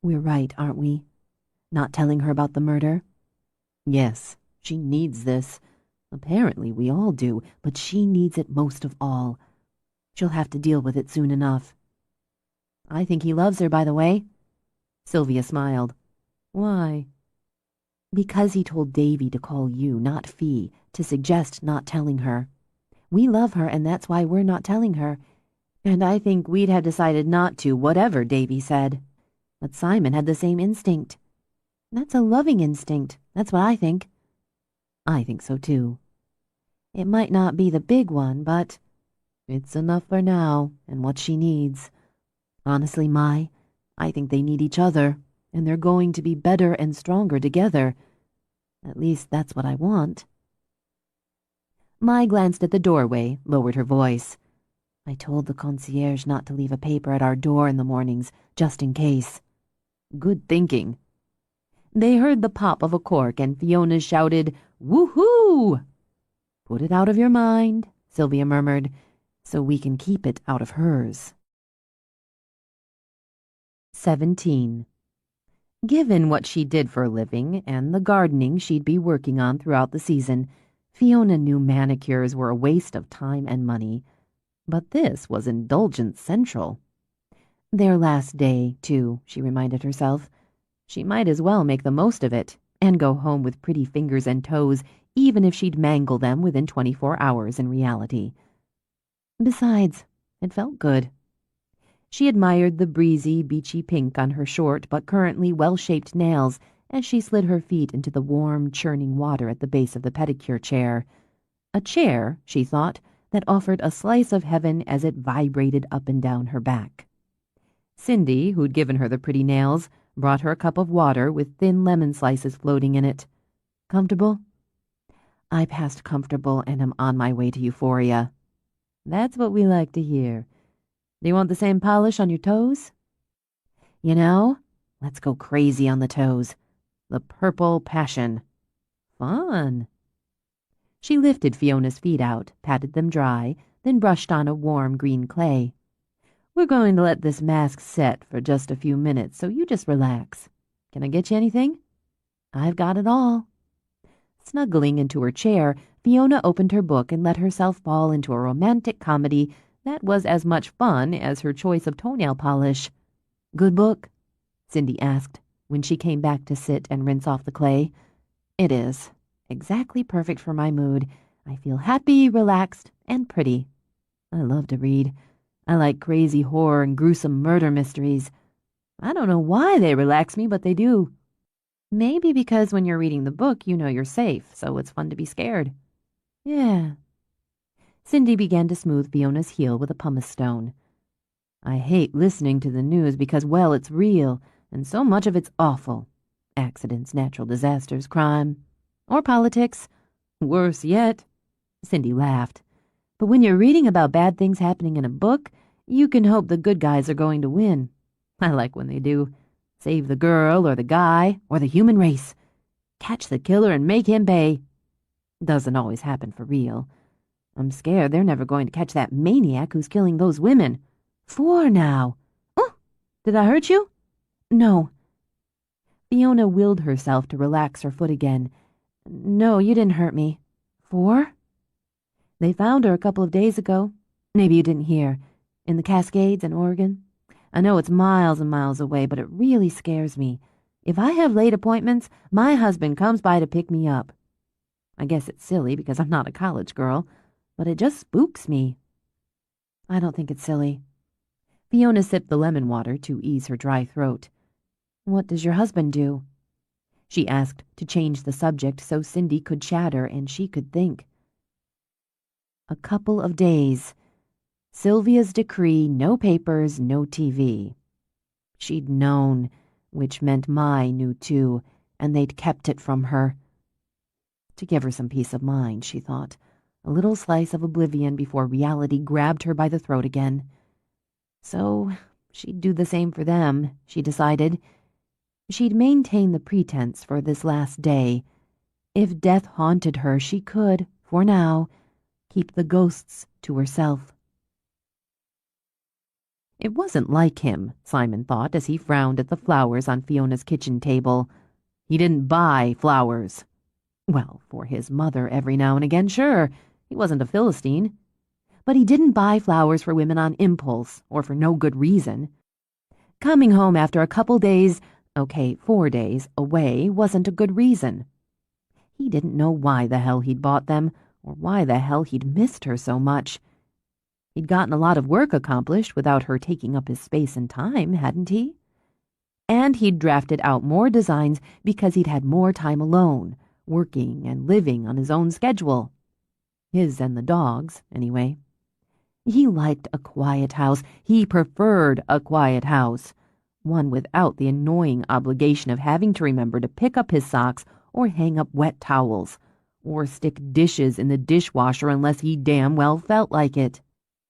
We're right, aren't we? Not telling her about the murder? Yes, she needs this. Apparently we all do, but she needs it most of all. She'll have to deal with it soon enough. I think he loves her, by the way. Sylvia smiled. Why? Because he told Davy to call you, not Fee, to suggest not telling her. We love her, and that's why we're not telling her. And I think we'd have decided not to, whatever Davy said. But Simon had the same instinct. That's a loving instinct. That's what I think. I think so, too. It might not be the big one, but it's enough for now and what she needs. Honestly, Mai, I think they need each other, and they're going to be better and stronger together. At least that's what I want. Mai glanced at the doorway, lowered her voice. I told the concierge not to leave a paper at our door in the mornings, just in case. Good thinking. They heard the pop of a cork, and Fiona shouted, Woohoo! Put it out of your mind, Sylvia murmured, so we can keep it out of hers. 17. Given what she did for a living and the gardening she'd be working on throughout the season, Fiona knew manicures were a waste of time and money. But this was indulgence central. Their last day, too, she reminded herself. She might as well make the most of it and go home with pretty fingers and toes, even if she'd mangle them within 24 hours in reality. Besides, it felt good. She admired the breezy, beachy pink on her short but currently well-shaped nails as she slid her feet into the warm, churning water at the base of the pedicure chair. A chair, she thought, that offered a slice of heaven as it vibrated up and down her back. Cindy, who'd given her the pretty nails, brought her a cup of water with thin lemon slices floating in it. Comfortable? I passed comfortable and am on my way to euphoria. That's what we like to hear. Do you want the same polish on your toes? You know, let's go crazy on the toes. The purple passion. Fun. She lifted Fiona's feet out, patted them dry, then brushed on a warm green clay. We're going to let this mask set for just a few minutes, so you just relax. Can I get you anything? I've got it all. Snuggling into her chair, Fiona opened her book and let herself fall into a romantic comedy that was as much fun as her choice of toenail polish. Good book? Cindy asked, when she came back to sit and rinse off the clay. It is. Exactly perfect for my mood. I feel happy, relaxed, and pretty. I love to read. I like crazy horror and gruesome murder mysteries. I don't know why they relax me, but they do. Maybe because when you're reading the book, you know you're safe, so it's fun to be scared. Yeah. Cindy began to smooth Fiona's heel with a pumice stone. I hate listening to the news because, well, it's real, and so much of it's awful. Accidents, natural disasters, crime. Or politics. Worse yet. Cindy laughed. But when you're reading about bad things happening in a book, you can hope the good guys are going to win. I like when they do. Save the girl or the guy or the human race. Catch the killer and make him pay. Doesn't always happen for real. I'm scared they're never going to catch that maniac who's killing those women. 4 now. Oh, did I hurt you? No. Fiona willed herself to relax her foot again. No, you didn't hurt me. 4? They found her a couple of days ago. Maybe you didn't hear. In the Cascades in Oregon. I know it's miles and miles away, but it really scares me. If I have late appointments, my husband comes by to pick me up. I guess it's silly because I'm not a college girl, but it just spooks me. I don't think it's silly. Fiona sipped the lemon water to ease her dry throat. What does your husband do? She asked to change the subject so Cindy could chatter and she could think. A couple of days. Sylvia's decree, no papers, no TV. She'd known, which meant Mai knew too, and they'd kept it from her. To give her some peace of mind, she thought. A little slice of oblivion before reality grabbed her by the throat again. So she'd do the same for them, she decided. She'd maintain the pretense for this last day. If death haunted her, she could, for now, keep the ghosts to herself. It wasn't like him, Simon thought as he frowned at the flowers on Fiona's kitchen table. He didn't buy flowers. Well, for his mother every now and again, sure. He wasn't a Philistine. But he didn't buy flowers for women on impulse, or for no good reason. Coming home after a couple days, 4 days, away wasn't a good reason. He didn't know why the hell he'd bought them, or why the hell he'd missed her so much. He'd gotten a lot of work accomplished without her taking up his space and time, hadn't he? And he'd drafted out more designs because he'd had more time alone, working and living on his own schedule. His and the dog's, anyway. He liked a quiet house. He preferred a quiet house. One without the annoying obligation of having to remember to pick up his socks or hang up wet towels, or stick dishes in the dishwasher unless he damn well felt like it.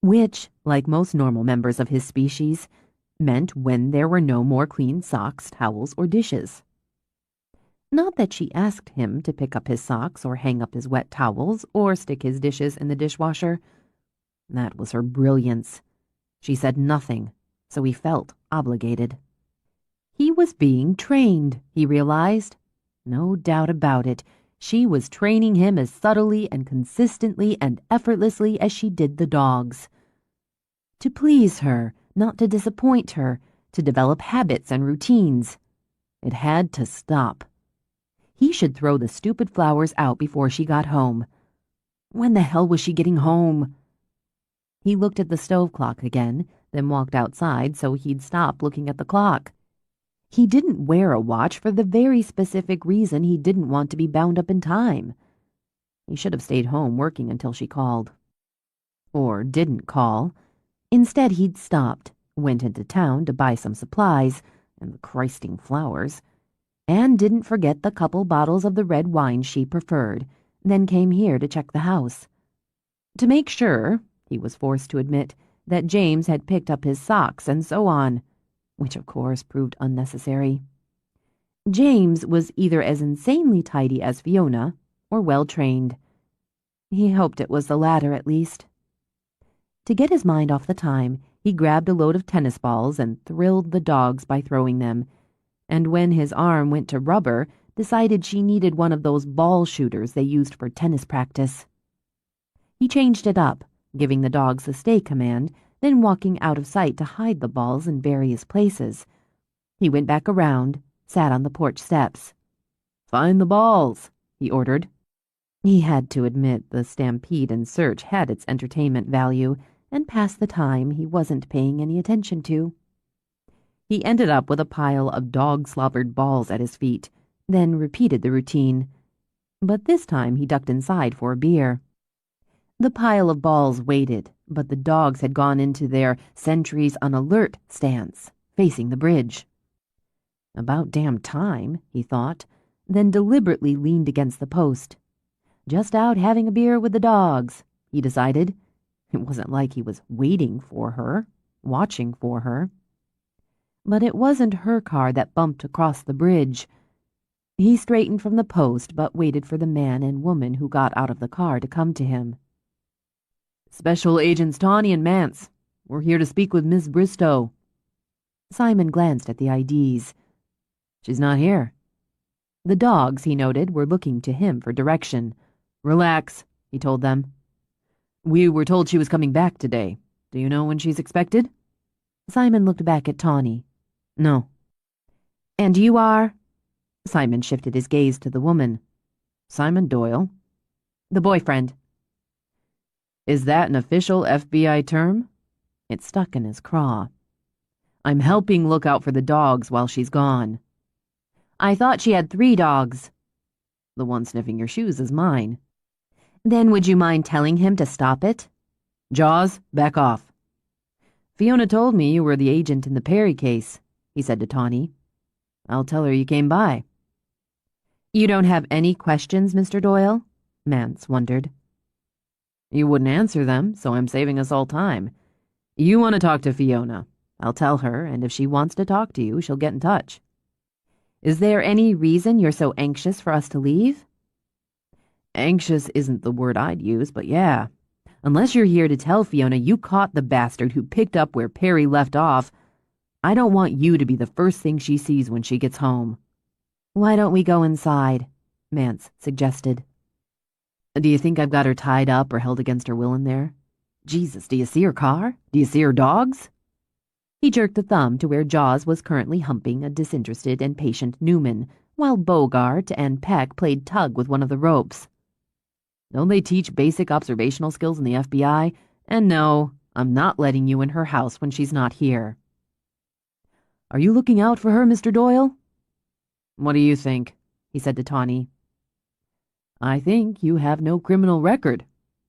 Which, like most normal members of his species, meant when there were no more clean socks, towels, or dishes. Not that she asked him to pick up his socks or hang up his wet towels or stick his dishes in the dishwasher. That was her brilliance. She said nothing, so he felt obligated. He was being trained, he realized. No doubt about it. She was training him as subtly and consistently and effortlessly as she did the dogs. To please her, not to disappoint her, to develop habits and routines. It had to stop. He should throw the stupid flowers out before she got home. When the hell was she getting home? He looked at the stove clock again, then walked outside so he'd stop looking at the clock. He didn't wear a watch for the very specific reason he didn't want to be bound up in time. He should have stayed home working until she called. Or didn't call. Instead, he'd stopped, went into town to buy some supplies, and the Christing flowers, and didn't forget the couple bottles of the red wine she preferred, then came here to check the house. To make sure, he was forced to admit, that James had picked up his socks and so on, which of course proved unnecessary. James was either as insanely tidy as Fiona, or well-trained. He hoped it was the latter, at least. To get his mind off the time, he grabbed a load of tennis balls and thrilled the dogs by throwing them, and when his arm went to rubber, decided she needed one of those ball shooters they used for tennis practice. He changed it up, giving the dogs the stay command, then walking out of sight to hide the balls in various places. He went back around, sat on the porch steps. "Find the balls," he ordered. He had to admit the stampede and search had its entertainment value, and passed the time he wasn't paying any attention to. He ended up with a pile of dog-slobbered balls at his feet, then repeated the routine. But this time he ducked inside for a beer. The pile of balls waited, but the dogs had gone into their sentries on alert stance, facing the bridge. About damn time, he thought, then deliberately leaned against the post. Just out having a beer with the dogs, he decided. It wasn't like he was waiting for her, watching for her. But it wasn't her car that bumped across the bridge. He straightened from the post but waited for the man and woman who got out of the car to come to him. "Special Agents Tawny and Mance. We're here to speak with Miss Bristow." Simon glanced at the IDs. "She's not here." The dogs, he noted, were looking to him for direction. "Relax," he told them. "We were told she was coming back today. Do you know when she's expected?" Simon looked back at Tawny. "No." "And you are?" Simon shifted his gaze to the woman. "Simon Doyle." "The boyfriend." "Is that an official FBI term?" It stuck in his craw. "I'm helping look out for the dogs while she's gone." "I thought she had 3 dogs." "The one sniffing your shoes is mine." "Then would you mind telling him to stop it?" "Jaws, back off." "Fiona told me you were the agent in the Perry case," he said to Tawny. "I'll tell her you came by." "You don't have any questions, Mr. Doyle?" Mance wondered. "You wouldn't answer them, so I'm saving us all time. You want to talk to Fiona. I'll tell her, and if she wants to talk to you, she'll get in touch." "Is there any reason you're so anxious for us to leave?" "Anxious isn't the word I'd use, but yeah. Unless you're here to tell Fiona you caught the bastard who picked up where Perry left off, I don't want you to be the first thing she sees when she gets home." "Why don't we go inside?" Mance suggested. "Do you think I've got her tied up or held against her will in there? Jesus, do you see her car? Do you see her dogs?" He jerked a thumb to where Jaws was currently humping a disinterested and patient Newman, while Bogart and Peck played tug with one of the ropes. "Don't they teach basic observational skills in the FBI? And no, I'm not letting you in her house when she's not here." "Are you looking out for her, Mr. Doyle?" "What do you think?" he said to Tawny. "I think you have no criminal record,"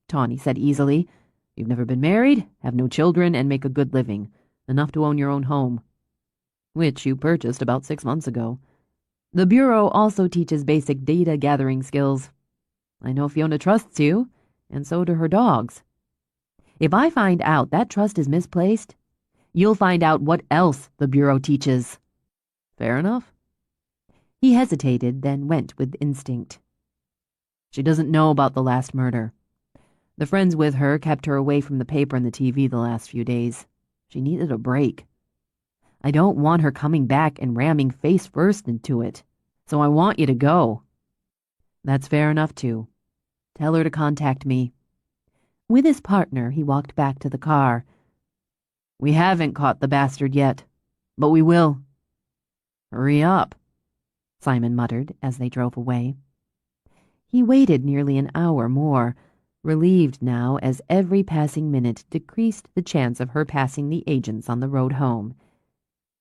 Tawny said easily. "You've never been married, have no children, and make a good living, enough to own your own home, which you purchased about 6 months ago. The Bureau also teaches basic data gathering skills. I know Fiona trusts you, and so do her dogs. If I find out that trust is misplaced, you'll find out what else the Bureau teaches." "Fair enough." He hesitated, then went with instinct. "She doesn't know about the last murder. The friends with her kept her away from the paper and the TV the last few days. She needed a break. I don't want her coming back and ramming face first into it, so I want you to go." "That's fair enough, too. Tell her to contact me." With his partner, he walked back to the car. "We haven't caught the bastard yet, but we will." "Hurry up," Simon muttered as they drove away. He waited nearly an hour more, relieved now as every passing minute decreased the chance of her passing the agents on the road home.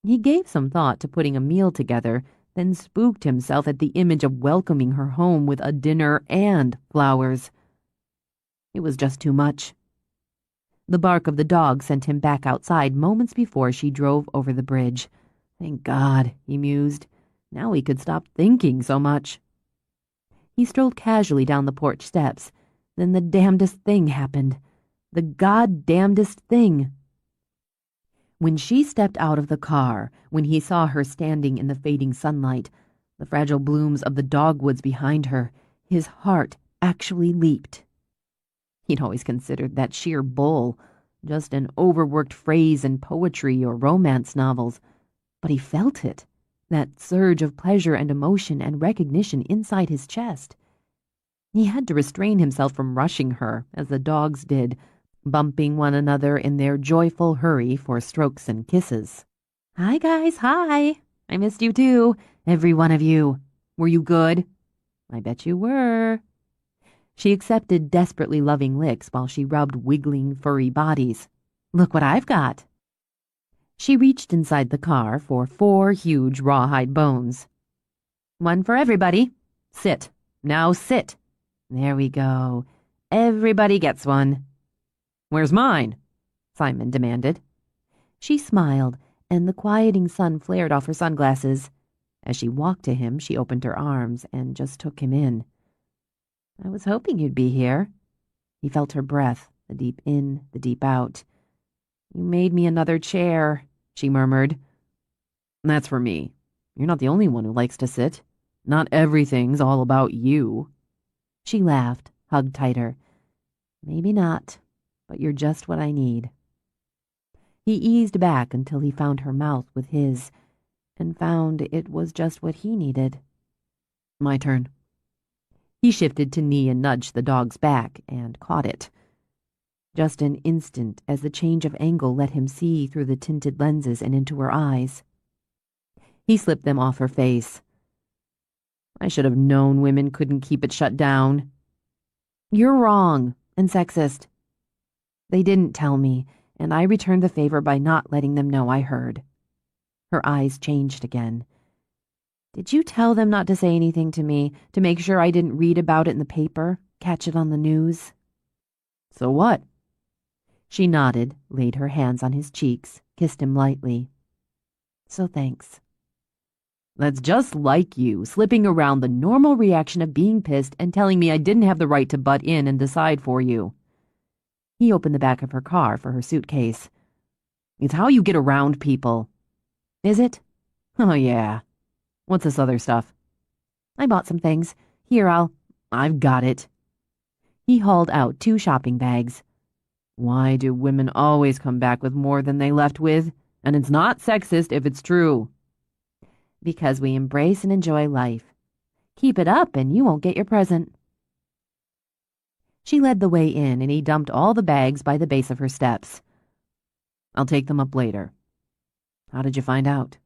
He gave some thought to putting a meal together, then spooked himself at the image of welcoming her home with a dinner and flowers. It was just too much. The bark of the dog sent him back outside moments before she drove over the bridge. Thank God, he mused. Now he could stop thinking so much. He strolled casually down the porch steps. Then the damnedest thing happened. The goddamnedest thing. When she stepped out of the car, when he saw her standing in the fading sunlight, the fragile blooms of the dogwoods behind her, his heart actually leaped. He'd always considered that sheer bull, just an overworked phrase in poetry or romance novels, but he felt it, that surge of pleasure and emotion and recognition inside his chest. He had to restrain himself from rushing her, as the dogs did, bumping one another in their joyful hurry for strokes and kisses. "Hi, guys, hi! I missed you too, every one of you. Were you good?" "I bet you were." She accepted desperately loving licks while she rubbed wiggling, furry bodies. "Look what I've got." She reached inside the car for 4 huge rawhide bones. "One for everybody. Sit. Now sit. There we go. Everybody gets one." "Where's mine?" Simon demanded. She smiled, and the quieting sun flared off her sunglasses. As she walked to him, she opened her arms and just took him in. "I was hoping you'd be here." He felt her breath, the deep in, the deep out. "You made me another chair," she murmured. "That's for me. You're not the only one who likes to sit. Not everything's all about you." She laughed, hugged tighter. "Maybe not, but you're just what I need." He eased back until he found her mouth with his, and found it was just what he needed. "My turn." He shifted to knee and nudged the dog's back, and caught it. Just an instant as the change of angle let him see through the tinted lenses and into her eyes. He slipped them off her face. "I should have known women couldn't keep it shut down." "You're wrong, and sexist." "They didn't tell me, and I returned the favor by not letting them know I heard." Her eyes changed again. "Did you tell them not to say anything to me, to make sure I didn't read about it in the paper, catch it on the news?" "So what?" She nodded, laid her hands on his cheeks, kissed him lightly. "So thanks." "That's just like you, slipping around the normal reaction of being pissed and telling me I didn't have the right to butt in and decide for you." He opened the back of her car for her suitcase. "It's how you get around people." "Is it?" "Oh, yeah. What's this other stuff?" "I bought some things. Here, I've got it." He hauled out 2 shopping bags. "Why do women always come back with more than they left with? And it's not sexist if it's true." "Because we embrace and enjoy life. Keep it up and you won't get your present." She led the way in, and he dumped all the bags by the base of her steps. "I'll take them up later." "How did you find out?"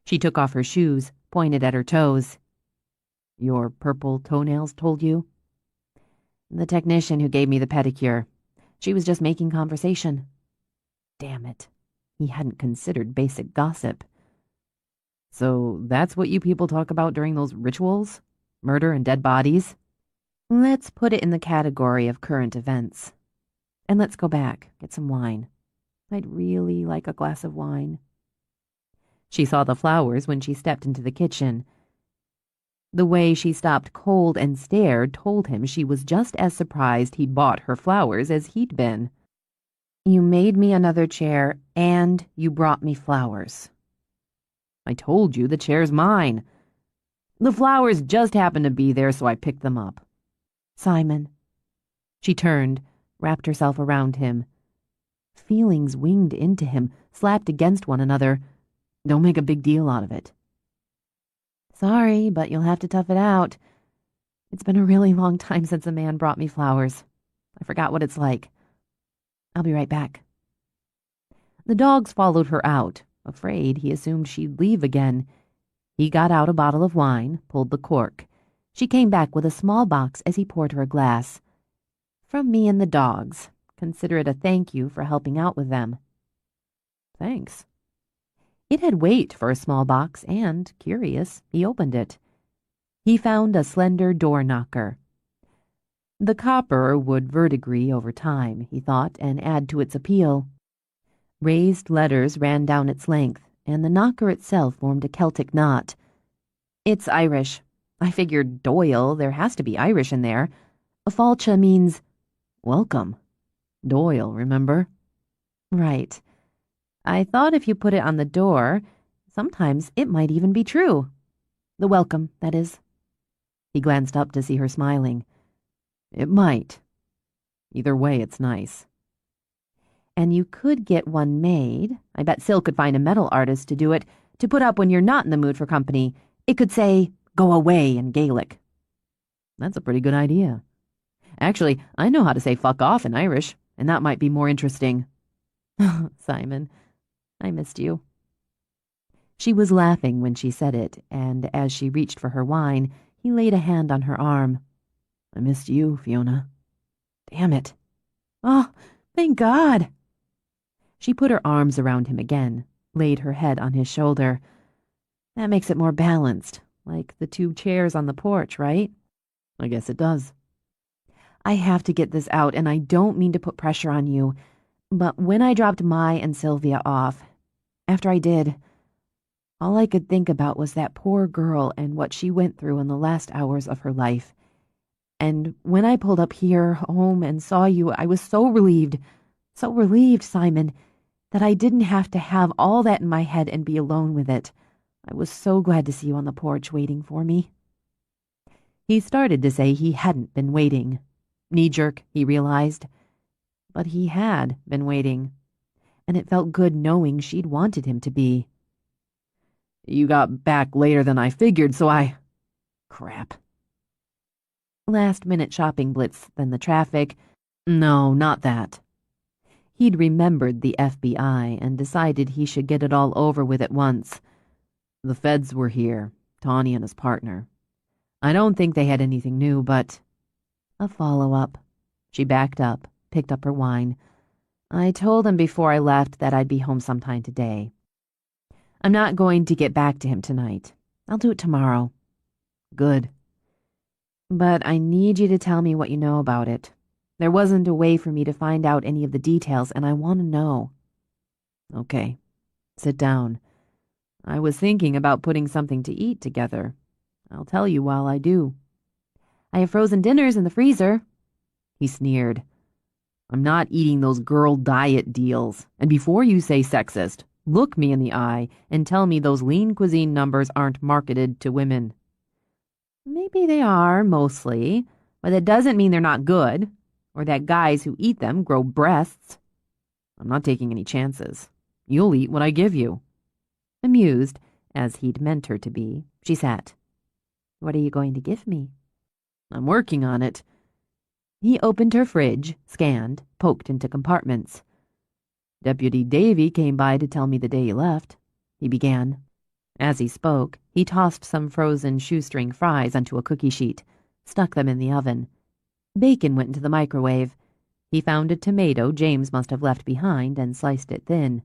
She took off her shoes, pointed at her toes. "Your purple toenails told you?" "The technician who gave me the pedicure. She was just making conversation." Damn it. He hadn't considered basic gossip. "So that's what you people talk about during those rituals? Murder and dead bodies?" "Let's put it in the category of current events. And let's go back, get some wine. I'd really like a glass of wine." She saw the flowers when she stepped into the kitchen. The way she stopped cold and stared told him she was just as surprised he'd bought her flowers as he'd been. "You made me another chair, and you brought me flowers." "I told you the chair's mine. The flowers just happened to be there, so I picked them up." "Simon." She turned, wrapped herself around him. Feelings winged into him, slapped against one another. "Don't make a big deal out of it." "Sorry, but you'll have to tough it out. It's been a really long time since a man brought me flowers. I forgot what it's like. I'll be right back." The dogs followed her out. Afraid, he assumed she'd leave again. He got out a bottle of wine, pulled the cork. She came back with a small box as he poured her a glass. "From me and the dogs. Consider it a thank you for helping out with them." "Thanks." It had weight for a small box, and, curious, he opened it. He found a slender door knocker. The copper would verdigris over time, he thought, and add to its appeal. Raised letters ran down its length, and the knocker itself formed a Celtic knot. "It's Irish. I figured Doyle, there has to be Irish in there. Falcha means welcome. Doyle, remember?" "Right. I thought if you put it on the door, sometimes it might even be true. The welcome, that is." He glanced up to see her smiling. "It might. Either way, it's nice." "And you could get one made. I bet Sil could find a metal artist to do it, to put up when you're not in the mood for company. It could say, 'Go away' in Gaelic." "That's a pretty good idea. Actually, I know how to say fuck off in Irish, and that might be more interesting." "Simon, I missed you." She was laughing when she said it, and as she reached for her wine, he laid a hand on her arm. I missed you, Fiona. Damn it. Oh, thank God. She put her arms around him again, laid her head on his shoulder. That makes it more balanced, like the two chairs on the porch, right? I guess it does. I have to get this out, and I don't mean to put pressure on you, but when I dropped Mai and Sylvia off, after I did, all I could think about was that poor girl and what she went through in the last hours of her life. And when I pulled up here home and saw you, I was so relieved, Simon, that I didn't have to have all that in my head and be alone with it. I was so glad to see you on the porch waiting for me. He started to say he hadn't been waiting. Knee-jerk, he realized. But he had been waiting, and it felt good knowing she'd wanted him to be. You got back later than I figured, so I... Crap. Last-minute shopping blitz, then the traffic. No, not that. He'd remembered the FBI and decided he should get it all over with at once. The feds were here, Tawny and his partner. I don't think they had anything new, but... A follow-up. She backed up, picked up her wine. I told him before I left that I'd be home sometime today. I'm not going to get back to him tonight. I'll do it tomorrow. Good. But I need you to tell me what you know about it. There wasn't a way for me to find out any of the details, and I want to know. Okay. Sit down. I was thinking about putting something to eat together. I'll tell you while I do. I have frozen dinners in the freezer. He sneered. I'm not eating those girl diet deals. And before you say sexist, look me in the eye and tell me those lean cuisine numbers aren't marketed to women. Maybe they are, mostly, but that doesn't mean they're not good, or that guys who eat them grow breasts. I'm not taking any chances. You'll eat what I give you. Amused, as he'd meant her to be, she sat. What are you going to give me? I'm working on it. He opened her fridge, scanned, poked into compartments. Deputy Davy came by to tell me the day you left, he began. As he spoke, he tossed some frozen shoestring fries onto a cookie sheet, stuck them in the oven. Bacon went into the microwave. He found a tomato James must have left behind and sliced it thin.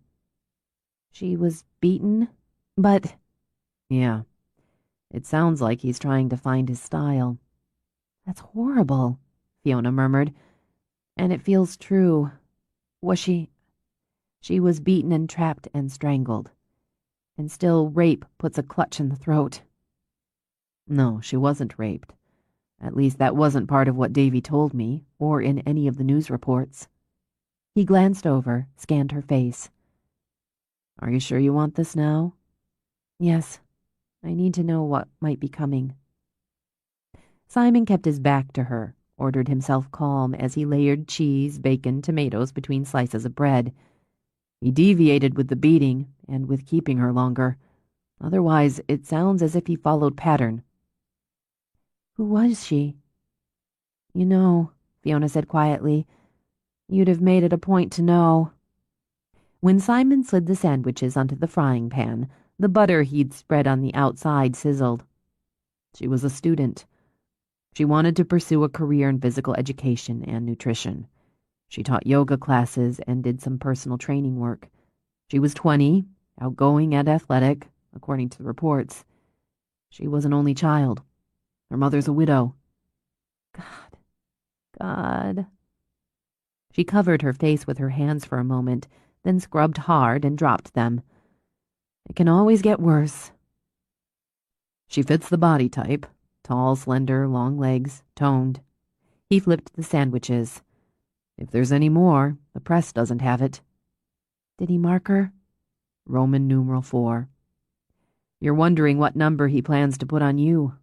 She was beaten, but... Yeah, it sounds like he's trying to find his style. That's horrible, Fiona murmured. And it feels true. Was she... She was beaten and trapped and strangled. And still rape puts a clutch in the throat. No, she wasn't raped. At least that wasn't part of what Davy told me, or in any of the news reports. He glanced over, scanned her face. Are you sure you want this now? Yes. I need to know what might be coming. Simon kept his back to her, ordered himself calm as he layered cheese, bacon, tomatoes between slices of bread. He deviated with the beating and with keeping her longer. Otherwise, it sounds as if he followed pattern. Who was she? You know, Fiona said quietly, you'd have made it a point to know. When Simon slid the sandwiches onto the frying pan, the butter he'd spread on the outside sizzled. She was a student. She wanted to pursue a career in physical education and nutrition. She taught yoga classes and did some personal training work. She was 20, outgoing and athletic, according to the reports. She was an only child. Her mother's a widow. God. She covered her face with her hands for a moment, then scrubbed hard and dropped them. It can always get worse. She fits the body type. Tall, slender, long legs, toned. He flipped the sandwiches. If there's any more, the press doesn't have it. Did he mark her? Roman numeral 4. You're wondering what number he plans to put on you.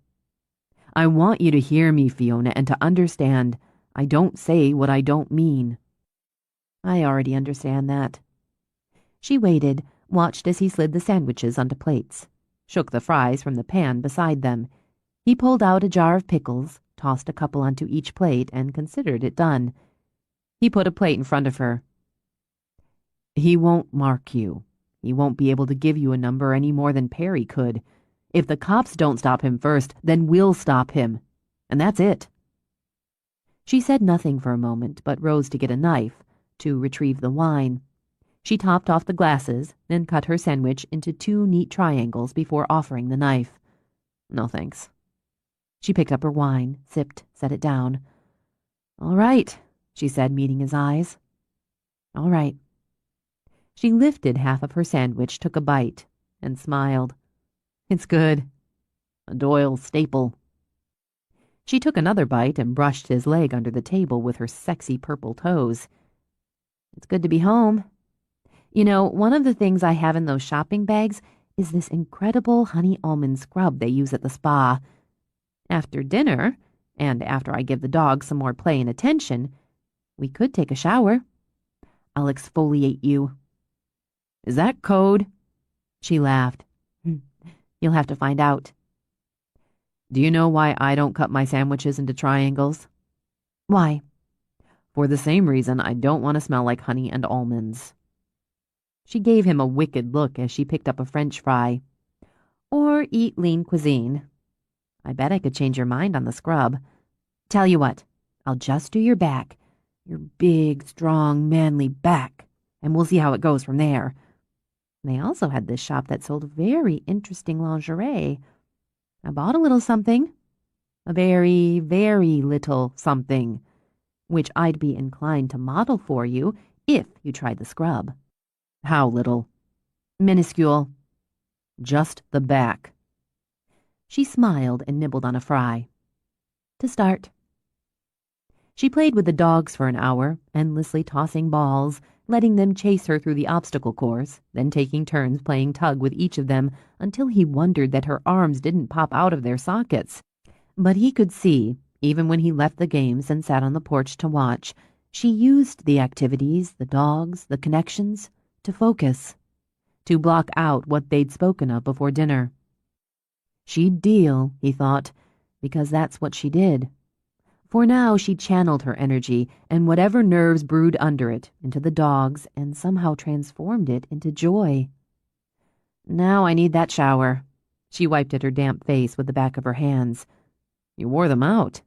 I want you to hear me, Fiona, and to understand I don't say what I don't mean. I already understand that. She waited, watched as he slid the sandwiches onto plates, shook the fries from the pan beside them. He pulled out a jar of pickles, tossed a couple onto each plate, and considered it done. He put a plate in front of her. He won't mark you. He won't be able to give you a number any more than Perry could. If the cops don't stop him first, then we'll stop him. And that's it. She said nothing for a moment, but rose to get a knife, to retrieve the wine. She topped off the glasses, then cut her sandwich into 2 neat triangles before offering the knife. No thanks. She picked up her wine, sipped, set it down. All right, she said, meeting his eyes. All right. She lifted half of her sandwich, took a bite, and smiled. It's good. A Doyle staple. She took another bite and brushed his leg under the table with her sexy purple toes. It's good to be home. You know, one of the things I have in those shopping bags is this incredible honey almond scrub they use at the spa. After dinner, and after I give the dog some more play and attention, we could take a shower. I'll exfoliate you. Is that code? She laughed. You'll have to find out. Do you know why I don't cut my sandwiches into triangles? Why? For the same reason I don't want to smell like honey and almonds. She gave him a wicked look as she picked up a French fry. Or eat lean cuisine. I bet I could change your mind on the scrub. Tell you what, I'll just do your back. Your big, strong, manly back. And we'll see how it goes from there. They also had this shop that sold very interesting lingerie. I bought a little something. A very, very little something. Which I'd be inclined to model for you if you tried the scrub. How little? Minuscule. Just the back. She smiled and nibbled on a fry. To start. She played with the dogs for an hour, endlessly tossing balls, letting them chase her through the obstacle course, then taking turns playing tug with each of them until he wondered that her arms didn't pop out of their sockets. But he could see, even when he left the games and sat on the porch to watch, she used the activities, the dogs, the connections, to focus, to block out what they'd spoken of before dinner. She'd deal, he thought, because that's what she did. For now she channeled her energy and whatever nerves brewed under it into the dogs and somehow transformed it into joy. Now I need that shower. She wiped at her damp face with the back of her hands. You wore them out.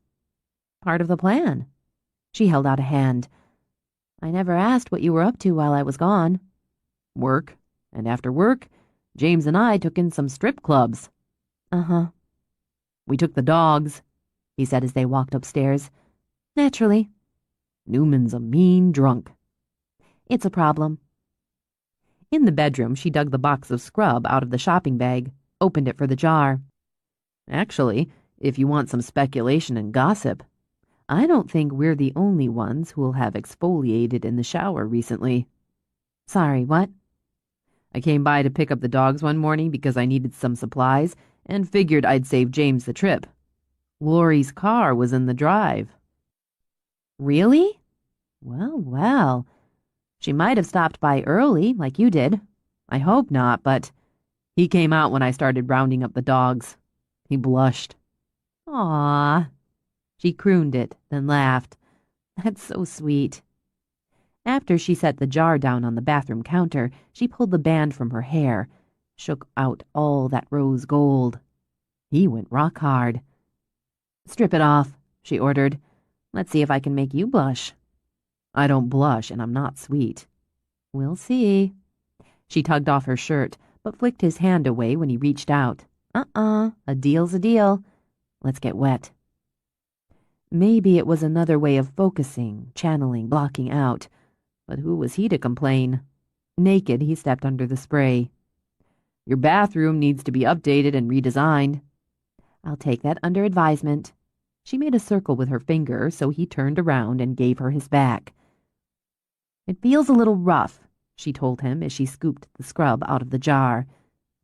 Part of the plan. She held out a hand. I never asked what you were up to while I was gone. Work. And after work, James and I took in some strip clubs. Uh-huh. We took the dogs, he said as they walked upstairs. Naturally. Newman's a mean drunk. It's a problem. In the bedroom, she dug the box of scrub out of the shopping bag, opened it for the jar. Actually, if you want some speculation and gossip, I don't think we're the only ones who'll have exfoliated in the shower recently. Sorry, what? I came by to pick up the dogs one morning because I needed some supplies and figured I'd save James the trip. Lori's car was in the drive. Really? Well, well. She might have stopped by early, like you did. I hope not, but he came out when I started rounding up the dogs. He blushed. Aw. She crooned it, then laughed. That's so sweet. After she set the jar down on the bathroom counter, she pulled the band from her hair, shook out all that rose gold. He went rock hard. Strip it off, she ordered. Let's see if I can make you blush. I don't blush, and I'm not sweet. We'll see. She tugged off her shirt, but flicked his hand away when he reached out. A deal's a deal. Let's get wet. Maybe it was another way of focusing, channeling, blocking out. But who was he to complain? Naked, he stepped under the spray. Your bathroom needs to be updated and redesigned. I'll take that under advisement. She made a circle with her finger, so he turned around and gave her his back. It feels a little rough, she told him as she scooped the scrub out of the jar,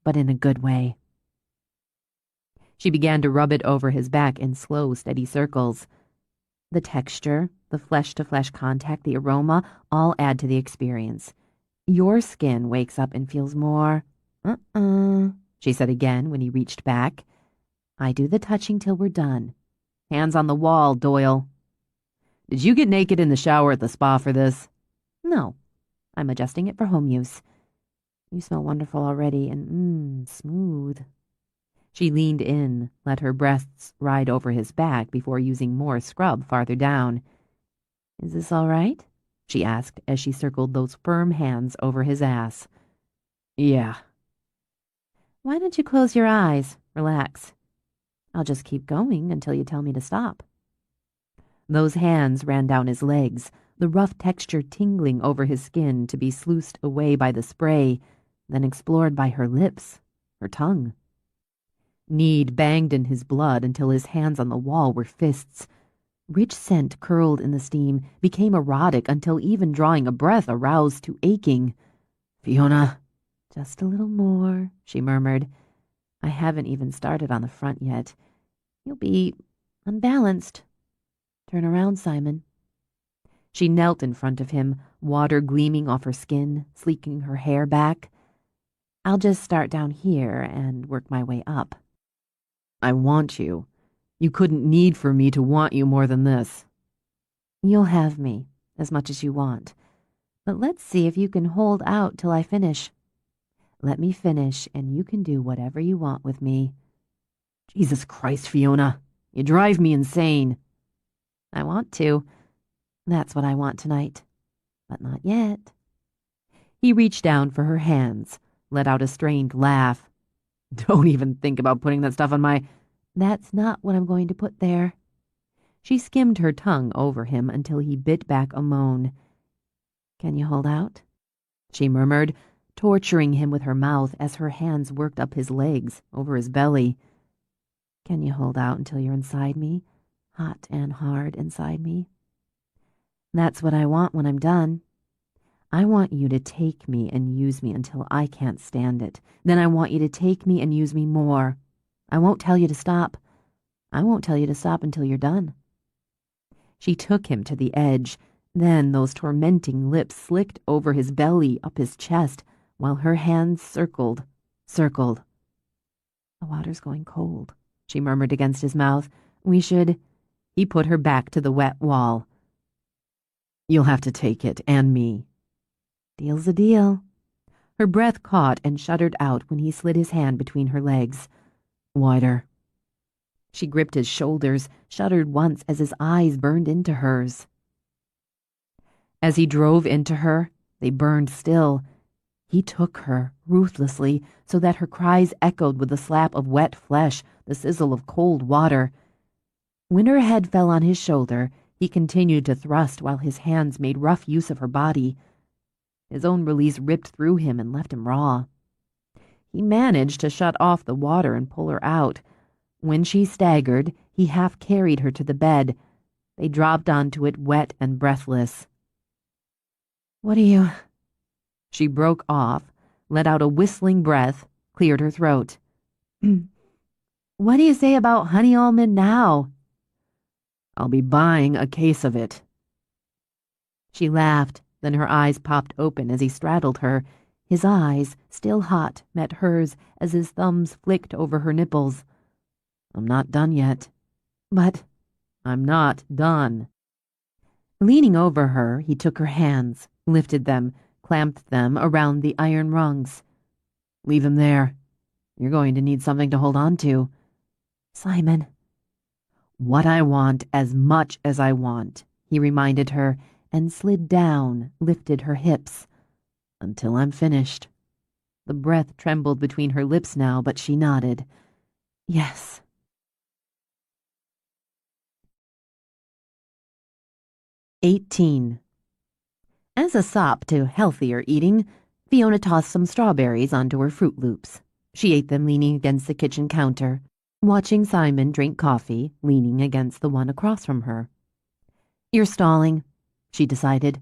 but in a good way. She began to rub it over his back in slow, steady circles. The texture, the flesh-to-flesh contact, the aroma, all add to the experience. Your skin wakes up and feels more, she said again when he reached back. I do the touching till we're done. Hands on the wall, Doyle. Did you get naked in the shower at the spa for this? No. I'm adjusting it for home use. You smell wonderful already and, smooth. She leaned in, let her breasts ride over his back before using more scrub farther down. "Is this all right?" she asked as she circled those firm hands over his ass. "Yeah." "Why don't you close your eyes? Relax. I'll just keep going until you tell me to stop." Those hands ran down his legs, the rough texture tingling over his skin to be sluiced away by the spray, then explored by her lips, her tongue. Need banged in his blood until his hands on the wall were fists. Rich scent curled in the steam, became erotic until even drawing a breath aroused to aching. "Fiona." "Just a little more," she murmured. "I haven't even started on the front yet. You'll be unbalanced. Turn around, Simon." She knelt in front of him, water gleaming off her skin, sleeking her hair back. "I'll just start down here and work my way up." "I want you. You couldn't need for me to want you more than this." "You'll have me, as much as you want. But let's see if you can hold out till I finish. Let me finish, and you can do whatever you want with me." "Jesus Christ, Fiona. You drive me insane." "I want to. That's what I want tonight. But not yet." He reached down for her hands, let out a strained laugh. "Don't even think about putting that stuff on my—" "That's not what I'm going to put there." She skimmed her tongue over him until he bit back a moan. "Can you hold out?" she murmured, torturing him with her mouth as her hands worked up his legs, over his belly. "Can you hold out until you're inside me, hot and hard inside me? That's what I want when I'm done. I want you to take me and use me until I can't stand it. Then I want you to take me and use me more. I won't tell you to stop. I won't tell you to stop until you're done." She took him to the edge. Then those tormenting lips slicked over his belly, up his chest, while her hands circled. "The water's going cold," she murmured against his mouth. "We should—" He put her back to the wet wall. "You'll have to take it, and me." "Deal's a deal." Her breath caught and shuddered out when he slid his hand between her legs. "Wider." She gripped his shoulders, shuddered once as his eyes burned into hers. As he drove into her, they burned still. He took her, ruthlessly, so that her cries echoed with the slap of wet flesh, the sizzle of cold water. When her head fell on his shoulder, he continued to thrust while his hands made rough use of her body. His own release ripped through him and left him raw. He managed to shut off the water and pull her out. When she staggered, he half carried her to the bed. They dropped onto it wet and breathless. "What are you—" She broke off, let out a whistling breath, cleared her throat. "What do you say about honey almond now?" "I'll be buying a case of it." She laughed, then her eyes popped open as he straddled her. His eyes, still hot, met hers as his thumbs flicked over her nipples. "I'm not done yet." "But—" "I'm not done." Leaning over her, he took her hands, lifted them, clamped them around the iron rungs. "Leave him there. You're going to need something to hold on to." "Simon." "What I want as much as I want," he reminded her, and slid down, lifted her hips. "Until I'm finished." The breath trembled between her lips now, but she nodded. "Yes." As a sop to healthier eating, Fiona tossed some strawberries onto her Fruit Loops. She ate them leaning against the kitchen counter, watching Simon drink coffee, leaning against the one across from her. "You're stalling," she decided.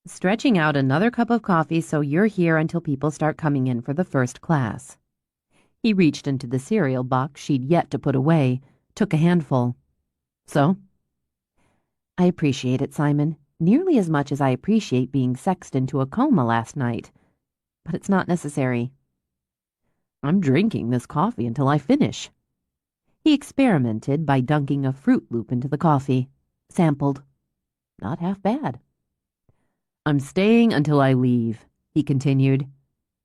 "Stretching out another cup of coffee so you're here until people start coming in for the first class." He reached into the cereal box she'd yet to put away, took a handful. "So?" "I appreciate it, Simon, nearly as much as I appreciate being sexed into a coma last night. But it's not necessary." "I'm drinking this coffee until I finish." He experimented by dunking a Fruit Loop into the coffee. Sampled. Not half bad. "I'm staying until I leave," he continued.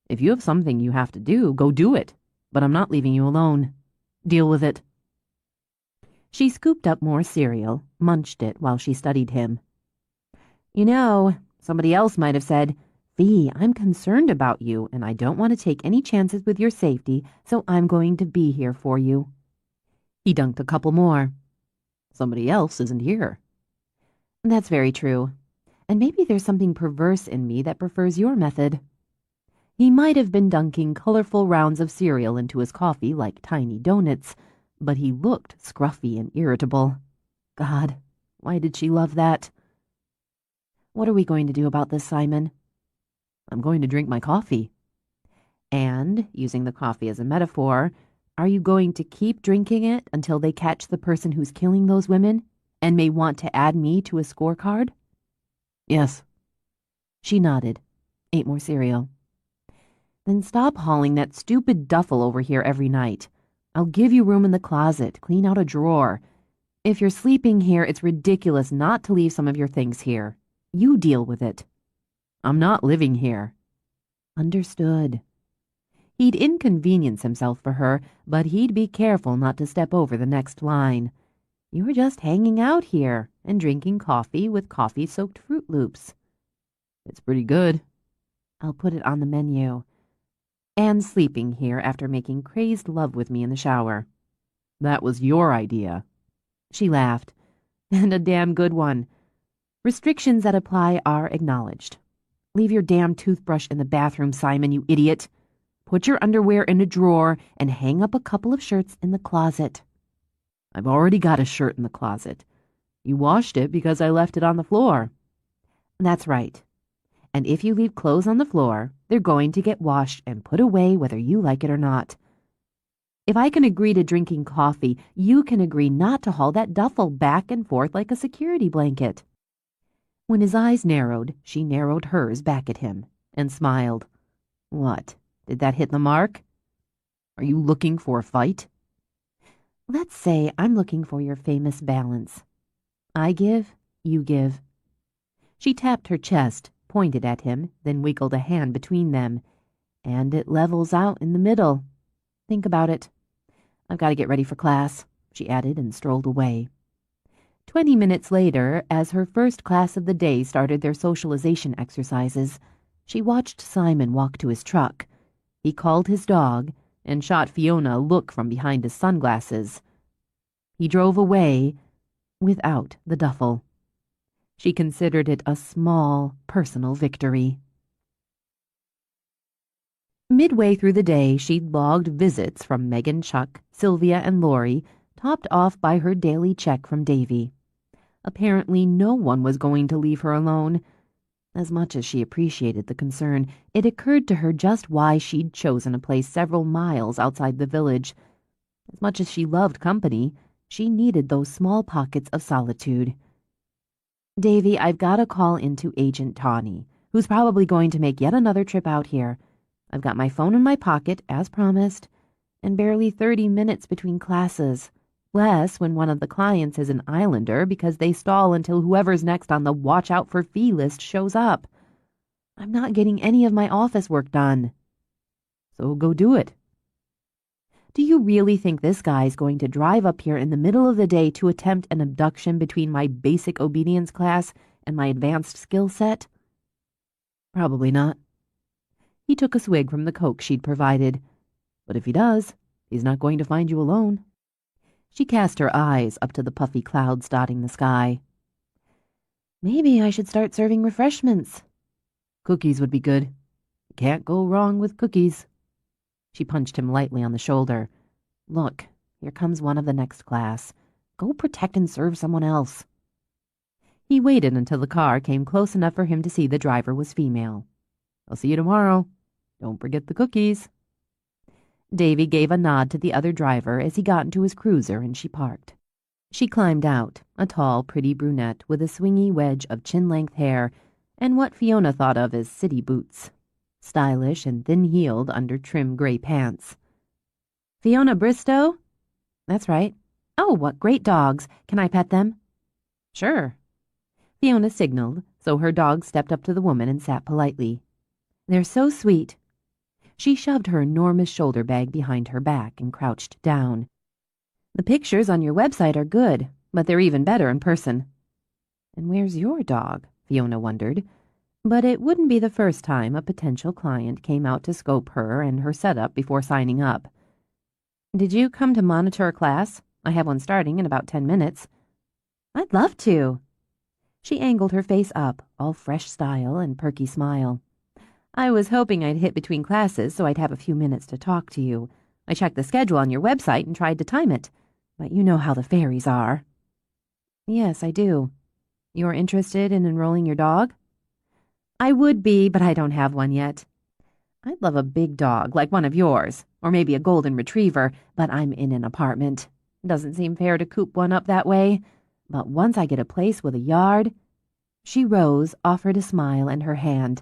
"If you have something you have to do, go do it. But I'm not leaving you alone." Deal with it." She scooped up more cereal, munched it while she studied him. "You know, somebody else might have said, 'Fee, I'm concerned about you, and I don't want to take any chances with your safety, so I'm going to be here for you.'" He dunked a couple more. "Somebody else isn't here." "That's very true. And maybe there's something perverse in me that prefers your method." He might have been dunking colorful rounds of cereal into his coffee like tiny donuts, but he looked scruffy and irritable. God, why did she love that? "What are we going to do about this, Simon?" "I'm going to drink my coffee." "And, using the coffee as a metaphor, are you going to keep drinking it until they catch the person who's killing those women and may want to add me to a scorecard?" "Yes." She nodded, ate more cereal. "Then stop hauling that stupid duffel over here every night. I'll give you room in the closet, clean out a drawer. If you're sleeping here, it's ridiculous not to leave some of your things here. You deal with it." "I'm not living here." Understood. He'd inconvenience himself for her, but he'd be careful not to step over the next line. You were just hanging out here and drinking coffee with coffee-soaked Fruit Loops. "It's pretty good." I'll put it on the menu. "And sleeping here after making crazed love with me in the shower." "That was your idea." She laughed. "And a damn good one. Restrictions that apply are acknowledged. Leave your damn toothbrush in the bathroom, Simon, you idiot. Put your underwear in a drawer and hang up a couple of shirts in the closet." "I've already got a shirt in the closet. You washed it because I left it on the floor." That's right. And if you leave clothes on the floor, they're going to get washed and put away whether you like it or not. If I can agree to drinking coffee, you can agree not to haul that duffel back and forth like a security blanket. When his eyes narrowed, she narrowed hers back at him and smiled. What, did that hit the mark? "Are you looking for a fight?" Let's say I'm looking for your famous balance. I give, you give. She tapped her chest, pointed at him, then wiggled a hand between them. And it levels out in the middle. Think about it. I've got to get ready for class, she added and strolled away. 20 minutes later, as her first class of the day started their socialization exercises, she watched Simon walk to his truck. He called his dog and shot Fiona a look from behind his sunglasses. He drove away without the duffel. She considered it a small, personal victory. Midway through the day, she'd logged visits from Megan, Chuck, Sylvia, and Lori, topped off by her daily check from Davy. Apparently, no one was going to leave her alone. As much as she appreciated the concern, it occurred to her just why she'd chosen a place several miles outside the village. As much as she loved company, she needed those small pockets of solitude. "Davy, I've got to call into Agent Tawny, who's probably going to make yet another trip out here. I've got my phone in my pocket, as promised, and barely 30 minutes between classes. Less when one of the clients is an islander because they stall until whoever's next on the watch out for fee list shows up. I'm not getting any of my office work done." "So go do it." "Do you really think this guy's going to drive up here in the middle of the day to attempt an abduction between my basic obedience class and my advanced skill set?" "Probably not." He took a swig from the Coke she'd provided. "But if he does, he's not going to find you alone." She cast her eyes up to the puffy clouds dotting the sky. "Maybe I should start serving refreshments." "Cookies would be good. You can't go wrong with cookies." She punched him lightly on the shoulder. "Look, here comes one of the next class. Go protect and serve someone else." He waited until the car came close enough for him to see the driver was female. "I'll see you tomorrow. Don't forget the cookies." Davy gave a nod to the other driver as he got into his cruiser and she parked. She climbed out, a tall, pretty brunette with a swingy wedge of chin-length hair and what Fiona thought of as city boots. Stylish and thin-heeled under trim gray pants. "Fiona Bristow?" "That's right." "Oh, what great dogs. Can I pet them?" "Sure." Fiona signaled, so her dog stepped up to the woman and sat politely. "They're so sweet." She shoved her enormous shoulder bag behind her back and crouched down. The pictures on your website are good, but they're even better in person. And where's your dog? Fiona wondered. But it wouldn't be the first time a potential client came out to scope her and her setup before signing up. Did you come to monitor a class? I have one starting in about 10 minutes. I'd love to. She angled her face up, all fresh style and perky smile. I was hoping I'd hit between classes so I'd have a few minutes to talk to you. I checked the schedule on your website and tried to time it, but you know how the fairies are. Yes, I do. You're interested in enrolling your dog? I would be, but I don't have one yet. I'd love a big dog, like one of yours, or maybe a golden retriever, but I'm in an apartment. Doesn't seem fair to coop one up that way. But once I get a place with a yard... She rose, offered a smile and her hand.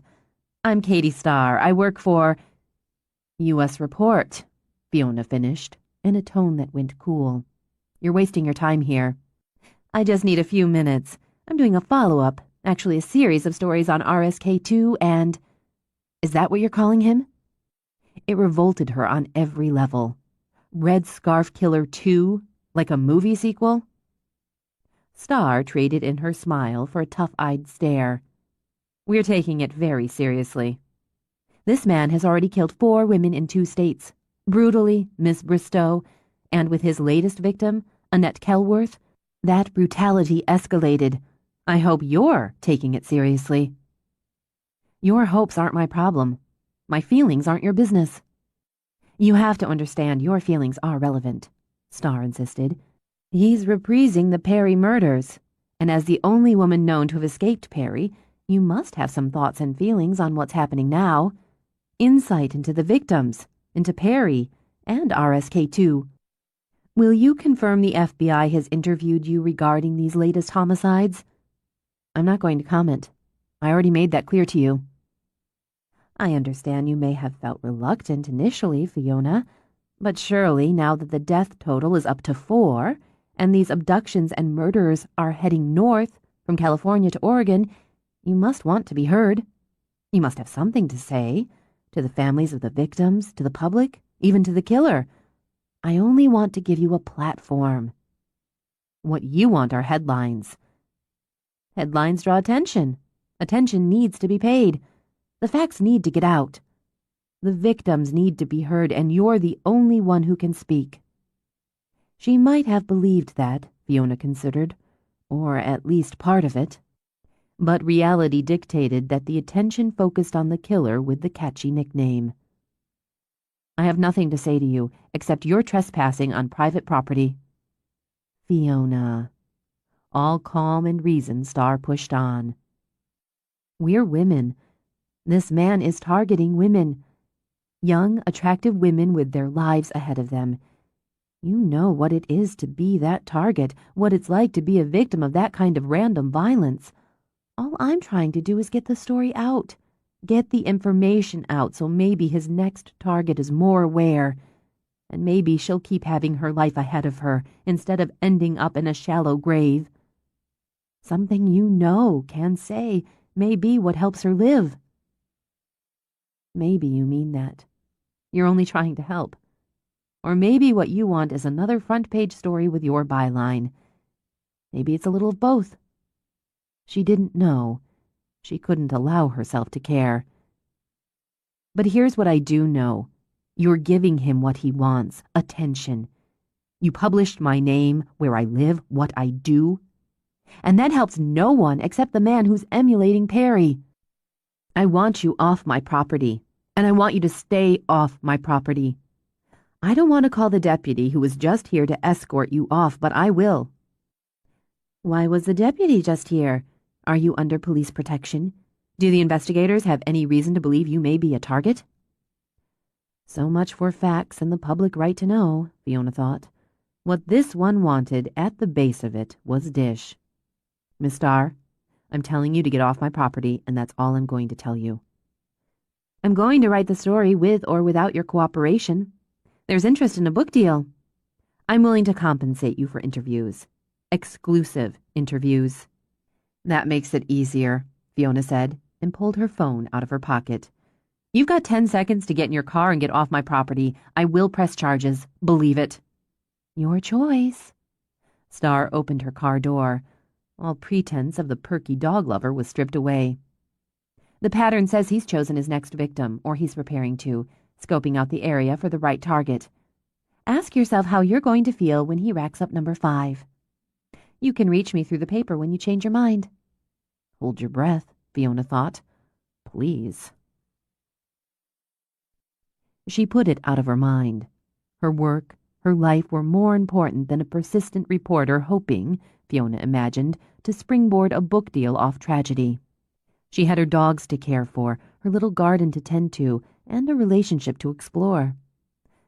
I'm Katie Starr. I work for... U.S. Report, Fiona finished, in a tone that went cool. You're wasting your time here. I just need a few minutes. I'm doing a follow-up, actually a series of stories on RSK2 and... Is that what you're calling him? It revolted her on every level. Red Scarf Killer 2, like a movie sequel? Starr traded in her smile for a tough-eyed stare. We're taking it very seriously. This man has already killed 4 women in 2 states. Brutally, Miss Bristow, and with his latest victim, Annette Kelworth, that brutality escalated. I hope you're taking it seriously. Your hopes aren't my problem. My feelings aren't your business. You have to understand your feelings are relevant, Starr insisted. He's reprising the Perry murders, and as the only woman known to have escaped Perry, you must have some thoughts and feelings on what's happening now. Insight into the victims, into Perry, and RSK2. Will you confirm the FBI has interviewed you regarding these latest homicides? I'm not going to comment. I already made that clear to you. I understand you may have felt reluctant initially, Fiona, but surely now that the death total is up to 4, and these abductions and murders are heading north from California to Oregon, you must want to be heard. You must have something to say, to the families of the victims, to the public, even to the killer. I only want to give you a platform. What you want are headlines. Headlines draw attention. Attention needs to be paid. The facts need to get out. The victims need to be heard, and you're the only one who can speak. She might have believed that, Fiona considered, or at least part of it. But reality dictated that the attention focused on the killer with the catchy nickname. I have nothing to say to you, except you're trespassing on private property. Fiona. All calm and reason, Starr pushed on. We're women. This man is targeting women. Young, attractive women with their lives ahead of them. You know what it is to be that target, what it's like to be a victim of that kind of random violence. All I'm trying to do is get the story out. Get the information out so maybe his next target is more aware. And maybe she'll keep having her life ahead of her instead of ending up in a shallow grave. Something you know, can say, may be what helps her live. Maybe you mean that. You're only trying to help. Or maybe what you want is another front-page story with your byline. Maybe it's a little of both. She didn't know. She couldn't allow herself to care. But here's what I do know. You're giving him what he wants, attention. You published my name, where I live, what I do. And that helps no one except the man who's emulating Perry. I want you off my property, and I want you to stay off my property. I don't want to call the deputy who was just here to escort you off, but I will. Why was the deputy just here? Are you under police protection? Do the investigators have any reason to believe you may be a target? So much for facts and the public right to know, Fiona thought. What this one wanted at the base of it was dish. Miss Starr, I'm telling you to get off my property, and that's all I'm going to tell you. I'm going to write the story with or without your cooperation. There's interest in a book deal. I'm willing to compensate you for interviews. Exclusive interviews. That makes it easier, Fiona said, and pulled her phone out of her pocket. You've got 10 seconds to get in your car and get off my property. I will press charges. Believe it. Your choice. Star opened her car door. All pretense of the perky dog lover was stripped away. The pattern says he's chosen his next victim, or he's preparing to, scoping out the area for the right target. Ask yourself how you're going to feel when he racks up number 5. You can reach me through the paper when you change your mind. Hold your breath, Fiona thought. Please. She put it out of her mind. Her work, her life were more important than a persistent reporter hoping, Fiona imagined, to springboard a book deal off tragedy. She had her dogs to care for, her little garden to tend to, and a relationship to explore.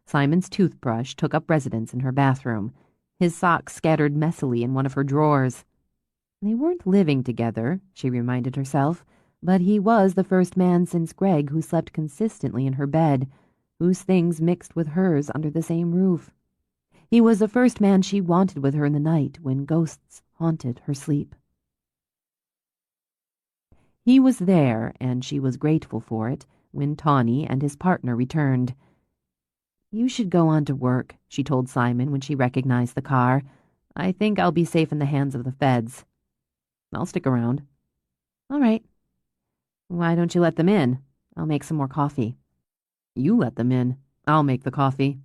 Simon's toothbrush took up residence in her bathroom, his socks scattered messily in one of her drawers. They weren't living together, she reminded herself, but he was the first man since Greg who slept consistently in her bed, whose things mixed with hers under the same roof. He was the first man she wanted with her in the night when ghosts haunted her sleep. He was there, and she was grateful for it, when Tawny and his partner returned. You should go on to work, she told Simon when she recognized the car. I think I'll be safe in the hands of the feds. I'll stick around. All right. Why don't you let them in? I'll make some more coffee. You let them in. I'll make the coffee.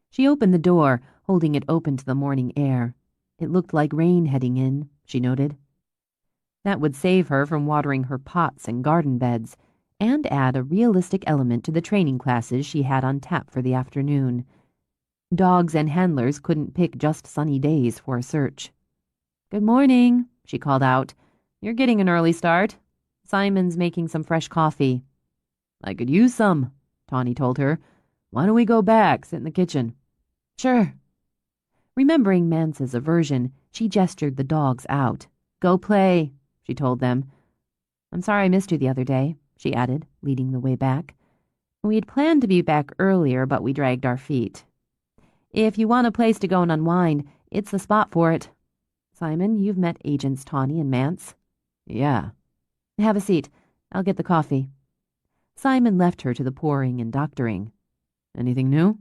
She opened the door, holding it open to the morning air. It looked like rain heading in, she noted. That would save her from watering her pots and garden beds, and add a realistic element to the training classes she had on tap for the afternoon. Dogs and handlers couldn't pick just sunny days for a search. Good morning, she called out. You're getting an early start. Simon's making some fresh coffee. I could use some, Tawny told her. Why don't we go back, sit in the kitchen? Sure. Remembering Mance's aversion, she gestured the dogs out. Go play, she told them. I'm sorry I missed you the other day, she added, leading the way back. We'd planned to be back earlier, but we dragged our feet. If you want a place to go and unwind, it's the spot for it. Simon, you've met Agents Tawny and Mance. Yeah. Have a seat. I'll get the coffee. Simon left her to the pouring and doctoring. Anything new?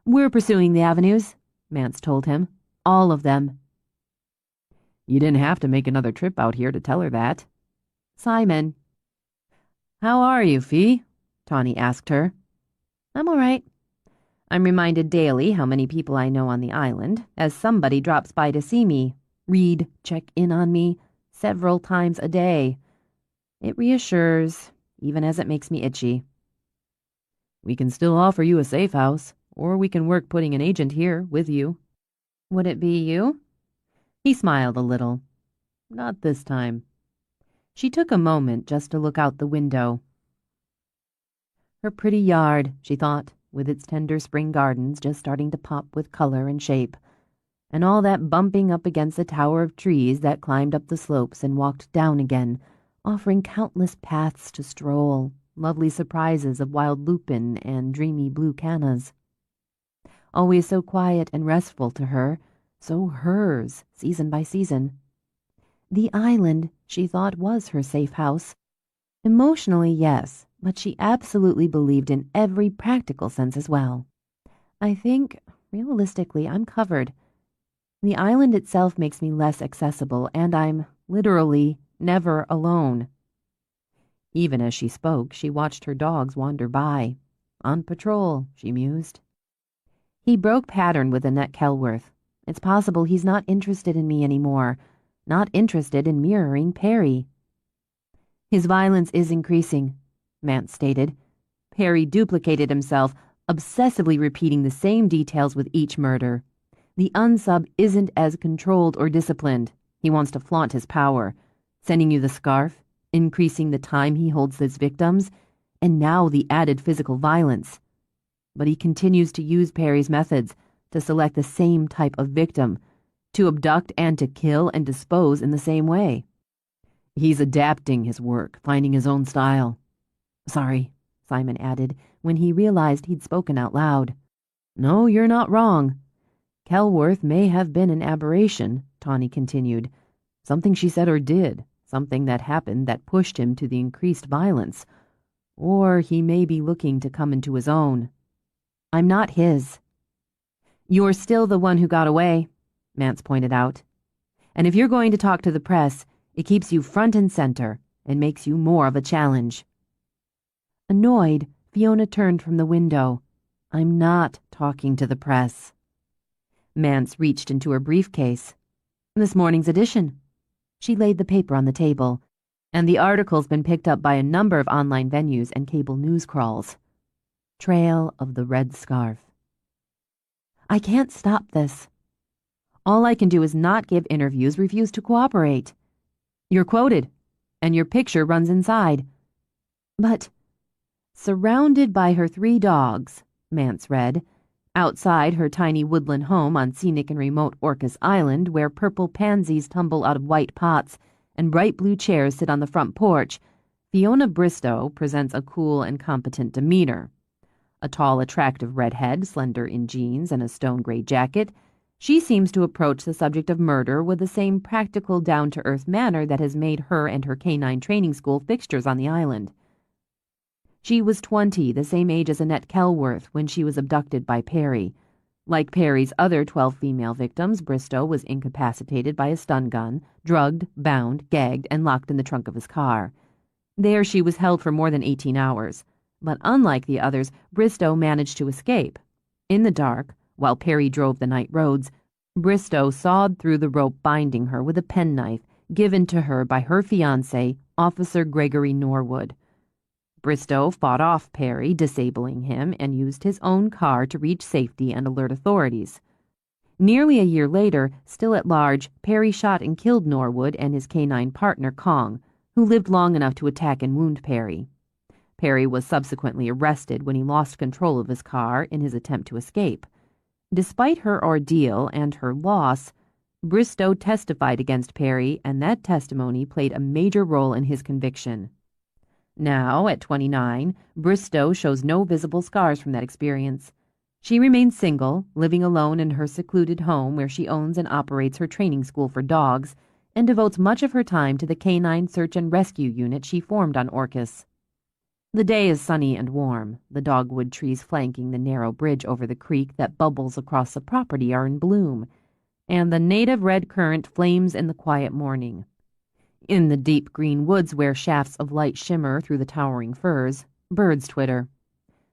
We're pursuing the avenues, Mance told him. All of them. You didn't have to make another trip out here to tell her that. Simon. How are you, Fee? Tawny asked her. I'm all right. I'm reminded daily how many people I know on the island, as somebody drops by to see me, read, check in on me, several times a day. It reassures, even as it makes me itchy. We can still offer you a safe house, or we can work putting an agent here with you. Would it be you? He smiled a little. Not this time. She took a moment just to look out the window. Her pretty yard, she thought, with its tender spring gardens just starting to pop with color and shape, and all that bumping up against the tower of trees that climbed up the slopes and walked down again, offering countless paths to stroll, lovely surprises of wild lupin and dreamy blue cannas. Always so quiet and restful to her, so hers, season by season. The island, she thought, was her safe house. Emotionally, yes, but she absolutely believed in every practical sense as well. I think, realistically, I'm covered. The island itself makes me less accessible, and I'm, literally, never alone. Even as she spoke, she watched her dogs wander by. On patrol, she mused. He broke pattern with Annette Kelworth. It's possible he's not interested in me anymore, not interested in mirroring Perry. His violence is increasing, Mance stated. Perry duplicated himself, obsessively repeating the same details with each murder. The unsub isn't as controlled or disciplined. He wants to flaunt his power, sending you the scarf, increasing the time he holds his victims, and now the added physical violence. But he continues to use Perry's methods, to select the same type of victim, to abduct and to kill and dispose in the same way. He's adapting his work, finding his own style. Sorry, Simon added, when he realized he'd spoken out loud. No, you're not wrong. Kelworth may have been an aberration, Tawny continued. Something she said or did, something that happened that pushed him to the increased violence. Or he may be looking to come into his own. I'm not his. You're still the one who got away, Mance pointed out. And if you're going to talk to the press, it keeps you front and center and makes you more of a challenge. Annoyed, Fiona turned from the window. I'm not talking to the press. Mance reached into her briefcase. This morning's edition. She laid the paper on the table, and the article's been picked up by a number of online venues and cable news crawls. Trail of the Red Scarf. I can't stop this. All I can do is not give interviews, refuse to cooperate. You're quoted, and your picture runs inside. But, surrounded by her 3 dogs, Mance read, outside her tiny woodland home on scenic and remote Orcas Island, where purple pansies tumble out of white pots and bright blue chairs sit on the front porch, Fiona Bristow presents a cool and competent demeanor. A tall, attractive redhead, slender in jeans and a stone-gray jacket, she seems to approach the subject of murder with the same practical, down-to-earth manner that has made her and her canine training school fixtures on the island. She was 20, the same age as Annette Kelworth, when she was abducted by Perry. Like Perry's other 12 female victims, Bristow was incapacitated by a stun gun, drugged, bound, gagged, and locked in the trunk of his car. There she was held for more than 18 hours. But unlike the others, Bristow managed to escape. In the dark, while Perry drove the night roads, Bristow sawed through the rope binding her with a penknife given to her by her fiancé, Officer Gregory Norwood. Bristow fought off Perry, disabling him, and used his own car to reach safety and alert authorities. Nearly a year later, still at large, Perry shot and killed Norwood and his canine partner, Kong, who lived long enough to attack and wound Perry. Perry was subsequently arrested when he lost control of his car in his attempt to escape. Despite her ordeal and her loss, Bristow testified against Perry, and that testimony played a major role in his conviction. Now, at 29, Bristow shows no visible scars from that experience. She remains single, living alone in her secluded home where she owns and operates her training school for dogs, and devotes much of her time to the canine search and rescue unit she formed on Orcas. The day is sunny and warm. The dogwood trees flanking the narrow bridge over the creek that bubbles across the property are in bloom, and the native red currant flames in the quiet morning. In the deep green woods where shafts of light shimmer through the towering firs, birds twitter.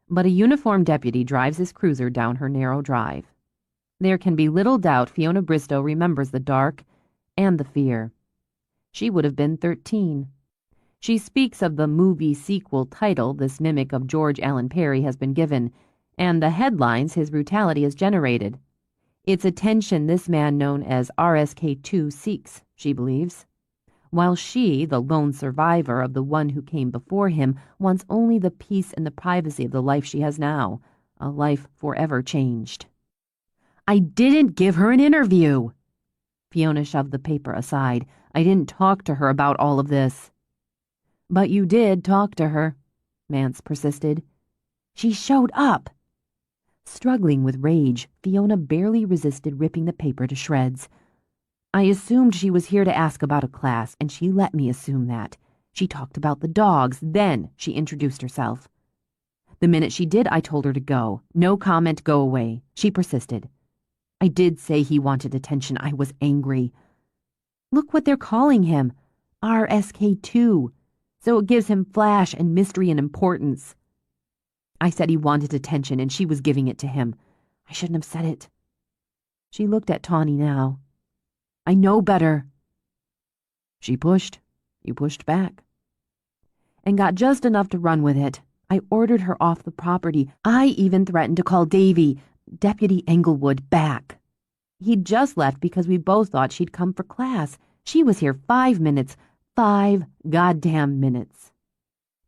But a uniformed deputy drives his cruiser down her narrow drive. There can be little doubt Fiona Bristow remembers the dark and the fear. She would have been 13. She speaks of the movie sequel title this mimic of George Allen Perry has been given, and the headlines his brutality has generated. It's attention this man known as RSK2 seeks, she believes. While she, the lone survivor of the one who came before him, wants only the peace and the privacy of the life she has now, a life forever changed. I didn't give her an interview. Fiona shoved the paper aside. I didn't talk to her about all of this. But you did talk to her, Mance persisted. She showed up. Struggling with rage, Fiona barely resisted ripping the paper to shreds. I assumed she was here to ask about a class, and she let me assume that. She talked about the dogs, then she introduced herself. The minute she did, I told her to go. No comment, go away. She persisted. I did say he wanted attention. I was angry. Look what they're calling him. RSK2. So it gives him flash and mystery and importance. I said he wanted attention, and she was giving it to him. I shouldn't have said it. She looked at Tawny now. I know better. She pushed. You pushed back. And got just enough to run with it. I ordered her off the property. I even threatened to call Davy, Deputy Englewood, back. He'd just left because we both thought she'd come for class. She was here 5 minutes. 5 goddamn minutes.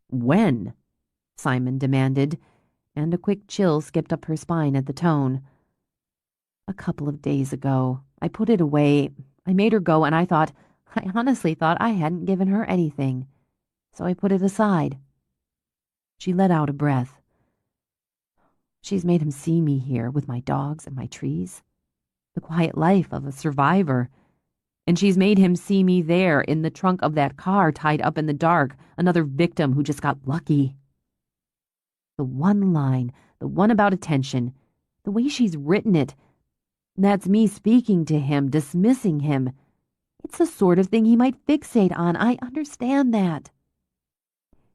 When? Simon demanded, and a quick chill skipped up her spine at the tone. A couple of days ago. I put it away. I made her go, and I honestly thought I hadn't given her anything. So I put it aside. She let out a breath. She's made him see me here with my dogs and my trees. The quiet life of a survivor. And she's made him see me there in the trunk of that car tied up in the dark, another victim who just got lucky. The one line, the one about attention, the way she's written it, That's me speaking to him, dismissing him. It's the sort of thing he might fixate on. I understand that.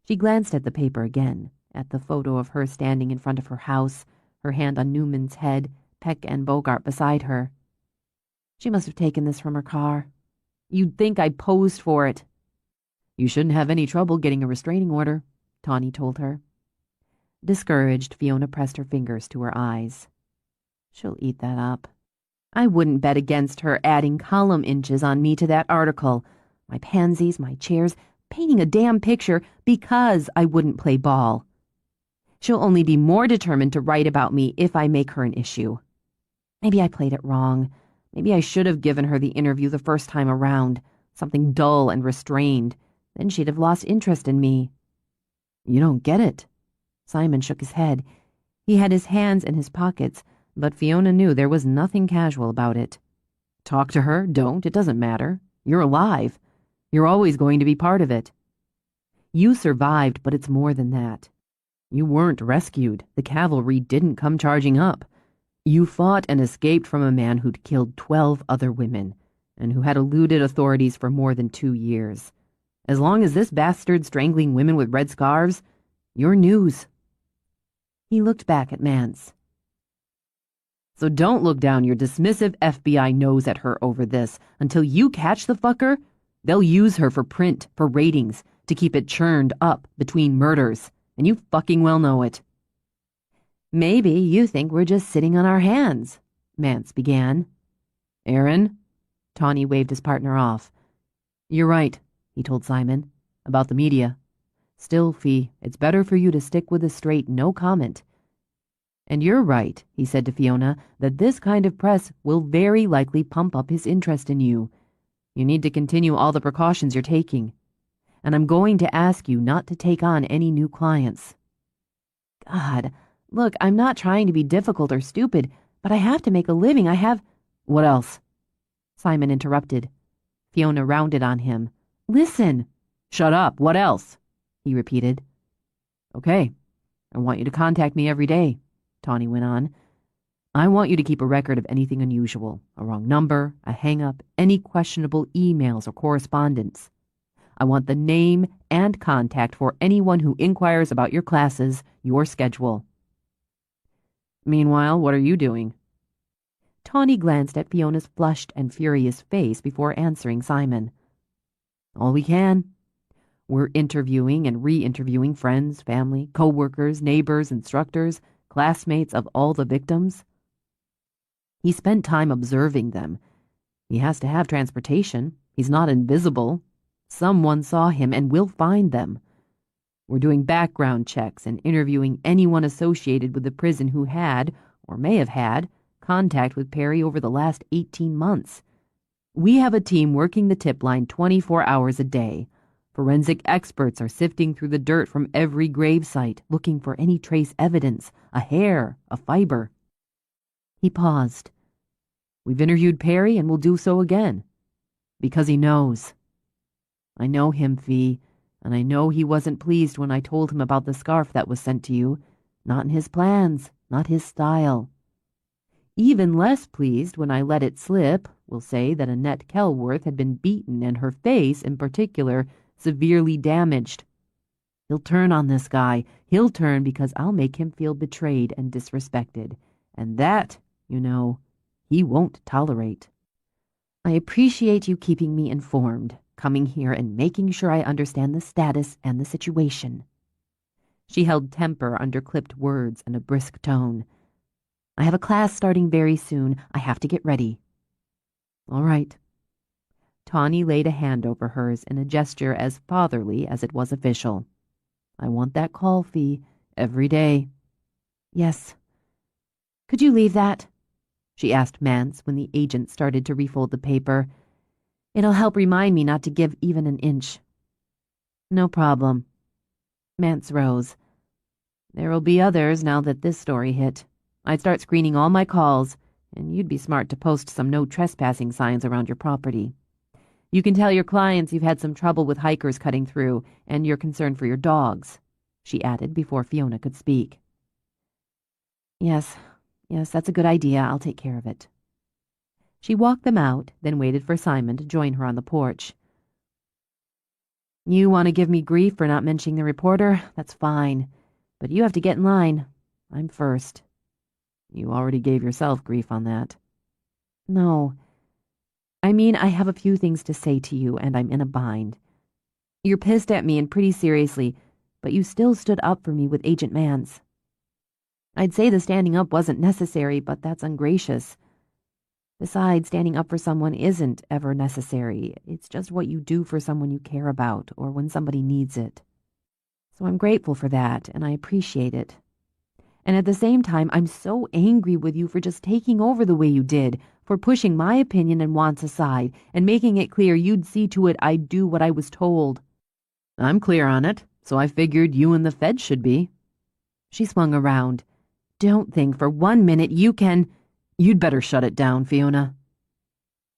She glanced at the paper again, at the photo of her standing in front of her house, her hand on Newman's head, Peck and Bogart beside her. She must have taken this from her car. You'd think I posed for it. You shouldn't have any trouble getting a restraining order, Tawny told her. Discouraged, Fiona pressed her fingers to her eyes. She'll eat that up. I wouldn't bet against her adding column inches on me to that article. My pansies, my chairs, painting a damn picture because I wouldn't play ball. She'll only be more determined to write about me if I make her an issue. Maybe I played it wrong. Maybe I should have given her the interview the first time around, something dull and restrained. Then she'd have lost interest in me. You don't get it. Simon shook his head. He had his hands in his pockets, but Fiona knew there was nothing casual about it. Talk to her, don't, it doesn't matter. You're alive. You're always going to be part of it. You survived, but it's more than that. You weren't rescued. The cavalry didn't come charging up. You fought and escaped from a man who'd killed 12 other women, and who had eluded authorities for more than 2 years. As long as this bastard's strangling women with red scarves, you're news. He looked back at Mance. So don't look down your dismissive FBI nose at her over this. Until you catch the fucker, they'll use her for print, for ratings, to keep it churned up between murders, and you fucking well know it. Maybe you think we're just sitting on our hands, Mance began. Aaron? Tawny waved his partner off. You're right, he told Simon, about the media. Still, Fee, it's better for you to stick with a straight no comment. And you're right, he said to Fiona, that this kind of press will very likely pump up his interest in you. You need to continue all the precautions you're taking. And I'm going to ask you not to take on any new clients. God, look, I'm not trying to be difficult or stupid, but I have to make a living. I have... What else? Simon interrupted. Fiona rounded on him. Listen. Shut up. What else? He repeated. Okay. I want you to contact me every day, Tawny went on. I want you to keep a record of anything unusual, a wrong number, a hang-up, any questionable emails or correspondence. I want the name and contact for anyone who inquires about your classes, your schedule. Meanwhile, what are you doing? Tawny glanced at Fiona's flushed and furious face before answering Simon. All we can. We're interviewing and re-interviewing friends, family, co-workers, neighbors, instructors, classmates of all the victims. He spent time observing them. He has to have transportation. He's not invisible. Someone saw him and we'll find them. We're doing background checks and interviewing anyone associated with the prison who had, or may have had, contact with Perry over the last 18 months. We have a team working the tip line 24 hours a day. Forensic experts are sifting through the dirt from every gravesite, looking for any trace evidence, a hair, a fiber. He paused. We've interviewed Perry and we'll do so again. Because he knows. I know him, Fee, and I know he wasn't pleased when I told him about the scarf that was sent to you. Not in his plans, not his style. Even less pleased when I let it slip, we'll say, that Annette Kelworth had been beaten and her face, in particular, severely damaged. He'll turn on this guy. He'll turn because I'll make him feel betrayed and disrespected. And that, you know, he won't tolerate. I appreciate you keeping me informed, coming here and making sure I understand the status and the situation. She held temper under clipped words and a brisk tone. I have a class starting very soon. I have to get ready. All right. Tawny laid a hand over hers in a gesture as fatherly as it was official. I want that call, Fee, every day. Yes. Could you leave that? She asked Mance when the agent started to refold the paper. It'll help remind me not to give even an inch. No problem. Mance rose. There'll be others now that this story hit. I'd start screening all my calls, and you'd be smart to post some no trespassing signs around your property. You can tell your clients you've had some trouble with hikers cutting through, and you're concerned for your dogs, she added before Fiona could speak. Yes, that's a good idea. I'll take care of it. She walked them out, then waited for Simon to join her on the porch. You want to give me grief for not mentioning the reporter? That's fine. But you have to get in line. I'm first. You already gave yourself grief on that. No. I mean, I have a few things to say to you, and I'm in a bind. You're pissed at me and pretty seriously, but you still stood up for me with Agent Mance. I'd say the standing up wasn't necessary, but that's ungracious. Besides, standing up for someone isn't ever necessary. It's just what you do for someone you care about or when somebody needs it. So I'm grateful for that, and I appreciate it. And at the same time, I'm so angry with you for just taking over the way you did, for pushing my opinion and wants aside, and making it clear you'd see to it I'd do what I was told. I'm clear on it, so I figured you and the Fed should be. She swung around. Don't think for 1 minute you can... You'd better shut it down, Fiona.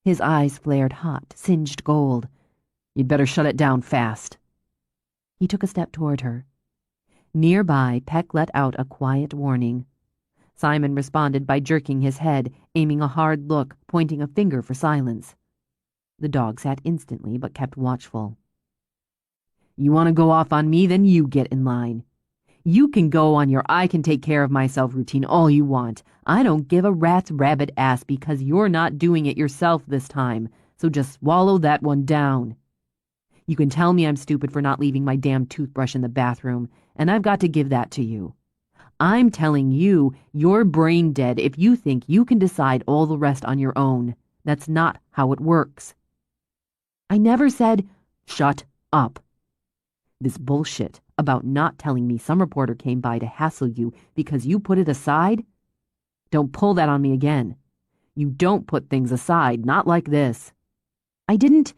His eyes flared hot, singed gold. You'd better shut it down fast. He took a step toward her. Nearby, Peck let out a quiet warning. Simon responded by jerking his head, aiming a hard look, pointing a finger for silence. The dog sat instantly, but kept watchful. You want to go off on me, then you get in line. You can go on your I can take care of myself routine all you want. I don't give a rat's rabbit ass because you're not doing it yourself this time, so just swallow that one down. You can tell me I'm stupid for not leaving my damn toothbrush in the bathroom, and I've got to give that to you. I'm telling you, you're brain dead if you think you can decide all the rest on your own. That's not how it works. I never said, shut up. This bullshit about not telling me some reporter came by to hassle you because you put it aside? Don't pull that on me again. You don't put things aside, not like this. I didn't.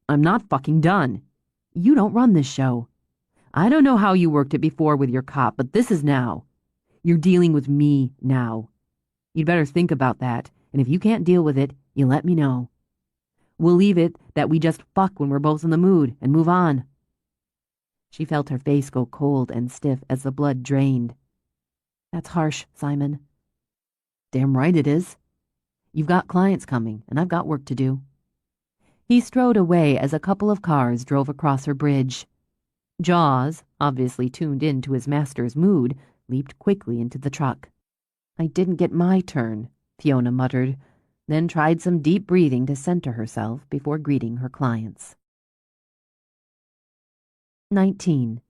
I'm not fucking done. You don't run this show. I don't know how you worked it before with your cop, but this is now. You're dealing with me now. You'd better think about that, and if you can't deal with it, you let me know. We'll leave it that we just fuck when we're both in the mood and move on. She felt her face go cold and stiff as the blood drained. That's harsh, Simon. Damn right it is. You've got clients coming, and I've got work to do. He strode away as a couple of cars drove across her bridge. Jaws, obviously tuned in to his master's mood, leaped quickly into the truck. I didn't get my turn, Fiona muttered, then tried some deep breathing to center herself before greeting her clients. 19.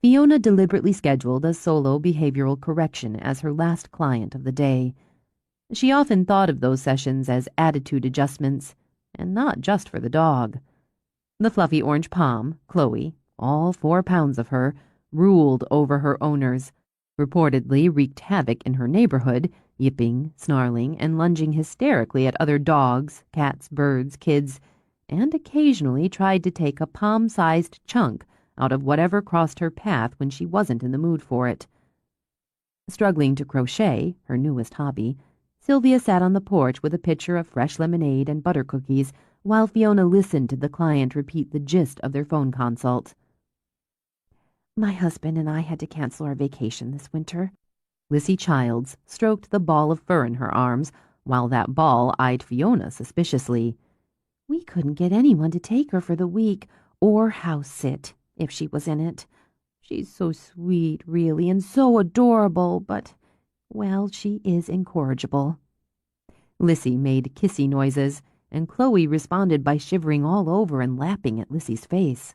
Fiona deliberately scheduled a solo behavioral correction as her last client of the day. She often thought of those sessions as attitude adjustments, and not just for the dog. The fluffy orange pom, Chloe, all 4 pounds of her, ruled over her owners, reportedly wreaked havoc in her neighborhood, yipping, snarling, and lunging hysterically at other dogs, cats, birds, kids, and occasionally tried to take a palm-sized chunk out of whatever crossed her path when she wasn't in the mood for it. Struggling to crochet, her newest hobby, Sylvia sat on the porch with a pitcher of fresh lemonade and butter cookies while Fiona listened to the client repeat the gist of their phone consult. My husband and I had to cancel our vacation this winter. Lissy Childs stroked the ball of fur in her arms, while that ball eyed Fiona suspiciously. We couldn't get anyone to take her for the week, or house sit, if she was in it. She's so sweet, really, and so adorable, but, well, she is incorrigible. Lissy made kissy noises, and Chloe responded by shivering all over and lapping at Lissy's face.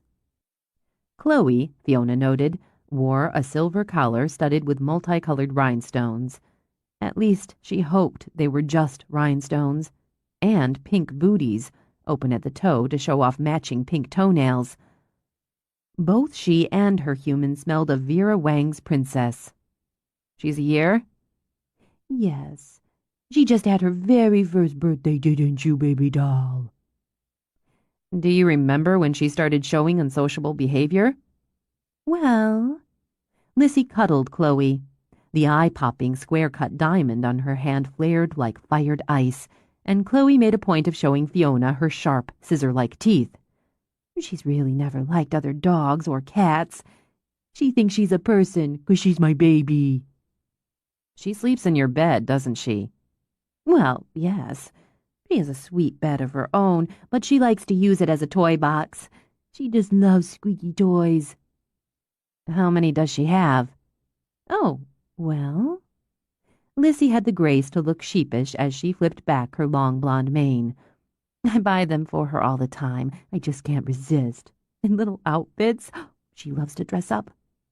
Chloe, Fiona noted, wore a silver collar studded with multicolored rhinestones. At least she hoped they were just rhinestones, and pink booties, open at the toe to show off matching pink toenails. Both she and her human smelled of Vera Wang's princess. She's a year? Yes. She just had her very first birthday, didn't you, baby doll? Do you remember when she started showing unsociable behavior? Well, Lissy cuddled Chloe. The eye-popping square-cut diamond on her hand flared like fired ice, and Chloe made a point of showing Fiona her sharp, scissor-like teeth. She's really never liked other dogs or cats. She thinks she's a person 'cause she's my baby. She sleeps in your bed, doesn't she? Well, yes. She has a sweet bed of her own, but she likes to use it as a toy box. She just loves squeaky toys. How many does she have? Oh, well. Lissy had the grace to look sheepish as she flipped back her long blonde mane. I buy them for her all the time. I just can't resist. In little outfits. She loves to dress up.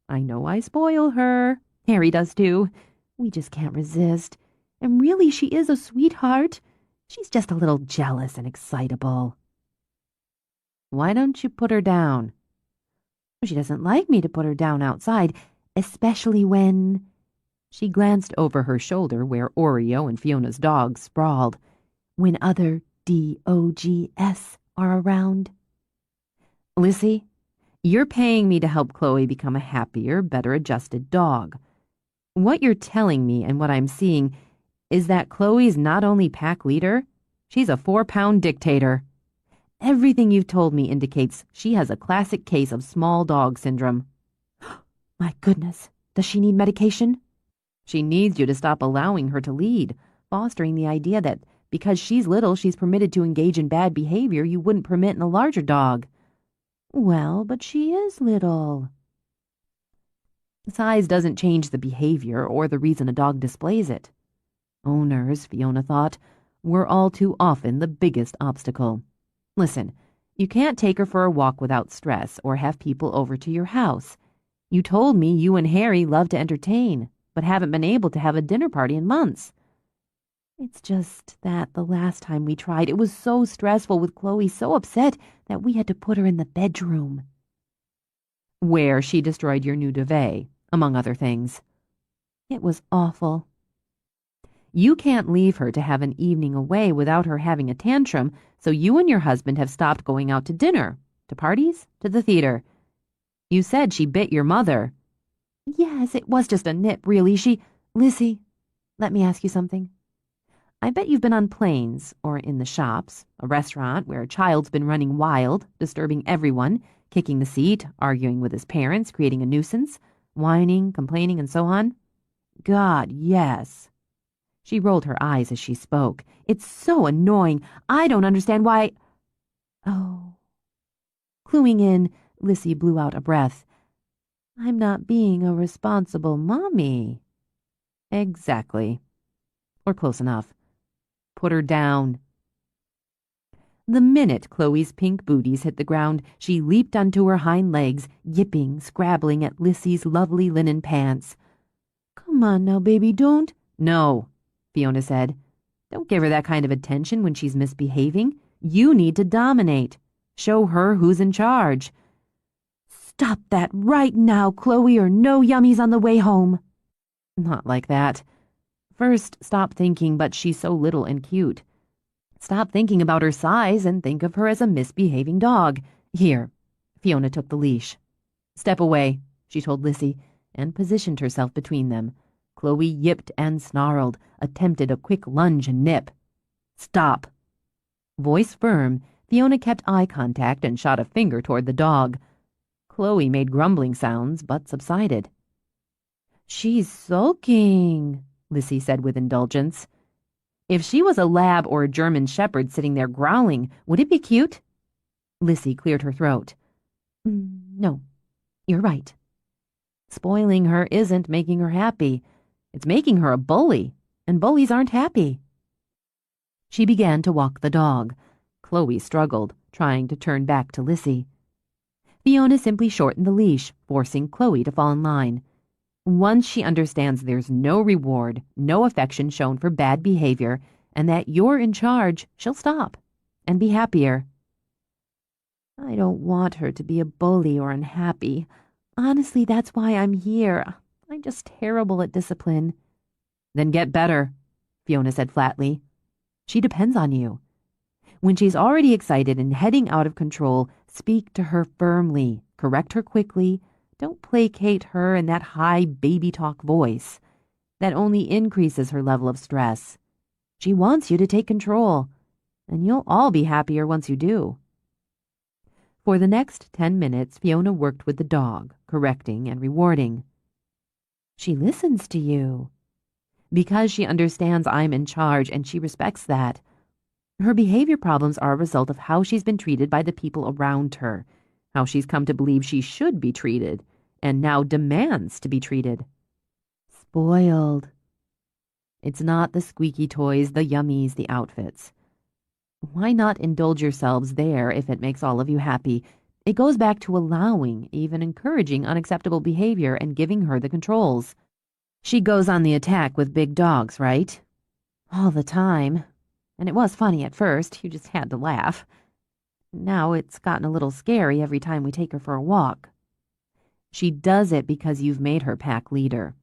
I know I spoil her. Harry does too. We just can't resist. And really, she is a sweetheart. She's just a little jealous and excitable. Why don't you put her down? She doesn't like me to put her down outside, especially when... She glanced over her shoulder where Oreo and Fiona's dogs sprawled. When other DOGS are around. Lissy, you're paying me to help Chloe become a happier, better adjusted dog. What you're telling me and what I'm seeing is that Chloe's not only pack leader, she's a 4-pound dictator. Everything you've told me indicates she has a classic case of small dog syndrome. My goodness, does she need medication? She needs you to stop allowing her to lead, fostering the idea that because she's little, she's permitted to engage in bad behavior you wouldn't permit in a larger dog. Well, but she is little. Size doesn't change the behavior or the reason a dog displays it. Owners, Fiona thought, were all too often the biggest obstacle. Listen, you can't take her for a walk without stress or have people over to your house. You told me you and Harry love to entertain, but haven't been able to have a dinner party in months. It's just that the last time we tried, it was so stressful with Chloe so upset that we had to put her in the bedroom. Where she destroyed your new duvet, among other things. It was awful. You can't leave her to have an evening away without her having a tantrum, so you and your husband have stopped going out to dinner, to parties, to the theater. You said she bit your mother. Yes, it was just a nip, really. Lissy, let me ask you something. I bet you've been on planes, or in the shops, a restaurant where a child's been running wild, disturbing everyone, kicking the seat, arguing with his parents, creating a nuisance, whining, complaining, and so on. God, yes. She rolled her eyes as she spoke. It's so annoying. I don't understand why... Oh. Cluing in, Lissy blew out a breath. I'm not being a responsible mommy. Exactly. Or close enough. Put her down. The minute Chloe's pink booties hit the ground, she leaped onto her hind legs, yipping, scrabbling at Lissy's lovely linen pants. Come on now, baby, don't. No, Fiona said. Don't give her that kind of attention when she's misbehaving. You need to dominate. Show her who's in charge. Stop that right now, Chloe, or no yummies on the way home. Not like that. First, stop thinking, but she's so little and cute. Stop thinking about her size and think of her as a misbehaving dog. Here, Fiona took the leash. Step away, she told Lissy, and positioned herself between them. Chloe yipped and snarled, attempted a quick lunge and nip. Stop. Voice firm, Fiona kept eye contact and shot a finger toward the dog. Chloe made grumbling sounds, but subsided. She's sulking, Lissy said with indulgence. If she was a lab or a German shepherd sitting there growling, would it be cute? Lissy cleared her throat. No, you're right. Spoiling her isn't making her happy. It's making her a bully, and bullies aren't happy. She began to walk the dog. Chloe struggled, trying to turn back to Lissy. Fiona simply shortened the leash, forcing Chloe to fall in line. Once she understands there's no reward, no affection shown for bad behavior, and that you're in charge, she'll stop and be happier. I don't want her to be a bully or unhappy. Honestly, that's why I'm here. I'm just terrible at discipline. Then get better, Fiona said flatly. She depends on you. When she's already excited and heading out of control, speak to her firmly, correct her quickly. Don't placate her in that high baby talk voice. That only increases her level of stress. She wants you to take control, and you'll all be happier once you do. For the next 10 minutes, Fiona worked with the dog, correcting and rewarding. She listens to you. because she understands I'm in charge and she respects that. Her behavior problems are a result of how she's been treated by the people around her, how she's come to believe she should be treated, and now demands to be treated. Spoiled. It's not the squeaky toys, the yummies, the outfits. Why not indulge yourselves there if it makes all of you happy? It goes back to allowing, even encouraging unacceptable behavior and giving her the controls. She goes on the attack with big dogs, right? All the time. And it was funny at first, you just had to laugh. Now it's gotten a little scary every time we take her for a walk. She does it because you've made her pack leader.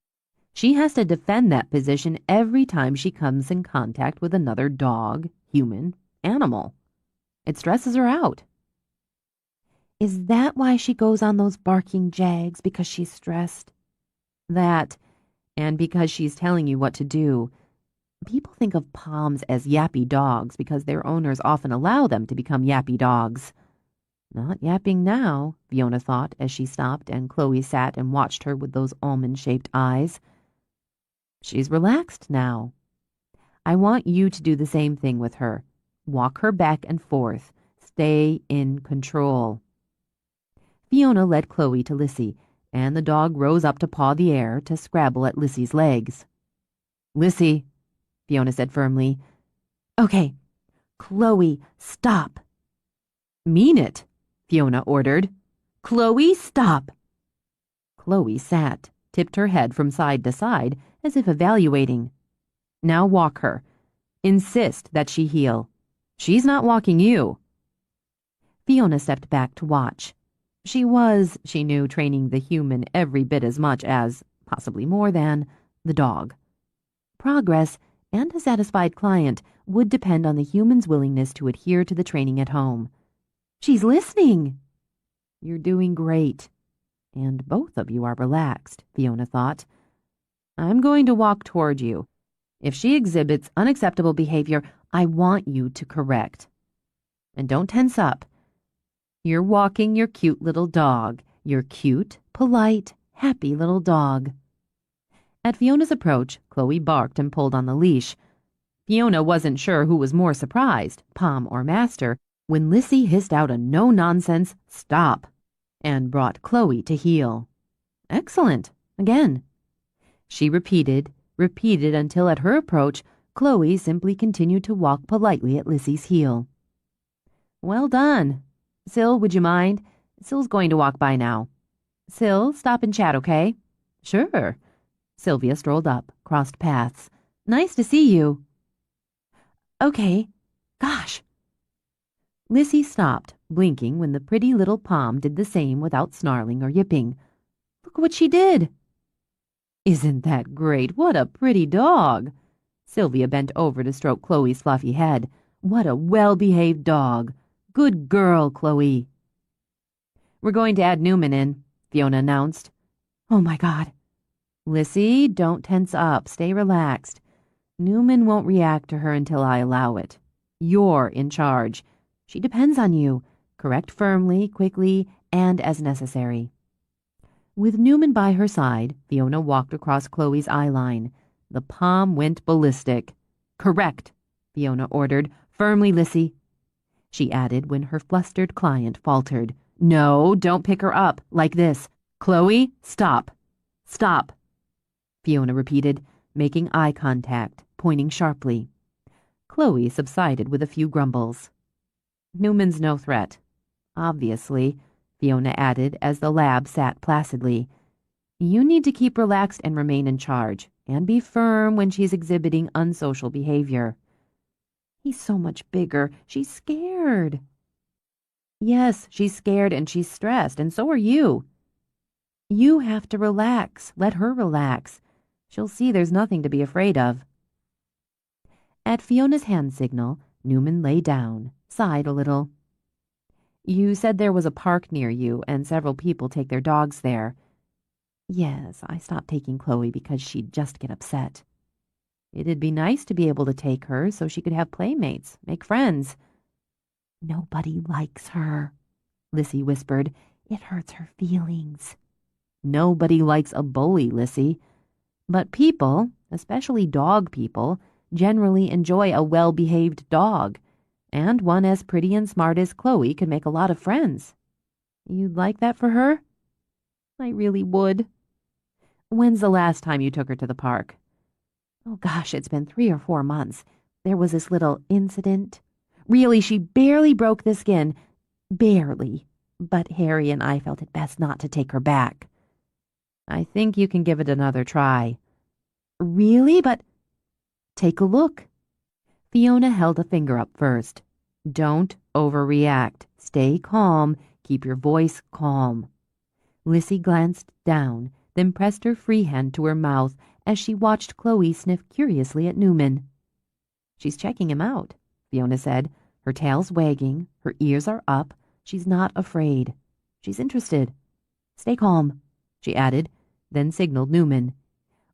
She has to defend that position every time she comes in contact with another dog, human, animal. It stresses her out. Is that why she goes on those barking jags, because she's stressed? That, and because she's telling you what to do. People think of Poms as yappy dogs because their owners often allow them to become yappy dogs. Not yapping now, Fiona thought as she stopped and Chloe sat and watched her with those almond-shaped eyes. She's relaxed now. I want you to do the same thing with her. Walk her back and forth. Stay in control. Fiona led Chloe to Lissy, and the dog rose up to paw the air to scrabble at Lissy's legs. Lissy, Fiona said firmly. Okay, Chloe, stop. Mean it, Fiona ordered. Chloe, stop. Chloe sat, tipped her head from side to side, as if evaluating. Now walk her. Insist that she heel. She's not walking you. Fiona stepped back to watch. She was, she knew, training the human every bit as much as, possibly more than, the dog. Progress and a satisfied client would depend on the human's willingness to adhere to the training at home. She's listening. You're doing great. And both of you are relaxed, Fiona thought. I'm going to walk toward you. If she exhibits unacceptable behavior, I want you to correct. And don't tense up. You're walking your cute little dog. Your cute, polite, happy little dog. At Fiona's approach, Chloe barked and pulled on the leash. Fiona wasn't sure who was more surprised, Pom or Master, when Lissy hissed out a no-nonsense stop and brought Chloe to heel. Excellent. Again. She repeated until at her approach, Chloe simply continued to walk politely at Lissy's heel. Well done. Syl, would you mind? Syl's going to walk by now. Syl, stop and chat, okay? Sure. Sylvia strolled up, crossed paths. Nice to see you. Okay. Gosh. Lissy stopped, blinking when the pretty little Pom did the same without snarling or yipping. Look what she did. Isn't that great? What a pretty dog. Sylvia bent over to stroke Chloe's fluffy head. What a well-behaved dog. Good girl, Chloe. We're going to add Newman in, Fiona announced. Oh, my God. Lissy, don't tense up. Stay relaxed. Newman won't react to her until I allow it. You're in charge. She depends on you. Correct firmly, quickly, and as necessary. With Newman by her side, Fiona walked across Chloe's eye line. The Pom went ballistic. Correct, Fiona ordered. Firmly, Lissy. She added when her flustered client faltered. No, don't pick her up. Like this. Chloe, stop. Stop. Fiona repeated, making eye contact, pointing sharply. Chloe subsided with a few grumbles. Newman's no threat. Obviously, Fiona added as the lab sat placidly. You need to keep relaxed and remain in charge, and be firm when she's exhibiting unsocial behavior. He's so much bigger. She's scared. Yes, she's scared and she's stressed, and so are you. You have to relax. Let her relax. She'll see there's nothing to be afraid of. At Fiona's hand signal, Newman lay down, sighed a little. You said there was a park near you and several people take their dogs there. Yes, I stopped taking Chloe because she'd just get upset. It'd be nice to be able to take her so she could have playmates, make friends. Nobody likes her, Lissy whispered. It hurts her feelings. Nobody likes a bully, Lissy. But people, especially dog people, generally enjoy a well-behaved dog, and one as pretty and smart as Chloe could make a lot of friends. You'd like that for her? I really would. When's the last time you took her to the park? Oh gosh, it's been 3 or 4 months. There was this little incident. Really, she barely broke the skin. Barely. But Harry and I felt it best not to take her back. I think you can give it another try. Really? But take a look. Fiona held a finger up first. Don't overreact. Stay calm. Keep your voice calm. Lissy glanced down, then pressed her free hand to her mouth as she watched Chloe sniff curiously at Newman. She's checking him out, Fiona said. Her tail's wagging, her ears are up. She's not afraid. She's interested. Stay calm, she added, then signaled Newman.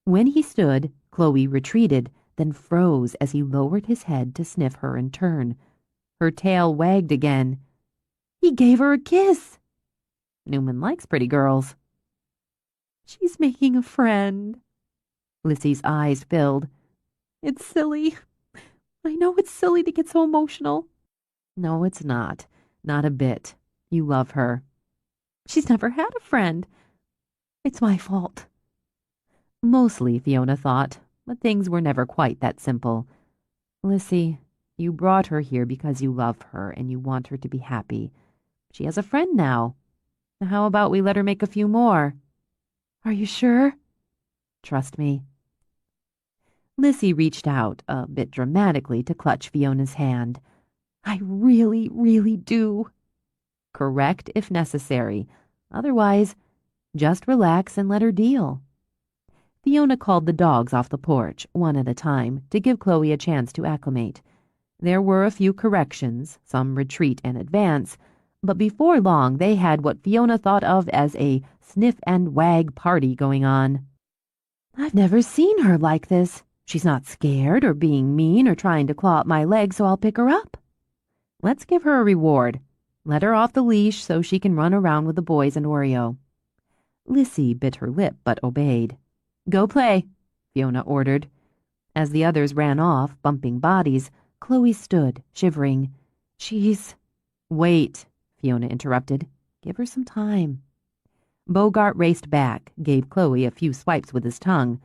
When he stood, Chloe retreated, then froze as he lowered his head to sniff her in turn. Her tail wagged again. He gave her a kiss. Newman likes pretty girls. She's making a friend. Lissy's eyes filled. It's silly. I know it's silly to get so emotional. No, it's not. Not a bit. You love her. She's never had a friend. It's my fault. Mostly, Fiona thought, but things were never quite that simple. Lissy, you brought her here because you love her and you want her to be happy. She has a friend now. How about we let her make a few more? Are you sure? Trust me. Lissy reached out, a bit dramatically, to clutch Fiona's hand. I really, really do. Correct if necessary. Otherwise, just relax and let her deal. Fiona called the dogs off the porch, one at a time, to give Chloe a chance to acclimate. There were a few corrections, some retreat and advance, but before long they had what Fiona thought of as a sniff and wag party going on. I've never seen her like this. She's not scared or being mean or trying to claw at my leg, so I'll pick her up. Let's give her a reward. Let her off the leash so she can run around with the boys and Oreo. Lissy bit her lip but obeyed. Go play, Fiona ordered. As the others ran off, bumping bodies, Chloe stood, shivering. She's... Wait, Fiona interrupted. Give her some time. Bogart raced back, gave Chloe a few swipes with his tongue.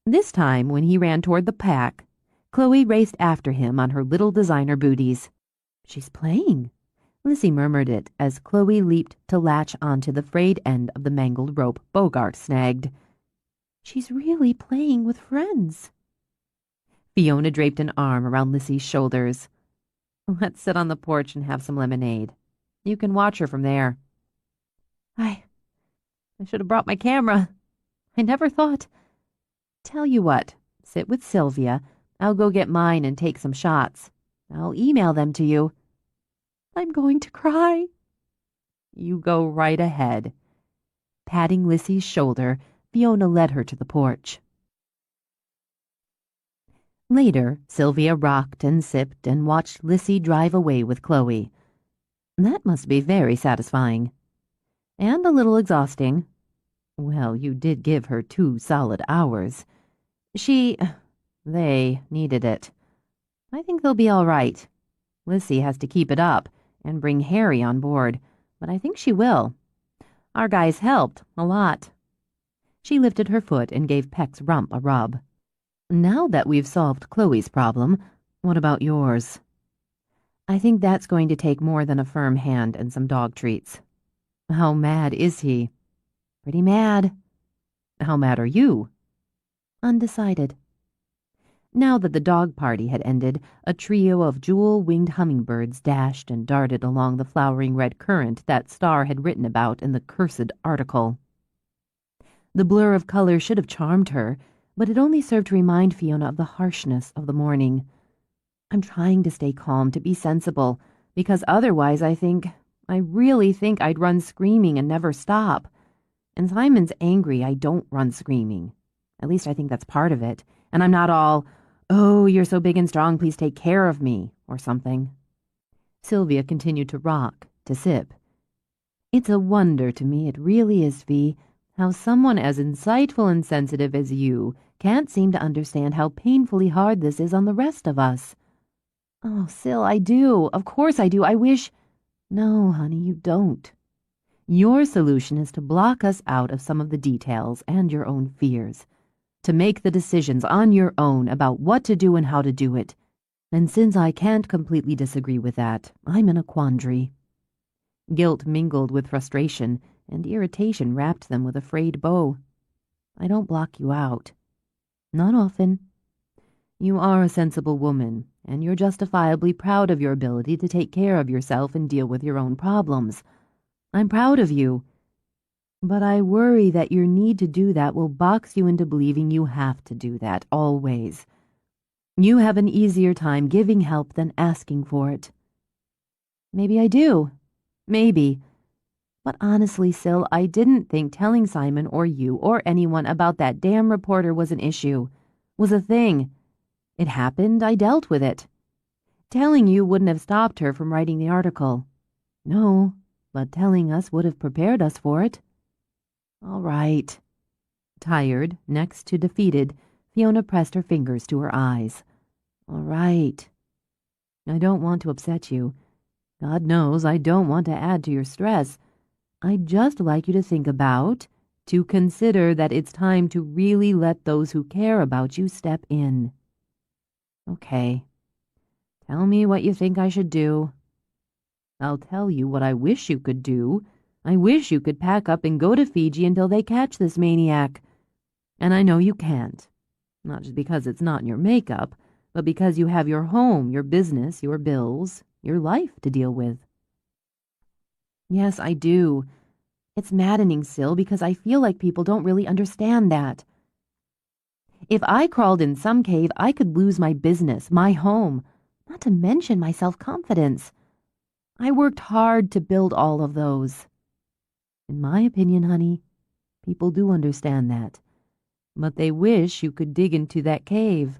This time, when he ran toward the pack, Chloe raced after him on her little designer booties. She's playing. Lissy murmured it as Chloe leaped to latch onto the frayed end of the mangled rope Bogart snagged. She's really playing with friends. Fiona draped an arm around Lissy's shoulders. Let's sit on the porch and have some lemonade. You can watch her from there. I should have brought my camera. I never thought. Tell you what, sit with Sylvia. I'll go get mine and take some shots. I'll email them to you. I'm going to cry. You go right ahead. Patting Lissy's shoulder, Fiona led her to the porch. Later, Sylvia rocked and sipped and watched Lissy drive away with Chloe. That must be very satisfying. And a little exhausting. Well, you did give her 2 solid hours. They needed it. I think they'll be all right. Lissy has to keep it up and bring Harry on board, but I think she will. Our guys helped a lot. She lifted her foot and gave Peck's rump a rub. Now that we've solved Chloe's problem, what about yours? I think that's going to take more than a firm hand and some dog treats. How mad is he? Pretty mad. How mad are you? Undecided. Now that the dog party had ended, a trio of jewel-winged hummingbirds dashed and darted along the flowering red currant that Star had written about in the cursed article. The blur of color should have charmed her, but it only served to remind Fiona of the harshness of the morning. I'm trying to stay calm, to be sensible, because otherwise I really think I'd run screaming and never stop. And Simon's angry I don't run screaming. At least I think that's part of it. And I'm not all, oh, you're so big and strong, please take care of me, or something. Sylvia continued to rock, to sip. It's a wonder to me, it really is, Fee, how someone as insightful and sensitive as you can't seem to understand how painfully hard this is on the rest of us." "Oh, Sil, I do. Of course I do. I wish—" "No, honey, you don't. Your solution is to block us out of some of the details and your own fears, to make the decisions on your own about what to do and how to do it. And since I can't completely disagree with that, I'm in a quandary." Guilt mingled with frustration, and irritation wrapped them with a frayed bow. "I don't block you out. Not often. You are a sensible woman, and you're justifiably proud of your ability to take care of yourself and deal with your own problems. I'm proud of you. But I worry that your need to do that will box you into believing you have to do that, always. You have an easier time giving help than asking for it." "Maybe I do. Maybe. But honestly, Sil, I didn't think telling Simon or you or anyone about that damn reporter was an issue, was a thing. It happened, I dealt with it. Telling you wouldn't have stopped her from writing the article. No, but telling us would have prepared us for it." "All right." Tired, next to defeated, Fiona pressed her fingers to her eyes. "All right. I don't want to upset you. God knows I don't want to add to your stress. I'd just like you to think about, to consider that it's time to really let those who care about you step in." "Okay. Tell me what you think I should do." "I'll tell you what I wish you could do. I wish you could pack up and go to Fiji until they catch this maniac. And I know you can't. Not just because it's not in your makeup, but because you have your home, your business, your bills, your life to deal with." "Yes, I do. It's maddening, Sil, because I feel like people don't really understand that. If I crawled in some cave, I could lose my business, my home, not to mention my self-confidence. I worked hard to build all of those. In my opinion, honey, people do understand that, but they wish you could dig into that cave.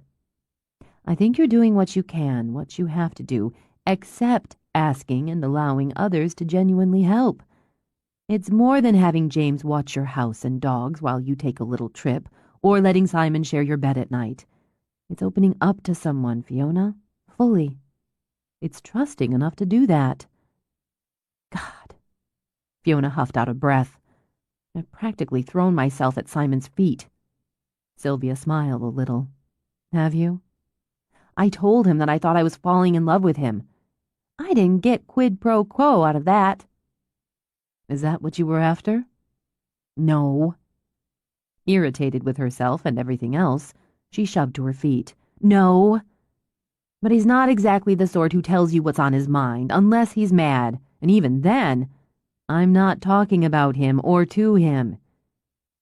I think you're doing what you can, what you have to do, except asking and allowing others to genuinely help. It's more than having James watch your house and dogs while you take a little trip, or letting Simon share your bed at night. It's opening up to someone, Fiona, fully. It's trusting enough to do that." "God," Fiona huffed out a breath. "I've practically thrown myself at Simon's feet." Sylvia smiled a little. "Have you?" "I told him that I thought I was falling in love with him. I didn't get quid pro quo out of that." "Is that what you were after?" "No." Irritated with herself and everything else, she shoved to her feet. "No. But he's not exactly the sort who tells you what's on his mind, unless he's mad, and even then, I'm not talking about him or to him.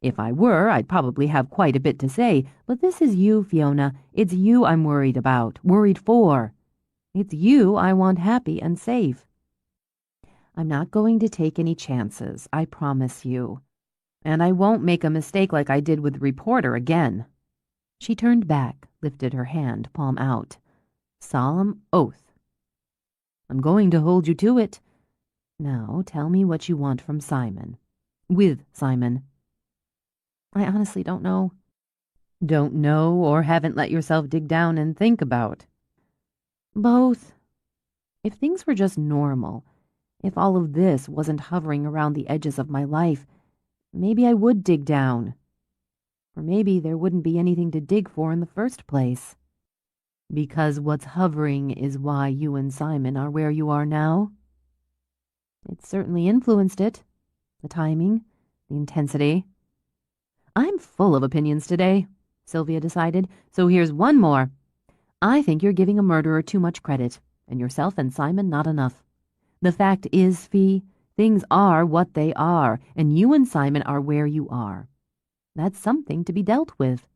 If I were, I'd probably have quite a bit to say, but this is you, Fiona. It's you I'm worried about, worried for. It's you I want happy and safe. I'm not going to take any chances, I promise you. And I won't make a mistake like I did with the reporter again." She turned back, lifted her hand, palm out. "Solemn oath." "I'm going to hold you to it. Now tell me what you want from Simon. With Simon." "I honestly don't know." "Don't know or haven't let yourself dig down and think about?" "Both. If things were just normal, if all of this wasn't hovering around the edges of my life, maybe I would dig down. Or maybe there wouldn't be anything to dig for in the first place. Because what's hovering is why you and Simon are where you are now? It certainly influenced it. The timing, the intensity. I'm full of opinions today, Sylvia decided, so here's one more. I think you're giving a murderer too much credit, and yourself and Simon not enough. The fact is, Fee, things are what they are, and you and Simon are where you are. That's something to be dealt with.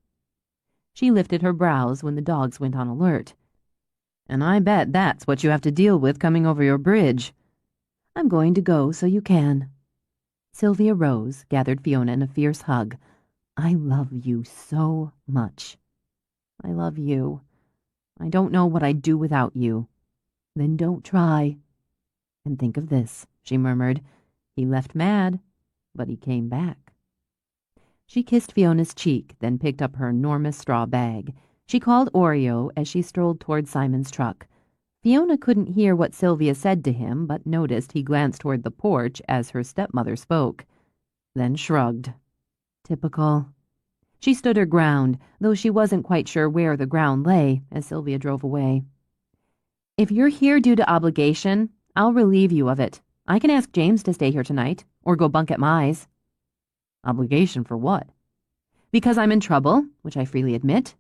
She lifted her brows when the dogs went on alert. "And I bet that's what you have to deal with coming over your bridge." "I'm going to go so you can." Sylvia rose, gathered Fiona in a fierce hug. "I love you so much. I love you. I don't know what I'd do without you." "Then don't try." "And think of this," she murmured. "He left mad, but he came back." She kissed Fiona's cheek, then picked up her enormous straw bag. She called Oreo as she strolled toward Simon's truck. Fiona couldn't hear what Sylvia said to him, but noticed he glanced toward the porch as her stepmother spoke, then shrugged. Typical. She stood her ground, though she wasn't quite sure where the ground lay, as Sylvia drove away. If you're here due to obligation, I'll relieve you of it. I can ask James to stay here tonight, or go bunk at Mai's. Obligation for what? Because I'm in trouble, which I freely admit.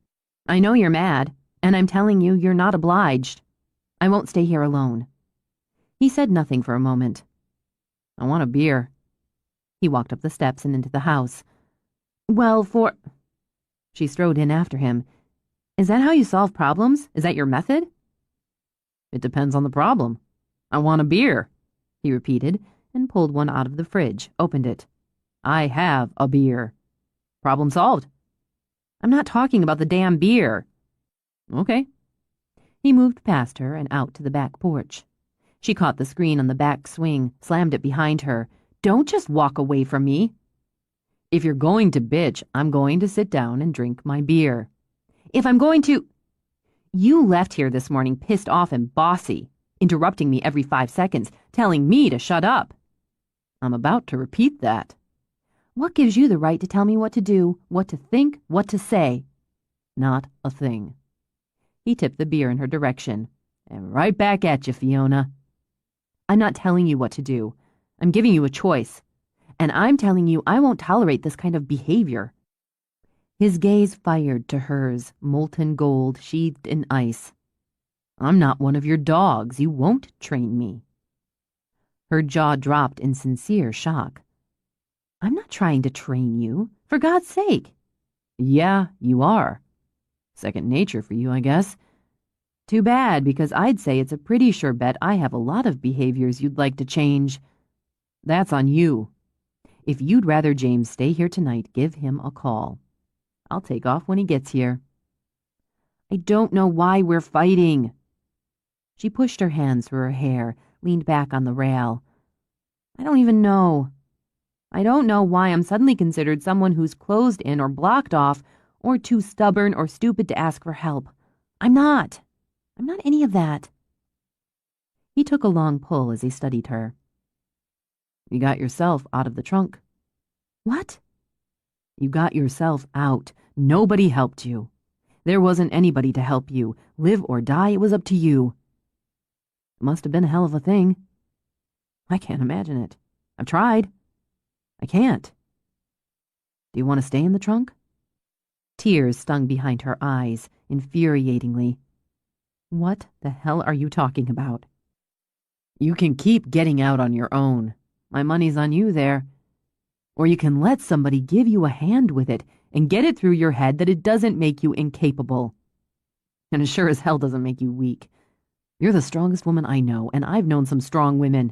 I know you're mad, and I'm telling you you're not obliged. I won't stay here alone. He said nothing for a moment. I want a beer. He walked up the steps and into the house. Well, She strode in after him. Is that how you solve problems? Is that your method? It depends on the problem. I want a beer, he repeated, and pulled one out of the fridge, opened it. I have a beer. Problem solved. I'm not talking about the damn beer. Okay. He moved past her and out to the back porch. She caught the screen on the back swing, slammed it behind her. Don't just walk away from me. If you're going to bitch, I'm going to sit down and drink my beer. If I'm going to... You left here this morning pissed off and bossy, interrupting me every 5 seconds, telling me to shut up. I'm about to repeat that. What gives you the right to tell me what to do, what to think, what to say? Not a thing. He tipped the beer in her direction. And right back at you, Fiona. I'm not telling you what to do. I'm giving you a choice. And I'm telling you I won't tolerate this kind of behavior. His gaze fired to hers, molten gold sheathed in ice. I'm not one of your dogs. You won't train me. Her jaw dropped in sincere shock. I'm not trying to train you, for God's sake. Yeah, you are. Second nature for you, I guess. Too bad, because I'd say it's a pretty sure bet I have a lot of behaviors you'd like to change. That's on you. If you'd rather James stay here tonight, give him a call. I'll take off when he gets here. I don't know why we're fighting. She pushed her hands through her hair, leaned back on the rail. I don't even know. I don't know why I'm suddenly considered someone who's closed in or blocked off or too stubborn or stupid to ask for help. I'm not. I'm not any of that. He took a long pull as he studied her. You got yourself out of the trunk. What? You got yourself out. Nobody helped you. There wasn't anybody to help you. Live or die, it was up to you. It must have been a hell of a thing. I can't imagine it. I've tried. I can't. Do you want to stay in the trunk? Tears stung behind her eyes, infuriatingly. What the hell are you talking about? You can keep getting out on your own. My money's on you there. Or you can let somebody give you a hand with it and get it through your head that it doesn't make you incapable. And it sure as hell doesn't make you weak. You're the strongest woman I know, and I've known some strong women.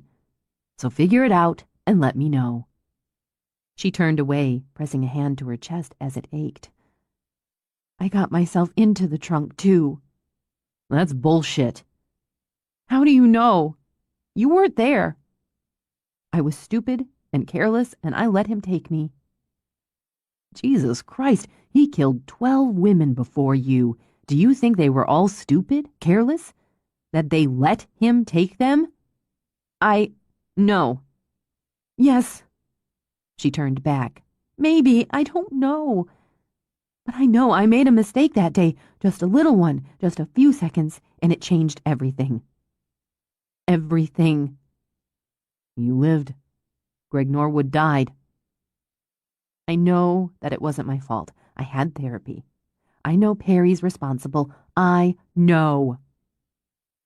So figure it out and let me know. She turned away, pressing a hand to her chest as it ached. I got myself into the trunk, too. That's bullshit. How do you know? You weren't there. I was stupid and careless, and I let him take me. Jesus Christ, he killed 12 women before you. Do you think they were all stupid, careless? That they let him take them? No. Yes. She turned back. Maybe, I don't know. But I know I made a mistake that day, just a little one, just a few seconds, and it changed everything. Everything. You lived. Greg Norwood died. I know that it wasn't my fault. I had therapy. I know Perry's responsible. I know.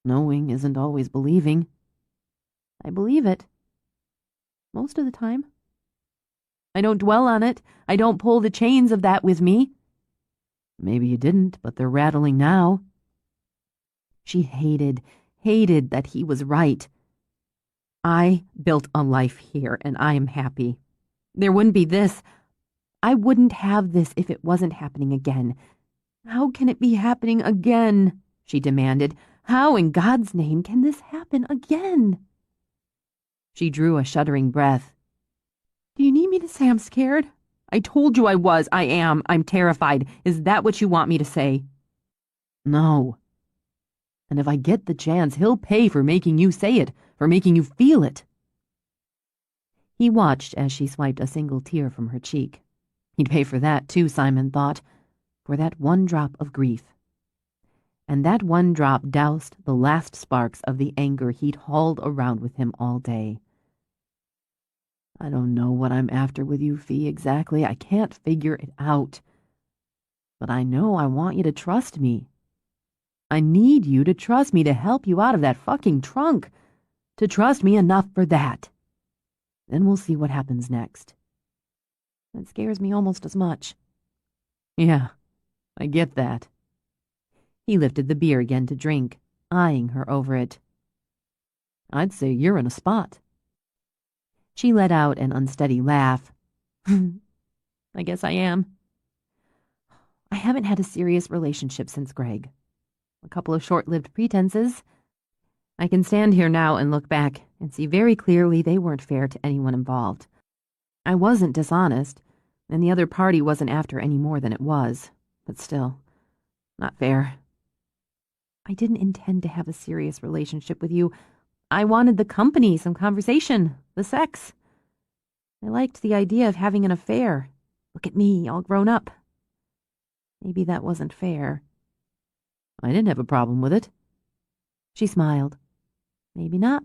Knowing isn't always believing. I believe it. Most of the time. I don't dwell on it. I don't pull the chains of that with me. Maybe you didn't, but they're rattling now. She hated that he was right. I built a life here, and I am happy. There wouldn't be this. I wouldn't have this if it wasn't happening again. How can it be happening again? She demanded. How in God's name can this happen again? She drew a shuddering breath. Do you need me to say I'm scared? I told you I was. I am. I'm terrified. Is that what you want me to say? No. And if I get the chance, he'll pay for making you say it, for making you feel it. He watched as she swiped a single tear from her cheek. He'd pay for that, too, Simon thought, for that one drop of grief. And that one drop doused the last sparks of the anger he'd hauled around with him all day. I don't know what I'm after with you, Fee, exactly. I can't figure it out. But I know I want you to trust me. I need you to trust me to help you out of that fucking trunk. To trust me enough for that. Then we'll see what happens next. That scares me almost as much. Yeah, I get that. He lifted the beer again to drink, eyeing her over it. I'd say you're in a spot. She let out an unsteady laugh. I guess I am. I haven't had a serious relationship since Greg. A couple of short-lived pretenses. I can stand here now and look back and see very clearly they weren't fair to anyone involved. I wasn't dishonest, and the other party wasn't after any more than it was. But still, not fair. I didn't intend to have a serious relationship with you. I wanted the company, some conversation, the sex. I liked the idea of having an affair. Look at me, all grown up. Maybe that wasn't fair. I didn't have a problem with it. She smiled. Maybe not.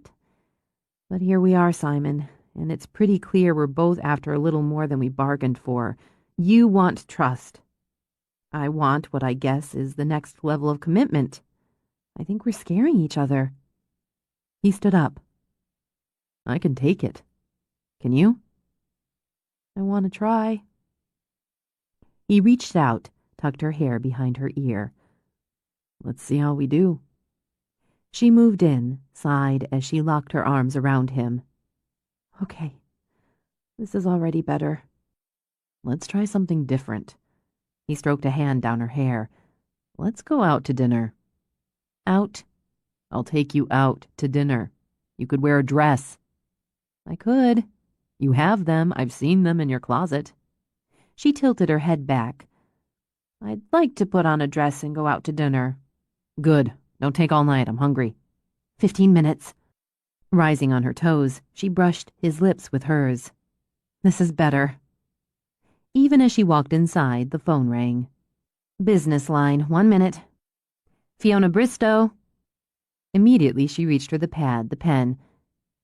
But here we are, Simon, and it's pretty clear we're both after a little more than we bargained for. You want trust. I want what I guess is the next level of commitment. I think we're scaring each other. He stood up. I can take it. Can you? I want to try. He reached out, tucked her hair behind her ear. Let's see how we do. She moved in, sighed as she locked her arms around him. Okay, this is already better. Let's try something different. He stroked a hand down her hair. Let's go out to dinner. Out? I'll take you out to dinner. You could wear a dress. I could. You have them. I've seen them in your closet. She tilted her head back. I'd like to put on a dress and go out to dinner. Good. Don't take all night. I'm hungry. 15 minutes. Rising on her toes, she brushed his lips with hers. This is better. Even as she walked inside, the phone rang. Business line, 1 minute. Fiona Bristow. Immediately she reached for the pad, the pen.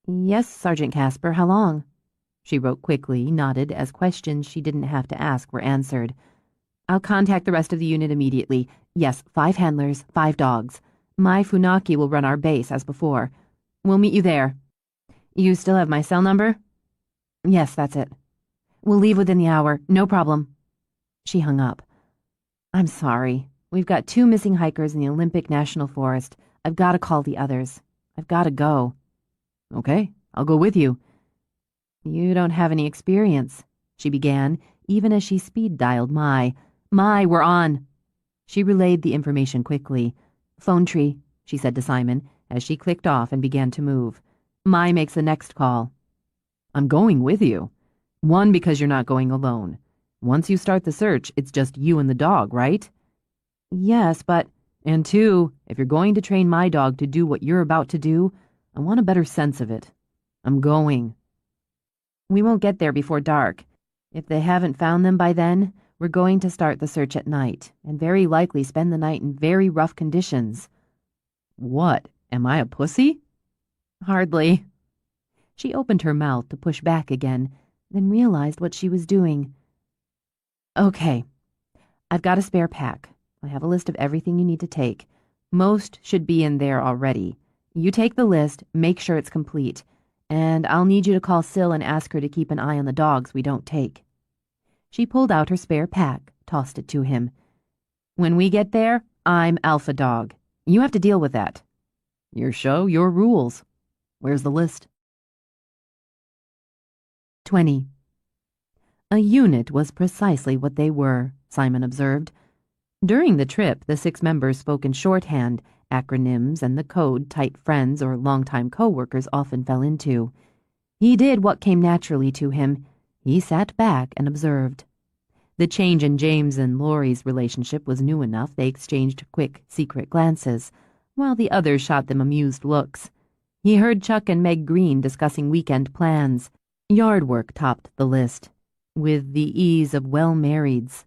Yes, Sergeant Casper, how long? She wrote quickly, nodded as questions she didn't have to ask were answered. I'll contact the rest of the unit immediately. Yes, 5 handlers, 5 dogs. My Funaki will run our base as before. We'll meet you there. You still have my cell number? Yes, that's it. We'll leave within the hour. No problem. She hung up. I'm sorry. We've got 2 missing hikers in the Olympic National Forest. I've got to call the others. I've got to go. Okay, I'll go with you. You don't have any experience, she began, even as she speed-dialed Mai. Mai, we're on. She relayed the information quickly. Phone tree, she said to Simon, as she clicked off and began to move. Mai makes the next call. I'm going with you. 1, because you're not going alone. Once you start the search, it's just you and the dog, right? Yes, but... And 2, if you're going to train my dog to do what you're about to do, I want a better sense of it. I'm going. We won't get there before dark. If they haven't found them by then, we're going to start the search at night, and very likely spend the night in very rough conditions. What? Am I a pussy? Hardly. She opened her mouth to push back again, then realized what she was doing. Okay. I've got a spare pack. I have a list of everything you need to take. Most should be in there already. You take the list, make sure it's complete, and I'll need you to call Syl and ask her to keep an eye on the dogs we don't take. She pulled out her spare pack, tossed it to him. When we get there, I'm Alpha Dog. You have to deal with that. Your show, your rules. Where's the list? 20. A unit was precisely what they were, Simon observed. During the trip, the 6 members spoke in shorthand, acronyms, and the code tight friends or longtime co-workers often fell into. He did what came naturally to him. He sat back and observed. The change in James and Laurie's relationship was new enough they exchanged quick, secret glances, while the others shot them amused looks. He heard Chuck and Meg Green discussing weekend plans. Yard work topped the list, with the ease of well-marrieds.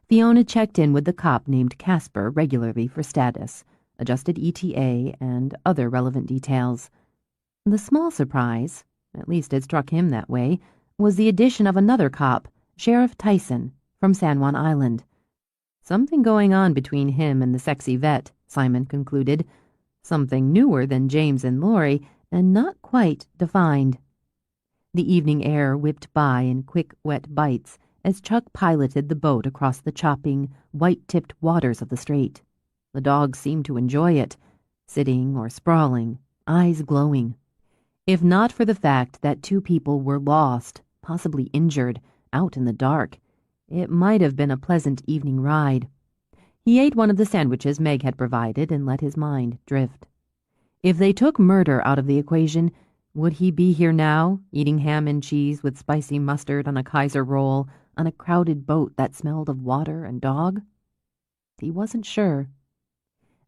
Fiona checked in with the cop named Casper regularly for status, adjusted ETA, and other relevant details. The small surprise, at least it struck him that way, was the addition of another cop, Sheriff Tyson, from San Juan Island. Something going on between him and the sexy vet, Simon concluded. Something newer than James and Laurie, and not quite defined. The evening air whipped by in quick, wet bites as Chuck piloted the boat across the chopping, white-tipped waters of the strait. The dogs seemed to enjoy it, sitting or sprawling, eyes glowing. If not for the fact that two people were lost, possibly injured, out in the dark, it might have been a pleasant evening ride. He ate one of the sandwiches Meg had provided and let his mind drift. If they took murder out of the equation, would he be here now, eating ham and cheese with spicy mustard on a Kaiser roll on a crowded boat that smelled of water and dog? He wasn't sure.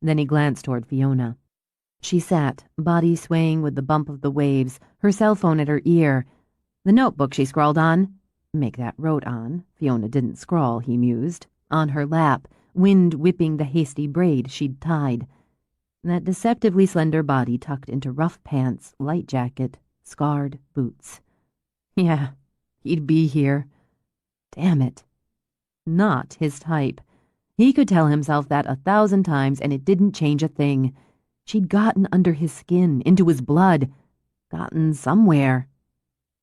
Then he glanced toward Fiona. She sat, body swaying with the bump of the waves, her cell phone at her ear. The notebook she scrawled on, make that wrote on, Fiona didn't scrawl, he mused, on her lap, wind whipping the hasty braid she'd tied. That deceptively slender body tucked into rough pants, light jacket, scarred boots. Yeah, he'd be here. Damn it. Not his type. He could tell himself that 1,000 times and it didn't change a thing. She'd gotten under his skin, into his blood. Gotten somewhere.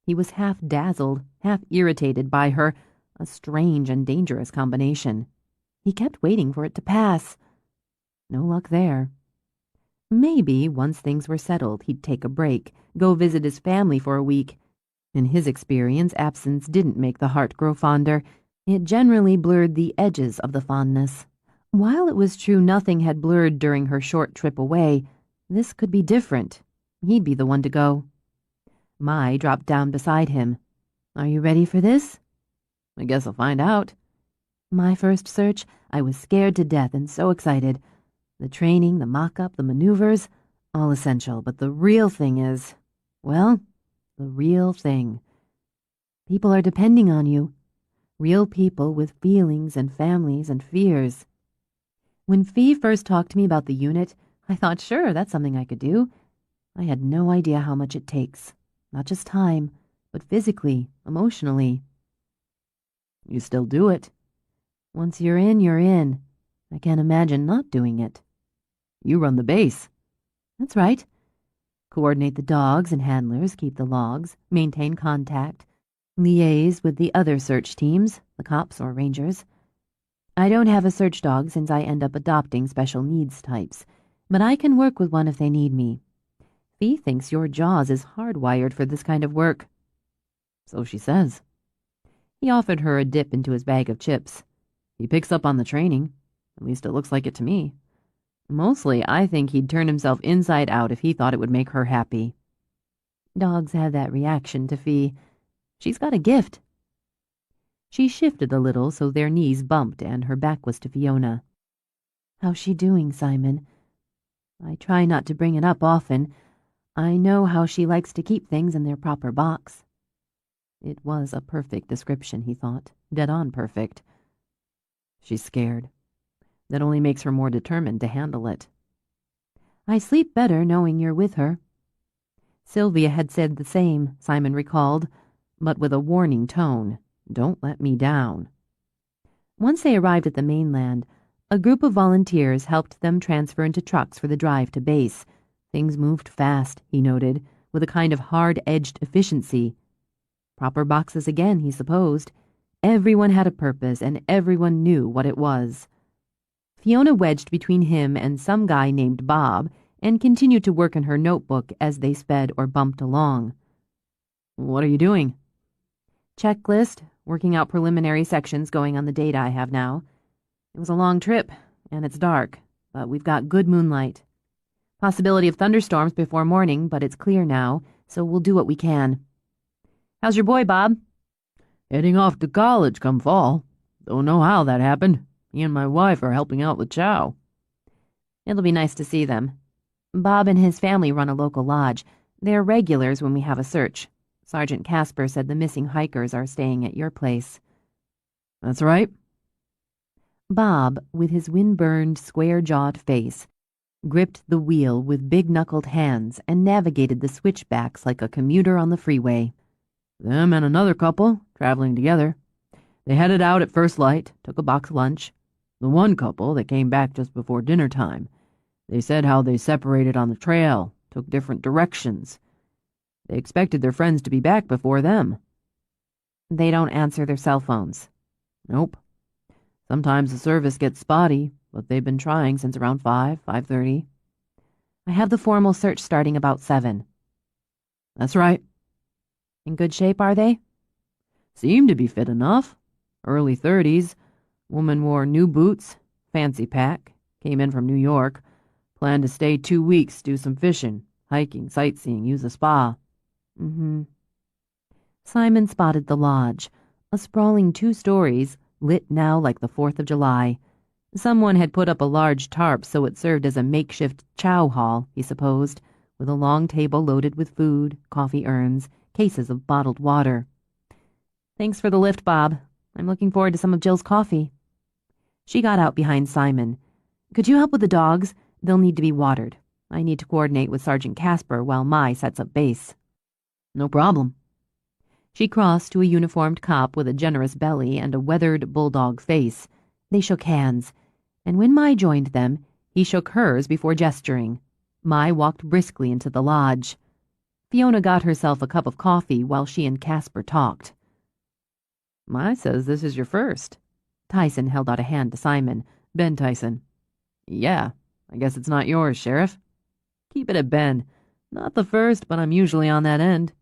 He was half dazzled, half irritated by her, a strange and dangerous combination. He kept waiting for it to pass. No luck there. Maybe, once things were settled, he'd take a break, go visit his family for a week. In his experience, absence didn't make the heart grow fonder. It generally blurred the edges of the fondness. While it was true nothing had blurred during her short trip away, this could be different. He'd be the one to go. Mai dropped down beside him. Are you ready for this? I guess I'll find out. My first search, I was scared to death and so excited. The training, the mock-up, the maneuvers, all essential, but the real thing is, well, the real thing. People are depending on you. Real people with feelings and families and fears. When Fee first talked to me about the unit, I thought, sure, that's something I could do. I had no idea how much it takes. Not just time, but physically, emotionally. You still do it. Once you're in, you're in. I can't imagine not doing it. You run the base. That's right. Coordinate the dogs and handlers, keep the logs, maintain contact, liaise with the other search teams, the cops or rangers. I don't have a search dog since I end up adopting special needs types, but I can work with one if they need me. Fee thinks your Jaws is hardwired for this kind of work. So she says. He offered her a dip into his bag of chips. He picks up on the training. At least it looks like it to me. Mostly, I think he'd turn himself inside out if he thought it would make her happy. Dogs have that reaction to Fee. She's got a gift. She shifted a little so their knees bumped and her back was to Fiona. How's she doing, Simon? I try not to bring it up often. I know how she likes to keep things in their proper box. It was a perfect description, he thought. Dead on perfect. She's scared. That only makes her more determined to handle it. I sleep better knowing you're with her. Sylvia had said the same, Simon recalled, but with a warning tone. Don't let me down. Once they arrived at the mainland, a group of volunteers helped them transfer into trucks for the drive to base. Things moved fast, he noted, with a kind of hard-edged efficiency. Proper boxes again, he supposed. Everyone had a purpose, and everyone knew what it was. Fiona wedged between him and some guy named Bob and continued to work in her notebook as they sped or bumped along. What are you doing? Checklist, working out preliminary sections going on the data I have now. It was a long trip, and it's dark, but we've got good moonlight. Possibility of thunderstorms before morning, but it's clear now, so we'll do what we can. How's your boy, Bob? Heading off to college come fall. Don't know how that happened. Me and my wife are helping out with chow. It'll be nice to see them. Bob and his family run a local lodge. They're regulars when we have a search. Sergeant Casper said the missing hikers are staying at your place. That's right. Bob, with his wind-burned, square-jawed face, gripped the wheel with big-knuckled hands and navigated the switchbacks like a commuter on the freeway. Them and another couple, traveling together. They headed out at first light, took a box lunch. The one couple, they came back just before dinner time. They said how they separated on the trail, took different directions. They expected their friends to be back before them. They don't answer their cell phones. Nope. Sometimes the service gets spotty, but they've been trying since around 5:30. I have the formal search starting about 7. That's right. In good shape, are they? Seem to be fit enough. Early 30s. Woman wore new boots, fancy pack, came in from New York. Planned to stay 2 weeks, do some fishing, hiking, sightseeing, use a spa. Simon spotted the lodge, a sprawling 2 stories, lit now like the 4th of July. Someone had put up a large tarp so it served as a makeshift chow hall, he supposed, with a long table loaded with food, coffee urns, cases of bottled water. Thanks for the lift, Bob. I'm looking forward to some of Jill's coffee. She got out behind Simon. Could you help with the dogs? They'll need to be watered. I need to coordinate with Sergeant Casper while Mai sets up base. No problem. She crossed to a uniformed cop with a generous belly and a weathered bulldog face. They shook hands, and when Mai joined them, he shook hers before gesturing. Mai walked briskly into the lodge. Fiona got herself a cup of coffee while she and Casper talked. Mai says this is your first. Tyson held out a hand to Simon. Ben Tyson. Yeah, I guess it's not yours, Sheriff. Keep it at Ben. Not the first, but I'm usually on that end.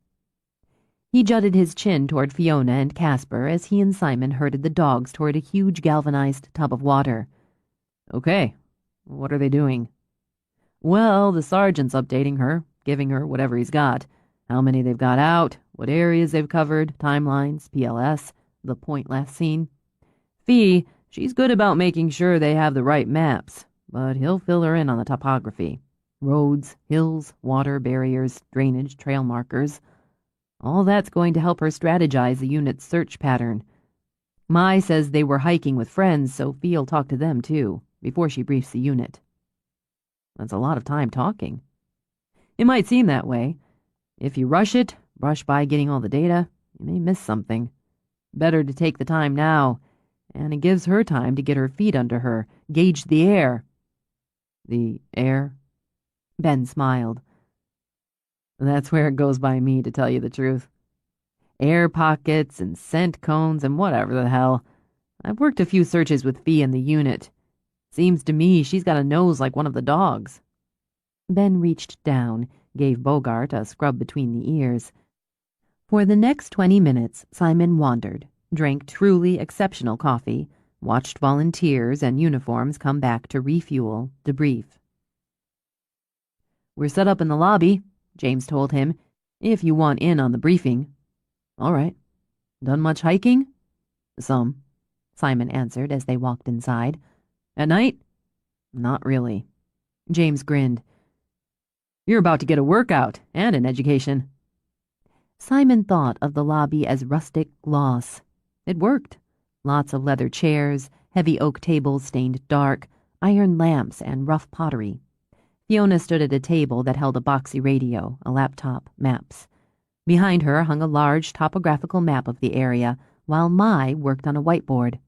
He jutted his chin toward Fiona and Casper as he and Simon herded the dogs toward a huge galvanized tub of water. Okay, what are they doing? Well, the sergeant's updating her, giving her whatever he's got. How many they've got out, what areas they've covered, timelines, PLS, the point last seen. Fee, she's good about making sure they have the right maps, but he'll fill her in on the topography. Roads, hills, water barriers, drainage, trail markers. All that's going to help her strategize the unit's search pattern. Mai says they were hiking with friends, so Fee'll talk to them too, before she briefs the unit. That's a lot of time talking. It might seem that way. If you rush it, rush by getting all the data, you may miss something. Better to take the time now, and it gives her time to get her feet under her, gauge the air. The air? Ben smiled. That's where it goes by me, to tell you the truth. Air pockets and scent cones and whatever the hell. I've worked a few searches with Fee in the unit. Seems to me she's got a nose like one of the dogs. Ben reached down, gave Bogart a scrub between the ears. For the next 20 minutes, Simon wandered, drank truly exceptional coffee, watched volunteers and uniforms come back to refuel, debrief. We're set up in the lobby, James told him, if you want in on the briefing. All right. Done much hiking? Some, Simon answered as they walked inside. At night? Not really. James grinned. You're about to get a workout and an education. Simon thought of the lobby as rustic gloss. It worked. Lots of leather chairs, heavy oak tables stained dark, iron lamps, and rough pottery. Fiona stood at a table that held a boxy radio, a laptop, maps. Behind her hung a large topographical map of the area, while Mai worked on a whiteboard.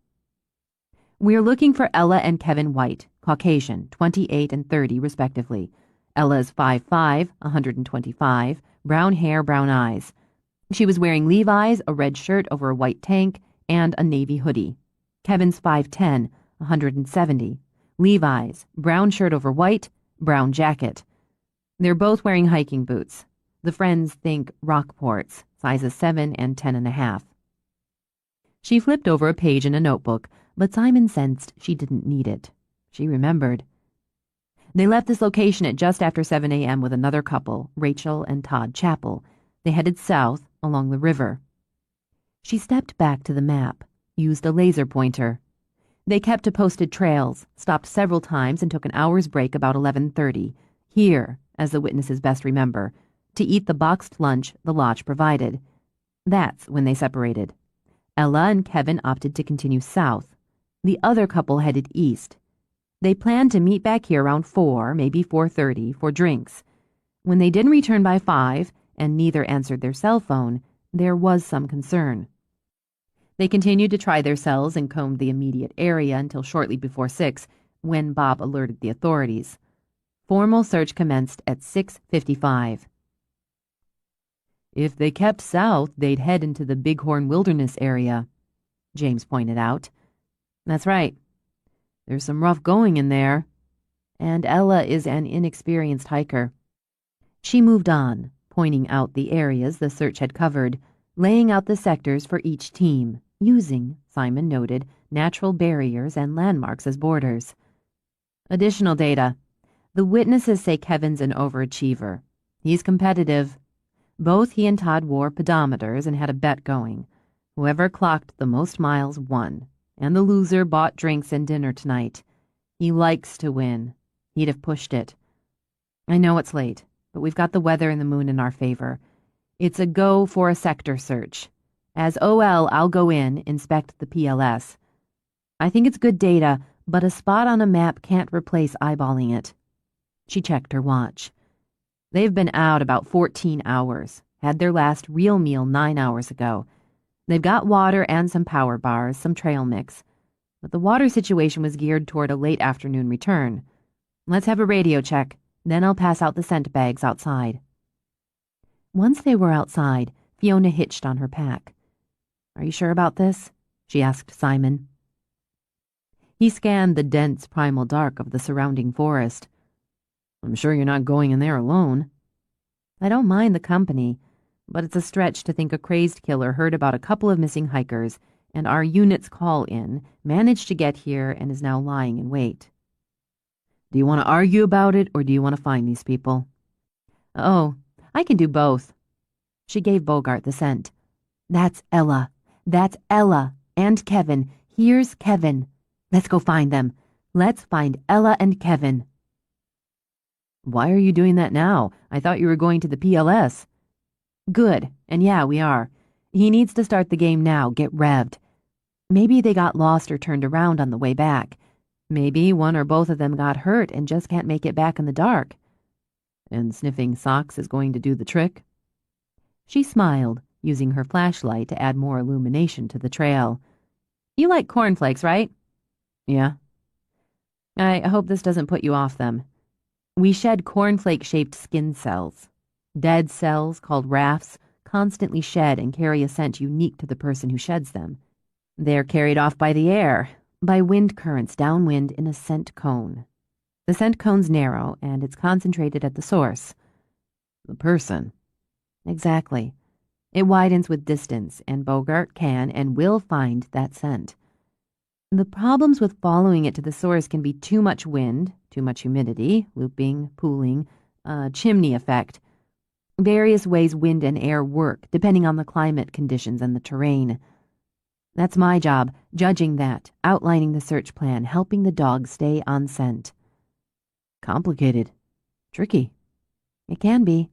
We're looking for Ella and Kevin White, Caucasian, 28 and 30 respectively. Ella's 5'5", 125, brown hair, brown eyes. She was wearing Levi's, a red shirt over a white tank, and a navy hoodie. Kevin's 5'10", 170, Levi's, brown shirt over white, brown jacket. They're both wearing hiking boots. The friends think Rockports, sizes 7 and 10.5. She flipped over a page in a notebook, but Simon sensed she didn't need it. She remembered. They left this location at just after 7 a.m. with another couple, Rachel and Todd Chappell. They headed south along the river. She stepped back to the map. used a laser pointer. They kept to posted trails, stopped several times, and took an hour's break about 11:30, here, as the witnesses best remember, to eat the boxed lunch the lodge provided. That's when they separated. Ella and Kevin opted to continue south. The other couple headed east. They planned to meet back here around 4, maybe 4:30, for drinks. When they didn't return by 5, and neither answered their cell phone, there was some concern. They continued to try their cells and combed the immediate area until shortly before 6, when Bob alerted the authorities. Formal search commenced at 6:55. If they kept south, they'd head into the Bighorn Wilderness area, James pointed out. That's right. There's some rough going in there. And Ella is an inexperienced hiker. She moved on, pointing out the areas the search had covered, laying out the sectors for each team, using, Simon noted, natural barriers and landmarks as borders. Additional data. The witnesses say Kevin's an overachiever. He's competitive. Both he and Todd wore pedometers and had a bet going. Whoever clocked the most miles won, and the loser bought drinks and dinner tonight. He likes to win. He'd have pushed it. I know it's late, but we've got the weather and the moon in our favor. It's a go for a sector search. As OL, I'll go in, inspect the PLS. I think it's good data, but a spot on a map can't replace eyeballing it. She checked her watch. They've been out about 14 hours, had their last real meal 9 hours ago. They've got water and some power bars, some trail mix. But the water situation was geared toward a late afternoon return. Let's have a radio check, then I'll pass out the scent bags outside. Once they were outside, Fiona hitched on her pack. Are you sure about this? She asked Simon. He scanned the dense primal dark of the surrounding forest. I'm sure you're not going in there alone. I don't mind the company, but it's a stretch to think a crazed killer heard about a couple of missing hikers and our unit's call-in, managed to get here, and is now lying in wait. Do you want to argue about it, or do you want to find these people? Oh, I can do both. She gave Bogart the scent. That's Ella. That's Ella. And Kevin. Here's Kevin. Let's go find them. Let's find Ella and Kevin. Why are you doing that now? I thought you were going to the PLS. Good. And yeah, we are. He needs to start the game now, get revved. Maybe they got lost or turned around on the way back. Maybe one or both of them got hurt and just can't make it back in the dark. And sniffing socks is going to do the trick? She smiled, using her flashlight to add more illumination to the trail. You like cornflakes, right? Yeah. I hope this doesn't put you off them. We shed cornflake-shaped skin cells. Dead cells, called rafts, constantly shed and carry a scent unique to the person who sheds them. They're carried off by the air, by wind currents downwind in a scent cone. The scent cone's narrow, and it's concentrated at the source. The person. Exactly. It widens with distance, and Bogart can and will find that scent. The problems with following it to the source can be too much wind, too much humidity, looping, pooling, chimney effect. Various ways wind and air work, depending on the climate conditions and the terrain. That's my job, judging that, outlining the search plan, helping the dog stay on scent. Complicated. Tricky. It can be.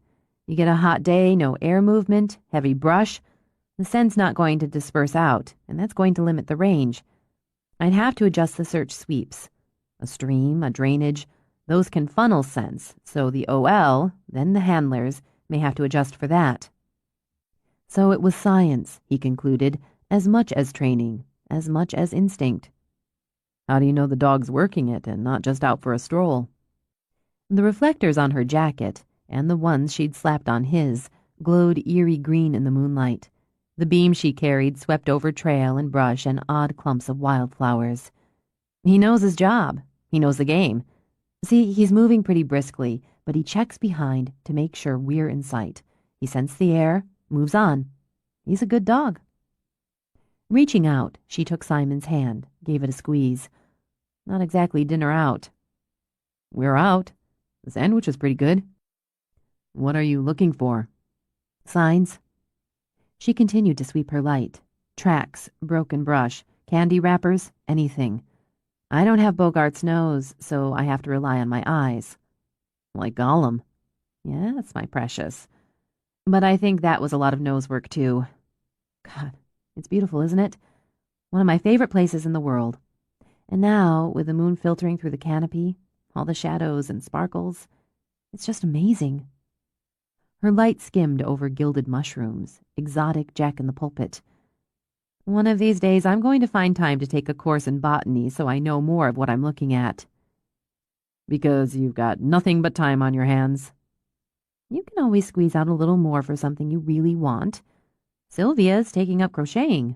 You get a hot day, no air movement, heavy brush. The scent's not going to disperse out, and that's going to limit the range. I'd have to adjust the search sweeps. A stream, a drainage, those can funnel scents, so the OL, then the handlers, may have to adjust for that. So it was science, he concluded, as much as training, as much as instinct. How do you know the dog's working it and not just out for a stroll? The reflectors on her jacket, and the ones she'd slapped on his, glowed eerie green in the moonlight. The beam she carried swept over trail and brush and odd clumps of wildflowers. He knows his job. He knows the game. See, he's moving pretty briskly, but he checks behind to make sure we're in sight. He scents the air, moves on. He's a good dog. Reaching out, she took Simon's hand, gave it a squeeze. Not exactly dinner out. We're out. The sandwich is pretty good. What are you looking for? Signs. She continued to sweep her light. Tracks, broken brush, Candy wrappers, anything. I don't have Bogart's nose, so I have to rely on my eyes. Like Gollum. Yes, my precious. But I think that was a lot of nose work, too. God, it's beautiful, isn't it? One of my favorite places in the world. And now, with the moon filtering through the canopy, all the shadows and sparkles, it's just amazing. Her light skimmed over gilded mushrooms, exotic jack-in-the-pulpit. One of these days, I'm going to find time to take a course in botany so I know more of what I'm looking at. Because you've got nothing but time on your hands. You can always squeeze out a little more for something you really want. Sylvia's taking up crocheting.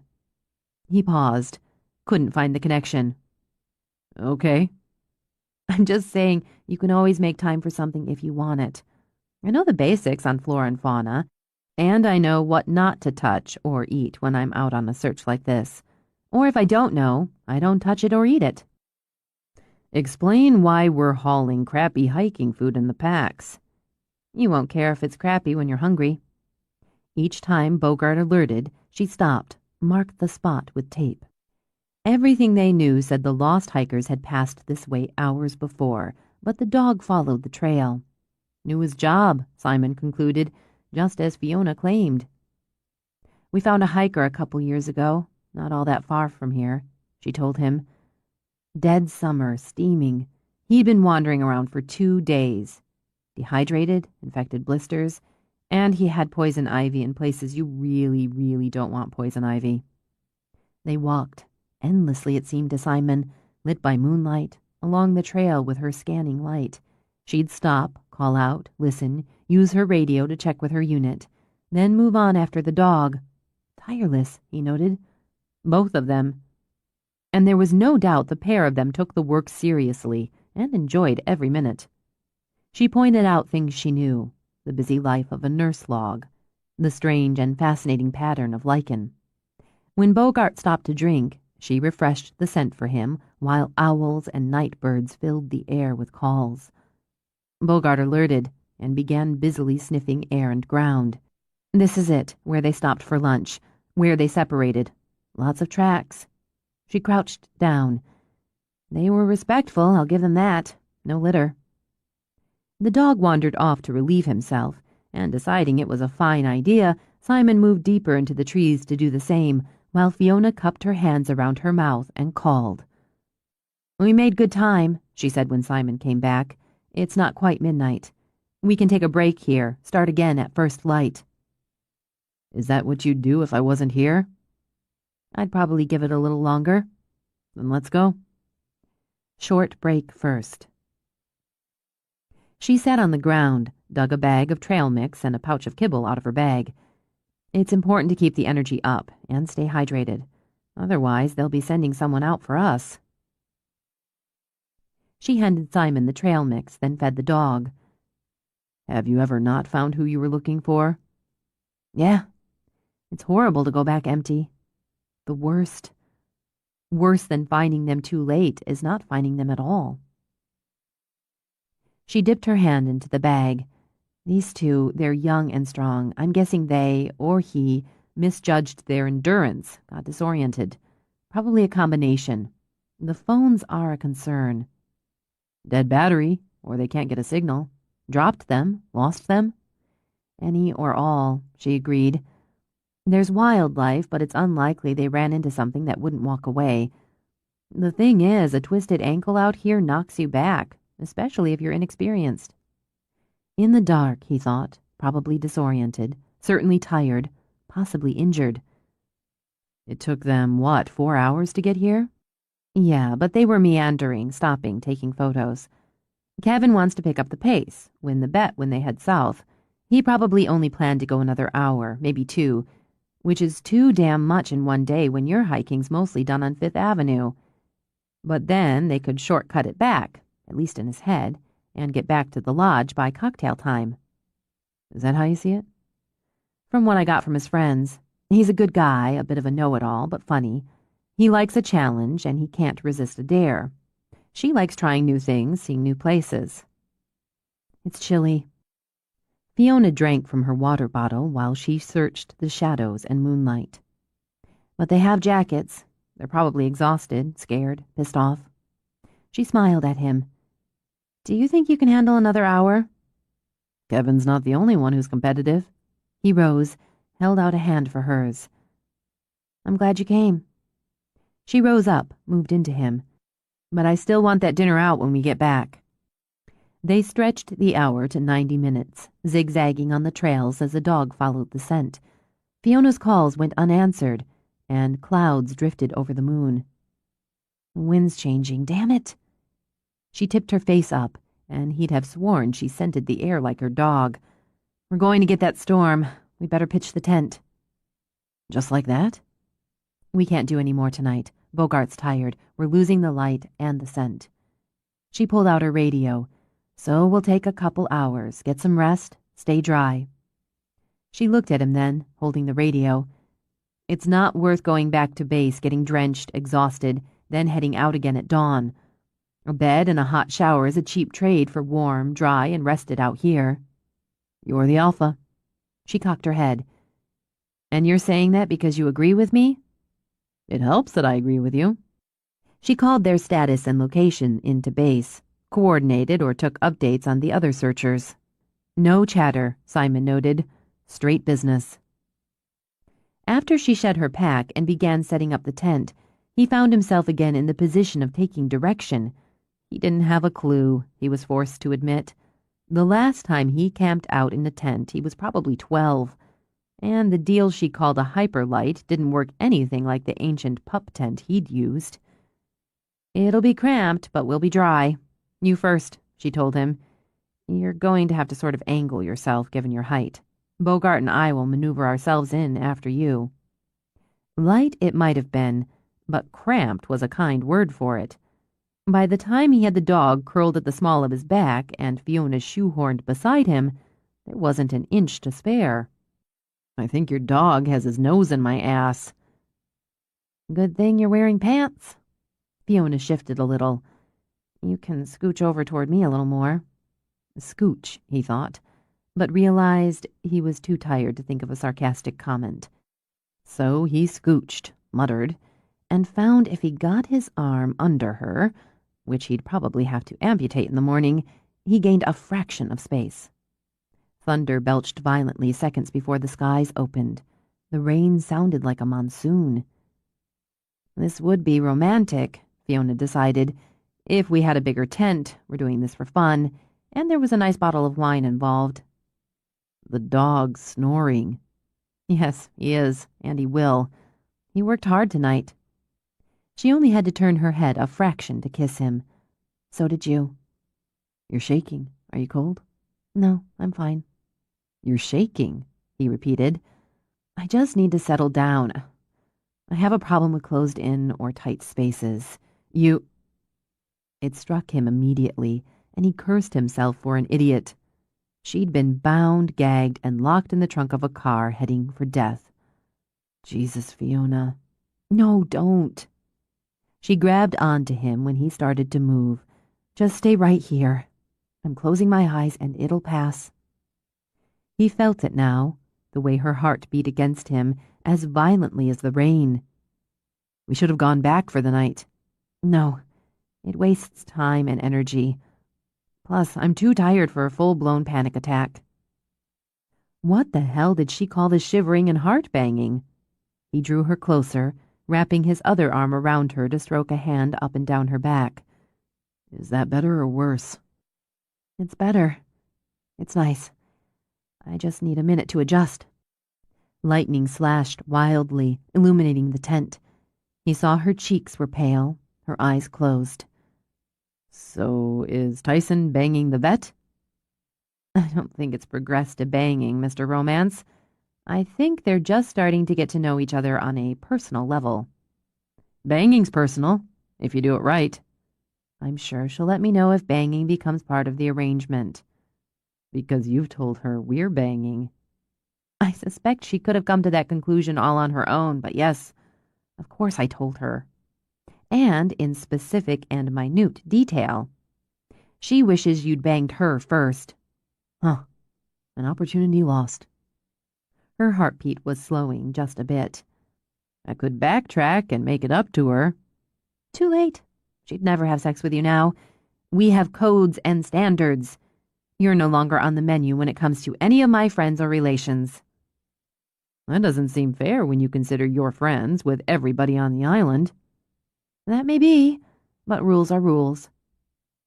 He paused. Couldn't find the connection. Okay. I'm just saying you can always make time for something if you want it. I know the basics on flora and fauna, and I know what not to touch or eat when I'm out on a search like this. Or if I don't know, I don't touch it or eat it. Explain why we're hauling crappy hiking food in the packs. You won't care if it's crappy when you're hungry. Each time Bogart alerted, she stopped, marked the spot with tape. Everything they knew said the lost hikers had passed this way hours before, but the dog followed the trail. Knew his job, Simon concluded, just as Fiona claimed. We found a hiker a couple years ago, not all that far from here, she told him. Dead summer, steaming. He'd been wandering around for 2 days. Dehydrated, infected blisters, and he had poison ivy in places you really, really don't want poison ivy. They walked, endlessly it seemed to Simon, lit by moonlight, along the trail with her scanning light. She'd stop, call out, listen, use her radio to check with her unit, then move on after the dog. Tireless, he noted. Both of them. And there was no doubt the pair of them took the work seriously and enjoyed every minute. She pointed out things she knew, the busy life of a nurse log, the strange and fascinating pattern of lichen. When Bogart stopped to drink, she refreshed the scent for him while owls and night birds filled the air with calls. Bogart alerted and began busily sniffing air and ground. This is it, where they stopped for lunch, where they separated. Lots of tracks. She crouched down. They were respectful, I'll give them that. No litter. The dog wandered off to relieve himself, and deciding it was a fine idea, Simon moved deeper into the trees to do the same, while Fiona cupped her hands around her mouth and called. We made good time, she said when Simon came back. It's not quite midnight. We can take a break here, start again at first light. Is that what you'd do if I wasn't here? I'd probably give it a little longer. Then let's go. Short break first. She sat on the ground, dug a bag of trail mix and a pouch of kibble out of her bag. It's important to keep the energy up and stay hydrated. Otherwise, they'll be sending someone out for us. She handed Simon the trail mix, then fed the dog. Have you ever not found who you were looking for? Yeah. It's horrible to go back empty. The worst. Worse than finding them too late is not finding them at all. She dipped her hand into the bag. These two, they're young and strong. I'm guessing they, or he, misjudged their endurance, got disoriented. Probably a combination. The phones are a concern. Dead battery, or they can't get a signal. Dropped them, lost them. Any or all, she agreed. There's wildlife, but it's unlikely they ran into something that wouldn't walk away. The thing is, a twisted ankle out here knocks you back, especially if you're inexperienced. In the dark, he thought, probably disoriented, certainly tired, possibly injured. It took them, 4 hours to get here? Yeah, but they were meandering, stopping, taking photos. Kevin wants to pick up the pace, win the bet when they head south. He probably only planned to go another hour, maybe 2, which is too damn much in one day when your hiking's mostly done on Fifth Avenue. But then they could shortcut it back, at least in his head, and get back to the lodge by cocktail time. Is that how you see it? From what I got from his friends. He's a good guy, a bit of a know-it-all, but funny. He likes a challenge, and he can't resist a dare. She likes trying new things, seeing new places. It's chilly. Fiona drank from her water bottle while she searched the shadows and moonlight. But they have jackets. They're probably exhausted, scared, pissed off. She smiled at him. Do you think you can handle another hour? Kevin's not the only one who's competitive. He rose, held out a hand for hers. I'm glad you came. She rose up, moved into him. But I still want that dinner out when we get back. They stretched the hour to 90 minutes, zigzagging on the trails as the dog followed the scent. Fiona's calls went unanswered, and clouds drifted over the moon. The wind's changing, damn it. She tipped her face up, and he'd have sworn she scented the air like her dog. We're going to get that storm. We'd better pitch the tent. Just like that? We can't do any more tonight. Bogart's tired. We're losing the light and the scent. She pulled out her radio. So we'll take a couple hours, get some rest, stay dry. She looked at him then, holding the radio. It's not worth going back to base, getting drenched, exhausted, then heading out again at dawn. A bed and a hot shower is a cheap trade for warm, dry, and rested out here. You're the alpha. She cocked her head. And you're saying that because you agree with me? It helps that I agree with you. She called their status and location into base, coordinated or took updates on the other searchers. No chatter, Simon noted. Straight business. After she shed her pack and began setting up the tent, he found himself again in the position of taking direction. He didn't have a clue, he was forced to admit. The last time he camped out in a tent, he was probably 12, and the deal she called a hyperlight didn't work anything like the ancient pup tent he'd used. It'll be cramped, but we'll be dry. You first, she told him. You're going to have to sort of angle yourself, given your height. Bogart and I will maneuver ourselves in after you. Light it might have been, but cramped was a kind word for it. By the time he had the dog curled at the small of his back and Fiona shoehorned beside him, there wasn't an inch to spare. I think your dog has his nose in my ass. Good thing you're wearing pants. Fiona shifted a little. You can scooch over toward me a little more. Scooch, he thought, but realized he was too tired to think of a sarcastic comment. So he scooched, muttered, and found if he got his arm under her, which he'd probably have to amputate in the morning, he gained a fraction of space. Thunder belched violently seconds before the skies opened. The rain sounded like a monsoon. This would be romantic, Fiona decided. If we had a bigger tent, we're doing this for fun, and there was a nice bottle of wine involved. The dog's snoring. Yes, he is, and he will. He worked hard tonight. She only had to turn her head a fraction to kiss him. So did you. You're shaking. Are you cold? No, I'm fine. You're shaking, he repeated. I just need to settle down. I have a problem with closed-in or tight spaces. It struck him immediately, and he cursed himself for an idiot. She'd been bound, gagged, and locked in the trunk of a car heading for death. Jesus, Fiona. No, don't. She grabbed onto him when he started to move. Just stay right here. I'm closing my eyes and it'll pass. He felt it now, the way her heart beat against him as violently as the rain. We should have gone back for the night. No, it wastes time and energy. Plus, I'm too tired for a full-blown panic attack. What the hell did she call the shivering and heart-banging? He drew her closer, wrapping his other arm around her to stroke a hand up and down her back. Is that better or worse? It's better. It's nice. I just need a minute to adjust. Lightning slashed wildly, illuminating the tent. He saw her cheeks were pale, her eyes closed. So is Tyson banging the vet? I don't think it's progressed to banging, Mr. Romance. I think they're just starting to get to know each other on a personal level. Banging's personal, if you do it right. I'm sure she'll let me know if banging becomes part of the arrangement. Because you've told her we're banging. I suspect she could have come to that conclusion all on her own, but yes, of course I told her. And in specific and minute detail. She wishes you'd banged her first. Huh. An opportunity lost. Her heartbeat was slowing just a bit. I could backtrack and make it up to her. Too late. She'd never have sex with you now. We have codes and standards. You're no longer on the menu when it comes to any of my friends or relations. That doesn't seem fair when you consider you're friends with everybody on the island. That may be, but rules are rules.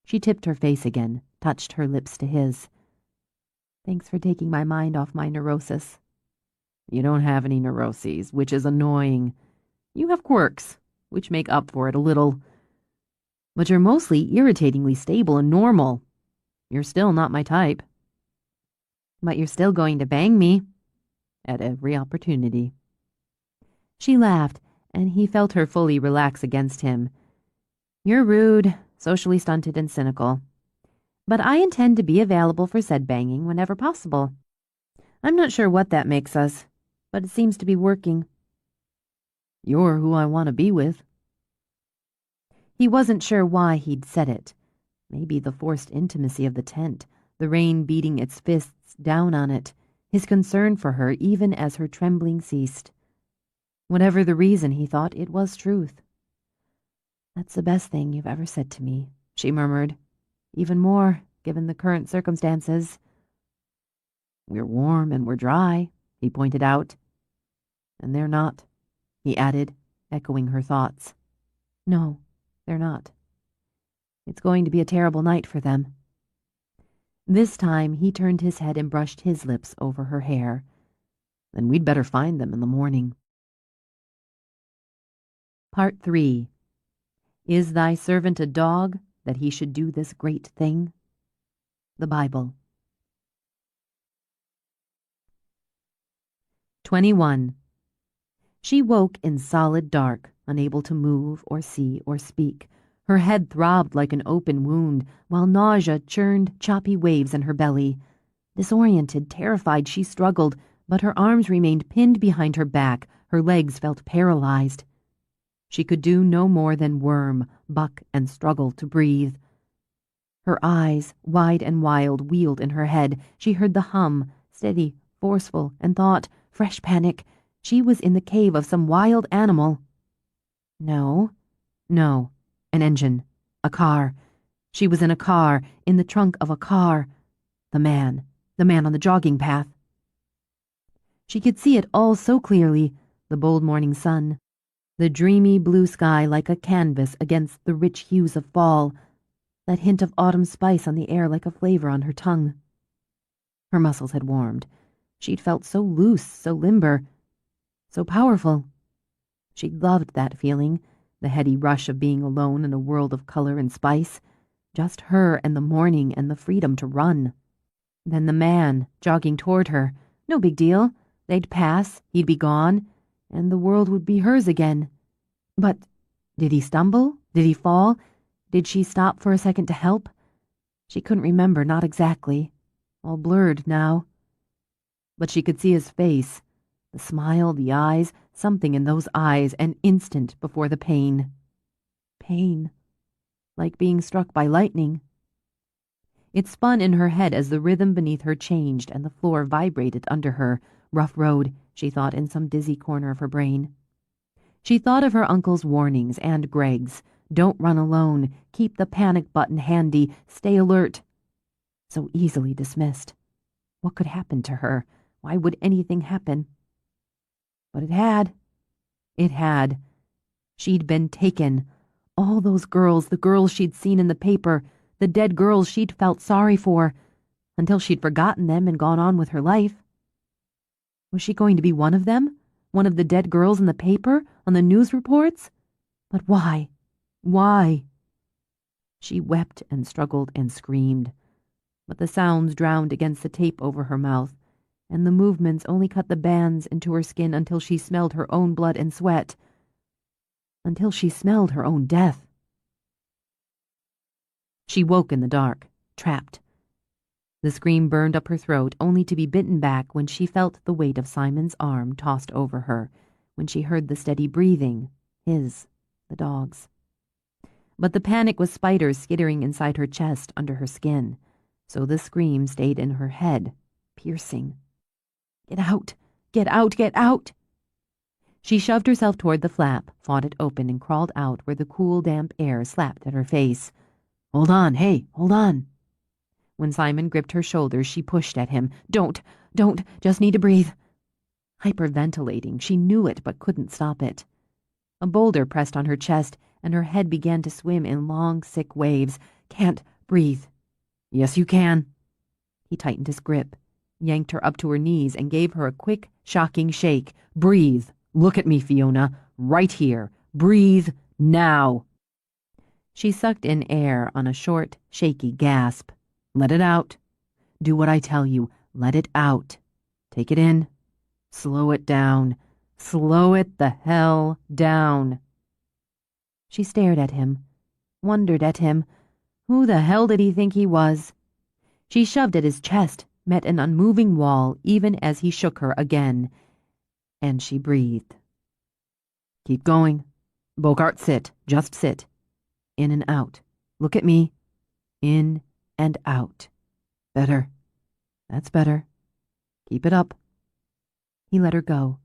She tipped her face again, touched her lips to his. Thanks for taking my mind off my neurosis. You don't have any neuroses, which is annoying. You have quirks, which make up for it a little. But you're mostly irritatingly stable and normal. You're still not my type. But you're still going to bang me. At every opportunity. She laughed, and he felt her fully relax against him. You're rude, socially stunted, and cynical. But I intend to be available for said banging whenever possible. I'm not sure what that makes us, but it seems to be working. You're who I want to be with. He wasn't sure why he'd said it. Maybe the forced intimacy of the tent, the rain beating its fists down on it, his concern for her even as her trembling ceased. Whatever the reason, he thought it was truth. That's the best thing you've ever said to me, she murmured. Even more, given the current circumstances. We're warm and we're dry, he pointed out. And they're not, he added, echoing her thoughts. No, they're not. It's going to be a terrible night for them. This time he turned his head and brushed his lips over her hair. Then we'd better find them in the morning. Part 3. Is thy servant a dog, that he should do this great thing? The Bible. 21. She woke in solid dark, unable to move or see or speak. Her head throbbed like an open wound, while nausea churned choppy waves in her belly. Disoriented, terrified, she struggled, but her arms remained pinned behind her back. Her legs felt paralyzed. She could do no more than worm, buck, and struggle to breathe. Her eyes, wide and wild, wheeled in her head. She heard the hum, steady, forceful, and thought, fresh panic, she was in the cave of some wild animal. No. An engine. A car. She was in a car, in the trunk of a car. The man on the jogging path. She could see it all so clearly, the bold morning sun, the dreamy blue sky like a canvas against the rich hues of fall, that hint of autumn spice on the air like a flavor on her tongue. Her muscles had warmed. She'd felt so loose, so limber, so powerful. She loved that feeling, the heady rush of being alone in a world of color and spice, just her and the morning and the freedom to run. Then the man, jogging toward her. No big deal. They'd pass, he'd be gone, and the world would be hers again. But did he stumble? Did he fall? Did she stop for a second to help? She couldn't remember, not exactly. All blurred now. But she could see his face. The smile, the eyes, something in those eyes, an instant before the pain. Pain. Like being struck by lightning. It spun in her head as the rhythm beneath her changed and the floor vibrated under her. Rough road, she thought in some dizzy corner of her brain. She thought of her uncle's warnings and Greg's. Don't run alone. Keep the panic button handy. Stay alert. So easily dismissed. What could happen to her? Why would anything happen? But it had. It had. She'd been taken. All those girls, the girls she'd seen in the paper, the dead girls she'd felt sorry for, until she'd forgotten them and gone on with her life. Was she going to be one of them? One of the dead girls in the paper, on the news reports? But why? Why? She wept and struggled and screamed, but the sounds drowned against the tape over her mouth, and the movements only cut the bands into her skin until she smelled her own blood and sweat, until she smelled her own death. She woke in the dark, trapped. The scream burned up her throat, only to be bitten back when she felt the weight of Simon's arm tossed over her, when she heard the steady breathing, his, the dog's. But the panic was spiders skittering inside her chest under her skin, so the scream stayed in her head, piercing. Get out! Get out! Get out! She shoved herself toward the flap, fought it open, and crawled out where the cool, damp air slapped at her face. "Hold on, hey, hold on." When Simon gripped her shoulders, she pushed at him. Don't, just need to breathe." Hyperventilating, she knew it but couldn't stop it. A boulder pressed on her chest, and her head began to swim in long, sick waves. "Can't breathe." "Yes, you can." He tightened his grip, yanked her up to her knees, and gave her a quick, shocking shake. "Breathe. Look at me, Fiona. Right here. Breathe now." She sucked in air on a short, shaky gasp. "Let it out. Do what I tell you. Let it out. Take it in. Slow it down. Slow it the hell down." She stared at him, wondered at him. Who the hell did he think he was? She shoved at his chest, met an unmoving wall even as he shook her again, and she breathed. "Keep going. Bogart, sit. Just sit. In and out. Look at me. In and out. Better. That's better. Keep it up." He let her go.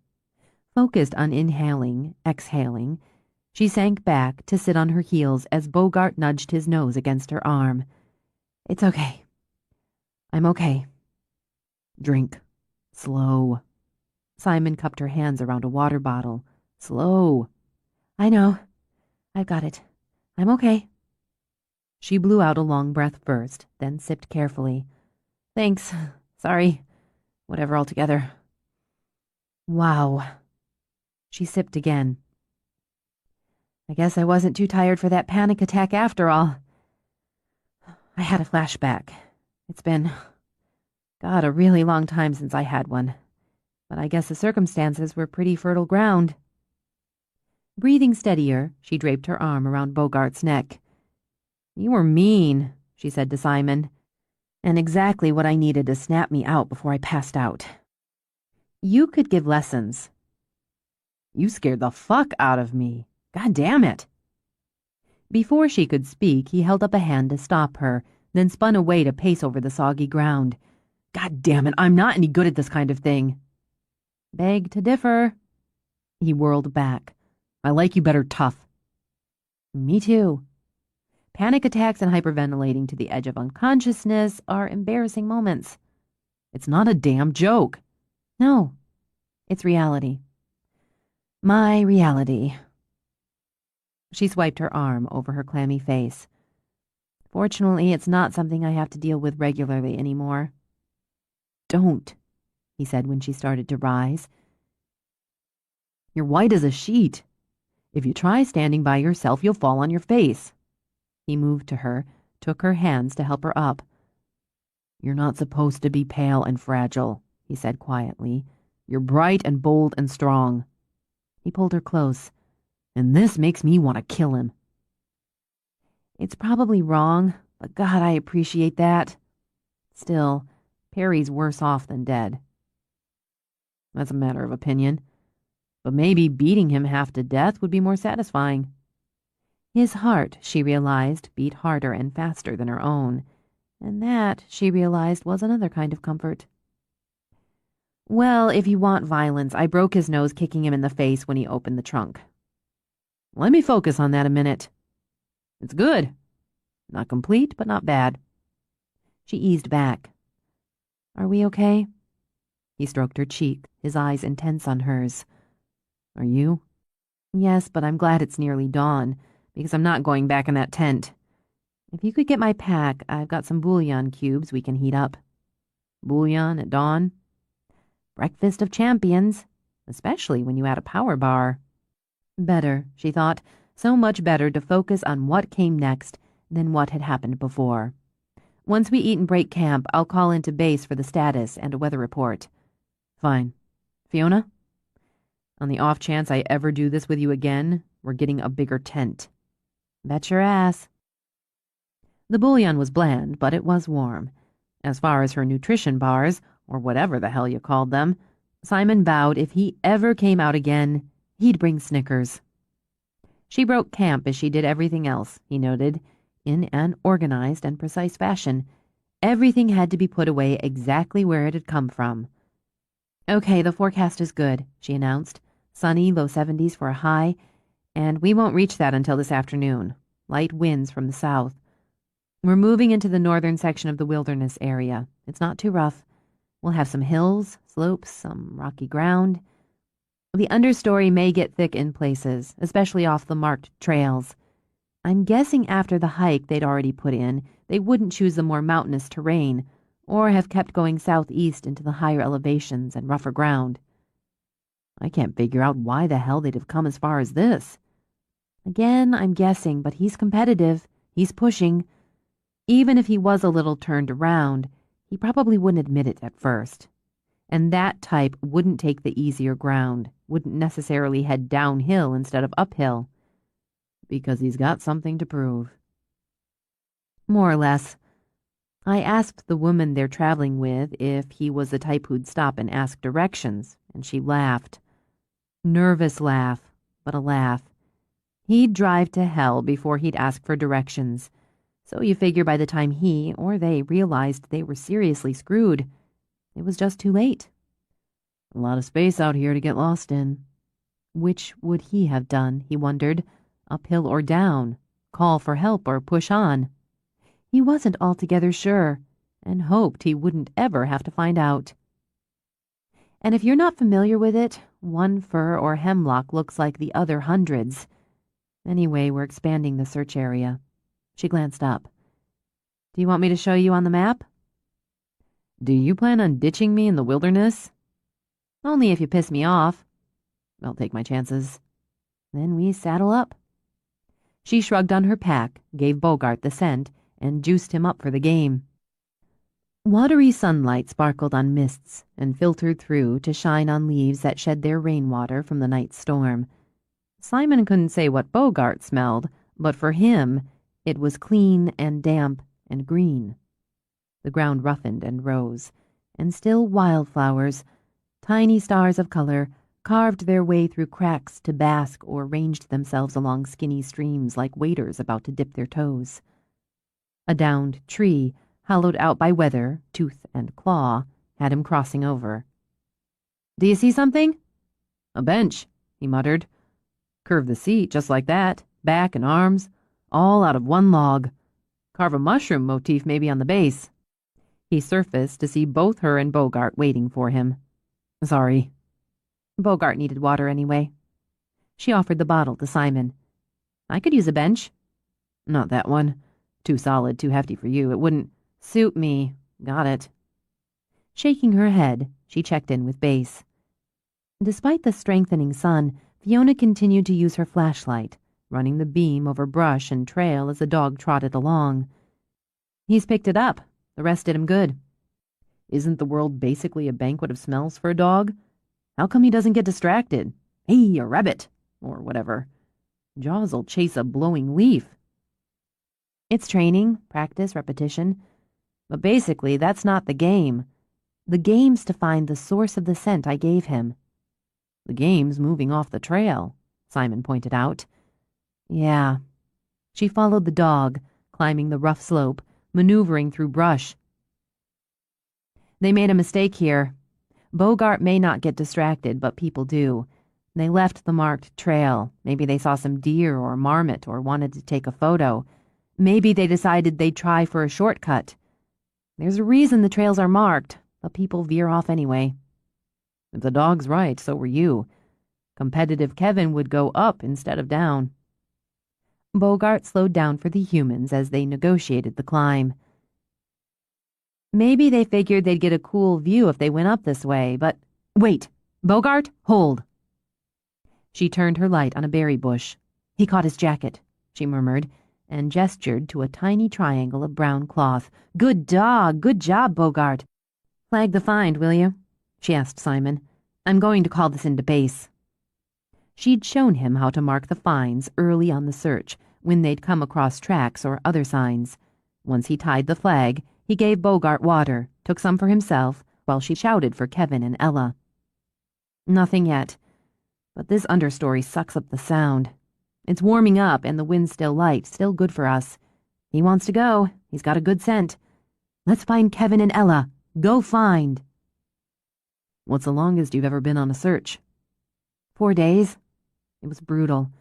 Focused on inhaling, exhaling, she sank back to sit on her heels as Bogart nudged his nose against her arm. "It's okay. I'm okay. Drink. Slow." Simon cupped her hands around a water bottle. "Slow." "I know. I've got it. I'm okay." She blew out a long breath first, then sipped carefully. "Thanks. Sorry. Whatever altogether." "Wow." She sipped again. "I guess I wasn't too tired for that panic attack after all. I had a flashback. It's been, God, a really long time since I had one. But I guess the circumstances were pretty fertile ground." Breathing steadier, she draped her arm around Bogart's neck. "You were mean," she said to Simon, "and exactly what I needed to snap me out before I passed out. You could give lessons." "You scared the fuck out of me. God damn it." Before she could speak, he held up a hand to stop her, then spun away to pace over the soggy ground. "God damn it, I'm not any good at this kind of thing." "Beg to differ." He whirled back. "I like you better tough." "Me too." Panic attacks and hyperventilating to the edge of unconsciousness are embarrassing moments. "It's not a damn joke." "No, it's reality. My reality." She swiped her arm over her clammy face. "Fortunately, it's not something I have to deal with regularly anymore." "Don't," he said when she started to rise. "You're white as a sheet. If you try standing by yourself, you'll fall on your face." He moved to her, took her hands to help her up. "You're not supposed to be pale and fragile," he said quietly. "You're bright and bold and strong." He pulled her close. "And this makes me want to kill him." "It's probably wrong, but God, I appreciate that. Still, Perry's worse off than dead." "That's a matter of opinion. But maybe beating him half to death would be more satisfying." His heart, she realized, beat harder and faster than her own. And that, she realized, was another kind of comfort. "Well, if you want violence, I broke his nose kicking him in the face when he opened the trunk." "Let me focus on that a minute." "It's good. Not complete, but not bad." She eased back. "Are we okay?" He stroked her cheek, his eyes intense on hers. "Are you?" "Yes, but I'm glad it's nearly dawn, because I'm not going back in that tent. If you could get my pack, I've got some bouillon cubes we can heat up." "Bouillon at dawn?" "Breakfast of champions, especially when you add a power bar." Better, she thought, so much better to focus on what came next than what had happened before. "Once we eat and break camp, I'll call into base for the status and a weather report." "Fine. Fiona? On the off chance I ever do this with you again, we're getting a bigger tent." "Bet your ass." The bouillon was bland, but it was warm. As far as her nutrition bars, or whatever the hell you called them, Simon vowed if he ever came out again, he'd bring Snickers. She broke camp as she did everything else, he noted, in an organized and precise fashion. Everything had to be put away exactly where it had come from. "Okay, the forecast is good," she announced. Sunny, low 70s for a high, and we won't reach that until this afternoon. Light winds from the south. We're moving into the northern section of the wilderness area. It's not too rough. We'll have some hills, slopes, some rocky ground. The understory may get thick in places, especially off the marked trails. I'm guessing after the hike they'd already put in, they wouldn't choose the more mountainous terrain, or have kept going southeast into the higher elevations and rougher ground. I can't figure out why the hell they'd have come as far as this. Again, I'm guessing, but he's competitive. He's pushing. Even if he was a little turned around, he probably wouldn't admit it at first. And that type wouldn't take the easier ground, wouldn't necessarily head downhill instead of uphill. Because he's got something to prove. More or less. I asked the woman they're traveling with if he was the type who'd stop and ask directions, and she laughed. Nervous laugh, but a laugh. He'd drive to hell before he'd ask for directions. So you figure by the time he or they realized they were seriously screwed, it was just too late. A lot of space out here to get lost in. Which would he have done, he wondered, uphill or down, call for help or push on? He wasn't altogether sure, and hoped he wouldn't ever have to find out. And if you're not familiar with it, one fir or hemlock looks like the other hundreds. Anyway, we're expanding the search area. She glanced up. Do you want me to show you on the map? Do you plan on ditching me in the wilderness? Only if you piss me off. I'll take my chances. Then we saddle up. She shrugged on her pack, gave Bogart the scent, and juiced him up for the game. Watery sunlight sparkled on mists and filtered through to shine on leaves that shed their rainwater from the night's storm. Simon couldn't say what Bogart smelled, but for him, it was clean and damp and green. The ground roughened and rose, and still wildflowers, tiny stars of color, carved their way through cracks to bask or ranged themselves along skinny streams like waders about to dip their toes. A downed tree, hollowed out by weather, tooth and claw, had him crossing over. Do you see something? A bench, he muttered. Curve the seat just like that, back and arms, all out of one log. Carve a mushroom motif maybe on the base. He surfaced to see both her and Bogart waiting for him. Sorry. Bogart needed water anyway. She offered the bottle to Simon. I could use a bench. Not that one. Too solid, too hefty for you. It wouldn't suit me. Got it. Shaking her head, she checked in with base. Despite the strengthening sun, Fiona continued to use her flashlight, running the beam over brush and trail as the dog trotted along. He's picked it up. The rest did him good. Isn't the world basically a banquet of smells for a dog? How come he doesn't get distracted? Hey, a rabbit! Or whatever. Jaws'll chase a blowing leaf. It's training, practice, repetition. But basically, that's not the game. The game's to find the source of the scent I gave him. The game's moving off the trail, Simon pointed out. Yeah. She followed the dog, climbing the rough slope, maneuvering through brush. They made a mistake here. Bogart may not get distracted, but people do. They left the marked trail. Maybe they saw some deer or marmot or wanted to take a photo. Maybe they decided they'd try for a shortcut. There's a reason the trails are marked, but people veer off anyway. If the dog's right, so were you. Competitive Kevin would go up instead of down. Bogart slowed down for the humans as they negotiated the climb. Maybe they figured they'd get a cool view if they went up this way, but... Wait! Bogart, hold! She turned her light on a berry bush. He caught his jacket, she murmured, and gestured to a tiny triangle of brown cloth. Good dog! Good job, Bogart! Flag the find, will you? She asked Simon. I'm going to call this into base. She'd shown him how to mark the finds early on the search, when they'd come across tracks or other signs. Once he tied the flag, he gave Bogart water, took some for himself, while she shouted for Kevin and Ella. Nothing yet, but this understory sucks up the sound. It's warming up and the wind's still light, still good for us. He wants to go. He's got a good scent. Let's find Kevin and Ella. Go find. What's the longest you've ever been on a search? 4 days. It was brutal.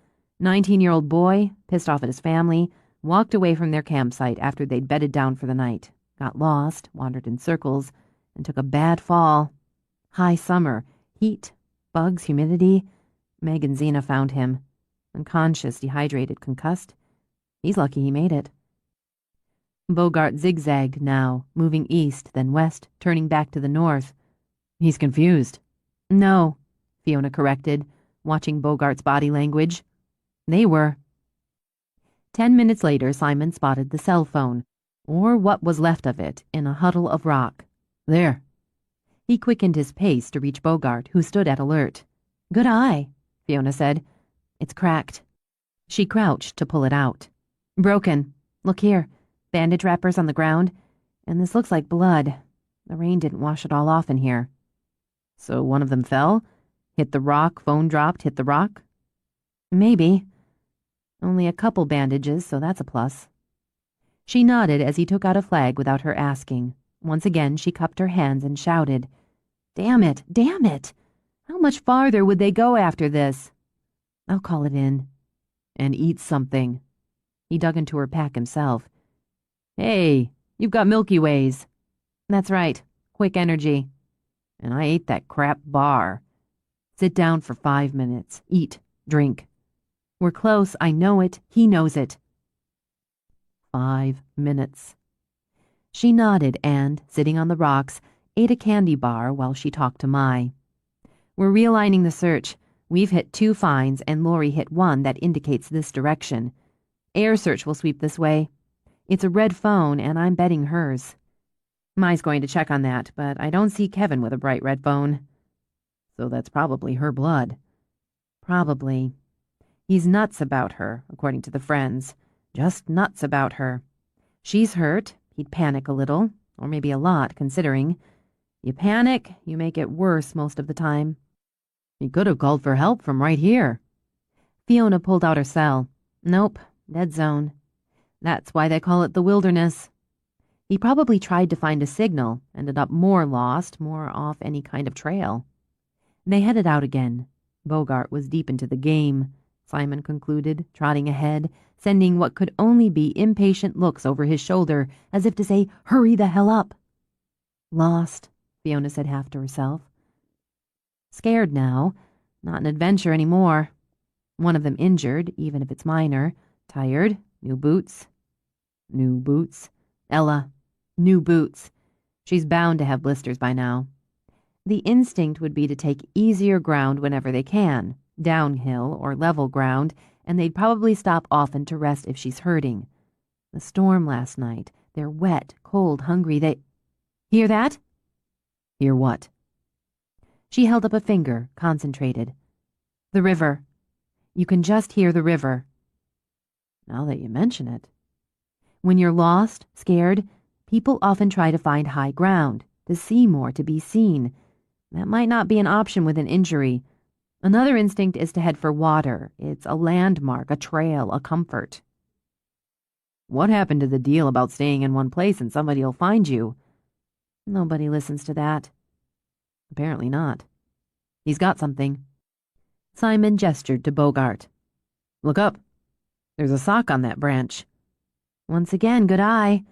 19-year-old boy, pissed off at his family, walked away from their campsite after they'd bedded down for the night, got lost, wandered in circles, and took a bad fall. High summer, heat, bugs, humidity. Meg and Zena found him. Unconscious, dehydrated, concussed. He's lucky he made it. Bogart zigzagged now, moving east, then west, turning back to the north. He's confused. No, Fiona corrected, watching Bogart's body language. They were. 10 minutes later, Simon spotted the cell phone, or what was left of it, in a huddle of rock. There. He quickened his pace to reach Bogart, who stood at alert. Good eye, Fiona said. It's cracked. She crouched to pull it out. Broken. Look here. Bandage wrappers on the ground. And this looks like blood. The rain didn't wash it all off in here. So one of them fell? Hit the rock, phone dropped, hit the rock? Maybe. Only a couple bandages, so that's a plus. She nodded as he took out a flag without her asking. Once again, she cupped her hands and shouted, Damn it! Damn it! How much farther would they go after this? I'll call it in. And eat something. He dug into her pack himself. Hey, you've got Milky Ways. That's right. Quick energy. And I ate that crap bar. Sit down for 5 minutes. Eat. Drink. We're close. I know it. He knows it. 5 minutes. She nodded and, sitting on the rocks, ate a candy bar while she talked to Mai. We're realigning the search. We've hit 2 finds and Lori hit 1 that indicates this direction. Air search will sweep this way. It's a red phone and I'm betting hers. Mai's going to check on that, but I don't see Kevin with a bright red phone. So that's probably her blood. Probably. He's nuts about her, according to the friends. Just nuts about her. She's hurt. He'd panic a little, or maybe a lot, considering. You panic, you make it worse most of the time. He could have called for help from right here. Fiona pulled out her cell. Nope, dead zone. That's why they call it the wilderness. He probably tried to find a signal, ended up more lost, more off any kind of trail. They headed out again. Bogart was deep into the game, Simon concluded, trotting ahead, sending what could only be impatient looks over his shoulder, as if to say, hurry the hell up. Lost, Fiona said half to herself. Scared now. Not an adventure anymore. One of them injured, even if it's minor. Tired. New boots. New boots. Ella. New boots. She's bound to have blisters by now. The instinct would be to take easier ground whenever they can, downhill or level ground, and they'd probably stop often to rest if she's hurting. The storm last night. They're wet, cold, hungry. They... Hear that? Hear what? She held up a finger, concentrated. The river. You can just hear the river. Now that you mention it. When you're lost, scared, people often try to find high ground, to see more, to be seen. That might not be an option with an injury. Another instinct is to head for water. It's a landmark, a trail, a comfort. What happened to the deal about staying in one place and somebody'll find you? Nobody listens to that. Apparently not. He's got something. Simon gestured to Bogart. Look up. There's a sock on that branch. Once again, good eye.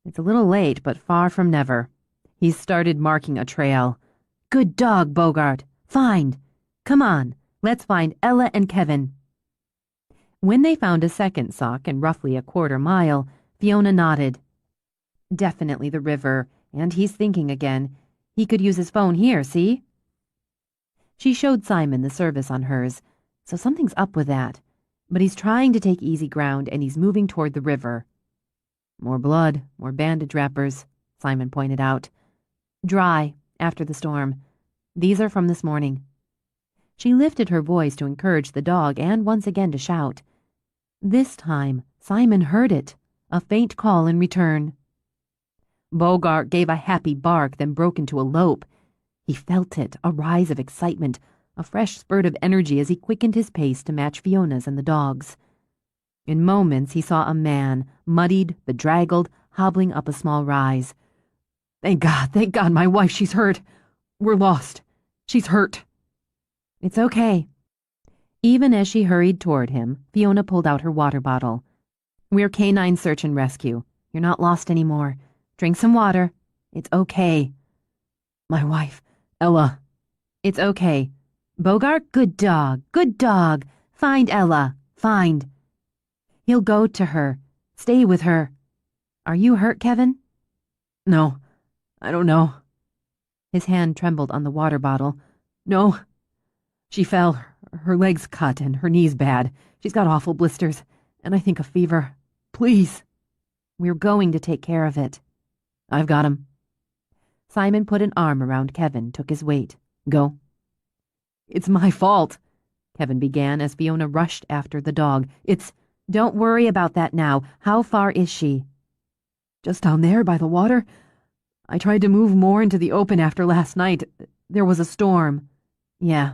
It's a little late, but far from never. He's started marking a trail. Good dog, Bogart. Find. Come on, let's find Ella and Kevin. When they found a second sock in roughly a quarter mile, Fiona nodded. Definitely the river, and he's thinking again. He could use his phone here, see? She showed Simon the service on hers, so something's up with that. But he's trying to take easy ground, and he's moving toward the river. More blood, more bandage wrappers, Simon pointed out. Dry, after the storm. These are from this morning. She lifted her voice to encourage the dog and once again to shout. This time, Simon heard it, a faint call in return. Bogart gave a happy bark, then broke into a lope. He felt it, a rise of excitement, a fresh spurt of energy as he quickened his pace to match Fiona's and the dog's. In moments, he saw a man, muddied, bedraggled, hobbling up a small rise. Thank God, my wife, she's hurt. We're lost. She's hurt. It's okay. Even as she hurried toward him, Fiona pulled out her water bottle. We're canine search and rescue. You're not lost anymore. Drink some water. It's okay. My wife, Ella. It's okay. Bogart, good dog, good dog. Find Ella. Find. He'll go to her. Stay with her. Are you hurt, Kevin? No, I don't know. His hand trembled on the water bottle. No. She fell. Her leg's cut and her knee's bad. She's got awful blisters, and I think a fever. Please. We're going to take care of it. I've got him. Simon put an arm around Kevin, took his weight. Go. It's my fault, Kevin began as Fiona rushed after the dog. Don't worry about that now. How far is she? Just down there by the water. I tried to move more into the open after last night. There was a storm. Yeah.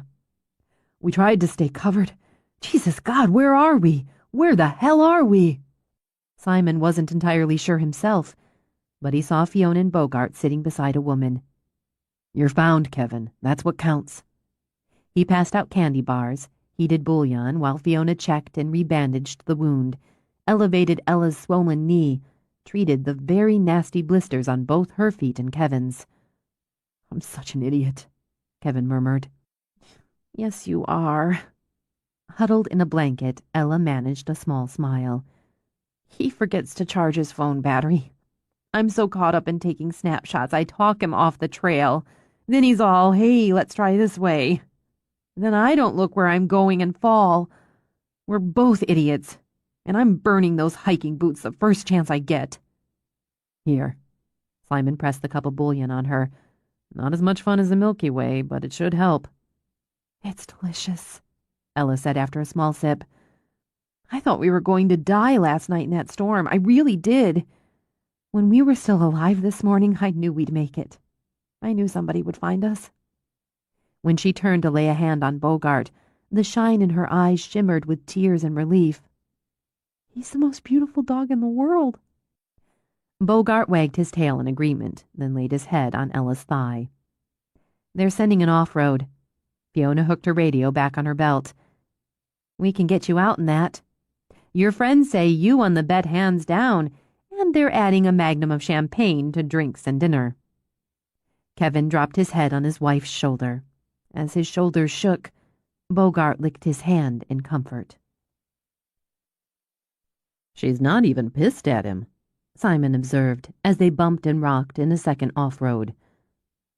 We tried to stay covered. Jesus God, where are we? Where the hell are we? Simon wasn't entirely sure himself, but he saw Fiona and Bogart sitting beside a woman. You're found, Kevin. That's what counts. He passed out candy bars, heated bouillon, while Fiona checked and rebandaged the wound, elevated Ella's swollen knee, treated the very nasty blisters on both her feet and Kevin's. I'm such an idiot, Kevin murmured. Yes, you are. Huddled in a blanket, Ella managed a small smile. He forgets to charge his phone battery. I'm so caught up in taking snapshots, I talk him off the trail. Then he's all, hey, let's try this way. Then I don't look where I'm going and fall. We're both idiots, and I'm burning those hiking boots the first chance I get. Here. Simon pressed the cup of bouillon on her. Not as much fun as the Milky Way, but it should help. It's delicious, Ella said after a small sip. I thought we were going to die last night in that storm. I really did. When we were still alive this morning, I knew we'd make it. I knew somebody would find us. When she turned to lay a hand on Bogart, the shine in her eyes shimmered with tears and relief. He's the most beautiful dog in the world. Bogart wagged his tail in agreement, then laid his head on Ella's thigh. They're sending an off-road. Fiona hooked her radio back on her belt. We can get you out in that. Your friends say you won the bet hands down, and they're adding a magnum of champagne to drinks and dinner. Kevin dropped his head on his wife's shoulder. As his shoulders shook, Bogart licked his hand in comfort. She's not even pissed at him, Simon observed as they bumped and rocked in a second off-road.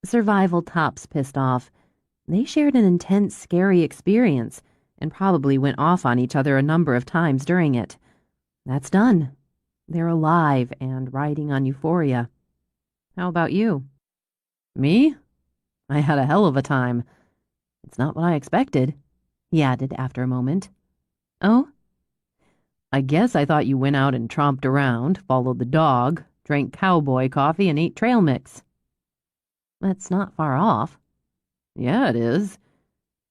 Survival tops pissed off. They shared an intense, scary experience and probably went off on each other a number of times during it. That's done. They're alive and riding on euphoria. How about you? Me? I had a hell of a time. It's not what I expected, he added after a moment. Oh? I guess I thought you went out and tromped around, followed the dog, drank cowboy coffee, and ate trail mix. That's not far off. Yeah, it is.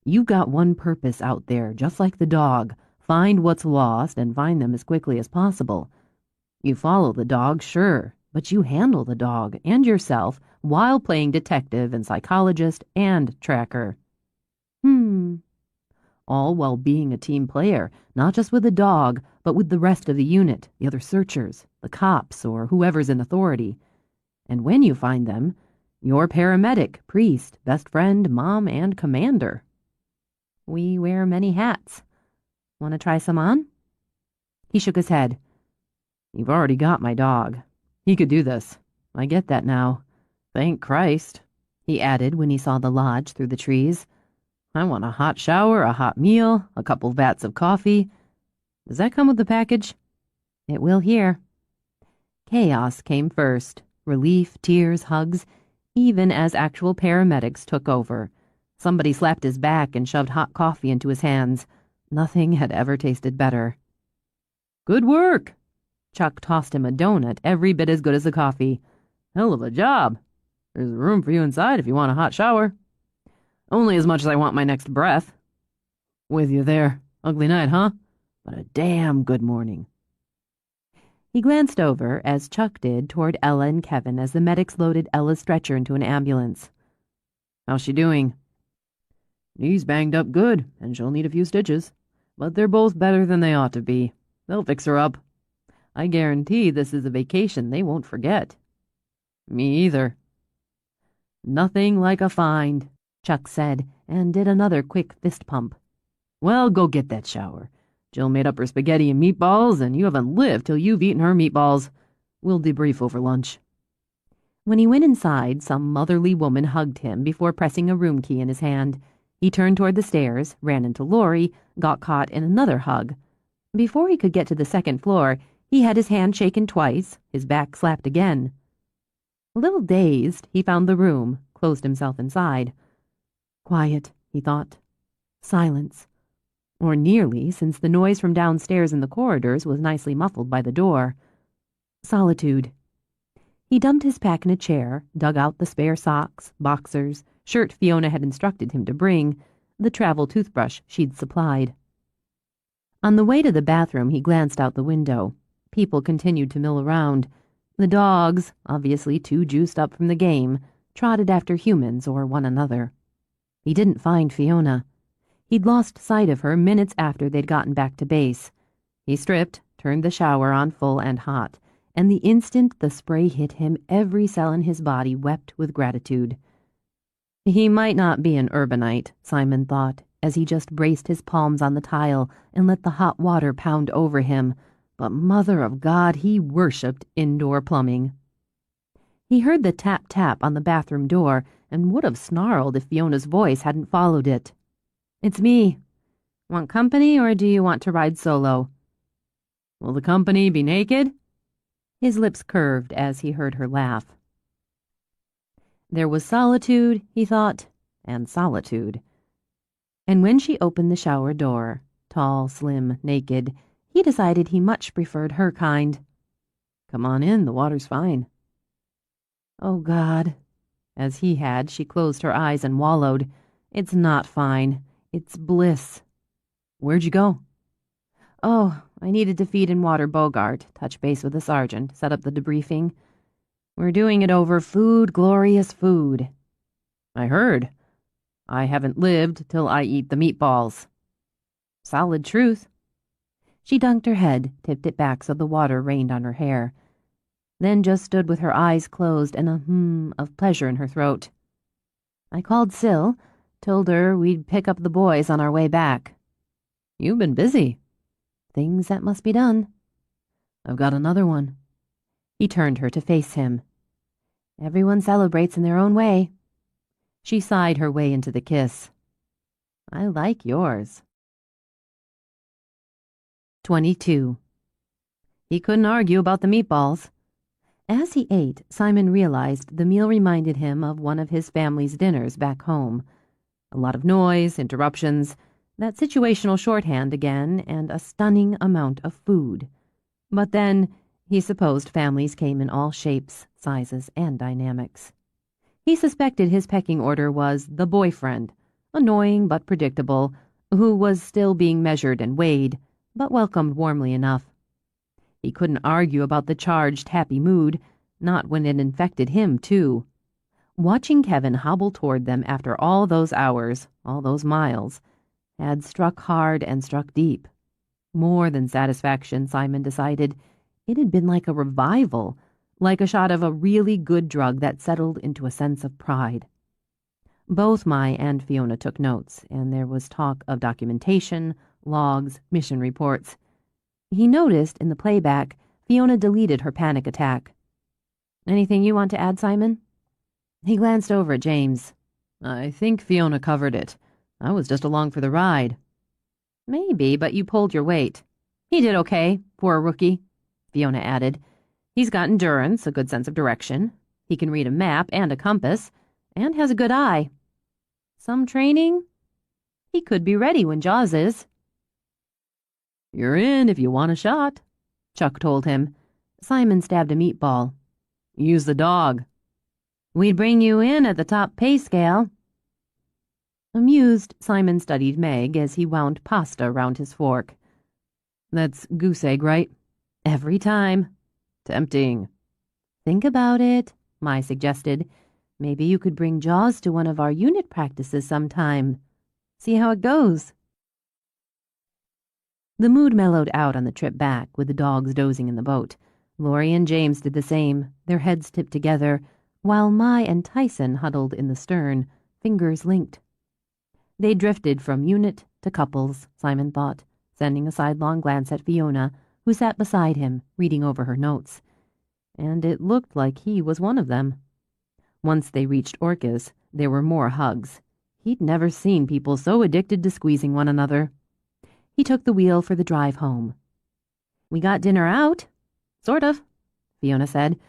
You've got one purpose out there, just like the dog. Find what's lost and find them as quickly as possible. You follow the dog, sure, but you handle the dog and yourself while playing detective and psychologist and tracker. All while being a team player, not just with the dog, but with the rest of the unit, the other searchers, the cops, or whoever's in authority. And when you find them, you're paramedic, priest, best friend, mom, and commander. We wear many hats. Want to try some on? He shook his head. You've already got my dog. He could do this. I get that now. Thank Christ, he added when he saw the lodge through the trees. I want a hot shower, a hot meal, a couple vats of coffee. Does that come with the package? It will here. Chaos came first. Relief, tears, hugs, even as actual paramedics took over. Somebody slapped his back and shoved hot coffee into his hands. Nothing had ever tasted better. Good work! Chuck tossed him a donut every bit as good as the coffee. Hell of a job. There's room for you inside if you want a hot shower. Only as much as I want my next breath. With you there. Ugly night, huh? But a damn good morning. He glanced over, as Chuck did, toward Ella and Kevin as the medics loaded Ella's stretcher into an ambulance. How's she doing? Knee's banged up good, and she'll need a few stitches. But they're both better than they ought to be. They'll fix her up. I guarantee this is a vacation they won't forget. Me either. Nothing like a find, Chuck said, and did another quick fist pump. Well, go get that shower. Jill made up her spaghetti and meatballs, and you haven't lived till you've eaten her meatballs. We'll debrief over lunch. When he went inside, some motherly woman hugged him before pressing a room key in his hand. He turned toward the stairs, ran into Lori, got caught in another hug. Before he could get to the second floor, he had his hand shaken twice, his back slapped again. A little dazed, he found the room, closed himself inside. Quiet, he thought. Silence. Or nearly, since the noise from downstairs in the corridors was nicely muffled by the door. Solitude. He dumped his pack in a chair, dug out the spare socks, boxers, shirt Fiona had instructed him to bring, the travel toothbrush she'd supplied. On the way to the bathroom, he glanced out the window. People continued to mill around. The dogs, obviously too juiced up from the game, trotted after humans or one another. He didn't find Fiona. He'd lost sight of her minutes after they'd gotten back to base. He stripped, turned the shower on full and hot, and the instant the spray hit him, every cell in his body wept with gratitude. He might not be an urbanite, Simon thought, as he just braced his palms on the tile and let the hot water pound over him, but Mother of God, he worshipped indoor plumbing. He heard the tap-tap on the bathroom door and would have snarled if Fiona's voice hadn't followed it. It's me. Want company, or do you want to ride solo? Will the company be naked? His lips curved as he heard her laugh. There was solitude, he thought, and solitude. And when she opened the shower door, tall, slim, naked, he decided he much preferred her kind. Come on in, the water's fine. Oh, God. As he had, she closed her eyes and wallowed. It's not fine. It's bliss. Where'd you go? Oh, I needed to feed and water Bogart, touch base with the sergeant, set up the debriefing. We're doing it over food, glorious food. I heard. I haven't lived till I eat the meatballs. Solid truth. She dunked her head, tipped it back so the water rained on her hair, then just stood with her eyes closed and a of pleasure in her throat. I called Sil, told her we'd pick up the boys on our way back. You've been busy. Things that must be done. I've got another one. He turned her to face him. Everyone celebrates in their own way. She sighed her way into the kiss. I like yours. 22. He couldn't argue about the meatballs. As he ate, Simon realized the meal reminded him of one of his family's dinners back home. A lot of noise, interruptions, that situational shorthand again, and a stunning amount of food. But then, he supposed families came in all shapes, sizes, and dynamics. He suspected his pecking order was the boyfriend, annoying but predictable, who was still being measured and weighed, but welcomed warmly enough. He couldn't argue about the charged, happy mood, not when it infected him, too. Watching Kevin hobble toward them after all those hours, all those miles, had struck hard and struck deep. More than satisfaction, Simon decided. It had been like a revival, like a shot of a really good drug that settled into a sense of pride. Both Mai and Fiona took notes, and there was talk of documentation, logs, mission reports. He noticed in the playback Fiona deleted her panic attack. Anything you want to add, Simon? He glanced over at James. I think Fiona covered it. I was just along for the ride. Maybe, but you pulled your weight. He did okay, poor rookie, Fiona added. He's got endurance, a good sense of direction. He can read a map and a compass, and has a good eye. Some training? He could be ready when Jaws is. You're in if you want a shot, Chuck told him. Simon stabbed a meatball. Use the dog. We'd bring you in at the top pay scale. Amused, Simon studied Meg as he wound pasta around his fork. That's goose egg, right? Every time. Tempting. Think about it, Mai suggested. Maybe you could bring Jaws to one of our unit practices sometime. See how it goes. The mood mellowed out on the trip back, with the dogs dozing in the boat. Lori and James did the same, their heads tipped together, while Mai and Tyson huddled in the stern, fingers linked. They drifted from unit to couples, Simon thought, sending a sidelong glance at Fiona, who sat beside him, reading over her notes. And it looked like he was one of them. Once they reached Orcas, there were more hugs. He'd never seen people so addicted to squeezing one another. He took the wheel for the drive home. "We got dinner out. Sort of," Fiona said.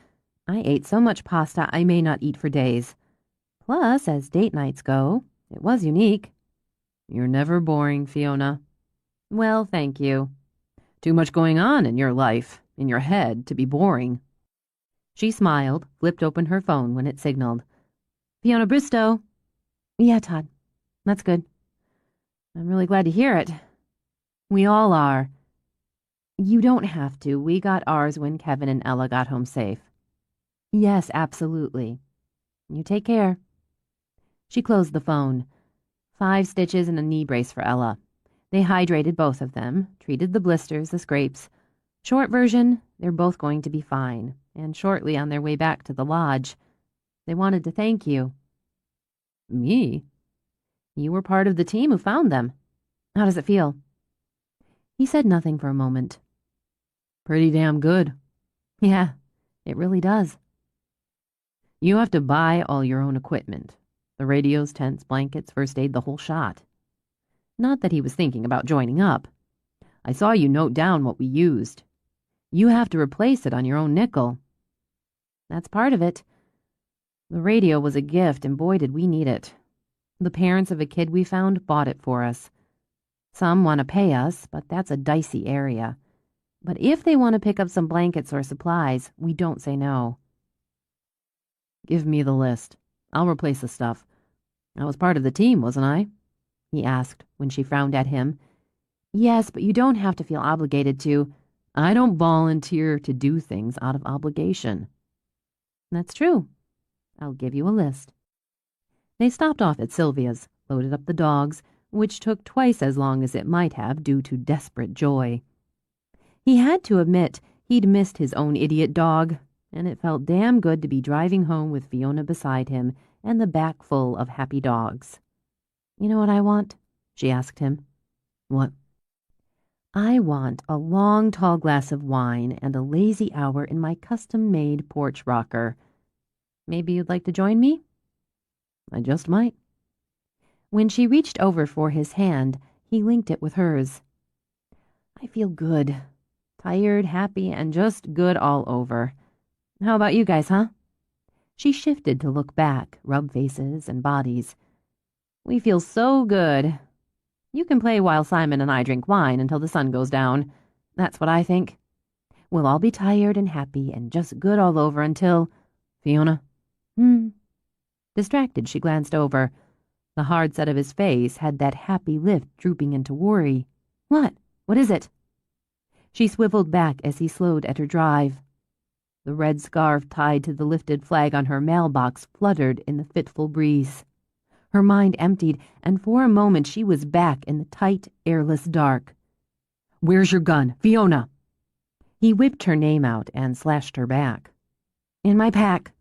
"I ate so much pasta I may not eat for days. Plus, as date nights go, it was unique." "You're never boring, Fiona." "Well, thank you. Too much going on in your life, in your head, to be boring." She smiled, flipped open her phone when it signaled. "Fiona Bristow." "Yeah, Todd. That's good." "I'm really glad to hear it." "We all are." "You don't have to. We got ours when Kevin and Ella got home safe." "Yes, absolutely. You take care." She closed the phone. 5 stitches and a knee brace for Ella. They hydrated both of them, treated the blisters, the scrapes. Short version, they're both going to be fine, and shortly on their way back to the lodge. They wanted to thank you. "Me?" "You were part of the team who found them. How does it feel?" He said nothing for a moment. "Pretty damn good." "Yeah, it really does." "You have to buy all your own equipment. The radios, tents, blankets, first aid, the whole shot." Not that he was thinking about joining up. "I saw you note down what we used. You have to replace it on your own nickel." "That's part of it. The radio was a gift, and boy did we need it. The parents of a kid we found bought it for us. Some want to pay us, but that's a dicey area. But if they want to pick up some blankets or supplies, we don't say no." "Give me the list. I'll replace the stuff. I was part of the team, wasn't I?" he asked when she frowned at him. "Yes, but you don't have to feel obligated to." "I don't volunteer to do things out of obligation." "That's true. I'll give you a list." They stopped off at Sylvia's, loaded up the dogs, which took twice as long as it might have due to desperate joy. He had to admit he'd missed his own idiot dog, and it felt damn good to be driving home with Fiona beside him and the back full of happy dogs. "You know what I want?" she asked him. "What?" "I want a long, tall glass of wine and a lazy hour in my custom-made porch rocker. Maybe you'd like to join me?" "I just might." When she reached over for his hand, he linked it with hers. "I feel good. Tired, happy, and just good all over. How about you guys, huh?" She shifted to look back, rub faces and bodies. "We feel so good. You can play while Simon and I drink wine until the sun goes down. That's what I think. We'll all be tired and happy and just good all over until—" "Fiona?" Distracted, she glanced over. The hard set of his face had that happy lift drooping into worry. "What? What is it?" She swiveled back as he slowed at her drive. The red scarf tied to the lifted flag on her mailbox fluttered in the fitful breeze. Her mind emptied, and for a moment she was back in the tight, airless dark. "Where's your gun? Fiona!" He whipped her name out and slashed her back. "In my pack."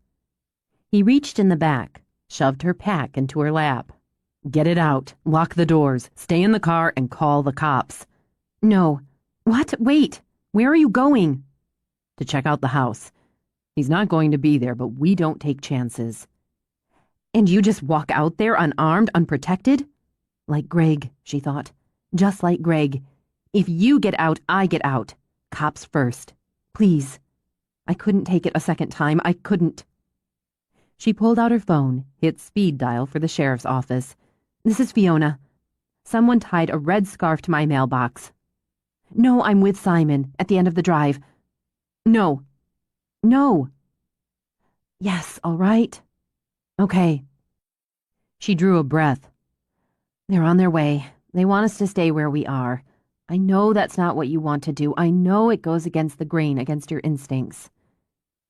He reached in the back, shoved her pack into her lap. "Get it out. Lock the doors. Stay in the car and call the cops." "No." "What? Wait. Where are you going?" "To check out the house. He's not going to be there, but we don't take chances." "And you just walk out there unarmed, unprotected?" Like Greg, she thought. Just like Greg. If you get out, I get out. Cops first. Please. I couldn't take it a second time. I couldn't. She pulled out her phone, hit speed dial for the sheriff's office. "This is Fiona. Someone tied a red scarf to my mailbox." "No, I'm with Simon, at the end of the drive." "No. No." "Yes, all right. Okay." She drew a breath. "They're on their way. They want us to stay where we are. I know that's not what you want to do. I know it goes against the grain, against your instincts."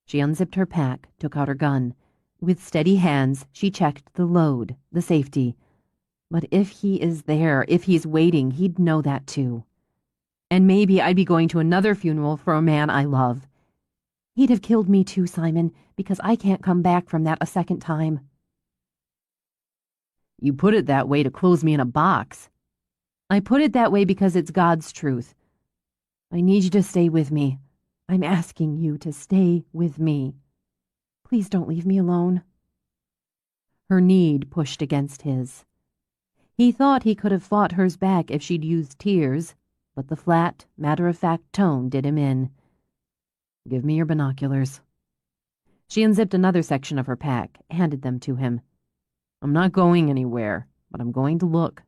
She unzipped her pack, took out her gun. With steady hands, she checked the load, the safety. But if he is there, if he's waiting, he'd know that too. And maybe I'd be going to another funeral for a man I love. He'd have killed me too, Simon, because I can't come back from that a second time. You put it that way to close me in a box. I put it that way because it's God's truth. I need you to stay with me. I'm asking you to stay with me. Please don't leave me alone. Her need pushed against his. He thought he could have fought hers back if she'd used tears, but the flat, matter-of-fact tone did him in. Give me your binoculars. She unzipped another section of her pack, handed them to him. I'm not going anywhere, but I'm going to look.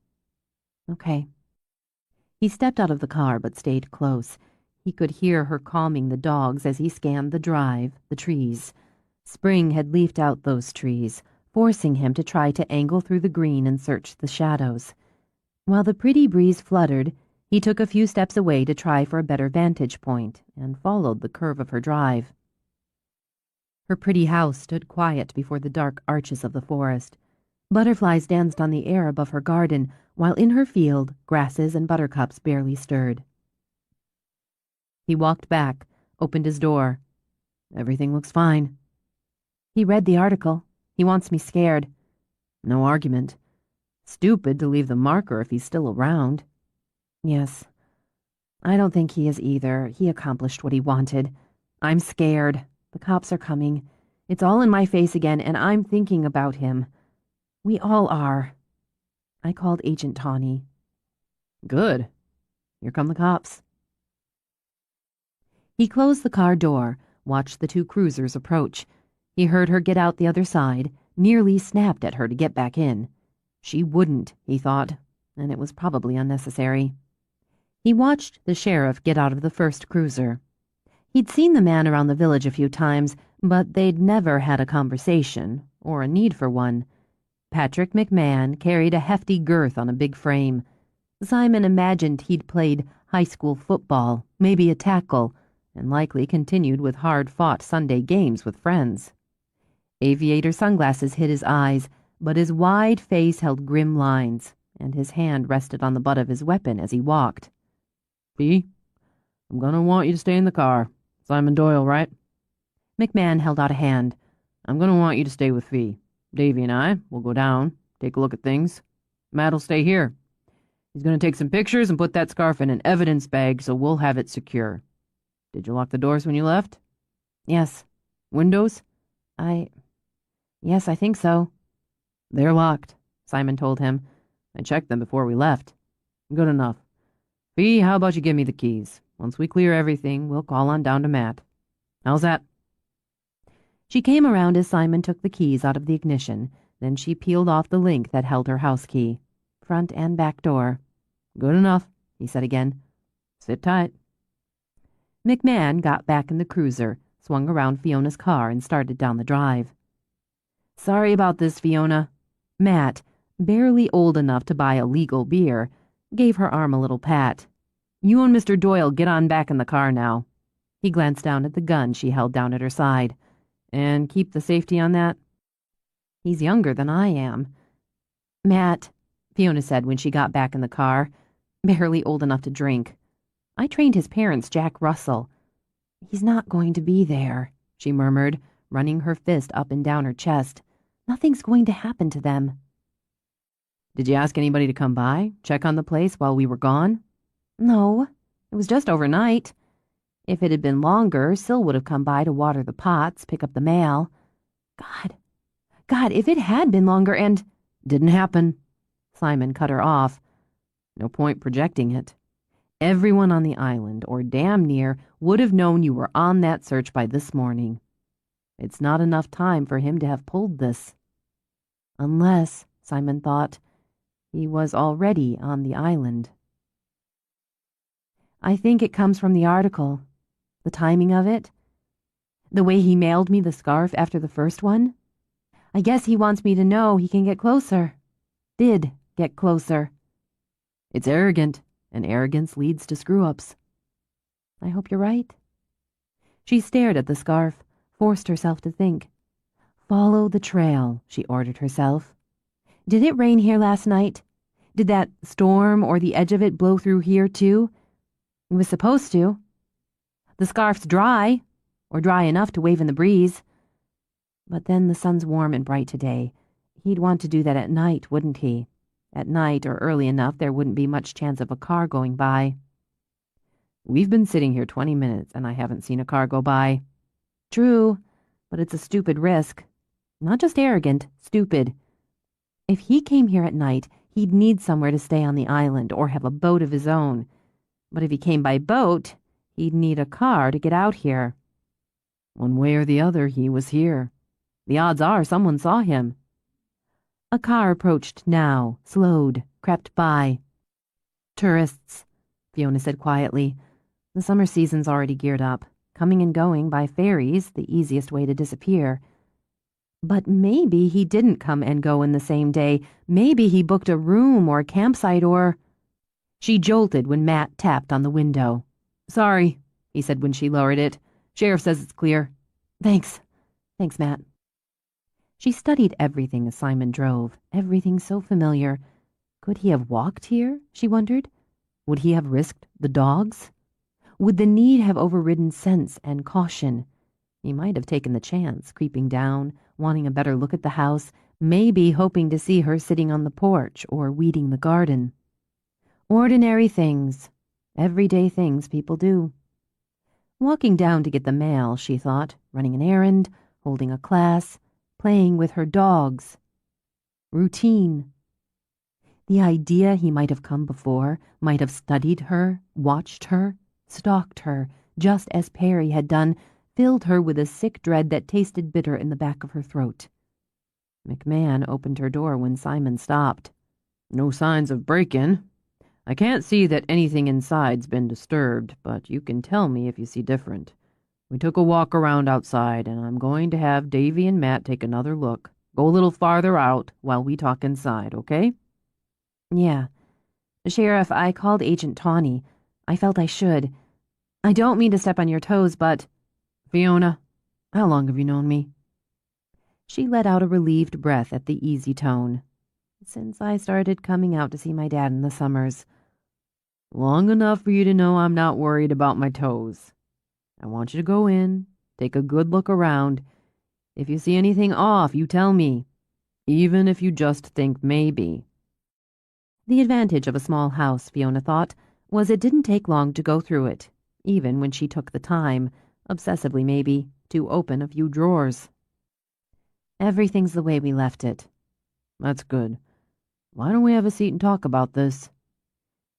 Okay. He stepped out of the car but stayed close. He could hear her calming the dogs as he scanned the drive, the trees. Spring had leafed out those trees, forcing him to try to angle through the green and search the shadows. While the pretty breeze fluttered, he took a few steps away to try for a better vantage point and followed the curve of her drive. Her pretty house stood quiet before the dark arches of the forest. Butterflies danced on the air above her garden, while in her field, grasses and buttercups barely stirred. He walked back, opened his door. Everything looks fine. He read the article. He wants me scared. No argument. Stupid to leave the marker if he's still around. Yes. I don't think he is either. He accomplished what he wanted. I'm scared. The cops are coming. It's all in my face again, and I'm thinking about him. We all are. I called Agent Tawney. Good. Here come the cops. He closed the car door, watched the two cruisers approach. He heard her get out the other side, nearly snapped at her to get back in. She wouldn't, he thought, and it was probably unnecessary. He watched the sheriff get out of the first cruiser. He'd seen the man around the village a few times, but they'd never had a conversation, or a need for one. Patrick McMahon carried a hefty girth on a big frame. Simon imagined he'd played high school football, maybe a tackle, and likely continued with hard-fought Sunday games with friends. Aviator sunglasses hid his eyes, but his wide face held grim lines, and his hand rested on the butt of his weapon as he walked. Fee, I'm gonna want you to stay in the car. Simon Doyle, right? McMahon held out a hand. I'm gonna want you to stay with Fee. Davy and I will go down, take a look at things. Matt'll stay here. He's gonna take some pictures and put that scarf in an evidence bag so we'll have it secure. Did you lock the doors when you left? Yes. Windows? Yes, I think so. They're locked, Simon told him. I checked them before we left. Good enough. Fee, how about you give me the keys? Once we clear everything, we'll call on down to Matt. How's that? She came around as Simon took the keys out of the ignition. Then she peeled off the link that held her house key. Front and back door. Good enough, he said again. Sit tight. McMahon got back in the cruiser, swung around Fiona's car, and started down the drive. Sorry about this, Fiona. Matt, barely old enough to buy a legal beer, gave her arm a little pat. You and Mr. Doyle get on back in the car now. He glanced down at the gun she held down at her side. And keep the safety on that? He's younger than I am. Matt, Fiona said when she got back in the car, barely old enough to drink. I trained his parents, Jack Russell. He's not going to be there, she murmured, running her fist up and down her chest. Nothing's going to happen to them. Did you ask anybody to come by, check on the place while we were gone? No, it was just overnight. If it had been longer, Syl would have come by to water the pots, pick up the mail. God, if it had been longer and... Didn't happen. Simon cut her off. No point projecting it. Everyone on the island, or damn near, would have known you were on that search by this morning. It's not enough time for him to have pulled this. Unless, Simon thought, he was already on the island. I think it comes from the article. The timing of it. The way he mailed me the scarf after the first one. I guess he wants me to know he can get closer. Did get closer. It's arrogant, and arrogance leads to screw-ups. I hope you're right. She stared at the scarf, forced herself to think. Follow the trail, she ordered herself. Did it rain here last night? Did that storm or the edge of it blow through here, too? It was supposed to. The scarf's dry, or dry enough to wave in the breeze. But then the sun's warm and bright today. He'd want to do that at night, wouldn't he? At night, or early enough, there wouldn't be much chance of a car going by. We've been sitting here 20 minutes, and I haven't seen a car go by. True, but it's a stupid risk. Not just arrogant, stupid. If he came here at night, he'd need somewhere to stay on the island or have a boat of his own. But if he came by boat, he'd need a car to get out here. One way or the other, he was here. The odds are someone saw him. A car approached now, slowed, crept by. Tourists, Fiona said quietly. The summer season's already geared up. Coming and going by ferries, the easiest way to disappear. But maybe he didn't come and go in the same day. Maybe he booked a room or a campsite or... She jolted when Matt tapped on the window. Sorry, he said when she lowered it. Sheriff says it's clear. Thanks. Thanks, Matt. She studied everything as Simon drove, everything so familiar. Could he have walked here, she wondered? Would he have risked the dogs? Would the need have overridden sense and caution? He might have taken the chance, creeping down, wanting a better look at the house, maybe hoping to see her sitting on the porch or weeding the garden. Ordinary things, everyday things people do. Walking down to get the mail, she thought, running an errand, holding a class, playing with her dogs. Routine. The idea he might have come before, might have studied her, watched her, stalked her, just as Perry had done, filled her with a sick dread that tasted bitter in the back of her throat. McMahon opened her door when Simon stopped. No signs of break-in. I can't see that anything inside's been disturbed, but you can tell me if you see different. We took a walk around outside, and I'm going to have Davy and Matt take another look. Go a little farther out while we talk inside, okay? Yeah. Sheriff, I called Agent Tawney. I felt I should. I don't mean to step on your toes, but... Fiona, how long have you known me? She let out a relieved breath at the easy tone. Since I started coming out to see my dad in the summers. Long enough for you to know I'm not worried about my toes. I want you to go in, take a good look around. If you see anything off, you tell me, even if you just think maybe. The advantage of a small house, Fiona thought, was it didn't take long to go through it, even when she took the time, obsessively maybe, to open a few drawers. Everything's the way we left it. That's good. Why don't we have a seat and talk about this?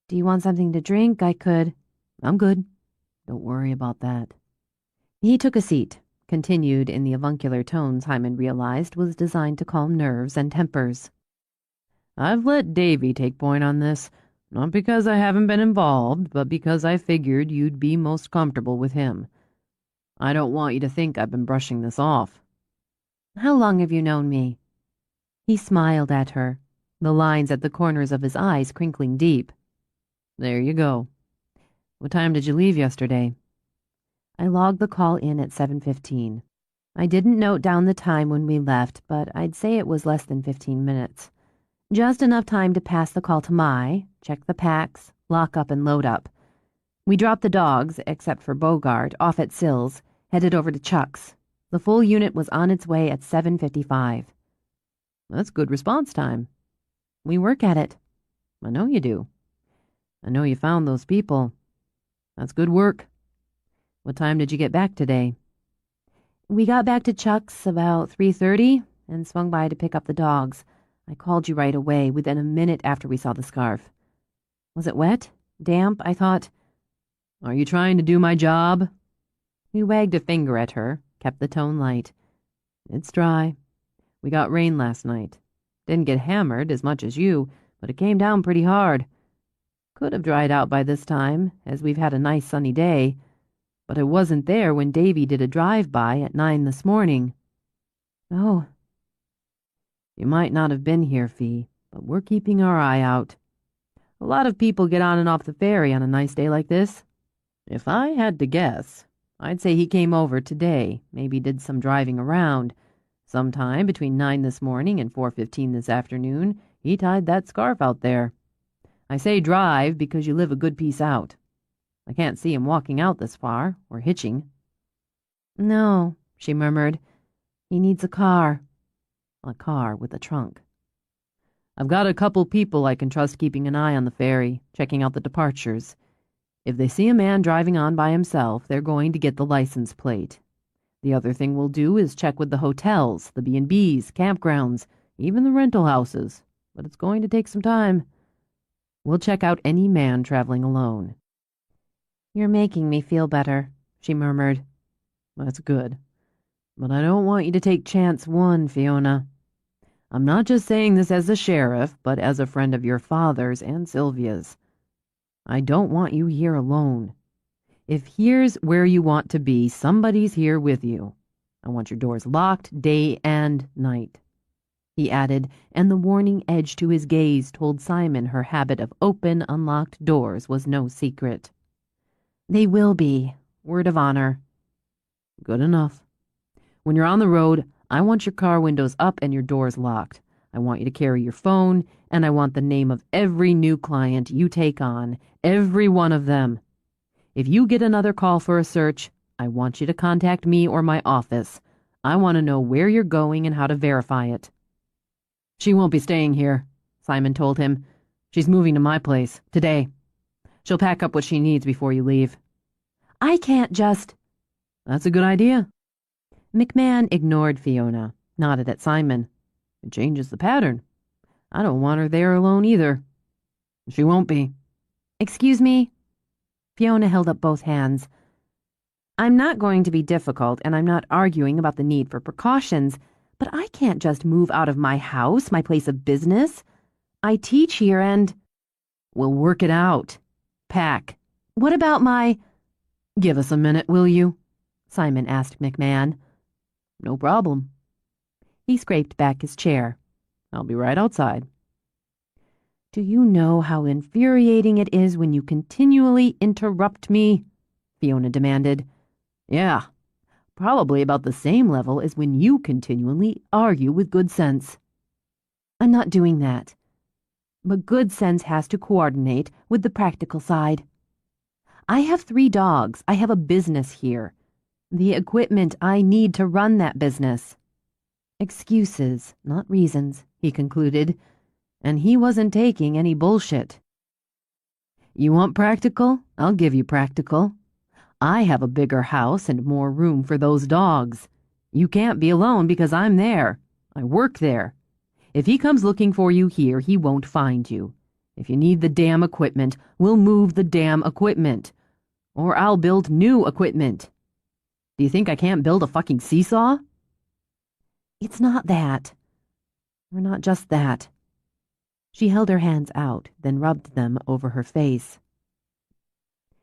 Do you want something to drink? I could. I'm good. Don't worry about that. He took a seat, continued in the avuncular tone Simon realized was designed to calm nerves and tempers. I've let Davy take point on this, not because I haven't been involved, but because I figured you'd be most comfortable with him. I don't want you to think I've been brushing this off. How long have you known me? He smiled at her, the lines at the corners of his eyes crinkling deep. There you go. What time did you leave yesterday? I logged the call in at 7:15. I didn't note down the time when we left, but I'd say it was less than 15 minutes. Just enough time to pass the call to Mai, check the packs, lock up and load up. We dropped the dogs, except for Bogart, off at Sills, headed over to Chuck's. The full unit was on its way at 7:55. That's good response time. We work at it. I know you do. I know you found those people. That's good work. What time did you get back today? We got back to Chuck's about 3:30 and swung by to pick up the dogs. I called you right away, within a minute after we saw the scarf. Was it wet? Damp? I thought... Are you trying to do my job? He wagged a finger at her, kept the tone light. It's dry. We got rain last night. Didn't get hammered as much as you, but it came down pretty hard. Could have dried out by this time, as we've had a nice sunny day, but it wasn't there when Davy did a drive-by at 9 this morning. Oh. You might not have been here, Fee, but we're keeping our eye out. A lot of people get on and off the ferry on a nice day like this. If I had to guess, I'd say he came over today, maybe did some driving around. Sometime between 9 this morning and 4:15 this afternoon, he tied that scarf out there. I say drive because you live a good piece out. I can't see him walking out this far, or hitching." "No," she murmured. "He needs a car." "A car with a trunk. I've got a couple people I can trust keeping an eye on the ferry, checking out the departures. If they see a man driving on by himself, they're going to get the license plate. The other thing we'll do is check with the hotels, the B&Bs, campgrounds, even the rental houses. But it's going to take some time. We'll check out any man traveling alone." "You're making me feel better," she murmured. "That's good. But I don't want you to take chance one, Fiona. I'm not just saying this as a sheriff, but as a friend of your father's and Sylvia's. I don't want you here alone. If here's where you want to be, somebody's here with you. I want your doors locked day and night," he added, and the warning edge to his gaze told Simon her habit of open, unlocked doors was no secret. "They will be. Word of honor." "Good enough. When you're on the road, I want your car windows up and your doors locked. I want you to carry your phone, and I want the name of every new client you take on, every one of them. If you get another call for a search, I want you to contact me or my office. I want to know where you're going and how to verify it." "She won't be staying here," Simon told him. "She's moving to my place, today. She'll pack up what she needs before you leave." "I can't just—" "That's a good idea." McMahon ignored Fiona, nodded at Simon. "It changes the pattern. I don't want her there alone either." "She won't be." "Excuse me?" Fiona held up both hands. "I'm not going to be difficult, and I'm not arguing about the need for precautions, but I can't just move out of my house, my place of business. I teach here and—" "We'll work it out. Pack." "What about my—" "Give us a minute, will you?" Simon asked McMahon. "No problem." He scraped back his chair. "I'll be right outside." "Do you know how infuriating it is when you continually interrupt me?" Fiona demanded. "Yeah, probably about the same level as when you continually argue with good sense." "I'm not doing that. But good sense has to coordinate with the practical side. I have 3 dogs. I have a business here. The equipment I need to run that business." Excuses, not reasons, he concluded, and he wasn't taking any bullshit. "You want practical? I'll give you practical. I have a bigger house and more room for those dogs. You can't be alone because I'm there. I work there. If he comes looking for you here, he won't find you. If you need the damn equipment, we'll move the damn equipment. Or I'll build new equipment. Do you think I can't build a fucking seesaw?" "It's not that. Or not just that." She held her hands out, then rubbed them over her face.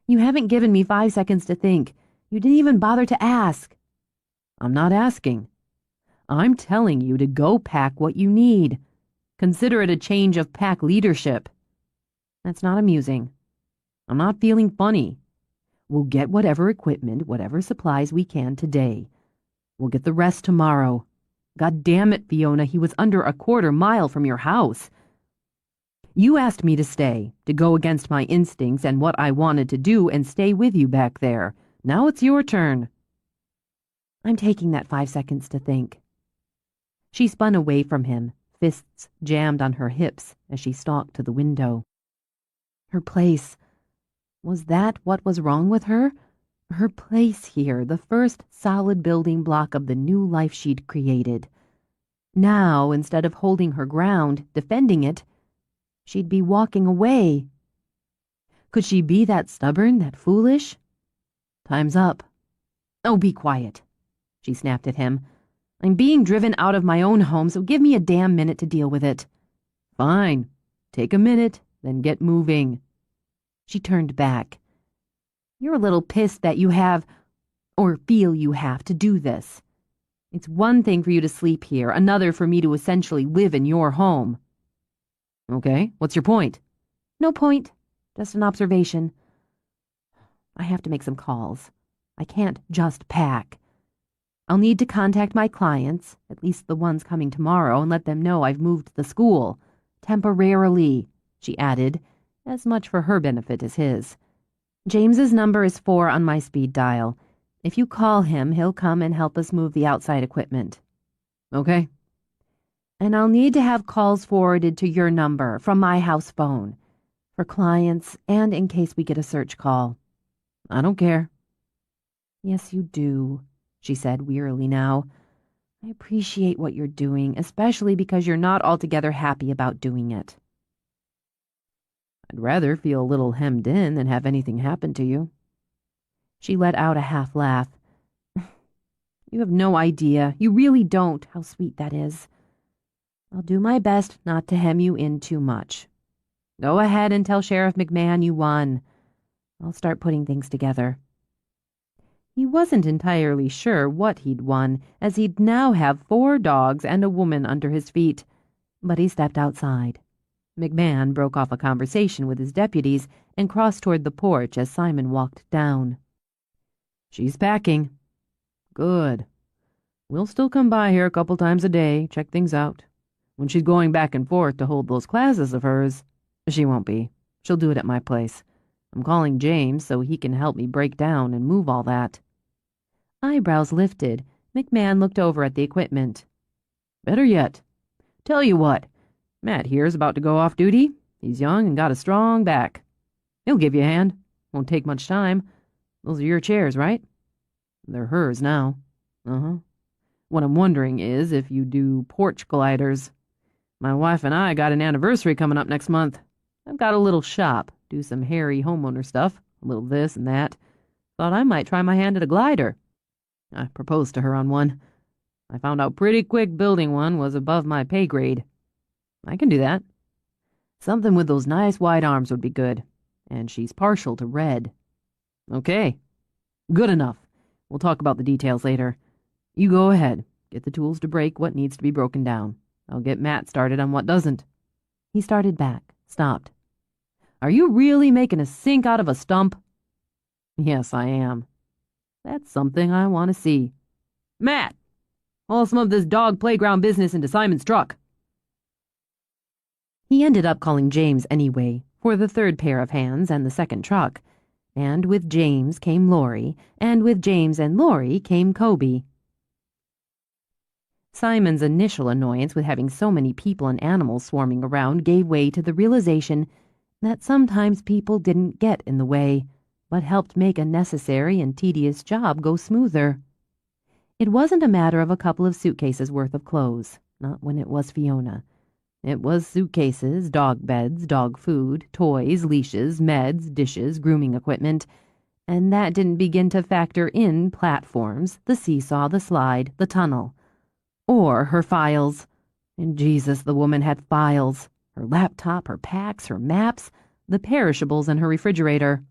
"You haven't given me 5 seconds to think. You didn't even bother to ask." "I'm not asking. I'm telling you to go pack what you need. Consider it a change of pack leadership." "That's not amusing." "I'm not feeling funny. We'll get whatever equipment, whatever supplies we can today. We'll get the rest tomorrow. God damn it, Fiona, he was under a quarter mile from your house. You asked me to stay, to go against my instincts and what I wanted to do and stay with you back there. Now it's your turn." "I'm taking that 5 seconds to think." She spun away from him, fists jammed on her hips as she stalked to the window. Her place. Was that what was wrong with her? Her place here, the first solid building block of the new life she'd created. Now, instead of holding her ground, defending it, she'd be walking away. Could she be that stubborn, that foolish? "Time's up." "Oh, be quiet," she snapped at him. "I'm being driven out of my own home, so give me a damn minute to deal with it." "Fine. Take a minute, then get moving." She turned back. "You're a little pissed that you have, or feel you have, to do this. It's one thing for you to sleep here, another for me to essentially live in your home." "Okay, what's your point?" "No point. Just an observation. I have to make some calls. I can't just pack. I'll need to contact my clients, at least the ones coming tomorrow, and let them know I've moved the school. Temporarily," she added, as much for her benefit as his. James's number is 4 on my speed dial. If you call him, he'll come and help us move the outside equipment. Okay. And I'll need to have calls forwarded to your number from my house phone, for clients and in case we get a search call. I don't care. Yes, you do, she said wearily now. I appreciate what you're doing, especially because you're not altogether happy about doing it. I'd rather feel a little hemmed in than have anything happen to you. She let out a half laugh. You have no idea, you really don't, how sweet that is. I'll do my best not to hem you in too much. Go ahead and tell Sheriff McMahon you won. I'll start putting things together. He wasn't entirely sure what he'd won, as he'd now have 4 dogs and a woman under his feet. But he stepped outside. McMahon broke off a conversation with his deputies and crossed toward the porch as Simon walked down. She's packing. Good. We'll still come by here a couple times a day, check things out. When she's going back and forth to hold those classes of hers, she won't be. She'll do it at my place. I'm calling James so he can help me break down and move all that. Eyebrows lifted, McMahon looked over at the equipment. Better yet. Tell you what, Matt here's about to go off duty. He's young and got a strong back. He'll give you a hand. Won't take much time. Those are your chairs, right? They're hers now. Uh-huh. What I'm wondering is if you do porch gliders. My wife and I got an anniversary coming up next month. I've got a little shop, do some hairy homeowner stuff, a little this and that. Thought I might try my hand at a glider. I proposed to her on one. I found out pretty quick building one was above my pay grade. I can do that. Something with those nice wide arms would be good. And she's partial to red. Okay. Good enough. We'll talk about the details later. You go ahead. Get the tools to break what needs to be broken down. I'll get Matt started on what doesn't. He started back, stopped. Are you really making a sink out of a stump? Yes, I am. That's something I want to see. Matt! Haul some of this dog playground business into Simon's truck. He ended up calling James anyway, for the 3rd pair of hands and the 2nd truck. And with James came Lori, and with James and Lori came Kobe. Simon's initial annoyance with having so many people and animals swarming around gave way to the realization that sometimes people didn't get in the way, but helped make a necessary and tedious job go smoother. It wasn't a matter of a couple of suitcases worth of clothes, not when it was Fiona. It was suitcases, dog beds, dog food, toys, leashes, meds, dishes, grooming equipment, and that didn't begin to factor in platforms, the seesaw, the slide, the tunnel. Or her files. And Jesus, the woman had files. Her laptop, her packs, her maps, the perishables in her refrigerator.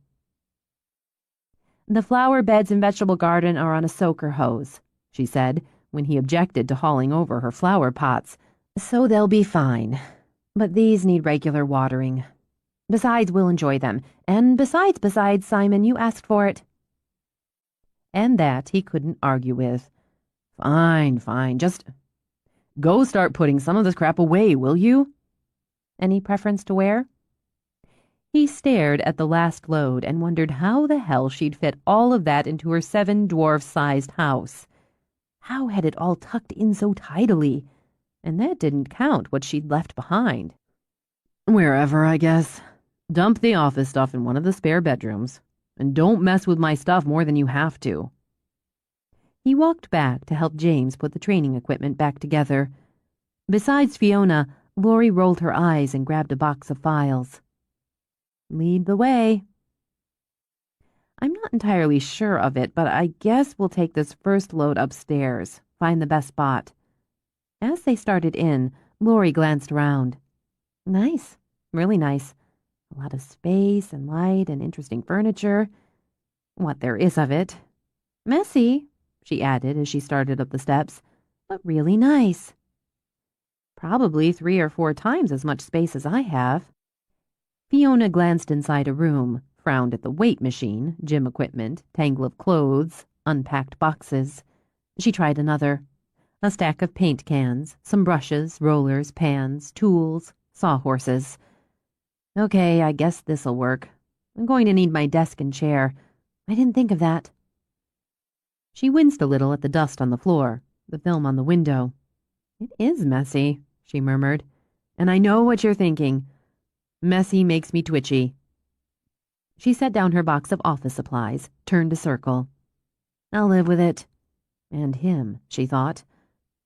The flower beds and vegetable garden are on a soaker hose, she said, when he objected to hauling over her flower pots. So they'll be fine. But these need regular watering. Besides, we'll enjoy them. And besides, Simon, you asked for it. And that he couldn't argue with. Fine. Just go start putting some of this crap away, will you? Any preference to where? He stared at the last load and wondered how the hell she'd fit all of that into her 7-dwarf-sized house. How had it all tucked in so tidily? And that didn't count what she'd left behind. Wherever, I guess. Dump the office stuff in one of the spare bedrooms. And don't mess with my stuff more than you have to. He walked back to help James put the training equipment back together. Besides Fiona, Lori rolled her eyes and grabbed a box of files. Lead the way. I'm not entirely sure of it, but I guess we'll take this first load upstairs, find the best spot. As they started in, Lori glanced around. Nice, really nice. A lot of space and light and interesting furniture. What there is of it. Messy, she added as she started up the steps, but really nice. Probably 3 or 4 times as much space as I have. Fiona glanced inside a room, frowned at the weight machine, gym equipment, tangle of clothes, unpacked boxes. She tried another. A stack of paint cans, some brushes, rollers, pans, tools, sawhorses. Okay, I guess this'll work. I'm going to need my desk and chair. I didn't think of that. She winced a little at the dust on the floor, the film on the window. It is messy, she murmured. And I know what you're thinking. Messy makes me twitchy. She set down her box of office supplies, turned a circle. I'll live with it. And him, she thought.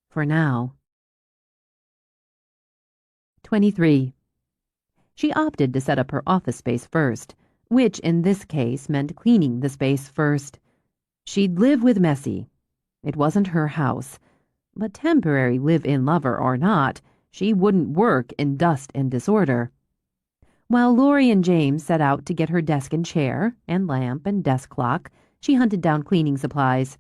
For now. 23. She opted to set up her office space first, which in this case meant cleaning the space first. She'd live with Messy. It wasn't her house. But temporary live-in lover or not, she wouldn't work in dust and disorder. While Lori and James set out to get her desk and chair, and lamp and desk clock, she hunted down cleaning supplies.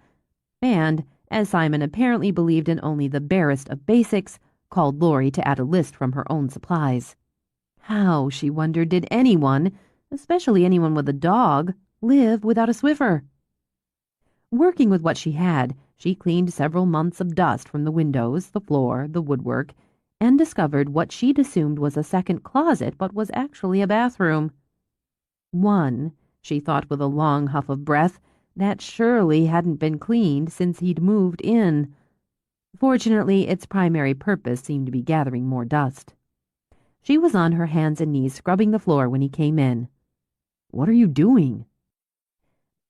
And, as Simon apparently believed in only the barest of basics, called Lori to add a list from her own supplies. How, she wondered, did anyone, especially anyone with a dog, live without a Swiffer? Working with what she had, she cleaned several months of dust from the windows, the floor, the woodwork, and discovered what she'd assumed was a second closet but was actually a bathroom. One, she thought with a long huff of breath, that surely hadn't been cleaned since he'd moved in. Fortunately, its primary purpose seemed to be gathering more dust. She was on her hands and knees scrubbing the floor when he came in. "What are you doing?"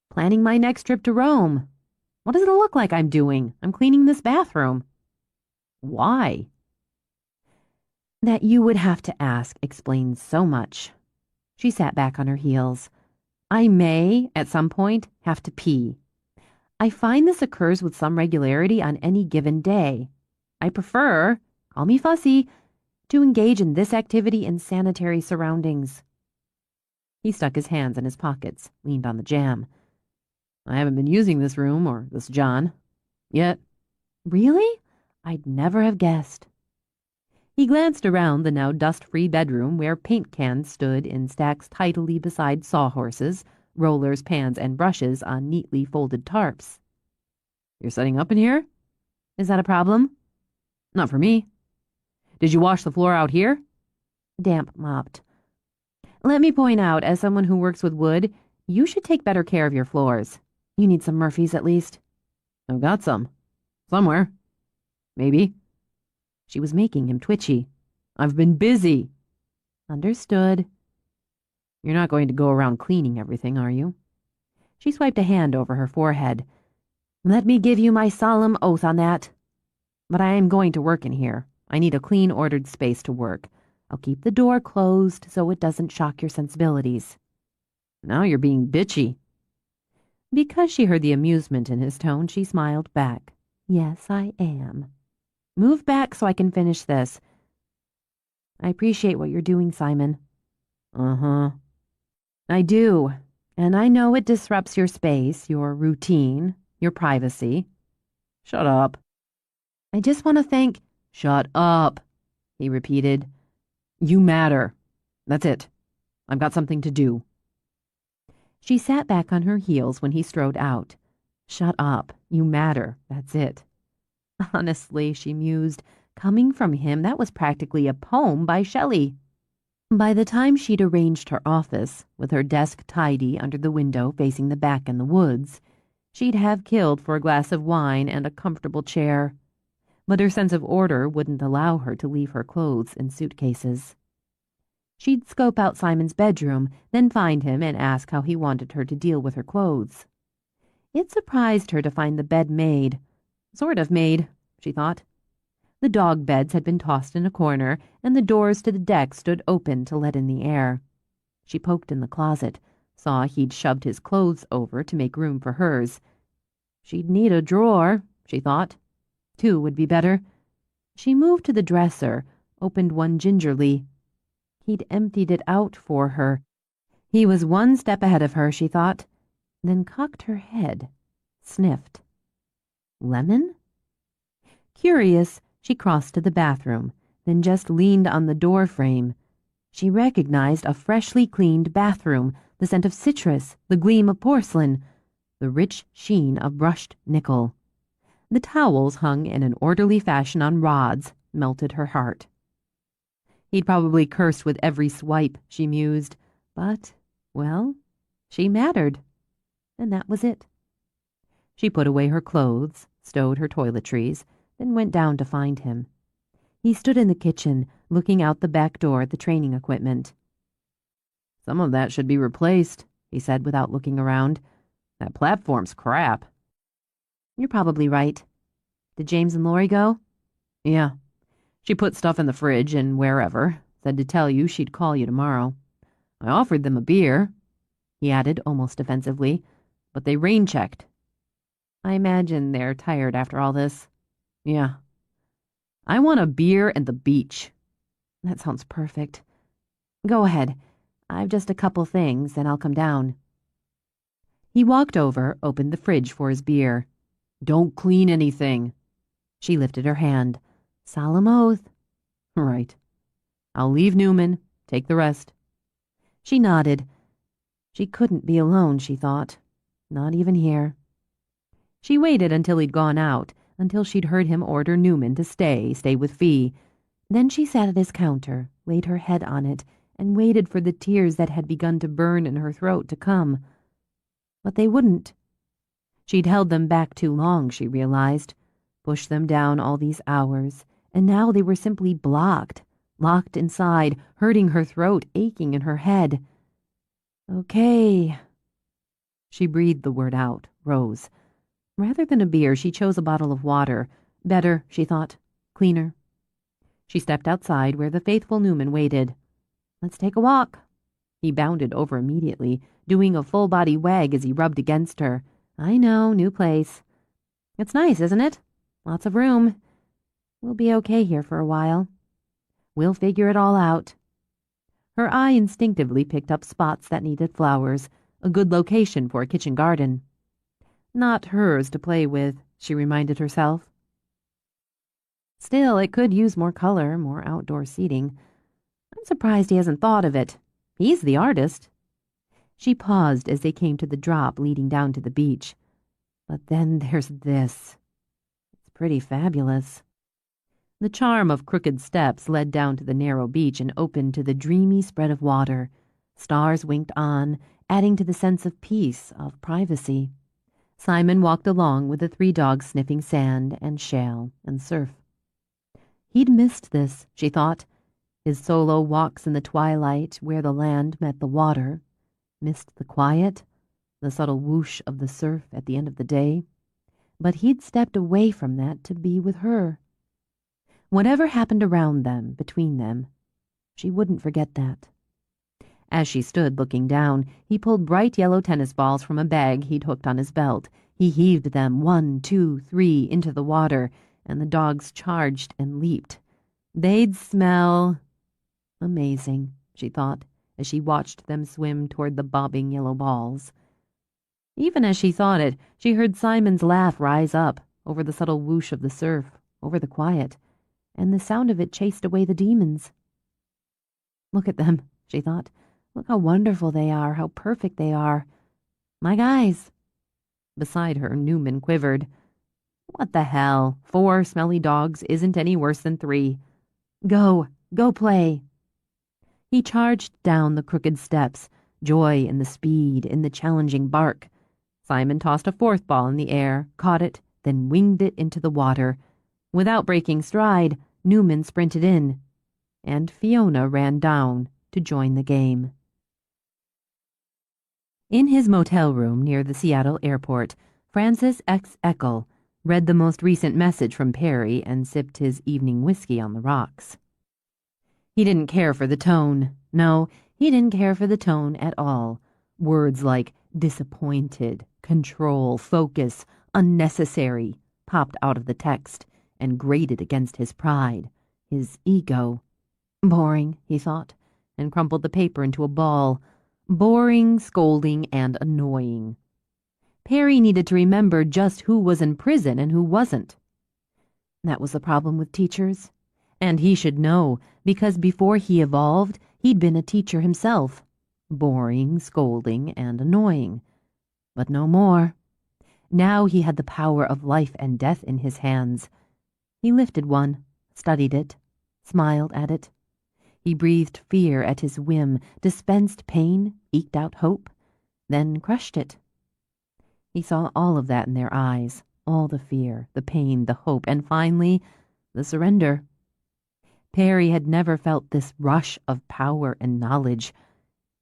"Planning my next trip to Rome." "What does it look like I'm doing? I'm cleaning this bathroom." "Why?" That you would have to ask explains so much. She sat back on her heels. "I may, at some point, have to pee. I find this occurs with some regularity on any given day. I prefer, call me fussy, to engage in this activity in sanitary surroundings." He stuck his hands in his pockets, leaned on the jamb. "I haven't been using this room, or this John, yet." "Really? I'd never have guessed." He glanced around the now dust-free bedroom where paint cans stood in stacks tidily beside sawhorses, rollers, pans, and brushes on neatly folded tarps. "You're setting up in here?" "Is that a problem?" "Not for me." "Did you wash the floor out here?" "Damp mopped." "Let me point out, as someone who works with wood, you should take better care of your floors. You need some Murphys at least." "I've got some. Somewhere. Maybe." She was making him twitchy. "I've been busy." "Understood." "You're not going to go around cleaning everything, are you?" She swiped a hand over her forehead. "Let me give you my solemn oath on that. But I am going to work in here. I need a clean, ordered space to work. I'll keep the door closed so it doesn't shock your sensibilities." "Now you're being bitchy." Because she heard the amusement in his tone, she smiled back. "Yes, I am. Move back so I can finish this. I appreciate what you're doing, Simon." "Uh-huh." "I do. And I know it disrupts your space, your routine, your privacy." "Shut up." "I just want to thank—" "Shut up," he repeated. "You matter. That's it. I've got something to do." She sat back on her heels when he strode out. "Shut up. You matter. That's it." Honestly, she mused, coming from him, that was practically a poem by Shelley. By the time she'd arranged her office, with her desk tidy under the window facing the back and the woods, she'd have killed for a glass of wine and a comfortable chair. But her sense of order wouldn't allow her to leave her clothes in suitcases. She'd scope out Simon's bedroom, then find him and ask how he wanted her to deal with her clothes. It surprised her to find the bed made. Sort of made, she thought. The dog beds had been tossed in a corner, and the doors to the deck stood open to let in the air. She poked in the closet, saw he'd shoved his clothes over to make room for hers. She'd need a drawer, she thought. 2 would be better. She moved to the dresser, opened one gingerly. He'd emptied it out for her. He was 1 step ahead of her, she thought, then cocked her head, sniffed. Lemon? Curious, she crossed to the bathroom, then just leaned on the door frame. She recognized a freshly cleaned bathroom, the scent of citrus, the gleam of porcelain, the rich sheen of brushed nickel. The towels hung in an orderly fashion on rods melted her heart. He'd probably cursed with every swipe, she mused. But, well, she mattered. And that was it. She put away her clothes, stowed her toiletries, then went down to find him. He stood in the kitchen, looking out the back door at the training equipment. "Some of that should be replaced," he said without looking around. "That platform's crap." "You're probably right. Did James and Lori go?" "Yeah. She put stuff in the fridge and wherever. Said to tell you she'd call you tomorrow. I offered them a beer," he added almost defensively, "but they rain-checked." "I imagine they're tired after all this." "Yeah. I want a beer and the beach." "That sounds perfect. Go ahead. I've just a couple things, and I'll come down." He walked over, opened the fridge for his beer. "Don't clean anything." She lifted her hand. "Solemn oath." "Right. I'll leave Newman. Take the rest." She nodded. She couldn't be alone, she thought. Not even here. She waited until he'd gone out, until she'd heard him order Newman to stay with Fee. Then she sat at his counter, laid her head on it, and waited for the tears that had begun to burn in her throat to come. But they wouldn't. She'd held them back too long, she realized, pushed them down all these hours, and now they were simply blocked, locked inside, hurting her throat, aching in her head. "Okay." She breathed the word out, rose. Rather than a beer, she chose a bottle of water. Better, she thought. Cleaner. She stepped outside where the faithful Newman waited. "Let's take a walk." He bounded over immediately, doing a full-body wag as he rubbed against her. "I know, new place. It's nice, isn't it? Lots of room. We'll be okay here for a while. We'll figure it all out." Her eye instinctively picked up spots that needed flowers, a good location for a kitchen garden. Not hers to play with, she reminded herself. Still, it could use more color, more outdoor seating. I'm surprised he hasn't thought of it. He's the artist. She paused as they came to the drop leading down to the beach. But then there's this. It's pretty fabulous. The charm of crooked steps led down to the narrow beach and opened to the dreamy spread of water. Stars winked on, adding to the sense of peace, of privacy. Simon walked along with the 3 dogs sniffing sand and shale and surf. He'd missed this, she thought, his solo walks in the twilight where the land met the water, missed the quiet, the subtle whoosh of the surf at the end of the day. But he'd stepped away from that to be with her. Whatever happened around them, between them, she wouldn't forget that. As she stood looking down, he pulled bright yellow tennis balls from a bag he'd hooked on his belt. He heaved them 1, 2, 3 into the water, and the dogs charged and leaped. They'd smell amazing, she thought, as she watched them swim toward the bobbing yellow balls. Even as she thought it, she heard Simon's laugh rise up, over the subtle whoosh of the surf, over the quiet, and the sound of it chased away the demons. Look at them, she thought. Look how wonderful they are, how perfect they are. My guys. Beside her, Newman quivered. What the hell? 4 smelly dogs isn't any worse than 3. Go play. He charged down the crooked steps, joy in the speed, in the challenging bark. Simon tossed a 4th ball in the air, caught it, then winged it into the water. Without breaking stride, Newman sprinted in, and Fiona ran down to join the game. In his motel room near the Seattle airport, Francis X. Eckel read the most recent message from Perry and sipped his evening whiskey on the rocks. He didn't care for the tone. No, he didn't care for the tone at all. Words like disappointed, control, focus, unnecessary popped out of the text and grated against his pride, his ego. Boring, he thought, and crumpled the paper into a ball. Boring, scolding, and annoying. Perry needed to remember just who was in prison and who wasn't. That was the problem with teachers. And he should know, because before he evolved, he'd been a teacher himself. Boring, scolding, and annoying. But no more. Now he had the power of life and death in his hands. He lifted one, studied it, smiled at it. He breathed fear at his whim, dispensed pain, eked out hope, then crushed it. He saw all of that in their eyes, all the fear, the pain, the hope, and finally, the surrender. Perry had never felt this rush of power and knowledge.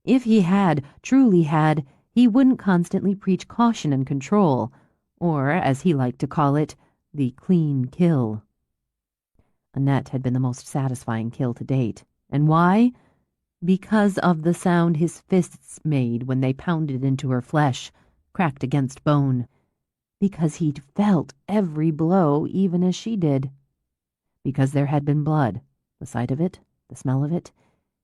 If he had, truly had, he wouldn't constantly preach caution and control, or, as he liked to call it, the clean kill. Annette had been the most satisfying kill to date. And why? Because of the sound his fists made when they pounded into her flesh, cracked against bone. Because he'd felt every blow even as she did. Because there had been blood, the sight of it, the smell of it.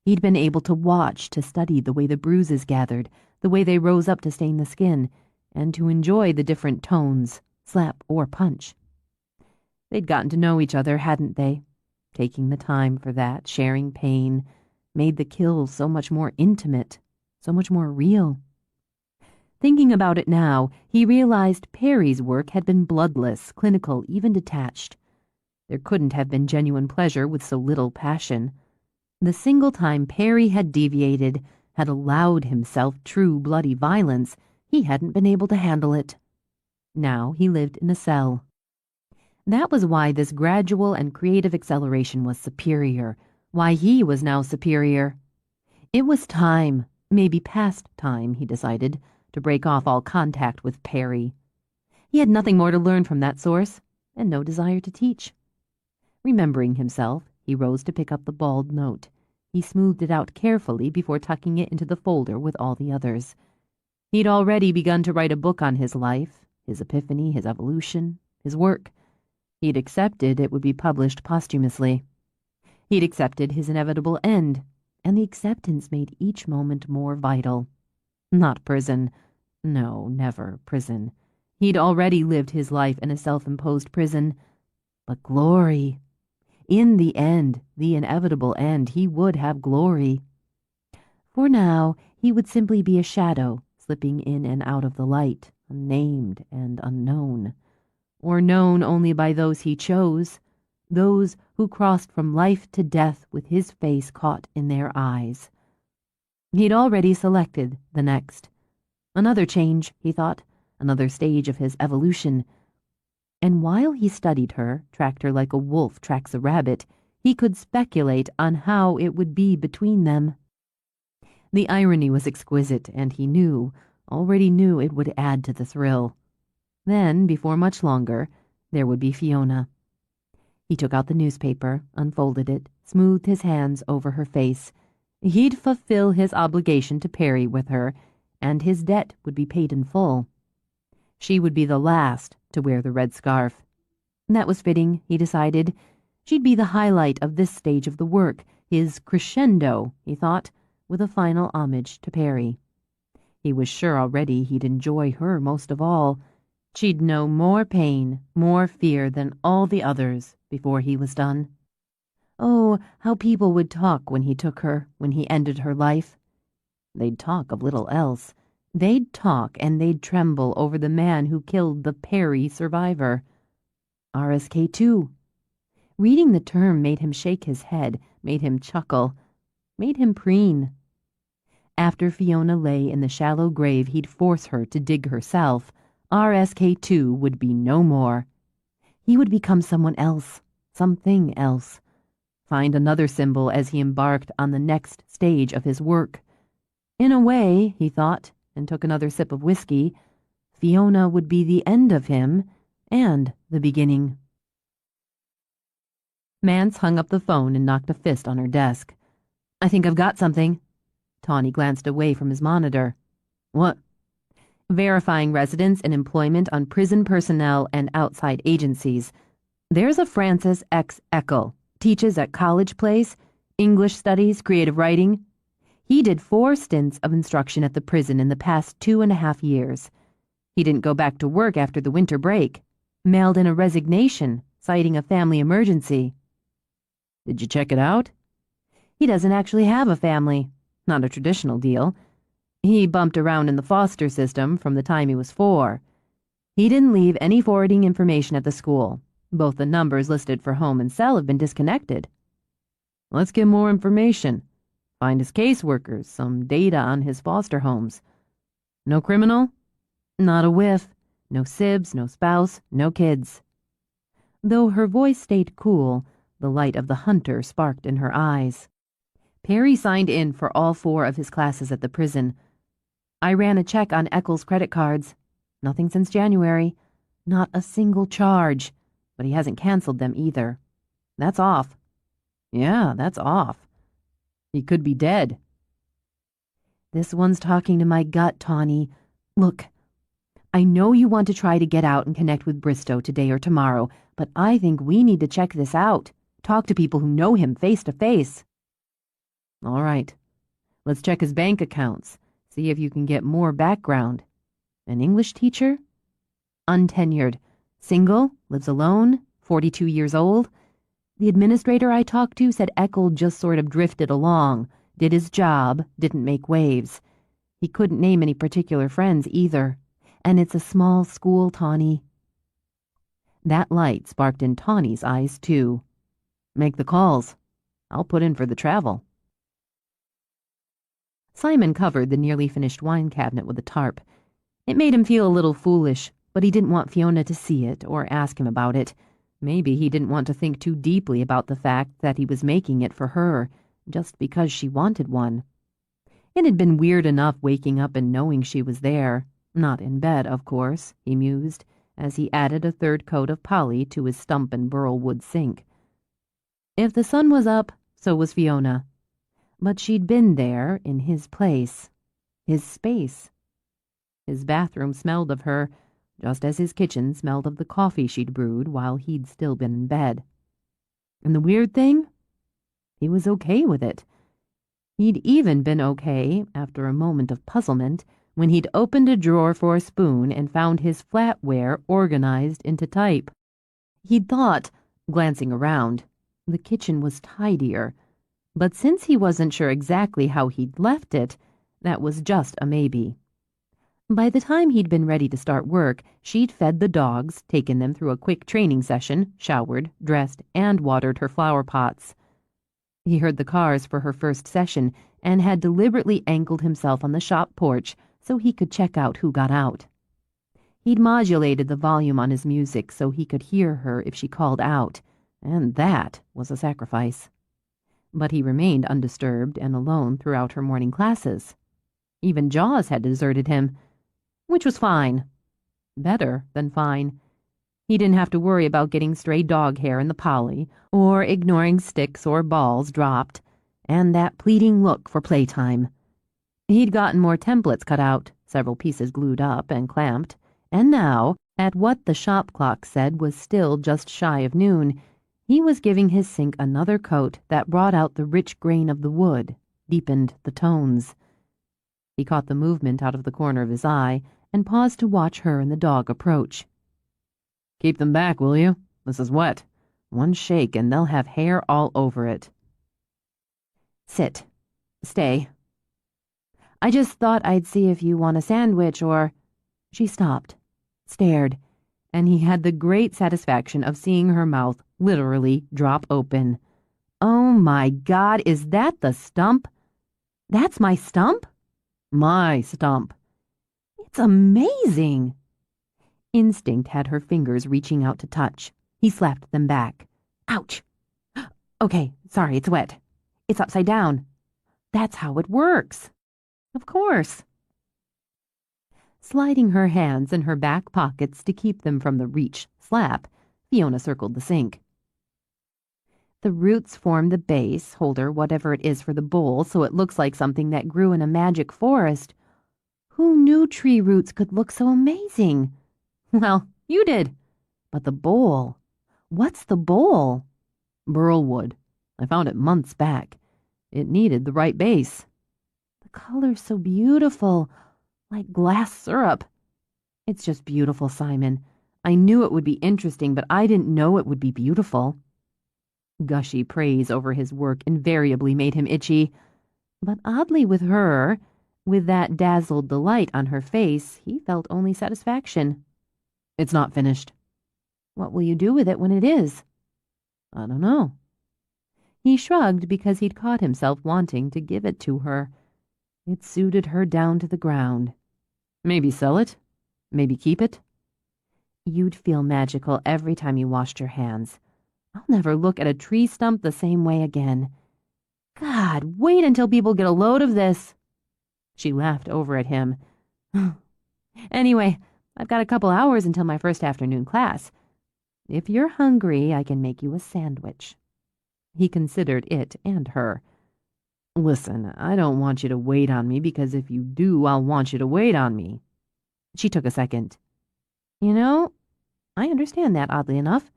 He'd been able to watch, to study the way the bruises gathered, the way they rose up to stain the skin, and to enjoy the different tones, slap or punch. They'd gotten to know each other, hadn't they? Taking the time for that, sharing pain, made the kills so much more intimate, so much more real. Thinking about it now, he realized Perry's work had been bloodless, clinical, even detached. There couldn't have been genuine pleasure with so little passion. The single time Perry had deviated, had allowed himself true bloody violence, he hadn't been able to handle it. Now he lived in a cell. That was why this gradual and creative acceleration was superior, why he was now superior. It was time, maybe past time, he decided, to break off all contact with Perry. He had nothing more to learn from that source, and no desire to teach. Remembering himself, he rose to pick up the bald note. He smoothed it out carefully before tucking it into the folder with all the others. He'd already begun to write a book on his life, his epiphany, his evolution, his work. He'd accepted it would be published posthumously. He'd accepted his inevitable end, and the acceptance made each moment more vital. Not prison. No, never prison. He'd already lived his life in a self-imposed prison. But glory. In the end, the inevitable end, he would have glory. For now, he would simply be a shadow, slipping in and out of the light, unnamed and unknown, or known only by those he chose, those who crossed from life to death with his face caught in their eyes. He'd already selected the next. Another change, he thought, another stage of his evolution. And while he studied her, tracked her like a wolf tracks a rabbit, he could speculate on how it would be between them. The irony was exquisite, and he knew, already knew it would add to the thrill. Then, before much longer, there would be Fiona. He took out the newspaper, unfolded it, smoothed his hands over her face. He'd fulfill his obligation to Perry with her, and his debt would be paid in full. She would be the last to wear the red scarf. That was fitting, he decided. She'd be the highlight of this stage of the work, his crescendo, he thought, with a final homage to Perry. He was sure already he'd enjoy her most of all. She'd know more pain, more fear than all the others before he was done. Oh, how people would talk when he took her, when he ended her life. They'd talk of little else. They'd talk and they'd tremble over the man who killed the Perry survivor. RSK2. Reading the term made him shake his head, made him chuckle, made him preen. After Fiona lay in the shallow grave he'd force her to dig herself, RSK2 would be no more. He would become someone else, something else. Find another symbol as he embarked on the next stage of his work. In a way, he thought, and took another sip of whiskey, Fiona would be the end of him and the beginning. Mance hung up the phone and knocked a fist on her desk. I think I've got something. Tawny glanced away from his monitor. What? Verifying residence and employment on prison personnel and outside agencies. There's a Francis X. Eckel, teaches at College Place, English Studies, Creative Writing. He did 4 stints of instruction at the prison in the past 2.5 years. He didn't go back to work after the winter break. Mailed in a resignation, citing a family emergency. Did you check it out? He doesn't actually have a family. Not a traditional deal. He bumped around in the foster system from the time he was 4. He didn't leave any forwarding information at the school. Both the numbers listed for home and cell have been disconnected. Let's get more information. Find his caseworkers, some data on his foster homes. No criminal? Not a whiff. No sibs, no spouse, no kids. Though her voice stayed cool, the light of the hunter sparked in her eyes. Perry signed in for all 4 of his classes at the prison. I ran a check on Eccles' credit cards. Nothing since January. Not a single charge. But he hasn't canceled them either. That's off. Yeah, that's off. He could be dead. This one's talking to my gut, Tawny. Look, I know you want to try to get out and connect with Bristow today or tomorrow, but I think we need to check this out. Talk to people who know him face to face. All right. Let's check his bank accounts. See if you can get more background. An English teacher? Untenured. Single, lives alone, 42 years old. The administrator I talked to said Eckel just sort of drifted along, did his job, didn't make waves. He couldn't name any particular friends either. And it's a small school, Tawny. That light sparked in Tawny's eyes, too. Make the calls. I'll put in for the travel. Simon covered the nearly finished wine cabinet with a tarp. It made him feel a little foolish, but he didn't want Fiona to see it or ask him about it. Maybe he didn't want to think too deeply about the fact that he was making it for her, just because she wanted one. It had been weird enough waking up and knowing she was there. Not in bed, of course, he mused, as he added a 3rd coat of Polly to his stump and burl wood sink. If the sun was up, so was Fiona. But she'd been there in his place, his space. His bathroom smelled of her, just as his kitchen smelled of the coffee she'd brewed while he'd still been in bed. And the weird thing? He was okay with it. He'd even been okay, after a moment of puzzlement, when he'd opened a drawer for a spoon and found his flatware organized into type. He'd thought, glancing around, the kitchen was tidier, but since he wasn't sure exactly how he'd left it, that was just a maybe. By the time he'd been ready to start work, she'd fed the dogs, taken them through a quick training session, showered, dressed, and watered her flower pots. He heard the cars for her first session and had deliberately angled himself on the shop porch so he could check out who got out. He'd modulated the volume on his music so he could hear her if she called out, and that was a sacrifice. But he remained undisturbed and alone throughout her morning classes. Even Jaws had deserted him, which was fine. Better than fine. He didn't have to worry about getting stray dog hair in the Polly, or ignoring sticks or balls dropped, and that pleading look for playtime. He'd gotten more templates cut out, several pieces glued up and clamped, and now, at what the shop clock said was still just shy of noon, he was giving his sink another coat that brought out the rich grain of the wood, deepened the tones. He caught the movement out of the corner of his eye and paused to watch her and the dog approach. Keep them back, will you? This is wet. One shake and they'll have hair all over it. Sit. Stay. I just thought I'd see if you want a sandwich or... She stopped, stared, and he had the great satisfaction of seeing her mouth literally drop open. Oh my God, is that the stump? That's my stump? My stump. It's amazing. Instinct had her fingers reaching out to touch. He slapped them back. Ouch. Okay, sorry, it's wet. It's upside down. That's how it works. Of course. Sliding her hands in her back pockets to keep them from the reach slap, Fiona circled the sink. The roots form the base, holder, whatever it is for the bowl, so it looks like something that grew in a magic forest. Who knew tree roots could look so amazing? Well, you did. But the bowl. What's the bowl? Burlwood. I found it months back. It needed the right base. The color's so beautiful, like glass syrup. It's just beautiful, Simon. I knew it would be interesting, but I didn't know it would be beautiful. Gushy praise over his work invariably made him itchy. But oddly with her, with that dazzled delight on her face, he felt only satisfaction. It's not finished. What will you do with it when it is? I don't know. He shrugged because he'd caught himself wanting to give it to her. It suited her down to the ground. Maybe sell it. Maybe keep it. You'd feel magical every time you washed your hands. I'll never look at a tree stump the same way again. God, wait until people get a load of this. She laughed over at him. Anyway, I've got a couple hours until my first afternoon class. If you're hungry, I can make you a sandwich. He considered it and her. Listen, I don't want you to wait on me because if you do, I'll want you to wait on me. She took a second. You know, I understand that, oddly enough.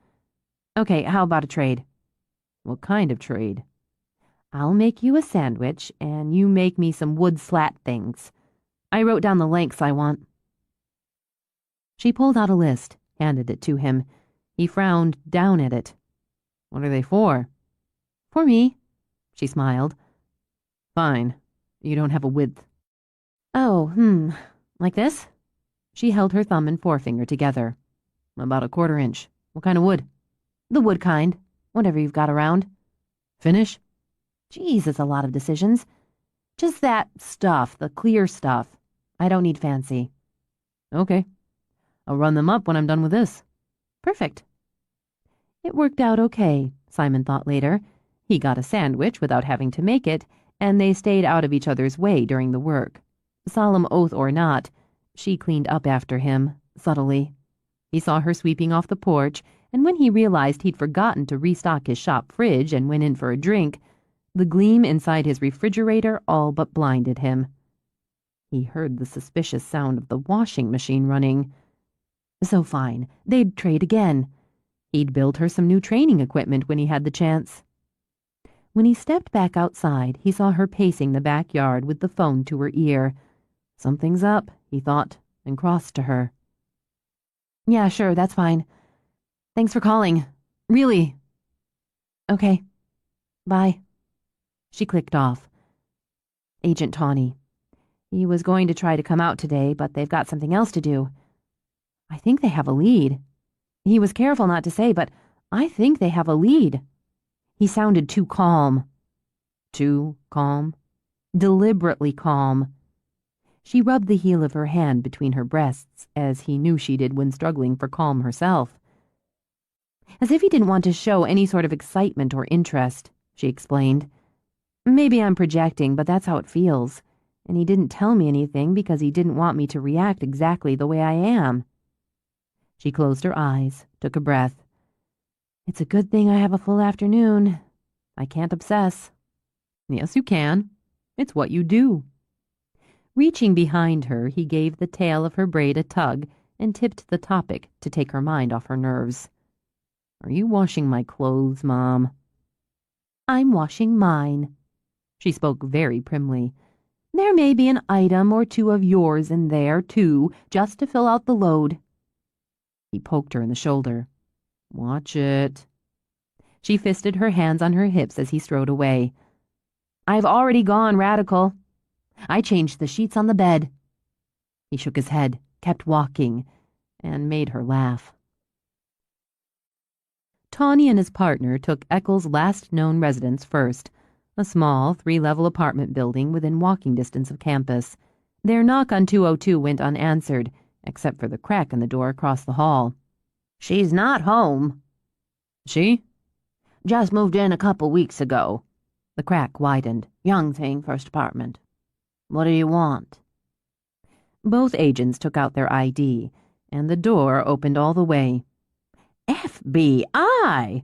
Okay, how about a trade? What kind of trade? I'll make you a sandwich, and you make me some wood slat things. I wrote down the lengths I want. She pulled out a list, handed it to him. He frowned down at it. What are they for? For me, she smiled. Fine. You don't have a width. Oh, like this? She held her thumb and forefinger together. About a 1/4 inch. What kind of wood? The wood kind. Whatever you've got around. Finish? Geez, it's a lot of decisions. Just that stuff, the clear stuff. I don't need fancy. Okay. I'll run them up when I'm done with this. Perfect. It worked out okay, Simon thought later. He got a sandwich without having to make it, and they stayed out of each other's way during the work. Solemn oath or not, she cleaned up after him, subtly. He saw her sweeping off the porch, and when he realized he'd forgotten to restock his shop fridge and went in for a drink, the gleam inside his refrigerator all but blinded him. He heard the suspicious sound of the washing machine running. So fine, they'd trade again. He'd build her some new training equipment when he had the chance. When he stepped back outside, he saw her pacing the backyard with the phone to her ear. Something's up, he thought, and crossed to her. Yeah, sure, that's fine. Thanks for calling. Really. Okay. Bye. She clicked off. Agent Tawney. He was going to try to come out today, but they've got something else to do. I think they have a lead. He was careful not to say, but I think they have a lead. He sounded too calm. Too calm? Deliberately calm. She rubbed the heel of her hand between her breasts, as he knew she did when struggling for calm herself. As if he didn't want to show any sort of excitement or interest, she explained. Maybe I'm projecting, but that's how it feels. And he didn't tell me anything because he didn't want me to react exactly the way I am. She closed her eyes, took a breath. It's a good thing I have a full afternoon. I can't obsess. Yes, you can. It's what you do. Reaching behind her, he gave the tail of her braid a tug and tipped the topic to take her mind off her nerves. Are you washing my clothes, Mom? I'm washing mine. She spoke very primly. There may be an item or two of yours in there, too, just to fill out the load. He poked her in the shoulder. Watch it. She fisted her hands on her hips as he strode away. I've already gone radical. I changed the sheets on the bed. He shook his head, kept walking, and made her laugh. Tawny and his partner took Eckel's last known residence first, a small 3-level apartment building within walking distance of campus. Their knock on 202 went unanswered, except for the crack in the door across the hall. She's not home. She? Just moved in a couple weeks ago. The crack widened. Young thing, first apartment. What do you want? Both agents took out their ID, and the door opened all the way. FBI!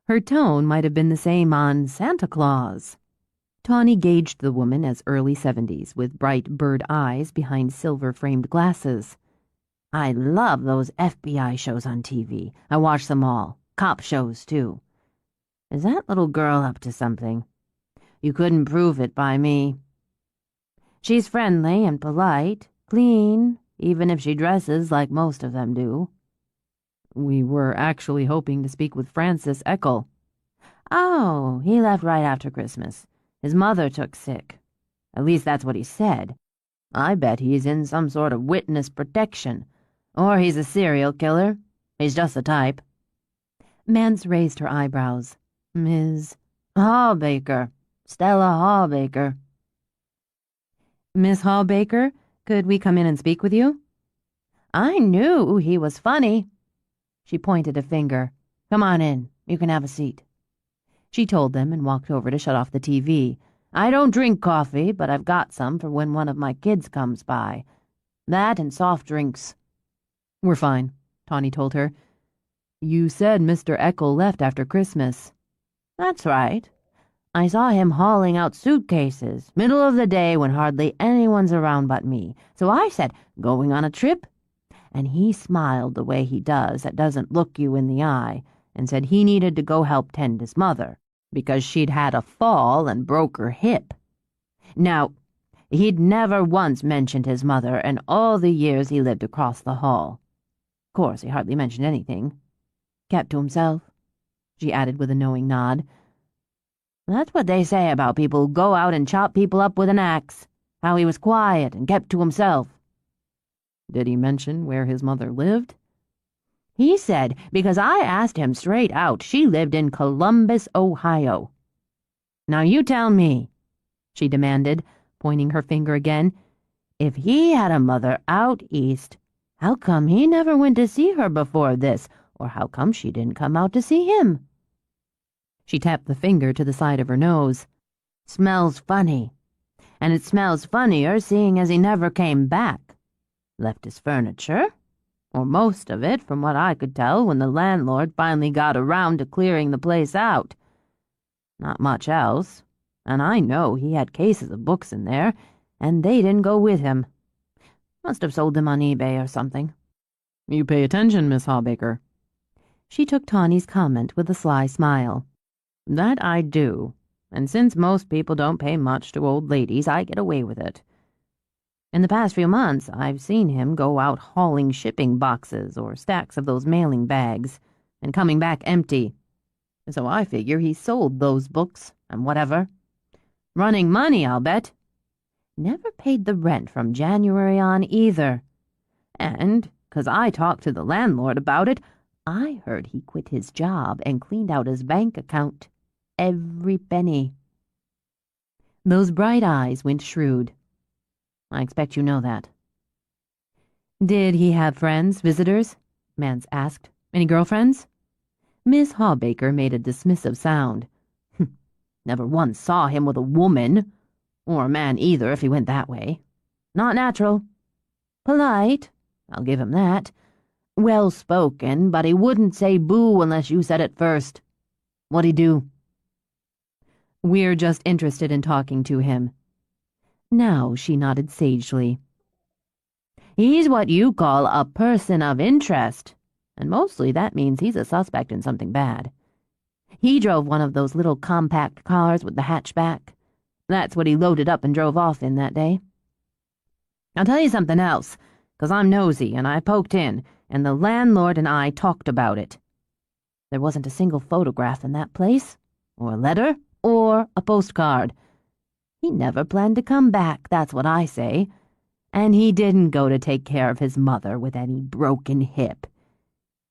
Her tone might have been the same on Santa Claus. Tawny gauged the woman as early 70s, with bright bird eyes behind silver-framed glasses. I love those FBI shows on TV. I watch them all. Cop shows, too. Is that little girl up to something? You couldn't prove it by me. She's friendly and polite, clean, even if she dresses like most of them do. We were actually hoping to speak with Francis Eckel. Oh, he left right after Christmas. His mother took sick. At least that's what he said. I bet he's in some sort of witness protection. Or he's a serial killer. He's just the type. Mance raised her eyebrows. Ms. Hallbaker. Stella Hallbaker. Miss Hallbaker, could we come in and speak with you? I knew he was funny. She pointed a finger. Come on in. You can have a seat. She told them and walked over to shut off the TV. I don't drink coffee, but I've got some for when one of my kids comes by. That and soft drinks. We're fine, Tawny told her. You said Mr. Eckel left after Christmas. That's right. I saw him hauling out suitcases, middle of the day when hardly anyone's around but me. So I said, going on a trip? And he smiled the way he does that doesn't look you in the eye, and said he needed to go help tend his mother, because she'd had a fall and broke her hip. Now, he'd never once mentioned his mother in all the years he lived across the hall. Of course, he hardly mentioned anything. Kept to himself, she added with a knowing nod. That's what they say about people who go out and chop people up with an axe. How he was quiet and kept to himself. Did he mention where his mother lived? He said, because I asked him straight out, she lived in Columbus, Ohio. Now you tell me, she demanded, pointing her finger again, if he had a mother out east, how come he never went to see her before this, or how come she didn't come out to see him? She tapped the finger to the side of her nose. Smells funny. And it smells funnier seeing as he never came back. Left his furniture, or most of it from what I could tell when the landlord finally got around to clearing the place out. Not much else, and I know he had cases of books in there, and they didn't go with him. Must have sold them on eBay or something. You pay attention, Miss Hallbaker. She took Tawny's comment with a sly smile. That I do, and since most people don't pay much to old ladies, I get away with it. In the past few months, I've seen him go out hauling shipping boxes or stacks of those mailing bags, and coming back empty. So I figure he sold those books and whatever. Running money, I'll bet. Never paid the rent from January on either. And, 'cause I talked to the landlord about it, I heard he quit his job and cleaned out his bank account. Every penny. Those bright eyes went shrewd. I expect you know that. Did he have friends, visitors? Mance asked. Any girlfriends? Miss Hawbaker made a dismissive sound. Never once saw him with a woman, or a man either if he went that way. Not natural. Polite, I'll give him that. Well-spoken, but he wouldn't say boo unless you said it first. What'd he do? We're just interested in talking to him. Now she nodded sagely. He's what you call a person of interest, and mostly that means he's a suspect in something bad. He drove one of those little compact cars with the hatchback. That's what he loaded up and drove off in that day. I'll tell you something else, 'cause I'm nosy and I poked in, and the landlord and I talked about it. There wasn't a single photograph in that place, or a letter, or a postcard. He never planned to come back, that's what I say. And he didn't go to take care of his mother with any broken hip.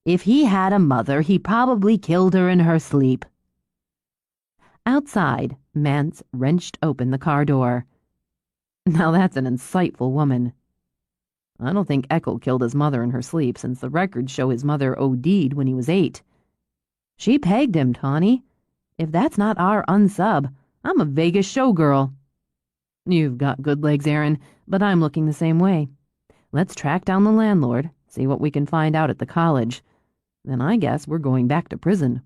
If he had a mother, he probably killed her in her sleep. Outside, Mance wrenched open the car door. Now that's an insightful woman. I don't think Eckel killed his mother in her sleep, since the records show his mother OD'd when he was 8. She pegged him, Tawny. If that's not our unsub, I'm a Vegas showgirl. You've got good legs, Aaron, but I'm looking the same way. Let's track down the landlord, see what we can find out at the college. Then I guess we're going back to prison.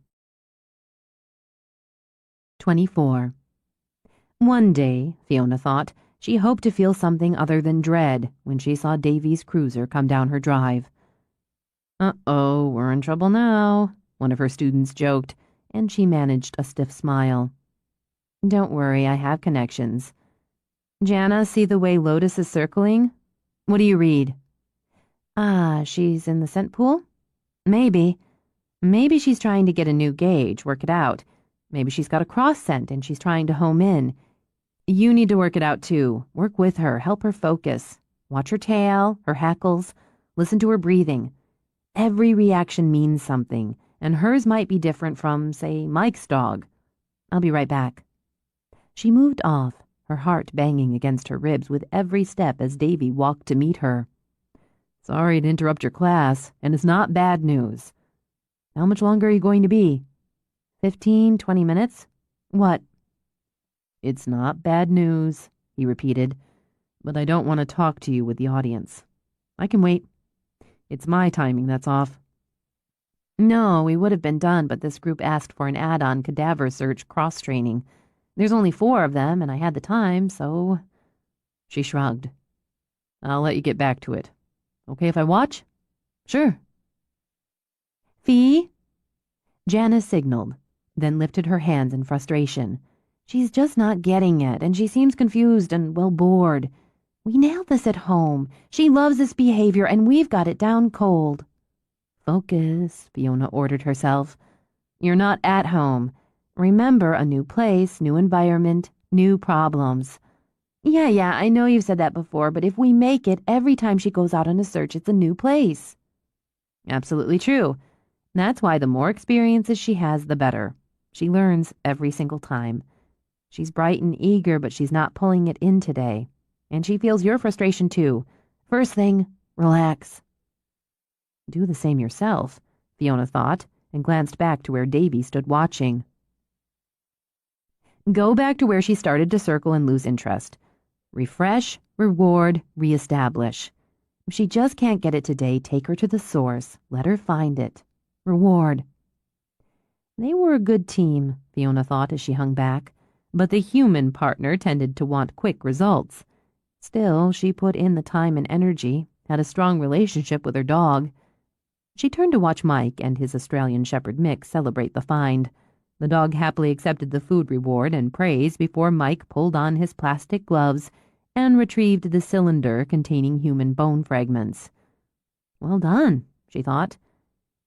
24. One day, Fiona thought, she hoped to feel something other than dread when she saw Davy's cruiser come down her drive. Uh-oh, we're in trouble now, one of her students joked, and she managed a stiff smile. Don't worry, I have connections. Jana, see the way Lotus is circling? What do you read? She's in the scent pool? Maybe. Maybe she's trying to get a new gauge, work it out. Maybe she's got a cross scent and she's trying to home in. You need to work it out too. Work with her, help her focus. Watch her tail, her hackles, listen to her breathing. Every reaction means something, and hers might be different from, say, Mike's dog. I'll be right back." She moved off, her heart banging against her ribs with every step as Davy walked to meet her. "Sorry to interrupt your class, and it's not bad news. How much longer are you going to be?" 15, 20 minutes. What? "It's not bad news," he repeated, "but I don't want to talk to you with the audience. I can wait. It's my timing that's off." "No, we would have been done, but this group asked for an add-on cadaver search cross-training. There's only 4 of them, and I had the time, so—" She shrugged. "I'll let you get back to it. Okay if I watch?" "Sure." "Fee?" Janice signaled, then lifted her hands in frustration. "She's just not getting it, and she seems confused and, well, bored. We nailed this at home. She loves this behavior, and we've got it down cold." "Focus," Fiona ordered herself. "You're not at home. Remember, a new place, new environment, new problems." Yeah, I know you've said that before, but if we make it, every time she goes out on a search, it's a new place." "Absolutely true. That's why the more experiences she has, the better. She learns every single time. She's bright and eager, but she's not pulling it in today. And she feels your frustration, too. First thing, relax." Do the same yourself, Fiona thought, and glanced back to where Davy stood watching. Go back to where she started to circle and lose interest. Refresh, reward, reestablish. If she just can't get it today, take her to the source. Let her find it. Reward. They were a good team, Fiona thought as she hung back, but the human partner tended to want quick results. Still, she put in the time and energy, had a strong relationship with her dog. She turned to watch Mike and his Australian Shepherd mix celebrate the find. The dog happily accepted the food reward and praise before Mike pulled on his plastic gloves and retrieved the cylinder containing human bone fragments. Well done, she thought.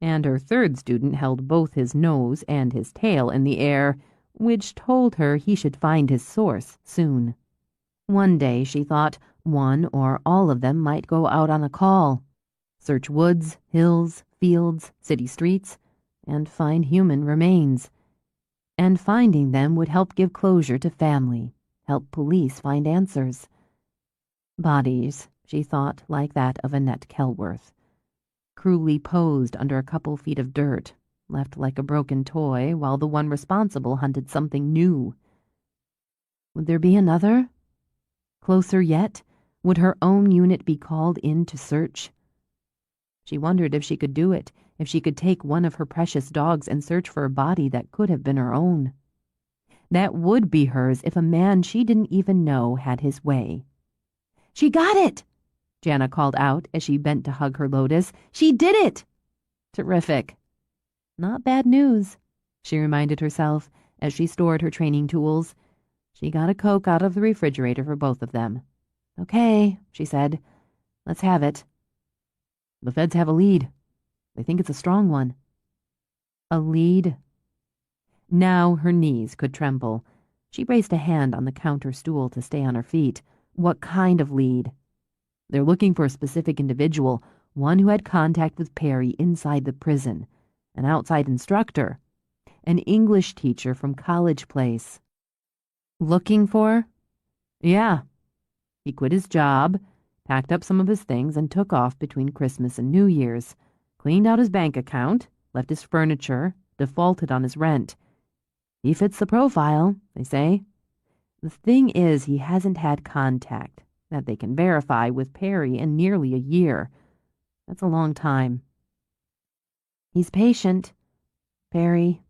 And her third student held both his nose and his tail in the air, which told her he should find his source soon. One day, she thought, one or all of them might go out on a call, search woods, hills, fields, city streets, and find human remains. And finding them would help give closure to family, help police find answers. Bodies, she thought, like that of Annette Kelworth, cruelly posed under a couple feet of dirt, left like a broken toy while the one responsible hunted something new. Would there be another? Closer yet, would her own unit be called in to search? She wondered if she could do it, if she could take one of her precious dogs and search for a body that could have been her own. That would be hers if a man she didn't even know had his way. "She got it!" Jana called out as she bent to hug her Lotus. "She did it!" Terrific. Not bad news, she reminded herself as she stored her training tools. She got a Coke out of the refrigerator for both of them. "Okay," she said. "Let's have it." "The feds have a lead. They think it's a strong one." A lead? Now her knees could tremble. She braced a hand on the counter stool to stay on her feet. What kind of lead? They're looking for a specific individual, one who had contact with Perry inside the prison, an outside instructor, an English teacher from College Place. Looking for? Yeah. He quit his job, packed up some of his things, and took off between Christmas and New Year's, cleaned out his bank account, left his furniture, defaulted on his rent. He fits the profile, they say. The thing is, he hasn't had contact, that they can verify, with Perry in nearly a year. That's a long time. He's patient, Perry.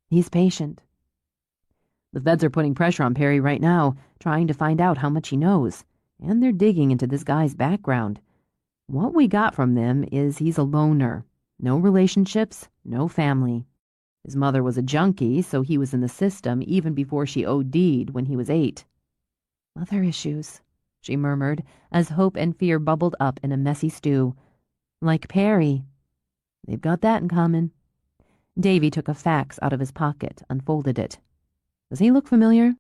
He's patient. The feds are putting pressure on Perry right now, trying to find out how much he knows, and they're digging into this guy's background. What we got from them is he's a loner. No relationships, no family. His mother was a junkie, so he was in the system even before she OD'd when he was 8. Mother issues, she murmured, as hope and fear bubbled up in a messy stew. Like Perry. They've got that in common. Davy took a fax out of his pocket, unfolded it. Does he look familiar?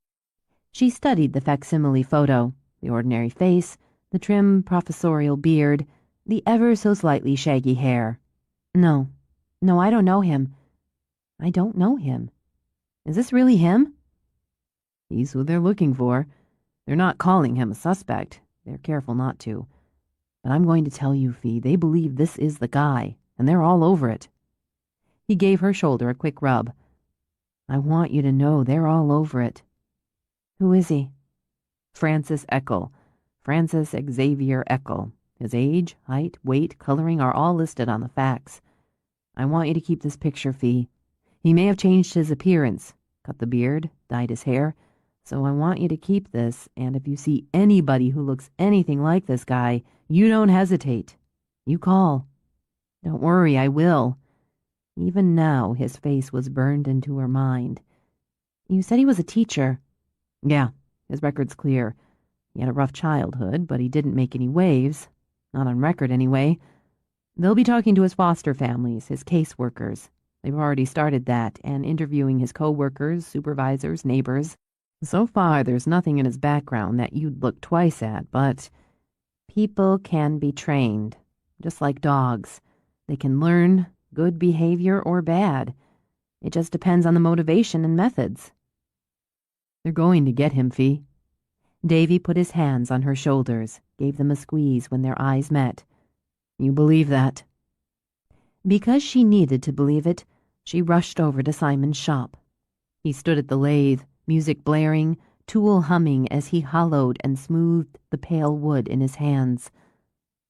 She studied the facsimile photo, the ordinary face, the trim professorial beard, the ever so slightly shaggy hair. No, I don't know him. I don't know him. Is this really him? He's who they're looking for. They're not calling him a suspect. They're careful not to. But I'm going to tell you, Fee, they believe this is the guy, and they're all over it. He gave her shoulder a quick rub. I want you to know they're all over it. Who is he? Francis Eckel. Francis Xavier Eckel. His age, height, weight, coloring are all listed on the facts. I want you to keep this picture, Fee. He may have changed his appearance, cut the beard, dyed his hair, so I want you to keep this, and if you see anybody who looks anything like this guy, you don't hesitate. You call. Don't worry, I will. Even now, his face was burned into her mind. You said he was a teacher. Yeah, his record's clear. He had a rough childhood, but he didn't make any waves. Not on record, anyway. They'll be talking to his foster families, his caseworkers. They've already started that, and interviewing his co-workers, supervisors, neighbors. So far, there's nothing in his background that you'd look twice at, but people can be trained, just like dogs. They can learn good behavior or bad. It just depends on the motivation and methods. They're going to get him, Fee. Davy put his hands on her shoulders, gave them a squeeze when their eyes met. You believe that? Because she needed to believe it, she rushed over to Simon's shop. He stood at the lathe, music blaring, tool humming as he hollowed and smoothed the pale wood in his hands.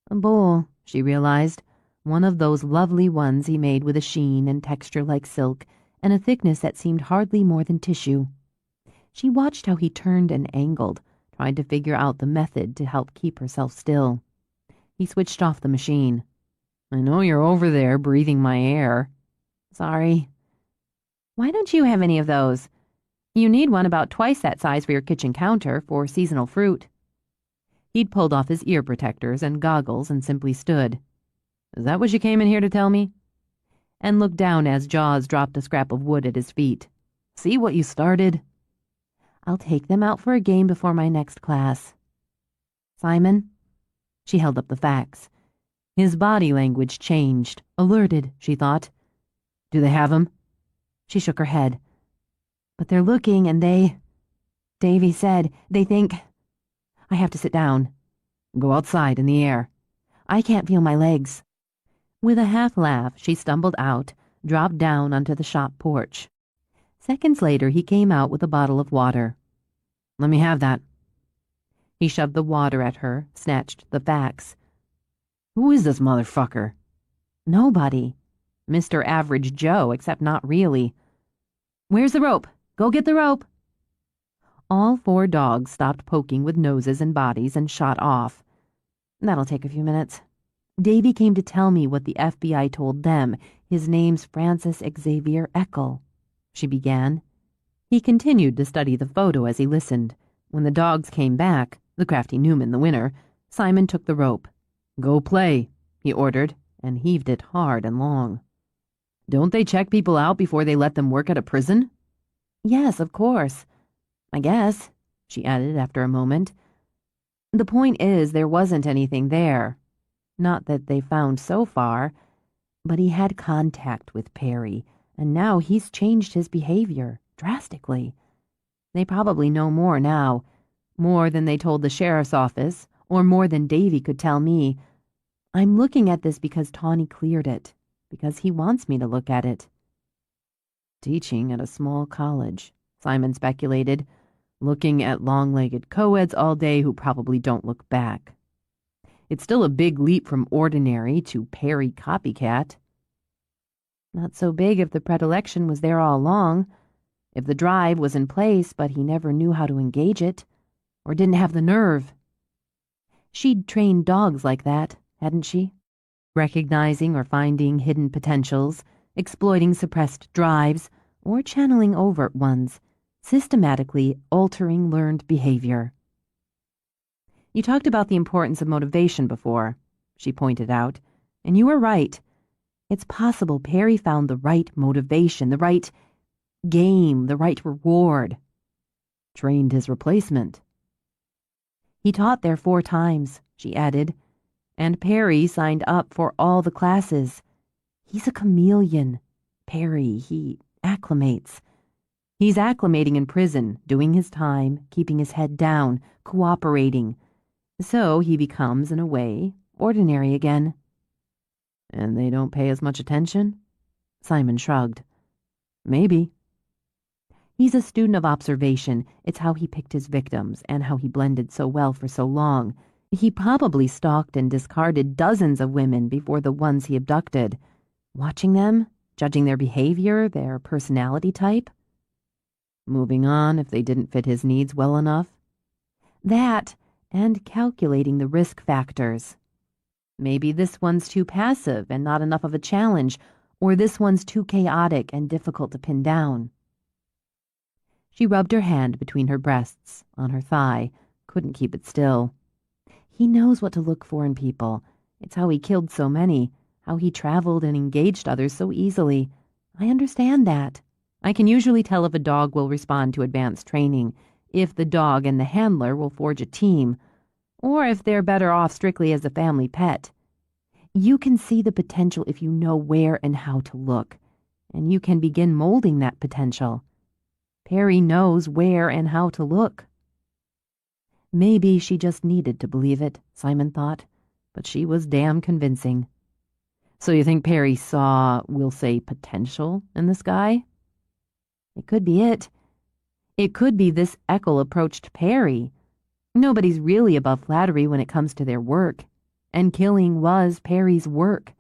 A bowl, she realized, one of those lovely ones he made with a sheen and texture like silk and a thickness that seemed hardly more than tissue. She watched how he turned and angled, trying to figure out the method to help keep herself still. He switched off the machine. I know you're over there breathing my air. Sorry. Why don't you have any of those? You need one about twice that size for your kitchen counter for seasonal fruit. He'd pulled off his ear protectors and goggles and simply stood. Is that what you came in here to tell me? And looked down as Jaws dropped a scrap of wood at his feet. See what you started? I'll take them out for a game before my next class. Simon? She held up the facts. His body language changed. Alerted, she thought. Do they have him? She shook her head. But they're looking and Davy said, they think... I have to sit down. Go outside in the air. I can't feel my legs. With a half laugh, she stumbled out, dropped down onto the shop porch. Seconds later, he came out with a bottle of water. Let me have that. He shoved the water at her, snatched the facts. Who is this motherfucker? Nobody. Mr. Average Joe, except not really. Where's the rope? Go get the rope. All 4 dogs stopped poking with noses and bodies and shot off. That'll take a few minutes. Davy came to tell me what the FBI told them. His name's Francis Xavier Eckel, she began. He continued to study the photo as he listened. When the dogs came back, the crafty Newman the winner, Simon took the rope. Go play, he ordered, and heaved it hard and long. Don't they check people out before they let them work at a prison? Yes, of course. I guess, she added after a moment. The point is, there wasn't anything there. Not that they found so far, but he had contact with Perry, and now he's changed his behavior drastically. They probably know more now, more than they told the sheriff's office, or more than Davy could tell me. I'm looking at this because Tawny cleared it, because he wants me to look at it. Teaching at a small college, Simon speculated, looking at long-legged co-eds all day who probably don't look back. It's still a big leap from ordinary to Perry copycat. Not so big if the predilection was there all along, if the drive was in place but he never knew how to engage it, or didn't have the nerve. She'd trained dogs like that, hadn't she? Recognizing or finding hidden potentials, exploiting suppressed drives, or channeling overt ones, systematically altering learned behavior. You talked about the importance of motivation before, she pointed out, and you were right. It's possible Perry found the right motivation, the right game, the right reward. Trained his replacement. He taught there 4 times, she added, and Perry signed up for all the classes. He's a chameleon. Perry, he acclimates. He's acclimating in prison, doing his time, keeping his head down, cooperating. So he becomes, in a way, ordinary again. And they don't pay as much attention? Simon shrugged. Maybe. He's a student of observation. It's how he picked his victims and how he blended so well for so long. He probably stalked and discarded dozens of women before the ones he abducted, watching them, judging their behavior, their personality type. Moving on if they didn't fit his needs well enough. That, and calculating the risk factors. Maybe this one's too passive and not enough of a challenge, or this one's too chaotic and difficult to pin down. She rubbed her hand between her breasts, on her thigh, couldn't keep it still. He knows what to look for in people. It's how he killed so many, how he traveled and engaged others so easily. I understand that. I can usually tell if a dog will respond to advanced training, if the dog and the handler will forge a team, or if they're better off strictly as a family pet. You can see the potential if you know where and how to look, and you can begin molding that potential. Perry knows where and how to look. Maybe she just needed to believe it, Simon thought, but she was damn convincing. So you think Perry saw, we'll say, potential in this guy? It could be it. It could be this Eckel approached Perry. Nobody's really above flattery when it comes to their work, and killing was Perry's work.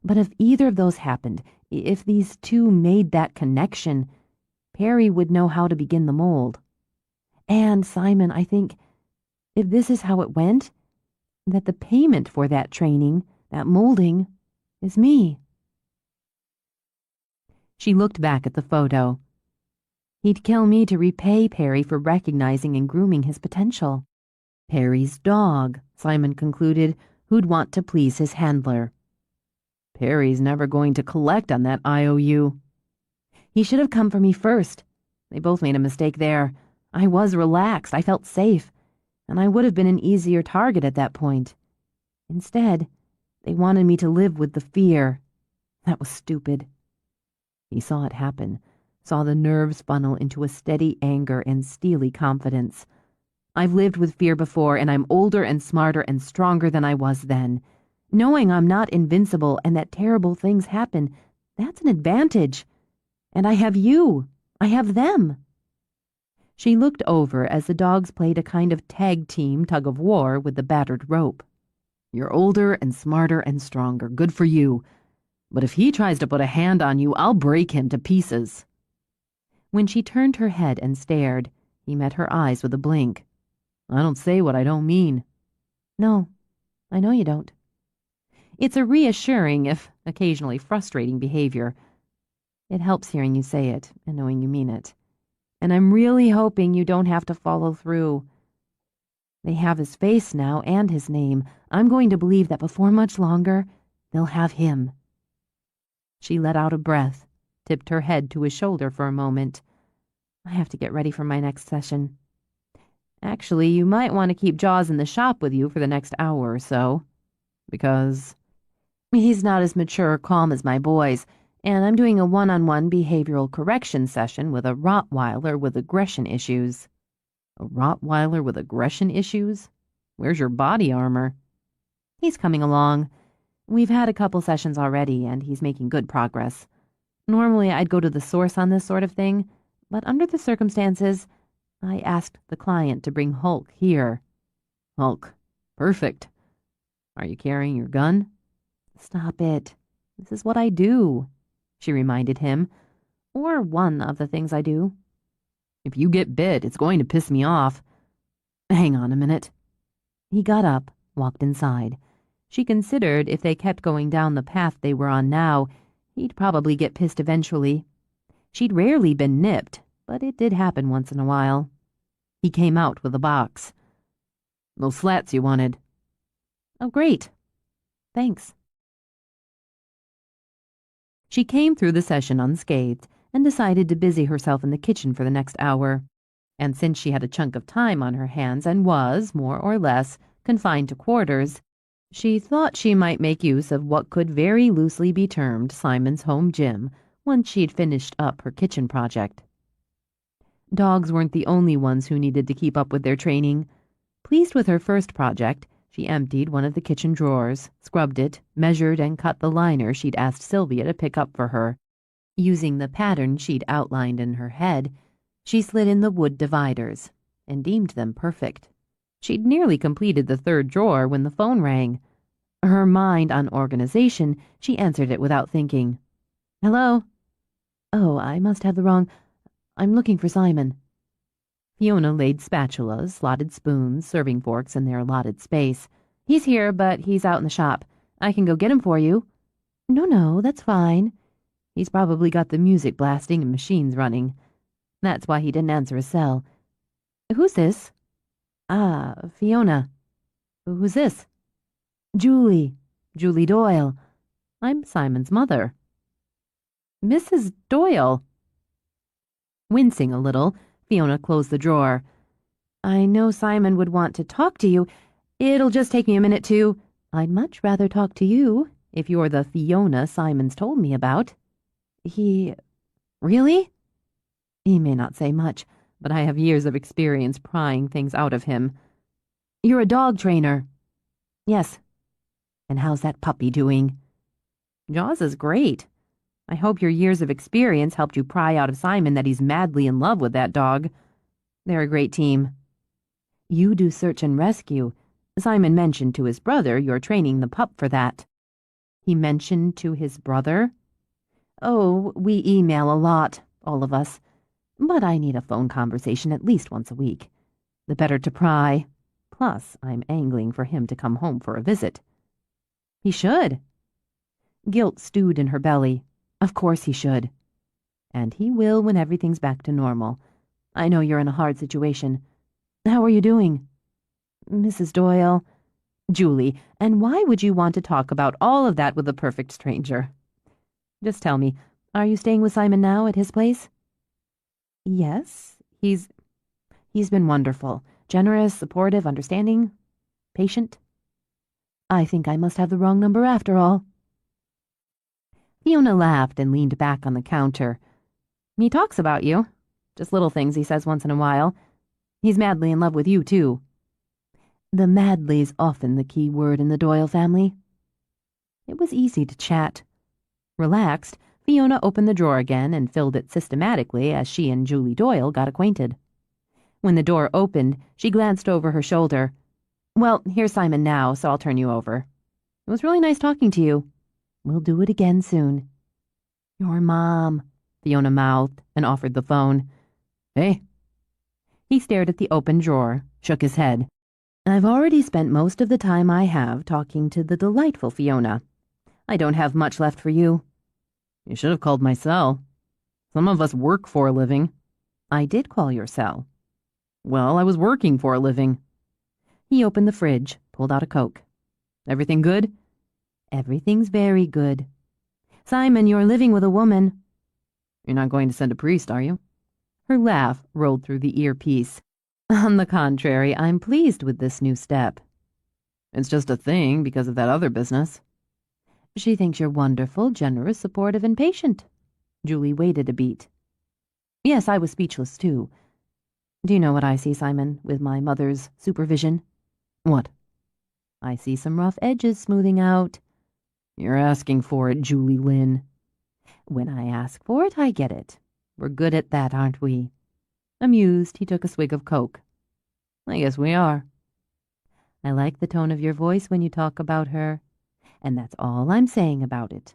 But if either of those happened, if these two made that connection, Perry would know how to begin the mold. And, Simon, I think, if this is how it went, that the payment for that training, that molding, is me. She looked back at the photo. He'd kill me to repay Perry for recognizing and grooming his potential. Perry's dog, Simon concluded, who'd want to please his handler. Perry's never going to collect on that IOU. He should have come for me first. They both made a mistake there. I was relaxed, I felt safe, and I would have been an easier target at that point. Instead, they wanted me to live with the fear. That was stupid. He saw it happen, saw the nerves funnel into a steady anger and steely confidence. I've lived with fear before, and I'm older and smarter and stronger than I was then. Knowing I'm not invincible and that terrible things happen, that's an advantage. And I have you. I have them. She looked over as the dogs played a kind of tag team tug of war with the battered rope. You're older and smarter and stronger. Good for you. But if he tries to put a hand on you, I'll break him to pieces. When she turned her head and stared, he met her eyes with a blink. I don't say what I don't mean. No, I know you don't. It's a reassuring, if occasionally frustrating behavior. It helps hearing you say it and knowing you mean it. And I'm really hoping you don't have to follow through. They have his face now and his name. I'm going to believe that before much longer, they'll have him. She let out a breath, tipped her head to his shoulder for a moment. I have to get ready for my next session. Actually, you might want to keep Jaws in the shop with you for the next hour or so. Because he's not as mature or calm as my boys, and I'm doing a one-on-one behavioral correction session with a Rottweiler with aggression issues. A Rottweiler with aggression issues? Where's your body armor? He's coming along. We've had a couple sessions already, and he's making good progress. Normally, I'd go to the source on this sort of thing, but under the circumstances, I asked the client to bring Hulk here. Hulk. Perfect. Are you carrying your gun? Stop it. This is what I do, she reminded him. Or one of the things I do. If you get bit, it's going to piss me off. Hang on a minute. He got up, walked inside. She considered if they kept going down the path they were on now, he'd probably get pissed eventually. She'd rarely been nipped, but it did happen once in a while. He came out with a box. Those slats you wanted. Oh, great. Thanks. She came through the session unscathed and decided to busy herself in the kitchen for the next hour. And since she had a chunk of time on her hands and was, more or less, confined to quarters, she thought she might make use of what could very loosely be termed Simon's home gym, once she'd finished up her kitchen project. Dogs weren't the only ones who needed to keep up with their training. Pleased with her first project, she emptied one of the kitchen drawers, scrubbed it, measured, and cut the liner she'd asked Sylvia to pick up for her. Using the pattern she'd outlined in her head, she slid in the wood dividers and deemed them perfect. She'd nearly completed the third drawer when the phone rang. Her mind on organization, she answered it without thinking. "Hello?" "Oh, I must have the wrong... I'm looking for Simon." Fiona laid spatulas, slotted spoons, serving forks in their allotted space. "He's here, but he's out in the shop. I can go get him for you." No, that's fine. He's probably got the music blasting and machines running. That's why he didn't answer his cell." "Who's this?" "Ah, Fiona." "Who's this?" "Julie. Julie Doyle. I'm Simon's mother." "Mrs. Doyle." Wincing a little, Fiona closed the drawer. "I know Simon would want to talk to you. It'll just take me a minute to..." "I'd much rather talk to you, if you're the Fiona Simon's told me about." "He... really?" "He may not say much, but I have years of experience prying things out of him." "You're a dog trainer." "Yes." "And how's that puppy doing?" "Jaws is great. I hope your years of experience helped you pry out of Simon that he's madly in love with that dog. They're a great team." "You do search and rescue. Simon mentioned to his brother you're training the pup for that." "He mentioned to his brother?" "Oh, we email a lot, all of us. But I need a phone conversation at least once a week. The better to pry. Plus, I'm angling for him to come home for a visit." "He should." Guilt stewed in her belly. Of course he should. "And he will when everything's back to normal. I know you're in a hard situation. How are you doing?" "Mrs. Doyle..." "Julie, and why would you want to talk about all of that with a perfect stranger? Just tell me, are you staying with Simon now at his place?" "Yes, he's been wonderful. Generous, supportive, understanding, patient." "I think I must have the wrong number after all." Fiona laughed and leaned back on the counter. "He talks about you. Just little things he says once in a while. He's madly in love with you, too." The madly's often the key word in the Doyle family. It was easy to chat. Relaxed, Fiona opened the drawer again and filled it systematically as she and Julie Doyle got acquainted. When the door opened, she glanced over her shoulder. "Well, here's Simon now, so I'll turn you over. It was really nice talking to you. We'll do it again soon." "Your mom," Fiona mouthed and offered the phone. "Hey." He stared at the open drawer, shook his head. "I've already spent most of the time I have talking to the delightful Fiona. I don't have much left for you." "You should have called my cell. Some of us work for a living." "I did call your cell." "Well, I was working for a living." He opened the fridge, pulled out a Coke. "Everything good?" "Everything's very good." "Simon, you're living with a woman." "You're not going to send a priest, are you?" Her laugh rolled through the earpiece. "On the contrary, I'm pleased with this new step." "It's just a thing because of that other business." "She thinks you're wonderful, generous, supportive, and patient." Julie waited a beat. "Yes, I was speechless, too. Do you know what I see, Simon, with my mother's supervision?" "What?" "I see some rough edges smoothing out." "You're asking for it, Julie Lynn." "When I ask for it, I get it. We're good at that, aren't we?" Amused, he took a swig of Coke. "I guess we are." "I like the tone of your voice when you talk about her. And that's all I'm saying about it.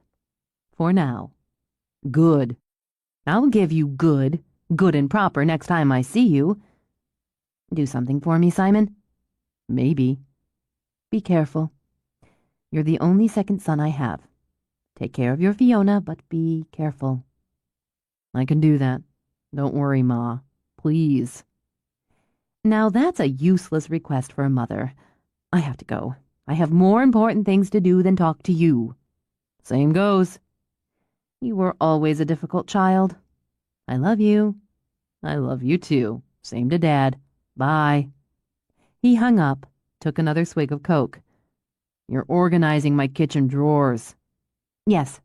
For now." "Good." "I'll give you good and proper next time I see you." "Do something for me, Simon?" "Maybe." "Be careful. You're the only second son I have. Take care of your Fiona, but be careful." "I can do that. Don't worry, Ma. Please." Now that's a useless request for a mother. I have to go. I have more important things to do than talk to you." "Same goes." "You were always a difficult child. I love you." "I love you too. Same to Dad. Bye." He hung up, took another swig of Coke. "You're organizing my kitchen drawers." "Yes."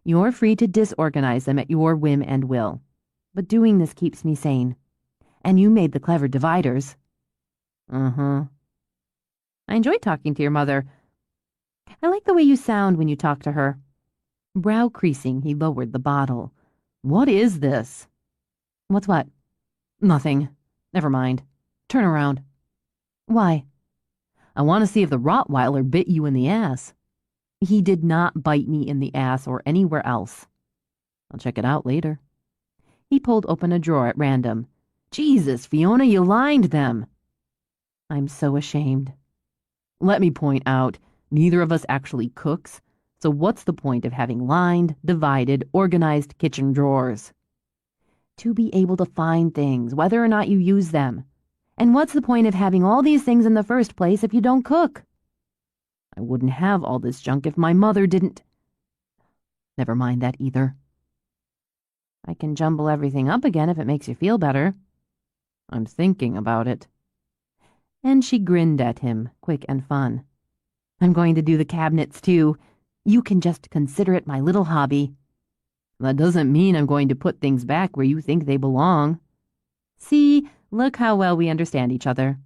You're free to disorganize them at your whim and will. But doing this keeps me sane. And you made the clever dividers. Uh-huh. I enjoyed talking to your mother. I like the way you sound when you talk to her. Brow creasing, he lowered the bottle. What is this? What's what? Nothing. Never mind. Turn around. Why? I want to see if the Rottweiler bit you in the ass. He did not bite me in the ass or anywhere else. I'll check it out later. He pulled open a drawer at random. Jesus, Fiona, you lined them. I'm so ashamed. Let me point out, neither of us actually cooks, so what's the point of having lined, divided, organized kitchen drawers? To be able to find things, whether or not you use them. And what's the point of having all these things in the first place if you don't cook? I wouldn't have all this junk if my mother didn't. Never mind that either. I can jumble everything up again if it makes you feel better. I'm thinking about it. And she grinned at him, quick and fun. I'm going to do the cabinets, too. You can just consider it my little hobby. That doesn't mean I'm going to put things back where you think they belong. See, look how well we understand each other.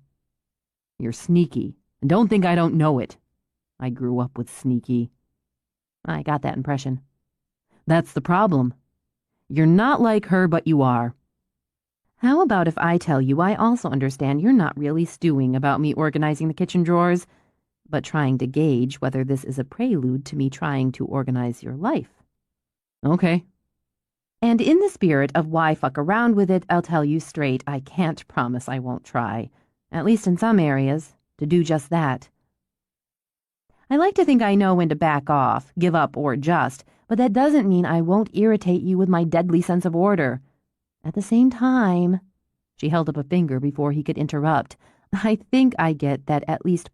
You're sneaky, and don't think I don't know it. I grew up with sneaky. I got that impression. That's the problem. You're not like her, but you are. How about if I tell you I also understand you're not really stewing about me organizing the kitchen drawers, but trying to gauge whether this is a prelude to me trying to organize your life? Okay. And in the spirit of why fuck around with it, I'll tell you straight, I can't promise I won't try, at least in some areas, to do just that. I like to think I know when to back off, give up, or adjust, but that doesn't mean I won't irritate you with my deadly sense of order. At the same time, she held up a finger before he could interrupt, I think I get that at least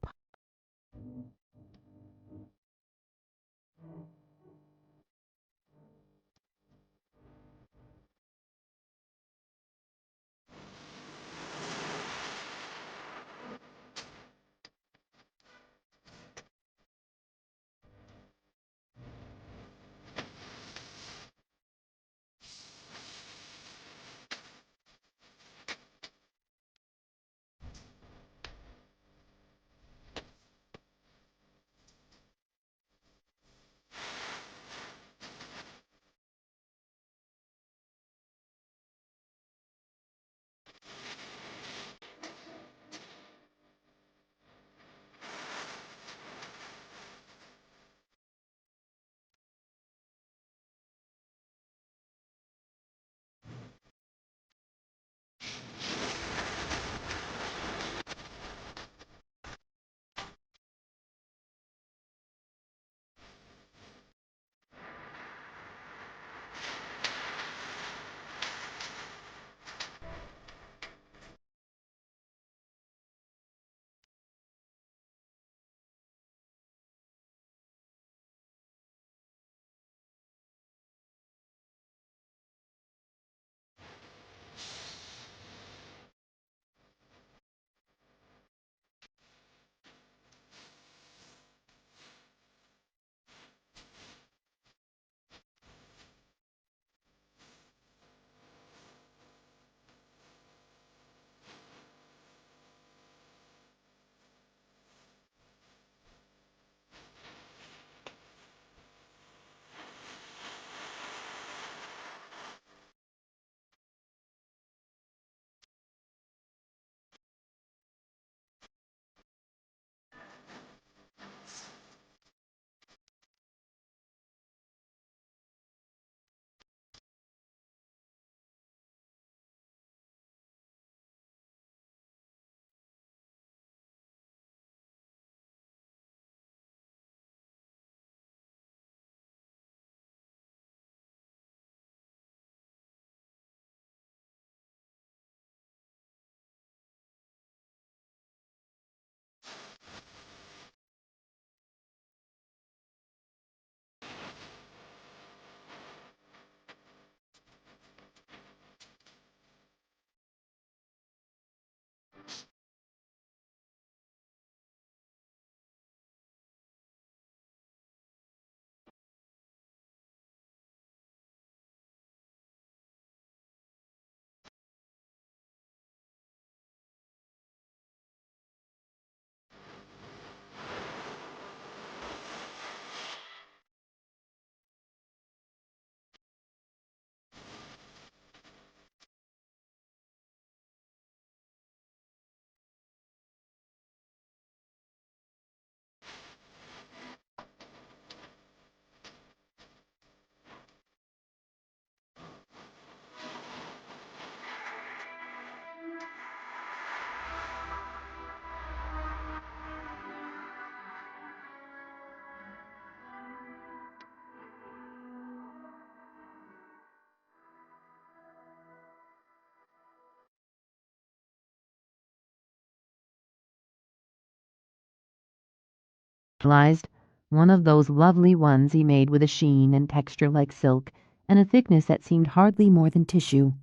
specialized, one of those lovely ones he made with a sheen and texture like silk and a thickness that seemed hardly more than tissue.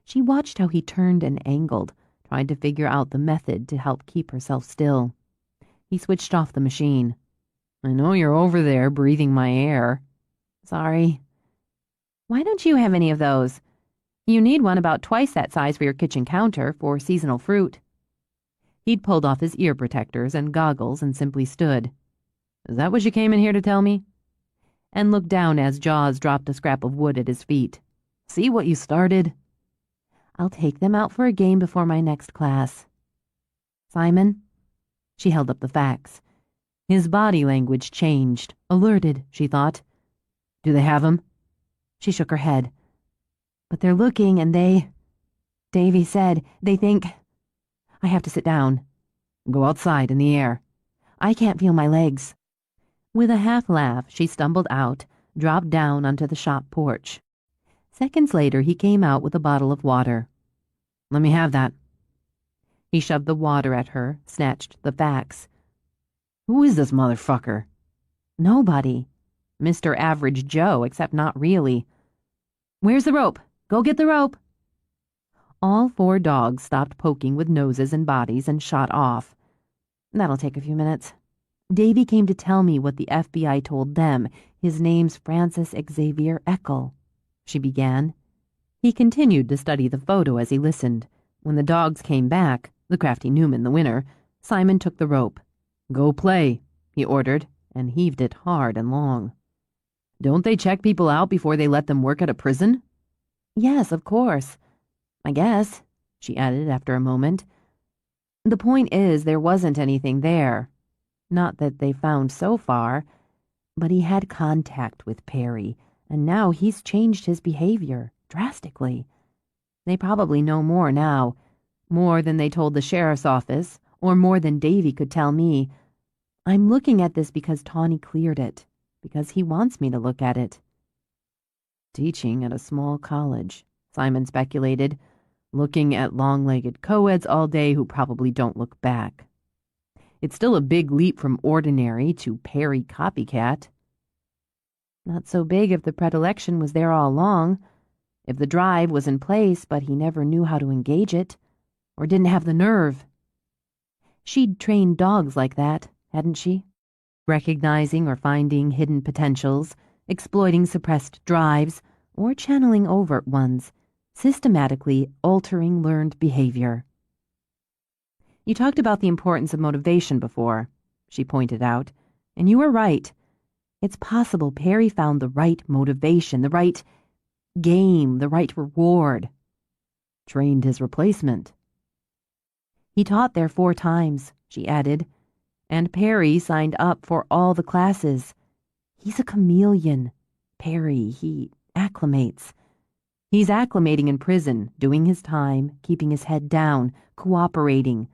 She watched how he turned and angled, trying to figure out the method to help keep herself still. He switched off the machine. I know you're over there breathing my air. Sorry. Why don't you have any of those? You need one about twice that size for your kitchen counter for seasonal fruit. He'd pulled off his ear protectors and goggles and simply stood. Is that what you came in here to tell me? And looked down as Jaws dropped a scrap of wood at his feet. See what you started? I'll take them out for a game before my next class. Simon? She held up the facts. His body language changed. Alerted, she thought. Do they have him? She shook her head. But they're looking and Davy said, they think... I have to sit down. Go outside in the air. I can't feel my legs. With a half laugh, she stumbled out, dropped down onto the shop porch. Seconds later, he came out with a bottle of water. Let me have that. He shoved the water at her, snatched the facts. Who is this motherfucker? Nobody. Mr. Average Joe, except not really. Where's the rope? Go get the rope. All 4 dogs stopped poking with noses and bodies and shot off. That'll take a few minutes. Davy came to tell me what the FBI told them. His name's Francis Xavier Eckel, she began. He continued to study the photo as he listened. When the dogs came back, the crafty Newman the winner, Simon took the rope. Go play, he ordered, and heaved it hard and long. Don't they check people out before they let them work at a prison? Yes, of course. I guess, she added after a moment. The point is, there wasn't anything there. Not that they found so far. But he had contact with Perry, and now he's changed his behavior drastically. They probably know more now. More than they told the sheriff's office, or more than Davy could tell me. I'm looking at this because Tawny cleared it, because he wants me to look at it. Teaching at a small college, Simon speculated, looking at long-legged co-eds all day who probably don't look back. It's still a big leap from ordinary to Perry copycat. Not so big if the predilection was there all along, if the drive was in place but he never knew how to engage it, or didn't have the nerve. She'd trained dogs like that, hadn't she? Recognizing or finding hidden potentials, exploiting suppressed drives, or channeling overt ones, systematically altering learned behavior. You talked about the importance of motivation before, she pointed out, and you were right. It's possible Perry found the right motivation, the right game, the right reward. Trained his replacement. He taught there 4 times, she added, and Perry signed up for all the classes. He's a chameleon. Perry, he acclimates. He's acclimating in prison, doing his time, keeping his head down, cooperating.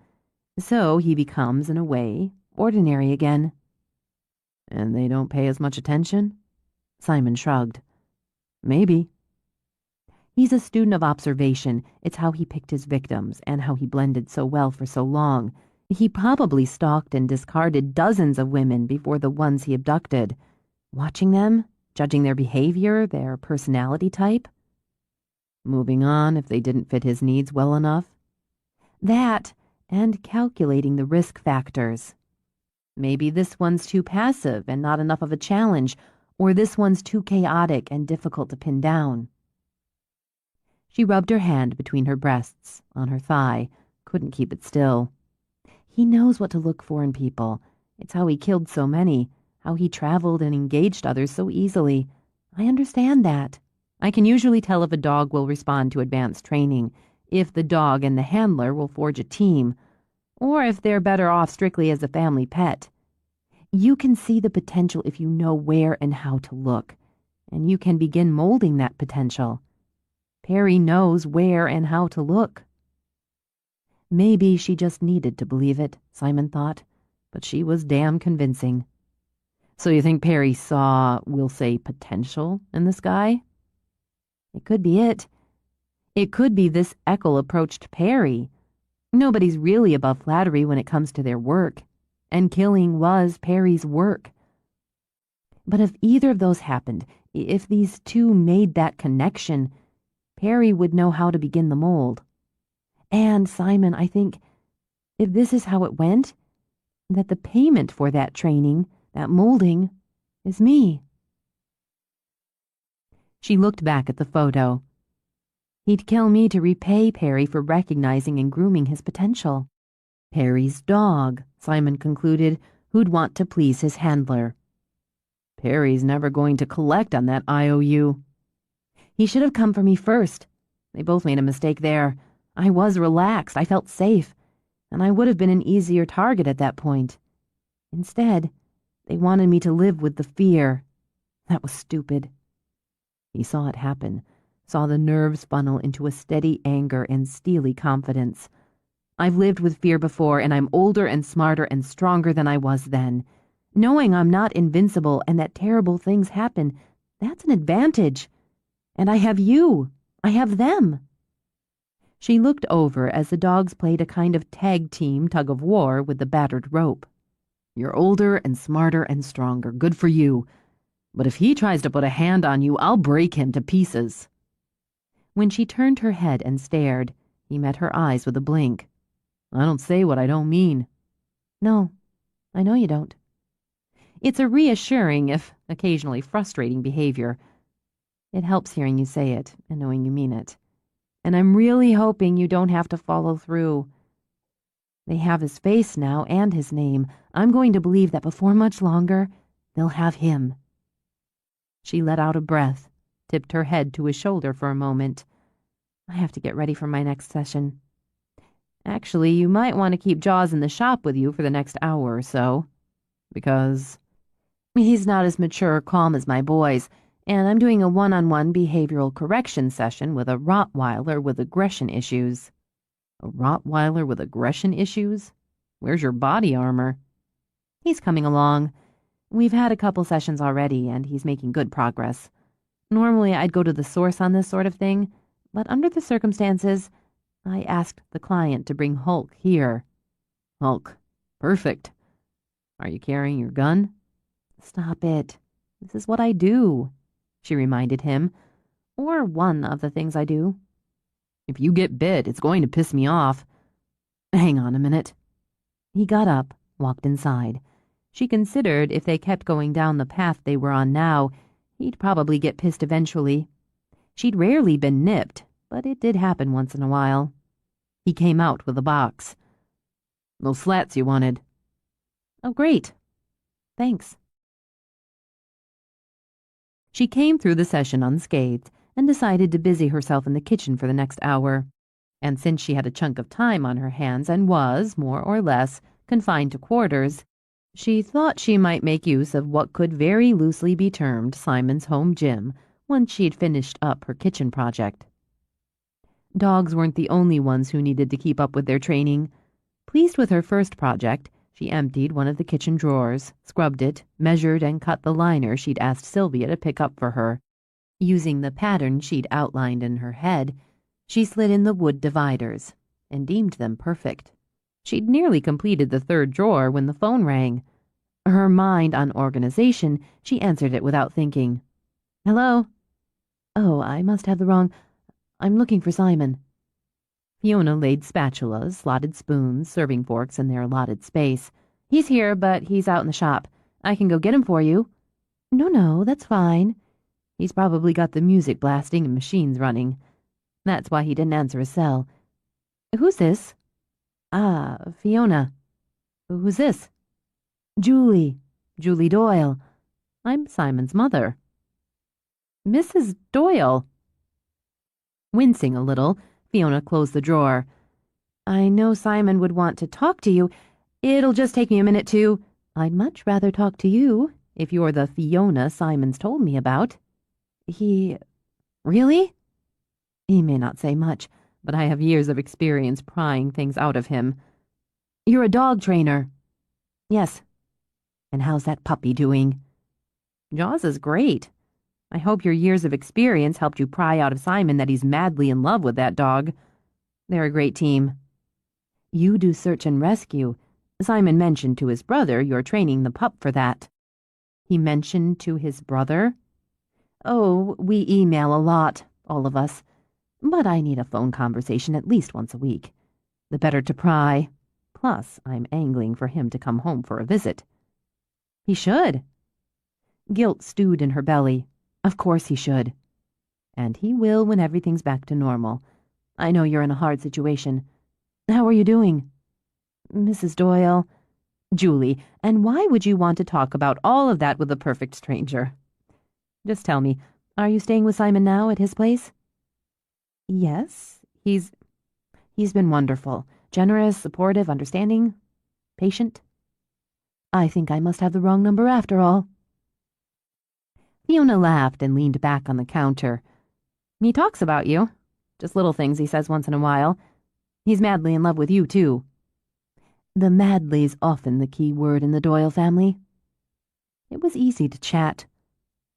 So he becomes, in a way, ordinary again. And they don't pay as much attention? Simon shrugged. Maybe. He's a student of observation. It's how he picked his victims and how he blended so well for so long. He probably stalked and discarded dozens of women before the ones he abducted. Watching them, judging their behavior, their personality type. Moving on if they didn't fit his needs well enough. That, and calculating the risk factors. Maybe this one's too passive and not enough of a challenge, or this one's too chaotic and difficult to pin down. She rubbed her hand between her breasts, on her thigh, couldn't keep it still. He knows what to look for in people. It's how he killed so many, how he traveled and engaged others so easily. I understand that. I can usually tell if a dog will respond to advanced training, if the dog and the handler will forge a team, or if they're better off strictly as a family pet. You can see the potential if you know where and how to look, and you can begin molding that potential. Perry knows where and how to look. Maybe she just needed to believe it, Simon thought, but she was damn convincing. So you think Perry saw, we'll say, potential in this guy? It could be it. It could be this Eckel approached Perry. Nobody's really above flattery when it comes to their work. and killing was Perry's work. But if either of those happened, if these two made that connection, Perry would know how to begin the mold. And Simon, I think, if this is how it went, that the payment for that training, that molding, is me. She looked back at the photo. He'd kill me to repay Perry for recognizing and grooming his potential. Perry's dog, Simon concluded, who'd want to please his handler. Perry's never going to collect on that IOU. He should have come for me first. They both made a mistake there. I was relaxed, I felt safe, and I would have been an easier target at that point. Instead, they wanted me to live with the fear. That was stupid. He saw it happen, saw the nerves funnel into a steady anger and steely confidence. I've lived with fear before, and I'm older and smarter and stronger than I was then. Knowing I'm not invincible and that terrible things happen, that's an advantage. And I have you. I have them. She looked over as the dogs played a kind of tag team tug of war with the battered rope. You're older and smarter and stronger. Good for you. But if he tries to put a hand on you, I'll break him to pieces. When she turned her head and stared, he met her eyes with a blink. I don't say what I don't mean. No, I know you don't. It's a reassuring, if occasionally frustrating, behavior. It helps hearing you say it and knowing you mean it. And I'm really hoping you don't have to follow through. They have his face now and his name. I'm going to believe that before much longer, they'll have him. She let out a breath, tipped her head to his shoulder for a moment. I have to get ready for my next session. Actually, you might want to keep Jaws in the shop with you for the next hour or so. Because he's not as mature or calm as my boys, and I'm doing a one-on-one behavioral correction session with a Rottweiler with aggression issues. A Rottweiler with aggression issues? Where's your body armor? He's coming along. We've had a couple sessions already, and he's making good progress. Normally, I'd go to the source on this sort of thing, but under the circumstances, I asked the client to bring Hulk here. Hulk. Perfect. Are you carrying your gun? Stop it. This is what I do, she reminded him. Or one of the things I do. If you get bit, it's going to piss me off. Hang on a minute. He got up, walked inside. She considered if they kept going down the path they were on now, he'd probably get pissed eventually. She'd rarely been nipped, but it did happen once in a while. He came out with a box. Those slats you wanted. Oh, great. Thanks. She came through the session unscathed and decided to busy herself in the kitchen for the next hour. And since she had a chunk of time on her hands and was, more or less, confined to quarters, she thought she might make use of what could very loosely be termed Simon's home gym once she'd finished up her kitchen project. Dogs weren't the only ones who needed to keep up with their training. Pleased with her first project, she emptied one of the kitchen drawers, scrubbed it, measured and cut the liner she'd asked Sylvia to pick up for her. Using the pattern she'd outlined in her head, she slid in the wood dividers and deemed them perfect. She'd nearly completed the third drawer when the phone rang. Her mind on organization, she answered it without thinking. Hello? Oh, I must have the wrong... I'm looking for Simon. Fiona laid spatulas, slotted spoons, serving forks in their allotted space. He's here, but he's out in the shop. I can go get him for you. No, that's fine. He's probably got the music blasting and machines running. That's why he didn't answer his cell. Who's this? Ah, Fiona. Who's this? Julie Doyle. I'm Simon's mother. Mrs. Doyle. Wincing a little, Fiona closed the drawer. I know Simon would want to talk to you. It'll just take me a minute to... I'd much rather talk to you, if you're the Fiona Simon's told me about. He... Really? He may not say much, but I have years of experience prying things out of him. You're a dog trainer. Yes. And how's that puppy doing? Jaws is great. I hope your years of experience helped you pry out of Simon that he's madly in love with that dog. They're a great team. You do search and rescue. Simon mentioned to his brother you're training the pup for that. He mentioned to his brother? Oh, we email a lot, all of us. But I need a phone conversation at least once a week. The better to pry. Plus, I'm angling for him to come home for a visit. He should. Guilt stewed in her belly. Of course he should. And he will when everything's back to normal. I know you're in a hard situation. How are you doing? Mrs. Doyle. Julie, and why would you want to talk about all of that with a perfect stranger? Just tell me, are you staying with Simon now at his place? Yes, he's been wonderful. Generous, supportive, understanding, patient. I think I must have the wrong number after all. Fiona laughed and leaned back on the counter. He talks about you. Just little things he says once in a while. He's madly in love with you, too. The madly's often the key word in the Doyle family. It was easy to chat.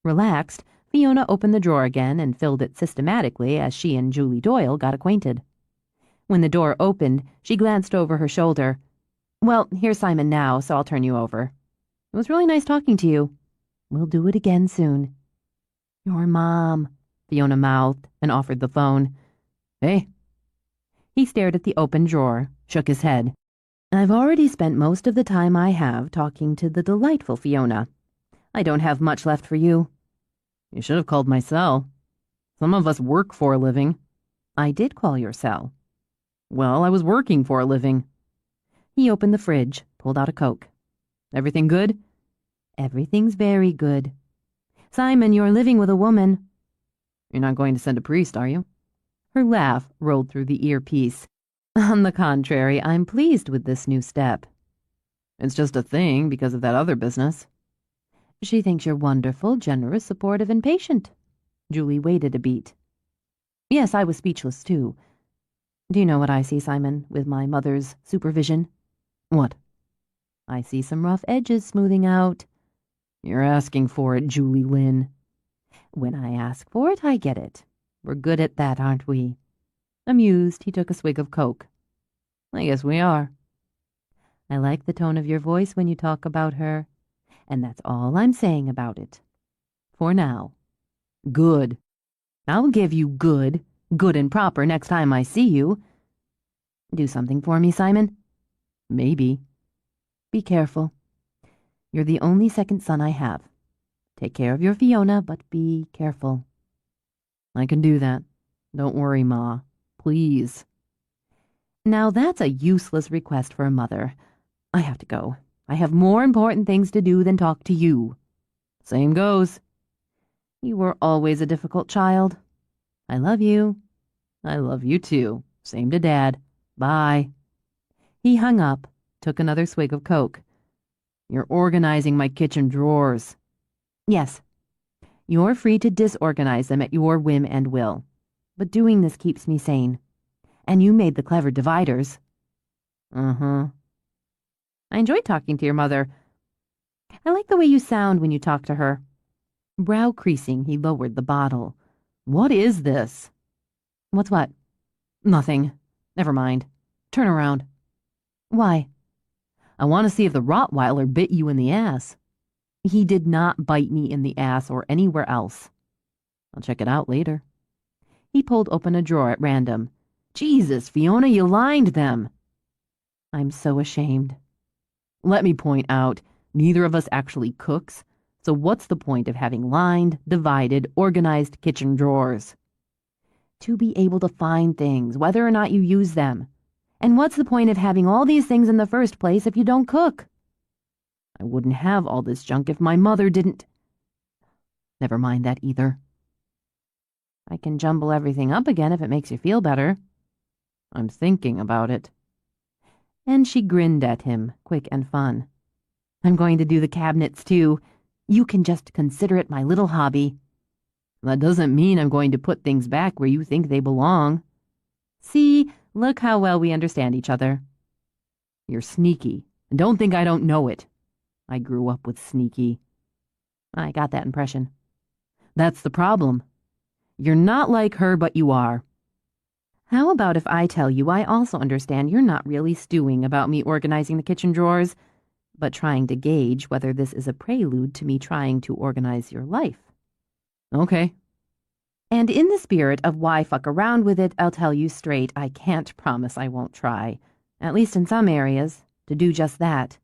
Relaxed, Fiona opened the drawer again and filled it systematically as she and Julie Doyle got acquainted. When the door opened, she glanced over her shoulder. Well, here's Simon now, so I'll turn you over. It was really nice talking to you. We'll do it again soon. Your mom, Fiona mouthed and offered the phone. Hey. He stared at the open drawer, shook his head. I've already spent most of the time I have talking to the delightful Fiona. I don't have much left for you. You should have called my cell. Some of us work for a living. I did call your cell. Well, I was working for a living. He opened the fridge, pulled out a Coke. Everything good? Everything's very good. Simon, you're living with a woman. You're not going to send a priest, are you? Her laugh rolled through the earpiece. On the contrary, I'm pleased with this new step. It's just a thing because of that other business. She thinks you're wonderful, generous, supportive, and patient. Julie waited a beat. Yes, I was speechless, too. Do you know what I see, Simon, with my mother's supervision? What? I see some rough edges smoothing out. You're asking for it, Julie Lynn. When I ask for it, I get it. We're good at that, aren't we? Amused, he took a swig of Coke. I guess we are. I like the tone of your voice when you talk about her, and that's all I'm saying about it. For now. Good. I'll give you good and proper next time I see you. Do something for me, Simon? Maybe. Be careful. You're the only second son I have. Take care of your Fiona, but be careful. I can do that. Don't worry, Ma. Please. Now that's a useless request for a mother. I have to go. I have more important things to do than talk to you. Same goes. You were always a difficult child. I love you. I love you too. Same to Dad. Bye. He hung up, took another swig of Coke. You're organizing my kitchen drawers. Yes. You're free to disorganize them at your whim and will. But doing this keeps me sane. And you made the clever dividers. Uh-huh. I enjoyed talking to your mother. I like the way you sound when you talk to her. Brow creasing, he lowered the bottle. What is this? What's what? Nothing. Never mind. Turn around. Why? I want to see if the Rottweiler bit you in the ass. He did not bite me in the ass or anywhere else. I'll check it out later. He pulled open a drawer at random. Jesus, Fiona, you lined them. I'm so ashamed. Let me point out, neither of us actually cooks, so what's the point of having lined, divided, organized kitchen drawers? To be able to find things, whether or not you use them. And what's the point of having all these things in the first place if you don't cook? I wouldn't have all this junk if my mother didn't. Never mind that either. I can jumble everything up again if it makes you feel better. I'm thinking about it. And she grinned at him, quick and fun. I'm going to do the cabinets, too. You can just consider it my little hobby. That doesn't mean I'm going to put things back where you think they belong. See, look how well we understand each other. You're sneaky, and don't think I don't know it. I grew up with sneaky. I got that impression. That's the problem. You're not like her, but you are. How about if I tell you I also understand you're not really stewing about me organizing the kitchen drawers, but trying to gauge whether this is a prelude to me trying to organize your life? Okay. And in the spirit of why fuck around with it, I'll tell you straight, I can't promise I won't try, at least in some areas, to do just that.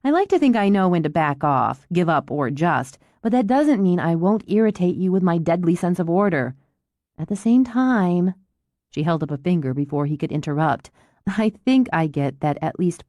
I like to think I know when to back off, give up, or adjust, but that doesn't mean I won't irritate you with my deadly sense of order. At the same time, she held up a finger before he could interrupt, I think I get that at least